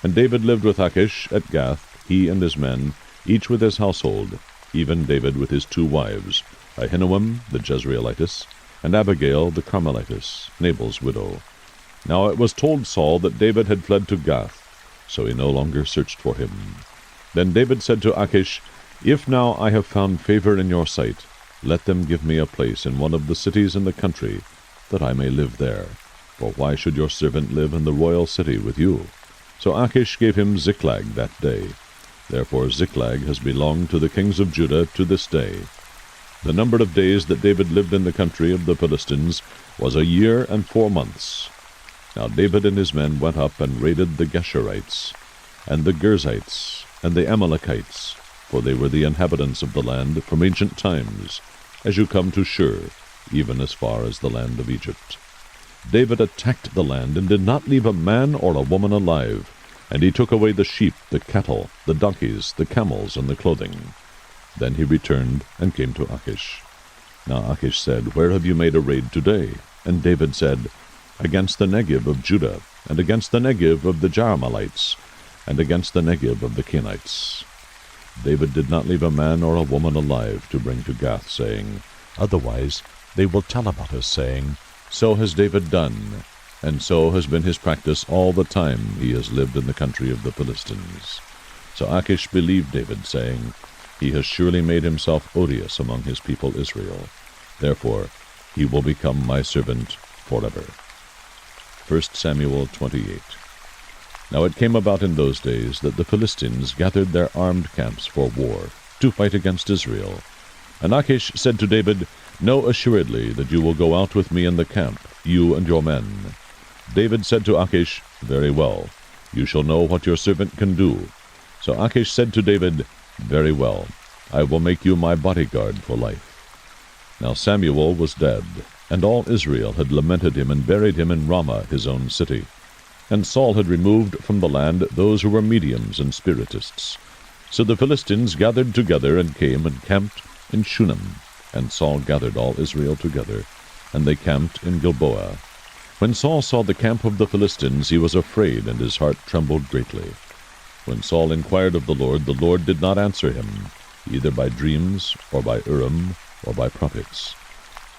S1: And David lived with Achish at Gath, he and his men, each with his household, even David with his 2 wives, Ahinoam the Jezreelitess, and Abigail the Carmelitess, Nabal's widow. Now it was told Saul that David had fled to Gath, so he no longer searched for him. Then David said to Achish, If now I have found favor in your sight, let them give me a place in one of the cities in the country, that I may live there. For why should your servant live in the royal city with you? So Achish gave him Ziklag that day. Therefore Ziklag has belonged to the kings of Judah to this day. The number of days that David lived in the country of the Philistines was 1 year and 4 months. Now David and his men went up and raided the Geshurites, and the Girzites, and the Amalekites, for they were the inhabitants of the land from ancient times, as you come to Shur, even as far as the land of Egypt. David attacked the land, and did not leave a man or a woman alive, and he took away the sheep, the cattle, the donkeys, the camels, and the clothing. Then he returned and came to Achish. Now Achish said, Where have you made a raid today? And David said, Against the Negev of Judah, and against the Negev of the Jerahmeelites, and against the Negev of the Kenites. David did not leave a man or a woman alive to bring to Gath, saying, Otherwise they will tell about us, saying, So has David done, and so has been his practice all the time he has lived in the country of the Philistines. So Achish believed David, saying, He has surely made himself odious among his people Israel. Therefore he will become my servant forever. 1 Samuel 28. Now it came about in those days that the Philistines gathered their armed camps for war, to fight against Israel. And Achish said to David, Know assuredly that you will go out with me in the camp, you and your men. David said to Achish, Very well, you shall know what your servant can do. So Achish said to David, Very well, I will make you my bodyguard for life. Now Samuel was dead, and all Israel had lamented him and buried him in Ramah his own city. And Saul had removed from the land those who were mediums and spiritists, So the Philistines gathered together and came and camped in Shunem. And Saul gathered all Israel together, and they camped in Gilboa. When Saul saw the camp of the Philistines, he was afraid, and his heart trembled greatly. When Saul inquired of the Lord did not answer him, either by dreams, or by Urim, or by prophets.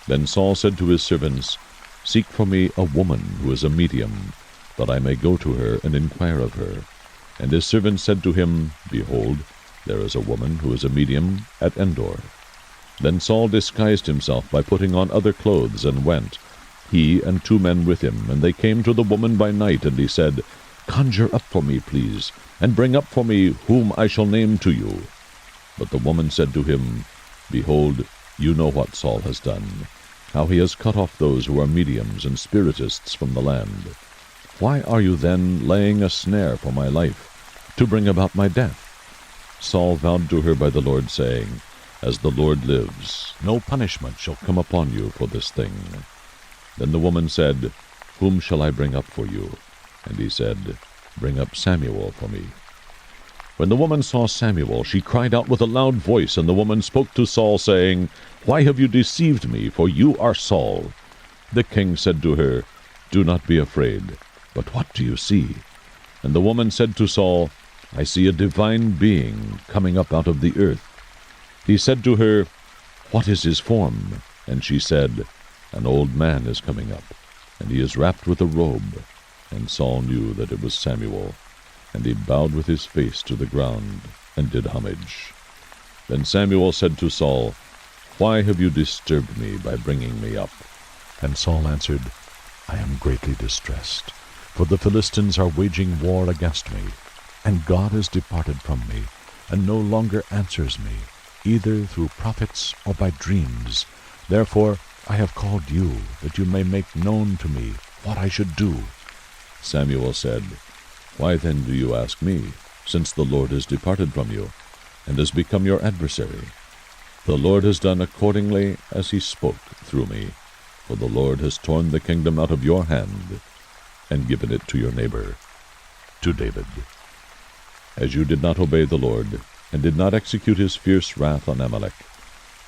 S1: Then Saul said to his servants, Seek for me a woman who is a medium, that I may go to her and inquire of her. And his servants said to him, Behold, there is a woman who is a medium at Endor. Then Saul disguised himself by putting on other clothes, and went, he and 2 men with him, and they came to the woman by night, and he said, Conjure up for me, please, and bring up for me whom I shall name to you. But the woman said to him, Behold, you know what Saul has done, how he has cut off those who are mediums and spiritists from the land. Why are you then laying a snare for my life, to bring about my death? Saul vowed to her by the Lord, saying, As the Lord lives, no punishment shall come upon you for this thing. Then the woman said, Whom shall I bring up for you? And he said, Bring up Samuel for me. When the woman saw Samuel, she cried out with a loud voice, and the woman spoke to Saul, saying, Why have you deceived me? For you are Saul. The king said to her, Do not be afraid. But what do you see? And the woman said to Saul, I see a divine being coming up out of the earth. He said to her, What is his form? And she said, An old man is coming up, and he is wrapped with a robe. And Saul knew that it was Samuel, and he bowed with his face to the ground, and did homage. Then Samuel said to Saul, Why have you disturbed me by bringing me up? And Saul answered, I am greatly distressed, for the Philistines are waging war against me, and God is departed from me, and no longer answers me, either through prophets or by dreams. Therefore I have called you, that you may make known to me what I should do. Samuel said, Why then do you ask me, since the Lord is departed from you, and has become your adversary? The Lord has done accordingly as he spoke through me, for the Lord has torn the kingdom out of your hand, and given it to your neighbor, to David. As you did not obey the Lord, and did not execute his fierce wrath on Amalek,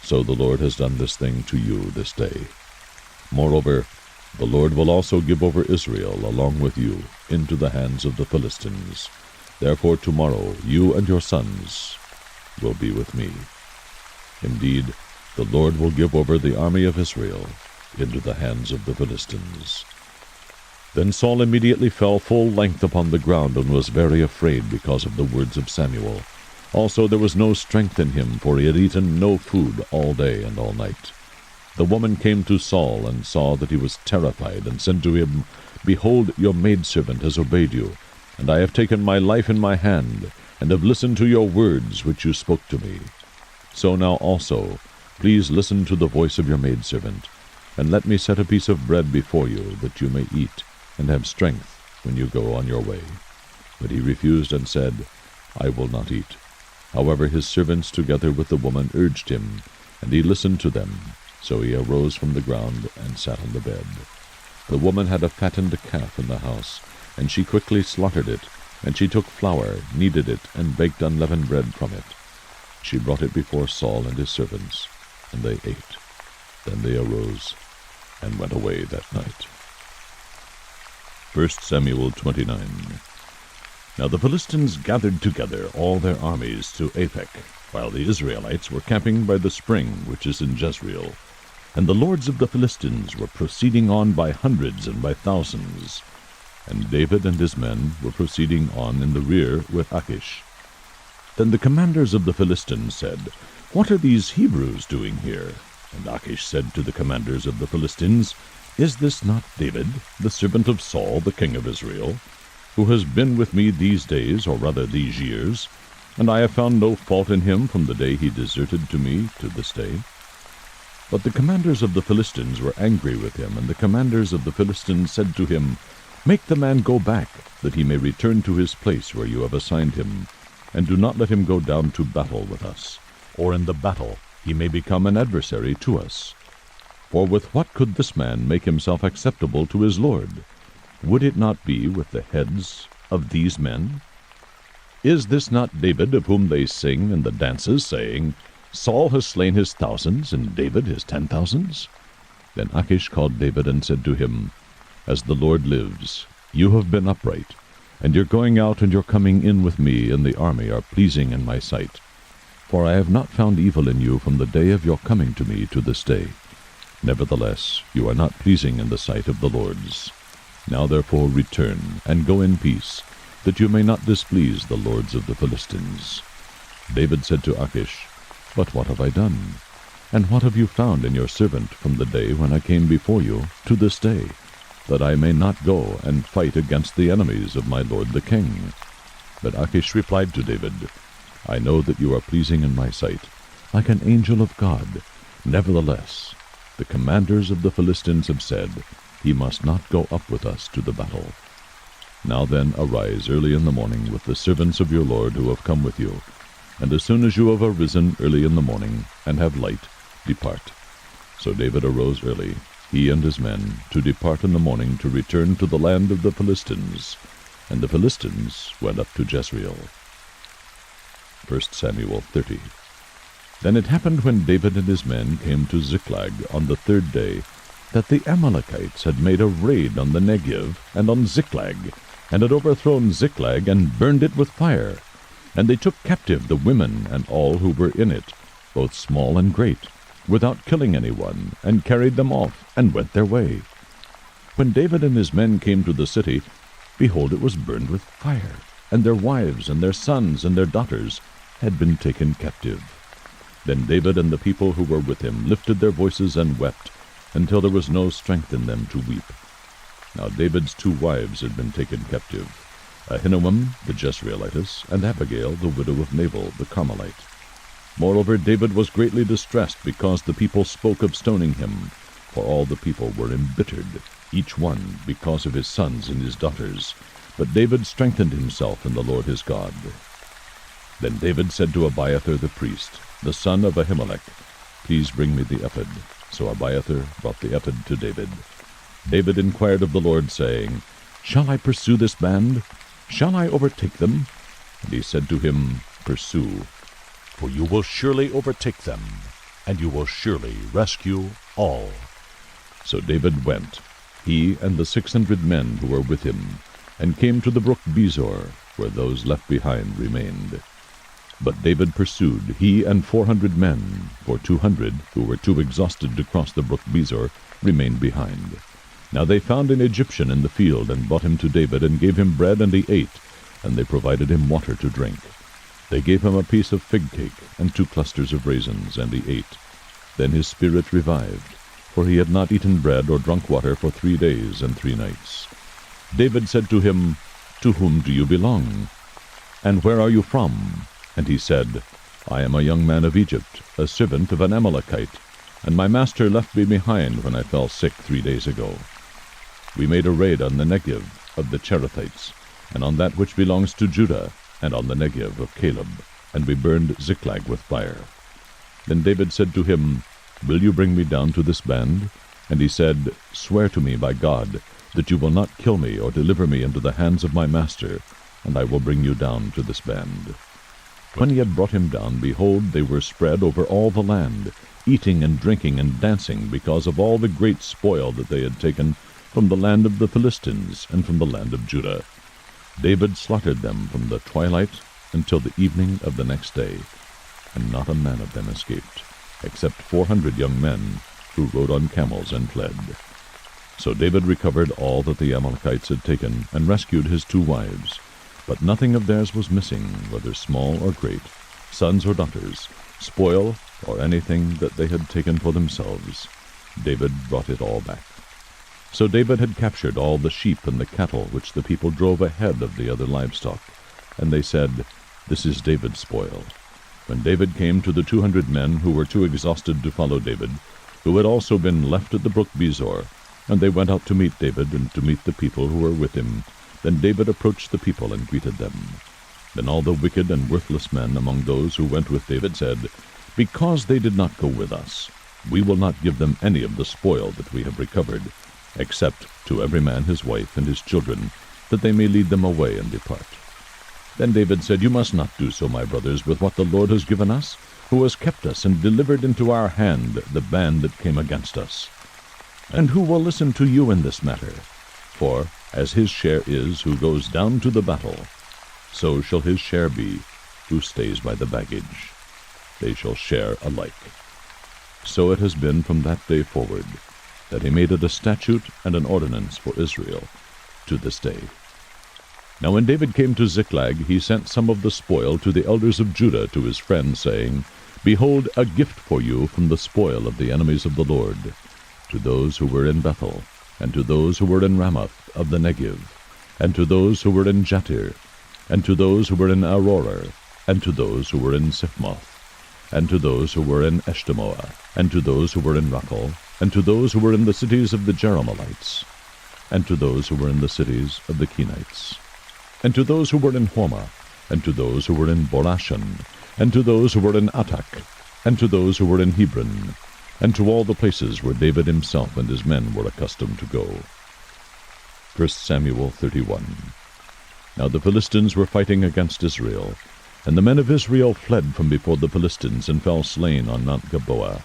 S1: so the Lord has done this thing to you this day. Moreover, the Lord will also give over Israel along with you into the hands of the Philistines. Therefore tomorrow you and your sons will be with me. Indeed, the Lord will give over the army of Israel into the hands of the Philistines. Then Saul immediately fell full length upon the ground, and was very afraid because of the words of Samuel. Also there was no strength in him, for he had eaten no food all day and all night. The woman came to Saul, and saw that he was terrified, and said to him, Behold, your maidservant has obeyed you, and I have taken my life in my hand, and have listened to your words which you spoke to me. So now also, please listen to the voice of your maidservant, and let me set a piece of bread before you, that you may eat, and have strength when you go on your way. But he refused and said, I will not eat. However his servants together with the woman urged him, and he listened to them. So he arose from the ground and sat on the bed. The woman had a fattened calf in the house, and she quickly slaughtered it, and she took flour, kneaded it, and baked unleavened bread from it. She brought it before Saul and his servants, and they ate. Then they arose and went away that night. 1 Samuel 29. Now the Philistines gathered together all their armies to Aphek, while the Israelites were camping by the spring which is in Jezreel. And the lords of the Philistines were proceeding on by hundreds and by thousands. And David and his men were proceeding on in the rear with Achish. Then the commanders of the Philistines said, What are these Hebrews doing here? And Achish said to the commanders of the Philistines, Is this not David, the servant of Saul, the king of Israel, who has been with me these days, or rather these years, and I have found no fault in him from the day he deserted to me to this day? But the commanders of the Philistines were angry with him, and the commanders of the Philistines said to him, Make the man go back, that he may return to his place where you have assigned him, and do not let him go down to battle with us, or in the battle he may become an adversary to us. For with what could this man make himself acceptable to his Lord? Would it not be with the heads of these men? Is this not David, of whom they sing in the dances, saying, Saul has slain his thousands, and David his 10,000s? Then Achish called David and said to him, As the Lord lives, you have been upright, and your going out and your coming in with me in the army are pleasing in my sight. For I have not found evil in you from the day of your coming to me to this day. Nevertheless, you are not pleasing in the sight of the lords. Now therefore return, and go in peace, that you may not displease the lords of the Philistines. David said to Achish, But what have I done? And what have you found in your servant from the day when I came before you to this day, that I may not go and fight against the enemies of my lord the king? But Achish replied to David, I know that you are pleasing in my sight, like an angel of God. Nevertheless, the commanders of the Philistines have said, He must not go up with us to the battle. Now then arise early in the morning with the servants of your lord who have come with you, and as soon as you have arisen early in the morning, and have light, depart. So David arose early, he and his men, to depart in the morning to return to the land of the Philistines. And the Philistines went up to Jezreel. 1 Samuel 30. Then it happened when David and his men came to Ziklag on the third day, that the Amalekites had made a raid on the Negev and on Ziklag, and had overthrown Ziklag and burned it with fire. And they took captive the women and all who were in it, both small and great, without killing anyone, and carried them off, and went their way. When David and his men came to the city, behold, it was burned with fire, and their wives and their sons and their daughters had been taken captive. Then David and the people who were with him lifted their voices and wept, until there was no strength in them to weep. Now David's 2 wives had been taken captive, Ahinoam the Jezreelitess, and Abigail the widow of Nabal the Carmelite. Moreover, David was greatly distressed because the people spoke of stoning him, for all the people were embittered, each one because of his sons and his daughters. But David strengthened himself in the Lord his God. Then David said to Abiathar the priest, the son of Ahimelech, Please bring me the ephod. So Abiathar brought the ephod to David. David inquired of the Lord, saying, Shall I pursue this band? Shall I overtake them? And he said to him, Pursue, for you will surely overtake them, and you will surely rescue all. So David went, he and the 600 men who were with him, and came to the brook Bezor, where those left behind remained. But David pursued, he and 400 men, for 200, who were too exhausted to cross the brook Bezor, remained behind. Now they found an Egyptian in the field, and brought him to David, and gave him bread, and he ate, and they provided him water to drink. They gave him a piece of fig cake, and 2 clusters of raisins, and he ate. Then his spirit revived, for he had not eaten bread or drunk water for 3 days and 3 nights. David said to him, To whom do you belong? And where are you from? And he said, I am a young man of Egypt, a servant of an Amalekite, and my master left me behind when I fell sick 3 days ago. We made a raid on the Negev of the Cherethites, and on that which belongs to Judah, and on the Negev of Caleb, and we burned Ziklag with fire. Then David said to him, Will you bring me down to this band? And he said, Swear to me by God, that you will not kill me or deliver me into the hands of my master, and I will bring you down to this band. When he had brought him down, behold, they were spread over all the land, eating and drinking and dancing, because of all the great spoil that they had taken from the land of the Philistines and from the land of Judah. David slaughtered them from the twilight until the evening of the next day, and not a man of them escaped, except 400 young men who rode on camels and fled. So David recovered all that the Amalekites had taken, and rescued his 2 wives. But nothing of theirs was missing, whether small or great, sons or daughters, spoil or anything that they had taken for themselves. David brought it all back. So David had captured all the sheep and the cattle which the people drove ahead of the other livestock. And they said, This is David's spoil. When David came to the 200 men who were too exhausted to follow David, who had also been left at the brook Bezor, and they went out to meet David and to meet the people who were with him, then David approached the people and greeted them. Then all the wicked and worthless men among those who went with David said, Because they did not go with us, we will not give them any of the spoil that we have recovered, except to every man his wife and his children, that they may lead them away and depart. Then David said, You must not do so, my brothers, with what the Lord has given us, who has kept us and delivered into our hand the band that came against us. And who will listen to you in this matter? For as his share is who goes down to the battle, so shall his share be who stays by the baggage. They shall share alike. So it has been from that day forward, that he made it a statute and an ordinance for Israel to this day. Now when David came to Ziklag, he sent some of the spoil to the elders of Judah to his friends, saying, Behold, a gift for you from the spoil of the enemies of the Lord, to those who were in Bethel, and to those who were in Ramoth of the Negev, and to those who were in Jatir, and to those who were in Aroer, and to those who were in Siphmoth, and to those who were in Eshtemoa, and to those who were in Rachel, and to those who were in the cities of the Jerahmeelites, and to those who were in the cities of the Kenites, and to those who were in Hormah, and to those who were in Borashan, and to those who were in Attak, and to those who were in Hebron, and to all the places where David himself and his men were accustomed to go. 1 Samuel 31. Now the Philistines were fighting against Israel, and the men of Israel fled from before the Philistines and fell slain on Mount Gilboa.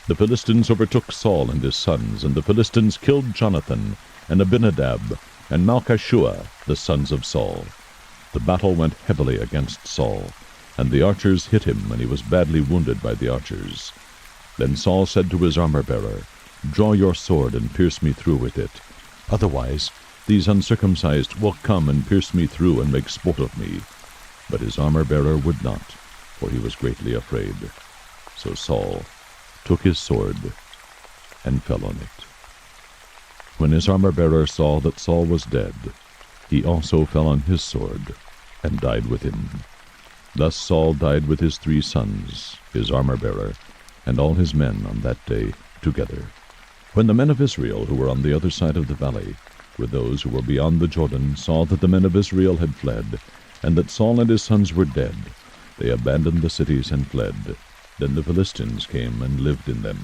S1: The Philistines overtook Saul and his sons, and the Philistines killed Jonathan, and Abinadab, and Malchishua, the sons of Saul. The battle went heavily against Saul, and the archers hit him, and he was badly wounded by the archers. Then Saul said to his armor-bearer, Draw your sword and pierce me through with it. Otherwise these uncircumcised will come and pierce me through and make sport of me. But his armor-bearer would not, for he was greatly afraid. So Saul took his sword and fell on it. When his armor-bearer saw that Saul was dead, he also fell on his sword and died with him. Thus Saul died with his 3 sons, his armor-bearer, and all his men on that day together. When the men of Israel who were on the other side of the valley, with those who were beyond the Jordan, saw that the men of Israel had fled, and that Saul and his sons were dead, they abandoned the cities and fled. Then the Philistines came and lived in them.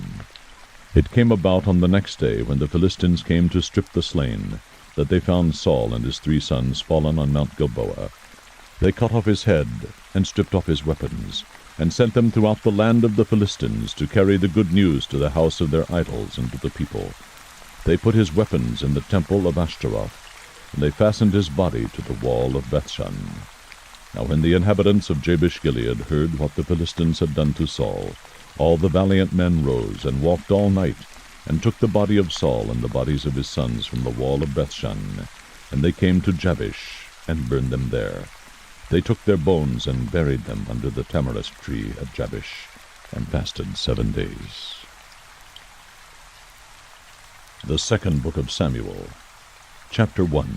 S1: It came about on the next day, when the Philistines came to strip the slain, that they found Saul and his 3 sons fallen on Mount Gilboa. They cut off his head, and stripped off his weapons, and sent them throughout the land of the Philistines to carry the good news to the house of their idols and to the people. They put his weapons in the temple of Ashtaroth, and they fastened his body to the wall of Bethshan. Now when the inhabitants of Jabesh-Gilead heard what the Philistines had done to Saul, all the valiant men rose and walked all night, and took the body of Saul and the bodies of his sons from the wall of Bethshan, and they came to Jabesh, and burned them there. They took their bones and buried them under the tamarisk tree at Jabesh, and fasted 7 days. The second book of Samuel, chapter 1.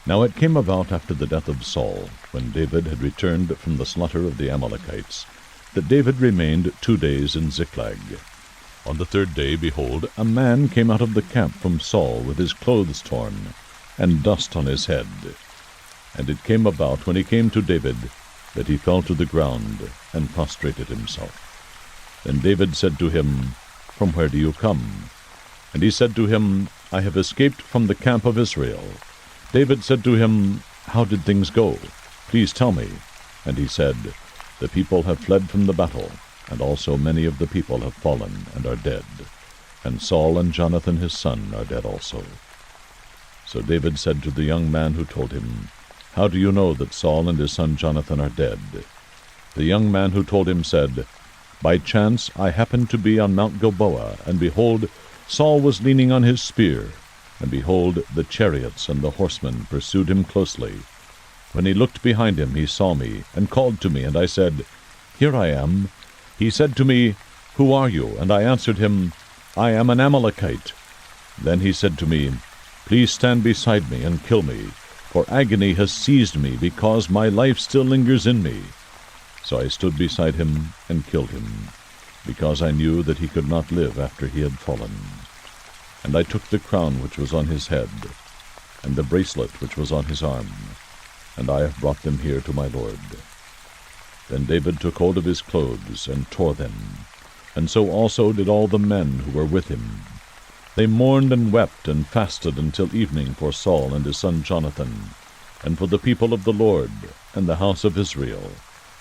S1: Now it came about after the death of Saul, when David had returned from the slaughter of the Amalekites, that David remained 2 days in Ziklag. On the 3rd day, behold, a man came out of the camp from Saul with his clothes torn, and dust on his head. And it came about, when he came to David, that he fell to the ground, and prostrated himself. Then David said to him, From where do you come? And he said to him, I have escaped from the camp of Israel. David said to him, How did things go? Please tell me. And he said, The people have fled from the battle, and also many of the people have fallen and are dead. And Saul and Jonathan his son are dead also. So David said to the young man who told him, How do you know that Saul and his son Jonathan are dead? The young man who told him said, By chance I happened to be on Mount Gilboa, and behold, Saul was leaning on his spear, and behold, the chariots and the horsemen pursued him closely. When he looked behind him, he saw me, and called to me, and I said, Here I am. He said to me, Who are you? And I answered him, I am an Amalekite. Then he said to me, Please stand beside me and kill me, for agony has seized me, because my life still lingers in me. So I stood beside him and killed him, because I knew that he could not live after he had fallen. And I took the crown which was on his head, and the bracelet which was on his arm, and I have brought them here to my lord. Then David took hold of his clothes, and tore them, and so also did all the men who were with him. They mourned and wept and fasted until evening for Saul and his son Jonathan, and for the people of the Lord, and the house of Israel,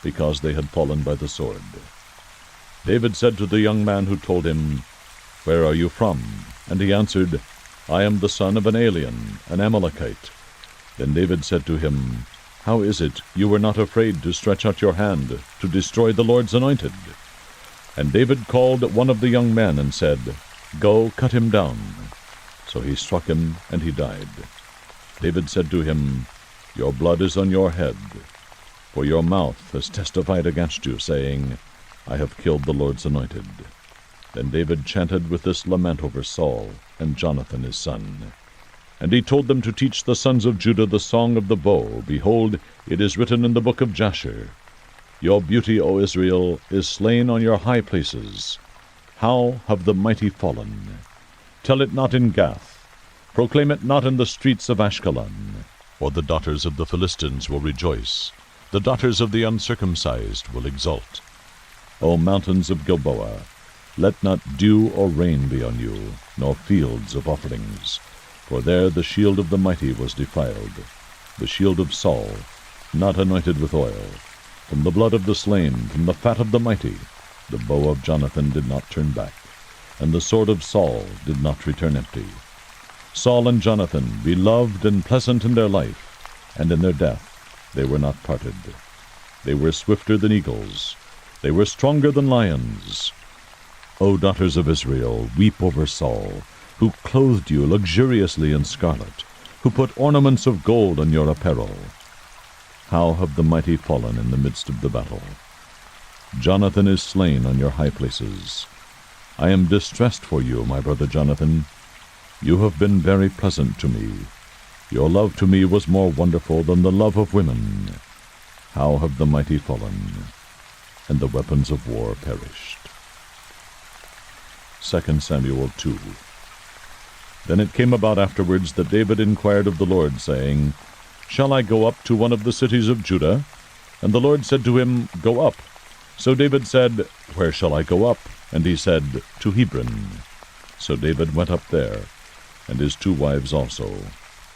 S1: because they had fallen by the sword. David said to the young man who told him, "Where are you from?" And he answered, "I am the son of an alien, an Amalekite." Then David said to him, "How is it you were not afraid to stretch out your hand to destroy the Lord's anointed?" And David called one of the young men and said, "Go, cut him down." So he struck him, and he died. David said to him, "Your blood is on your head, for your mouth has testified against you, saying, I have killed the Lord's anointed." Then David chanted with this lament over Saul and Jonathan his son. And he told them to teach the sons of Judah the song of the bow. Behold, it is written in the book of Jasher, "Your beauty, O Israel, is slain on your high places. How have the mighty fallen? Tell it not in Gath. Proclaim it not in the streets of Ashkelon. Or the daughters of the Philistines will rejoice. The daughters of the uncircumcised will exult. O mountains of Gilboa, let not dew or rain be on you, nor fields of offerings. For there the shield of the mighty was defiled, the shield of Saul, not anointed with oil. From the blood of the slain, from the fat of the mighty, the bow of Jonathan did not turn back, and the sword of Saul did not return empty. Saul and Jonathan, beloved and pleasant in their life, and in their death they were not parted. They were swifter than eagles, they were stronger than lions. O daughters of Israel, weep over Saul, who clothed you luxuriously in scarlet, who put ornaments of gold on your apparel. How have the mighty fallen in the midst of the battle? Jonathan is slain on your high places. I am distressed for you, my brother Jonathan. You have been very pleasant to me. Your love to me was more wonderful than the love of women. How have the mighty fallen, and the weapons of war perished. 2 Samuel 2. Then it came about afterwards that David inquired of the Lord, saying, Shall I go up to one of the cities of Judah? And the Lord said to him, Go up. So David said, Where shall I go up? And he said, To Hebron. So David went up there, and his 2 wives also,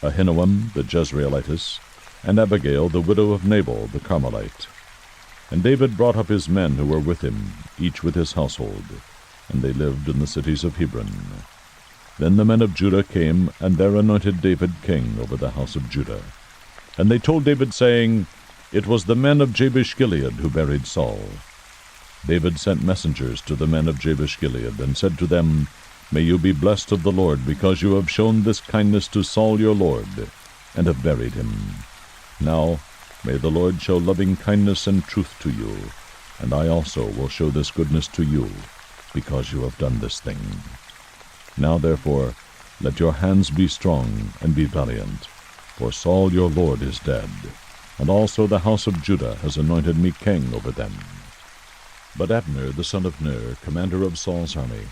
S1: Ahinoam the Jezreelitess, and Abigail the widow of Nabal the Carmelite. And David brought up his men who were with him, each with his household, and they lived in the cities of Hebron. Then the men of Judah came, and there anointed David king over the house of Judah. And they told David, saying, It was the men of Jabesh-Gilead who buried Saul. David sent messengers to the men of Jabesh-Gilead, and said to them, May you be blessed of the Lord, because you have shown this kindness to Saul your lord, and have buried him. Now may the Lord show loving kindness and truth to you, and I also will show this goodness to you, because you have done this thing. Now therefore let your hands be strong, and be valiant, for Saul your lord is dead, and also the house of Judah has anointed me king over them. But Abner the son of Ner, commander of Saul's army,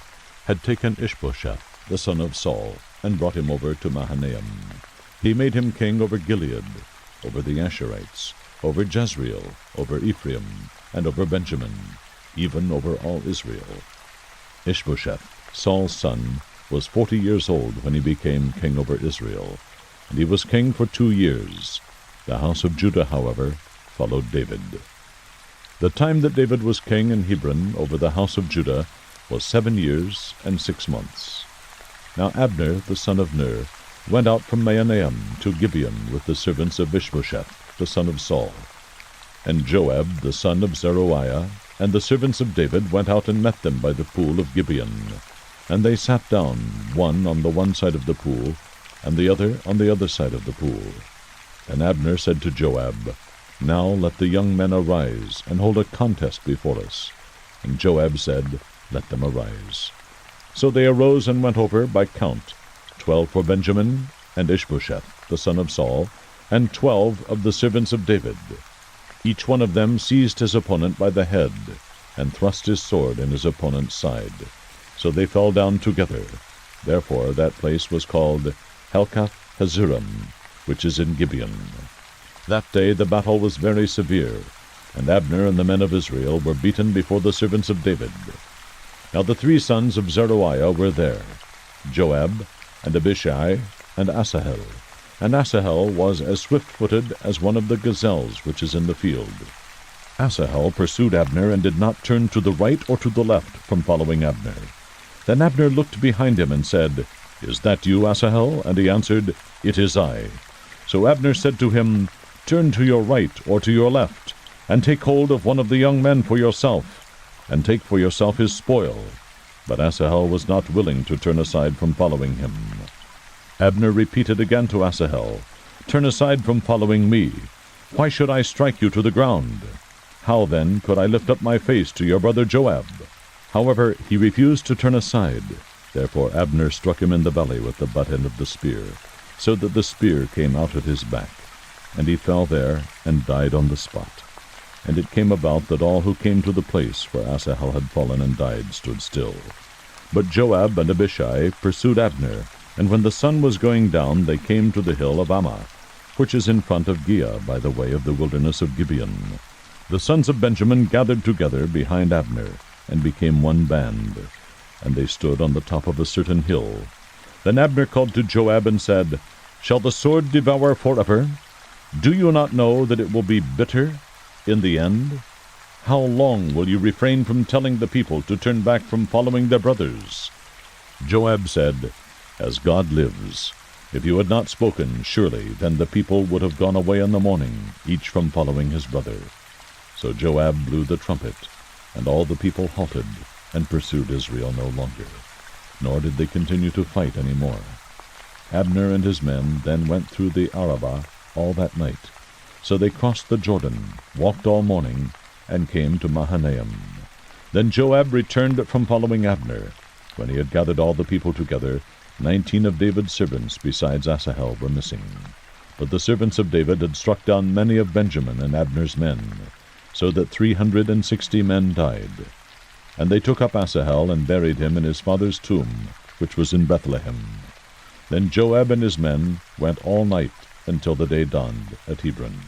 S1: had taken Ishbosheth the son of Saul, and brought him over to Mahanaim. He made him king over Gilead, over the Asherites, over Jezreel, over Ephraim, and over Benjamin, even over all Israel. Ishbosheth, Saul's son, was 40 years old when he became king over Israel, and he was king for 2 years. The house of Judah, however, followed David. The time that David was king in Hebron over the house of Judah was 7 years and 6 months. Now Abner the son of Ner went out from Mahanaim to Gibeon with the servants of Ishbosheth the son of Saul. And Joab the son of Zeruiah and the servants of David went out and met them by the pool of Gibeon. And they sat down, one on the one side of the pool, and the other on the other side of the pool. And Abner said to Joab, Now let the young men arise, and hold a contest before us. And Joab said, Let them arise. So they arose and went over by count, 12 for Benjamin, and Ishbosheth the son of Saul, and 12 of the servants of David. Each one of them seized his opponent by the head, and thrust his sword in his opponent's side. So they fell down together. Therefore that place was called Helkath Hazurim, which is in Gibeon. That day the battle was very severe, and Abner and the men of Israel were beaten before the servants of David. Now the 3 sons of Zeruiah were there, Joab, and Abishai, and Asahel, and Asahel was as swift-footed as one of the gazelles which is in the field. Asahel pursued Abner, and did not turn to the right or to the left from following Abner. Then Abner looked behind him and said, "Is that you, Asahel?" And he answered, "It is I." So Abner said to him, "Turn to your right or to your left, and take hold of one of the young men for yourself, and take for yourself his spoil." But Asahel was not willing to turn aside from following him. Abner repeated again to Asahel, "Turn aside from following me. Why should I strike you to the ground? How then could I lift up my face to your brother Joab?" However, he refused to turn aside. Therefore Abner struck him in the belly with the butt end of the spear, so that the spear came out at his back. And he fell there and died on the spot. And it came about that all who came to the place where Asahel had fallen and died stood still. But Joab and Abishai pursued Abner, and when the sun was going down they came to the hill of Ammah, which is in front of Giah by the way of the wilderness of Gibeon. The sons of Benjamin gathered together behind Abner, and became one band, and they stood on the top of a certain hill. Then Abner called to Joab and said, "Shall the sword devour forever? Do you not know that it will be bitter in the end? How long will you refrain from telling the people to turn back from following their brothers?" Joab said, "As God lives, if you had not spoken, surely then the people would have gone away in the morning, each from following his brother." So Joab blew the trumpet, and all the people halted, and pursued Israel no longer, nor did they continue to fight any more. Abner and his men then went through the Arabah all that night. So they crossed the Jordan, walked all morning, and came to Mahanaim. Then Joab returned from following Abner. When he had gathered all the people together, 19 of David's servants besides Asahel were missing. But the servants of David had struck down many of Benjamin and Abner's men, so that 360 men died. And they took up Asahel and buried him in his father's tomb, which was in Bethlehem. Then Joab and his men went all night until the day dawned at Hebron.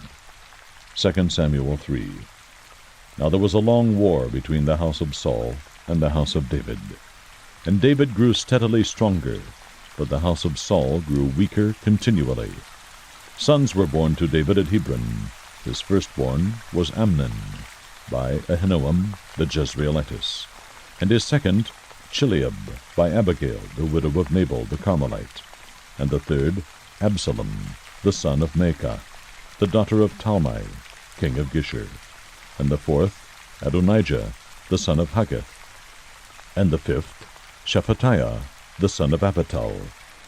S1: 2 Samuel 3. Now there was a long war between the house of Saul and the house of David. And David grew steadily stronger, but the house of Saul grew weaker continually. Sons were born to David at Hebron. His firstborn was Amnon, by Ahinoam the Jezreelitess, and his second, Chileab, by Abigail, the widow of Nabal the Carmelite, and the third, Absalom, the son of Maacah, the daughter of Talmai, king of Geshur, and the fourth, Adonijah, the son of Haggith, and the fifth, Shephatiah, the son of Abital,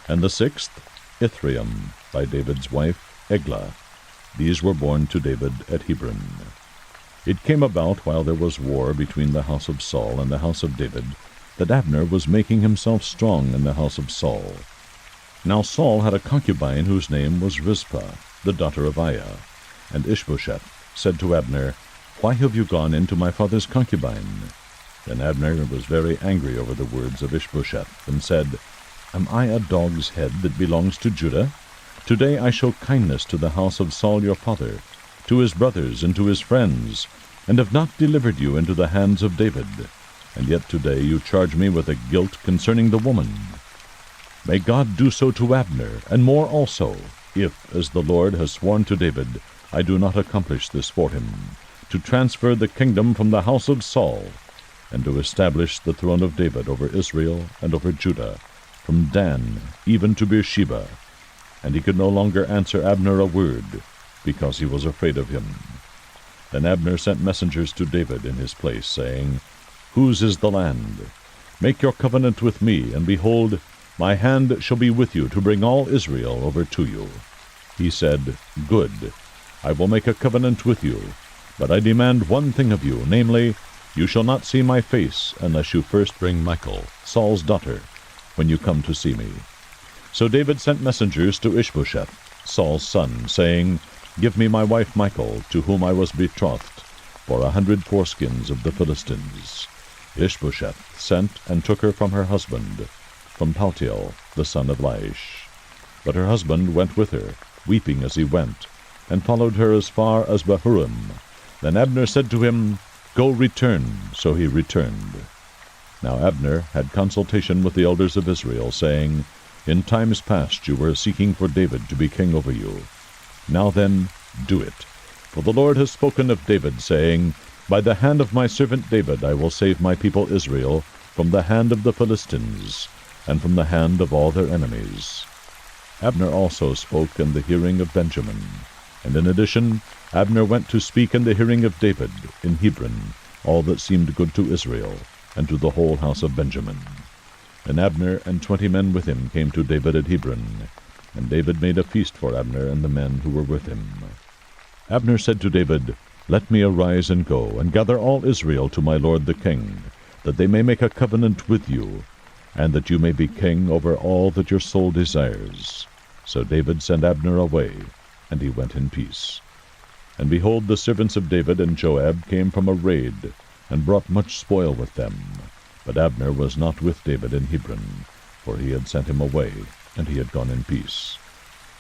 S1: and the sixth, Ithream, by David's wife, Eglah. These were born to David at Hebron. It came about while there was war between the house of Saul and the house of David, that Abner was making himself strong in the house of Saul. Now Saul had a concubine whose name was Rizpah, the daughter of Aiah. And Ishbosheth said to Abner, "Why have you gone into my father's concubine?" Then Abner was very angry over the words of Ishbosheth, and said, "Am I a dog's head that belongs to Judah? Today I show kindness to the house of Saul your father, to his brothers and to his friends, and have not delivered you into the hands of David. And yet today you charge me with a guilt concerning the woman. May God do so to Abner, and more also, if, as the Lord has sworn to David, I do not accomplish this for him, to transfer the kingdom from the house of Saul, and to establish the throne of David over Israel and over Judah, from Dan even to Beersheba." And he could no longer answer Abner a word, because he was afraid of him. Then Abner sent messengers to David in his place, saying, "Whose is the land? Make your covenant with me, and behold, my hand shall be with you to bring all Israel over to you." He said, "Good, I will make a covenant with you, but I demand one thing of you, namely, you shall not see my face unless you first bring Michal, Saul's daughter, when you come to see me." So David sent messengers to Ishbosheth, Saul's son, saying, "Give me my wife Michal, to whom I was betrothed, for 100 foreskins of the Philistines." Ishbosheth sent and took her from her husband, from Paltiel, the son of Laish. But her husband went with her, weeping as he went, and followed her as far as Bahurim. Then Abner said to him, "Go, return." So he returned. Now Abner had consultation with the elders of Israel, saying, In times past you were seeking for David to be king over you. Now then, do it. For the Lord has spoken of David, saying, By the hand of my servant David I will save my people Israel from the hand of the Philistines, and from the hand of all their enemies. Abner also spoke in the hearing of Benjamin, and in addition Abner went to speak in the hearing of David in Hebron all that seemed good to Israel, and to the whole house of Benjamin. And Abner and 20 men with him came to David at Hebron, and David made a feast for Abner and the men who were with him. Abner said to David, Let me arise and go, and gather all Israel to my lord the king, that they may make a covenant with you, and that you may be king over all that your soul desires. So David sent Abner away, and he went in peace. And behold, the servants of David and Joab came from a raid, and brought much spoil with them. But Abner was not with David in Hebron, for he had sent him away, and he had gone in peace.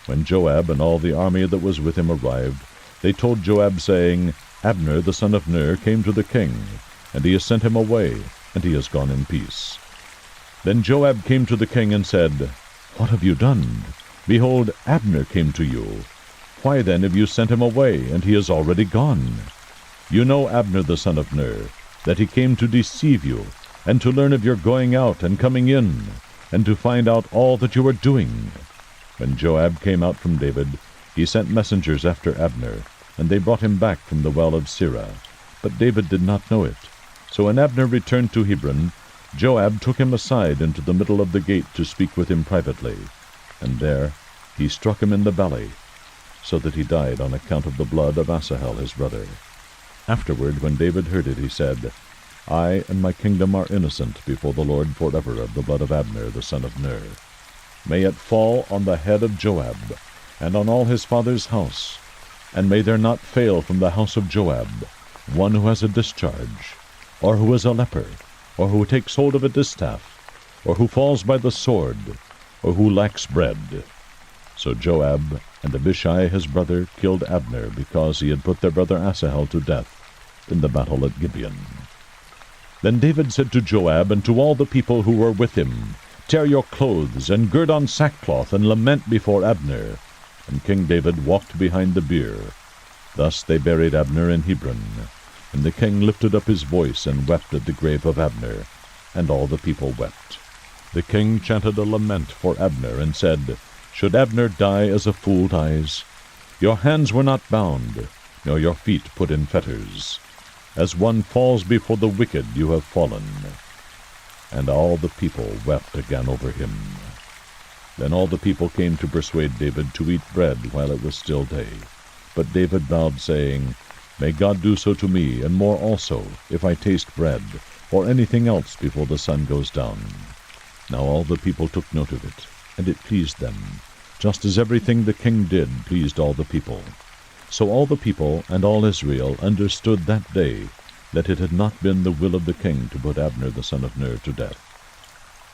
S1: When Joab and all the army that was with him arrived, they told Joab, saying, Abner the son of Ner came to the king, and he has sent him away, and he has gone in peace. Then Joab came to the king and said, What have you done? Behold, Abner came to you. Why then have you sent him away, and he is already gone? You know Abner the son of Ner, that he came to deceive you, and to learn of your going out and coming in, and to find out all that you are doing. When Joab came out from David, he sent messengers after Abner, and they brought him back from the well of Sirah. But David did not know it. So when Abner returned to Hebron, Joab took him aside into the middle of the gate to speak with him privately, and there he struck him in the belly, so that he died on account of the blood of Asahel his brother. Afterward, when David heard it, he said, I and my kingdom are innocent before the Lord forever of the blood of Abner the son of Ner. May it fall on the head of Joab, and on all his father's house, and may there not fail from the house of Joab one who has a discharge, or who is a leper, or who takes hold of a distaff, or who falls by the sword, or who lacks bread. So Joab and Abishai his brother killed Abner, because he had put their brother Asahel to death in the battle at Gibeon. Then David said to Joab and to all the people who were with him, Tear your clothes, and gird on sackcloth, and lament before Abner. And King David walked behind the bier. Thus they buried Abner in Hebron. And the king lifted up his voice and wept at the grave of Abner, and all the people wept. The king chanted a lament for Abner, and said, Should Abner die as a fool dies? Your hands were not bound, nor your feet put in fetters. As one falls before the wicked you have fallen. And all the people wept again over him. Then all the people came to persuade David to eat bread while it was still day. But David vowed, saying, May God do so to me, and more also, if I taste bread, or anything else before the sun goes down. Now all the people took note of it, and it pleased them, just as everything the king did pleased all the people. So all the people and all Israel understood that day that it had not been the will of the king to put Abner the son of Ner to death.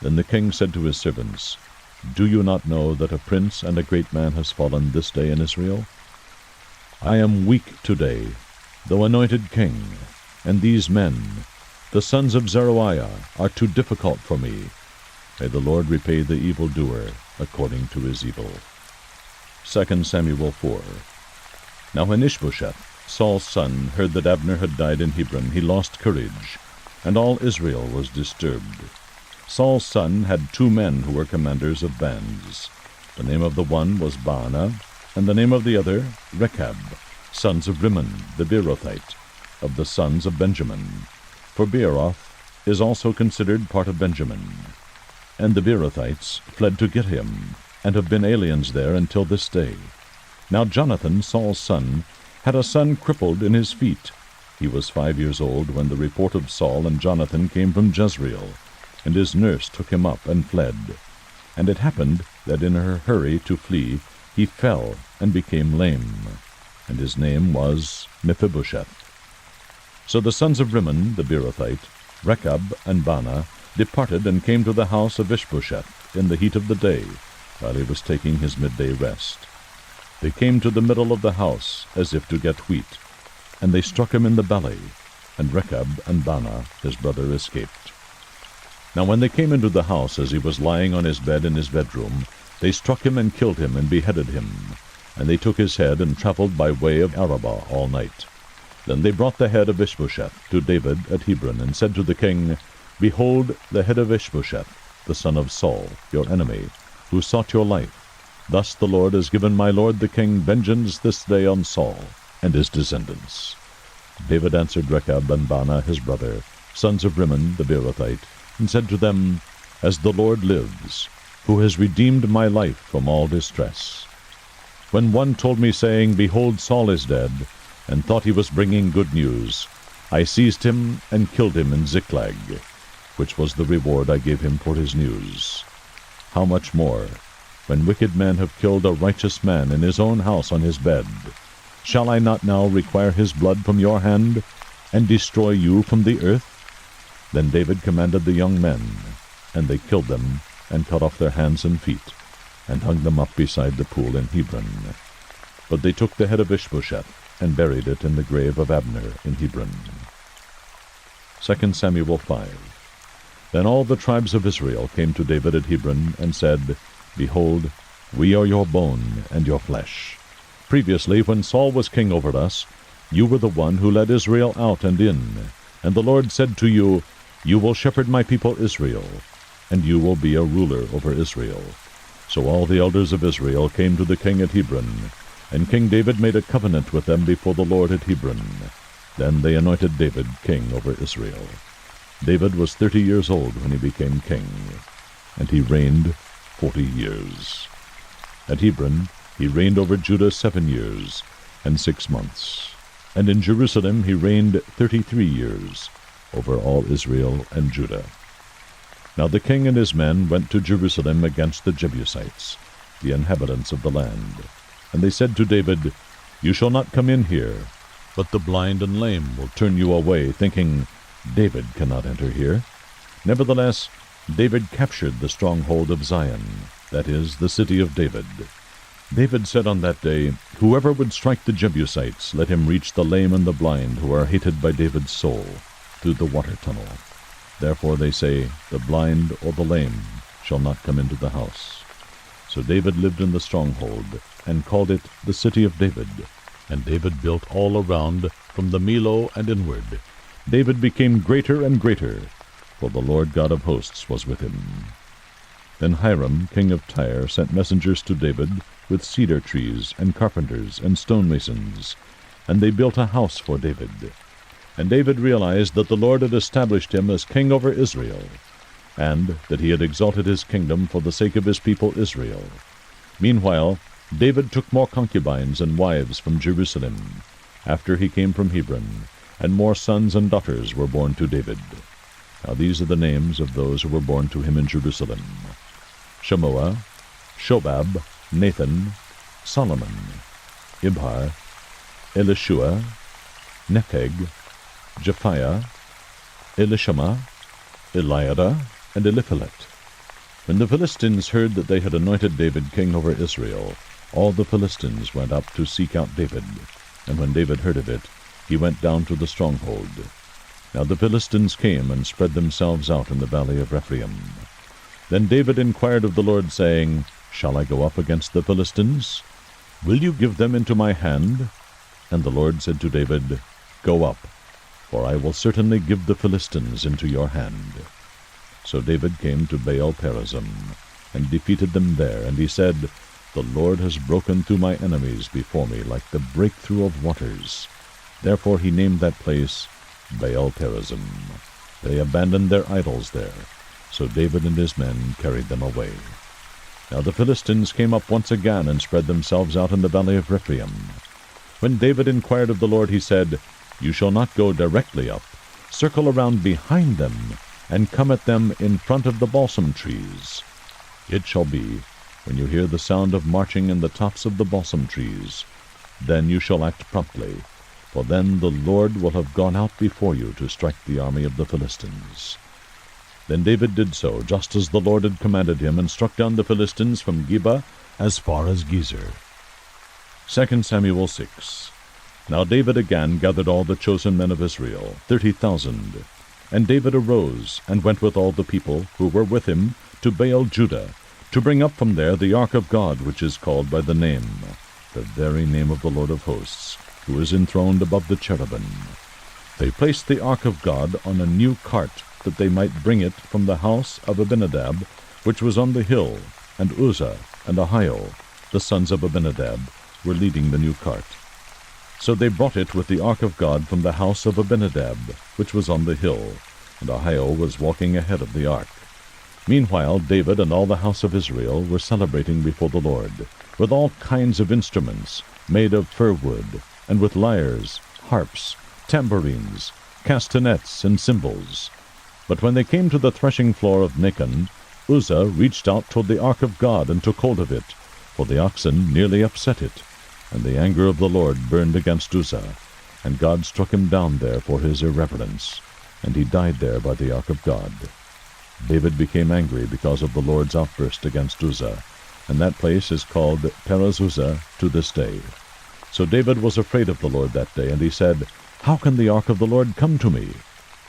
S1: Then the king said to his servants, Do you not know that a prince and a great man has fallen this day in Israel? I am weak today, though anointed king, and these men, the sons of Zeruiah, are too difficult for me. May the Lord repay the evildoer according to his evil. 2 Samuel 4. Now when Ishbosheth, Saul's son, heard that Abner had died in Hebron, he lost courage, and all Israel was disturbed. Saul's son had 2 men who were commanders of bands. The name of the one was Baanah, and the name of the other Rechab, sons of Rimmon the Beerothite, of the sons of Benjamin. For Beeroth is also considered part of Benjamin. And the Beerothites fled to Gittim, and have been aliens there until this day. Now Jonathan, Saul's son, had a son crippled in his feet. He was 5 years old when the report of Saul and Jonathan came from Jezreel, and his nurse took him up and fled. And it happened that in her hurry to flee, he fell and became lame, and his name was Mephibosheth. So the sons of Rimmon the Beerothite, Rechab and Baanah, departed and came to the house of Ishbosheth in the heat of the day, while he was taking his midday rest. They came to the middle of the house, as if to get wheat, and they struck him in the belly, and Rechab and Baanah his brother escaped. Now when they came into the house as he was lying on his bed in his bedroom, they struck him and killed him and beheaded him. And they took his head and travelled by way of Arabah all night. Then they brought the head of Ishbosheth to David at Hebron, and said to the king, Behold, the head of Ishbosheth, the son of Saul, your enemy, who sought your life. Thus the Lord has given my lord the king vengeance this day on Saul and his descendants. David answered Rechab and Baanah his brother, sons of Rimmon the Beerothite, and said to them, As the Lord lives, who has redeemed my life from all distress. When one told me, saying, Behold, Saul is dead, and thought he was bringing good news, I seized him and killed him in Ziklag, which was the reward I gave him for his news. How much more, when wicked men have killed a righteous man in his own house on his bed? Shall I not now require his blood from your hand, and destroy you from the earth? Then David commanded the young men, and they killed them, and cut off their hands and feet, and hung them up beside the pool in Hebron. But they took the head of Ishbosheth, and buried it in the grave of Abner in Hebron. 2 Samuel 5. Then all the tribes of Israel came to David at Hebron, and said, Behold, we are your bone and your flesh. Previously, when Saul was king over us, you were the one who led Israel out and in. And the Lord said to you, You will shepherd my people Israel, and you will be a ruler over Israel. So all the elders of Israel came to the king at Hebron, and King David made a covenant with them before the Lord at Hebron. Then they anointed David king over Israel. David was 30 years old when he became king, and he reigned 40 years. At Hebron he reigned over Judah 7 years and 6 months. And in Jerusalem he reigned 33 years over all Israel and Judah. Now the king and his men went to Jerusalem against the Jebusites, the inhabitants of the land. And they said to David, You shall not come in here, but the blind and lame will turn you away, thinking, David cannot enter here. Nevertheless, David captured the stronghold of Zion, that is, the city of David. David said on that day, Whoever would strike the Jebusites, let him reach the lame and the blind, who are hated by David's soul, through the water tunnel. Therefore they say, The blind or the lame shall not come into the house. So David lived in the stronghold, and called it the city of David. And David built all around, from the Millo and inward. David became greater and greater, for the Lord God of hosts was with him. Then Hiram, king of Tyre, sent messengers to David with cedar trees, and carpenters, and stonemasons, and they built a house for David. And David realized that the Lord had established him as king over Israel, and that he had exalted his kingdom for the sake of his people Israel. Meanwhile, David took more concubines and wives from Jerusalem, after he came from Hebron, and more sons and daughters were born to David. Now these are the names of those who were born to him in Jerusalem: Shemuah, Shobab, Nathan, Solomon, Ibhar, Elishua, Nepheg, Japhiah, Elishama, Eliada, and Eliphelet. When the Philistines heard that they had anointed David king over Israel, all the Philistines went up to seek out David. And when David heard of it, he went down to the stronghold. Now the Philistines came and spread themselves out in the valley of Rephaim. Then David inquired of the Lord, saying, Shall I go up against the Philistines? Will you give them into my hand? And the Lord said to David, Go up, for I will certainly give the Philistines into your hand. So David came to Baal-perazim, and defeated them there. And he said, The Lord has broken through my enemies before me like the breakthrough of waters. Therefore he named that place Baal-perazim. They abandoned their idols there. So David and his men carried them away. Now the Philistines came up once again and spread themselves out in the valley of Rephaim. When David inquired of the Lord, he said, You shall not go directly up. Circle around behind them, and come at them in front of the balsam trees. It shall be, when you hear the sound of marching in the tops of the balsam trees, then you shall act promptly, for then the Lord will have gone out before you to strike the army of the Philistines. Then David did so, just as the Lord had commanded him, and struck down the Philistines from Geba as far as Gezer. 2 Samuel 6. Now David again gathered all the chosen men of Israel, 30,000. And David arose, and went with all the people who were with him to Baal-Judah, to bring up from there the ark of God, which is called by the very name of the Lord of hosts, who is enthroned above the cherubim. They placed the ark of God on a new cart, that they might bring it from the house of Abinadab, which was on the hill, and Uzzah and Ahio, the sons of Abinadab, were leading the new cart. So they brought it with the ark of God from the house of Abinadab, which was on the hill, and Ahio was walking ahead of the ark. Meanwhile David and all the house of Israel were celebrating before the Lord, with all kinds of instruments made of fir wood, and with lyres, harps, tambourines, castanets, and cymbals. But when they came to the threshing floor of Nacon, Uzzah reached out toward the ark of God and took hold of it, for the oxen nearly upset it. And the anger of the Lord burned against Uzzah, and God struck him down there for his irreverence, and he died there by the ark of God. David became angry because of the Lord's outburst against Uzzah, and that place is called Perez-Uzzah to this day. So David was afraid of the Lord that day, and he said, "How can the ark of the Lord come to me?"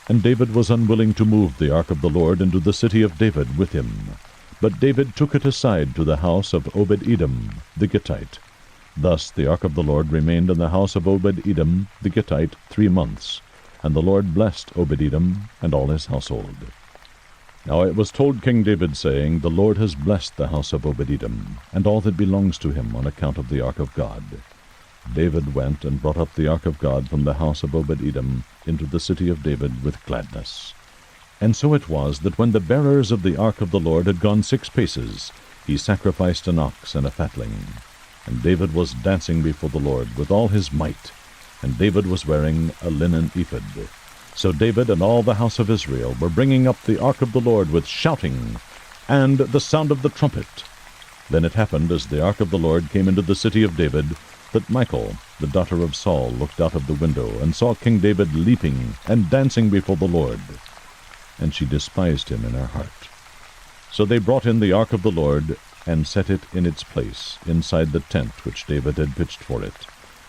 S1: And David was unwilling to move the ark of the Lord into the city of David with him. But David took it aside to the house of Obed-Edom the Gittite. Thus the ark of the Lord remained in the house of Obed-Edom the Gittite 3 months, and the Lord blessed Obed-Edom and all his household. Now it was told King David, saying, "The Lord has blessed the house of Obed-Edom, and all that belongs to him on account of the ark of God." David went and brought up the ark of God from the house of Obed-Edom into the city of David with gladness. And so it was that when the bearers of the ark of the Lord had gone 6 paces, he sacrificed an ox and a fatling. And David was dancing before the Lord with all his might, and David was wearing a linen ephod. So David and all the house of Israel were bringing up the ark of the Lord with shouting and the sound of the trumpet. Then it happened, as the ark of the Lord came into the city of David, that Michal, the daughter of Saul, looked out of the window, and saw King David leaping and dancing before the Lord. And she despised him in her heart. So they brought in the ark of the Lord, and set it in its place, inside the tent which David had pitched for it.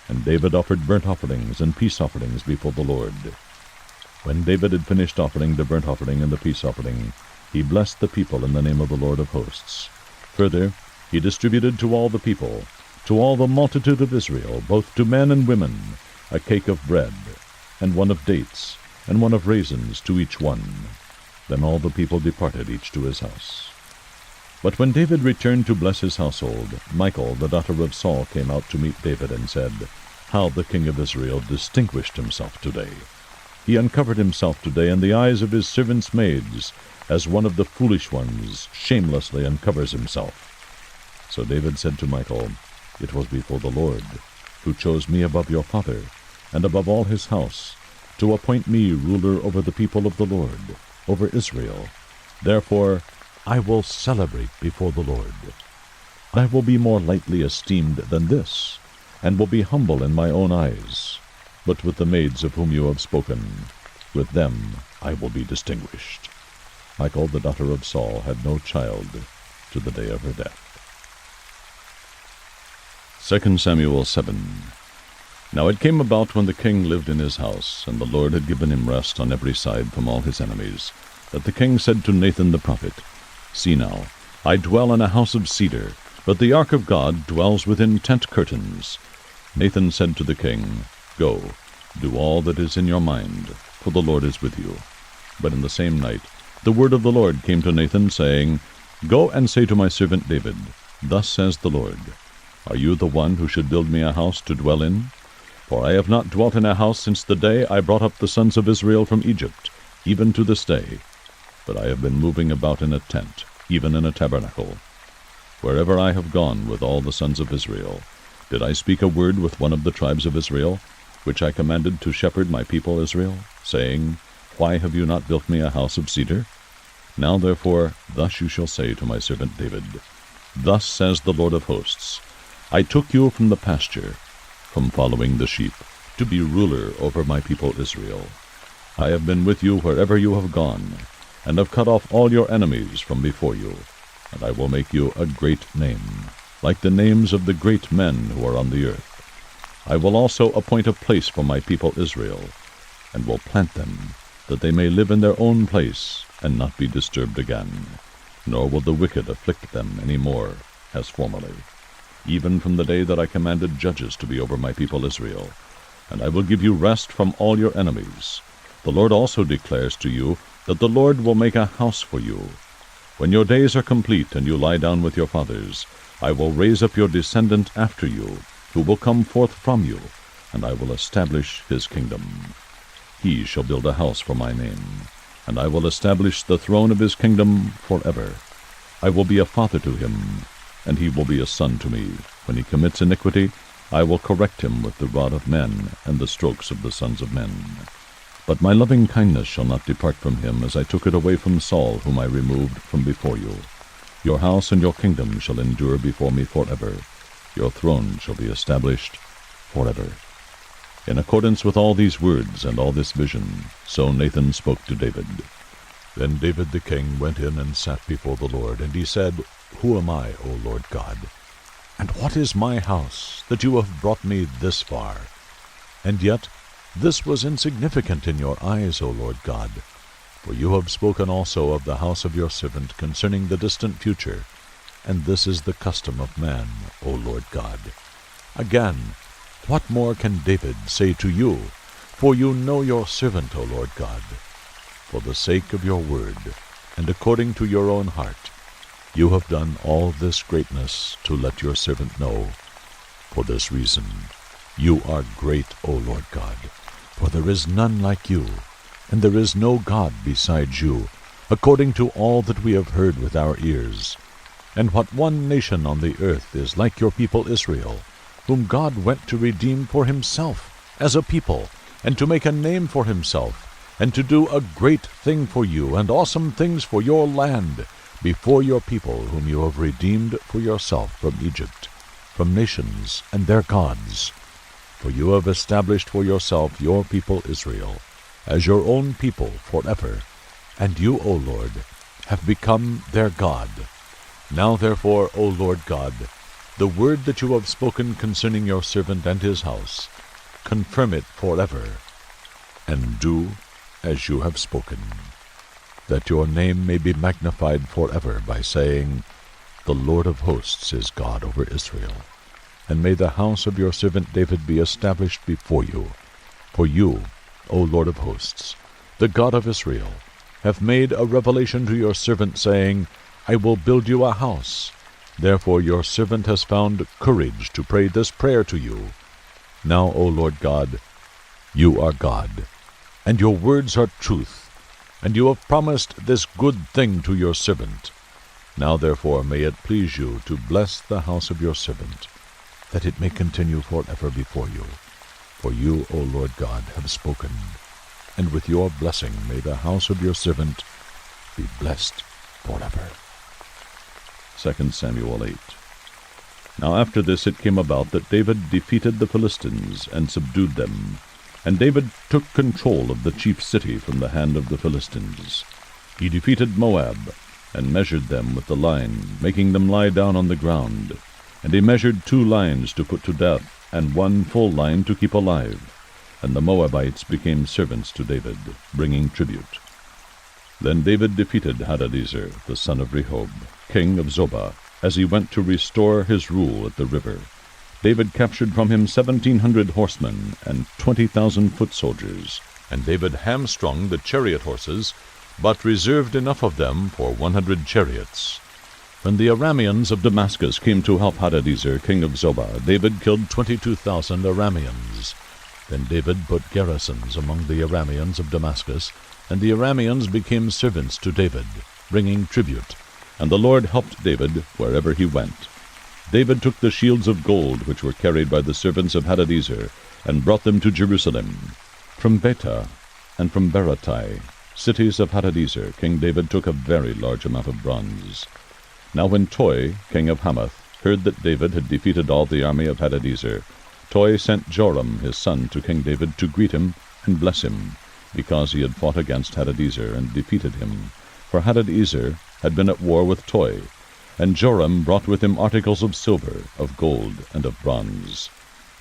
S1: And David offered burnt offerings and peace offerings before the Lord. When David had finished offering the burnt offering and the peace offering, he blessed the people in the name of the Lord of hosts. Further, he distributed to all the people, to all the multitude of Israel, both to men and women, a cake of bread, and one of dates, and one of raisins to each one. Then all the people departed, each to his house. But when David returned to bless his household, Michal, the daughter of Saul, came out to meet David, and said, "How the king of Israel distinguished himself today! He uncovered himself today in the eyes of his servants' maids, as one of the foolish ones shamelessly uncovers himself." So David said to Michal, "It was before the Lord, who chose me above your father, and above all his house, to appoint me ruler over the people of the Lord, over Israel. Therefore I will celebrate before the Lord. I will be more lightly esteemed than this, and will be humble in my own eyes. But with the maids of whom you have spoken, with them I will be distinguished." Michal, the daughter of Saul, had no child to the day of her death. 2 Samuel 7. Now it came about, when the king lived in his house, and the Lord had given him rest on every side from all his enemies, that the king said to Nathan the prophet, "See now, I dwell in a house of cedar, but the ark of God dwells within tent curtains." Nathan said to the king, "Go, do all that is in your mind, for the Lord is with you." But in the same night the word of the Lord came to Nathan, saying, "Go and say to my servant David, Thus says the Lord, Are you the one who should build me a house to dwell in? For I have not dwelt in a house since the day I brought up the sons of Israel from Egypt, even to this day. But I have been moving about in a tent, even in a tabernacle. Wherever I have gone with all the sons of Israel, did I speak a word with one of the tribes of Israel, which I commanded to shepherd my people Israel, saying, Why have you not built me a house of cedar? Now therefore thus you shall say to my servant David, Thus says the Lord of hosts, I took you from the pasture, from following the sheep, to be ruler over my people Israel. I have been with you wherever you have gone, and have cut off all your enemies from before you, and I will make you a great name, like the names of the great men who are on the earth. I will also appoint a place for my people Israel, and will plant them, that they may live in their own place, and not be disturbed again. Nor will the wicked afflict them any more, as formerly, even from the day that I commanded judges to be over my people Israel. And I will give you rest from all your enemies. The Lord also declares to you that the Lord will make a house for you. When your days are complete, and you lie down with your fathers, I will raise up your descendant after you, who will come forth from you, and I will establish his kingdom. He shall build a house for my name, and I will establish the throne of his kingdom forever. I will be a father to him, and he will be a son to me. When he commits iniquity, I will correct him with the rod of men and the strokes of the sons of men. But my loving kindness shall not depart from him, as I took it away from Saul, whom I removed from before you. Your house and your kingdom shall endure before me forever. Your throne shall be established forever. In accordance with all these words and all this vision, so Nathan spoke to David. Then David the king went in and sat before the Lord, and he said, Who am I, O Lord God? And what is my house, that you have brought me this far? And yet this was insignificant in your eyes, O Lord God, for you have spoken also of the house of your servant concerning the distant future, and this is the custom of man, O Lord God. Again, what more can David say to you? For you know your servant, O Lord God. For the sake of your word, and according to your own heart, you have done all this greatness to let your servant know. For this reason, you are great, O Lord God, for there is none like you, and there is no God besides you, according to all that we have heard with our ears. And what one nation on the earth is like your people Israel, whom God went to redeem for himself as a people, and to make a name for himself, and to do a great thing for you, and awesome things for your land, before your people whom you have redeemed for yourself from Egypt, from nations and their gods. For you have established for yourself your people Israel, as your own people forever, and you, O Lord, have become their God. Now therefore, O Lord God, the word that you have spoken concerning your servant and his house, confirm it forever, and do as you have spoken, that your name may be magnified forever by saying, The Lord of hosts is God over Israel. And may the house of your servant David be established before you. For you, O Lord of hosts, the God of Israel, have made a revelation to your servant, saying, I will build you a house. Therefore your servant has found courage to pray this prayer to you. Now, O Lord God, you are God, and your words are truth, and you have promised this good thing to your servant. Now therefore may it please you to bless the house of your servant, that it may continue forever before you. For you, O Lord God, have spoken, and with your blessing may the house of your servant be blessed forever. 2 Samuel 8. Now after this it came about that David defeated the Philistines and subdued them, and David took control of the chief city from the hand of the Philistines. He defeated Moab, and measured them with the line, making them lie down on the ground. And he measured 2 lines to put to death, and 1 full line to keep alive. And the Moabites became servants to David, bringing tribute. Then David defeated Hadadezer, the son of Rehob, king of Zobah, as he went to restore his rule at the river. David captured from him 1,700 horsemen and 20,000 foot soldiers. And David hamstrung the chariot horses, but reserved enough of them for 100 chariots. When the Arameans of Damascus came to help Hadadezer, king of Zobah, David killed 22,000 Arameans. Then David put garrisons among the Arameans of Damascus, and the Arameans became servants to David, bringing tribute. And the Lord helped David wherever he went. David took the shields of gold which were carried by the servants of Hadadezer, and brought them to Jerusalem. From Betah and from Berotai, cities of Hadadezer, King David took a very large amount of bronze. Now when Toi, king of Hamath, heard that David had defeated all the army of Hadadezer, Toi sent Joram his son to King David to greet him and bless him, because he had fought against Hadadezer and defeated him. For Hadadezer had been at war with Toi, and Joram brought with him articles of silver, of gold, and of bronze.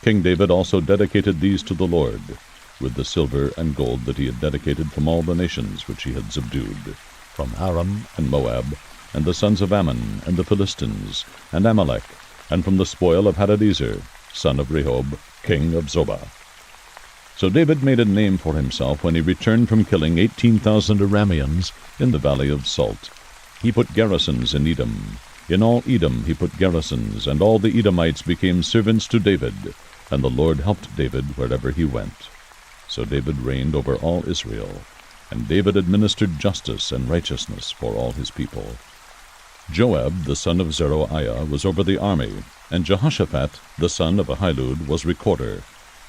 S1: King David also dedicated these to the Lord, with the silver and gold that he had dedicated from all the nations which he had subdued, from Aram and Moab, and the sons of Ammon, and the Philistines, and Amalek, and from the spoil of Hadadezer, son of Rehob, king of Zobah. So David made a name for himself when he returned from killing 18,000 Arameans in the valley of Salt. He put garrisons in Edom. In all Edom he put garrisons, and all the Edomites became servants to David, and the Lord helped David wherever he went. So David reigned over all Israel, and David administered justice and righteousness for all his people. Joab the son of Zeruiah was over the army, and Jehoshaphat the son of Ahilud was recorder.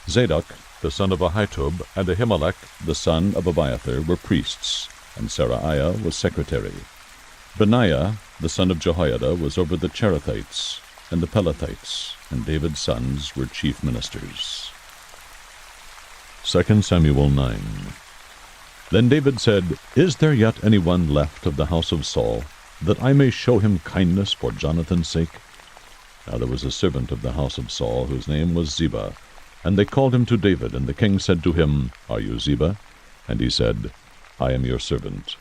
S1: Zadok the son of Ahitub and Ahimelech the son of Abiathar were priests, and Seraiah was secretary. Benaiah the son of Jehoiada was over the Cherethites and the Pelethites, and David's sons were chief ministers. 2 Samuel 9. Then David said, Is there yet any one left of the house of Saul, that I may show him kindness for Jonathan's sake? Now there was a servant of the house of Saul, whose name was Ziba. And they called him to David, and the king said to him, Are you Ziba? And he said, I am your servant.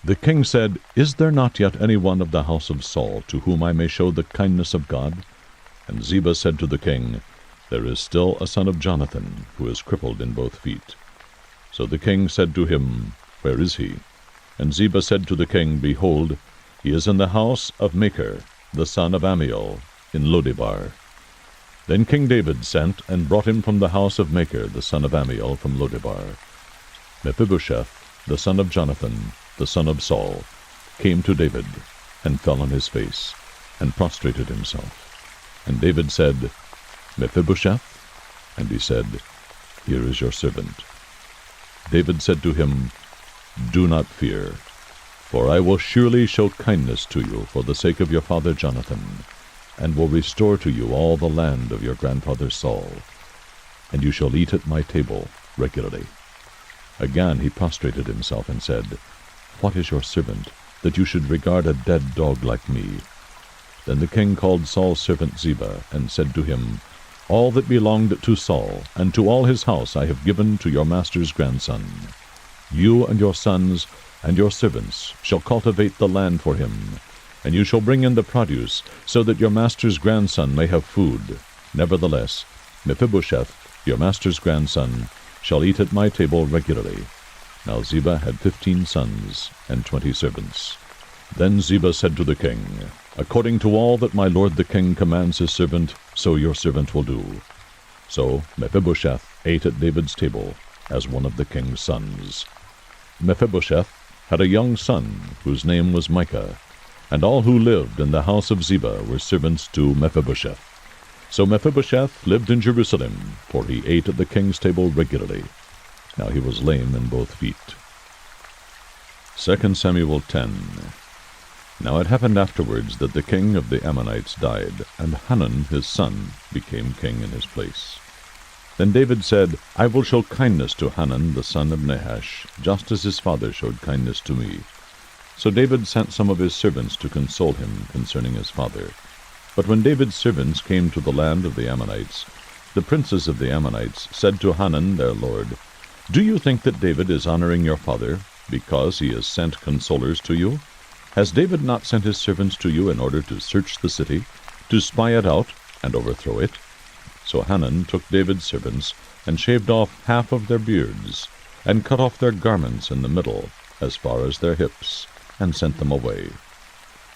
S1: The king said, Is there not yet any one of the house of Saul, to whom I may show the kindness of God? And Ziba said to the king, There is still a son of Jonathan, who is crippled in both feet. So the king said to him, Where is he? And Ziba said to the king, Behold, he is in the house of Machir, the son of Ammiel, in Lodebar. Then King David sent and brought him from the house of Machir, the son of Ammiel, from Lodebar. Mephibosheth, the son of Jonathan, the son of Saul, came to David, and fell on his face, and prostrated himself. And David said, Mephibosheth? And he said, Here is your servant. David said to him, Do not fear, for I will surely show kindness to you for the sake of your father Jonathan, and will restore to you all the land of your grandfather Saul, and you shall eat at my table regularly. Again he prostrated himself and said, What is your servant, that you should regard a dead dog like me? Then the king called Saul's servant Ziba, and said to him, All that belonged to Saul, and to all his house I have given to your master's grandson. You and your sons and your servants shall cultivate the land for him, and you shall bring in the produce, so that your master's grandson may have food. Nevertheless, Mephibosheth, your master's grandson, shall eat at my table regularly. Now Ziba had 15 sons and 20 servants. Then Ziba said to the king, According to all that my lord the king commands his servant, so your servant will do. So Mephibosheth ate at David's table, as one of the king's sons. Mephibosheth had a young son, whose name was Micah, and all who lived in the house of Ziba were servants to Mephibosheth. So Mephibosheth lived in Jerusalem, for he ate at the king's table regularly. Now he was lame in both feet. 2 Samuel 10. Now it happened afterwards that the king of the Ammonites died, and Hanun his son became king in his place. Then David said, I will show kindness to Hanun the son of Nahash, just as his father showed kindness to me. So David sent some of his servants to console him concerning his father. But when David's servants came to the land of the Ammonites, the princes of the Ammonites said to Hanun their lord, Do you think that David is honoring your father, because he has sent consolers to you? Has David not sent his servants to you in order to search the city, to spy it out, and overthrow it? So Hanun took David's servants, and shaved off half of their beards, and cut off their garments in the middle, as far as their hips, and sent them away.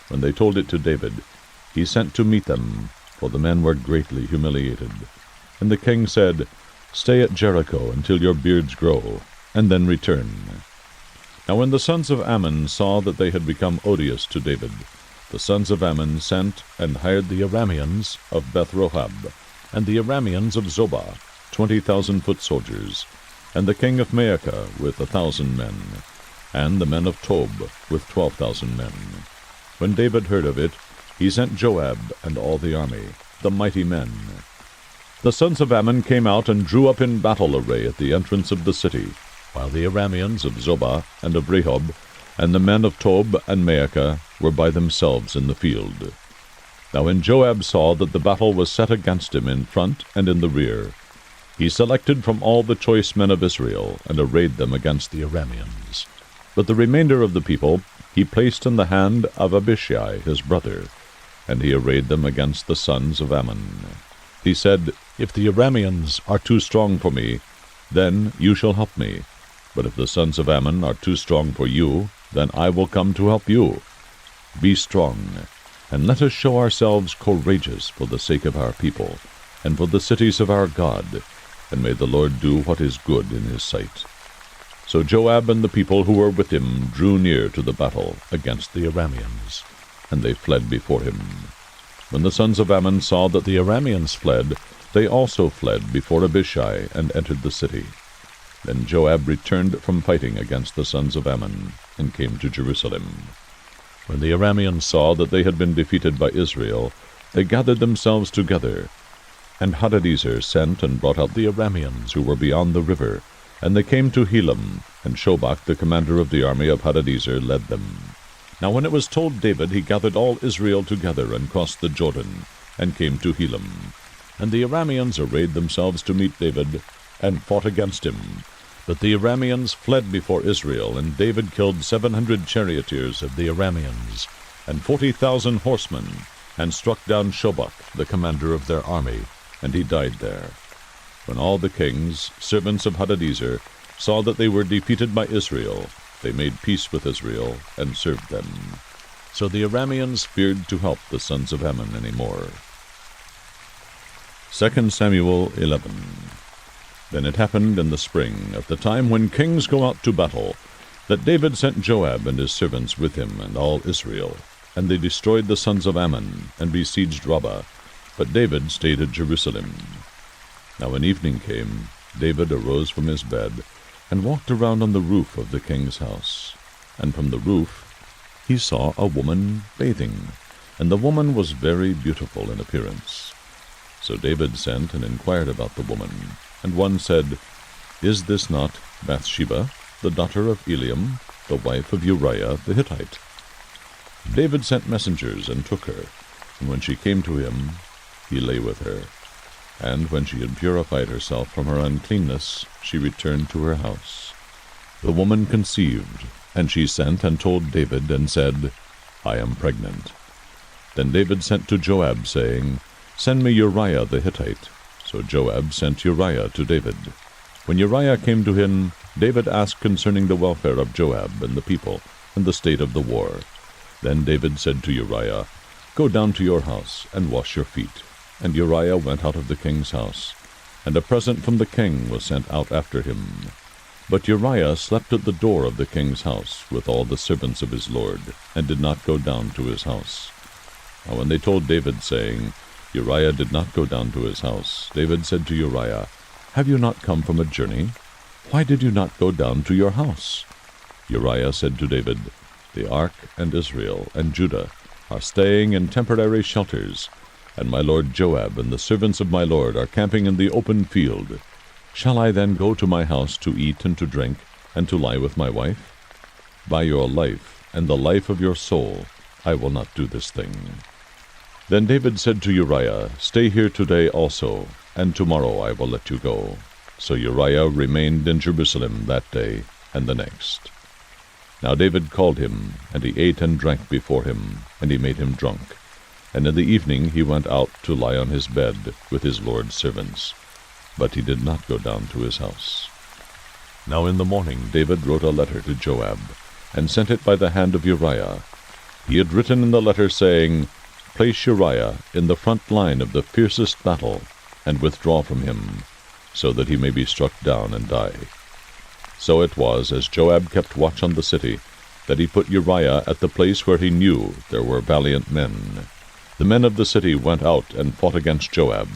S1: When they told it to David, he sent to meet them, for the men were greatly humiliated. And the king said, Stay at Jericho until your beards grow, and then return. Now when the sons of Ammon saw that they had become odious to David, the sons of Ammon sent and hired the Arameans of Beth-rohab, and the Arameans of Zobah, 20,000 foot soldiers, and the king of Maacah with 1,000 men, and the men of Tob with 12,000 men. When David heard of it, he sent Joab and all the army, the mighty men. The sons of Ammon came out and drew up in battle array at the entrance of the city, while the Arameans of Zobah and of Rehob, and the men of Tob and Maacah were by themselves in the field. Now when Joab saw that the battle was set against him in front and in the rear, He selected from all the choice men of Israel, and arrayed them against the Arameans. But the remainder of the people he placed in the hand of Abishai his brother, and he arrayed them against the sons of Ammon. He said, If the Arameans are too strong for me, then you shall help me. But if the sons of Ammon are too strong for you, then I will come to help you. Be strong, and let us show ourselves courageous for the sake of our people, and for the cities of our God, and may the Lord do what is good in his sight. So Joab and the people who were with him drew near to the battle against the Arameans, and they fled before him. When the sons of Ammon saw that the Arameans fled, they also fled before Abishai and entered the city. Then Joab returned from fighting against the sons of Ammon, and came to Jerusalem. When the Arameans saw that they had been defeated by Israel, they gathered themselves together. And Hadadezer sent and brought out the Arameans who were beyond the river, and they came to Helam, and Shobach the commander of the army of Hadadezer led them. Now when it was told David, he gathered all Israel together, and crossed the Jordan, and came to Helam. And the Arameans arrayed themselves to meet David, and fought against him. But the Arameans fled before Israel, and David killed 700 charioteers of the Arameans, and 40,000 horsemen, and struck down Shobach the commander of their army, and he died there. When all the kings, servants of Hadadezer, saw that they were defeated by Israel, they made peace with Israel, and served them. So the Arameans feared to help the sons of Ammon any more. 2 Samuel 11. Then it happened in the spring, at the time when kings go out to battle, that David sent Joab and his servants with him, and all Israel. And they destroyed the sons of Ammon, and besieged Rabbah. But David stayed at Jerusalem. Now when evening came, David arose from his bed, and walked around on the roof of the king's house. And from the roof he saw a woman bathing, and the woman was very beautiful in appearance. So David sent and inquired about the woman. And one said, Is this not Bathsheba, the daughter of Eliam, the wife of Uriah the Hittite? David sent messengers and took her, and when she came to him, he lay with her. And when she had purified herself from her uncleanness, she returned to her house. The woman conceived, and she sent and told David, and said, I am pregnant. Then David sent to Joab, saying, Send me Uriah the Hittite. So Joab sent Uriah to David. When Uriah came to him, David asked concerning the welfare of Joab and the people, and the state of the war. Then David said to Uriah, Go down to your house, and wash your feet. And Uriah went out of the king's house, and a present from the king was sent out after him. But Uriah slept at the door of the king's house with all the servants of his lord, and did not go down to his house. Now when they told David, saying, Uriah did not go down to his house, David said to Uriah, Have you not come from a journey? Why did you not go down to your house? Uriah said to David, The ark and Israel and Judah are staying in temporary shelters, and my lord Joab and the servants of my lord are camping in the open field. Shall I then go to my house to eat and to drink, and to lie with my wife? By your life and the life of your soul, I will not do this thing. Then David said to Uriah, Stay here today also, and tomorrow I will let you go. So Uriah remained in Jerusalem that day and the next. Now David called him, and he ate and drank before him, and he made him drunk. And in the evening he went out to lie on his bed with his lord's servants. But he did not go down to his house. Now in the morning David wrote a letter to Joab, and sent it by the hand of Uriah. He had written in the letter, saying, Place Uriah in the front line of the fiercest battle, and withdraw from him, so that he may be struck down and die. So it was, as Joab kept watch on the city, that he put Uriah at the place where he knew there were valiant men. The men of the city went out and fought against Joab,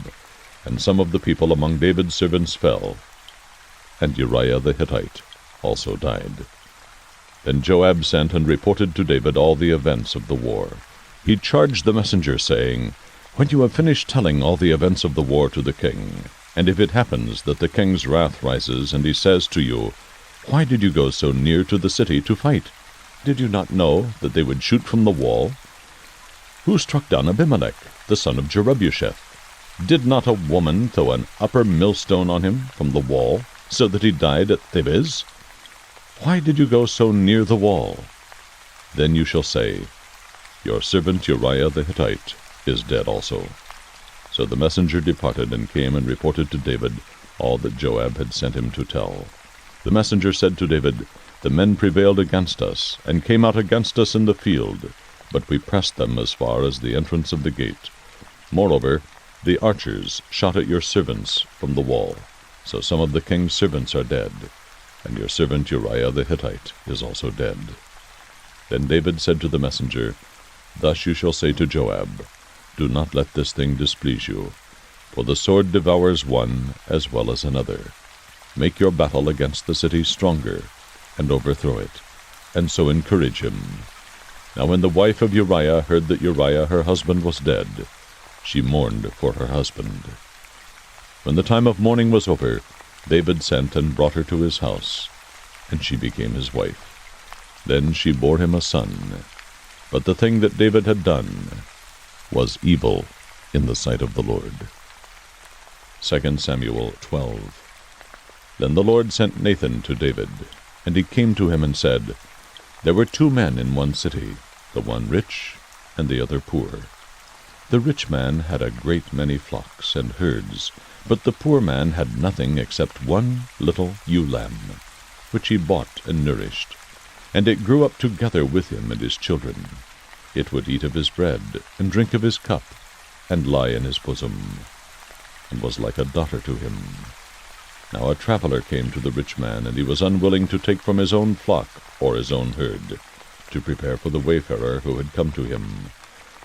S1: and some of the people among David's servants fell, and Uriah the Hittite also died. Then Joab sent and reported to David all the events of the war. He charged the messenger, saying, When you have finished telling all the events of the war to the king, and if it happens that the king's wrath rises, and he says to you, Why did you go so near to the city to fight? Did you not know that they would shoot from the wall? Who struck down Abimelech, the son of Jerubbesheth? Did not a woman throw an upper millstone on him from the wall, so that he died at Thebez? Why did you go so near the wall? Then you shall say, Your servant Uriah the Hittite is dead also. So the messenger departed and came and reported to David all that Joab had sent him to tell. The messenger said to David, The men prevailed against us, and came out against us in the field, but we pressed them as far as the entrance of the gate. Moreover, the archers shot at your servants from the wall, so some of the king's servants are dead, and your servant Uriah the Hittite is also dead. Then David said to the messenger, Thus you shall say to Joab, Do not let this thing displease you, for the sword devours one as well as another. Make your battle against the city stronger, and overthrow it, and so encourage him. Now when the wife of Uriah heard that Uriah her husband was dead, she mourned for her husband. When the time of mourning was over, David sent and brought her to his house, and she became his wife. Then she bore him a son. But the thing that David had done was evil in the sight of the Lord. 2 Samuel 12. Then the Lord sent Nathan to David, and he came to him and said, There were 2 men in one city, the one rich and the other poor. The rich man had a great many flocks and herds, but the poor man had nothing except one little ewe lamb, which he bought and nourished. And it grew up together with him and his children. It would eat of his bread, and drink of his cup, and lie in his bosom, and was like a daughter to him. Now a traveler came to the rich man, and he was unwilling to take from his own flock or his own herd, to prepare for the wayfarer who had come to him.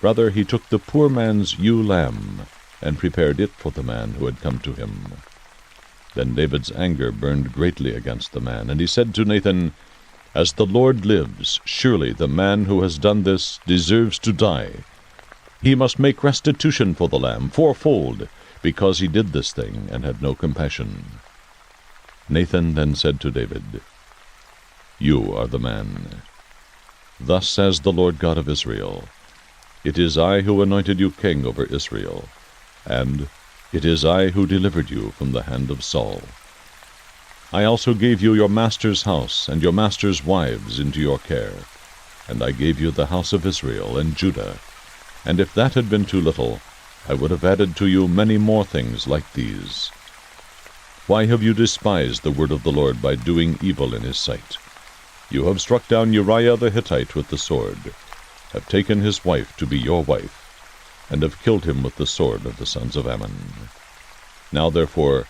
S1: Rather he took the poor man's ewe lamb, and prepared it for the man who had come to him. Then David's anger burned greatly against the man, and he said to Nathan, As the Lord lives, surely the man who has done this deserves to die. He must make restitution for the lamb fourfold, because he did this thing and had no compassion. Nathan then said to David, You are the man. Thus says the Lord God of Israel, It is I who anointed you king over Israel, and it is I who delivered you from the hand of Saul. I also gave you your master's house and your master's wives into your care, and I gave you the house of Israel and Judah. And if that had been too little, I would have added to you many more things like these. Why have you despised the word of the Lord by doing evil in his sight? You have struck down Uriah the Hittite with the sword, have taken his wife to be your wife, and have killed him with the sword of the sons of Ammon. Now therefore,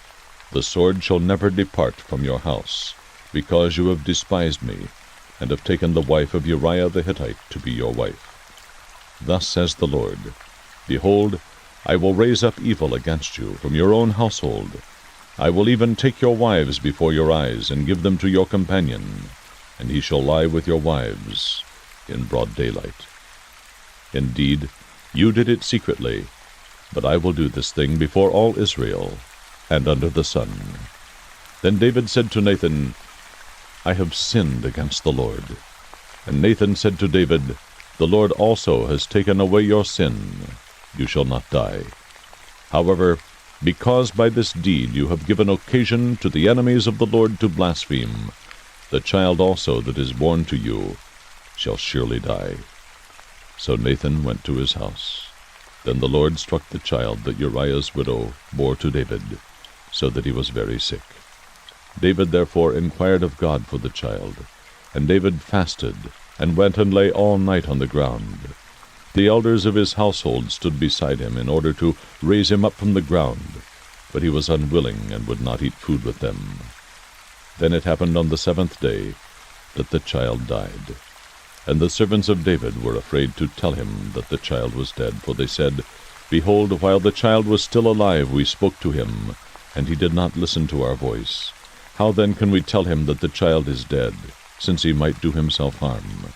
S1: the sword shall never depart from your house, because you have despised me, and have taken the wife of Uriah the Hittite to be your wife. Thus says the Lord, Behold, I will raise up evil against you from your own household. I will even take your wives before your eyes, and give them to your companion, and he shall lie with your wives in broad daylight. Indeed, you did it secretly, but I will do this thing before all Israel, and under the sun. Then David said to Nathan, I have sinned against the Lord. And Nathan said to David, The Lord also has taken away your sin. You shall not die. However, because by this deed you have given occasion to the enemies of the Lord to blaspheme, the child also that is born to you shall surely die. So Nathan went to his house. Then the Lord struck the child that Uriah's widow bore to David, so that he was very sick. David therefore inquired of God for the child, and David fasted, and went and lay all night on the ground. The elders of his household stood beside him in order to raise him up from the ground, but he was unwilling and would not eat food with them. Then it happened on the 7th day that the child died. And the servants of David were afraid to tell him that the child was dead, for they said, Behold, while the child was still alive we spoke to him, and he did not listen to our voice. How then can we tell him that the child is dead, since he might do himself harm?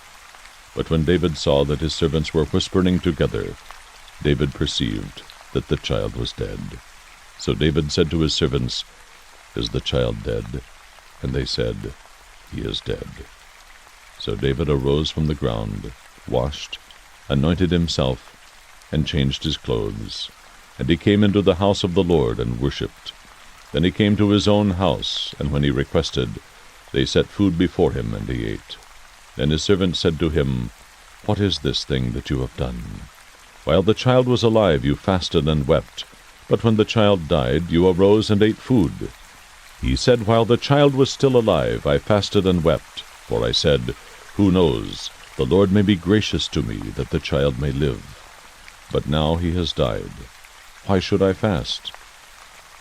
S1: But when David saw that his servants were whispering together, David perceived that the child was dead. So David said to his servants, Is the child dead? And they said, He is dead. So David arose from the ground, washed, anointed himself, and changed his clothes. And he came into the house of the Lord and worshipped. Then he came to his own house, and when he requested, they set food before him, and he ate. Then his servant said to him, What is this thing that you have done? While the child was alive you fasted and wept, but when the child died you arose and ate food. He said, While the child was still alive I fasted and wept, for I said, Who knows, the Lord may be gracious to me, that the child may live. But now he has died. Why should I fast?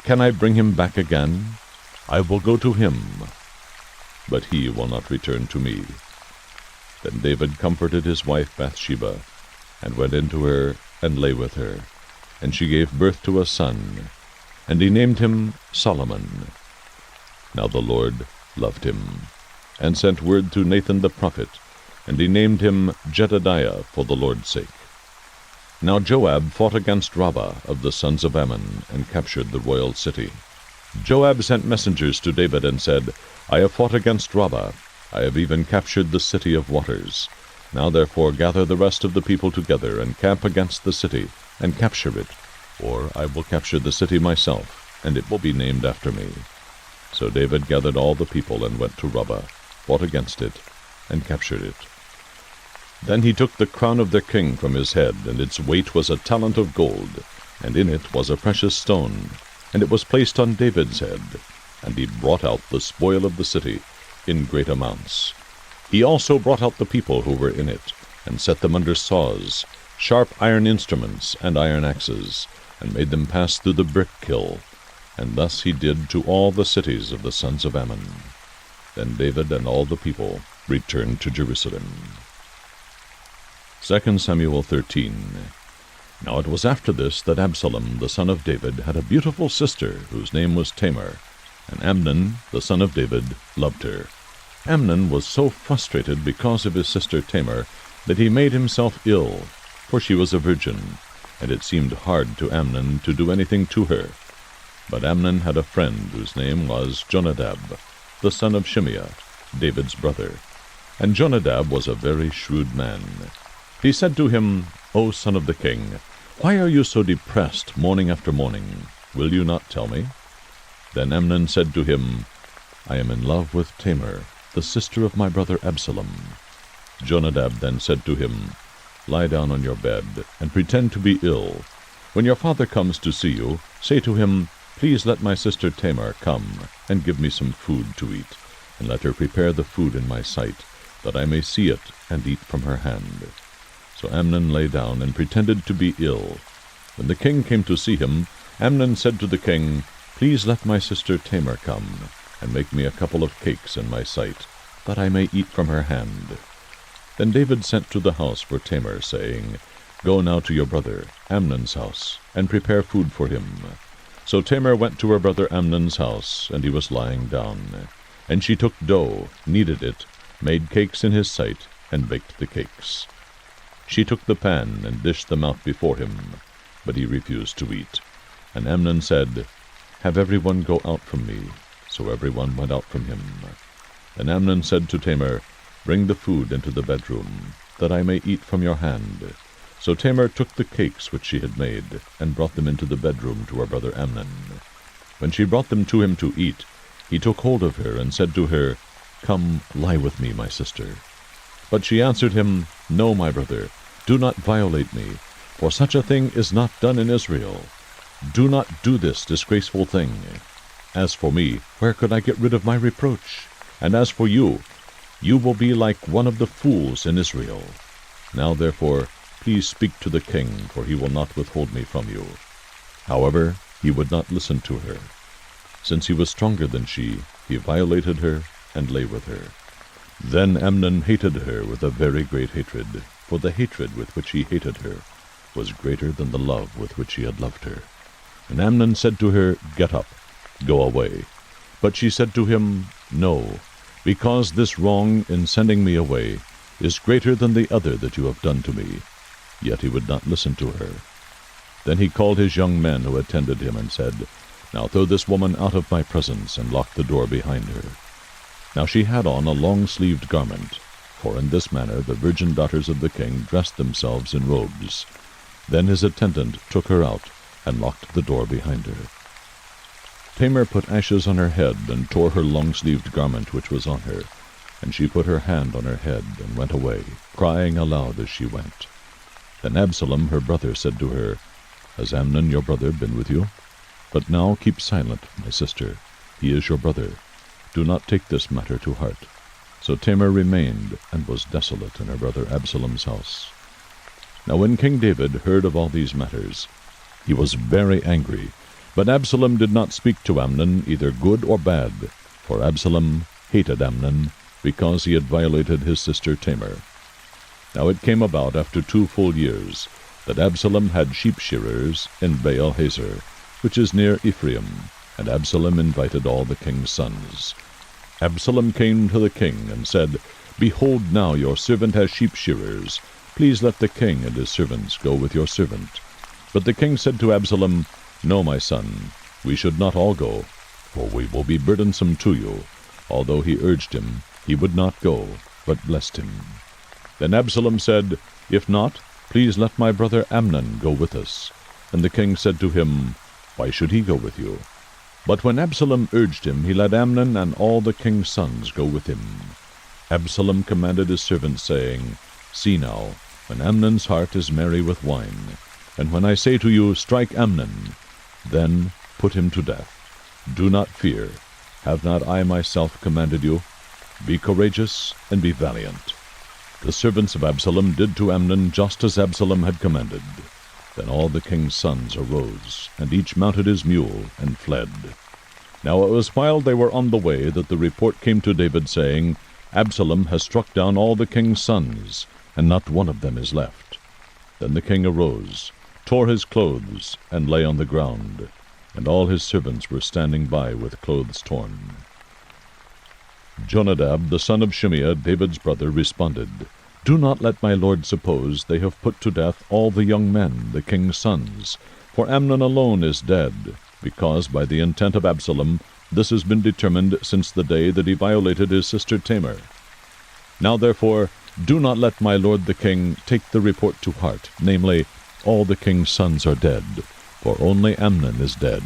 S1: Can I bring him back again? I will go to him, but he will not return to me. Then David comforted his wife Bathsheba, and went into her, and lay with her. And she gave birth to a son, and he named him Solomon. Now the Lord loved him, and sent word to Nathan the prophet, and he named him Jedediah for the Lord's sake. Now Joab fought against Rabbah of the sons of Ammon, and captured the royal city. Joab sent messengers to David, and said, I have fought against Rabbah. I have even captured the city of waters. Now therefore gather the rest of the people together, and camp against the city, and capture it, or I will capture the city myself, and it will be named after me. So David gathered all the people, and went to Rabbah, fought against it, and captured it. Then he took the crown of their king from his head, and its weight was a talent of gold, and in it was a precious stone, and it was placed on David's head. And he brought out the spoil of the city in great amounts. He also brought out the people who were in it, and set them under saws, sharp iron instruments, and iron axes, and made them pass through the brick kiln. And thus he did to all the cities of the sons of Ammon. Then David and all the people returned to Jerusalem. 2 Samuel 13. Now it was after this that Absalom the son of David had a beautiful sister, whose name was Tamar, and Amnon the son of David loved her. Amnon was so frustrated because of his sister Tamar that he made himself ill, for she was a virgin, and it seemed hard to Amnon to do anything to her. But Amnon had a friend whose name was Jonadab, the son of Shimeah, David's brother. And Jonadab was a very shrewd man. He said to him, O son of the king, why are you so depressed morning after morning? Will you not tell me? Then Amnon said to him, I am in love with Tamar, the sister of my brother Absalom. Jonadab then said to him, Lie down on your bed, and pretend to be ill. When your father comes to see you, say to him, Please let my sister Tamar come, and give me some food to eat, and let her prepare the food in my sight, that I may see it and eat from her hand. So Amnon lay down and pretended to be ill. When the king came to see him, Amnon said to the king, Please let my sister Tamar come, and make me a couple of cakes in my sight, that I may eat from her hand. Then David sent to the house for Tamar, saying, Go now to your brother Amnon's house, and prepare food for him. So Tamar went to her brother Amnon's house, and he was lying down. And she took dough, kneaded it, made cakes in his sight, and baked the cakes. She took the pan and dished them out before him, but he refused to eat. And Amnon said, Have everyone go out from me. So everyone went out from him. And Amnon said to Tamar, Bring the food into the bedroom, that I may eat from your hand. So Tamar took the cakes which she had made, and brought them into the bedroom to her brother Amnon. When she brought them to him to eat, he took hold of her, and said to her, Come, lie with me, my sister. But she answered him, No, my brother, do not violate me, for such a thing is not done in Israel. Do not do this disgraceful thing. As for me, where could I get rid of my reproach? And as for you, you will be like one of the fools in Israel. Now therefore, please speak to the king, for he will not withhold me from you. However, he would not listen to her. Since he was stronger than she, he violated her and lay with her. Then Amnon hated her with a very great hatred, for the hatred with which he hated her was greater than the love with which he had loved her. And Amnon said to her, Get up, go away. But she said to him, No, because this wrong in sending me away is greater than the other that you have done to me. Yet he would not listen to her. Then he called his young men who attended him, and said, Now throw this woman out of my presence, and lock the door behind her. Now she had on a long-sleeved garment, for in this manner the virgin daughters of the king dressed themselves in robes. Then his attendant took her out, and locked the door behind her. Tamar put ashes on her head, and tore her long-sleeved garment which was on her. And she put her hand on her head, and went away, crying aloud as she went. Then Absalom her brother said to her, Has Amnon your brother been with you? But now keep silent, my sister. He is your brother. Do not take this matter to heart. So Tamar remained, and was desolate in her brother Absalom's house. Now when King David heard of all these matters, he was very angry. But Absalom did not speak to Amnon either good or bad, for Absalom hated Amnon, because he had violated his sister Tamar. Now it came about after 2 full years, that Absalom had sheep-shearers in Baal-hazor, which is near Ephraim, and Absalom invited all the king's sons. Absalom came to the king, and said, Behold, now your servant has sheep-shearers. Please let the king and his servants go with your servant. But the king said to Absalom, No, my son, we should not all go, for we will be burdensome to you. Although he urged him, he would not go, but blessed him. Then Absalom said, If not, please let my brother Amnon go with us. And the king said to him, Why should he go with you? But when Absalom urged him, he let Amnon and all the king's sons go with him. Absalom commanded his servants, saying, See now, when Amnon's heart is merry with wine, and when I say to you, Strike Amnon, then put him to death. Do not fear. Have not I myself commanded you? Be courageous and be valiant. The servants of Absalom did to Amnon just as Absalom had commanded. Then all the king's sons arose, and each mounted his mule, and fled. Now it was while they were on the way that the report came to David, saying, Absalom has struck down all the king's sons, and not one of them is left. Then the king arose, tore his clothes, and lay on the ground, and all his servants were standing by with clothes torn. Jonadab, the son of Shimeah, David's brother, responded, Do not let my lord suppose they have put to death all the young men, the king's sons, for Amnon alone is dead, because by the intent of Absalom this has been determined since the day that he violated his sister Tamar. Now therefore do not let my lord the king take the report to heart, namely, all the king's sons are dead, for only Amnon is dead.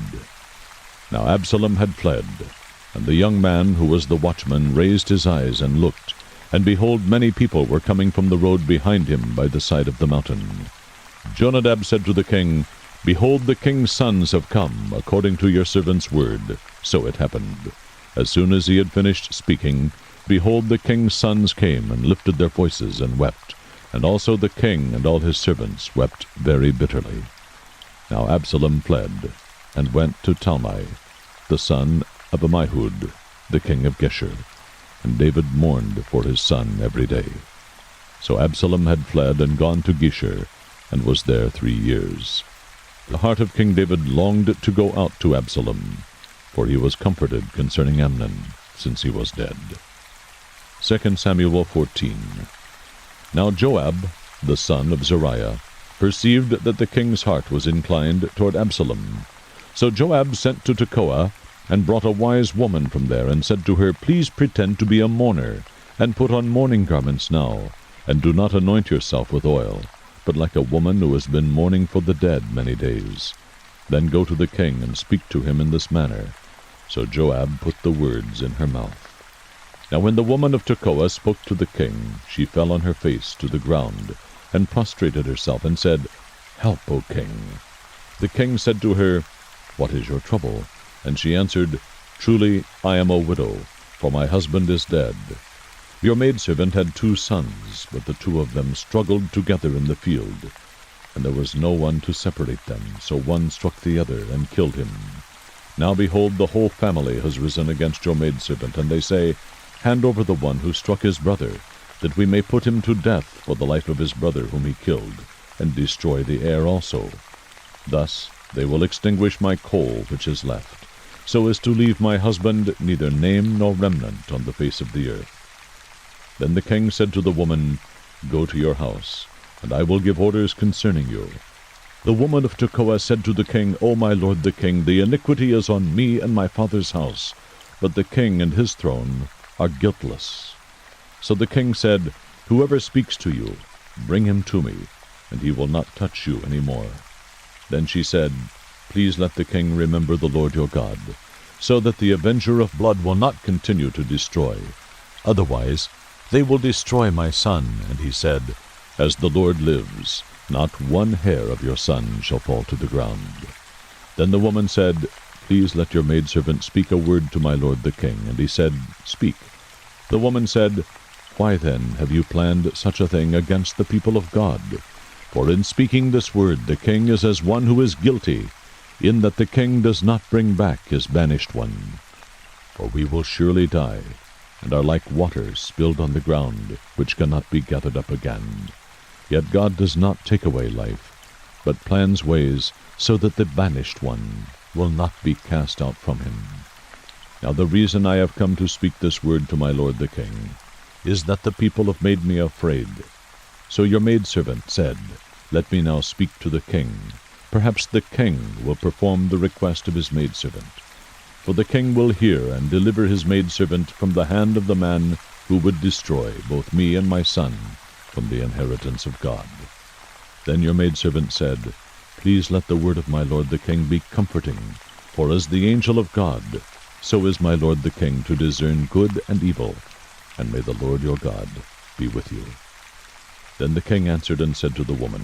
S1: Now Absalom had fled, and the young man who was the watchman raised his eyes and looked, and behold, many people were coming from the road behind him by the side of the mountain. Jonadab said to the king, Behold, the king's sons have come, according to your servant's word. So it happened. As soon as he had finished speaking, behold, the king's sons came, and lifted their voices, and wept. And also the king and all his servants wept very bitterly. Now Absalom fled, and went to Talmai, the son of Ammihud, the king of Geshur. And David mourned for his son every day. So Absalom had fled and gone to Geshur, and was there 3 years. The heart of King David longed to go out to Absalom, for he was comforted concerning Amnon, since he was dead. 2 Samuel 14. Now Joab, the son of Zeruiah, perceived that the king's heart was inclined toward Absalom. So Joab sent to Tekoa, and brought a wise woman from there, and said to her, Please pretend to be a mourner, and put on mourning garments now, and do not anoint yourself with oil, but like a woman who has been mourning for the dead many days. Then go to the king, and speak to him in this manner. So Joab put the words in her mouth. Now when the woman of Tekoa spoke to the king, she fell on her face to the ground, and prostrated herself, and said, Help, O king. The king said to her, What is your trouble? And she answered, Truly I am a widow, for my husband is dead. Your maidservant had 2 sons, but the 2 of them struggled together in the field, and there was no one to separate them, so one struck the other, and killed him. Now behold, the whole family has risen against your maidservant, and they say, Hand over the one who struck his brother, that we may put him to death for the life of his brother whom he killed, and destroy the heir also. Thus they will extinguish my coal which is left, so as to leave my husband neither name nor remnant on the face of the earth. Then the king said to the woman, Go to your house, and I will give orders concerning you. The woman of Tekoa said to the king, O my lord the king, the iniquity is on me and my father's house, but the king and his throne are guiltless. So the king said, Whoever speaks to you, bring him to me, and he will not touch you any more. Then she said, please let the king remember the Lord your God, so that the avenger of blood will not continue to destroy. Otherwise they will destroy my son. And he said, As the Lord lives, not one hair of your son shall fall to the ground. Then the woman said, Please let your maidservant speak a word to my lord the king. And he said, Speak. The woman said, Why then have you planned such a thing against the people of God? For in speaking this word the king is as one who is guilty, in that the king does not bring back his banished one. For we will surely die, and are like water spilled on the ground, which cannot be gathered up again. Yet God does not take away life, but plans ways so that the banished one will not be cast out from him. Now the reason I have come to speak this word to my lord the king is that the people have made me afraid. So your maidservant said, Let me now speak to the king. Perhaps the king will perform the request of his maidservant. For the king will hear and deliver his maidservant from the hand of the man who would destroy both me and my son from the inheritance of God. Then your maidservant said, Please let the word of my lord the king be comforting, for as the angel of God, so is my lord the king to discern good and evil, and may the Lord your God be with you. Then the king answered and said to the woman,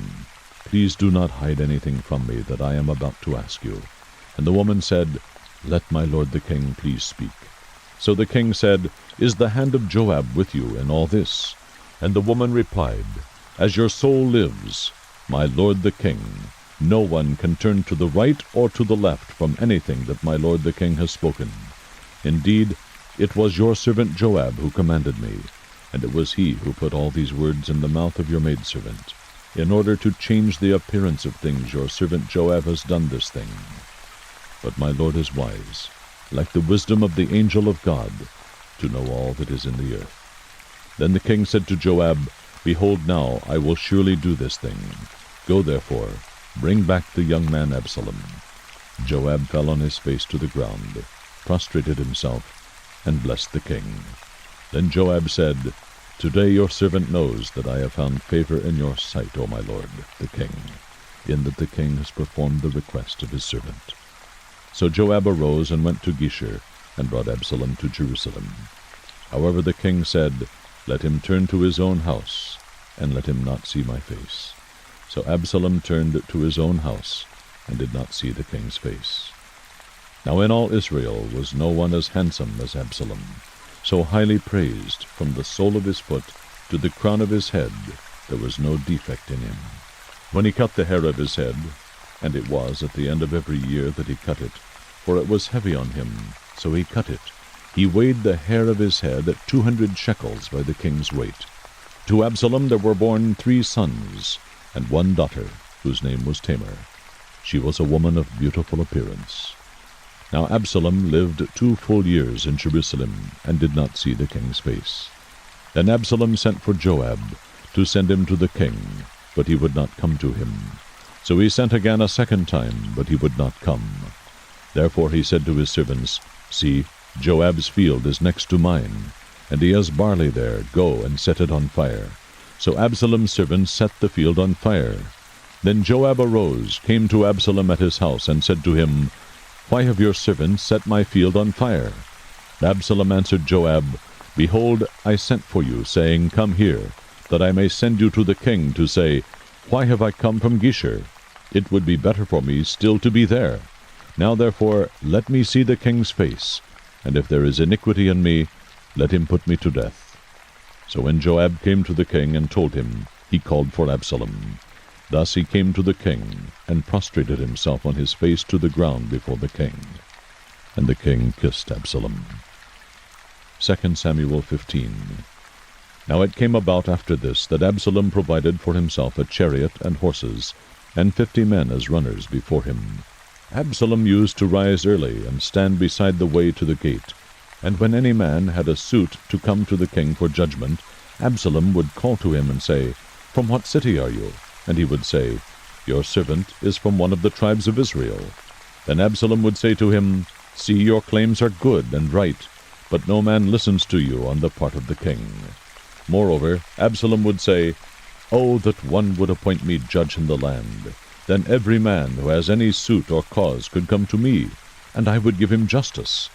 S1: Please do not hide anything from me that I am about to ask you. And the woman said, Let my lord the king please speak. So the king said, Is the hand of Joab with you in all this? And the woman replied, As your soul lives, my lord the king, no one can turn to the right or to the left from anything that my lord the king has spoken. Indeed, it was your servant Joab who commanded me, and it was he who put all these words in the mouth of your maidservant. In order to change the appearance of things, your servant Joab has done this thing. But my lord is wise, like the wisdom of the angel of God, to know all that is in the earth. Then the king said to Joab, Behold, now I will surely do this thing. Go therefore, bring back the young man Absalom. Joab fell on his face to the ground, prostrated himself, and blessed the king. Then Joab said, Today your servant knows that I have found favor in your sight, O my lord the king, in that the king has performed the request of his servant. So Joab arose and went to Geshur, and brought Absalom to Jerusalem. However the king said, Let him turn to his own house, and let him not see my face. So Absalom turned to his own house, and did not see the king's face. Now in all Israel was no one as handsome as Absalom, so highly praised, from the sole of his foot to the crown of his head, there was no defect in him. When he cut the hair of his head, and it was at the end of every year that he cut it, for it was heavy on him, so he cut it, he weighed the hair of his head at 200 shekels by the king's weight. To Absalom there were born 3 sons, and 1 daughter, whose name was Tamar. She was a woman of beautiful appearance. Now Absalom lived 2 full years in Jerusalem, and did not see the king's face. Then Absalom sent for Joab, to send him to the king, but he would not come to him. So he sent again a second time, but he would not come. Therefore he said to his servants, See, Joab's field is next to mine, and he has barley there. Go and set it on fire. So Absalom's servants set the field on fire. Then Joab arose, came to Absalom at his house, and said to him, Why have your servants set my field on fire? Absalom answered Joab, Behold, I sent for you, saying, Come here, that I may send you to the king, to say, Why have I come from Geshur? It would be better for me still to be there. Now therefore let me see the king's face, and if there is iniquity in me, let him put me to death. So when Joab came to the king and told him, he called for Absalom. Thus he came to the king, and prostrated himself on his face to the ground before the king. And the king kissed Absalom. 2 Samuel 15. Now it came about after this, that Absalom provided for himself a chariot and horses, and 50 men as runners before him. Absalom used to rise early, and stand beside the way to the gate. And when any man had a suit to come to the king for judgment, Absalom would call to him and say, From what city are you? And he would say, Your servant is from one of the tribes of Israel. Then Absalom would say to him, See, your claims are good and right, but no man listens to you on the part of the king. Moreover, Absalom would say, Oh, that one would appoint me judge in the land! Then every man who has any suit or cause could come to me, and I would give him justice.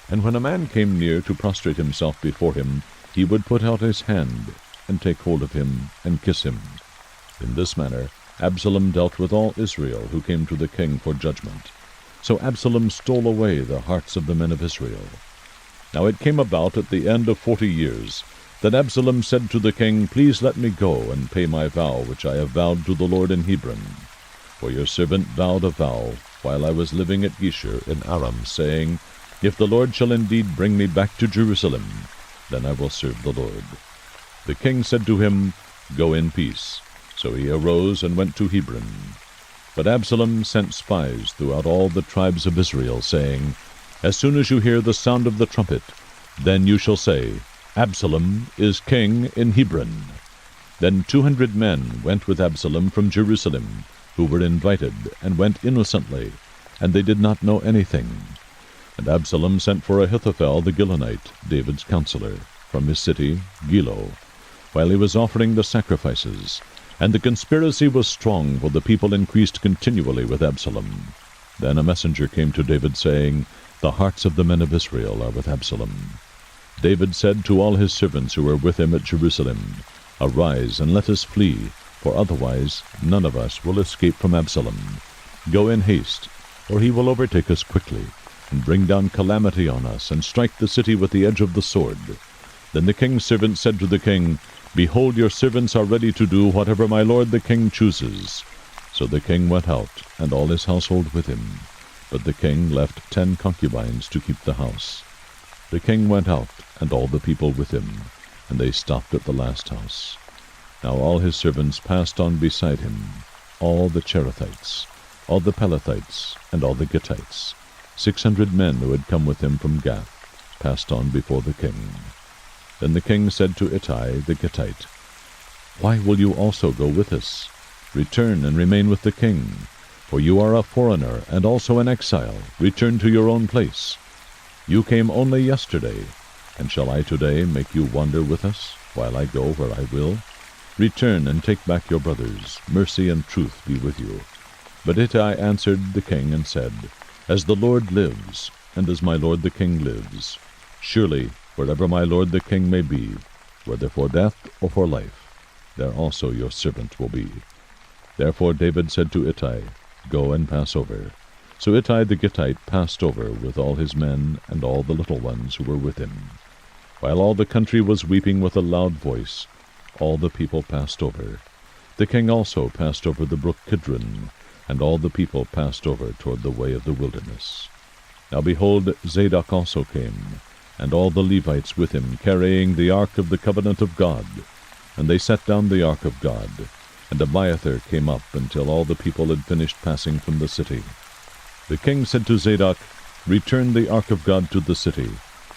S1: And when a man came near to prostrate himself before him, he would put out his hand, and take hold of him, and kiss him. In this manner Absalom dealt with all Israel who came to the king for judgment. So Absalom stole away the hearts of the men of Israel. Now it came about at the end of 40 years, that Absalom said to the king, Please let me go and pay my vow which I have vowed to the Lord in Hebron. For your servant vowed a vow while I was living at Geshur in Aram, saying, If the Lord shall indeed bring me back to Jerusalem, then I will serve the Lord. The king said to him, Go in peace. So he arose and went to Hebron. But Absalom sent spies throughout all the tribes of Israel, saying, As soon as you hear the sound of the trumpet, then you shall say, Absalom is king in Hebron. Then 200 men went with Absalom from Jerusalem, who were invited, and went innocently, and they did not know anything. And Absalom sent for Ahithophel the Gilonite, David's counselor, from his city, Gilo, while he was offering the sacrifices. And the conspiracy was strong, for the people increased continually with Absalom. Then a messenger came to David, saying, The hearts of the men of Israel are with Absalom. David said to all his servants who were with him at Jerusalem, Arise, and let us flee, for otherwise none of us will escape from Absalom. Go in haste, or he will overtake us quickly, and bring down calamity on us, and strike the city with the edge of the sword. Then the king's servant said to the king, Behold, your servants are ready to do whatever my lord the king chooses. So the king went out, and all his household with him. But the king left 10 concubines to keep the house. The king went out, and all the people with him, and they stopped at the last house. Now all his servants passed on beside him, all the Cherethites, all the Pelethites, and all the Gittites. 600 men who had come with him from Gath passed on before the king. Then the king said to Ittai the Gittite, Why will you also go with us? Return and remain with the king, for you are a foreigner and also an exile. Return to your own place. You came only yesterday, and shall I today make you wander with us, while I go where I will? Return and take back your brothers. Mercy and truth be with you. But Ittai answered the king and said, As the Lord lives, and as my lord the king lives, surely wherever my lord the king may be, whether for death or for life, there also your servant will be. Therefore David said to Ittai, Go and pass over. So Ittai the Gittite passed over with all his men and all the little ones who were with him. While all the country was weeping with a loud voice, all the people passed over. The king also passed over the brook Kidron, and all the people passed over toward the way of the wilderness. Now behold, Zadok also came, and all the Levites with him, carrying the ark of the covenant of God. And they set down the ark of God, and Abiathar came up until all the people had finished passing from the city. The king said to Zadok, Return the ark of God to the city.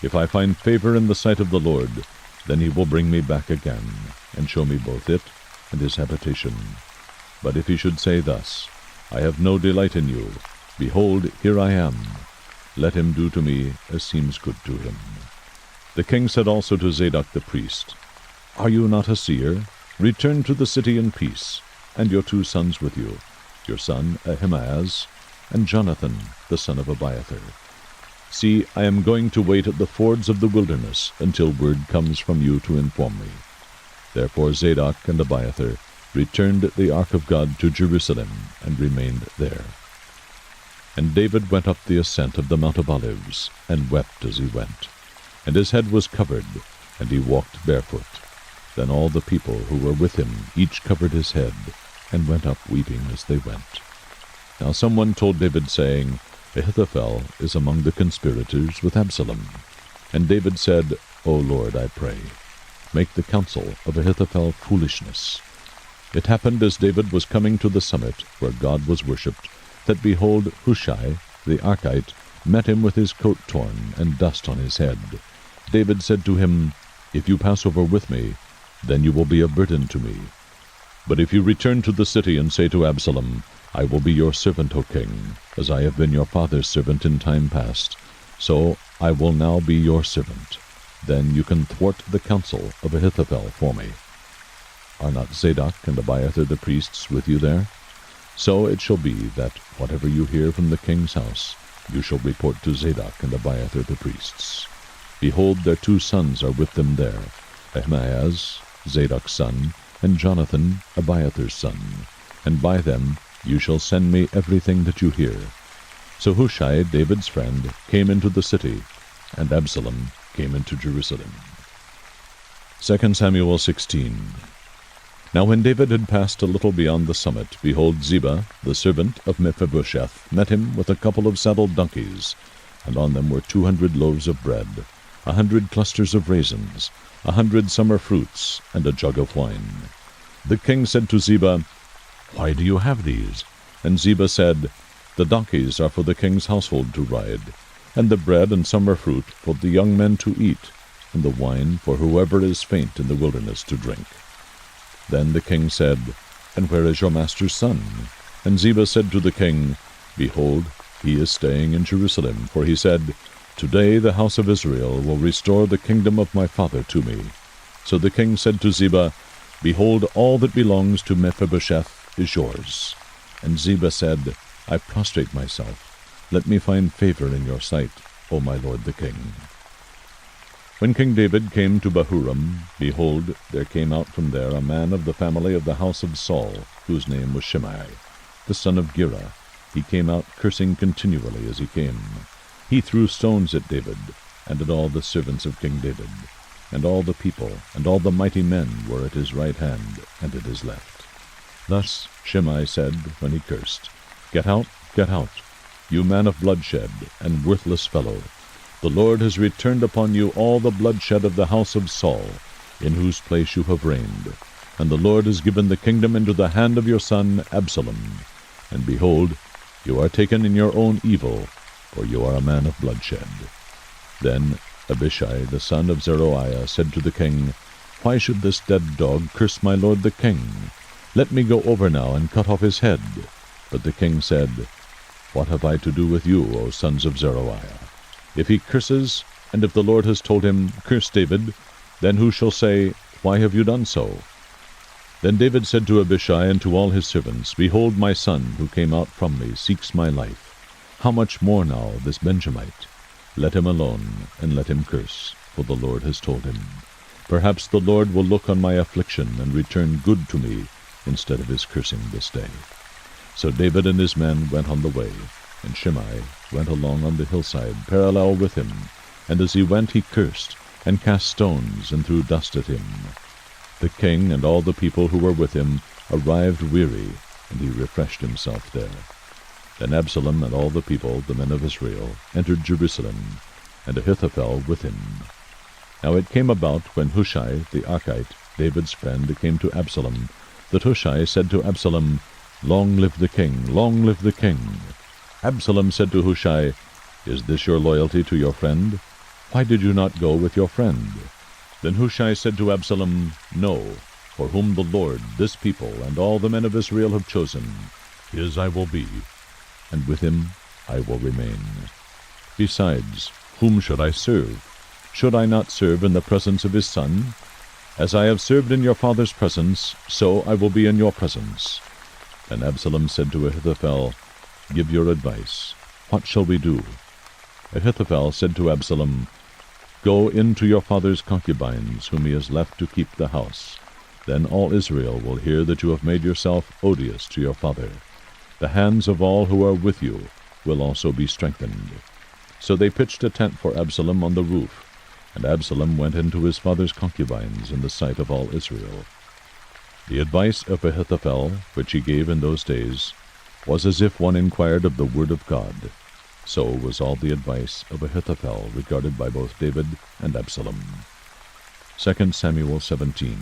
S1: If I find favor in the sight of the Lord, then he will bring me back again, and show me both it and his habitation. But if he should say thus, I have no delight in you, behold, here I am, let him do to me as seems good to him. The king said also to Zadok the priest, Are you not a seer? Return to the city in peace, and your 2 sons with you, your son Ahimaaz, and Jonathan the son of Abiathar. See, I am going to wait at the fords of the wilderness until word comes from you to inform me. Therefore Zadok and Abiathar returned the ark of God to Jerusalem, and remained there. And David went up the ascent of the Mount of Olives, and wept as he went. And his head was covered, and he walked barefoot. Then all the people who were with him each covered his head, and went up weeping as they went. Now someone told David, saying, Ahithophel is among the conspirators with Absalom. And David said, O Lord, I pray, make the counsel of Ahithophel foolishness. It happened as David was coming to the summit where God was worshipped, that behold, Hushai the Archite met him with his coat torn and dust on his head. David said to him, If you pass over with me, then you will be a burden to me. But if you return to the city and say to Absalom, I will be your servant, O king, as I have been your father's servant in time past, so I will now be your servant. Then you can thwart the counsel of Ahithophel for me. Are not Zadok and Abiathar the priests with you there? So it shall be that whatever you hear from the king's house, you shall report to Zadok and Abiathar the priests. Behold, their 2 sons are with them there, Ahimaaz, Zadok's son, and Jonathan, Abiathar's son, and by them you shall send me everything that you hear. So Hushai, David's friend, came into the city, and Absalom came into Jerusalem. 2 Samuel 16. Now when David had passed a little beyond the summit, behold, Ziba, the servant of Mephibosheth, met him with a couple of saddled donkeys, and on them were 200 loaves of bread, 100 clusters of raisins, 100 summer fruits, and a jug of wine. The king said to Ziba, Why do you have these? And Ziba said, The donkeys are for the king's household to ride, and the bread and summer fruit for the young men to eat, and the wine for whoever is faint in the wilderness to drink. Then the king said, And where is your master's son? And Ziba said to the king, Behold, he is staying in Jerusalem, for he said, Today the house of Israel will restore the kingdom of my father to me. So the king said to Ziba, Behold, all that belongs to Mephibosheth is yours. And Ziba said, I prostrate myself. Let me find favor in your sight, O my lord the king. When King David came to Bahurim, behold, there came out from there a man of the family of the house of Saul, whose name was Shimei, the son of Gera. He came out cursing continually as he came. He threw stones at David, and at all the servants of King David, and all the people, and all the mighty men were at his right hand and at his left. Thus Shimei said when he cursed, Get out, you man of bloodshed, and worthless fellow. The Lord has returned upon you all the bloodshed of the house of Saul, in whose place you have reigned. And the Lord has given the kingdom into the hand of your son Absalom. And behold, you are taken in your own evil, for you are a man of bloodshed. Then Abishai the son of Zeruiah said to the king, Why should this dead dog curse my lord the king? Let me go over now and cut off his head. But the king said, What have I to do with you, O sons of Zeruiah? If he curses, and if the Lord has told him, Curse David, then who shall say, Why have you done so? Then David said to Abishai and to all his servants, Behold, my son, who came out from me, seeks my life. How much more now this Benjamite? Let him alone, and let him curse, for the Lord has told him. Perhaps the Lord will look on my affliction and return good to me, instead of his cursing this day. So David and his men went on the way, and Shimei went along on the hillside parallel with him, and as he went he cursed, and cast stones, and threw dust at him. The king and all the people who were with him arrived weary, and he refreshed himself there. Then Absalom and all the people, the men of Israel, entered Jerusalem, and Ahithophel with him. Now it came about, when Hushai the Archite, David's friend, came to Absalom, that Hushai said to Absalom, Long live the king, long live the king. Absalom said to Hushai, Is this your loyalty to your friend? Why did you not go with your friend? Then Hushai said to Absalom, No, for whom the Lord, this people, and all the men of Israel have chosen, his I will be, and with him I will remain. Besides, whom should I serve? Should I not serve in the presence of his son? As I have served in your father's presence, so I will be in your presence. And Absalom said to Ahithophel, Give your advice. What shall we do? Ahithophel said to Absalom, Go in to your father's concubines, whom he has left to keep the house. Then all Israel will hear that you have made yourself odious to your father. The hands of all who are with you will also be strengthened. So they pitched a tent for Absalom on the roof, and Absalom went into his father's concubines in the sight of all Israel. The advice of Ahithophel, which he gave in those days, was as if one inquired of the word of God. So was all the advice of Ahithophel regarded by both David and Absalom. 2 Samuel 17.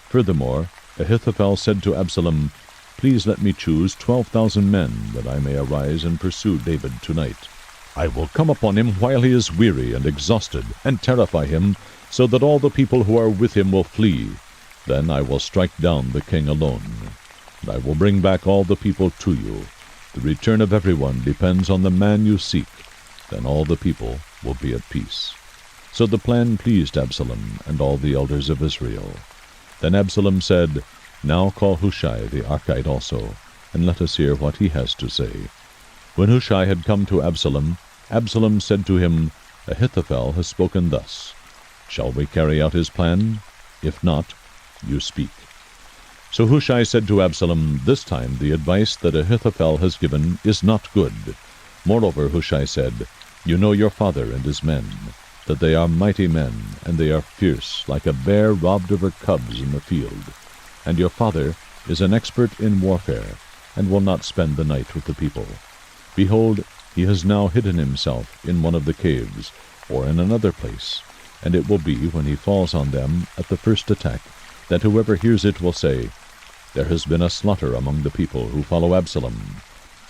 S1: Furthermore, Ahithophel said to Absalom, Please let me choose 12,000 men, that I may arise and pursue David tonight. I will come upon him while he is weary and exhausted, and terrify him, so that all the people who are with him will flee. Then I will strike down the king alone. And I will bring back all the people to you. The return of everyone depends on the man you seek. Then all the people will be at peace. So the plan pleased Absalom and all the elders of Israel. Then Absalom said, Now call Hushai the Archite also, and let us hear what he has to say. When Hushai had come to Absalom, Absalom said to him, Ahithophel has spoken thus. Shall we carry out his plan? If not, you speak. So Hushai said to Absalom, This time the advice that Ahithophel has given is not good. Moreover, Hushai said, You know your father and his men, that they are mighty men, and they are fierce, like a bear robbed of her cubs in the field. And your father is an expert in warfare, and will not spend the night with the people. Behold, he has now hidden himself in one of the caves, or in another place, and it will be, when he falls on them at the first attack, that whoever hears it will say, There has been a slaughter among the people who follow Absalom.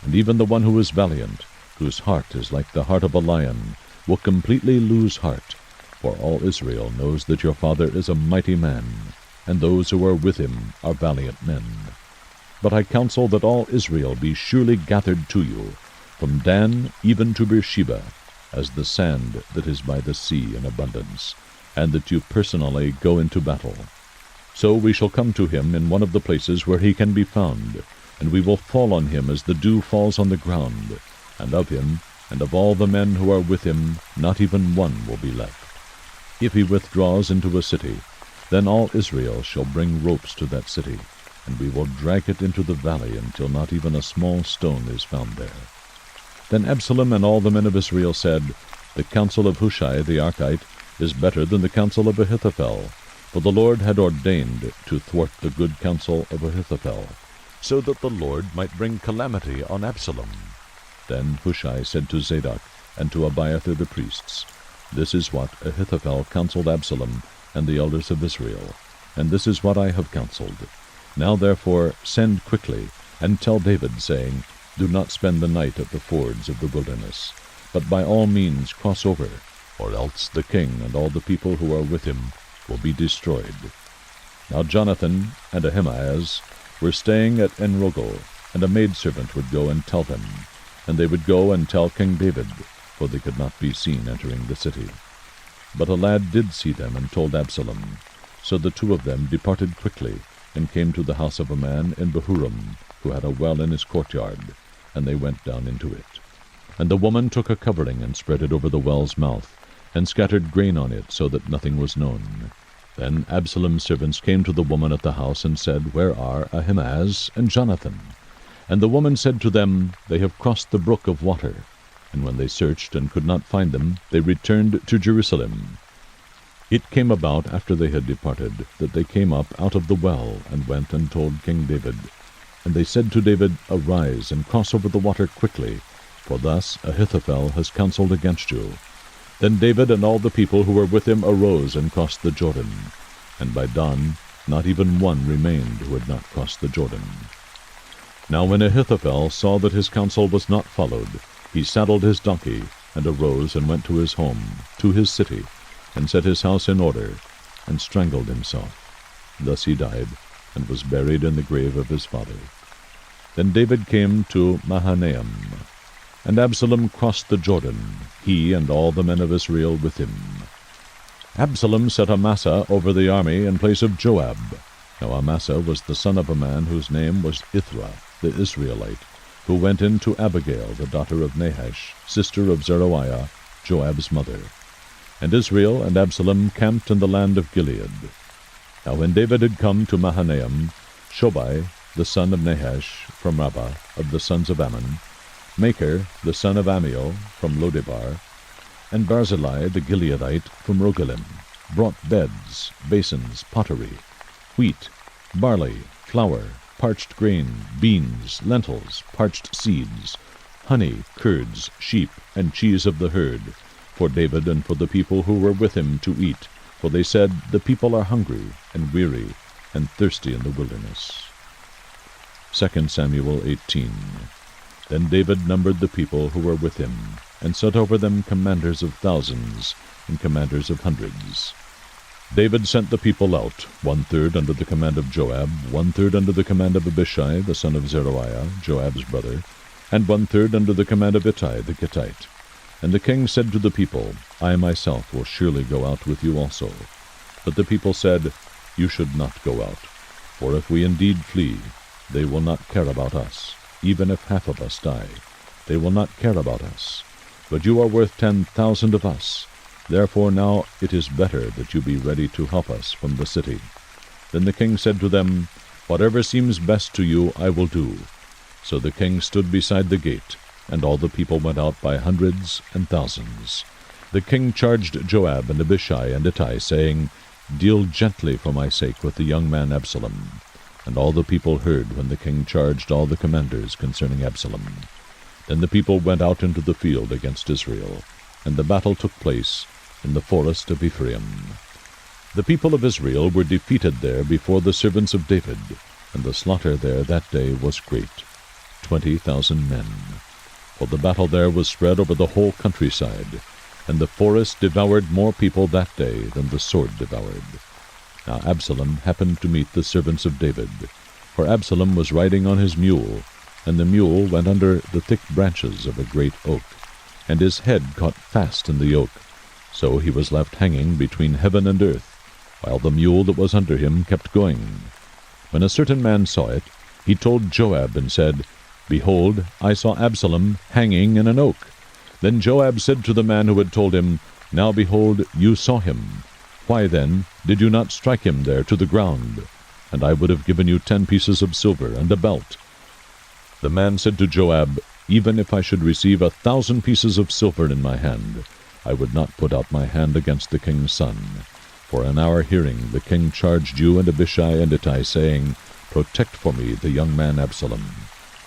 S1: And even the one who is valiant, whose heart is like the heart of a lion, will completely lose heart, for all Israel knows that your father is a mighty man, and those who are with him are valiant men. But I counsel that all Israel be surely gathered to you, from Dan even to Beersheba, as the sand that is by the sea in abundance, and that you personally go into battle. So we shall come to him in one of the places where he can be found, and we will fall on him as the dew falls on the ground, and of him and of all the men who are with him not even one will be left. If he withdraws into a city, then all Israel shall bring ropes to that city, and we will drag it into the valley until not even a small stone is found there. Then Absalom and all the men of Israel said, The counsel of Hushai the Archite is better than the counsel of Ahithophel, for the Lord had ordained to thwart the good counsel of Ahithophel, so that the Lord might bring calamity on Absalom. Then Hushai said to Zadok and to Abiathar the priests, This is what Ahithophel counseled Absalom and the elders of Israel, and this is what I have counseled. Now therefore send quickly, and tell David, saying, Do not spend the night at the fords of the wilderness, but by all means cross over, or else the king and all the people who are with him will be destroyed. Now Jonathan and Ahimaaz were staying at Enrogel, and a maidservant would go and tell them, and they would go and tell King David, for they could not be seen entering the city. But a lad did see them and told Absalom. So the two of them departed quickly, and came to the house of a man in Bahurim, who had a well in his courtyard, and they went down into it. And the woman took a covering and spread it over the well's mouth, and scattered grain on it, so that nothing was known. Then Absalom's servants came to the woman at the house, and said, Where are Ahimaaz and Jonathan? And the woman said to them, They have crossed the brook of water. And when they searched and could not find them, they returned to Jerusalem. It came about, after they had departed, that they came up out of the well, and went and told King David. And they said to David, Arise, and cross over the water quickly, for thus Ahithophel has counseled against you. Then David and all the people who were with him arose and crossed the Jordan. And by dawn not even one remained who had not crossed the Jordan. Now when Ahithophel saw that his counsel was not followed, he saddled his donkey, and arose and went to his home, to his city, and set his house in order, and strangled himself. Thus he died, and was buried in the grave of his father. Then David came to Mahanaim, and Absalom crossed the Jordan, he and all the men of Israel with him. Absalom set Amasa over the army in place of Joab. Now Amasa was the son of a man whose name was Ithra, the Israelite, who went in to Abigail, the daughter of Nahash, sister of Zeruiah, Joab's mother. And Israel and Absalom camped in the land of Gilead. Now when David had come to Mahanaim, Shobai, the son of Nahash, from Rabbah, of the sons of Ammon, Machir, the son of Ammiel, from Lodebar, and Barzillai the Gileadite, from Rogelim, brought beds, basins, pottery, wheat, barley, flour, parched grain, beans, lentils, parched seeds, honey, curds, sheep, and cheese of the herd, for David and for the people who were with him to eat, for they said, The people are hungry, and weary, and thirsty in the wilderness. 2 Samuel 18. Then David numbered the people who were with him, and set over them commanders of thousands, and commanders of hundreds. David sent the people out, 1/3 under the command of Joab, 1/3 under the command of Abishai, the son of Zeruiah, Joab's brother, and 1/3 under the command of Ittai the Gittite. And the king said to the people, I myself will surely go out with you also. But the people said, You should not go out. For if we indeed flee, they will not care about us. Even if half of us die, they will not care about us. But you are worth 10,000 of us. Therefore now it is better that you be ready to help us from the city." Then the king said to them, "Whatever seems best to you I will do." So the king stood beside the gate, and all the people went out by hundreds and thousands. The king charged Joab and Abishai and Ittai, saying, "Deal gently for my sake with the young man Absalom." And all the people heard when the king charged all the commanders concerning Absalom. Then the people went out into the field against Israel, and the battle took place in the forest of Ephraim. The people of Israel were defeated there before the servants of David, and the slaughter there that day was great, 20,000 men. For the battle there was spread over the whole countryside, and the forest devoured more people that day than the sword devoured. Now Absalom happened to meet the servants of David, for Absalom was riding on his mule, and the mule went under the thick branches of a great oak, and his head caught fast in the oak. So he was left hanging between heaven and earth, while the mule that was under him kept going. When a certain man saw it, he told Joab and said, "Behold, I saw Absalom hanging in an oak." Then Joab said to the man who had told him, "Now behold, you saw him. Why then did you not strike him there to the ground? And I would have given you 10 pieces of silver and a belt." The man said to Joab, "Even if I should receive 1,000 pieces of silver in my hand, I would not put out my hand against the king's son. For in our hearing the king charged you and Abishai and Ittai, saying, Protect for me the young man Absalom.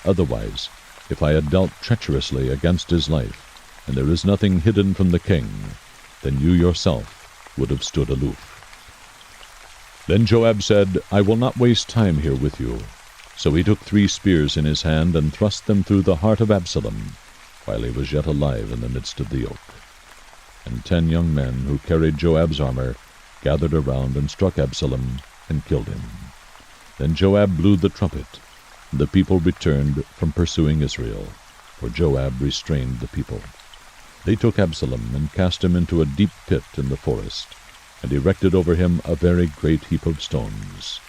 S1: Otherwise, if I had dealt treacherously against his life, and there is nothing hidden from the king, then you yourself would have stood aloof." Then Joab said, "I will not waste time here with you." So he took 3 spears in his hand, and thrust them through the heart of Absalom, while he was yet alive in the midst of the oak. And 10 young men who carried Joab's armor gathered around and struck Absalom and killed him. Then Joab blew the trumpet, and the people returned from pursuing Israel, for Joab restrained the people. They took Absalom and cast him into a deep pit in the forest, and erected over him a very great heap of stones.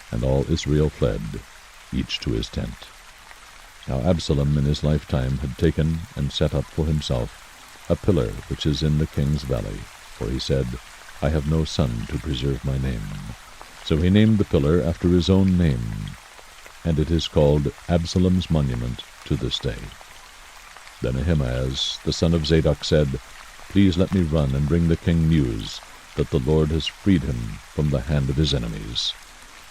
S1: And all Israel fled, each to his tent. Now Absalom in his lifetime had taken and set up for himself a pillar which is in the king's valley, for he said, "I have no son to preserve my name." So he named the pillar after his own name, and it is called Absalom's monument to this day. Then Ahimaaz, the son of Zadok, said, "Please let me run and bring the king news that the Lord has freed him from the hand of his enemies."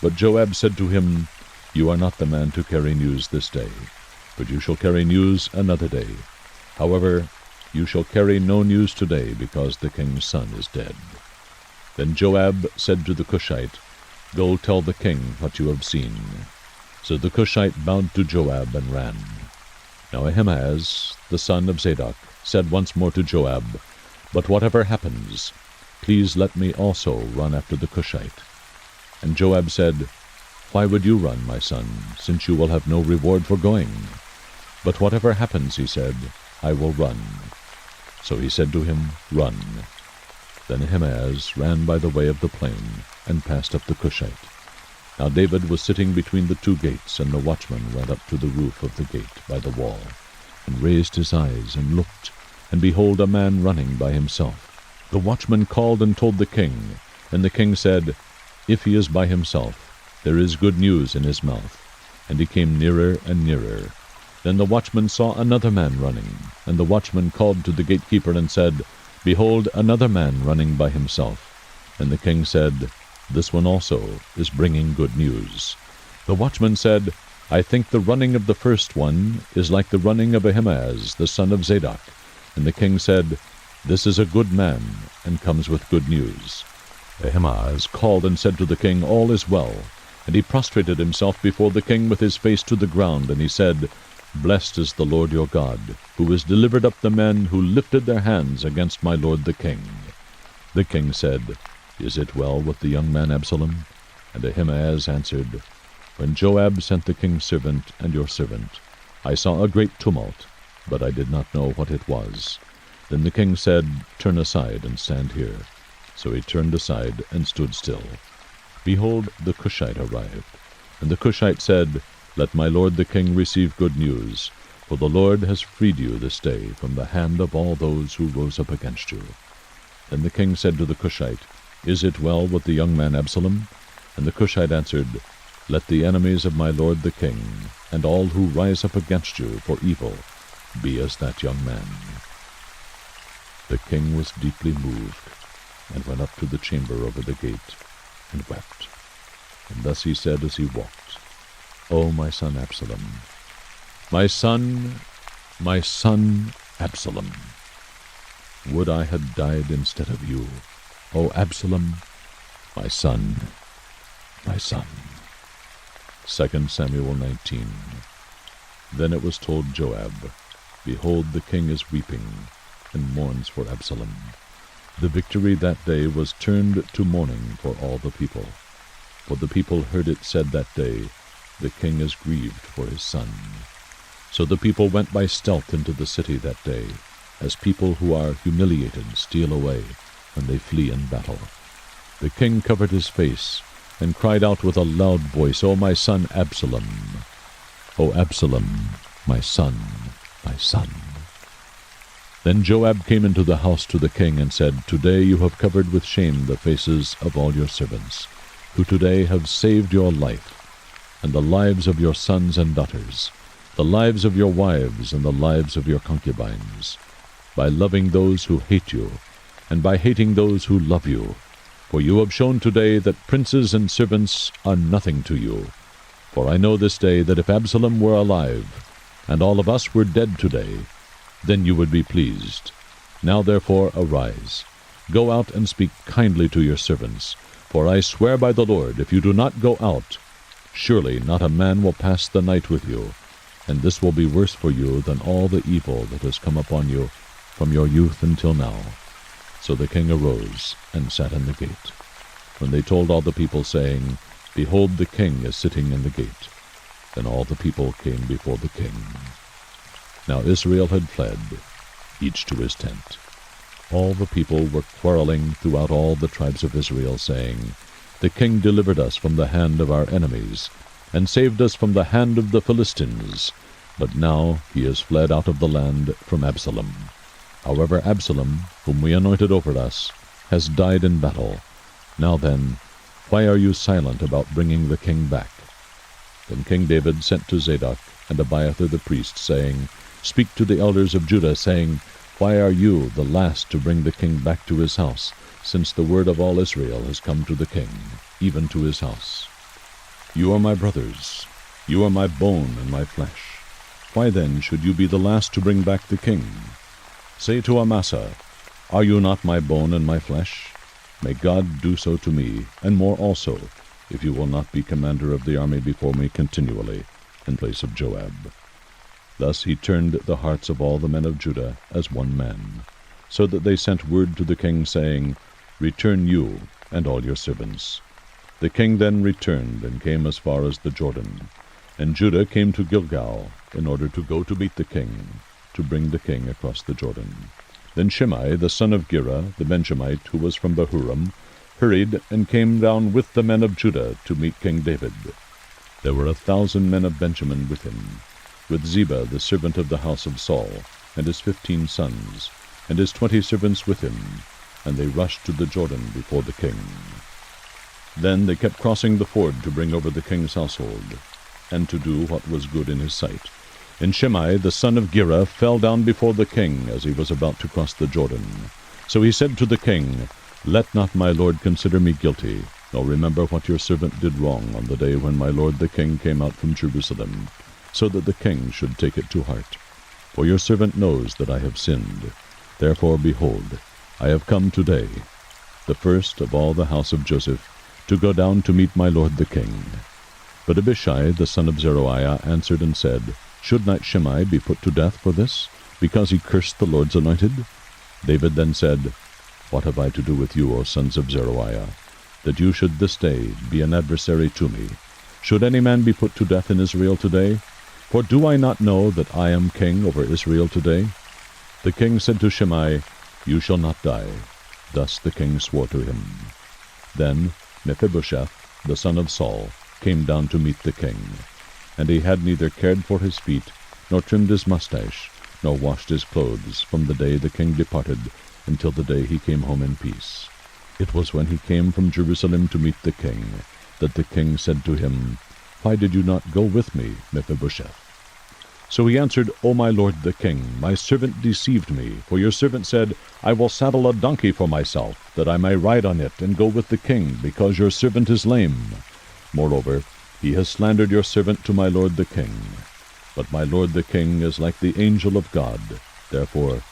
S1: But Joab said to him, "You are not the man to carry news this day, but you shall carry news another day. However, you shall carry no news today, because the king's son is dead." Then Joab said to the Cushite, "Go tell the king what you have seen." So the Cushite bowed to Joab and ran. Now Ahimaaz, the son of Zadok, said once more to Joab, "But whatever happens, please let me also run after the Cushite." And Joab said, "Why would you run, my son, since you will have no reward for going?" "But whatever happens," he said, "I will run." So he said to him, "Run." Then Ahimaaz ran by the way of the plain, and passed up the Cushite. Now David was sitting between the 2 gates, and the watchman went up to the roof of the gate by the wall, and raised his eyes, and looked, and behold, a man running by himself. The watchman called and told the king, and the king said, "If he is by himself, there is good news in his mouth." And he came nearer and nearer. Then the watchman saw another man running, and the watchman called to the gatekeeper and said, "Behold, another man running by himself." And the king said, "This one also is bringing good news." The watchman said, "I think the running of the first one is like the running of Ahimaaz, the son of Zadok." And the king said, "This is a good man, and comes with good news." Ahimaaz called and said to the king, "All is well." And he prostrated himself before the king with his face to the ground, and he said, "Blessed is the Lord your God, who has delivered up the men who lifted their hands against my lord the king." The king said, "Is it well with the young man Absalom?" And Ahimaaz answered, "When Joab sent the king's servant and your servant, I saw a great tumult, but I did not know what it was. Then the king said, 'Turn aside and stand here.' So he turned aside and stood still. behold, the Cushite arrived. And the Cushite said, Let my lord the king receive good news, for the Lord has freed you this day from the hand of all those who rose up against you. Then the king said to the Cushite, Is it well with the young man Absalom? And the Cushite answered, Let the enemies of my lord the king, and all who rise up against you for evil, be as that young man. The king was deeply moved, and went up to the chamber over the gate, and wept. And thus he said as he walked, O my son Absalom, my son Absalom, would I had died instead of you, O Absalom, my son, my son. 2 Samuel 19. Then it was told Joab, Behold, the king is weeping, and mourns for Absalom. The victory that day was turned to mourning for all the people. For the people heard it said that day, The king is grieved for his son. So the people went by stealth into the city that day, as people who are humiliated steal away when they flee in battle. The king covered his face, and cried out with a loud voice, O my son Absalom! O Absalom, my son, my son! Then Joab came into the house to the king, and said, Today you have covered with shame the faces of all your servants, who today have saved your life, and the lives of your sons and daughters, the lives of your wives, and the lives of your concubines, by loving those who hate you, and by hating those who love you. For you have shown today that princes and servants are nothing to you. For I know this day that if Absalom were alive, and all of us were dead today, then you would be pleased. Now therefore arise, go out and speak kindly to your servants. For I swear by the Lord, if you do not go out, surely not a man will pass the night with you, and this will be worse for you than all the evil that has come upon you from your youth until now. So the king arose and sat in the gate. When they told all the people, saying, Behold, the king is sitting in the gate, then all the people came before the king. Now Israel had fled, each to his tent. All the people were quarreling throughout all the tribes of Israel, saying, The king delivered us from the hand of our enemies, and saved us from the hand of the Philistines. But now he is fled out of the land from Absalom. However, Absalom, whom we anointed over us, has died in battle. Now then, why are you silent about bringing the king back? Then King David sent to Zadok and Abiathar the priests, saying, Speak to the elders of Judah, saying, Why are you the last to bring the king back to his house, since the word of all Israel has come to the king, even to his house? You are my brothers, you are my bone and my flesh. Why then should you be the last to bring back the king? Say to Amasa, Are you not my bone and my flesh? May God do so to me, and more also, if you will not be commander of the army before me continually, in place of Joab. Thus he turned the hearts of all the men of Judah as one man, so that they sent word to the king, saying, Return you and all your servants. The king then returned and came as far as the Jordan, and Judah came to Gilgal in order to go to meet the king, to bring the king across the Jordan. Then Shimei, the son of Gera, the Benjamite, who was from Bahurim, hurried and came down with the men of Judah to meet King David. There were 1,000 men of Benjamin with him, with Ziba the servant of the house of Saul, and his 15 sons, and his 20 servants with him, and they rushed to the Jordan before the king. Then they kept crossing the ford to bring over the king's household, and to do what was good in his sight. And Shimei the son of Gera fell down before the king as he was about to cross the Jordan. So he said to the king, Let not my lord consider me guilty, nor remember what your servant did wrong on the day when my lord the king came out from Jerusalem, so that the king should take it to heart. For your servant knows that I have sinned. Therefore, behold, I have come today, the first of all the house of Joseph, to go down to meet my lord the king. But Abishai the son of Zeruiah answered and said, Should not Shimei be put to death for this, because he cursed the Lord's anointed? David then said, What have I to do with you, O sons of Zeruiah, that you should this day be an adversary to me? Should any man be put to death in Israel today? For do I not know that I am king over Israel today? The king said to Shimei, You shall not die. Thus the king swore to him. Then Mephibosheth, the son of Saul, came down to meet the king. And he had neither cared for his feet, nor trimmed his mustache, nor washed his clothes, from the day the king departed until the day he came home in peace. It was when he came from Jerusalem to meet the king, that the king said to him, Why did you not go with me, Mephibosheth? So he answered, O my lord the king, my servant deceived me, for your servant said, I will saddle a donkey for myself, that I may ride on it and go with the king, because your servant is lame. Moreover, he has slandered your servant to my lord the king. But my lord the king is like the angel of God. Therefore,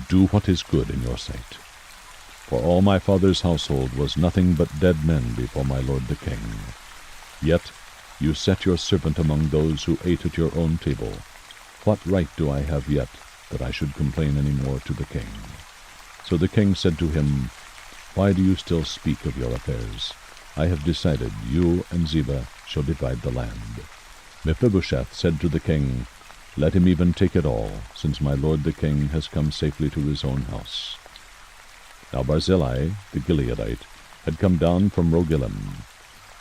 S1: do what is good in your sight. For all my father's household was nothing but dead men before my lord the king. Yet you set your servant among those who ate at your own table. What right do I have yet that I should complain any more to the king? So the king said to him, Why do you still speak of your affairs? I have decided, you and Ziba shall divide the land. Mephibosheth said to the king, Let him even take it all, since my lord the king has come safely to his own house. Now Barzillai, the Gileadite, had come down from Rogelim,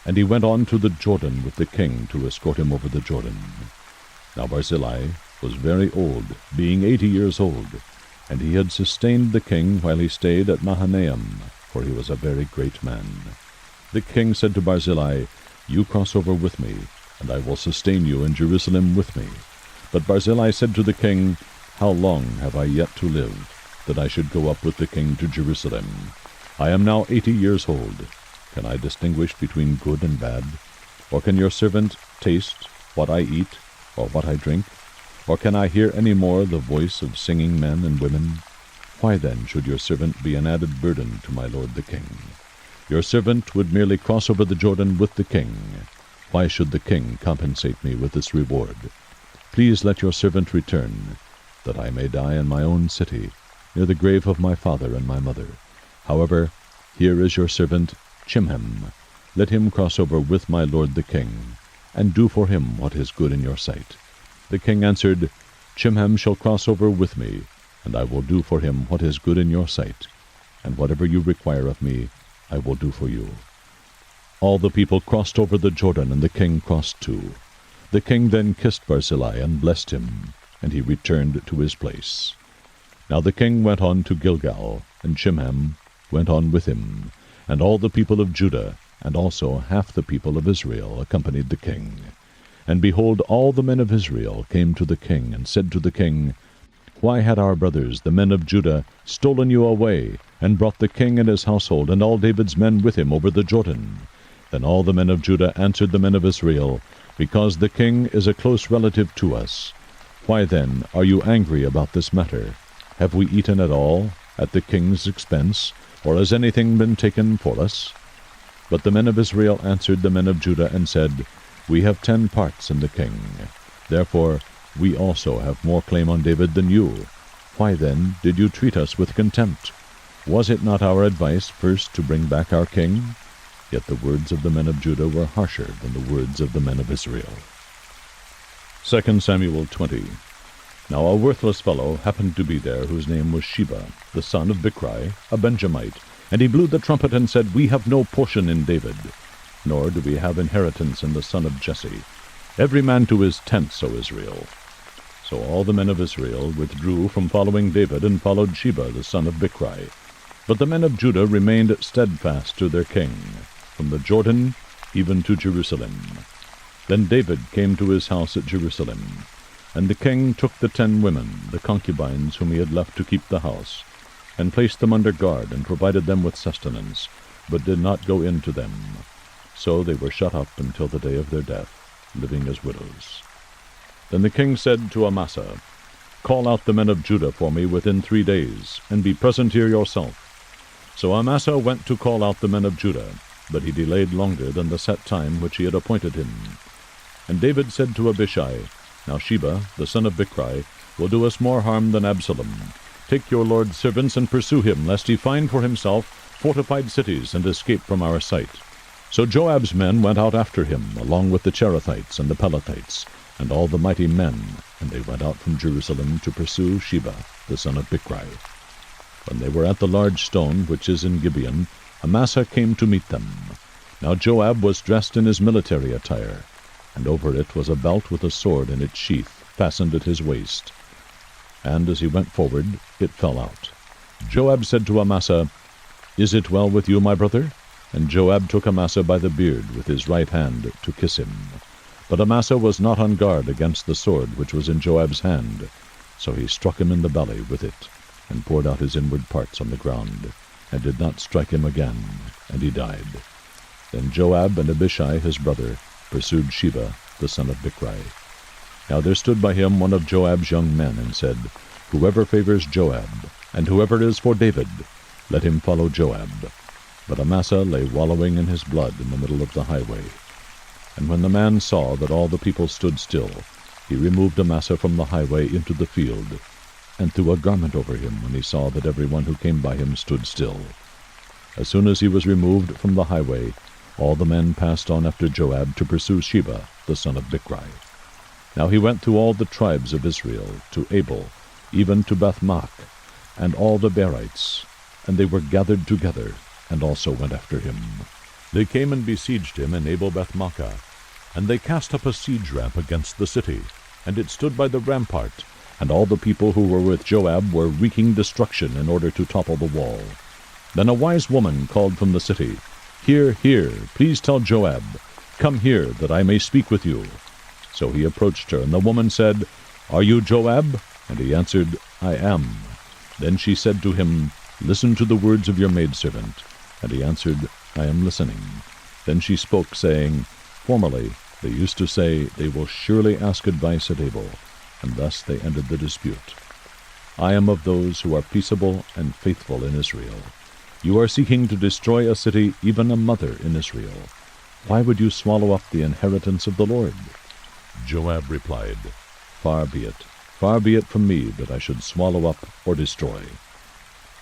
S1: and he went on to the Jordan with the king to escort him over the Jordan. Now Barzillai was very old, being 80 years old, and he had sustained the king while he stayed at Mahanaim, for he was a very great man. The king said to Barzillai, You cross over with me, and I will sustain you in Jerusalem with me. But Barzillai said to the king, How long have I yet to live, that I should go up with the king to Jerusalem? I am now 80 years old. Can I distinguish between good and bad? Or can your servant taste what I eat, or what I drink? Or can I hear any more the voice of singing men and women? Why then should your servant be an added burden to my lord the king? Your servant would merely cross over the Jordan with the king. Why should the king compensate me with this reward? Please let your servant return, that I may die in my own city, near the grave of my father and my mother. However, here is your servant Chimham. Let him cross over with my lord the king, and do for him what is good in your sight. The king answered, Chimham shall cross over with me, and I will do for him what is good in your sight, and whatever you require of me, I will do for you. All the people crossed over the Jordan, and the king crossed too. The king then kissed Barzillai and blessed him, and he returned to his place. Now the king went on to Gilgal, and Chimham went on with him, and all the people of Judah, and also half the people of Israel, accompanied the king. And behold, all the men of Israel came to the king, and said to the king, Why had our brothers, the men of Judah, stolen you away, and brought the king and his household, and all David's men with him over the Jordan? Then all the men of Judah answered the men of Israel, Because the king is a close relative to us. Why then are you angry about this matter? Have we eaten at all, at the king's expense, or has anything been taken for us? But the men of Israel answered the men of Judah, and said, We have 10 parts in the king. Therefore we also have more claim on David than you. Why then did you treat us with contempt? Was it not our advice first to bring back our king? Yet the words of the men of Judah were harsher than the words of the men of Israel. 2 Samuel 20. Now a worthless fellow happened to be there, whose name was Sheba, the son of Bichri, a Benjamite. And he blew the trumpet and said, We have no portion in David, nor do we have inheritance in the son of Jesse. Every man to his tent, O Israel. So all the men of Israel withdrew from following David, and followed Sheba, the son of Bichri. But the men of Judah remained steadfast to their king, from the Jordan even to Jerusalem. Then David came to his house at Jerusalem. And the king took the 10 women, the concubines whom he had left to keep the house, and placed them under guard, and provided them with sustenance, but did not go in to them. So they were shut up until the day of their death, living as widows. Then the king said to Amasa, Call out the men of Judah for me within 3 days, and be present here yourself. So Amasa went to call out the men of Judah, but he delayed longer than the set time which he had appointed him. And David said to Abishai, Now Sheba, the son of Bichri, will do us more harm than Absalom. Take your lord's servants and pursue him, lest he find for himself fortified cities and escape from our sight. So Joab's men went out after him, along with the Cherethites and the Pelethites, and all the mighty men, and they went out from Jerusalem to pursue Sheba, the son of Bichri. When they were at the large stone which is in Gibeon, Amasa came to meet them. Now Joab was dressed in his military attire, and over it was a belt with a sword in its sheath fastened at his waist. And as he went forward, it fell out. Joab said to Amasa, "Is it well with you, my brother?" And Joab took Amasa by the beard with his right hand to kiss him. But Amasa was not on guard against the sword which was in Joab's hand. So he struck him in the belly with it, and poured out his inward parts on the ground, and did not strike him again, and he died. Then Joab and Abishai his brother pursued Sheba the son of Bichri. Now there stood by him one of Joab's young men, and said, "Whoever favors Joab, and whoever is for David, let him follow Joab." But Amasa lay wallowing in his blood in the middle of the highway. And when the man saw that all the people stood still, he removed Amasa from the highway into the field, and threw a garment over him when he saw that every one who came by him stood still. As soon as he was removed from the highway, all the men passed on after Joab to pursue Sheba the son of Bichri. Now he went through all the tribes of Israel, to Abel, even to Beth-maach, and all the Berites, and they were gathered together, and also went after him. They came and besieged him in Abel-Beth-maachah, and they cast up a siege ramp against the city, and it stood by the rampart, and all the people who were with Joab were wreaking destruction in order to topple the wall. Then a wise woman called from the city, "Hear, hear, please tell Joab, come here, that I may speak with you." So he approached her, and the woman said, "Are you Joab?" And he answered, "I am." Then she said to him, "Listen to the words of your maidservant." And he answered, "I am listening." Then she spoke, saying, "Formerly they used to say, they will surely ask advice at Abel, and thus they ended the dispute. I am of those who are peaceable and faithful in Israel. You are seeking to destroy a city, even a mother in Israel. Why would you swallow up the inheritance of the Lord?" Joab replied, far be it from me that I should swallow up or destroy.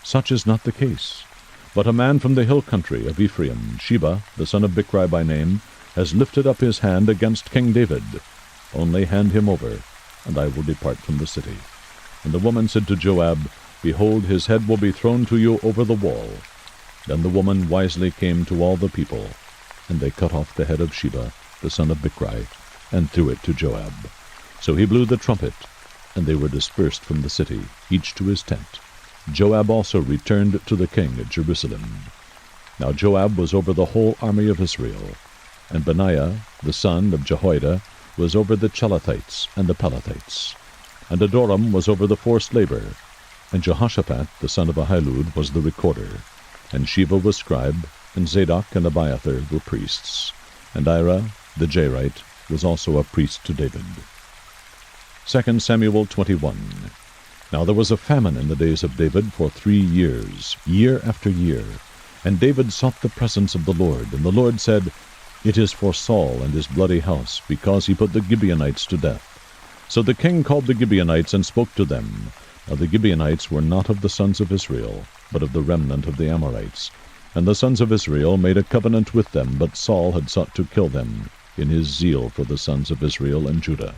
S1: Such is not the case. But a man from the hill country of Ephraim, Sheba, the son of Bichri by name, has lifted up his hand against King David. Only hand him over, and I will depart from the city. And the woman said to Joab, "Behold, his head will be thrown to you over the wall." Then the woman wisely came to all the people, and they cut off the head of Sheba, the son of Bichri, and threw it to Joab. So he blew the trumpet, and they were dispersed from the city, each to his tent. Joab also returned to the king at Jerusalem. Now Joab was over the whole army of Israel, and Benaiah, the son of Jehoiada, was over the Chelethites and the Pelethites. And Adoram was over the forced labor, and Jehoshaphat, the son of Ahilud, was the recorder. And Sheva was scribe, and Zadok and Abiathar were priests. And Ira, the Jairite, was also a priest to David. 2 Samuel 21. Now there was a famine in the days of David for 3 years, year after year. And David sought the presence of the Lord. And the Lord said, "It is for Saul and his bloody house, because he put the Gibeonites to death." So the king called the Gibeonites and spoke to them. Now the Gibeonites were not of the sons of Israel, but of the remnant of the Amorites. And the sons of Israel made a covenant with them, but Saul had sought to kill them, in his zeal for the sons of Israel and Judah.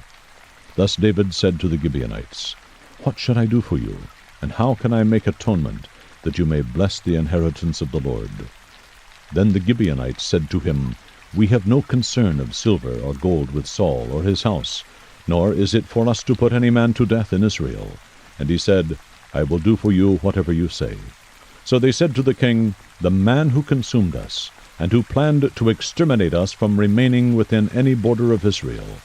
S1: Thus David said to the Gibeonites, "What should I do for you? And how can I make atonement, that you may bless the inheritance of the Lord?" Then the Gibeonites said to him, "We have no concern of silver or gold with Saul or his house, nor is it for us to put any man to death in Israel." And he said, "I will do for you whatever you say." So they said to the king, "The man who consumed us, and who planned to exterminate us from remaining within any border of Israel,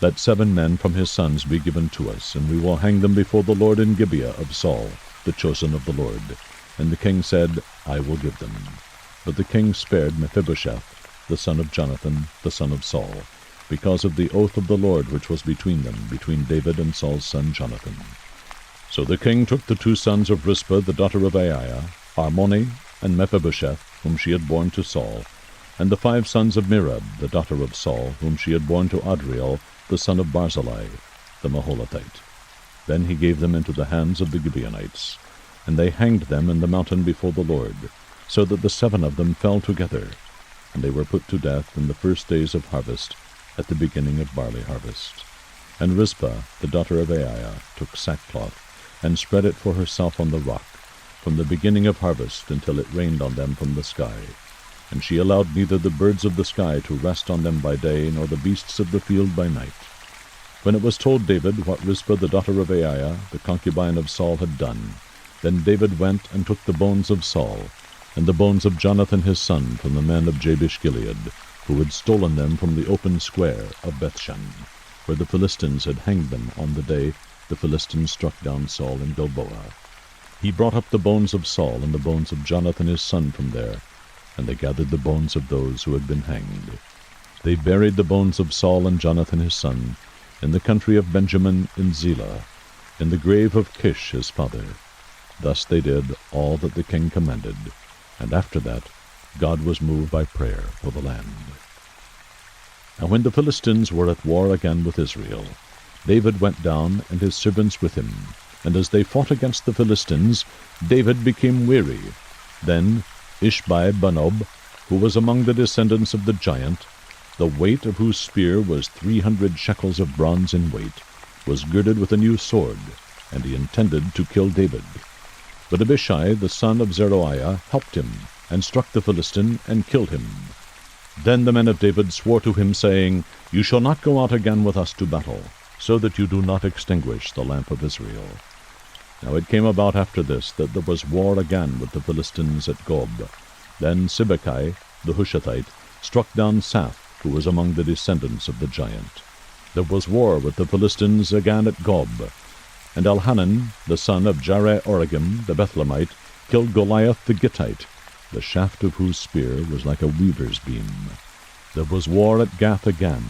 S1: let 7 men from his sons be given to us, and we will hang them before the Lord in Gibeah of Saul, the chosen of the Lord." And the king said, "I will give them." But the king spared Mephibosheth, the son of Jonathan, the son of Saul, because of the oath of the Lord which was between them, between David and Saul's son Jonathan. So the king took the 2 sons of Rizpah, the daughter of Aiah, Armoni, and Mephibosheth, whom she had borne to Saul, and the 5 sons of Merab, the daughter of Saul, whom she had borne to Adriel, the son of Barzillai, the Maholathite. Then he gave them into the hands of the Gibeonites, and they hanged them in the mountain before the Lord, so that the 7 of them fell together, and they were put to death in the first days of harvest, at the beginning of barley harvest. And Rizpah, the daughter of Aiah, took sackcloth, and spread it for herself on the rock, from the beginning of harvest until it rained on them from the sky. and she allowed neither the birds of the sky to rest on them by day, nor the beasts of the field by night. When it was told David what Rizpah the daughter of Aiah, the concubine of Saul, had done, then David went and took the bones of Saul, and the bones of Jonathan his son from the men of Jabesh-Gilead, who had stolen them from the open square of Bethshan, where the Philistines had hanged them on the day the Philistines struck down Saul in Gilboa. He brought up the bones of Saul and the bones of Jonathan his son from there, and they gathered the bones of those who had been hanged. They buried the bones of Saul and Jonathan his son in the country of Benjamin in Zelah, in the grave of Kish his father. Thus they did all that the king commanded, and after that God was moved by prayer for the land. And when the Philistines were at war again with Israel, David went down and his servants with him, and as they fought against the Philistines, David became weary. Then Ishbi-Benob, who was among the descendants of the giant, the weight of whose spear was 300 shekels of bronze in weight, was girded with a new sword, and he intended to kill David. But Abishai the son of Zeruiah helped him, and struck the Philistine, and killed him. Then the men of David swore to him, saying, You shall not go out again with us to battle, so that you do not extinguish the lamp of Israel. Now it came about after this, that there was war again with the Philistines at Gob. Then Sibbechai the Hushathite struck down Saph, who was among the descendants of the giant. There was war with the Philistines again at Gob. And Elhanan, the son of Jareh-Oregim the Bethlehemite, killed Goliath the Gittite, the shaft of whose spear was like a weaver's beam. There was war at Gath again,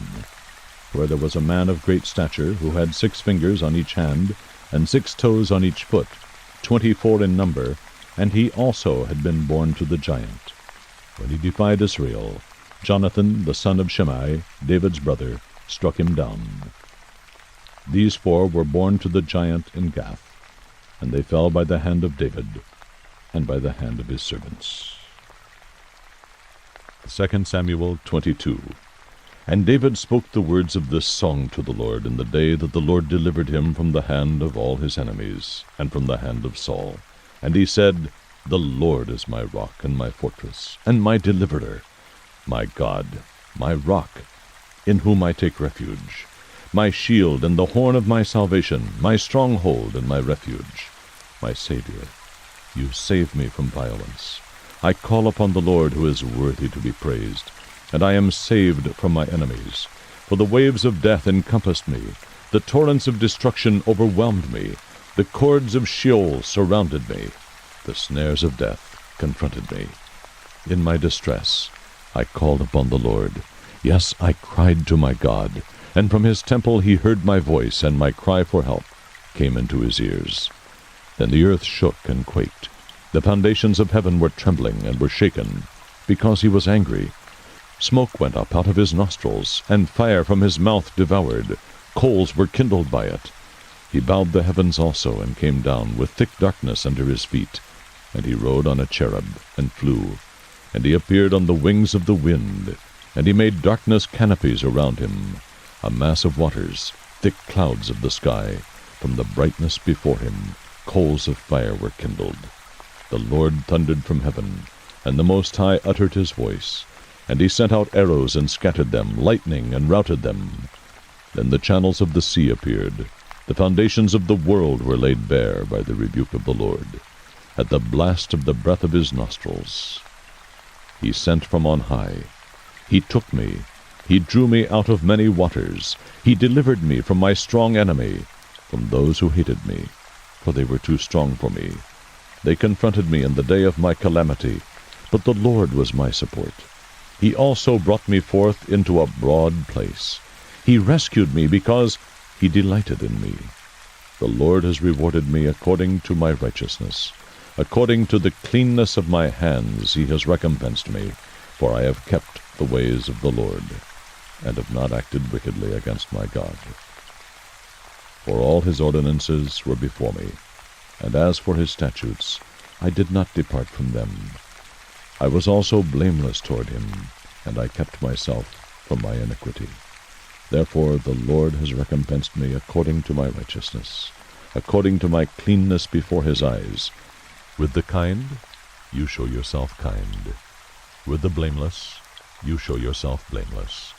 S1: where there was a man of great stature, who had 6 fingers on each hand, and 6 toes on each foot, 24 in number, and he also had been born to the giant. When he defied Israel, Jonathan the son of Shimei, David's brother, struck him down. These 4 were born to the giant in Gath, and they fell by the hand of David, and by the hand of his servants. 2 Samuel 22. And David spoke the words of this song to the Lord in the day that the Lord delivered him from the hand of all his enemies, and from the hand of Saul. And he said, The Lord is my rock and my fortress, and my deliverer, my God, my rock, in whom I take refuge, my shield and the horn of my salvation, my stronghold and my refuge, my Savior. You save me from violence. I call upon the Lord, who is worthy to be praised, and I am saved from my enemies. For the waves of death encompassed me, the torrents of destruction overwhelmed me, the cords of Sheol surrounded me, the snares of death confronted me. In my distress I called upon the Lord. Yes, I cried to my God, and from his temple he heard my voice, and my cry for help came into his ears. Then the earth shook and quaked. The foundations of heaven were trembling and were shaken, because he was angry. Smoke went up out of his nostrils, and fire from his mouth devoured. Coals were kindled by it. He bowed the heavens also, and came down with thick darkness under his feet. And he rode on a cherub, and flew. And he appeared on the wings of the wind. And he made darkness canopies around him, a mass of waters, thick clouds of the sky. From the brightness before him, coals of fire were kindled. The Lord thundered from heaven, and the Most High uttered his voice. And he sent out arrows and scattered them, lightning and routed them. Then the channels of the sea appeared. The foundations of the world were laid bare by the rebuke of the Lord, at the blast of the breath of his nostrils. He sent from on high. He took me. He drew me out of many waters. He delivered me from my strong enemy, from those who hated me, for they were too strong for me. They confronted me in the day of my calamity, but the Lord was my support. He also brought me forth into a broad place. He rescued me because he delighted in me. The Lord has rewarded me according to my righteousness. According to the cleanness of my hands he has recompensed me, for I have kept the ways of the Lord, and have not acted wickedly against my God. For all his ordinances were before me, and as for his statutes, I did not depart from them. I was also blameless toward him, and I kept myself from my iniquity. Therefore the Lord has recompensed me according to my righteousness, according to my cleanness before his eyes. With the kind, you show yourself kind, With the blameless you show yourself blameless.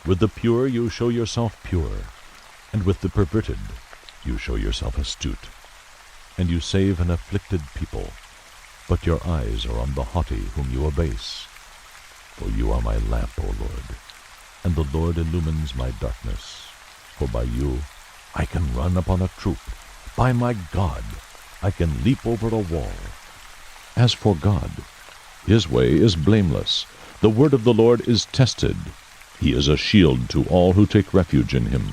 S1: With the pure you show yourself pure. And with the perverted you show yourself astute. And you save an afflicted people, but your eyes are on the haughty whom you abase. For you are my lamp, O Lord, and the Lord illumines my darkness. For by you I can run upon a troop. By my God, I can leap over a wall. As for God, his way is blameless. The word of the Lord is tested. He is a shield to all who take refuge in him.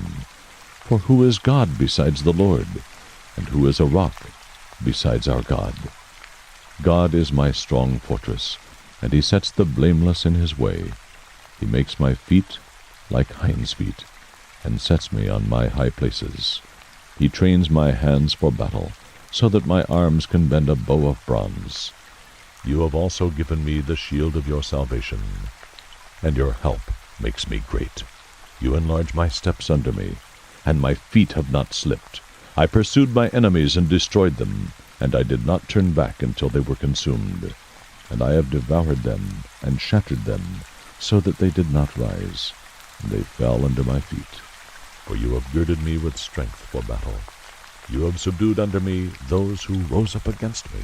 S1: For who is God besides the Lord? And who is a rock besides our God? God is my strong fortress, and he sets the blameless in his way. He makes my feet like hinds' feet, and sets me on my high places. He trains my hands for battle, so that my arms can bend a bow of bronze. You have also given me the shield of your salvation, and your help makes me great. You enlarge my steps under me, and my feet have not slipped. I pursued my enemies and destroyed them, and I did not turn back until they were consumed. And I have devoured them and shattered them, so that they did not rise, and they fell under my feet. For you have girded me with strength for battle. You have subdued under me those who rose up against me.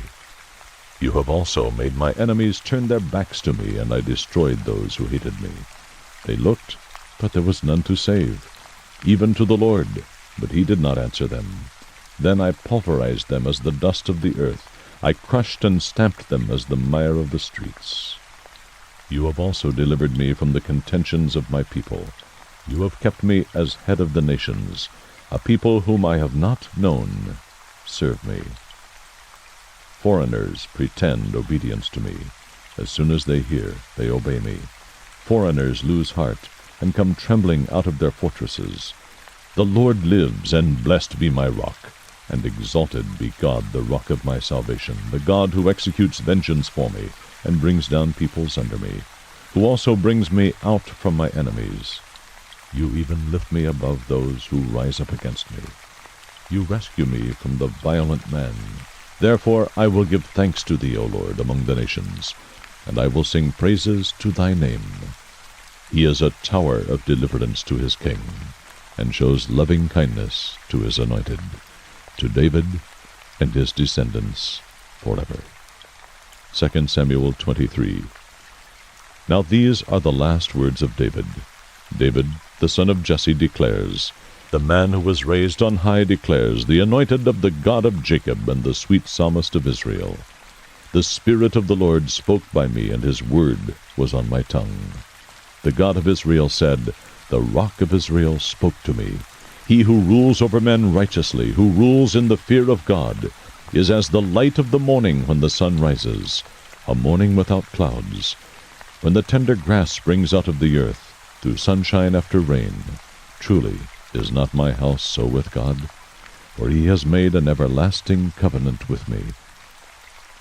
S1: You have also made my enemies turn their backs to me, and I destroyed those who hated me. They looked, but there was none to save, even to the Lord, but he did not answer them. Then I pulverized them as the dust of the earth. I crushed and stamped them as the mire of the streets. You have also delivered me from the contentions of my people. You have kept me as head of the nations. A people whom I have not known serve me. Foreigners pretend obedience to me. As soon as they hear, they obey me. Foreigners lose heart and come trembling out of their fortresses. The Lord lives, and blessed be my rock, and exalted be God, the rock of my salvation, the God who executes vengeance for me, and brings down peoples under me, who also brings me out from my enemies. You even lift me above those who rise up against me. You rescue me from the violent man. Therefore I will give thanks to thee, O Lord, among the nations, and I will sing praises to thy name. He is a tower of deliverance to his king, and shows loving kindness to his anointed, to David and his descendants forever. 2 Samuel 23. Now these are the last words of David. David, the son of Jesse, declares, the man who was raised on high declares, the anointed of the God of Jacob, and the sweet psalmist of Israel. The Spirit of the Lord spoke by me, and his word was on my tongue. The God of Israel said, the Rock of Israel spoke to me. He who rules over men righteously, who rules in the fear of God, is as the light of the morning when the sun rises, a morning without clouds, when the tender grass springs out of the earth, through sunshine after rain. Truly is not my house so with God? For he has made an everlasting covenant with me,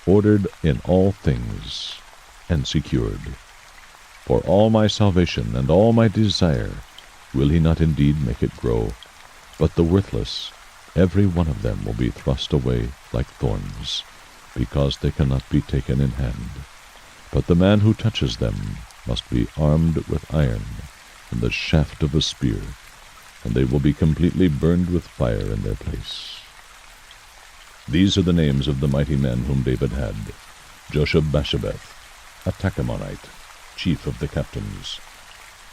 S1: ordered in all things, and secured. For all my salvation and all my desire will he not indeed make it grow? But the worthless, every one of them, will be thrust away like thorns, because they cannot be taken in hand. But the man who touches them must be armed with iron and the shaft of a spear, and they will be completely burned with fire in their place. These are the names of the mighty men whom David had: Josheb-Basshebeth, a Tachemonite, chief of the captains.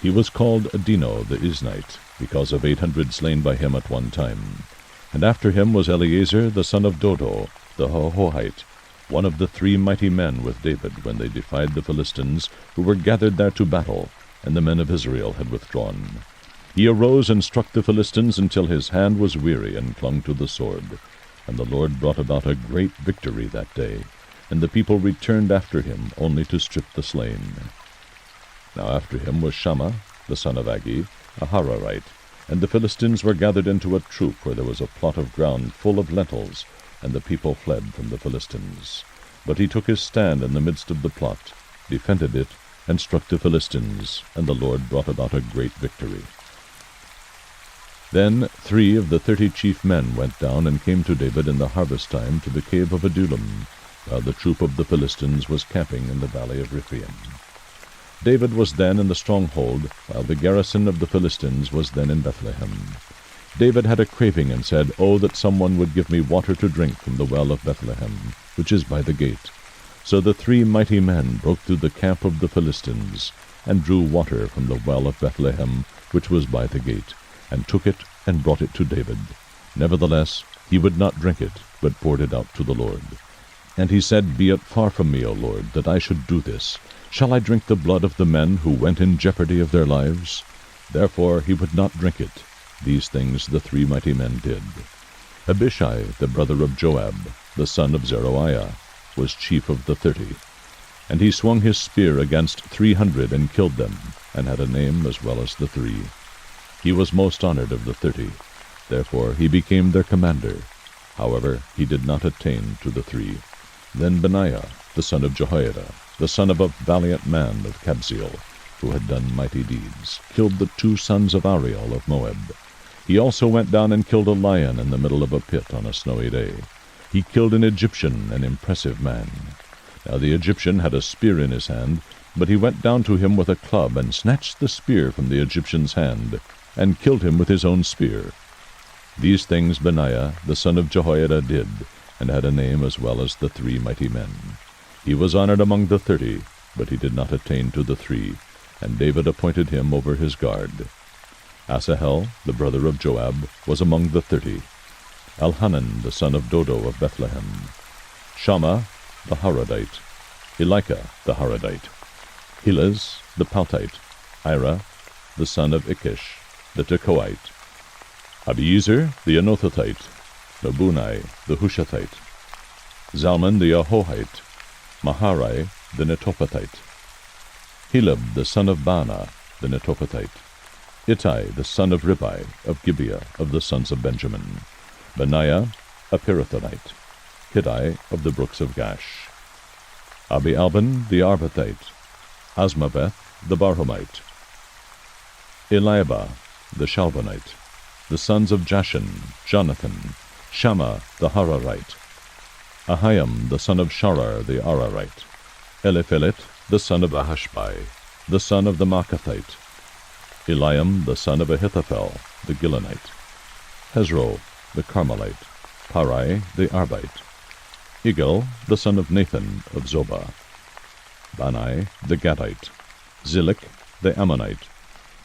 S1: He was called Adino the Iznite, because of 800 slain by him at one time. And after him was Eleazar the son of Dodo, the Hohite, one of the 3 mighty men with David when they defied the Philistines, who were gathered there to battle, and the men of Israel had withdrawn. He arose and struck the Philistines until his hand was weary and clung to the sword. And the Lord brought about a great victory that day, and the people returned after him only to strip the slain. Now after him was Shammah, the son of Agi, a Hararite, and the Philistines were gathered into a troop where there was a plot of ground full of lentils, and the people fled from the Philistines. But he took his stand in the midst of the plot, defended it, and struck the Philistines, and the Lord brought about a great victory. Then 3 of the 30 chief men went down and came to David in the harvest time to the cave of Adullam, while the troop of the Philistines was camping in the valley of Rephaim. David was then in the stronghold, while the garrison of the Philistines was then in Bethlehem. David had a craving, and said, "Oh, that someone would give me water to drink from the well of Bethlehem, which is by the gate." So the 3 mighty men broke through the camp of the Philistines, and drew water from the well of Bethlehem, which was by the gate, and took it, and brought it to David. Nevertheless he would not drink it, but poured it out to the Lord. And he said, "Be it far from me, O Lord, that I should do this. Shall I drink the blood of the men who went in jeopardy of their lives?" Therefore he would not drink it. These things the 3 mighty men did. Abishai, the brother of Joab, the son of Zeruiah, was chief of the 30. And he swung his spear against 300, and killed them, and had a name as well as the 3. He was most honored of the 30. Therefore he became their commander. However, he did not attain to the 3. Then Benaiah, the son of Jehoiada, the son of a valiant man of Kabzeel, who had done mighty deeds, killed the 2 sons of Ariel of Moab. He also went down and killed a lion in the middle of a pit on a snowy day. He killed an Egyptian, an impressive man. Now the Egyptian had a spear in his hand, but he went down to him with a club, and snatched the spear from the Egyptian's hand, and killed him with his own spear. These things Benaiah, the son of Jehoiada, did, and had a name as well as the 3 mighty men. He was honored among the 30, but he did not attain to the 3, and David appointed him over his guard. Asahel, the brother of Joab, was among the 30. Elhanan, the son of Dodo of Bethlehem. Shammah, the Harodite. Elika, the Harodite. Helez, the Paltite. Ira, the son of Ikish, the Tekoite. Abiezer, the Anothathite. Nabunai, the Hushathite. Zalman, the Ahohite. Maharai, the Netophathite. Heleb, the son of Baanah, the Netophathite. Ittai, the son of Ribai, of Gibeah, of the sons of Benjamin. Benaiah, a Pirathonite. Hiddai, of the brooks of Gash. Abialban, the Arbathite. Asmaveth, the Barhumite. Eliabah, the Shalbonite. The sons of Jashan, Jonathan. Shammah, the Hararite. Ahiam, the son of Sharar, the Ararite. Eliphelet, the son of Ahashbai, the son of the Maacathite. Eliam, the son of Ahithophel, the Gilonite. Hezro, the Carmelite. Parai, the Arbite. Igal, the son of Nathan, of Zobah. Bani, the Gadite. Zilek, the Ammonite.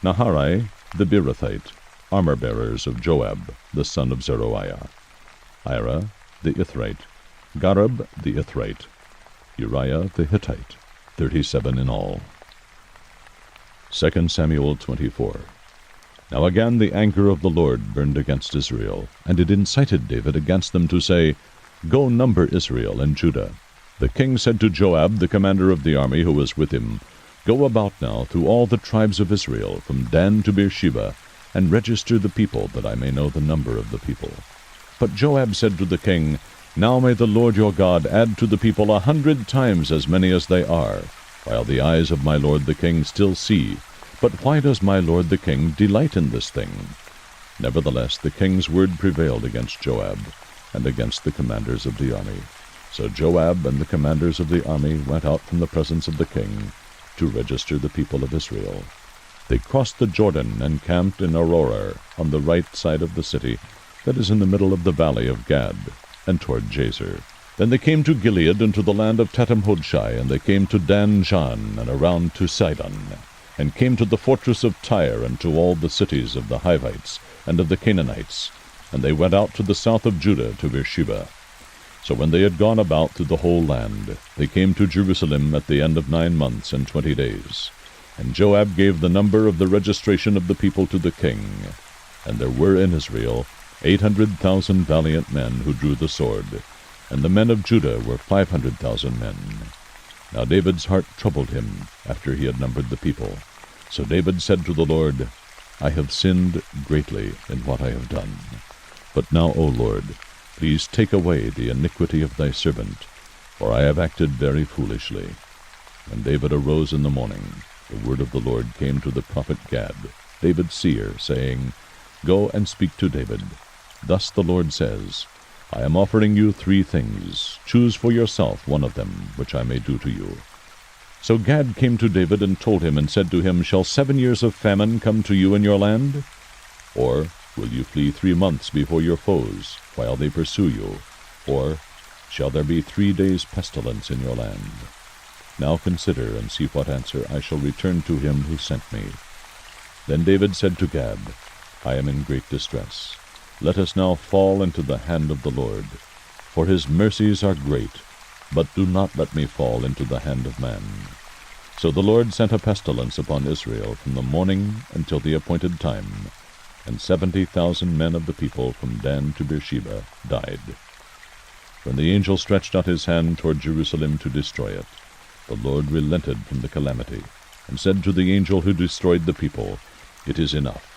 S1: Naharai, the Beerothite, armor-bearers of Joab, the son of Zeruiah. Ira, the Ithrite. Gareb, the Ithrite. Uriah, the Hittite. 37 in all. 2 Samuel 24. Now again the anger of the Lord burned against Israel, and it incited David against them to say, "Go number Israel and Judah." The king said to Joab, the commander of the army who was with him, "Go about now through all the tribes of Israel, from Dan to Beersheba, and register the people, that I may know the number of the people." But Joab said to the king, "Now may the Lord your God add to the people 100 times as many as they are, while the eyes of my lord the king still see. But why does my lord the king delight in this thing?" Nevertheless the king's word prevailed against Joab, and against the commanders of the army. So Joab and the commanders of the army went out from the presence of the king to register the people of Israel. They crossed the Jordan and camped in Aroer, on the right side of the city, that is in the middle of the valley of Gad, and toward Jazer. Then they came to Gilead, and to the land of Tatamhodshai, and they came to Dan-Shan, and around to Sidon, and came to the fortress of Tyre, and to all the cities of the Hivites, and of the Canaanites. And they went out to the south of Judah, to Beersheba. So when they had gone about through the whole land, they came to Jerusalem at the end of 9 months and 20 days. And Joab gave the number of the registration of the people to the king. And there were in Israel 800,000 valiant men who drew the sword, and the men of Judah were 500,000 men. Now David's heart troubled him after he had numbered the people. So David said to the Lord, "I have sinned greatly in what I have done. But now, O Lord, please take away the iniquity of thy servant, for I have acted very foolishly." When David arose in the morning, the word of the Lord came to the prophet Gad, David's seer, saying, "Go and speak to David. Thus the Lord says, I am offering you 3 things. Choose for yourself one of them, which I may do to you." So Gad came to David and told him and said to him, Shall 7 years of famine come to you in your land? Or will you flee 3 months before your foes, while they pursue you? Or shall there be 3 days' pestilence in your land? Now consider and see what answer I shall return to him who sent me. Then David said to Gad, I am in great distress. Let us now fall into the hand of the Lord. For his mercies are great, but do not let me fall into the hand of man. So the Lord sent a pestilence upon Israel from the morning until the appointed time, and 70,000 men of the people from Dan to Beersheba died. When the angel stretched out his hand toward Jerusalem to destroy it, the Lord relented from the calamity, and said to the angel who destroyed the people, It is enough.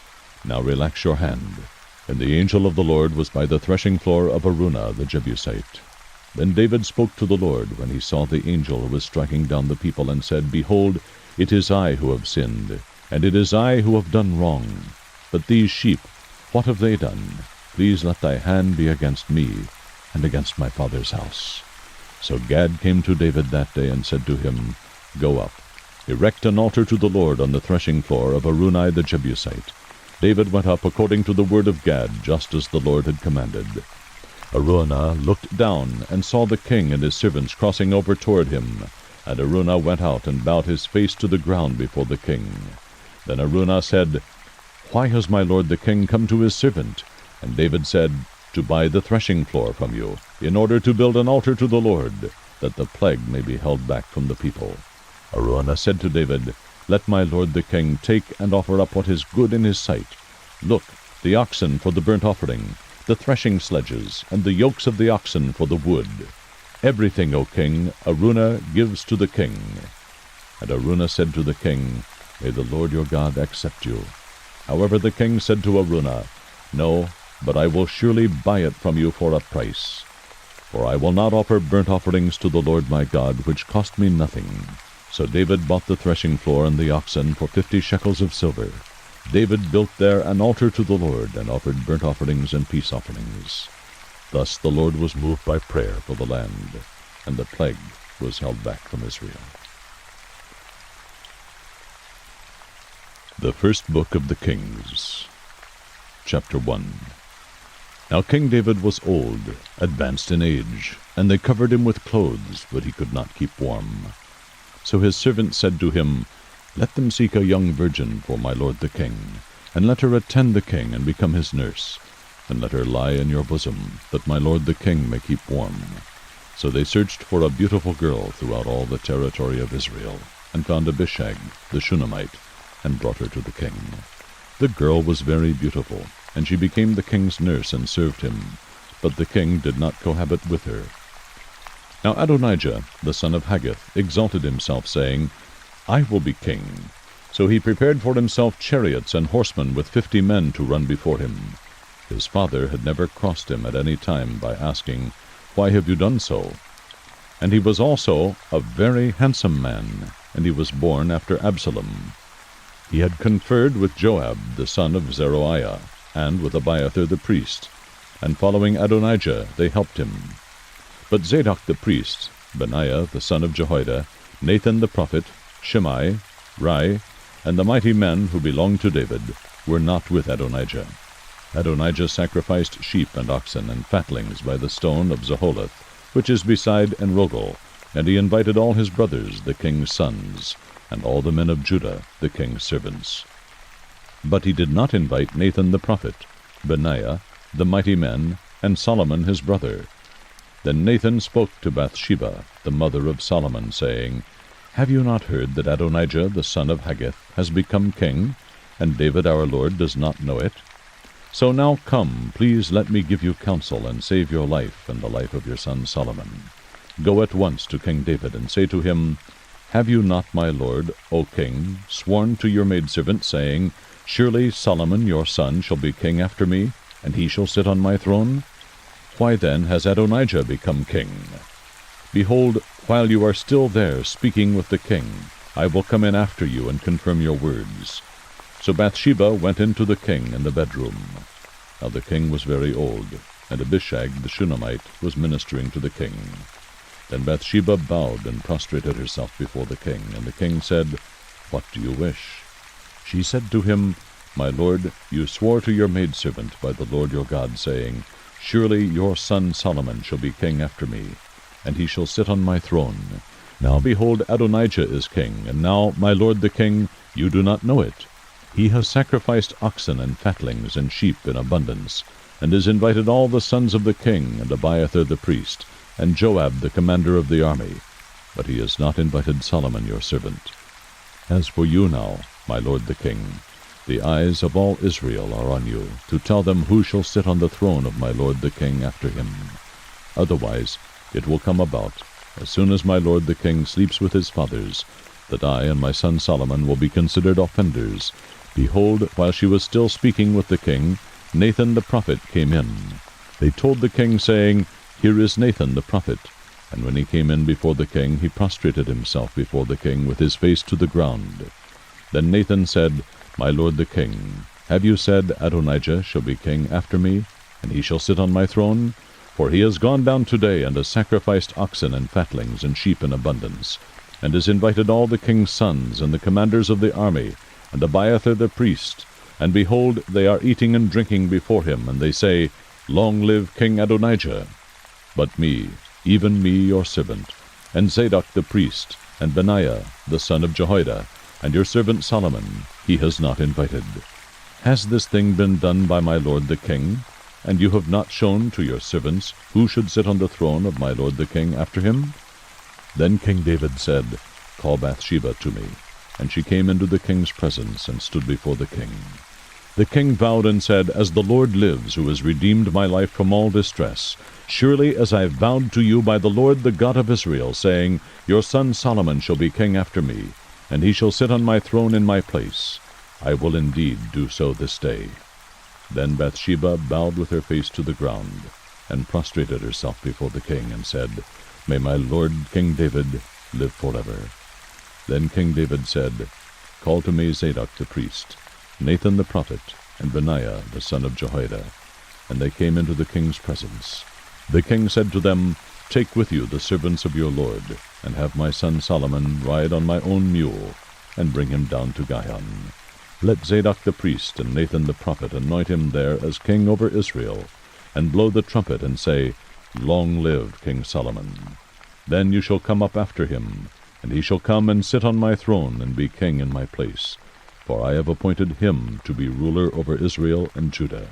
S1: Now relax your hand. And the angel of the Lord was by the threshing floor of Araunah the Jebusite. Then David spoke to the Lord when he saw the angel who was striking down the people, and said, Behold, it is I who have sinned, and it is I who have done wrong. But these sheep, what have they done? Please let thy hand be against me, and against my father's house. So Gad came to David that day and said to him, Go up, erect an altar to the Lord on the threshing floor of Araunah the Jebusite. David went up according to the word of Gad, just as the Lord had commanded. Araunah looked down and saw the king and his servants crossing over toward him. And Araunah went out and bowed his face to the ground before the king. Then Araunah said, Why has my lord the king come to his servant? And David said, To buy the threshing floor from you, in order to build an altar to the Lord, that the plague may be held back from the people. Araunah said to David, Let my lord the king take and offer up what is good in his sight. Look, the oxen for the burnt offering, the threshing sledges, and the yokes of the oxen for the wood. Everything, O king, Araunah gives to the king. And Araunah said to the king, May the Lord your God accept you. However the king said to Araunah, No, but I will surely buy it from you for a price. For I will not offer burnt offerings to the Lord my God, which cost me nothing. So David bought the threshing floor and the oxen for 50 shekels of silver. David built there an altar to the Lord, and offered burnt offerings and peace offerings. Thus the Lord was moved by prayer for the land, and the plague was held back from Israel. The first book of the Kings, Chapter 1. Now King David was old, advanced in age, and they covered him with clothes, but he could not keep warm. So his servants said to him, Let them seek a young virgin for my lord the king, and let her attend the king and become his nurse, and let her lie in your bosom, that my lord the king may keep warm. So they searched for a beautiful girl throughout all the territory of Israel, and found Abishag the Shunammite, and brought her to the king. The girl was very beautiful, and she became the king's nurse and served him, but the king did not cohabit with her. Now Adonijah, the son of Haggith, exalted himself, saying, I will be king. So he prepared for himself chariots and horsemen with 50 men to run before him. His father had never crossed him at any time by asking, Why have you done so? And he was also a very handsome man, and he was born after Absalom. He had conferred with Joab the son of Zeruiah, and with Abiathar the priest, and following Adonijah they helped him. But Zadok the priest, Benaiah the son of Jehoiada, Nathan the prophet, Shimei, Rai, and the mighty men who belonged to David were not with Adonijah. Adonijah sacrificed sheep and oxen and fatlings by the stone of Zaholath, which is beside Enrogel, and he invited all his brothers, the king's sons, and all the men of Judah, the king's servants. But he did not invite Nathan the prophet, Benaiah, the mighty men, and Solomon his brother. Then Nathan spoke to Bathsheba, the mother of Solomon, saying, Have you not heard that Adonijah the son of Haggith has become king, and David our Lord does not know it? So now come, please let me give you counsel, and save your life and the life of your son Solomon. Go at once to King David, and say to him, Have you not, my lord, O king, sworn to your maidservant, saying, Surely Solomon your son shall be king after me, and he shall sit on my throne? Why then has Adonijah become king? Behold, while you are still there speaking with the king, I will come in after you and confirm your words. So Bathsheba went in to the king in the bedroom. Now the king was very old, and Abishag the Shunammite was ministering to the king. Then Bathsheba bowed and prostrated herself before the king. And the king said, "What do you wish?" She said to him, "My lord, you swore to your maidservant by the Lord your God, saying, Surely your son Solomon shall be king after me, and he shall sit on my throne. Now behold, Adonijah is king, and now, my lord the king, you do not know it. He has sacrificed oxen and fatlings and sheep in abundance, and has invited all the sons of the king, and Abiathar the priest, and Joab the commander of the army. But he has not invited Solomon your servant. As for you now, my lord the king, the eyes of all Israel are on you, to tell them who shall sit on the throne of my lord the king after him. Otherwise it will come about, as soon as my lord the king sleeps with his fathers, that I and my son Solomon will be considered offenders. Behold, while she was still speaking with the king, Nathan the prophet came in. They told the king, saying, Here is Nathan the prophet. And when he came in before the king, he prostrated himself before the king with his face to the ground. Then Nathan said, My lord the king, have you said, Adonijah shall be king after me, and he shall sit on my throne? For he has gone down today, and has sacrificed oxen and fatlings and sheep in abundance, and has invited all the king's sons, and the commanders of the army, and Abiathar the priest. And behold, they are eating and drinking before him, and they say, Long live King Adonijah. But me, even me your servant, and Zadok the priest, and Benaiah the son of Jehoiada, and your servant Solomon, he has not invited. Has this thing been done by my lord the king? And you have not shown to your servants who should sit on the throne of my lord the king after him? Then King David said, Call Bathsheba to me. And she came into the king's presence, and stood before the king. The king vowed and said, As the Lord lives, who has redeemed my life from all distress, surely as I have vowed to you by the Lord the God of Israel, saying, Your son Solomon shall be king after me, and he shall sit on my throne in my place, I will indeed do so this day. Then Bathsheba bowed with her face to the ground, and prostrated herself before the king, and said, May my lord King David live forever. Then King David said, Call to me Zadok the priest, Nathan the prophet, and Benaiah the son of Jehoiada. And they came into the king's presence. The king said to them, Take with you the servants of your lord, and have my son Solomon ride on my own mule, and bring him down to Gihon. Let Zadok the priest and Nathan the prophet anoint him there as king over Israel, and blow the trumpet, and say, Long live King Solomon. Then you shall come up after him, and he shall come and sit on my throne, and be king in my place, for I have appointed him to be ruler over Israel and Judah.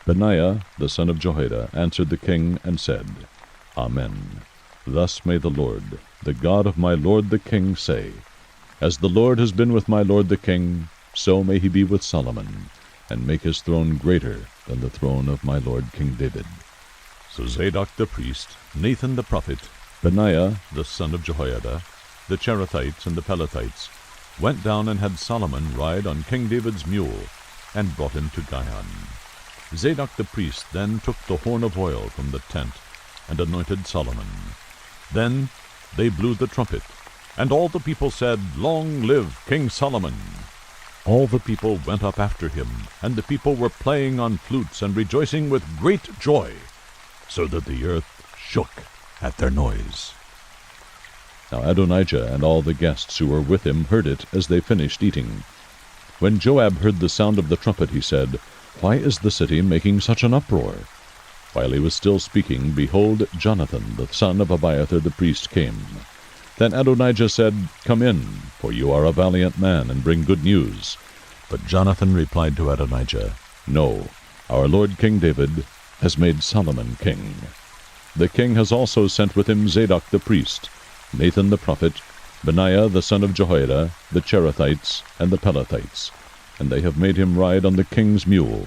S1: Benaiah the son of Jehoiada answered the king, and said, Amen. Thus may the Lord, the God of my lord the king, say, As the Lord has been with my lord the king, so may he be with Solomon, and make his throne greater than the throne of my lord King David. So Zadok the priest, Nathan the prophet, Benaiah the son of Jehoiada, the Cherethites and the Pelethites, went down and had Solomon ride on King David's mule, and brought him to Gihon. Zadok the priest then took the horn of oil from the tent, and anointed Solomon. Then they blew the trumpet, and all the people said, Long live King Solomon! All the people went up after him, and the people were playing on flutes and rejoicing with great joy, so that the earth shook at their noise. Now Adonijah and all the guests who were with him heard it as they finished eating. When Joab heard the sound of the trumpet, he said, Why is the city making such an uproar? While he was still speaking, behold, Jonathan the son of Abiathar the priest came. Then Adonijah said, Come in, for you are a valiant man, and bring good news. But Jonathan replied to Adonijah, No, our lord King David has made Solomon king. The king has also sent with him Zadok the priest, Nathan the prophet, Benaiah the son of Jehoiada, the Cherethites, and the Pelethites, and they have made him ride on the king's mule.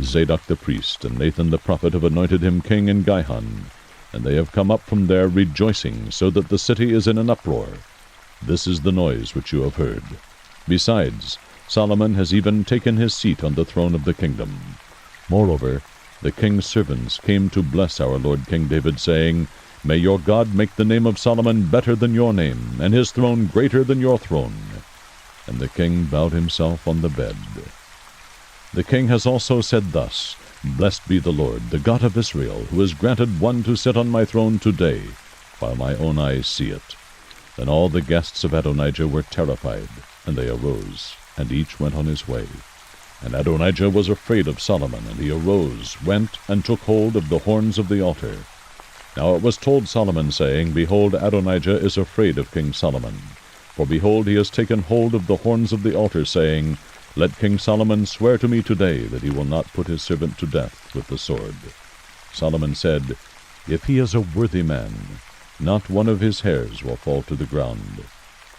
S1: Zadok the priest and Nathan the prophet have anointed him king in Gihon, and they have come up from there rejoicing, so that the city is in an uproar. This is the noise which you have heard. Besides, Solomon has even taken his seat on the throne of the kingdom. Moreover, the king's servants came to bless our lord King David, saying, May your God make the name of Solomon better than your name, and his throne greater than your throne. And the king bowed himself on the bed. The king has also said thus, Blessed be the Lord, the God of Israel, who has granted one to sit on my throne today, while my own eyes see it." Then all the guests of Adonijah were terrified, and they arose, and each went on his way. And Adonijah was afraid of Solomon, and he arose, went, and took hold of the horns of the altar. Now it was told Solomon, saying, "Behold, Adonijah is afraid of King Solomon. For behold, he has taken hold of the horns of the altar, saying, Let King Solomon swear to me today that he will not put his servant to death with the sword." Solomon said, "If he is a worthy man, not one of his hairs will fall to the ground.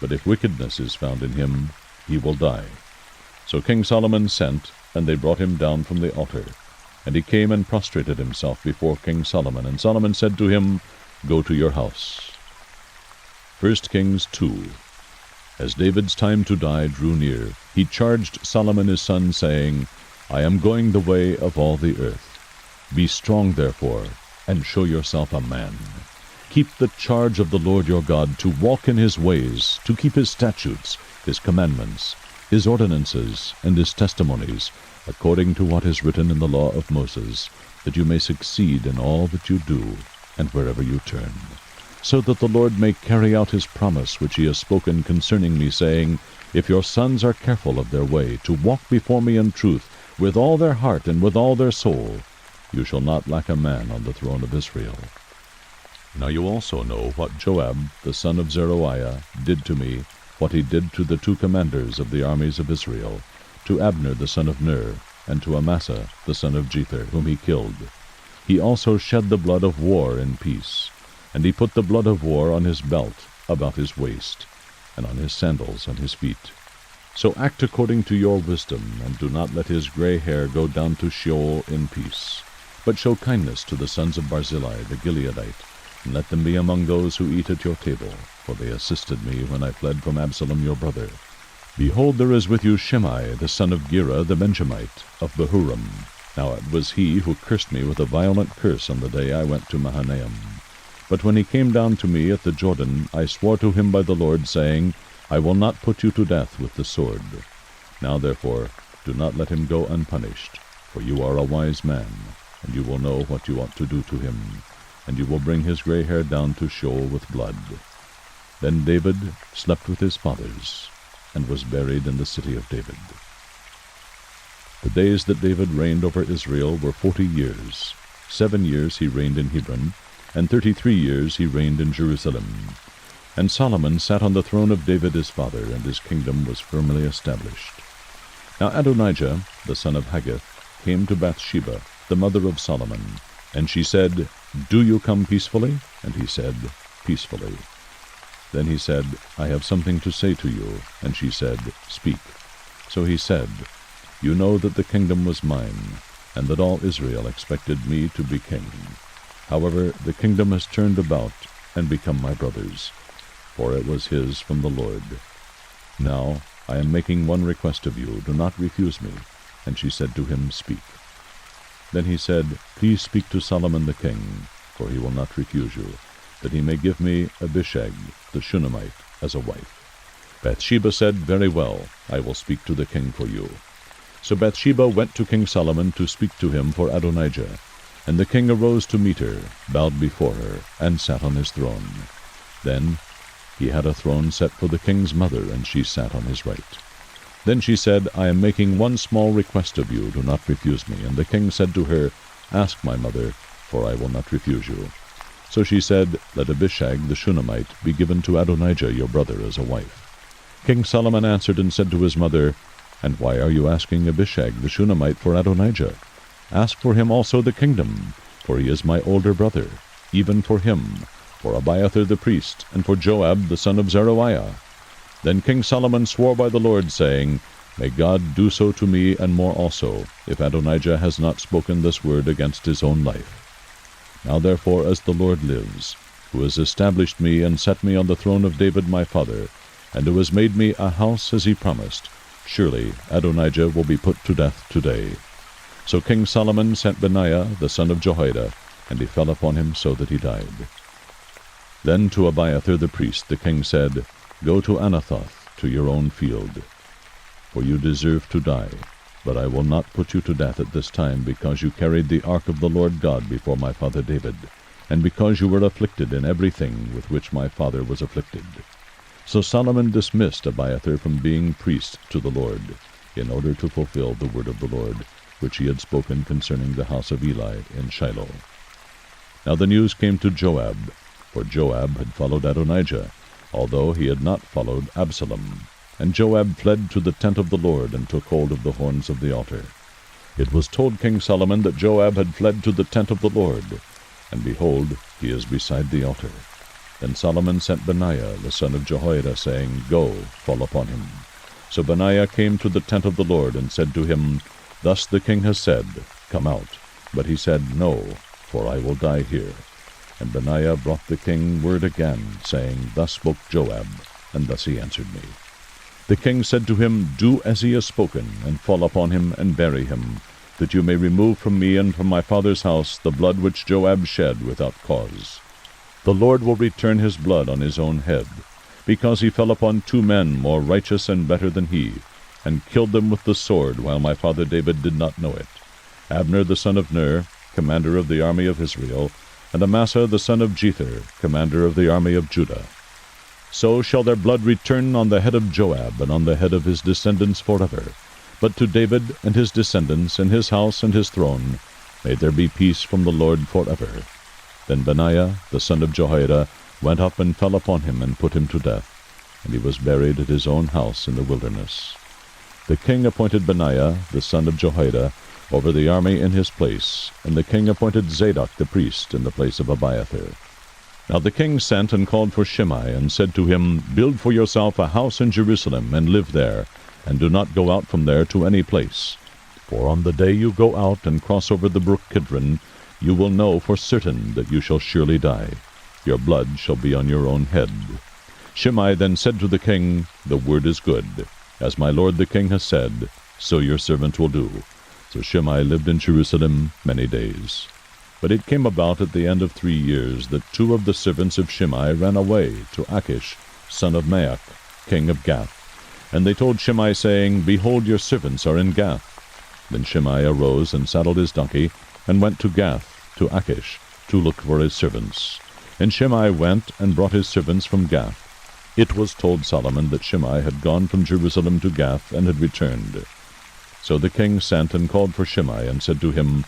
S1: But if wickedness is found in him, he will die." So King Solomon sent, and they brought him down from the altar. And he came and prostrated himself before King Solomon. And Solomon said to him, "Go to your house." 1 Kings 2. As David's time to die drew near, he charged Solomon his son, saying, "I am going the way of all the earth. Be strong, therefore, and show yourself a man. Keep the charge of the Lord your God, to walk in his ways, to keep his statutes, his commandments, his ordinances, and his testimonies, according to what is written in the law of Moses, that you may succeed in all that you do, and wherever you turn, so that the Lord may carry out his promise which he has spoken concerning me, saying, If your sons are careful of their way, to walk before me in truth, with all their heart and with all their soul, you shall not lack a man on the throne of Israel." Now you also know what Joab, the son of Zeruiah, did to me, what he did to the 2 commanders of the armies of Israel, to Abner the son of Ner, and to Amasa the son of Jether, whom he killed. He also shed the blood of war in peace, and he put the blood of war on his belt about his waist, and on his sandals on his feet. So act according to your wisdom, and do not let his gray hair go down to Sheol in peace, but show kindness to the sons of Barzillai the Gileadite, and let them be among those who eat at your table, for they assisted me when I fled from Absalom your brother. Behold, there is with you Shimei the son of Gera the Benjamite, of Bahurim. Now it was he who cursed me with a violent curse on the day I went to Mahanaim. But when he came down to me at the Jordan, I swore to him by the Lord, saying, I will not put you to death with the sword. Now therefore do not let him go unpunished, for you are a wise man, and you will know what you ought to do to him, and you will bring his gray hair down to Sheol with blood. Then David slept with his fathers, and was buried in the city of David. The days that David reigned over Israel were 40 years. 7 years he reigned in Hebron, and 33 years he reigned in Jerusalem. And Solomon sat on the throne of David his father, and his kingdom was firmly established. Now Adonijah, the son of Haggith, came to Bathsheba, the mother of Solomon, and she said, Do you come peacefully? And he said, Peacefully. Then he said, I have something to say to you. And she said, Speak. So he said, You know that the kingdom was mine, and that all Israel expected me to be king. However, the kingdom has turned about and become my brother's, for it was his from the Lord. Now I am making one request of you, do not refuse me. And she said to him, Speak. Then he said, Please speak to Solomon the king, for he will not refuse you, that he may give me Abishag the Shunammite as a wife. Bathsheba said, Very well, I will speak to the king for you. So Bathsheba went to King Solomon to speak to him for Adonijah. And the king arose to meet her, bowed before her, and sat on his throne. Then he had a throne set for the king's mother, and she sat on his right. Then she said, I am making one small request of you, do not refuse me. And the king said to her, Ask my mother, for I will not refuse you. So she said, Let Abishag the Shunammite be given to Adonijah your brother as a wife. King Solomon answered and said to his mother, And why are you asking Abishag the Shunammite for Adonijah? Ask for him also the kingdom, for he is my older brother, even for him, for Abiathar the priest, and for Joab the son of Zeruiah. Then King Solomon swore by the Lord, saying, May God do so to me and more also, if Adonijah has not spoken this word against his own life. Now therefore, as the Lord lives, who has established me and set me on the throne of David my father, and who has made me a house as he promised, surely Adonijah will be put to death today. So King Solomon sent Benaiah the son of Jehoiada, and he fell upon him so that he died. Then to Abiathar the priest the king said, Go to Anathoth, to your own field, for you deserve to die. But I will not put you to death at this time, because you carried the ark of the Lord God before my father David. and because you were afflicted in everything with which my father was afflicted. So Solomon dismissed Abiathar from being priest to the Lord, in order to fulfill the word of the Lord, which he had spoken concerning the house of Eli in Shiloh. Now the news came to Joab, for Joab had followed Adonijah, although he had not followed Absalom. And Joab fled to the tent of the Lord, and took hold of the horns of the altar. It was told King Solomon that Joab had fled to the tent of the Lord, and behold, he is beside the altar. Then Solomon sent Benaiah the son of Jehoiada, saying, Go, fall upon him. So Benaiah came to the tent of the Lord, and said to him, Thus the king has said, Come out. But he said, No, for I will die here. And Benaiah brought the king word again, saying, Thus spoke Joab, and thus he answered me. The king said to him, Do as he has spoken, and fall upon him, and bury him, that you may remove from me and from my father's house the blood which Joab shed without cause. The Lord will return his blood on his own head, because he fell upon 2 men more righteous and better than he, and killed them with the sword, while my father David did not know it, Abner the son of Ner, commander of the army of Israel, and Amasa the son of Jether, commander of the army of Judah. So shall their blood return on the head of Joab, and on the head of his descendants forever. But to David and his descendants, and his house and his throne, may there be peace from the Lord forever. Then Benaiah the son of Jehoiada went up and fell upon him, and put him to death, and he was buried at his own house in the wilderness. The king appointed Benaiah the son of Jehoiada over the army in his place, and the king appointed Zadok the priest in the place of Abiathar. Now the king sent and called for Shimei, and said to him, Build for yourself a house in Jerusalem, and live there, and do not go out from there to any place. For on the day you go out and cross over the brook Kidron, you will know for certain that you shall surely die. Your blood shall be on your own head. Shimei then said to the king, The word is good. As my lord the king has said, so your servant will do. So Shimei lived in Jerusalem many days. But it came about at the end of 3 years that 2 of the servants of Shimei ran away to Achish, son of Maach, king of Gath. And they told Shimei, saying, Behold, your servants are in Gath. Then Shimei arose and saddled his donkey, and went to Gath, to Achish, to look for his servants. And Shimei went and brought his servants from Gath. It was told Solomon that Shimei had gone from Jerusalem to Gath, and had returned. So the king sent and called for Shimei, and said to him,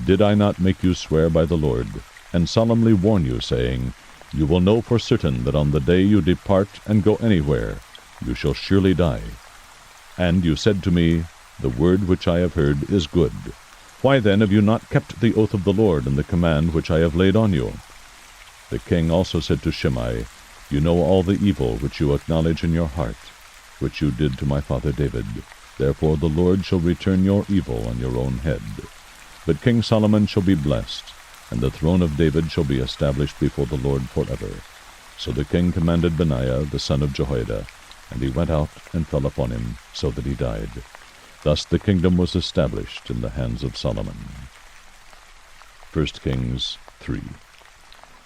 S1: Did I not make you swear by the Lord, and solemnly warn you, saying, You will know for certain that on the day you depart and go anywhere, you shall surely die? And you said to me, The word which I have heard is good. Why then have you not kept the oath of the Lord, and the command which I have laid on you? The king also said to Shimei, You know all the evil which you acknowledge in your heart, which you did to my father David. Therefore the Lord shall return your evil on your own head. But King Solomon shall be blessed, and the throne of David shall be established before the Lord forever. So the king commanded Benaiah the son of Jehoiada, and he went out and fell upon him, so that he died. Thus the kingdom was established in the hands of Solomon. 1 Kings 3.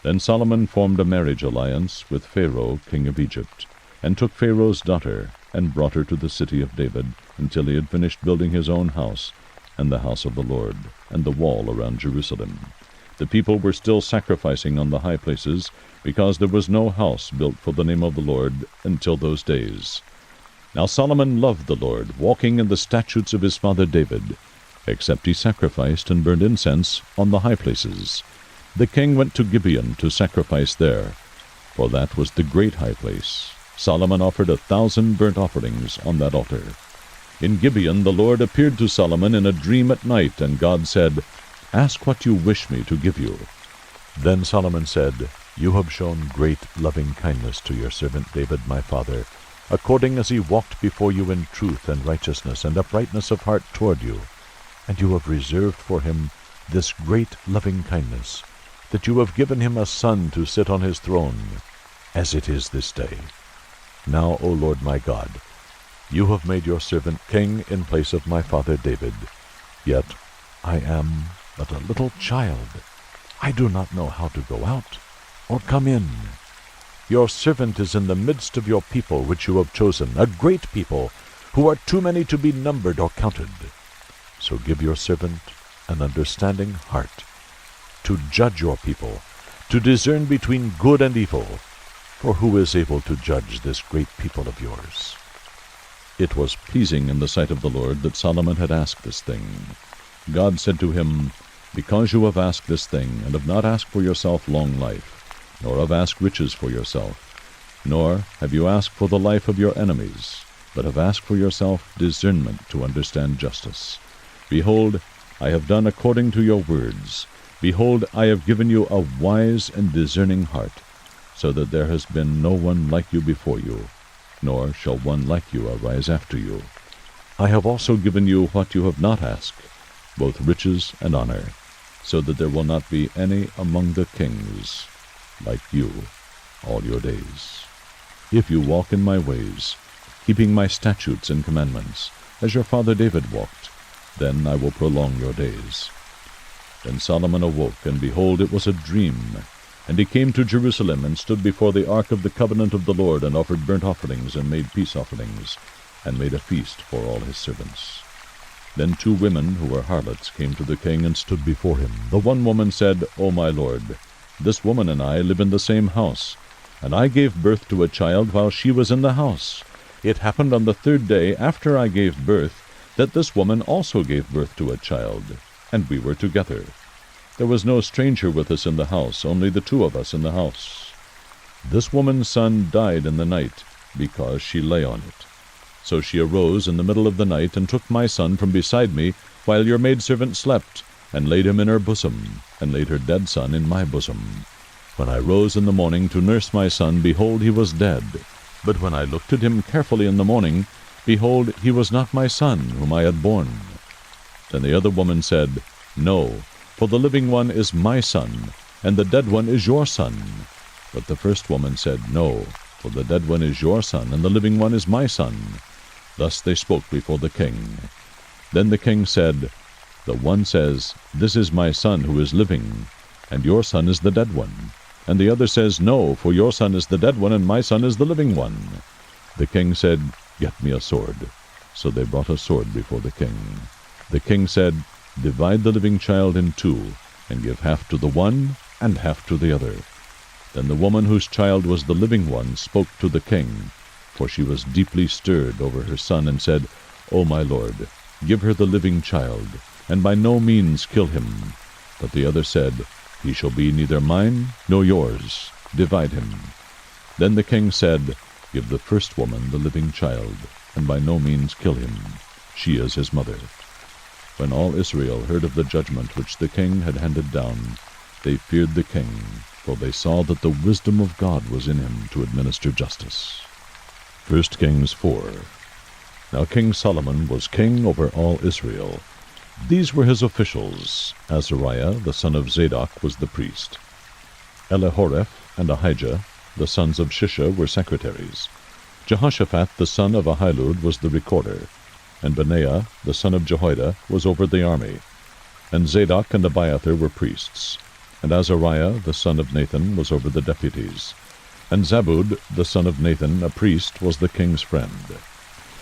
S1: Then Solomon formed a marriage alliance with Pharaoh king of Egypt, and took Pharaoh's daughter, and brought her to the city of David, until he had finished building his own house, and the house of the Lord, and the wall around Jerusalem. The people were still sacrificing on the high places, because there was no house built for the name of the Lord until those days. Now Solomon loved the Lord, walking in the statutes of his father David, except he sacrificed and burned incense on the high places. The king went to Gibeon to sacrifice there, for that was the great high place. Solomon offered 1,000 burnt offerings on that altar. In Gibeon the Lord appeared to Solomon in a dream at night, and God said, Ask what you wish me to give you. Then Solomon said, You have shown great loving kindness to your servant David my father, according as he walked before you in truth and righteousness and uprightness of heart toward you. And you have reserved for him this great loving kindness, that you have given him a son to sit on his throne, as it is this day. Now, O Lord my God, you have made your servant king in place of my father David. Yet I am but a little child. I do not know how to go out or come in. Your servant is in the midst of your people which you have chosen, a great people, who are too many to be numbered or counted. So give your servant an understanding heart, to judge your people, to discern between good and evil. For who is able to judge this great people of yours? It was pleasing in the sight of the Lord that Solomon had asked this thing. God said to him, Because you have asked this thing, and have not asked for yourself long life, nor have asked riches for yourself, nor have you asked for the life of your enemies, but have asked for yourself discernment to understand justice. Behold, I have done according to your words. Behold, I have given you a wise and discerning heart, so that there has been no one like you before you, nor shall one like you arise after you. I have also given you what you have not asked, both riches and honor, so that there will not be any among the kings like you all your days. If you walk in my ways, keeping my statutes and commandments, as your father David walked, then I will prolong your days. Then Solomon awoke, and behold, it was a dream. And he came to Jerusalem, and stood before the ark of the covenant of the Lord, and offered burnt offerings, and made peace offerings, and made a feast for all his servants. Then 2 women who were harlots came to the king, and stood before him. The one woman said, O my lord, this woman and I live in the same house, and I gave birth to a child while she was in the house. It happened on the 3rd day after I gave birth, that this woman also gave birth to a child, and we were together. There was no stranger with us in the house, only the 2 of us in the house. This woman's son died in the night, because she lay on it. So she arose in the middle of the night, and took my son from beside me, while your maidservant slept, and laid him in her bosom, and laid her dead son in my bosom. When I rose in the morning to nurse my son, behold, he was dead. But when I looked at him carefully in the morning, behold, he was not my son, whom I had born. Then the other woman said, No, for the living one is my son, and the dead one is your son. But the first woman said, No, for the dead one is your son, and the living one is my son. Thus they spoke before the king. Then the king said, The one says, This is my son who is living, and your son is the dead one. And the other says, No, for your son is the dead one, and my son is the living one. The king said, Get me a sword. So they brought a sword before the king. The king said, Divide the living child in 2, and give half to the one, and half to the other. Then the woman whose child was the living one spoke to the king, for she was deeply stirred over her son, and said, O my lord, give her the living child, and by no means kill him. But the other said, He shall be neither mine nor yours. Divide him. Then the king said, Give the first woman the living child, and by no means kill him. She is his mother. When all Israel heard of the judgment which the king had handed down, they feared the king, for they saw that the wisdom of God was in him to administer justice. 1 Kings 4. Now King Solomon was king over all Israel. These were his officials. Azariah, the son of Zadok, was the priest. Elihoreph and Ahijah, the sons of Shisha, were secretaries. Jehoshaphat, the son of Ahilud, was the recorder. And Benaiah, the son of Jehoiada, was over the army. And Zadok and Abiathar were priests. And Azariah, the son of Nathan, was over the deputies. And Zabud, the son of Nathan, a priest, was the king's friend.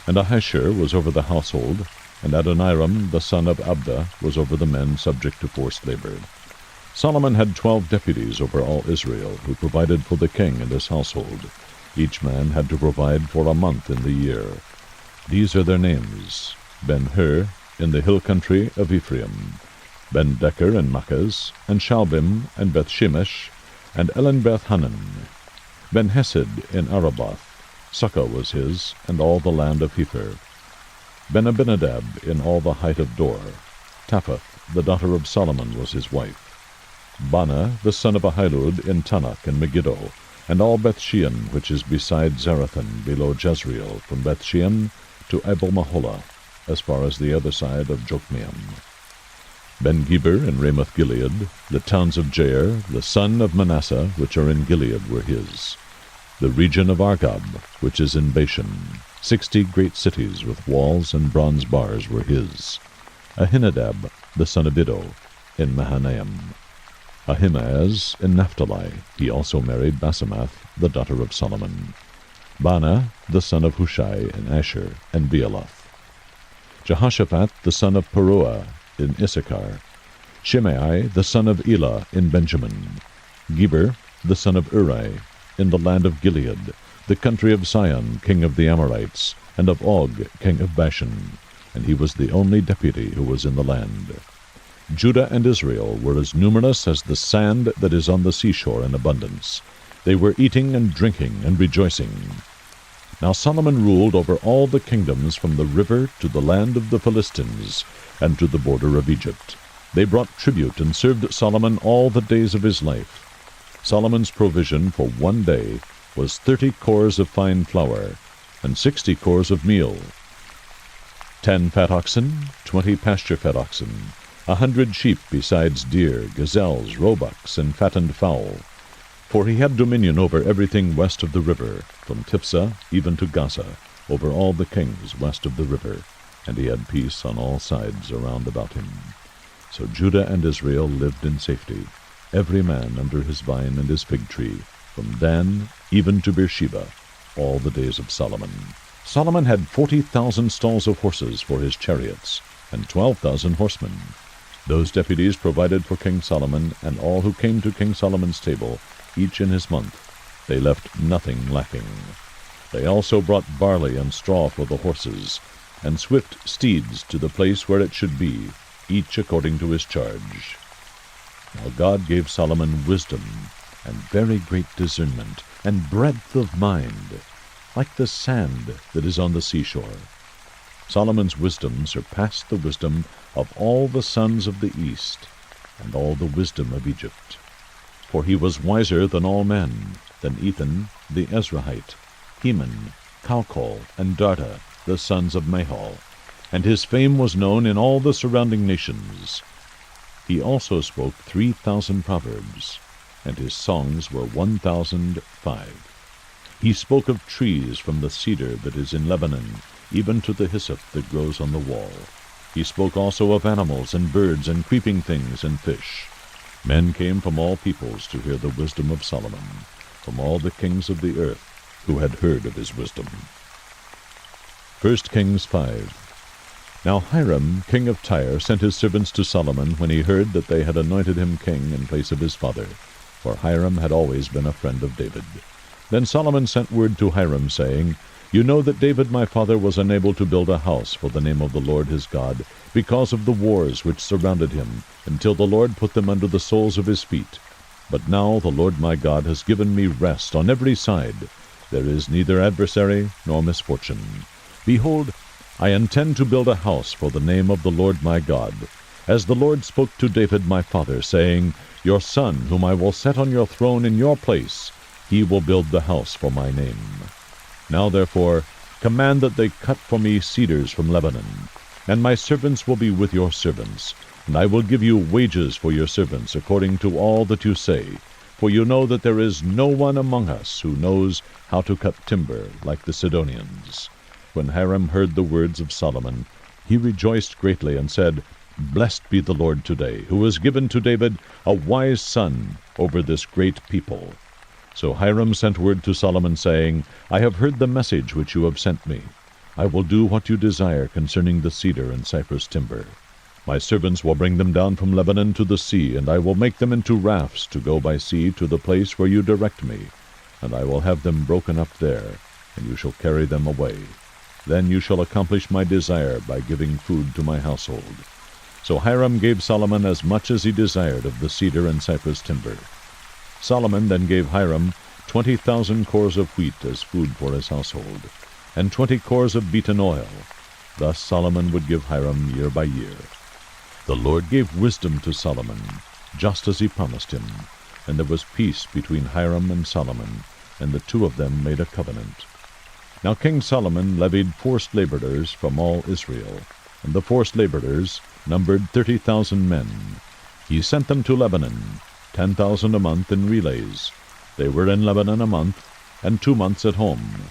S1: And Ahishur was over the household, and Adoniram, the son of Abda, was over the men subject to forced labor. Solomon had 12 deputies over all Israel, who provided for the king and his household. Each man had to provide for a month in the year. These are their names: Ben-Hur, in the hill country of Ephraim, Ben-Decker and Makkaz, and Shalbim, and Beth-Shemesh, and Ellen-Beth-Hanan, Ben-Hesed in Araboth, Sukkah was his, and all the land of Hepher, Ben-Abinadab in all the height of Dor, Taphath, the daughter of Solomon, was his wife, Bana, the son of Ahilud, in Tanakh and Megiddo, and all Beth-Shean, which is beside Zarathan, below Jezreel, from Beth-Shean to Abel-Maholah, as far as the other side of Jokmeam. Ben-Geber in Ramoth-Gilead, the towns of Jair, the son of Manasseh, which are in Gilead, were his. The region of Argob, which is in Bashan, 60 great cities with walls and bronze bars were his. Ahinadab, the son of Iddo, in Mahanaim. Ahimaaz in Naphtali, he also married Basemath, the daughter of Solomon. Bana, the son of Hushai, in Asher, and Bealoth. Jehoshaphat, the son of Peruah, in Issachar. Shimei, the son of Elah, in Benjamin. Geber, the son of Uri, in the land of Gilead, the country of Sihon, king of the Amorites, and of Og, king of Bashan, and he was the only deputy who was in the land. Judah and Israel were as numerous as the sand that is on the seashore in abundance. They were eating and drinking and rejoicing. Now Solomon ruled over all the kingdoms from the river to the land of the Philistines, and to the border of Egypt. They brought tribute and served Solomon all the days of his life. Solomon's provision for one day was 30 cores of fine flour, and 60 cores of meal, 10 fat oxen, 20 pasture-fed oxen, 100 sheep besides deer, gazelles, roebucks, and fattened fowl. For he had dominion over everything west of the river, from Tiphsah even to Gaza, over all the kings west of the river, and he had peace on all sides around about him. So Judah and Israel lived in safety, every man under his vine and his fig tree, from Dan even to Beersheba, all the days of Solomon. Solomon had 40,000 stalls of horses for his chariots, and 12,000 horsemen. Those deputies provided for King Solomon and all who came to King Solomon's table, each in his month. They left nothing lacking. They also brought barley and straw for the horses, and swift steeds to the place where it should be, each according to his charge. Now God gave Solomon wisdom, and very great discernment, and breadth of mind, like the sand that is on the seashore. Solomon's wisdom surpassed the wisdom of all the sons of the east, and all the wisdom of Egypt. For he was wiser than all men, than Ethan the Ezrahite, Heman, Calcol, and Darda, the sons of Mahol, and his fame was known in all the surrounding nations. He also spoke 3,000 proverbs, and his songs were 1,005. He spoke of trees from the cedar that is in Lebanon, even to the hyssop that grows on the wall. He spoke also of animals and birds and creeping things and fish. Men came from all peoples to hear the wisdom of Solomon, from all the kings of the earth who had heard of his wisdom. 1 Kings 5. Now Hiram, king of Tyre, sent his servants to Solomon when he heard that they had anointed him king in place of his father, for Hiram had always been a friend of David. Then Solomon sent word to Hiram, saying, You know that David my father was unable to build a house for the name of the Lord his God, because of the wars which surrounded him, until the Lord put them under the soles of his feet. But now the Lord my God has given me rest on every side. There is neither adversary nor misfortune. Behold, I intend to build a house for the name of the Lord my God, as the Lord spoke to David my father, saying, Your son, whom I will set on your throne in your place, he will build the house for my name. Now therefore command that they cut for me cedars from Lebanon, and my servants will be with your servants, and I will give you wages for your servants according to all that you say, for you know that there is no one among us who knows how to cut timber like the Sidonians. When Hiram heard the words of Solomon, he rejoiced greatly and said, Blessed be the Lord today, who has given to David a wise son over this great people. So Hiram sent word to Solomon, saying, I have heard the message which you have sent me. I will do what you desire concerning the cedar and cypress timber. My servants will bring them down from Lebanon to the sea, and I will make them into rafts to go by sea to the place where you direct me, and I will have them broken up there, and you shall carry them away. Then you shall accomplish my desire by giving food to my household. So Hiram gave Solomon as much as he desired of the cedar and cypress timber. Solomon then gave Hiram 20,000 cores of wheat as food for his household, and 20 cores of beaten oil. Thus Solomon would give Hiram year by year. The Lord gave wisdom to Solomon, just as he promised him, and there was peace between Hiram and Solomon, and the two of them made a covenant. Now King Solomon levied forced laborers from all Israel, and the forced laborers numbered 30,000 men. He sent them to Lebanon, 10,000 a month in relays. They were in Lebanon a month, and 2 months at home,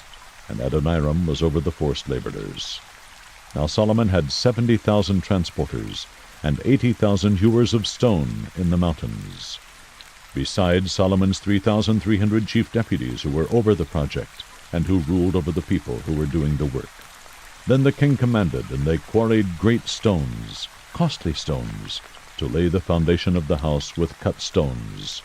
S1: and Adoniram was over the forced laborers. Now Solomon had 70,000 transporters, and 80,000 hewers of stone in the mountains. Besides Solomon's 3,300 chief deputies who were over the project, and who ruled over the people who were doing the work. Then the king commanded, and they quarried great stones, costly stones, to lay the foundation of the house with cut stones.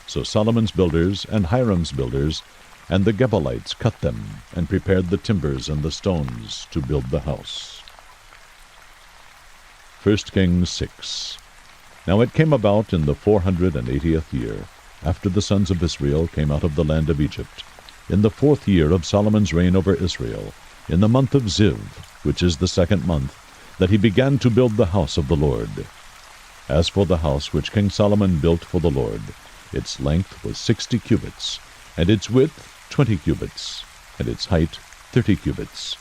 S1: So Solomon's builders and Hiram's builders and the Gebalites cut them, and prepared the timbers and the stones to build the house. 1 Kings 6. Now it came about in the 480th year, after the sons of Israel came out of the land of Egypt, in the 4th year of Solomon's reign over Israel, in the month of Ziv, which is the 2nd month, that he began to build the house of the Lord. As for the house which King Solomon built for the Lord, its length was 60 cubits, and its width 20 cubits, and its height 30 cubits.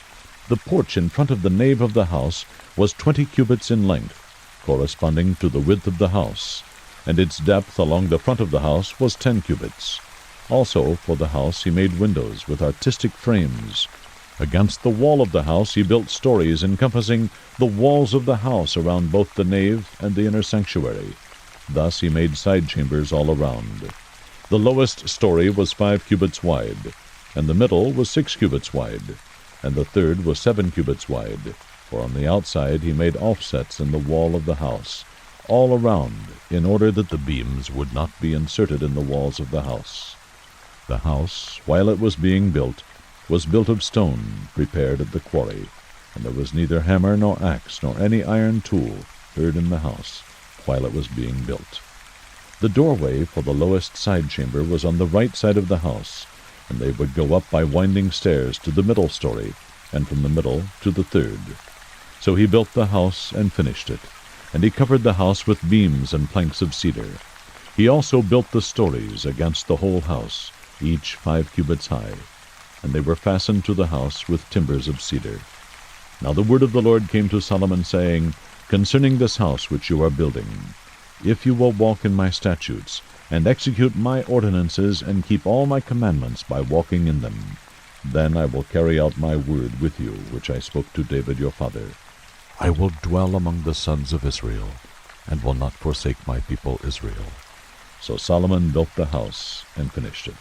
S1: The porch in front of the nave of the house was 20 cubits in length, corresponding to the width of the house, and its depth along the front of the house was 10 cubits. Also for the house he made windows with artistic frames. Against the wall of the house he built stories encompassing the walls of the house around both the nave and the inner sanctuary. Thus he made side chambers all around. The lowest story was 5 cubits wide, and the middle was 6 cubits wide, and the third was 7 cubits wide. For on the outside he made offsets in the wall of the house, all around, in order that the beams would not be inserted in the walls of the house. The house, while it was being built, was built of stone prepared at the quarry, and there was neither hammer nor axe nor any iron tool heard in the house while it was being built. The doorway for the lowest side chamber was on the right side of the house, and they would go up by winding stairs to the middle story, and from the middle to the third. So he built the house and finished it, and he covered the house with beams and planks of cedar. He also built the stories against the whole house, each 5 cubits high, and they were fastened to the house with timbers of cedar. Now the word of the Lord came to Solomon, saying, Concerning this house which you are building, if you will walk in my statutes, and execute my ordinances, and keep all my commandments by walking in them, then I will carry out my word with you, which I spoke to David your father. I will dwell among the sons of Israel, and will not forsake my people Israel. So Solomon built the house and finished it.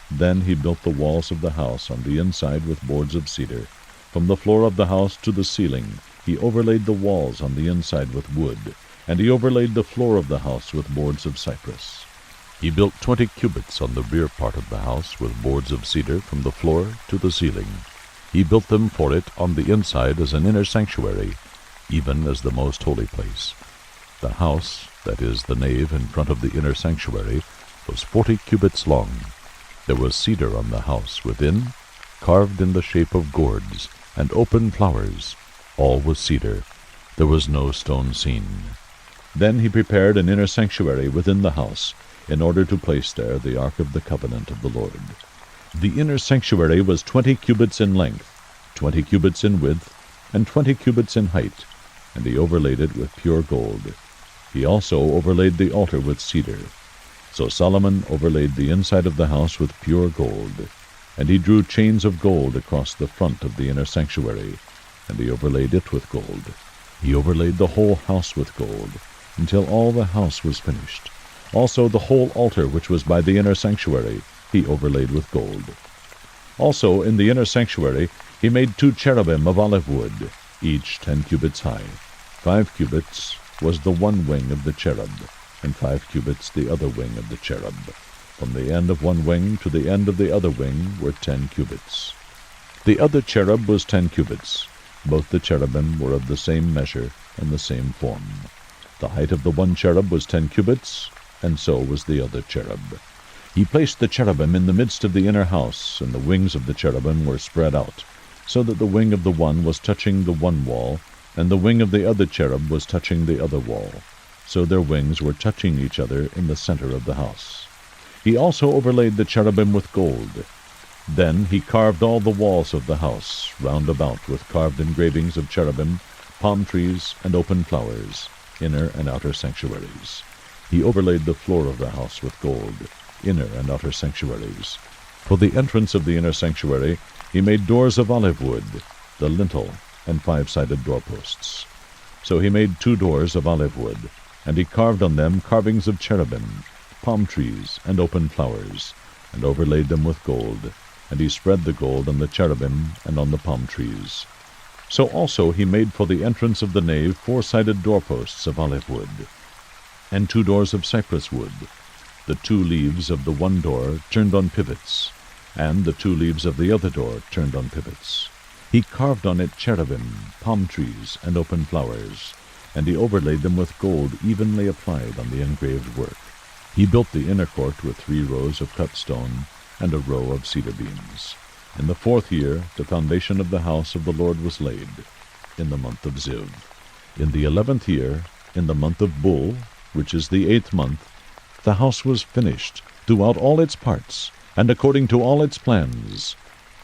S1: Then he built the walls of the house on the inside with boards of cedar. From the floor of the house to the ceiling he overlaid the walls on the inside with wood, and he overlaid the floor of the house with boards of cypress. He built 20 cubits on the rear part of the house with boards of cedar from the floor to the ceiling. He built them for it on the inside as an inner sanctuary, even as the most holy place. The house, that is, the nave in front of the inner sanctuary, was 40 cubits long. There was cedar on the house within, carved in the shape of gourds, and open flowers. All was cedar. There was no stone seen. Then he prepared an inner sanctuary within the house, in order to place there the ark of the covenant of the Lord. The inner sanctuary was 20 cubits in length, 20 cubits in width, and 20 cubits in height, and he overlaid it with pure gold. He also overlaid the altar with cedar. So Solomon overlaid the inside of the house with pure gold, and he drew chains of gold across the front of the inner sanctuary, and he overlaid it with gold. He overlaid the whole house with gold, until all the house was finished. Also the whole altar which was by the inner sanctuary he overlaid with gold. Also in the inner sanctuary he made 2 cherubim of olive wood, each 10 cubits high. 5 cubits was the one wing of the cherub, and 5 cubits the other wing of the cherub. From the end of one wing to the end of the other wing were 10 cubits. The other cherub was 10 cubits. Both the cherubim were of the same measure and the same form. The height of the one cherub was 10 cubits, and so was the other cherub. He placed the cherubim in the midst of the inner house, and the wings of the cherubim were spread out, so that the wing of the one was touching the one wall, and the wing of the other cherub was touching the other wall. So their wings were touching each other in the center of the house. He also overlaid the cherubim with gold. Then he carved all the walls of the house round about with carved engravings of cherubim, palm trees, and open flowers, inner and outer sanctuaries. He overlaid the floor of the house with gold, inner and outer sanctuaries. For the entrance of the inner sanctuary he made doors of olive wood, the lintel, and 5-sided doorposts. So he made 2 doors of olive wood, and he carved on them carvings of cherubim, palm trees, and open flowers, and overlaid them with gold, and he spread the gold on the cherubim and on the palm trees. So also he made for the entrance of the nave 4-sided doorposts of olive wood, and 2 doors of cypress wood. The 2 leaves of the one door turned on pivots, and the 2 leaves of the other door turned on pivots. He carved on it cherubim, palm trees, and open flowers, and he overlaid them with gold evenly applied on the engraved work. He built the inner court with 3 rows of cut stone and a row of cedar beams. In the 4th year the foundation of the house of the Lord was laid, in the month of Ziv. In the 11th year, in the month of Bul, which is the 8th month, the house was finished throughout all its parts, and according to all its plans.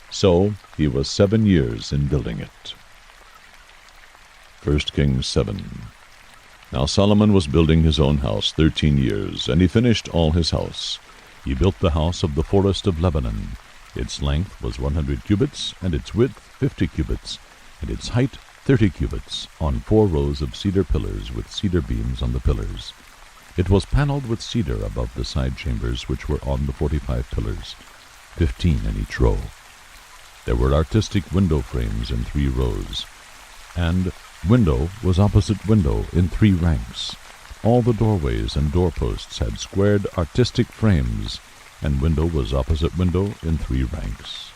S1: So he was 7 years in building it. 1 Kings 7. Now Solomon was building his own house 13 years, and he finished all his house. He built the house of the forest of Lebanon. Its length was 100 cubits, and its width 50 cubits, and its height 30 cubits, on 4 rows of cedar pillars with cedar beams on the pillars. It was paneled with cedar above the side chambers which were on the 45 pillars, 15 in each row. There were artistic window frames in 3 rows, and window was opposite window in 3 ranks. All the doorways and doorposts had squared artistic frames, and window was opposite window in 3 ranks.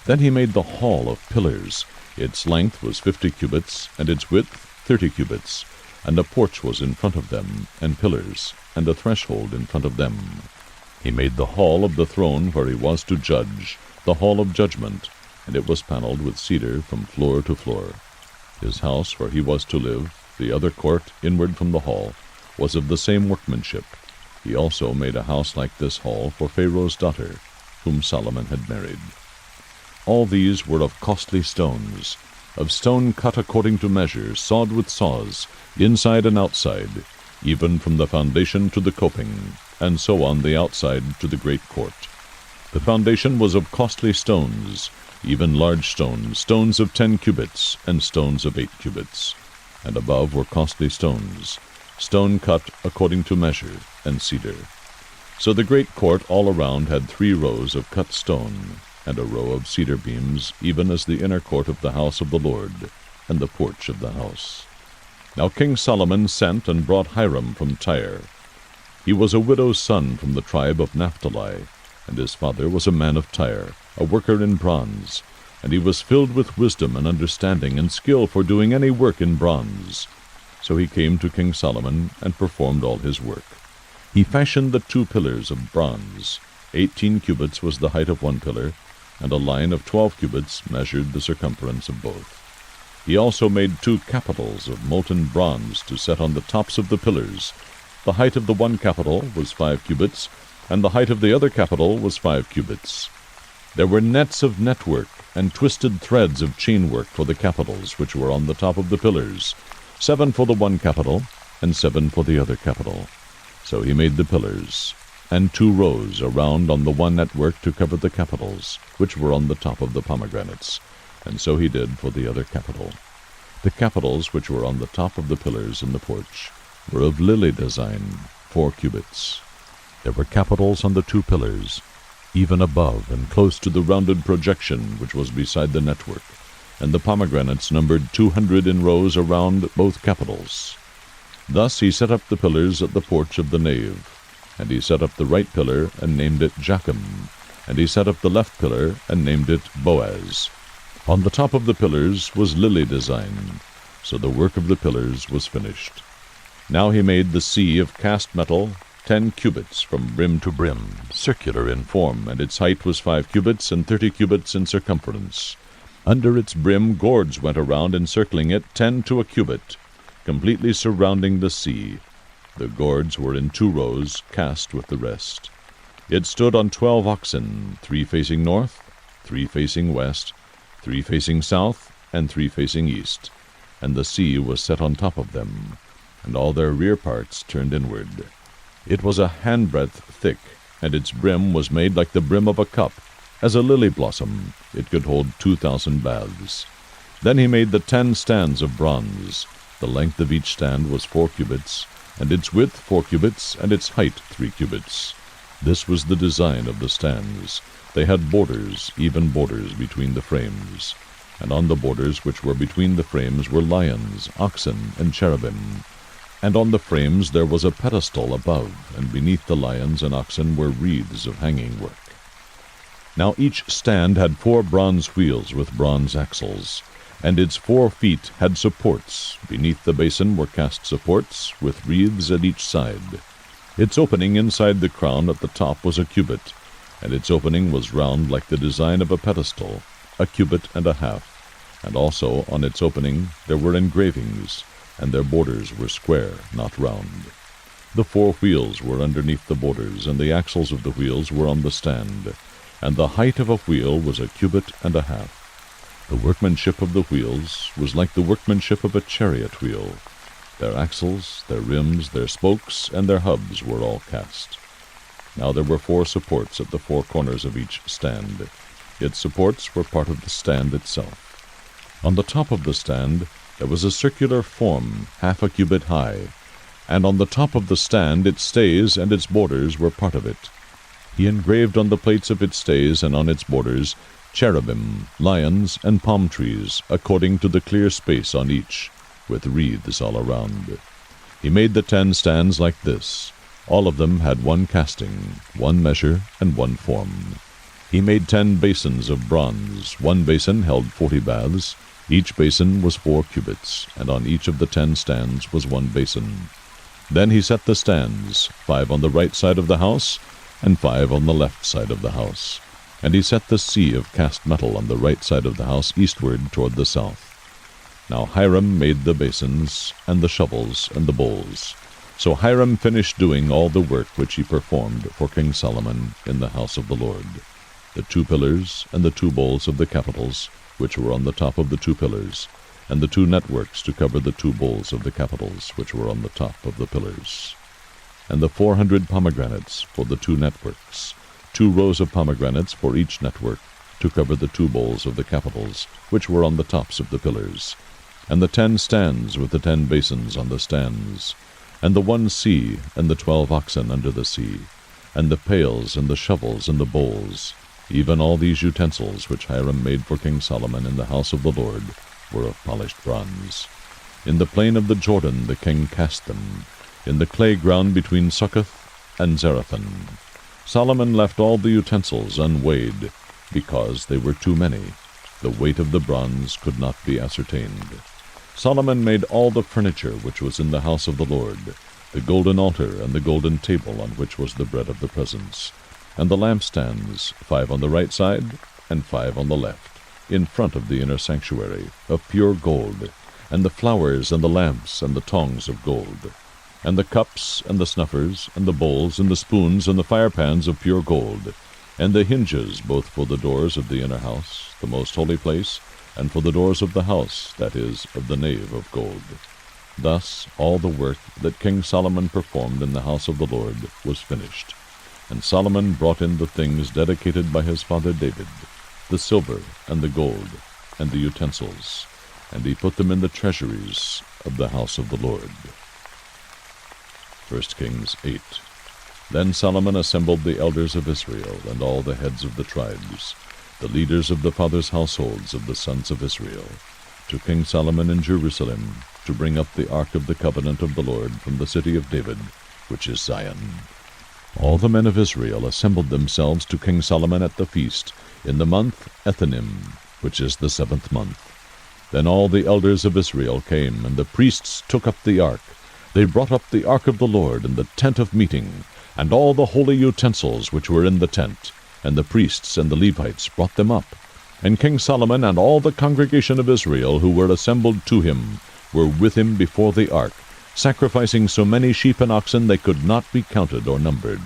S1: Then he made the hall of pillars. Its length was 50 cubits, and its width 30 cubits, and a porch was in front of them, and pillars, and a threshold in front of them. He made the hall of the throne where he was to judge, the hall of judgment, and it was paneled with cedar from floor to floor. His house where he was to live, the other court inward from the hall, was of the same workmanship. He also made a house like this hall for Pharaoh's daughter, whom Solomon had married. All these were of costly stones, of stone cut according to measure, sawed with saws, inside and outside, even from the foundation to the coping, and so on the outside to the great court. The foundation was of costly stones, even large stones, stones of 10 cubits, and stones of 8 cubits. And above were costly stones, stone cut according to measure, and cedar. So the great court all around had 3 rows of cut stone, and a row of cedar beams, even as the inner court of the house of the Lord, and the porch of the house. Now King Solomon sent and brought Hiram from Tyre. He was a widow's son from the tribe of Naphtali, and his father was a man of Tyre, a worker in bronze, and he was filled with wisdom and understanding and skill for doing any work in bronze. So he came to King Solomon and performed all his work. He fashioned the 2 pillars of bronze. 18 cubits was the height of one pillar, and a line of 12 cubits measured the circumference of both. He also made 2 capitals of molten bronze to set on the tops of the pillars. The height of the one capital was 5 cubits, and the height of the other capital was 5 cubits. There were nets of network and twisted threads of chainwork for the capitals which were on the top of the pillars, 7 for the one capital, and 7 for the other capital. So he made the pillars, and 2 rows around on the one network to cover the capitals, which were on the top of the pomegranates, and so he did for the other capital. The capitals which were on the top of the pillars in the porch were of lily design, 4 cubits. There were capitals on the 2 pillars, even above and close to the rounded projection which was beside the network, and the pomegranates numbered 200 in rows around both capitals. Thus he set up the pillars at the porch of the nave, and he set up the right pillar and named it Jachin, and he set up the left pillar and named it Boaz. On the top of the pillars was lily design, so the work of the pillars was finished. Now he made the sea of cast metal 10 cubits from brim to brim, circular in form, and its height was 5 cubits and 30 cubits in circumference. Under its brim gourds went around encircling it 10 to a cubit, completely surrounding the sea. The gourds were in 2 rows, cast with the rest. It stood on 12 oxen, 3 facing north, 3 facing west, 3 facing south, and 3 facing east, and the sea was set on top of them, and all their rear parts turned inward. It was a handbreadth thick, and its brim was made like the brim of a cup. As a lily blossom, it could hold 2,000 baths. Then he made the 10 stands of bronze. The length of each stand was 4 cubits, and its width 4 cubits, and its height 3 cubits. This was the design of the stands. They had borders, even borders between the frames, and on the borders which were between the frames were lions, oxen, and cherubim. And on the frames there was a pedestal above, and beneath the lions and oxen were wreaths of hanging work. Now each stand had 4 bronze wheels with bronze axles, and its 4 feet had supports. Beneath the basin were cast supports, with wreaths at each side. Its opening inside the crown at the top was a cubit, and its opening was round like the design of a pedestal, a cubit and a half, and also on its opening there were engravings, and their borders were square, not round. The 4 wheels were underneath the borders, and the axles of the wheels were on the stand, and the height of a wheel was a cubit and a half. The workmanship of the wheels was like the workmanship of a chariot wheel. Their axles, their rims, their spokes, and their hubs were all cast. Now there were 4 supports at the 4 corners of each stand. Its supports were part of the stand itself. On the top of the stand there was a circular form, half a cubit high, and on the top of the stand its stays and its borders were part of it. He engraved on the plates of its stays and on its borders cherubim, lions, and palm trees, according to the clear space on each, with wreaths all around. He made the 10 stands like this. All of them had 1 casting, 1 measure, and 1 form. He made 10 basins of bronze. 1 basin held 40 baths. Each basin was 4 cubits, and on each of the 10 stands was 1 basin. Then he set the stands, 5 on the right side of the house, and 5 on the left side of the house. And he set the sea of cast metal on the right side of the house eastward toward the south. Now Hiram made the basins, and the shovels, and the bowls. So Hiram finished doing all the work which he performed for King Solomon in the house of the Lord. The 2 pillars, and the 2 bowls of the capitals, which were on the top of the 2 pillars, and the 2 networks to cover the 2 bowls of the capitals, which were on the top of the pillars. And the 400 pomegranates for the 2 networks, 2 rows of pomegranates for each network, to cover the 2 bowls of the capitals, which were on the tops of the pillars, and the 10 stands with the 10 basins on the stands, and the 1 sea, and the 12 oxen under the sea, and the pails, and the shovels, and the bowls. Even all these utensils which Hiram made for King Solomon in the house of the Lord were of polished bronze. In the plain of the Jordan the king cast them, in the clay ground between Succoth and Zarethan. Solomon left all the utensils unweighed, because they were too many. The weight of the bronze could not be ascertained. Solomon made all the furniture which was in the house of the Lord, the golden altar and the golden table on which was the bread of the presence, and the lampstands, 5 on the right side and 5 on the left, in front of the inner sanctuary, of pure gold, and the flowers and the lamps and the tongs of gold, and the cups and the snuffers and the bowls and the spoons and the firepans of pure gold, and the hinges both for the doors of the inner house, the most holy place, and for the doors of the house, that is, of the nave of gold. Thus all the work that King Solomon performed in the house of the Lord was finished. And Solomon brought in the things dedicated by his father David, the silver and the gold, and the utensils, and he put them in the treasuries of the house of the Lord. 1 Kings 8. Then Solomon assembled the elders of Israel, and all the heads of the tribes, the leaders of the fathers' households of the sons of Israel, to King Solomon in Jerusalem, to bring up the ark of the covenant of the Lord from the city of David, which is Zion. All the men of Israel assembled themselves to King Solomon at the feast, in the month Ethanim, which is the 7th month. Then all the elders of Israel came, and the priests took up the ark. They brought up the ark of the Lord and the tent of meeting, and all the holy utensils which were in the tent, and the priests and the Levites brought them up. And King Solomon and all the congregation of Israel who were assembled to him were with him before the ark, sacrificing so many sheep and oxen they could not be counted or numbered.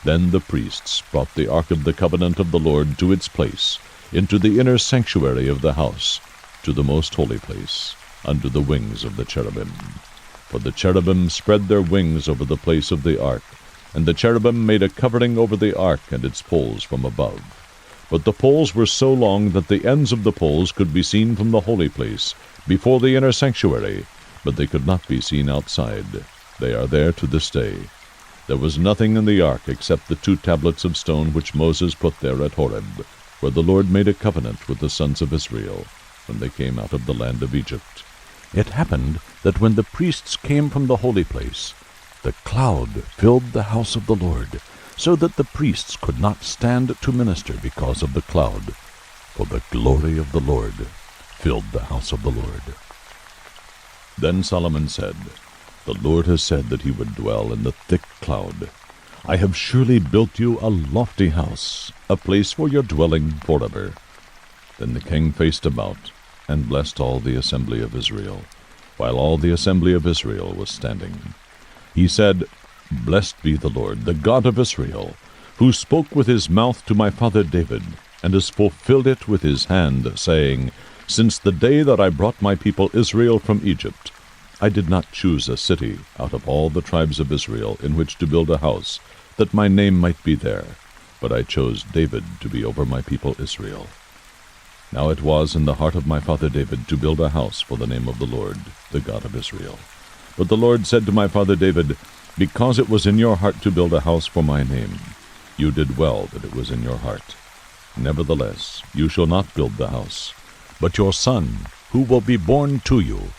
S1: Then the priests brought the ark of the covenant of the Lord to its place, into the inner sanctuary of the house, to the most holy place, under the wings of the cherubim. For the cherubim spread their wings over the place of the ark, and the cherubim made a covering over the ark and its poles from above. But the poles were so long that the ends of the poles could be seen from the holy place, before the inner sanctuary, but they could not be seen outside. They are there to this day. There was nothing in the ark except the 2 tablets of stone which Moses put there at Horeb, where the Lord made a covenant with the sons of Israel, when they came out of the land of Egypt. It happened that when the priests came from the holy place, the cloud filled the house of the Lord, so that the priests could not stand to minister because of the cloud, for the glory of the Lord filled the house of the Lord. Then Solomon said, "The Lord has said that he would dwell in the thick cloud. I have surely built you a lofty house, a place for your dwelling forever." Then the king faced about and blessed all the assembly of Israel, while all the assembly of Israel was standing. He said, "Blessed be the Lord, the God of Israel, who spoke with his mouth to my father David, and has fulfilled it with his hand, saying, Since the day that I brought my people Israel from Egypt, I did not choose a city out of all the tribes of Israel in which to build a house, that my name might be there, but I chose David to be over my people Israel. Now it was in the heart of my father David to build a house for the name of the Lord, the God of Israel. But the Lord said to my father David, Because it was in your heart to build a house for my name, you did well that it was in your heart. Nevertheless, you shall not build the house, but your son, who will be born to you,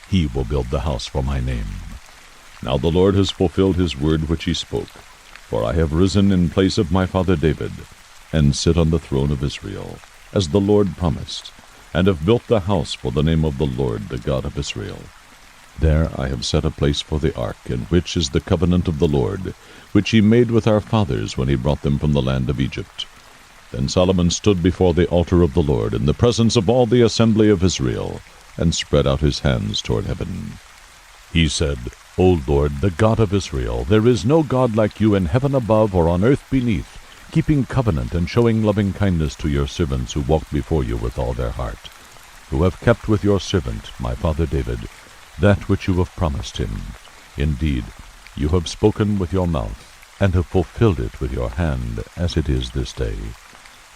S1: he will build the house for my name. Now the Lord has fulfilled his word which he spoke, for I have risen in place of my father David, and sit on the throne of Israel, as the Lord promised, and have built the house for the name of the Lord, the God of Israel. There I have set a place for the ark, in which is the covenant of the Lord, which he made with our fathers when he brought them from the land of Egypt. Then Solomon stood before the altar of the Lord in the presence of all the assembly of Israel, and spread out his hands toward heaven. He said, O Lord, the God of Israel, there is no God like you in heaven above or on earth beneath, keeping covenant and showing loving kindness to your servants who walk before you with all their heart, who have kept with your servant, my father David, that which you have promised him. Indeed, you have spoken with your mouth, and have fulfilled it with your hand, as it is this day.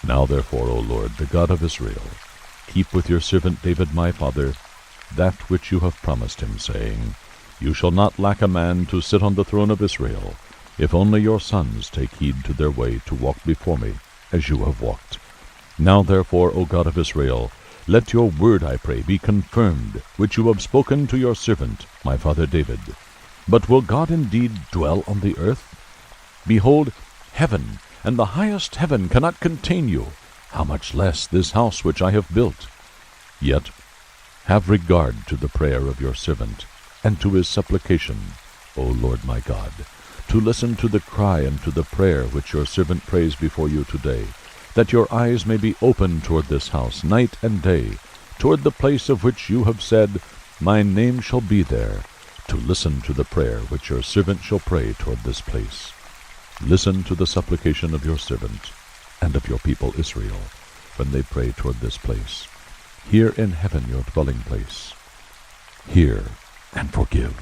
S1: Now therefore, O Lord, the God of Israel, keep with your servant David my father that which you have promised him, saying, You shall not lack a man to sit on the throne of Israel, if only your sons take heed to their way to walk before me, as you have walked. Now therefore, O God of Israel, let your word, I pray, be confirmed, which you have spoken to your servant, my father David. But will God indeed dwell on the earth? Behold, heaven and the highest heaven cannot contain you, how much less this house which I have built? Yet have regard to the prayer of your servant, and to his supplication, O Lord my God, to listen to the cry and to the prayer which your servant prays before you today, that your eyes may be open toward this house night and day, toward the place of which you have said, My name shall be there, to listen to the prayer which your servant shall pray toward this place. Listen to the supplication of your servant and of your people Israel, when they pray toward this place. Hear in heaven your dwelling place. Hear and forgive.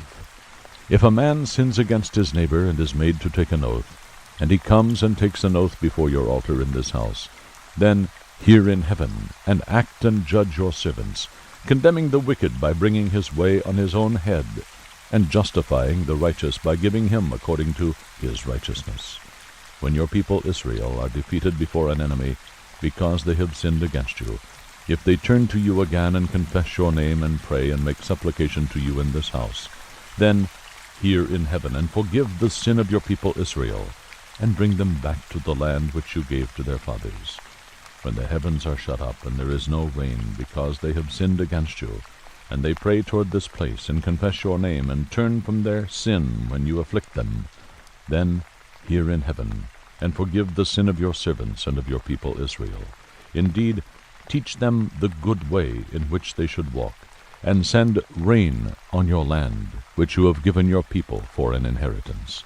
S1: If a man sins against his neighbor and is made to take an oath, and he comes and takes an oath before your altar in this house, then hear in heaven, and act and judge your servants, condemning the wicked by bringing his way on his own head, and justifying the righteous by giving him according to his righteousness. When your people Israel are defeated before an enemy, because they have sinned against you, if they turn to you again and confess your name and pray and make supplication to you in this house, then hear in heaven and forgive the sin of your people Israel, and bring them back to the land which you gave to their fathers. When the heavens are shut up and there is no rain, because they have sinned against you, and they pray toward this place, and confess your name, and turn from their sin when you afflict them, then hear in heaven, and forgive the sin of your servants and of your people Israel. Indeed, teach them the good way in which they should walk, and send rain on your land, which you have given your people for an inheritance.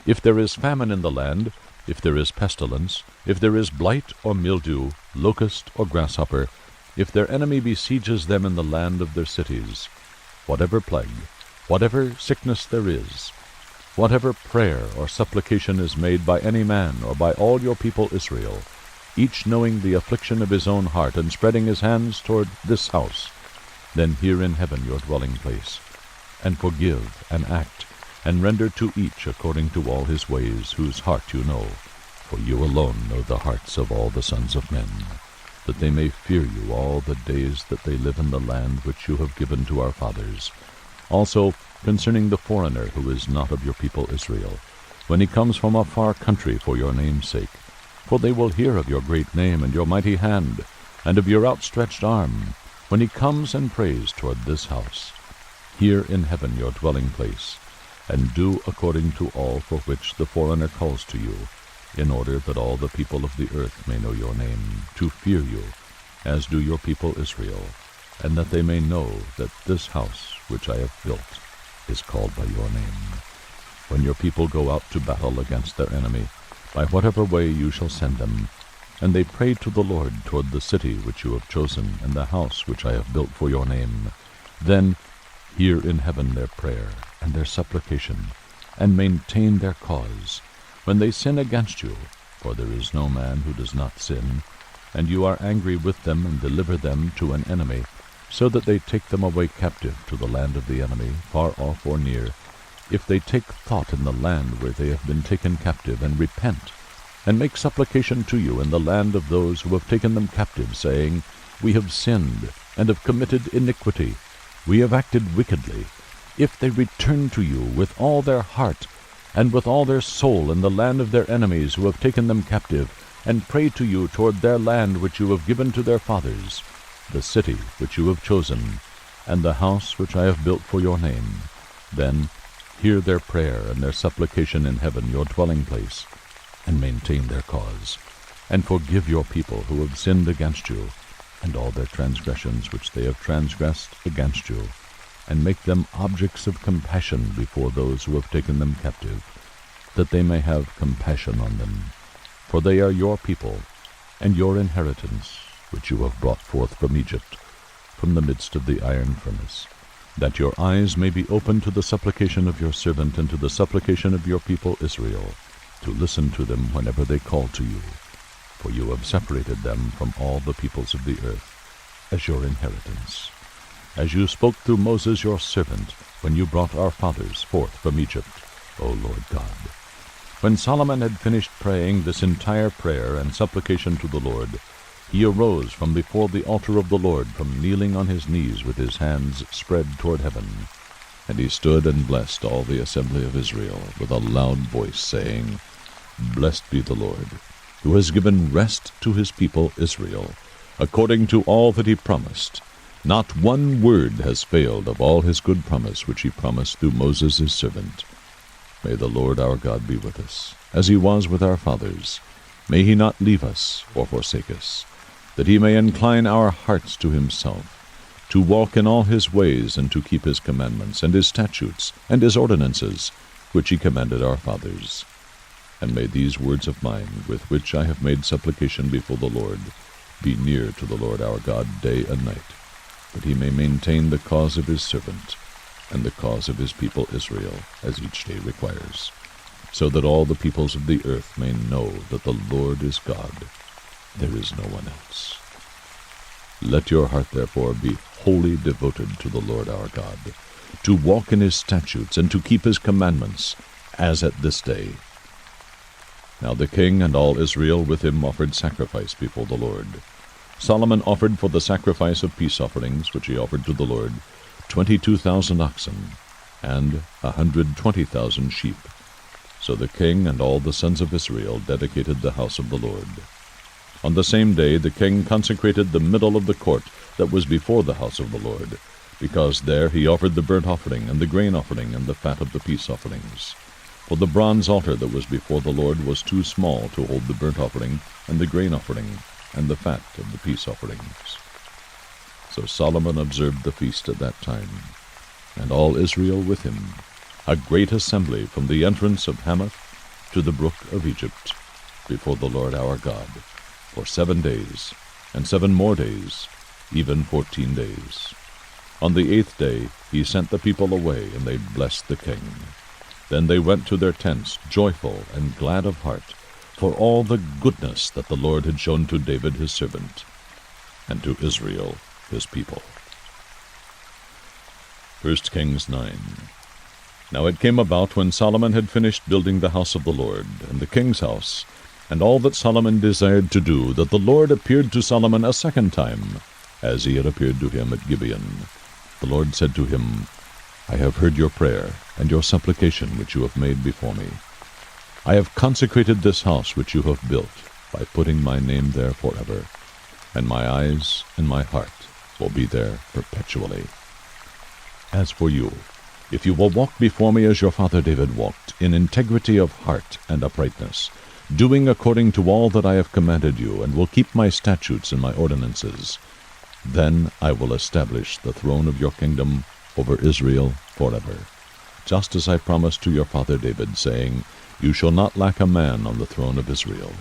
S1: If there is famine in the land, if there is pestilence, if there is blight or mildew, locust or grasshopper, if their enemy besieges them in the land of their cities, whatever plague, whatever sickness there is, whatever prayer or supplication is made by any man or by all your people Israel, each knowing the affliction of his own heart and spreading his hands toward this house, then hear in heaven your dwelling place, and forgive and act, and render to each according to all his ways, whose heart you know, for you alone know the hearts of all the sons of men. that they may fear you all the days that they live in the land which you have given to our fathers. Also concerning the foreigner who is not of your people Israel, when he comes from a far country for your name's sake. For they will hear of your great name and your mighty hand, and of your outstretched arm, when he comes and prays toward this house. Hear in heaven your dwelling place, and do according to all for which the foreigner calls to you, in order that all the people of the earth may know your name, to fear you, as do your people Israel, and that they may know that this house which I have built is called by your name. When your people go out to battle against their enemy, by whatever way you shall send them, and they pray to the Lord toward the city which you have chosen, and the house which I have built for your name, then hear in heaven their prayer and their supplication, and maintain their cause. When they sin against you, for there is no man who does not sin, and you are angry with them and deliver them to an enemy, so that they take them away captive to the land of the enemy, far off or near, if they take thought in the land where they have been taken captive, and repent, and make supplication to you in the land of those who have taken them captive, saying, We have sinned, and have committed iniquity, we have acted wickedly. If they return to you with all their heart, and with all their soul in the land of their enemies who have taken them captive, and pray to you toward their land which you have given to their fathers, the city which you have chosen, and the house which I have built for your name, then hear their prayer and their supplication in heaven, your dwelling place, and maintain their cause, and forgive your people who have sinned against you, and all their transgressions which they have transgressed against you, and make them objects of compassion before those who have taken them captive, that they may have compassion on them. For they are your people, and your inheritance, which you have brought forth from Egypt, from the midst of the iron furnace, that your eyes may be open to the supplication of your servant, and to the supplication of your people Israel, to listen to them whenever they call to you. For you have separated them from all the peoples of the earth, as your inheritance, as you spoke through Moses your servant, when you brought our fathers forth from Egypt, O Lord God. When Solomon had finished praying this entire prayer and supplication to the Lord, he arose from before the altar of the Lord, from kneeling on his knees with his hands spread toward heaven. And he stood and blessed all the assembly of Israel with a loud voice, saying, Blessed be the Lord, who has given rest to his people Israel, according to all that he promised. Not one word has failed of all his good promise which he promised through Moses his servant. May the Lord our God be with us, as he was with our fathers. May he not leave us or forsake us, that he may incline our hearts to himself, to walk in all his ways, and to keep his commandments, and his statutes, and his ordinances, which he commanded our fathers. And may these words of mine, with which I have made supplication before the Lord, be near to the Lord our God day and night, that he may maintain the cause of his servant, and the cause of his people Israel, as each day requires, so that all the peoples of the earth may know that the Lord is God, there is no one else. Let your heart therefore be wholly devoted to the Lord our God, to walk in his statutes, and to keep his commandments, as at this day. Now the king and all Israel with him offered sacrifice before the Lord. Solomon offered for the sacrifice of peace offerings, which he offered to the Lord, 22,000 oxen, and 120,000 sheep. So the king and all the sons of Israel dedicated the house of the Lord. On the same day the king consecrated the middle of the court that was before the house of the Lord, because there he offered the burnt offering, and the grain offering, and the fat of the peace offerings. For the bronze altar that was before the Lord was too small to hold the burnt offering, and the grain offering, and the fat of the peace offerings. So Solomon observed the feast at that time, and all Israel with him, a great assembly from the entrance of Hamath to the brook of Egypt, before the Lord our God, for 7 days, and 7 more days, even 14 days. On the 8th day he sent the people away, and they blessed the king. Then they went to their tents, joyful and glad of heart, for all the goodness that the Lord had shown to David his servant, and to Israel his people. 1 Kings 9. Now it came about, when Solomon had finished building the house of the Lord, and the king's house, and all that Solomon desired to do, that the Lord appeared to Solomon a second time, as he had appeared to him at Gibeon. The Lord said to him, I have heard your prayer and your supplication which you have made before me. I have consecrated this house which you have built, by putting my name there forever, and my eyes and my heart will be there perpetually. As for you, if you will walk before me as your father David walked, in integrity of heart and uprightness, doing according to all that I have commanded you, and will keep my statutes and my ordinances, then I will establish the throne of your kingdom over Israel forever, just as I promised to your father David, saying, You shall not lack a man on the throne of Israel.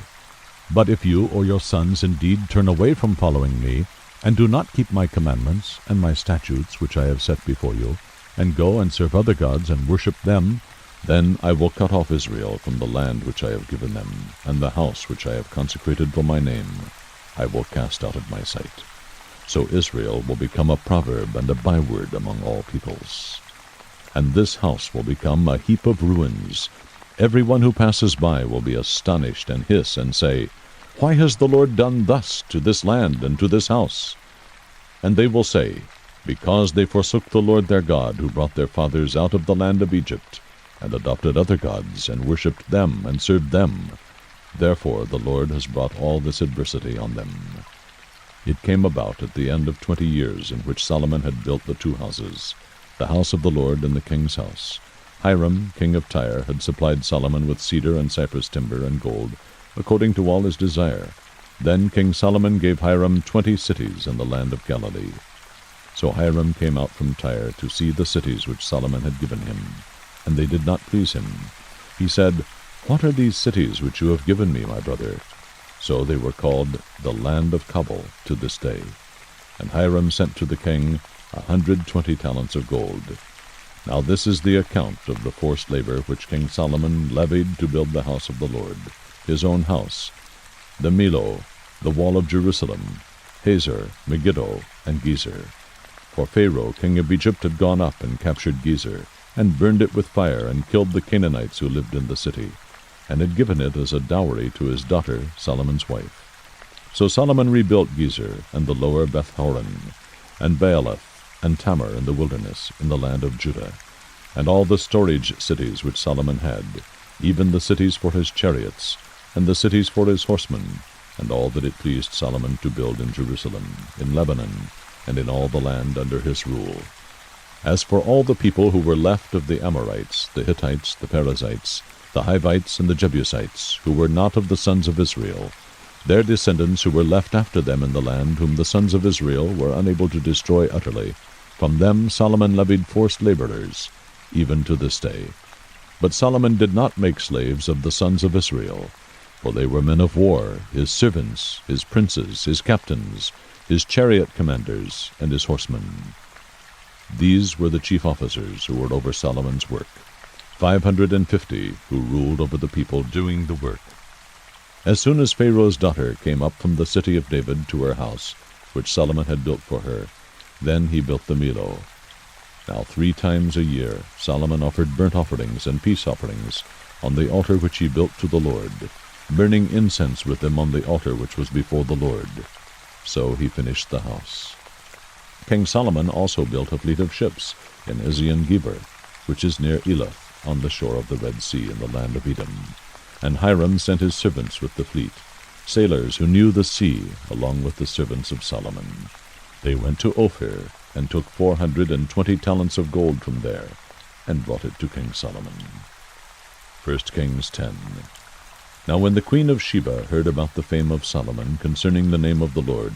S1: But if you or your sons indeed turn away from following me, and do not keep my commandments and my statutes which I have set before you, and go and serve other gods and worship them, then I will cut off Israel from the land which I have given them, and the house which I have consecrated for my name I will cast out of my sight. So Israel will become a proverb and a byword among all peoples. And this house will become a heap of ruins. Everyone who passes by will be astonished and hiss and say, Why has the Lord done thus to this land and to this house? And they will say, Because they forsook the Lord their God, who brought their fathers out of the land of Egypt, and adopted other gods, and worshipped them, and served them. Therefore the Lord has brought all this adversity on them. It came about at the end of 20 years, in which Solomon had built the two houses, the house of the Lord and the king's house. Hiram, king of Tyre, had supplied Solomon with cedar and cypress timber and gold, according to all his desire. Then King Solomon gave Hiram 20 cities in the land of Galilee. So Hiram came out from Tyre to see the cities which Solomon had given him, and they did not please him. He said, What are these cities which you have given me, my brother? So they were called the land of Cabul to this day. And Hiram sent to the king 120 talents of gold. Now this is the account of the forced labor which King Solomon levied to build the house of the Lord, his own house, the Millo, the wall of Jerusalem, Hazor, Megiddo, and Gezer. For Pharaoh, king of Egypt, had gone up and captured Gezer, and burned it with fire, and killed the Canaanites who lived in the city, and had given it as a dowry to his daughter, Solomon's wife. So Solomon rebuilt Gezer, and the lower Beth-horon, and Baalath, and Tamar in the wilderness, in the land of Judah, and all the storage cities which Solomon had, even the cities for his chariots, and the cities for his horsemen, and all that it pleased Solomon to build in Jerusalem, in Lebanon, and in all the land under his rule. As for all the people who were left of the Amorites, the Hittites, the Perizzites, the Hivites, and the Jebusites, who were not of the sons of Israel, their descendants who were left after them in the land, whom the sons of Israel were unable to destroy utterly, from them Solomon levied forced laborers, even to this day. But Solomon did not make slaves of the sons of Israel, for they were men of war, his servants, his princes, his captains, his chariot commanders, and his horsemen. These were the chief officers who were over Solomon's work, 550 who ruled over the people doing the work. As soon as Pharaoh's daughter came up from the city of David to her house, which Solomon had built for her, then he built the Millo. Now 3 times a year Solomon offered burnt offerings and peace offerings on the altar which he built to the Lord, burning incense with them on the altar which was before the Lord. So he finished the house. King Solomon also built a fleet of ships in Ezion-Geber, which is near Elath, on the shore of the Red Sea in the land of Edom. And Hiram sent his servants with the fleet, sailors who knew the sea, along with the servants of Solomon. They went to Ophir, and took 420 talents of gold from there, and brought it to King Solomon. 1 Kings 10. Now when the queen of Sheba heard about the fame of Solomon concerning the name of the Lord,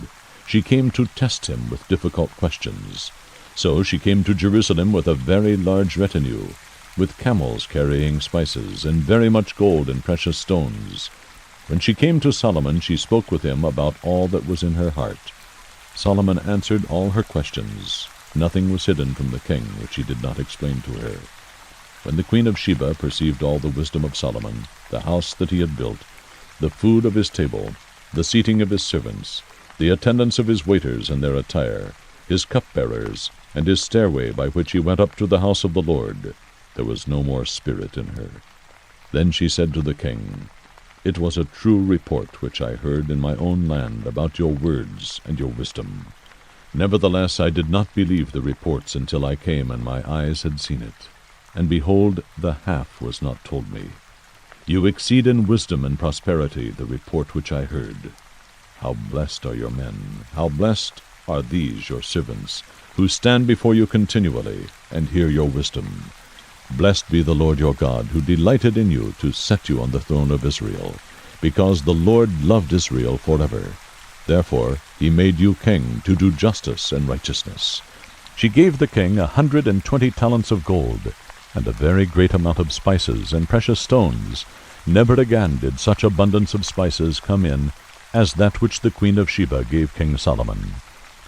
S1: she came to test him with difficult questions. So she came to Jerusalem with a very large retinue, with camels carrying spices, and very much gold and precious stones. When she came to Solomon, she spoke with him about all that was in her heart. Solomon answered all her questions. Nothing was hidden from the king which he did not explain to her. When the queen of Sheba perceived all the wisdom of Solomon, the house that he had built, the food of his table, the seating of his servants, the attendance of his waiters and their attire, his cupbearers, and his stairway by which he went up to the house of the Lord, there was no more spirit in her. Then she said to the king, It was a true report which I heard in my own land about your words and your wisdom. Nevertheless I did not believe the reports until I came and my eyes had seen it. And behold, the half was not told me. You exceed in wisdom and prosperity the report which I heard. How blessed are your men, how blessed are these your servants, who stand before you continually, and hear your wisdom. Blessed be the Lord your God, who delighted in you to set you on the throne of Israel, because the Lord loved Israel forever. Therefore he made you king to do justice and righteousness. She gave the king 120 talents of gold, and a very great amount of spices and precious stones. Never again did such abundance of spices come in as that which the queen of Sheba gave King Solomon.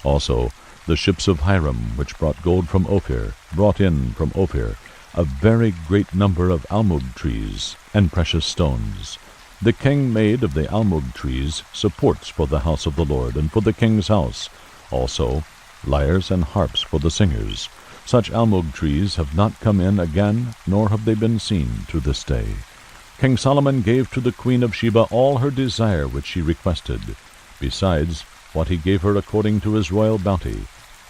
S1: Also the ships of Hiram, which brought gold from Ophir, brought in from Ophir a very great number of almug trees and precious stones. The king made of the almug trees supports for the house of the Lord and for the king's house, also lyres and harps for the singers. Such almug trees have not come in again, nor have they been seen to this day. King Solomon gave to the queen of Sheba all her desire which she requested, besides what he gave her according to his royal bounty.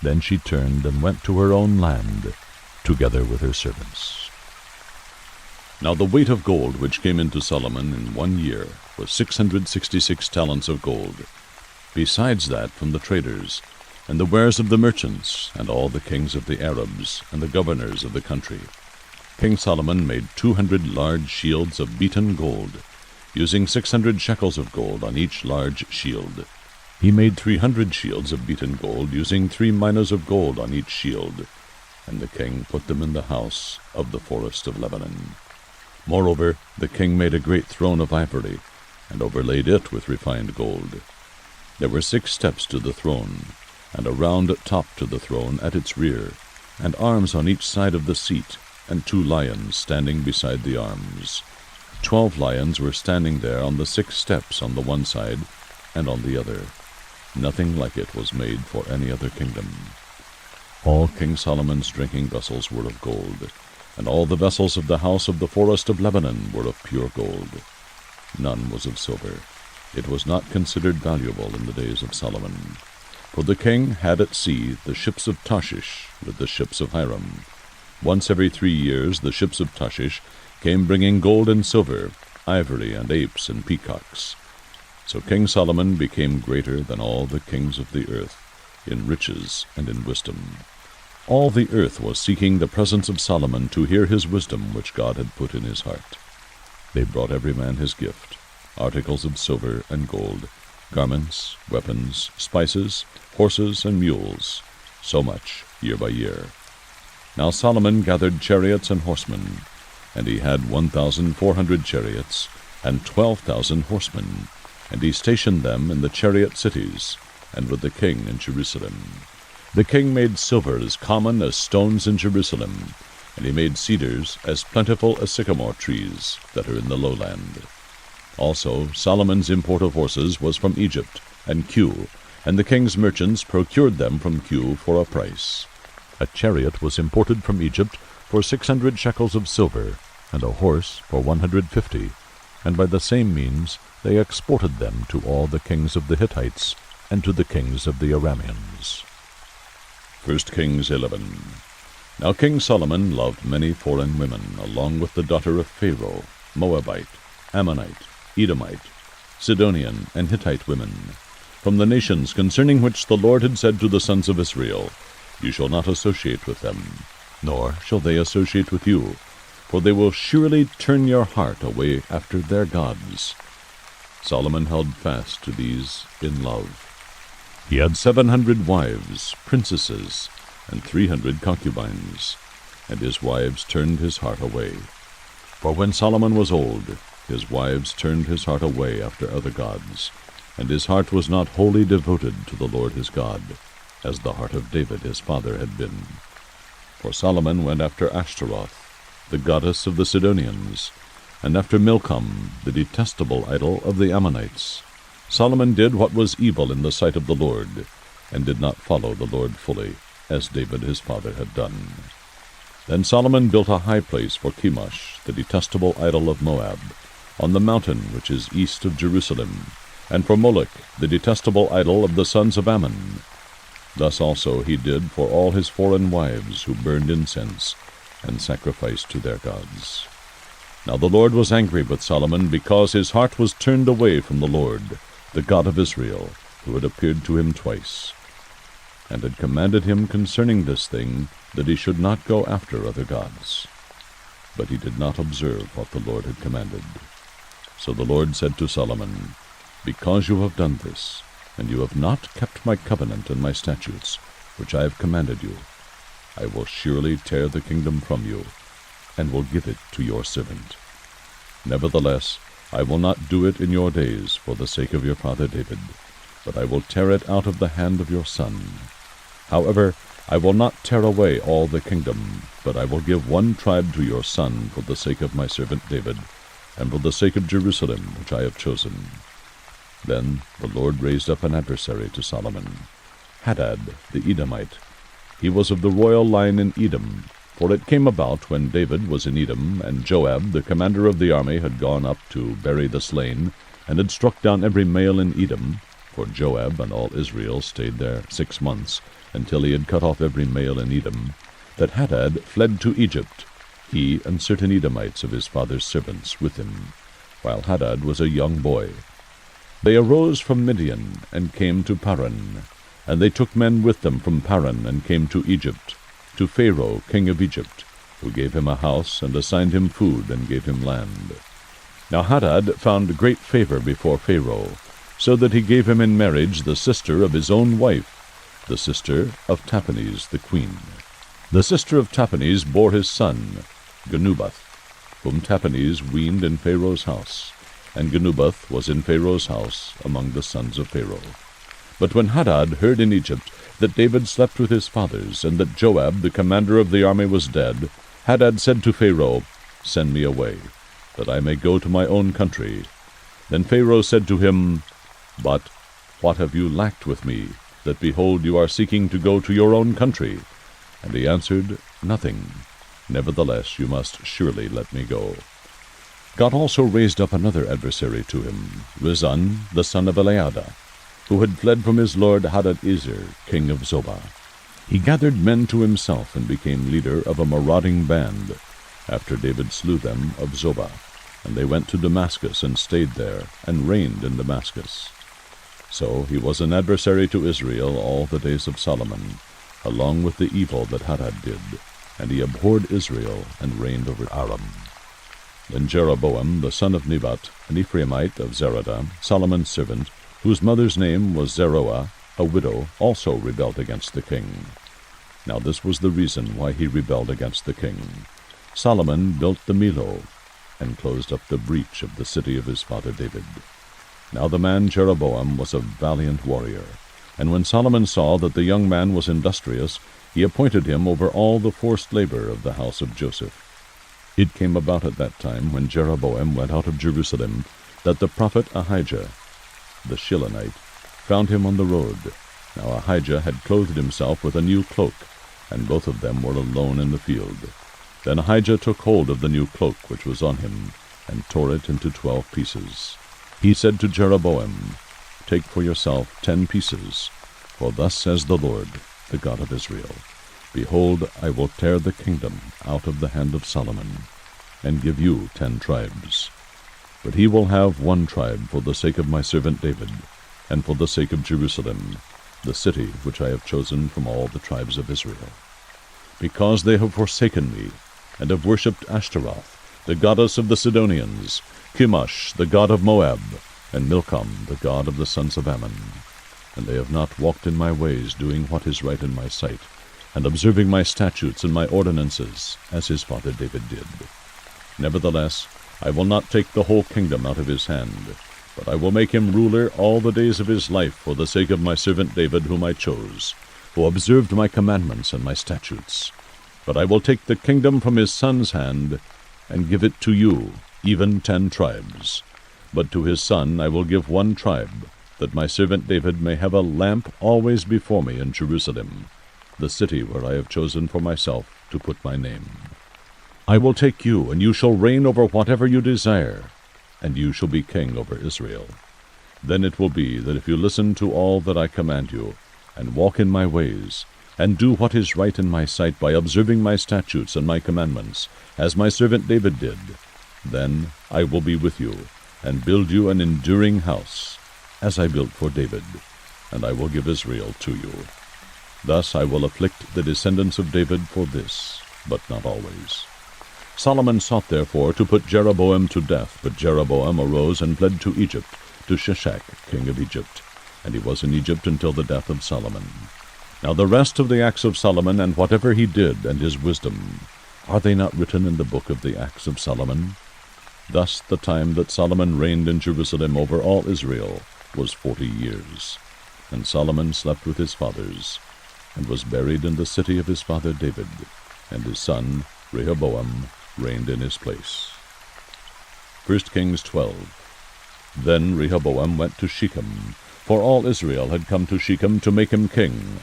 S1: Then she turned and went to her own land, together with her servants. Now the weight of gold which came into Solomon in 1 year was 666 talents of gold, besides that from the traders, and the wares of the merchants, and all the kings of the Arabs, and the governors of the country. King Solomon made 200 large shields of beaten gold, using 600 shekels of gold on each large shield. He made 300 shields of beaten gold, using 3 minas of gold on each shield, and the king put them in the house of the forest of Lebanon. Moreover, the king made a great throne of ivory, and overlaid it with refined gold. There were 6 steps to the throne, and a round top to the throne at its rear, and arms on each side of the seat, and 2 lions standing beside the arms. 12 lions were standing there on the 6 steps on the one side and on the other. Nothing like it was made for any other kingdom. All King Solomon's drinking vessels were of gold, and all the vessels of the house of the forest of Lebanon were of pure gold. None was of silver. It was not considered valuable in the days of Solomon. For the king had at sea the ships of Tarshish with the ships of Hiram. Once every 3 years the ships of Tarshish came bringing gold and silver, ivory and apes and peacocks. So King Solomon became greater than all the kings of the earth, in riches and in wisdom. All the earth was seeking the presence of Solomon to hear his wisdom which God had put in his heart. They brought every man his gift, articles of silver and gold, garments, weapons, spices, horses, and mules, so much year by year. Now Solomon gathered chariots and horsemen, and he had 1,400 chariots and 12,000 horsemen, and he stationed them in the chariot cities, and with the king in Jerusalem. The king made silver as common as stones in Jerusalem, and he made cedars as plentiful as sycamore trees that are in the lowland. Also Solomon's import of horses was from Egypt and Kue, and the king's merchants procured them from Kue for a price. A chariot was imported from Egypt for 600 shekels of silver, and a horse for 150, and by the same means they exported them to all the kings of the Hittites and to the kings of the Arameans. 1 Kings 11. Now King Solomon loved many foreign women, along with the daughter of Pharaoh, Moabite, Ammonite, Edomite, Sidonian, and Hittite women, from the nations concerning which the Lord had said to the sons of Israel, You shall not associate with them, nor shall they associate with you, for they will surely turn your heart away after their gods. Solomon held fast to these in love. He had 700 wives, princesses, and 300 concubines, and his wives turned his heart away. For when Solomon was old, his wives turned his heart away after other gods, and his heart was not wholly devoted to the Lord his God, as the heart of David his father had been. For Solomon went after Ashtaroth, the goddess of the Sidonians, and after Milcom, the detestable idol of the Ammonites. Solomon did what was evil in the sight of the Lord, and did not follow the Lord fully, as David his father had done. Then Solomon built a high place for Chemosh, the detestable idol of Moab, on the mountain which is east of Jerusalem, and for Moloch, the detestable idol of the sons of Ammon. Thus also he did for all his foreign wives who burned incense and sacrificed to their gods. Now the Lord was angry with Solomon, because his heart was turned away from the Lord, the God of Israel, who had appeared to him twice, and had commanded him concerning this thing, that he should not go after other gods. But he did not observe what the Lord had commanded. So the Lord said to Solomon, Because you have done this, and you have not kept my covenant and my statutes, which I have commanded you, I will surely tear the kingdom from you, and will give it to your servant. Nevertheless, I will not do it in your days for the sake of your father David, but I will tear it out of the hand of your son. However, I will not tear away all the kingdom, but I will give one tribe to your son for the sake of my servant David, and for the sake of Jerusalem, which I have chosen. Then the Lord raised up an adversary to Solomon, Hadad the Edomite. He was of the royal line in Edom, for it came about when David was in Edom, and Joab, the commander of the army, had gone up to bury the slain, and had struck down every male in Edom, for Joab and all Israel stayed there 6 months, until he had cut off every male in Edom, that Hadad fled to Egypt, he and certain Edomites of his father's servants with him, while Hadad was a young boy. They arose from Midian, and came to Paran, and they took men with them from Paran, and came to Egypt, to Pharaoh king of Egypt, who gave him a house, and assigned him food, and gave him land. Now Hadad found great favor before Pharaoh, so that he gave him in marriage the sister of his own wife, the sister of Tahpenes the queen. The sister of Tahpenes bore his son, Genubath, whom Tahpenes weaned in Pharaoh's house, and Genubath was in Pharaoh's house among the sons of Pharaoh. But when Hadad heard in Egypt that David slept with his fathers, and that Joab, the commander of the army, was dead, Hadad said to Pharaoh, Send me away, that I may go to my own country. Then Pharaoh said to him, But what have you lacked with me, that behold you are seeking to go to your own country? And he answered, Nothing. Nevertheless you must surely let me go. God also raised up another adversary to him, Rezon the son of Eliada, who had fled from his lord Hadadezer, king of Zobah. He gathered men to himself, and became leader of a marauding band, after David slew them of Zobah. And they went to Damascus, and stayed there, and reigned in Damascus. So he was an adversary to Israel all the days of Solomon, along with the evil that Hadad did, and he abhorred Israel, and reigned over Aram. Then Jeroboam the son of Nebat, an Ephraimite of Zeradah, Solomon's servant, whose mother's name was Zeruah, a widow, also rebelled against the king. Now this was the reason why he rebelled against the king. Solomon built the Millo, and closed up the breach of the city of his father David. Now the man Jeroboam was a valiant warrior, and when Solomon saw that the young man was industrious, he appointed him over all the forced labor of the house of Joseph. It came about at that time, when Jeroboam went out of Jerusalem, that the prophet Ahijah, the Shilonite, found him on the road. Now Ahijah had clothed himself with a new cloak, and both of them were alone in the field. Then Ahijah took hold of the new cloak which was on him, and tore it into 12 pieces. He said to Jeroboam, Take for yourself 10 pieces, for thus says the Lord, the God of Israel, Behold, I will tear the kingdom out of the hand of Solomon, and give you 10 tribes. But he will have 1 tribe for the sake of my servant David, and for the sake of Jerusalem, the city which I have chosen from all the tribes of Israel. Because they have forsaken me, and have worshipped Ashtaroth, the goddess of the Sidonians, Chemosh, the god of Moab, and Milcom, the god of the sons of Ammon. And they have not walked in my ways, doing what is right in my sight, and observing my statutes and my ordinances, as his father David did. Nevertheless, I will not take the whole kingdom out of his hand, but I will make him ruler all the days of his life for the sake of my servant David, whom I chose, who observed my commandments and my statutes. But I will take the kingdom from his son's hand, and give it to you, even 10 tribes. But to his son I will give 1 tribe, that my servant David may have a lamp always before me in Jerusalem, the city where I have chosen for myself to put my name. I will take you, and you shall reign over whatever you desire. and you shall be king over Israel. Then it will be that if you listen to all that I command you, and walk in my ways, and do what is right in my sight by observing my statutes and my commandments, as my servant David did, then I will be with you, and build you an enduring house, as I built for David, and I will give Israel to you. Thus I will afflict the descendants of David for this, but not always. Solomon sought therefore to put Jeroboam to death, but Jeroboam arose and fled to Egypt, to Shishak, king of Egypt, and he was in Egypt until the death of Solomon. Now the rest of the acts of Solomon, and whatever he did, and his wisdom, are they not written in the book of the acts of Solomon? Thus the time that Solomon reigned in Jerusalem over all Israel was 40 years. And Solomon slept with his fathers, and was buried in the city of his father David, and his son Rehoboam reigned in his place. 1 Kings 12. Then Rehoboam went to Shechem, for all Israel had come to Shechem to make him king.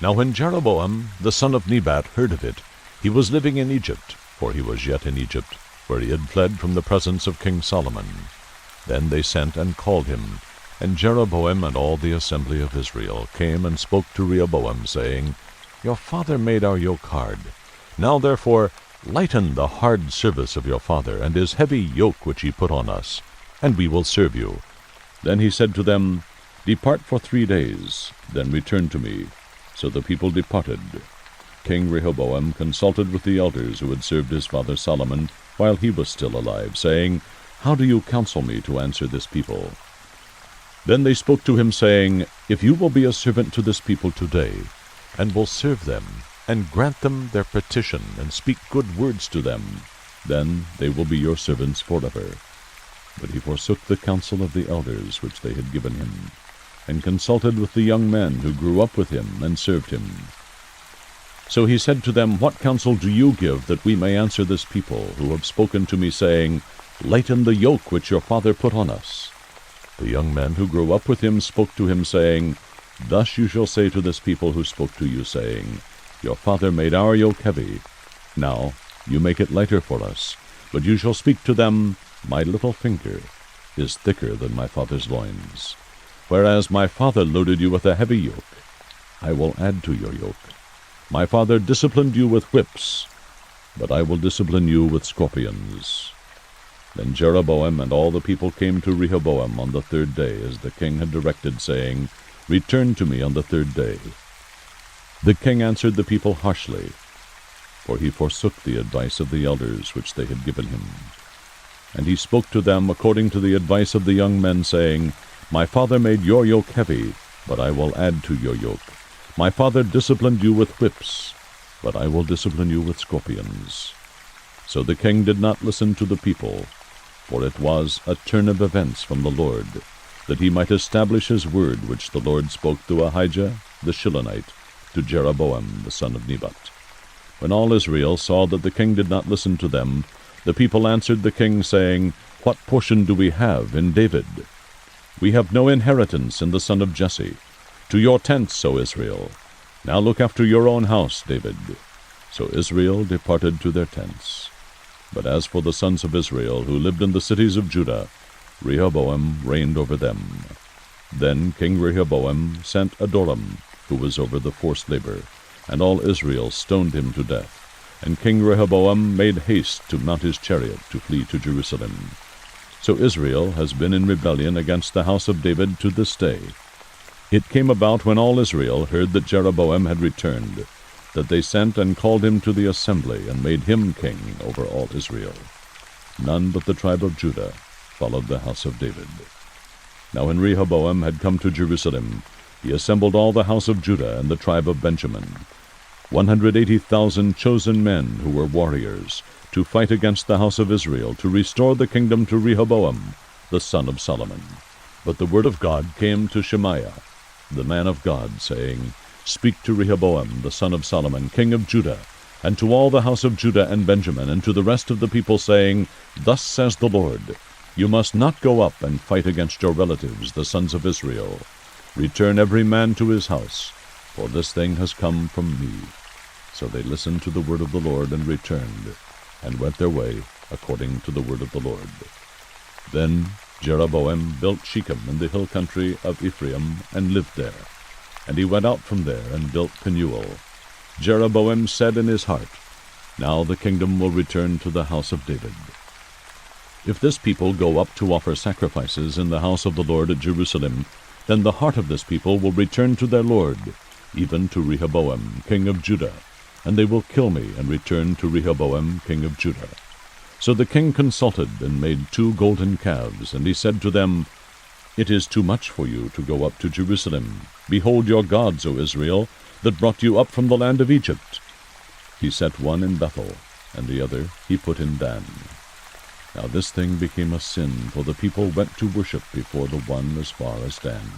S1: Now when Jeroboam the son of Nebat heard of it, he was living in Egypt, for he was yet in Egypt, where he had fled from the presence of King Solomon. Then they sent and called him, and Jeroboam and all the assembly of Israel came and spoke to Rehoboam, saying, Your father made our yoke hard. Now therefore lighten the hard service of your father, and his heavy yoke which he put on us, and we will serve you. Then he said to them, Depart for 3 days, then return to me. So the people departed. King Rehoboam consulted with the elders who had served his father Solomon while he was still alive, saying, How do you counsel me to answer this people? Then they spoke to him, saying, If you will be a servant to this people today, and will serve them, and grant them their petition, and speak good words to them, then they will be your servants forever. But he forsook the counsel of the elders which they had given him, and consulted with the young men who grew up with him and served him. So he said to them, What counsel do you give, that we may answer this people, who have spoken to me, saying, Lighten the yoke which your father put on us? The young men who grew up with him spoke to him, saying, Thus you shall say to this people who spoke to you, saying, Your father made our yoke heavy. Now you make it lighter for us. But you shall speak to them, My little finger is thicker than my father's loins. Whereas my father loaded you with a heavy yoke, I will add to your yoke. My father disciplined you with whips, but I will discipline you with scorpions. Then Jeroboam and all the people came to Rehoboam on the 3rd day, as the king had directed, saying, Return to me on the 3rd day. The king answered the people harshly, for he forsook the advice of the elders which they had given him. And he spoke to them according to the advice of the young men, saying, My father made your yoke heavy, but I will add to your yoke. My father disciplined you with whips, but I will discipline you with scorpions. So the king did not listen to the people, for it was a turn of events from the Lord, that he might establish his word which the Lord spoke through Ahijah the Shilonite to Jeroboam the son of Nebat. When all Israel saw that the king did not listen to them, the people answered the king, saying, What portion do we have in David? We have no inheritance in the son of Jesse. To your tents, O Israel. Now look after your own house, David. So Israel departed to their tents. But as for the sons of Israel, who lived in the cities of Judah, Rehoboam reigned over them. Then King Rehoboam sent Adoram, who was over the forced labor, and all Israel stoned him to death. And King Rehoboam made haste to mount his chariot to flee to Jerusalem. So Israel has been in rebellion against the house of David to this day. It came about, when all Israel heard that Jeroboam had returned, that they sent and called him to the assembly, and made him king over all Israel. None but the tribe of Judah followed the house of David. Now when Rehoboam had come to Jerusalem, he assembled all the house of Judah and the tribe of Benjamin, 180,000 chosen men who were warriors, to fight against the house of Israel, to restore the kingdom to Rehoboam, the son of Solomon. But the word of God came to Shemaiah, the man of God, saying, Speak to Rehoboam, the son of Solomon, king of Judah, and to all the house of Judah and Benjamin, and to the rest of the people, saying, Thus says the Lord, You must not go up and fight against your relatives, the sons of Israel. Return every man to his house, for this thing has come from me. So they listened to the word of the Lord, and returned, and went their way according to the word of the Lord. Then Jeroboam built Shechem in the hill country of Ephraim, and lived there. And he went out from there, and built Penuel. Jeroboam said in his heart, Now the kingdom will return to the house of David. If this people go up to offer sacrifices in the house of the Lord at Jerusalem, then the heart of this people will return to their Lord, even to Rehoboam, king of Judah, and they will kill me and return to Rehoboam, king of Judah. So the king consulted and made 2 golden calves, and he said to them, It is too much for you to go up to Jerusalem. Behold your gods, O Israel, that brought you up from the land of Egypt. He set one in Bethel, and the other he put in Dan. Now this thing became a sin, for the people went to worship before the one as far as Dan.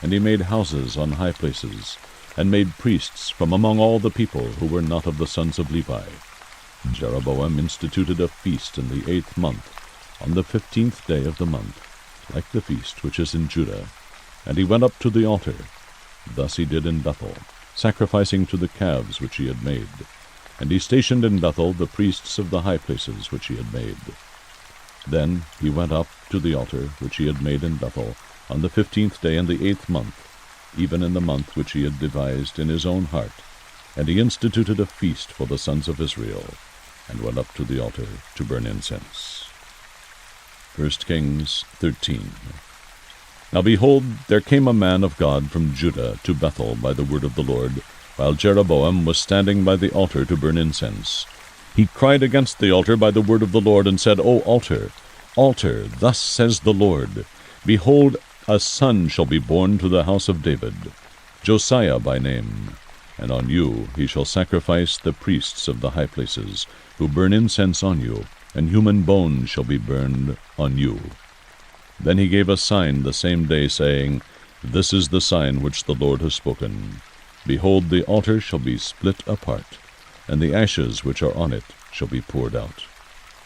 S1: And he made houses on high places, and made priests from among all the people who were not of the sons of Levi. Jeroboam instituted a feast in the 8th month, on the 15th day of the month, like the feast which is in Judah. And he went up to the altar. Thus he did in Bethel, sacrificing to the calves which he had made. And he stationed in Bethel the priests of the high places which he had made. Then he went up to the altar which he had made in Bethel on the 15th day in the 8th month, even in the month which he had devised in his own heart. And he instituted a feast for the sons of Israel, and went up to the altar to burn incense. 1 Kings 13. Now behold, there came a man of God from Judah to Bethel by the word of the Lord, while Jeroboam was standing by the altar to burn incense. He cried against the altar by the word of the Lord, and said, O altar, altar, thus says the Lord, Behold, a son shall be born to the house of David, Josiah by name. And on you he shall sacrifice the priests of the high places, who burn incense on you, and human bones shall be burned on you. Then he gave a sign the same day, saying, This is the sign which the Lord has spoken. Behold, the altar shall be split apart, and the ashes which are on it shall be poured out.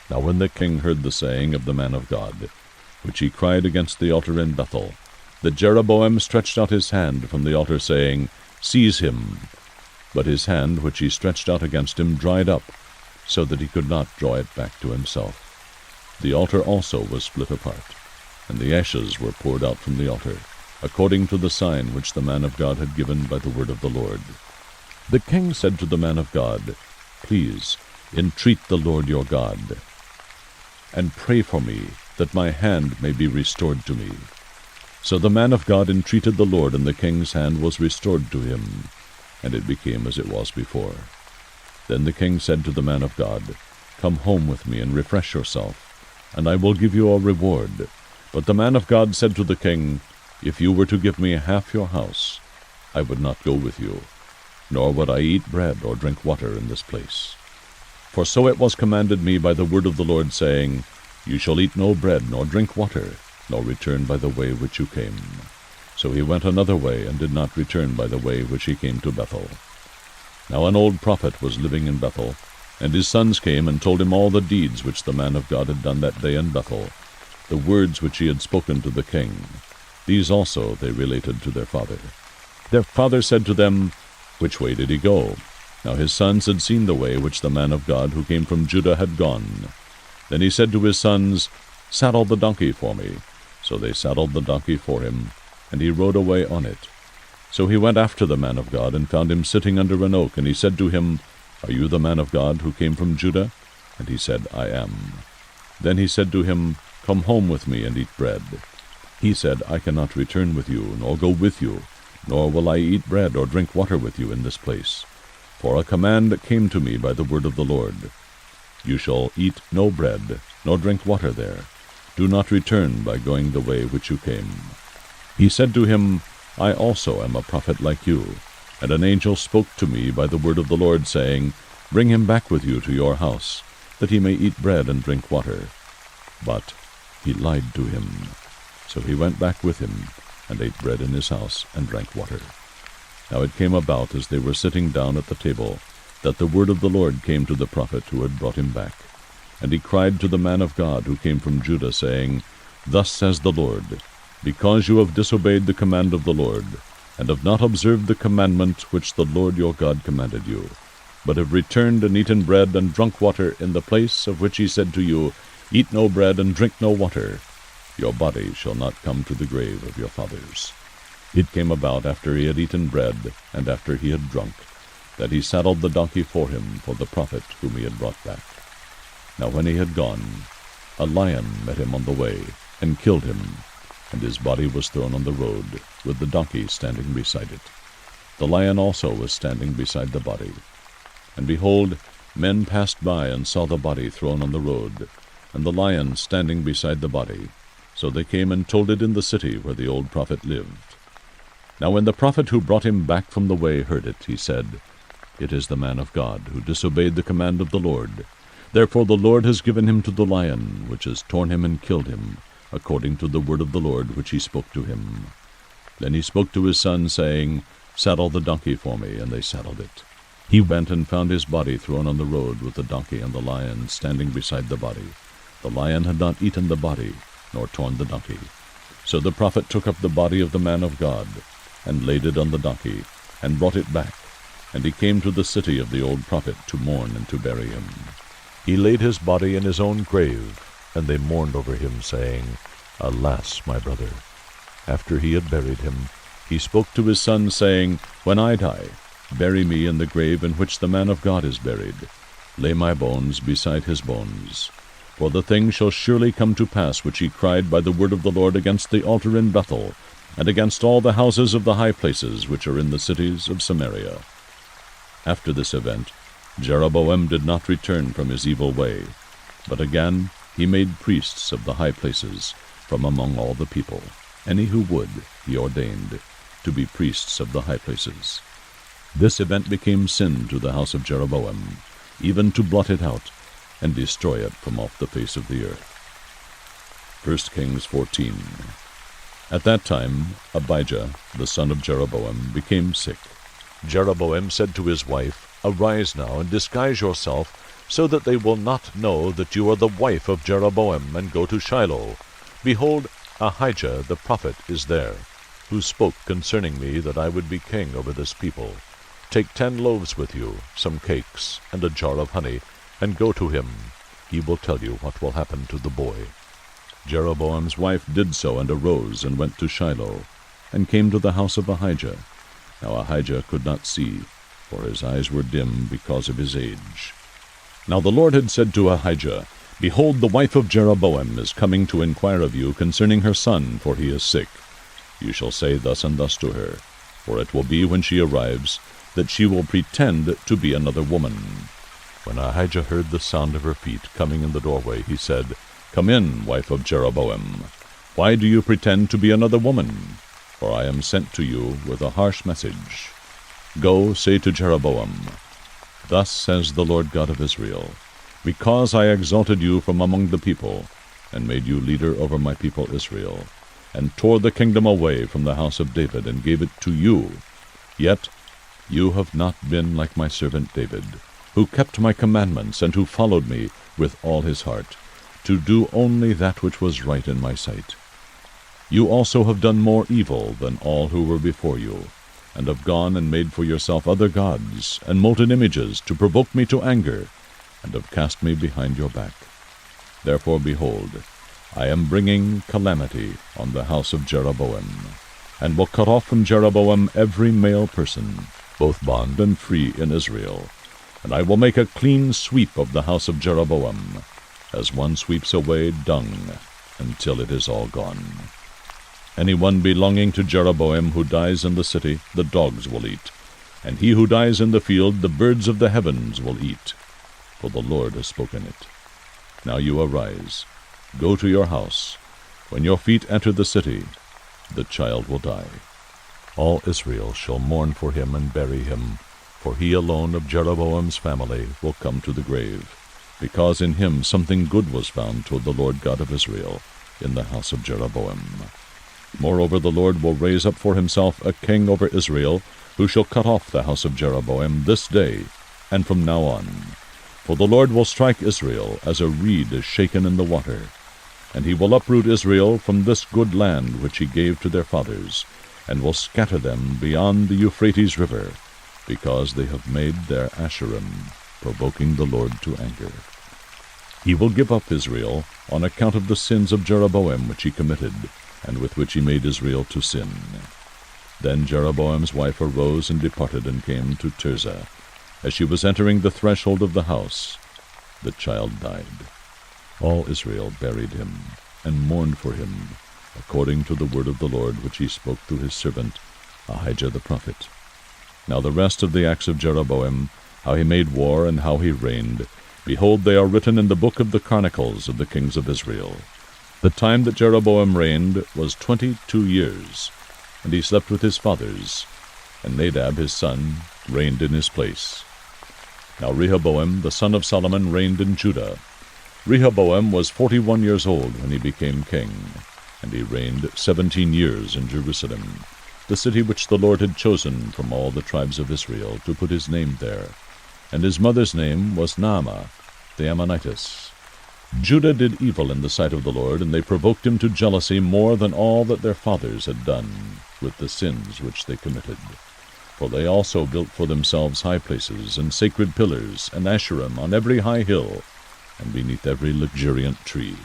S1: Now when the king heard the saying of the man of God, which he cried against the altar in Bethel, that Jeroboam stretched out his hand from the altar, saying, Seize him. But his hand which he stretched out against him dried up, so that he could not draw it back to himself. The altar also was split apart, and the ashes were poured out from the altar, according to the sign which the man of God had given by the word of the Lord. The king said to the man of God, Please, entreat the Lord your God, and pray for me, that my hand may be restored to me. So the man of God entreated the Lord, and the king's hand was restored to him, and it became as it was before. Then the king said to the man of God, Come home with me, and refresh yourself, and I will give you a reward. But the man of God said to the king, If you were to give me half your house, I would not go with you, nor would I eat bread or drink water in this place. For so it was commanded me by the word of the Lord, saying, You shall eat no bread, nor drink water, nor return by the way which you came. So he went another way, and did not return by the way which he came to Bethel. Now an old prophet was living in Bethel, and his sons came and told him all the deeds which the man of God had done that day in Bethel, the words which he had spoken to the king. These also they related to their father. Their father said to them, Which way did he go? Now his sons had seen the way which the man of God who came from Judah had gone. Then he said to his sons, Saddle the donkey for me. So they saddled the donkey for him, and he rode away on it. So he went after the man of God, and found him sitting under an oak, and he said to him, Are you the man of God who came from Judah? And he said, I am. Then he said to him, Come home with me and eat bread. He said, I cannot return with you, nor go with you, nor will I eat bread or drink water with you in this place. For a command came to me by the word of the Lord. You shall eat no bread, nor drink water there. Do not return by going the way which you came. He said to him, I also am a prophet like you. And an angel spoke to me by the word of the Lord, saying, Bring him back with you to your house, that he may eat bread and drink water. But he lied to him. So he went back with him, and ate bread in his house, and drank water. Now it came about, as they were sitting down at the table, that the word of the Lord came to the prophet who had brought him back. And he cried to the man of God who came from Judah, saying, Thus says the Lord, Because you have disobeyed the command of the Lord, and have not observed the commandment which the Lord your God commanded you, but have returned and eaten bread and drunk water in the place of which he said to you, Eat no bread and drink no water. Your body shall not come to the grave of your fathers. It came about after he had eaten bread, and after he had drunk, that he saddled the donkey for him for the prophet whom he had brought back. Now when he had gone, a lion met him on the way, and killed him, and his body was thrown on the road, with the donkey standing beside it. The lion also was standing beside the body. And behold, men passed by and saw the body thrown on the road, and the lion standing beside the body. So they came and told it in the city where the old prophet lived. Now when the prophet who brought him back from the way heard it, he said, It is the man of God, who disobeyed the command of the Lord. Therefore the Lord has given him to the lion, which has torn him and killed him, according to the word of the Lord which he spoke to him. Then he spoke to his son, saying, Saddle the donkey for me. And they saddled it. He went and found his body thrown on the road, with the donkey and the lion standing beside the body. The lion had not eaten the body, nor torn the donkey. So the prophet took up the body of the man of God, and laid it on the donkey, and brought it back. And he came to the city of the old prophet to mourn and to bury him. He laid his body in his own grave, and they mourned over him, saying, Alas, my brother! After he had buried him, he spoke to his son, saying, When I die, bury me in the grave in which the man of God is buried. Lay my bones beside his bones. For the thing shall surely come to pass which he cried by the word of the Lord against the altar in Bethel, and against all the houses of the high places which are in the cities of Samaria. After this event, Jeroboam did not return from his evil way, but again he made priests of the high places from among all the people. Any who would, he ordained, to be priests of the high places. This event became sin to the house of Jeroboam, even to blot it out, and destroy it from off the face of the earth. 1 Kings 14. At that time Abijah, the son of Jeroboam, became sick. Jeroboam said to his wife, Arise now, and disguise yourself, so that they will not know that you are the wife of Jeroboam, and go to Shiloh. Behold, Ahijah the prophet is there, who spoke concerning me that I would be king over this people. Take 10 loaves with you, some cakes, and a jar of honey, and go to him. He will tell you what will happen to the boy. Jeroboam's wife did so, and arose, and went to Shiloh, and came to the house of Ahijah. Now Ahijah could not see, for his eyes were dim because of his age. Now the Lord had said to Ahijah, Behold, the wife of Jeroboam is coming to inquire of you concerning her son, for he is sick. You shall say thus and thus to her, for it will be when she arrives, that she will pretend to be another woman. When Ahijah heard the sound of her feet coming in the doorway, he said, Come in, wife of Jeroboam. Why do you pretend to be another woman? For I am sent to you with a harsh message. Go, say to Jeroboam, Thus says the Lord God of Israel, Because I exalted you from among the people, and made you leader over my people Israel, and tore the kingdom away from the house of David, and gave it to you, yet you have not been like my servant David, who kept my commandments, and who followed me with all his heart, to do only that which was right in my sight. You also have done more evil than all who were before you, and have gone and made for yourself other gods, and molten images, to provoke me to anger, and have cast me behind your back. Therefore, behold, I am bringing calamity on the house of Jeroboam, and will cut off from Jeroboam every male person, both bond and free in Israel. And I will make a clean sweep of the house of Jeroboam, as one sweeps away dung, until it is all gone. Anyone belonging to Jeroboam who dies in the city, the dogs will eat, and he who dies in the field, the birds of the heavens will eat. For the Lord has spoken it. Now you arise, go to your house. When your feet enter the city, the child will die. All Israel shall mourn for him and bury him, for he alone of Jeroboam's family will come to the grave, because in him something good was found toward the Lord God of Israel in the house of Jeroboam. Moreover, the Lord will raise up for himself a king over Israel, who shall cut off the house of Jeroboam this day, and from now on. For the Lord will strike Israel as a reed is shaken in the water, and he will uproot Israel from this good land which he gave to their fathers, and will scatter them beyond the Euphrates river, because they have made their Asherim, provoking the Lord to anger. He will give up Israel on account of the sins of Jeroboam which he committed, and with which he made Israel to sin. Then Jeroboam's wife arose and departed and came to Tirzah. As she was entering the threshold of the house, the child died. All Israel buried him, and mourned for him, according to the word of the Lord which he spoke through his servant Ahijah the prophet. Now the rest of the acts of Jeroboam, how he made war and how he reigned, behold, they are written in the book of the Chronicles of the kings of Israel. The time that Jeroboam reigned was 22 years, and he slept with his fathers, and Nadab his son reigned in his place. Now Rehoboam the son of Solomon reigned in Judah. Rehoboam was 41 years old when he became king, and he reigned 17 years in Jerusalem, the city which the Lord had chosen from all the tribes of Israel to put his name there. And his mother's name was Naamah, the Ammonitess. Judah did evil in the sight of the Lord, and they provoked him to jealousy more than all that their fathers had done, with the sins which they committed. For they also built for themselves high places, and sacred pillars, and Asherim on every high hill, and beneath every luxuriant tree.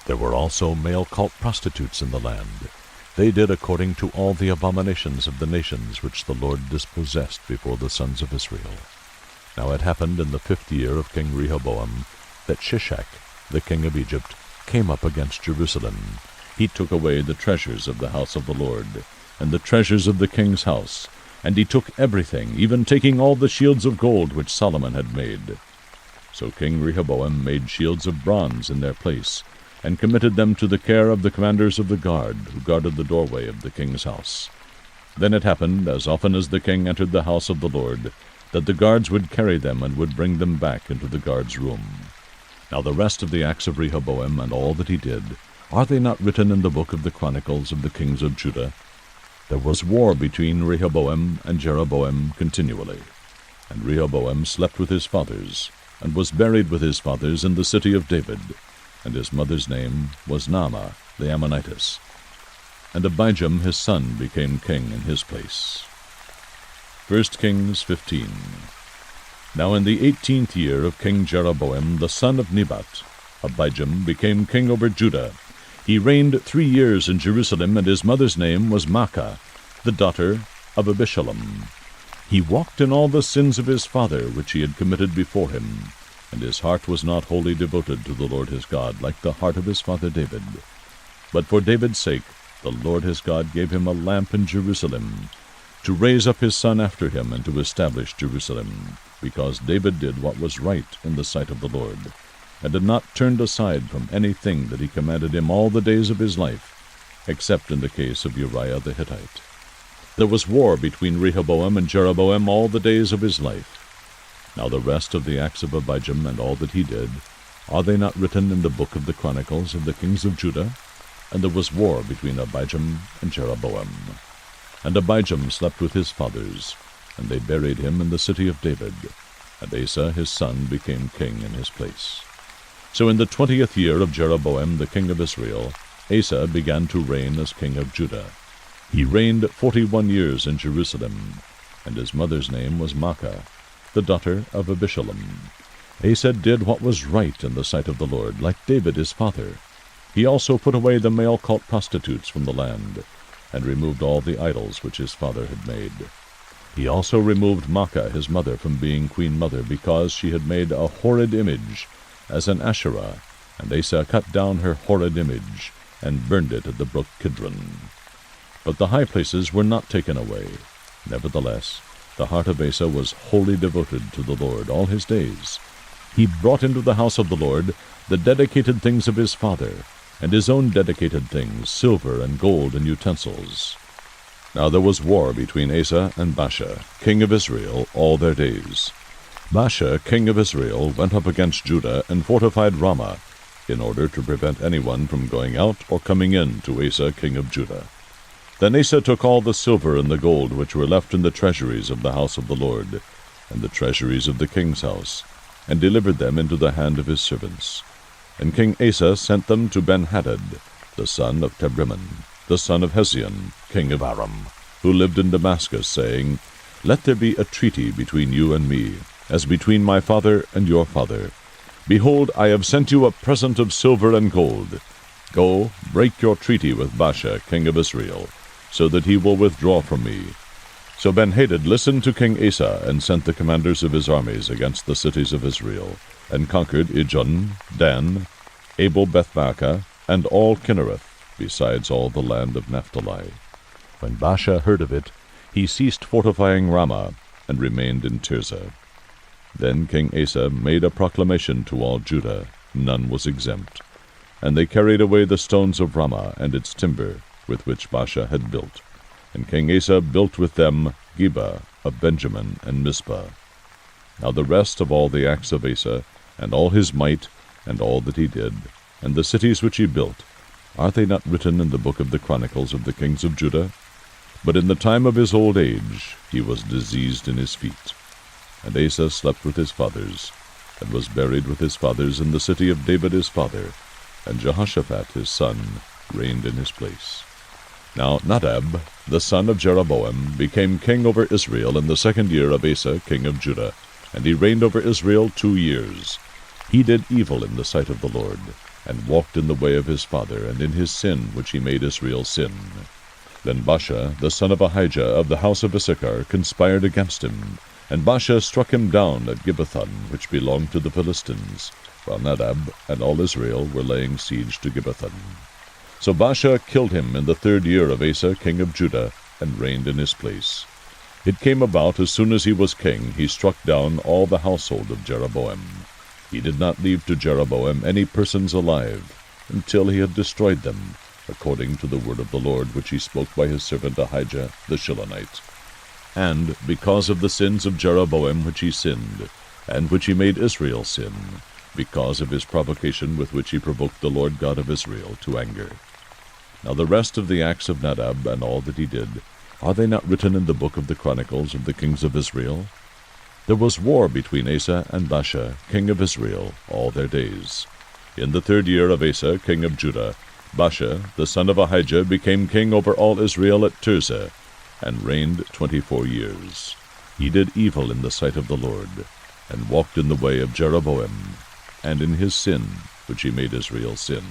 S1: There were also male cult prostitutes in the land. They did according to all the abominations of the nations which the Lord dispossessed before the sons of Israel. Now it happened in the 5th year of King Rehoboam that Shishak, the king of Egypt, came up against Jerusalem. He took away the treasures of the house of the Lord, and the treasures of the king's house, and he took everything, even taking all the shields of gold which Solomon had made. So King Rehoboam made shields of bronze in their place, and committed them to the care of the commanders of the guard, who guarded the doorway of the king's house. Then it happened, as often as the king entered the house of the Lord, that the guards would carry them and would bring them back into the guard's room. Now the rest of the acts of Rehoboam and all that he did, are they not written in the book of the Chronicles of the kings of Judah? There was war between Rehoboam and Jeroboam continually. And Rehoboam slept with his fathers, and was buried with his fathers in the city of David, and his mother's name was Naamah the Ammonitess. And Abijam his son became king in his place. 1 Kings 15. Now in the 18th year of King Jeroboam the son of Nebat, Abijam became king over Judah. He reigned 3 years in Jerusalem, and his mother's name was Maachah, the daughter of Abishalom. He walked in all the sins of his father which he had committed before him, and his heart was not wholly devoted to the Lord his God, like the heart of his father David. But for David's sake the Lord his God gave him a lamp in Jerusalem, to raise up his son after him, and to establish Jerusalem, because David did what was right in the sight of the Lord, and had not turned aside from anything that he commanded him all the days of his life, except in the case of Uriah the Hittite. There was war between Rehoboam and Jeroboam all the days of his life. Now the rest of the acts of Abijam and all that he did, are they not written in the book of the Chronicles of the kings of Judah? And there was war between Abijam and Jeroboam. And Abijam slept with his fathers, and they buried him in the city of David, and Asa his son became king in his place. So in the 20th year of Jeroboam the king of Israel, Asa began to reign as king of Judah. He reigned 41 years in Jerusalem, and his mother's name was Maachah, the daughter of Abishalom. Asa did what was right in the sight of the Lord, like David his father. He also put away the male cult prostitutes from the land, and removed all the idols which his father had made. He also removed Maachah his mother from being queen mother, because she had made a horrid image, as an Asherah, and Asa cut down her horrid image, and burned it at the brook Kidron. But the high places were not taken away. Nevertheless, the heart of Asa was wholly devoted to the Lord all his days. He brought into the house of the Lord the dedicated things of his father, and his own dedicated things, silver and gold and utensils. Now there was war between Asa and Baasha, king of Israel, all their days. Baasha, king of Israel, went up against Judah and fortified Ramah, in order to prevent anyone from going out or coming in to Asa, king of Judah. Then Asa took all the silver and the gold which were left in the treasuries of the house of the Lord, and the treasuries of the king's house, and delivered them into the hand of his servants. And King Asa sent them to Ben-Hadad, the son of Tebrimmon, the son of Hezion, king of Aram, who lived in Damascus, saying, Let there be a treaty between you and me, as between my father and your father. Behold, I have sent you a present of silver and gold. Go, break your treaty with Baasha, king of Israel, so that he will withdraw from me. So Ben-Hadad listened to King Asa, and sent the commanders of his armies against the cities of Israel, and conquered Ijon, Dan, Abel-Beth-maachah, and all Kinnereth, besides all the land of Naphtali. When Baasha heard of it, he ceased fortifying Ramah, and remained in Tirzah. Then King Asa made a proclamation to all Judah, none was exempt. And they carried away the stones of Ramah and its timber, with which Baasha had built. And King Asa built with them Geba of Benjamin and Mizpah. Now the rest of all the acts of Asa, and all his might, and all that he did, and the cities which he built, are they not written in the book of the Chronicles of the kings of Judah? But in the time of his old age he was diseased in his feet. And Asa slept with his fathers, and was buried with his fathers in the city of David his father, and Jehoshaphat his son reigned in his place. Now Nadab, the son of Jeroboam, became king over Israel in the 2nd year of Asa king of Judah, and he reigned over Israel 2 years. He did evil in the sight of the Lord, and walked in the way of his father, and in his sin which he made Israel sin. Then Baasha, the son of Ahijah of the house of Issachar, conspired against him, and Baasha struck him down at Gibbethon, which belonged to the Philistines, while Nadab and all Israel were laying siege to Gibbethon. So Baasha killed him in the 3rd year of Asa king of Judah, and reigned in his place. It came about, as soon as he was king, he struck down all the household of Jeroboam. He did not leave to Jeroboam any persons alive, until he had destroyed them, according to the word of the Lord which he spoke by his servant Ahijah the Shilonite. And because of the sins of Jeroboam which he sinned, and which he made Israel sin, because of his provocation with which he provoked the Lord God of Israel to anger. Now the rest of the acts of Nadab, and all that he did, are they not written in the book of the Chronicles of the kings of Israel? There was war between Asa and Baasha, king of Israel, all their days. In the 3rd year of Asa, king of Judah, Baasha, the son of Ahijah, became king over all Israel at Tirzah, and reigned 24 years. He did evil in the sight of the Lord, and walked in the way of Jeroboam, and in his sin which he made Israel sin.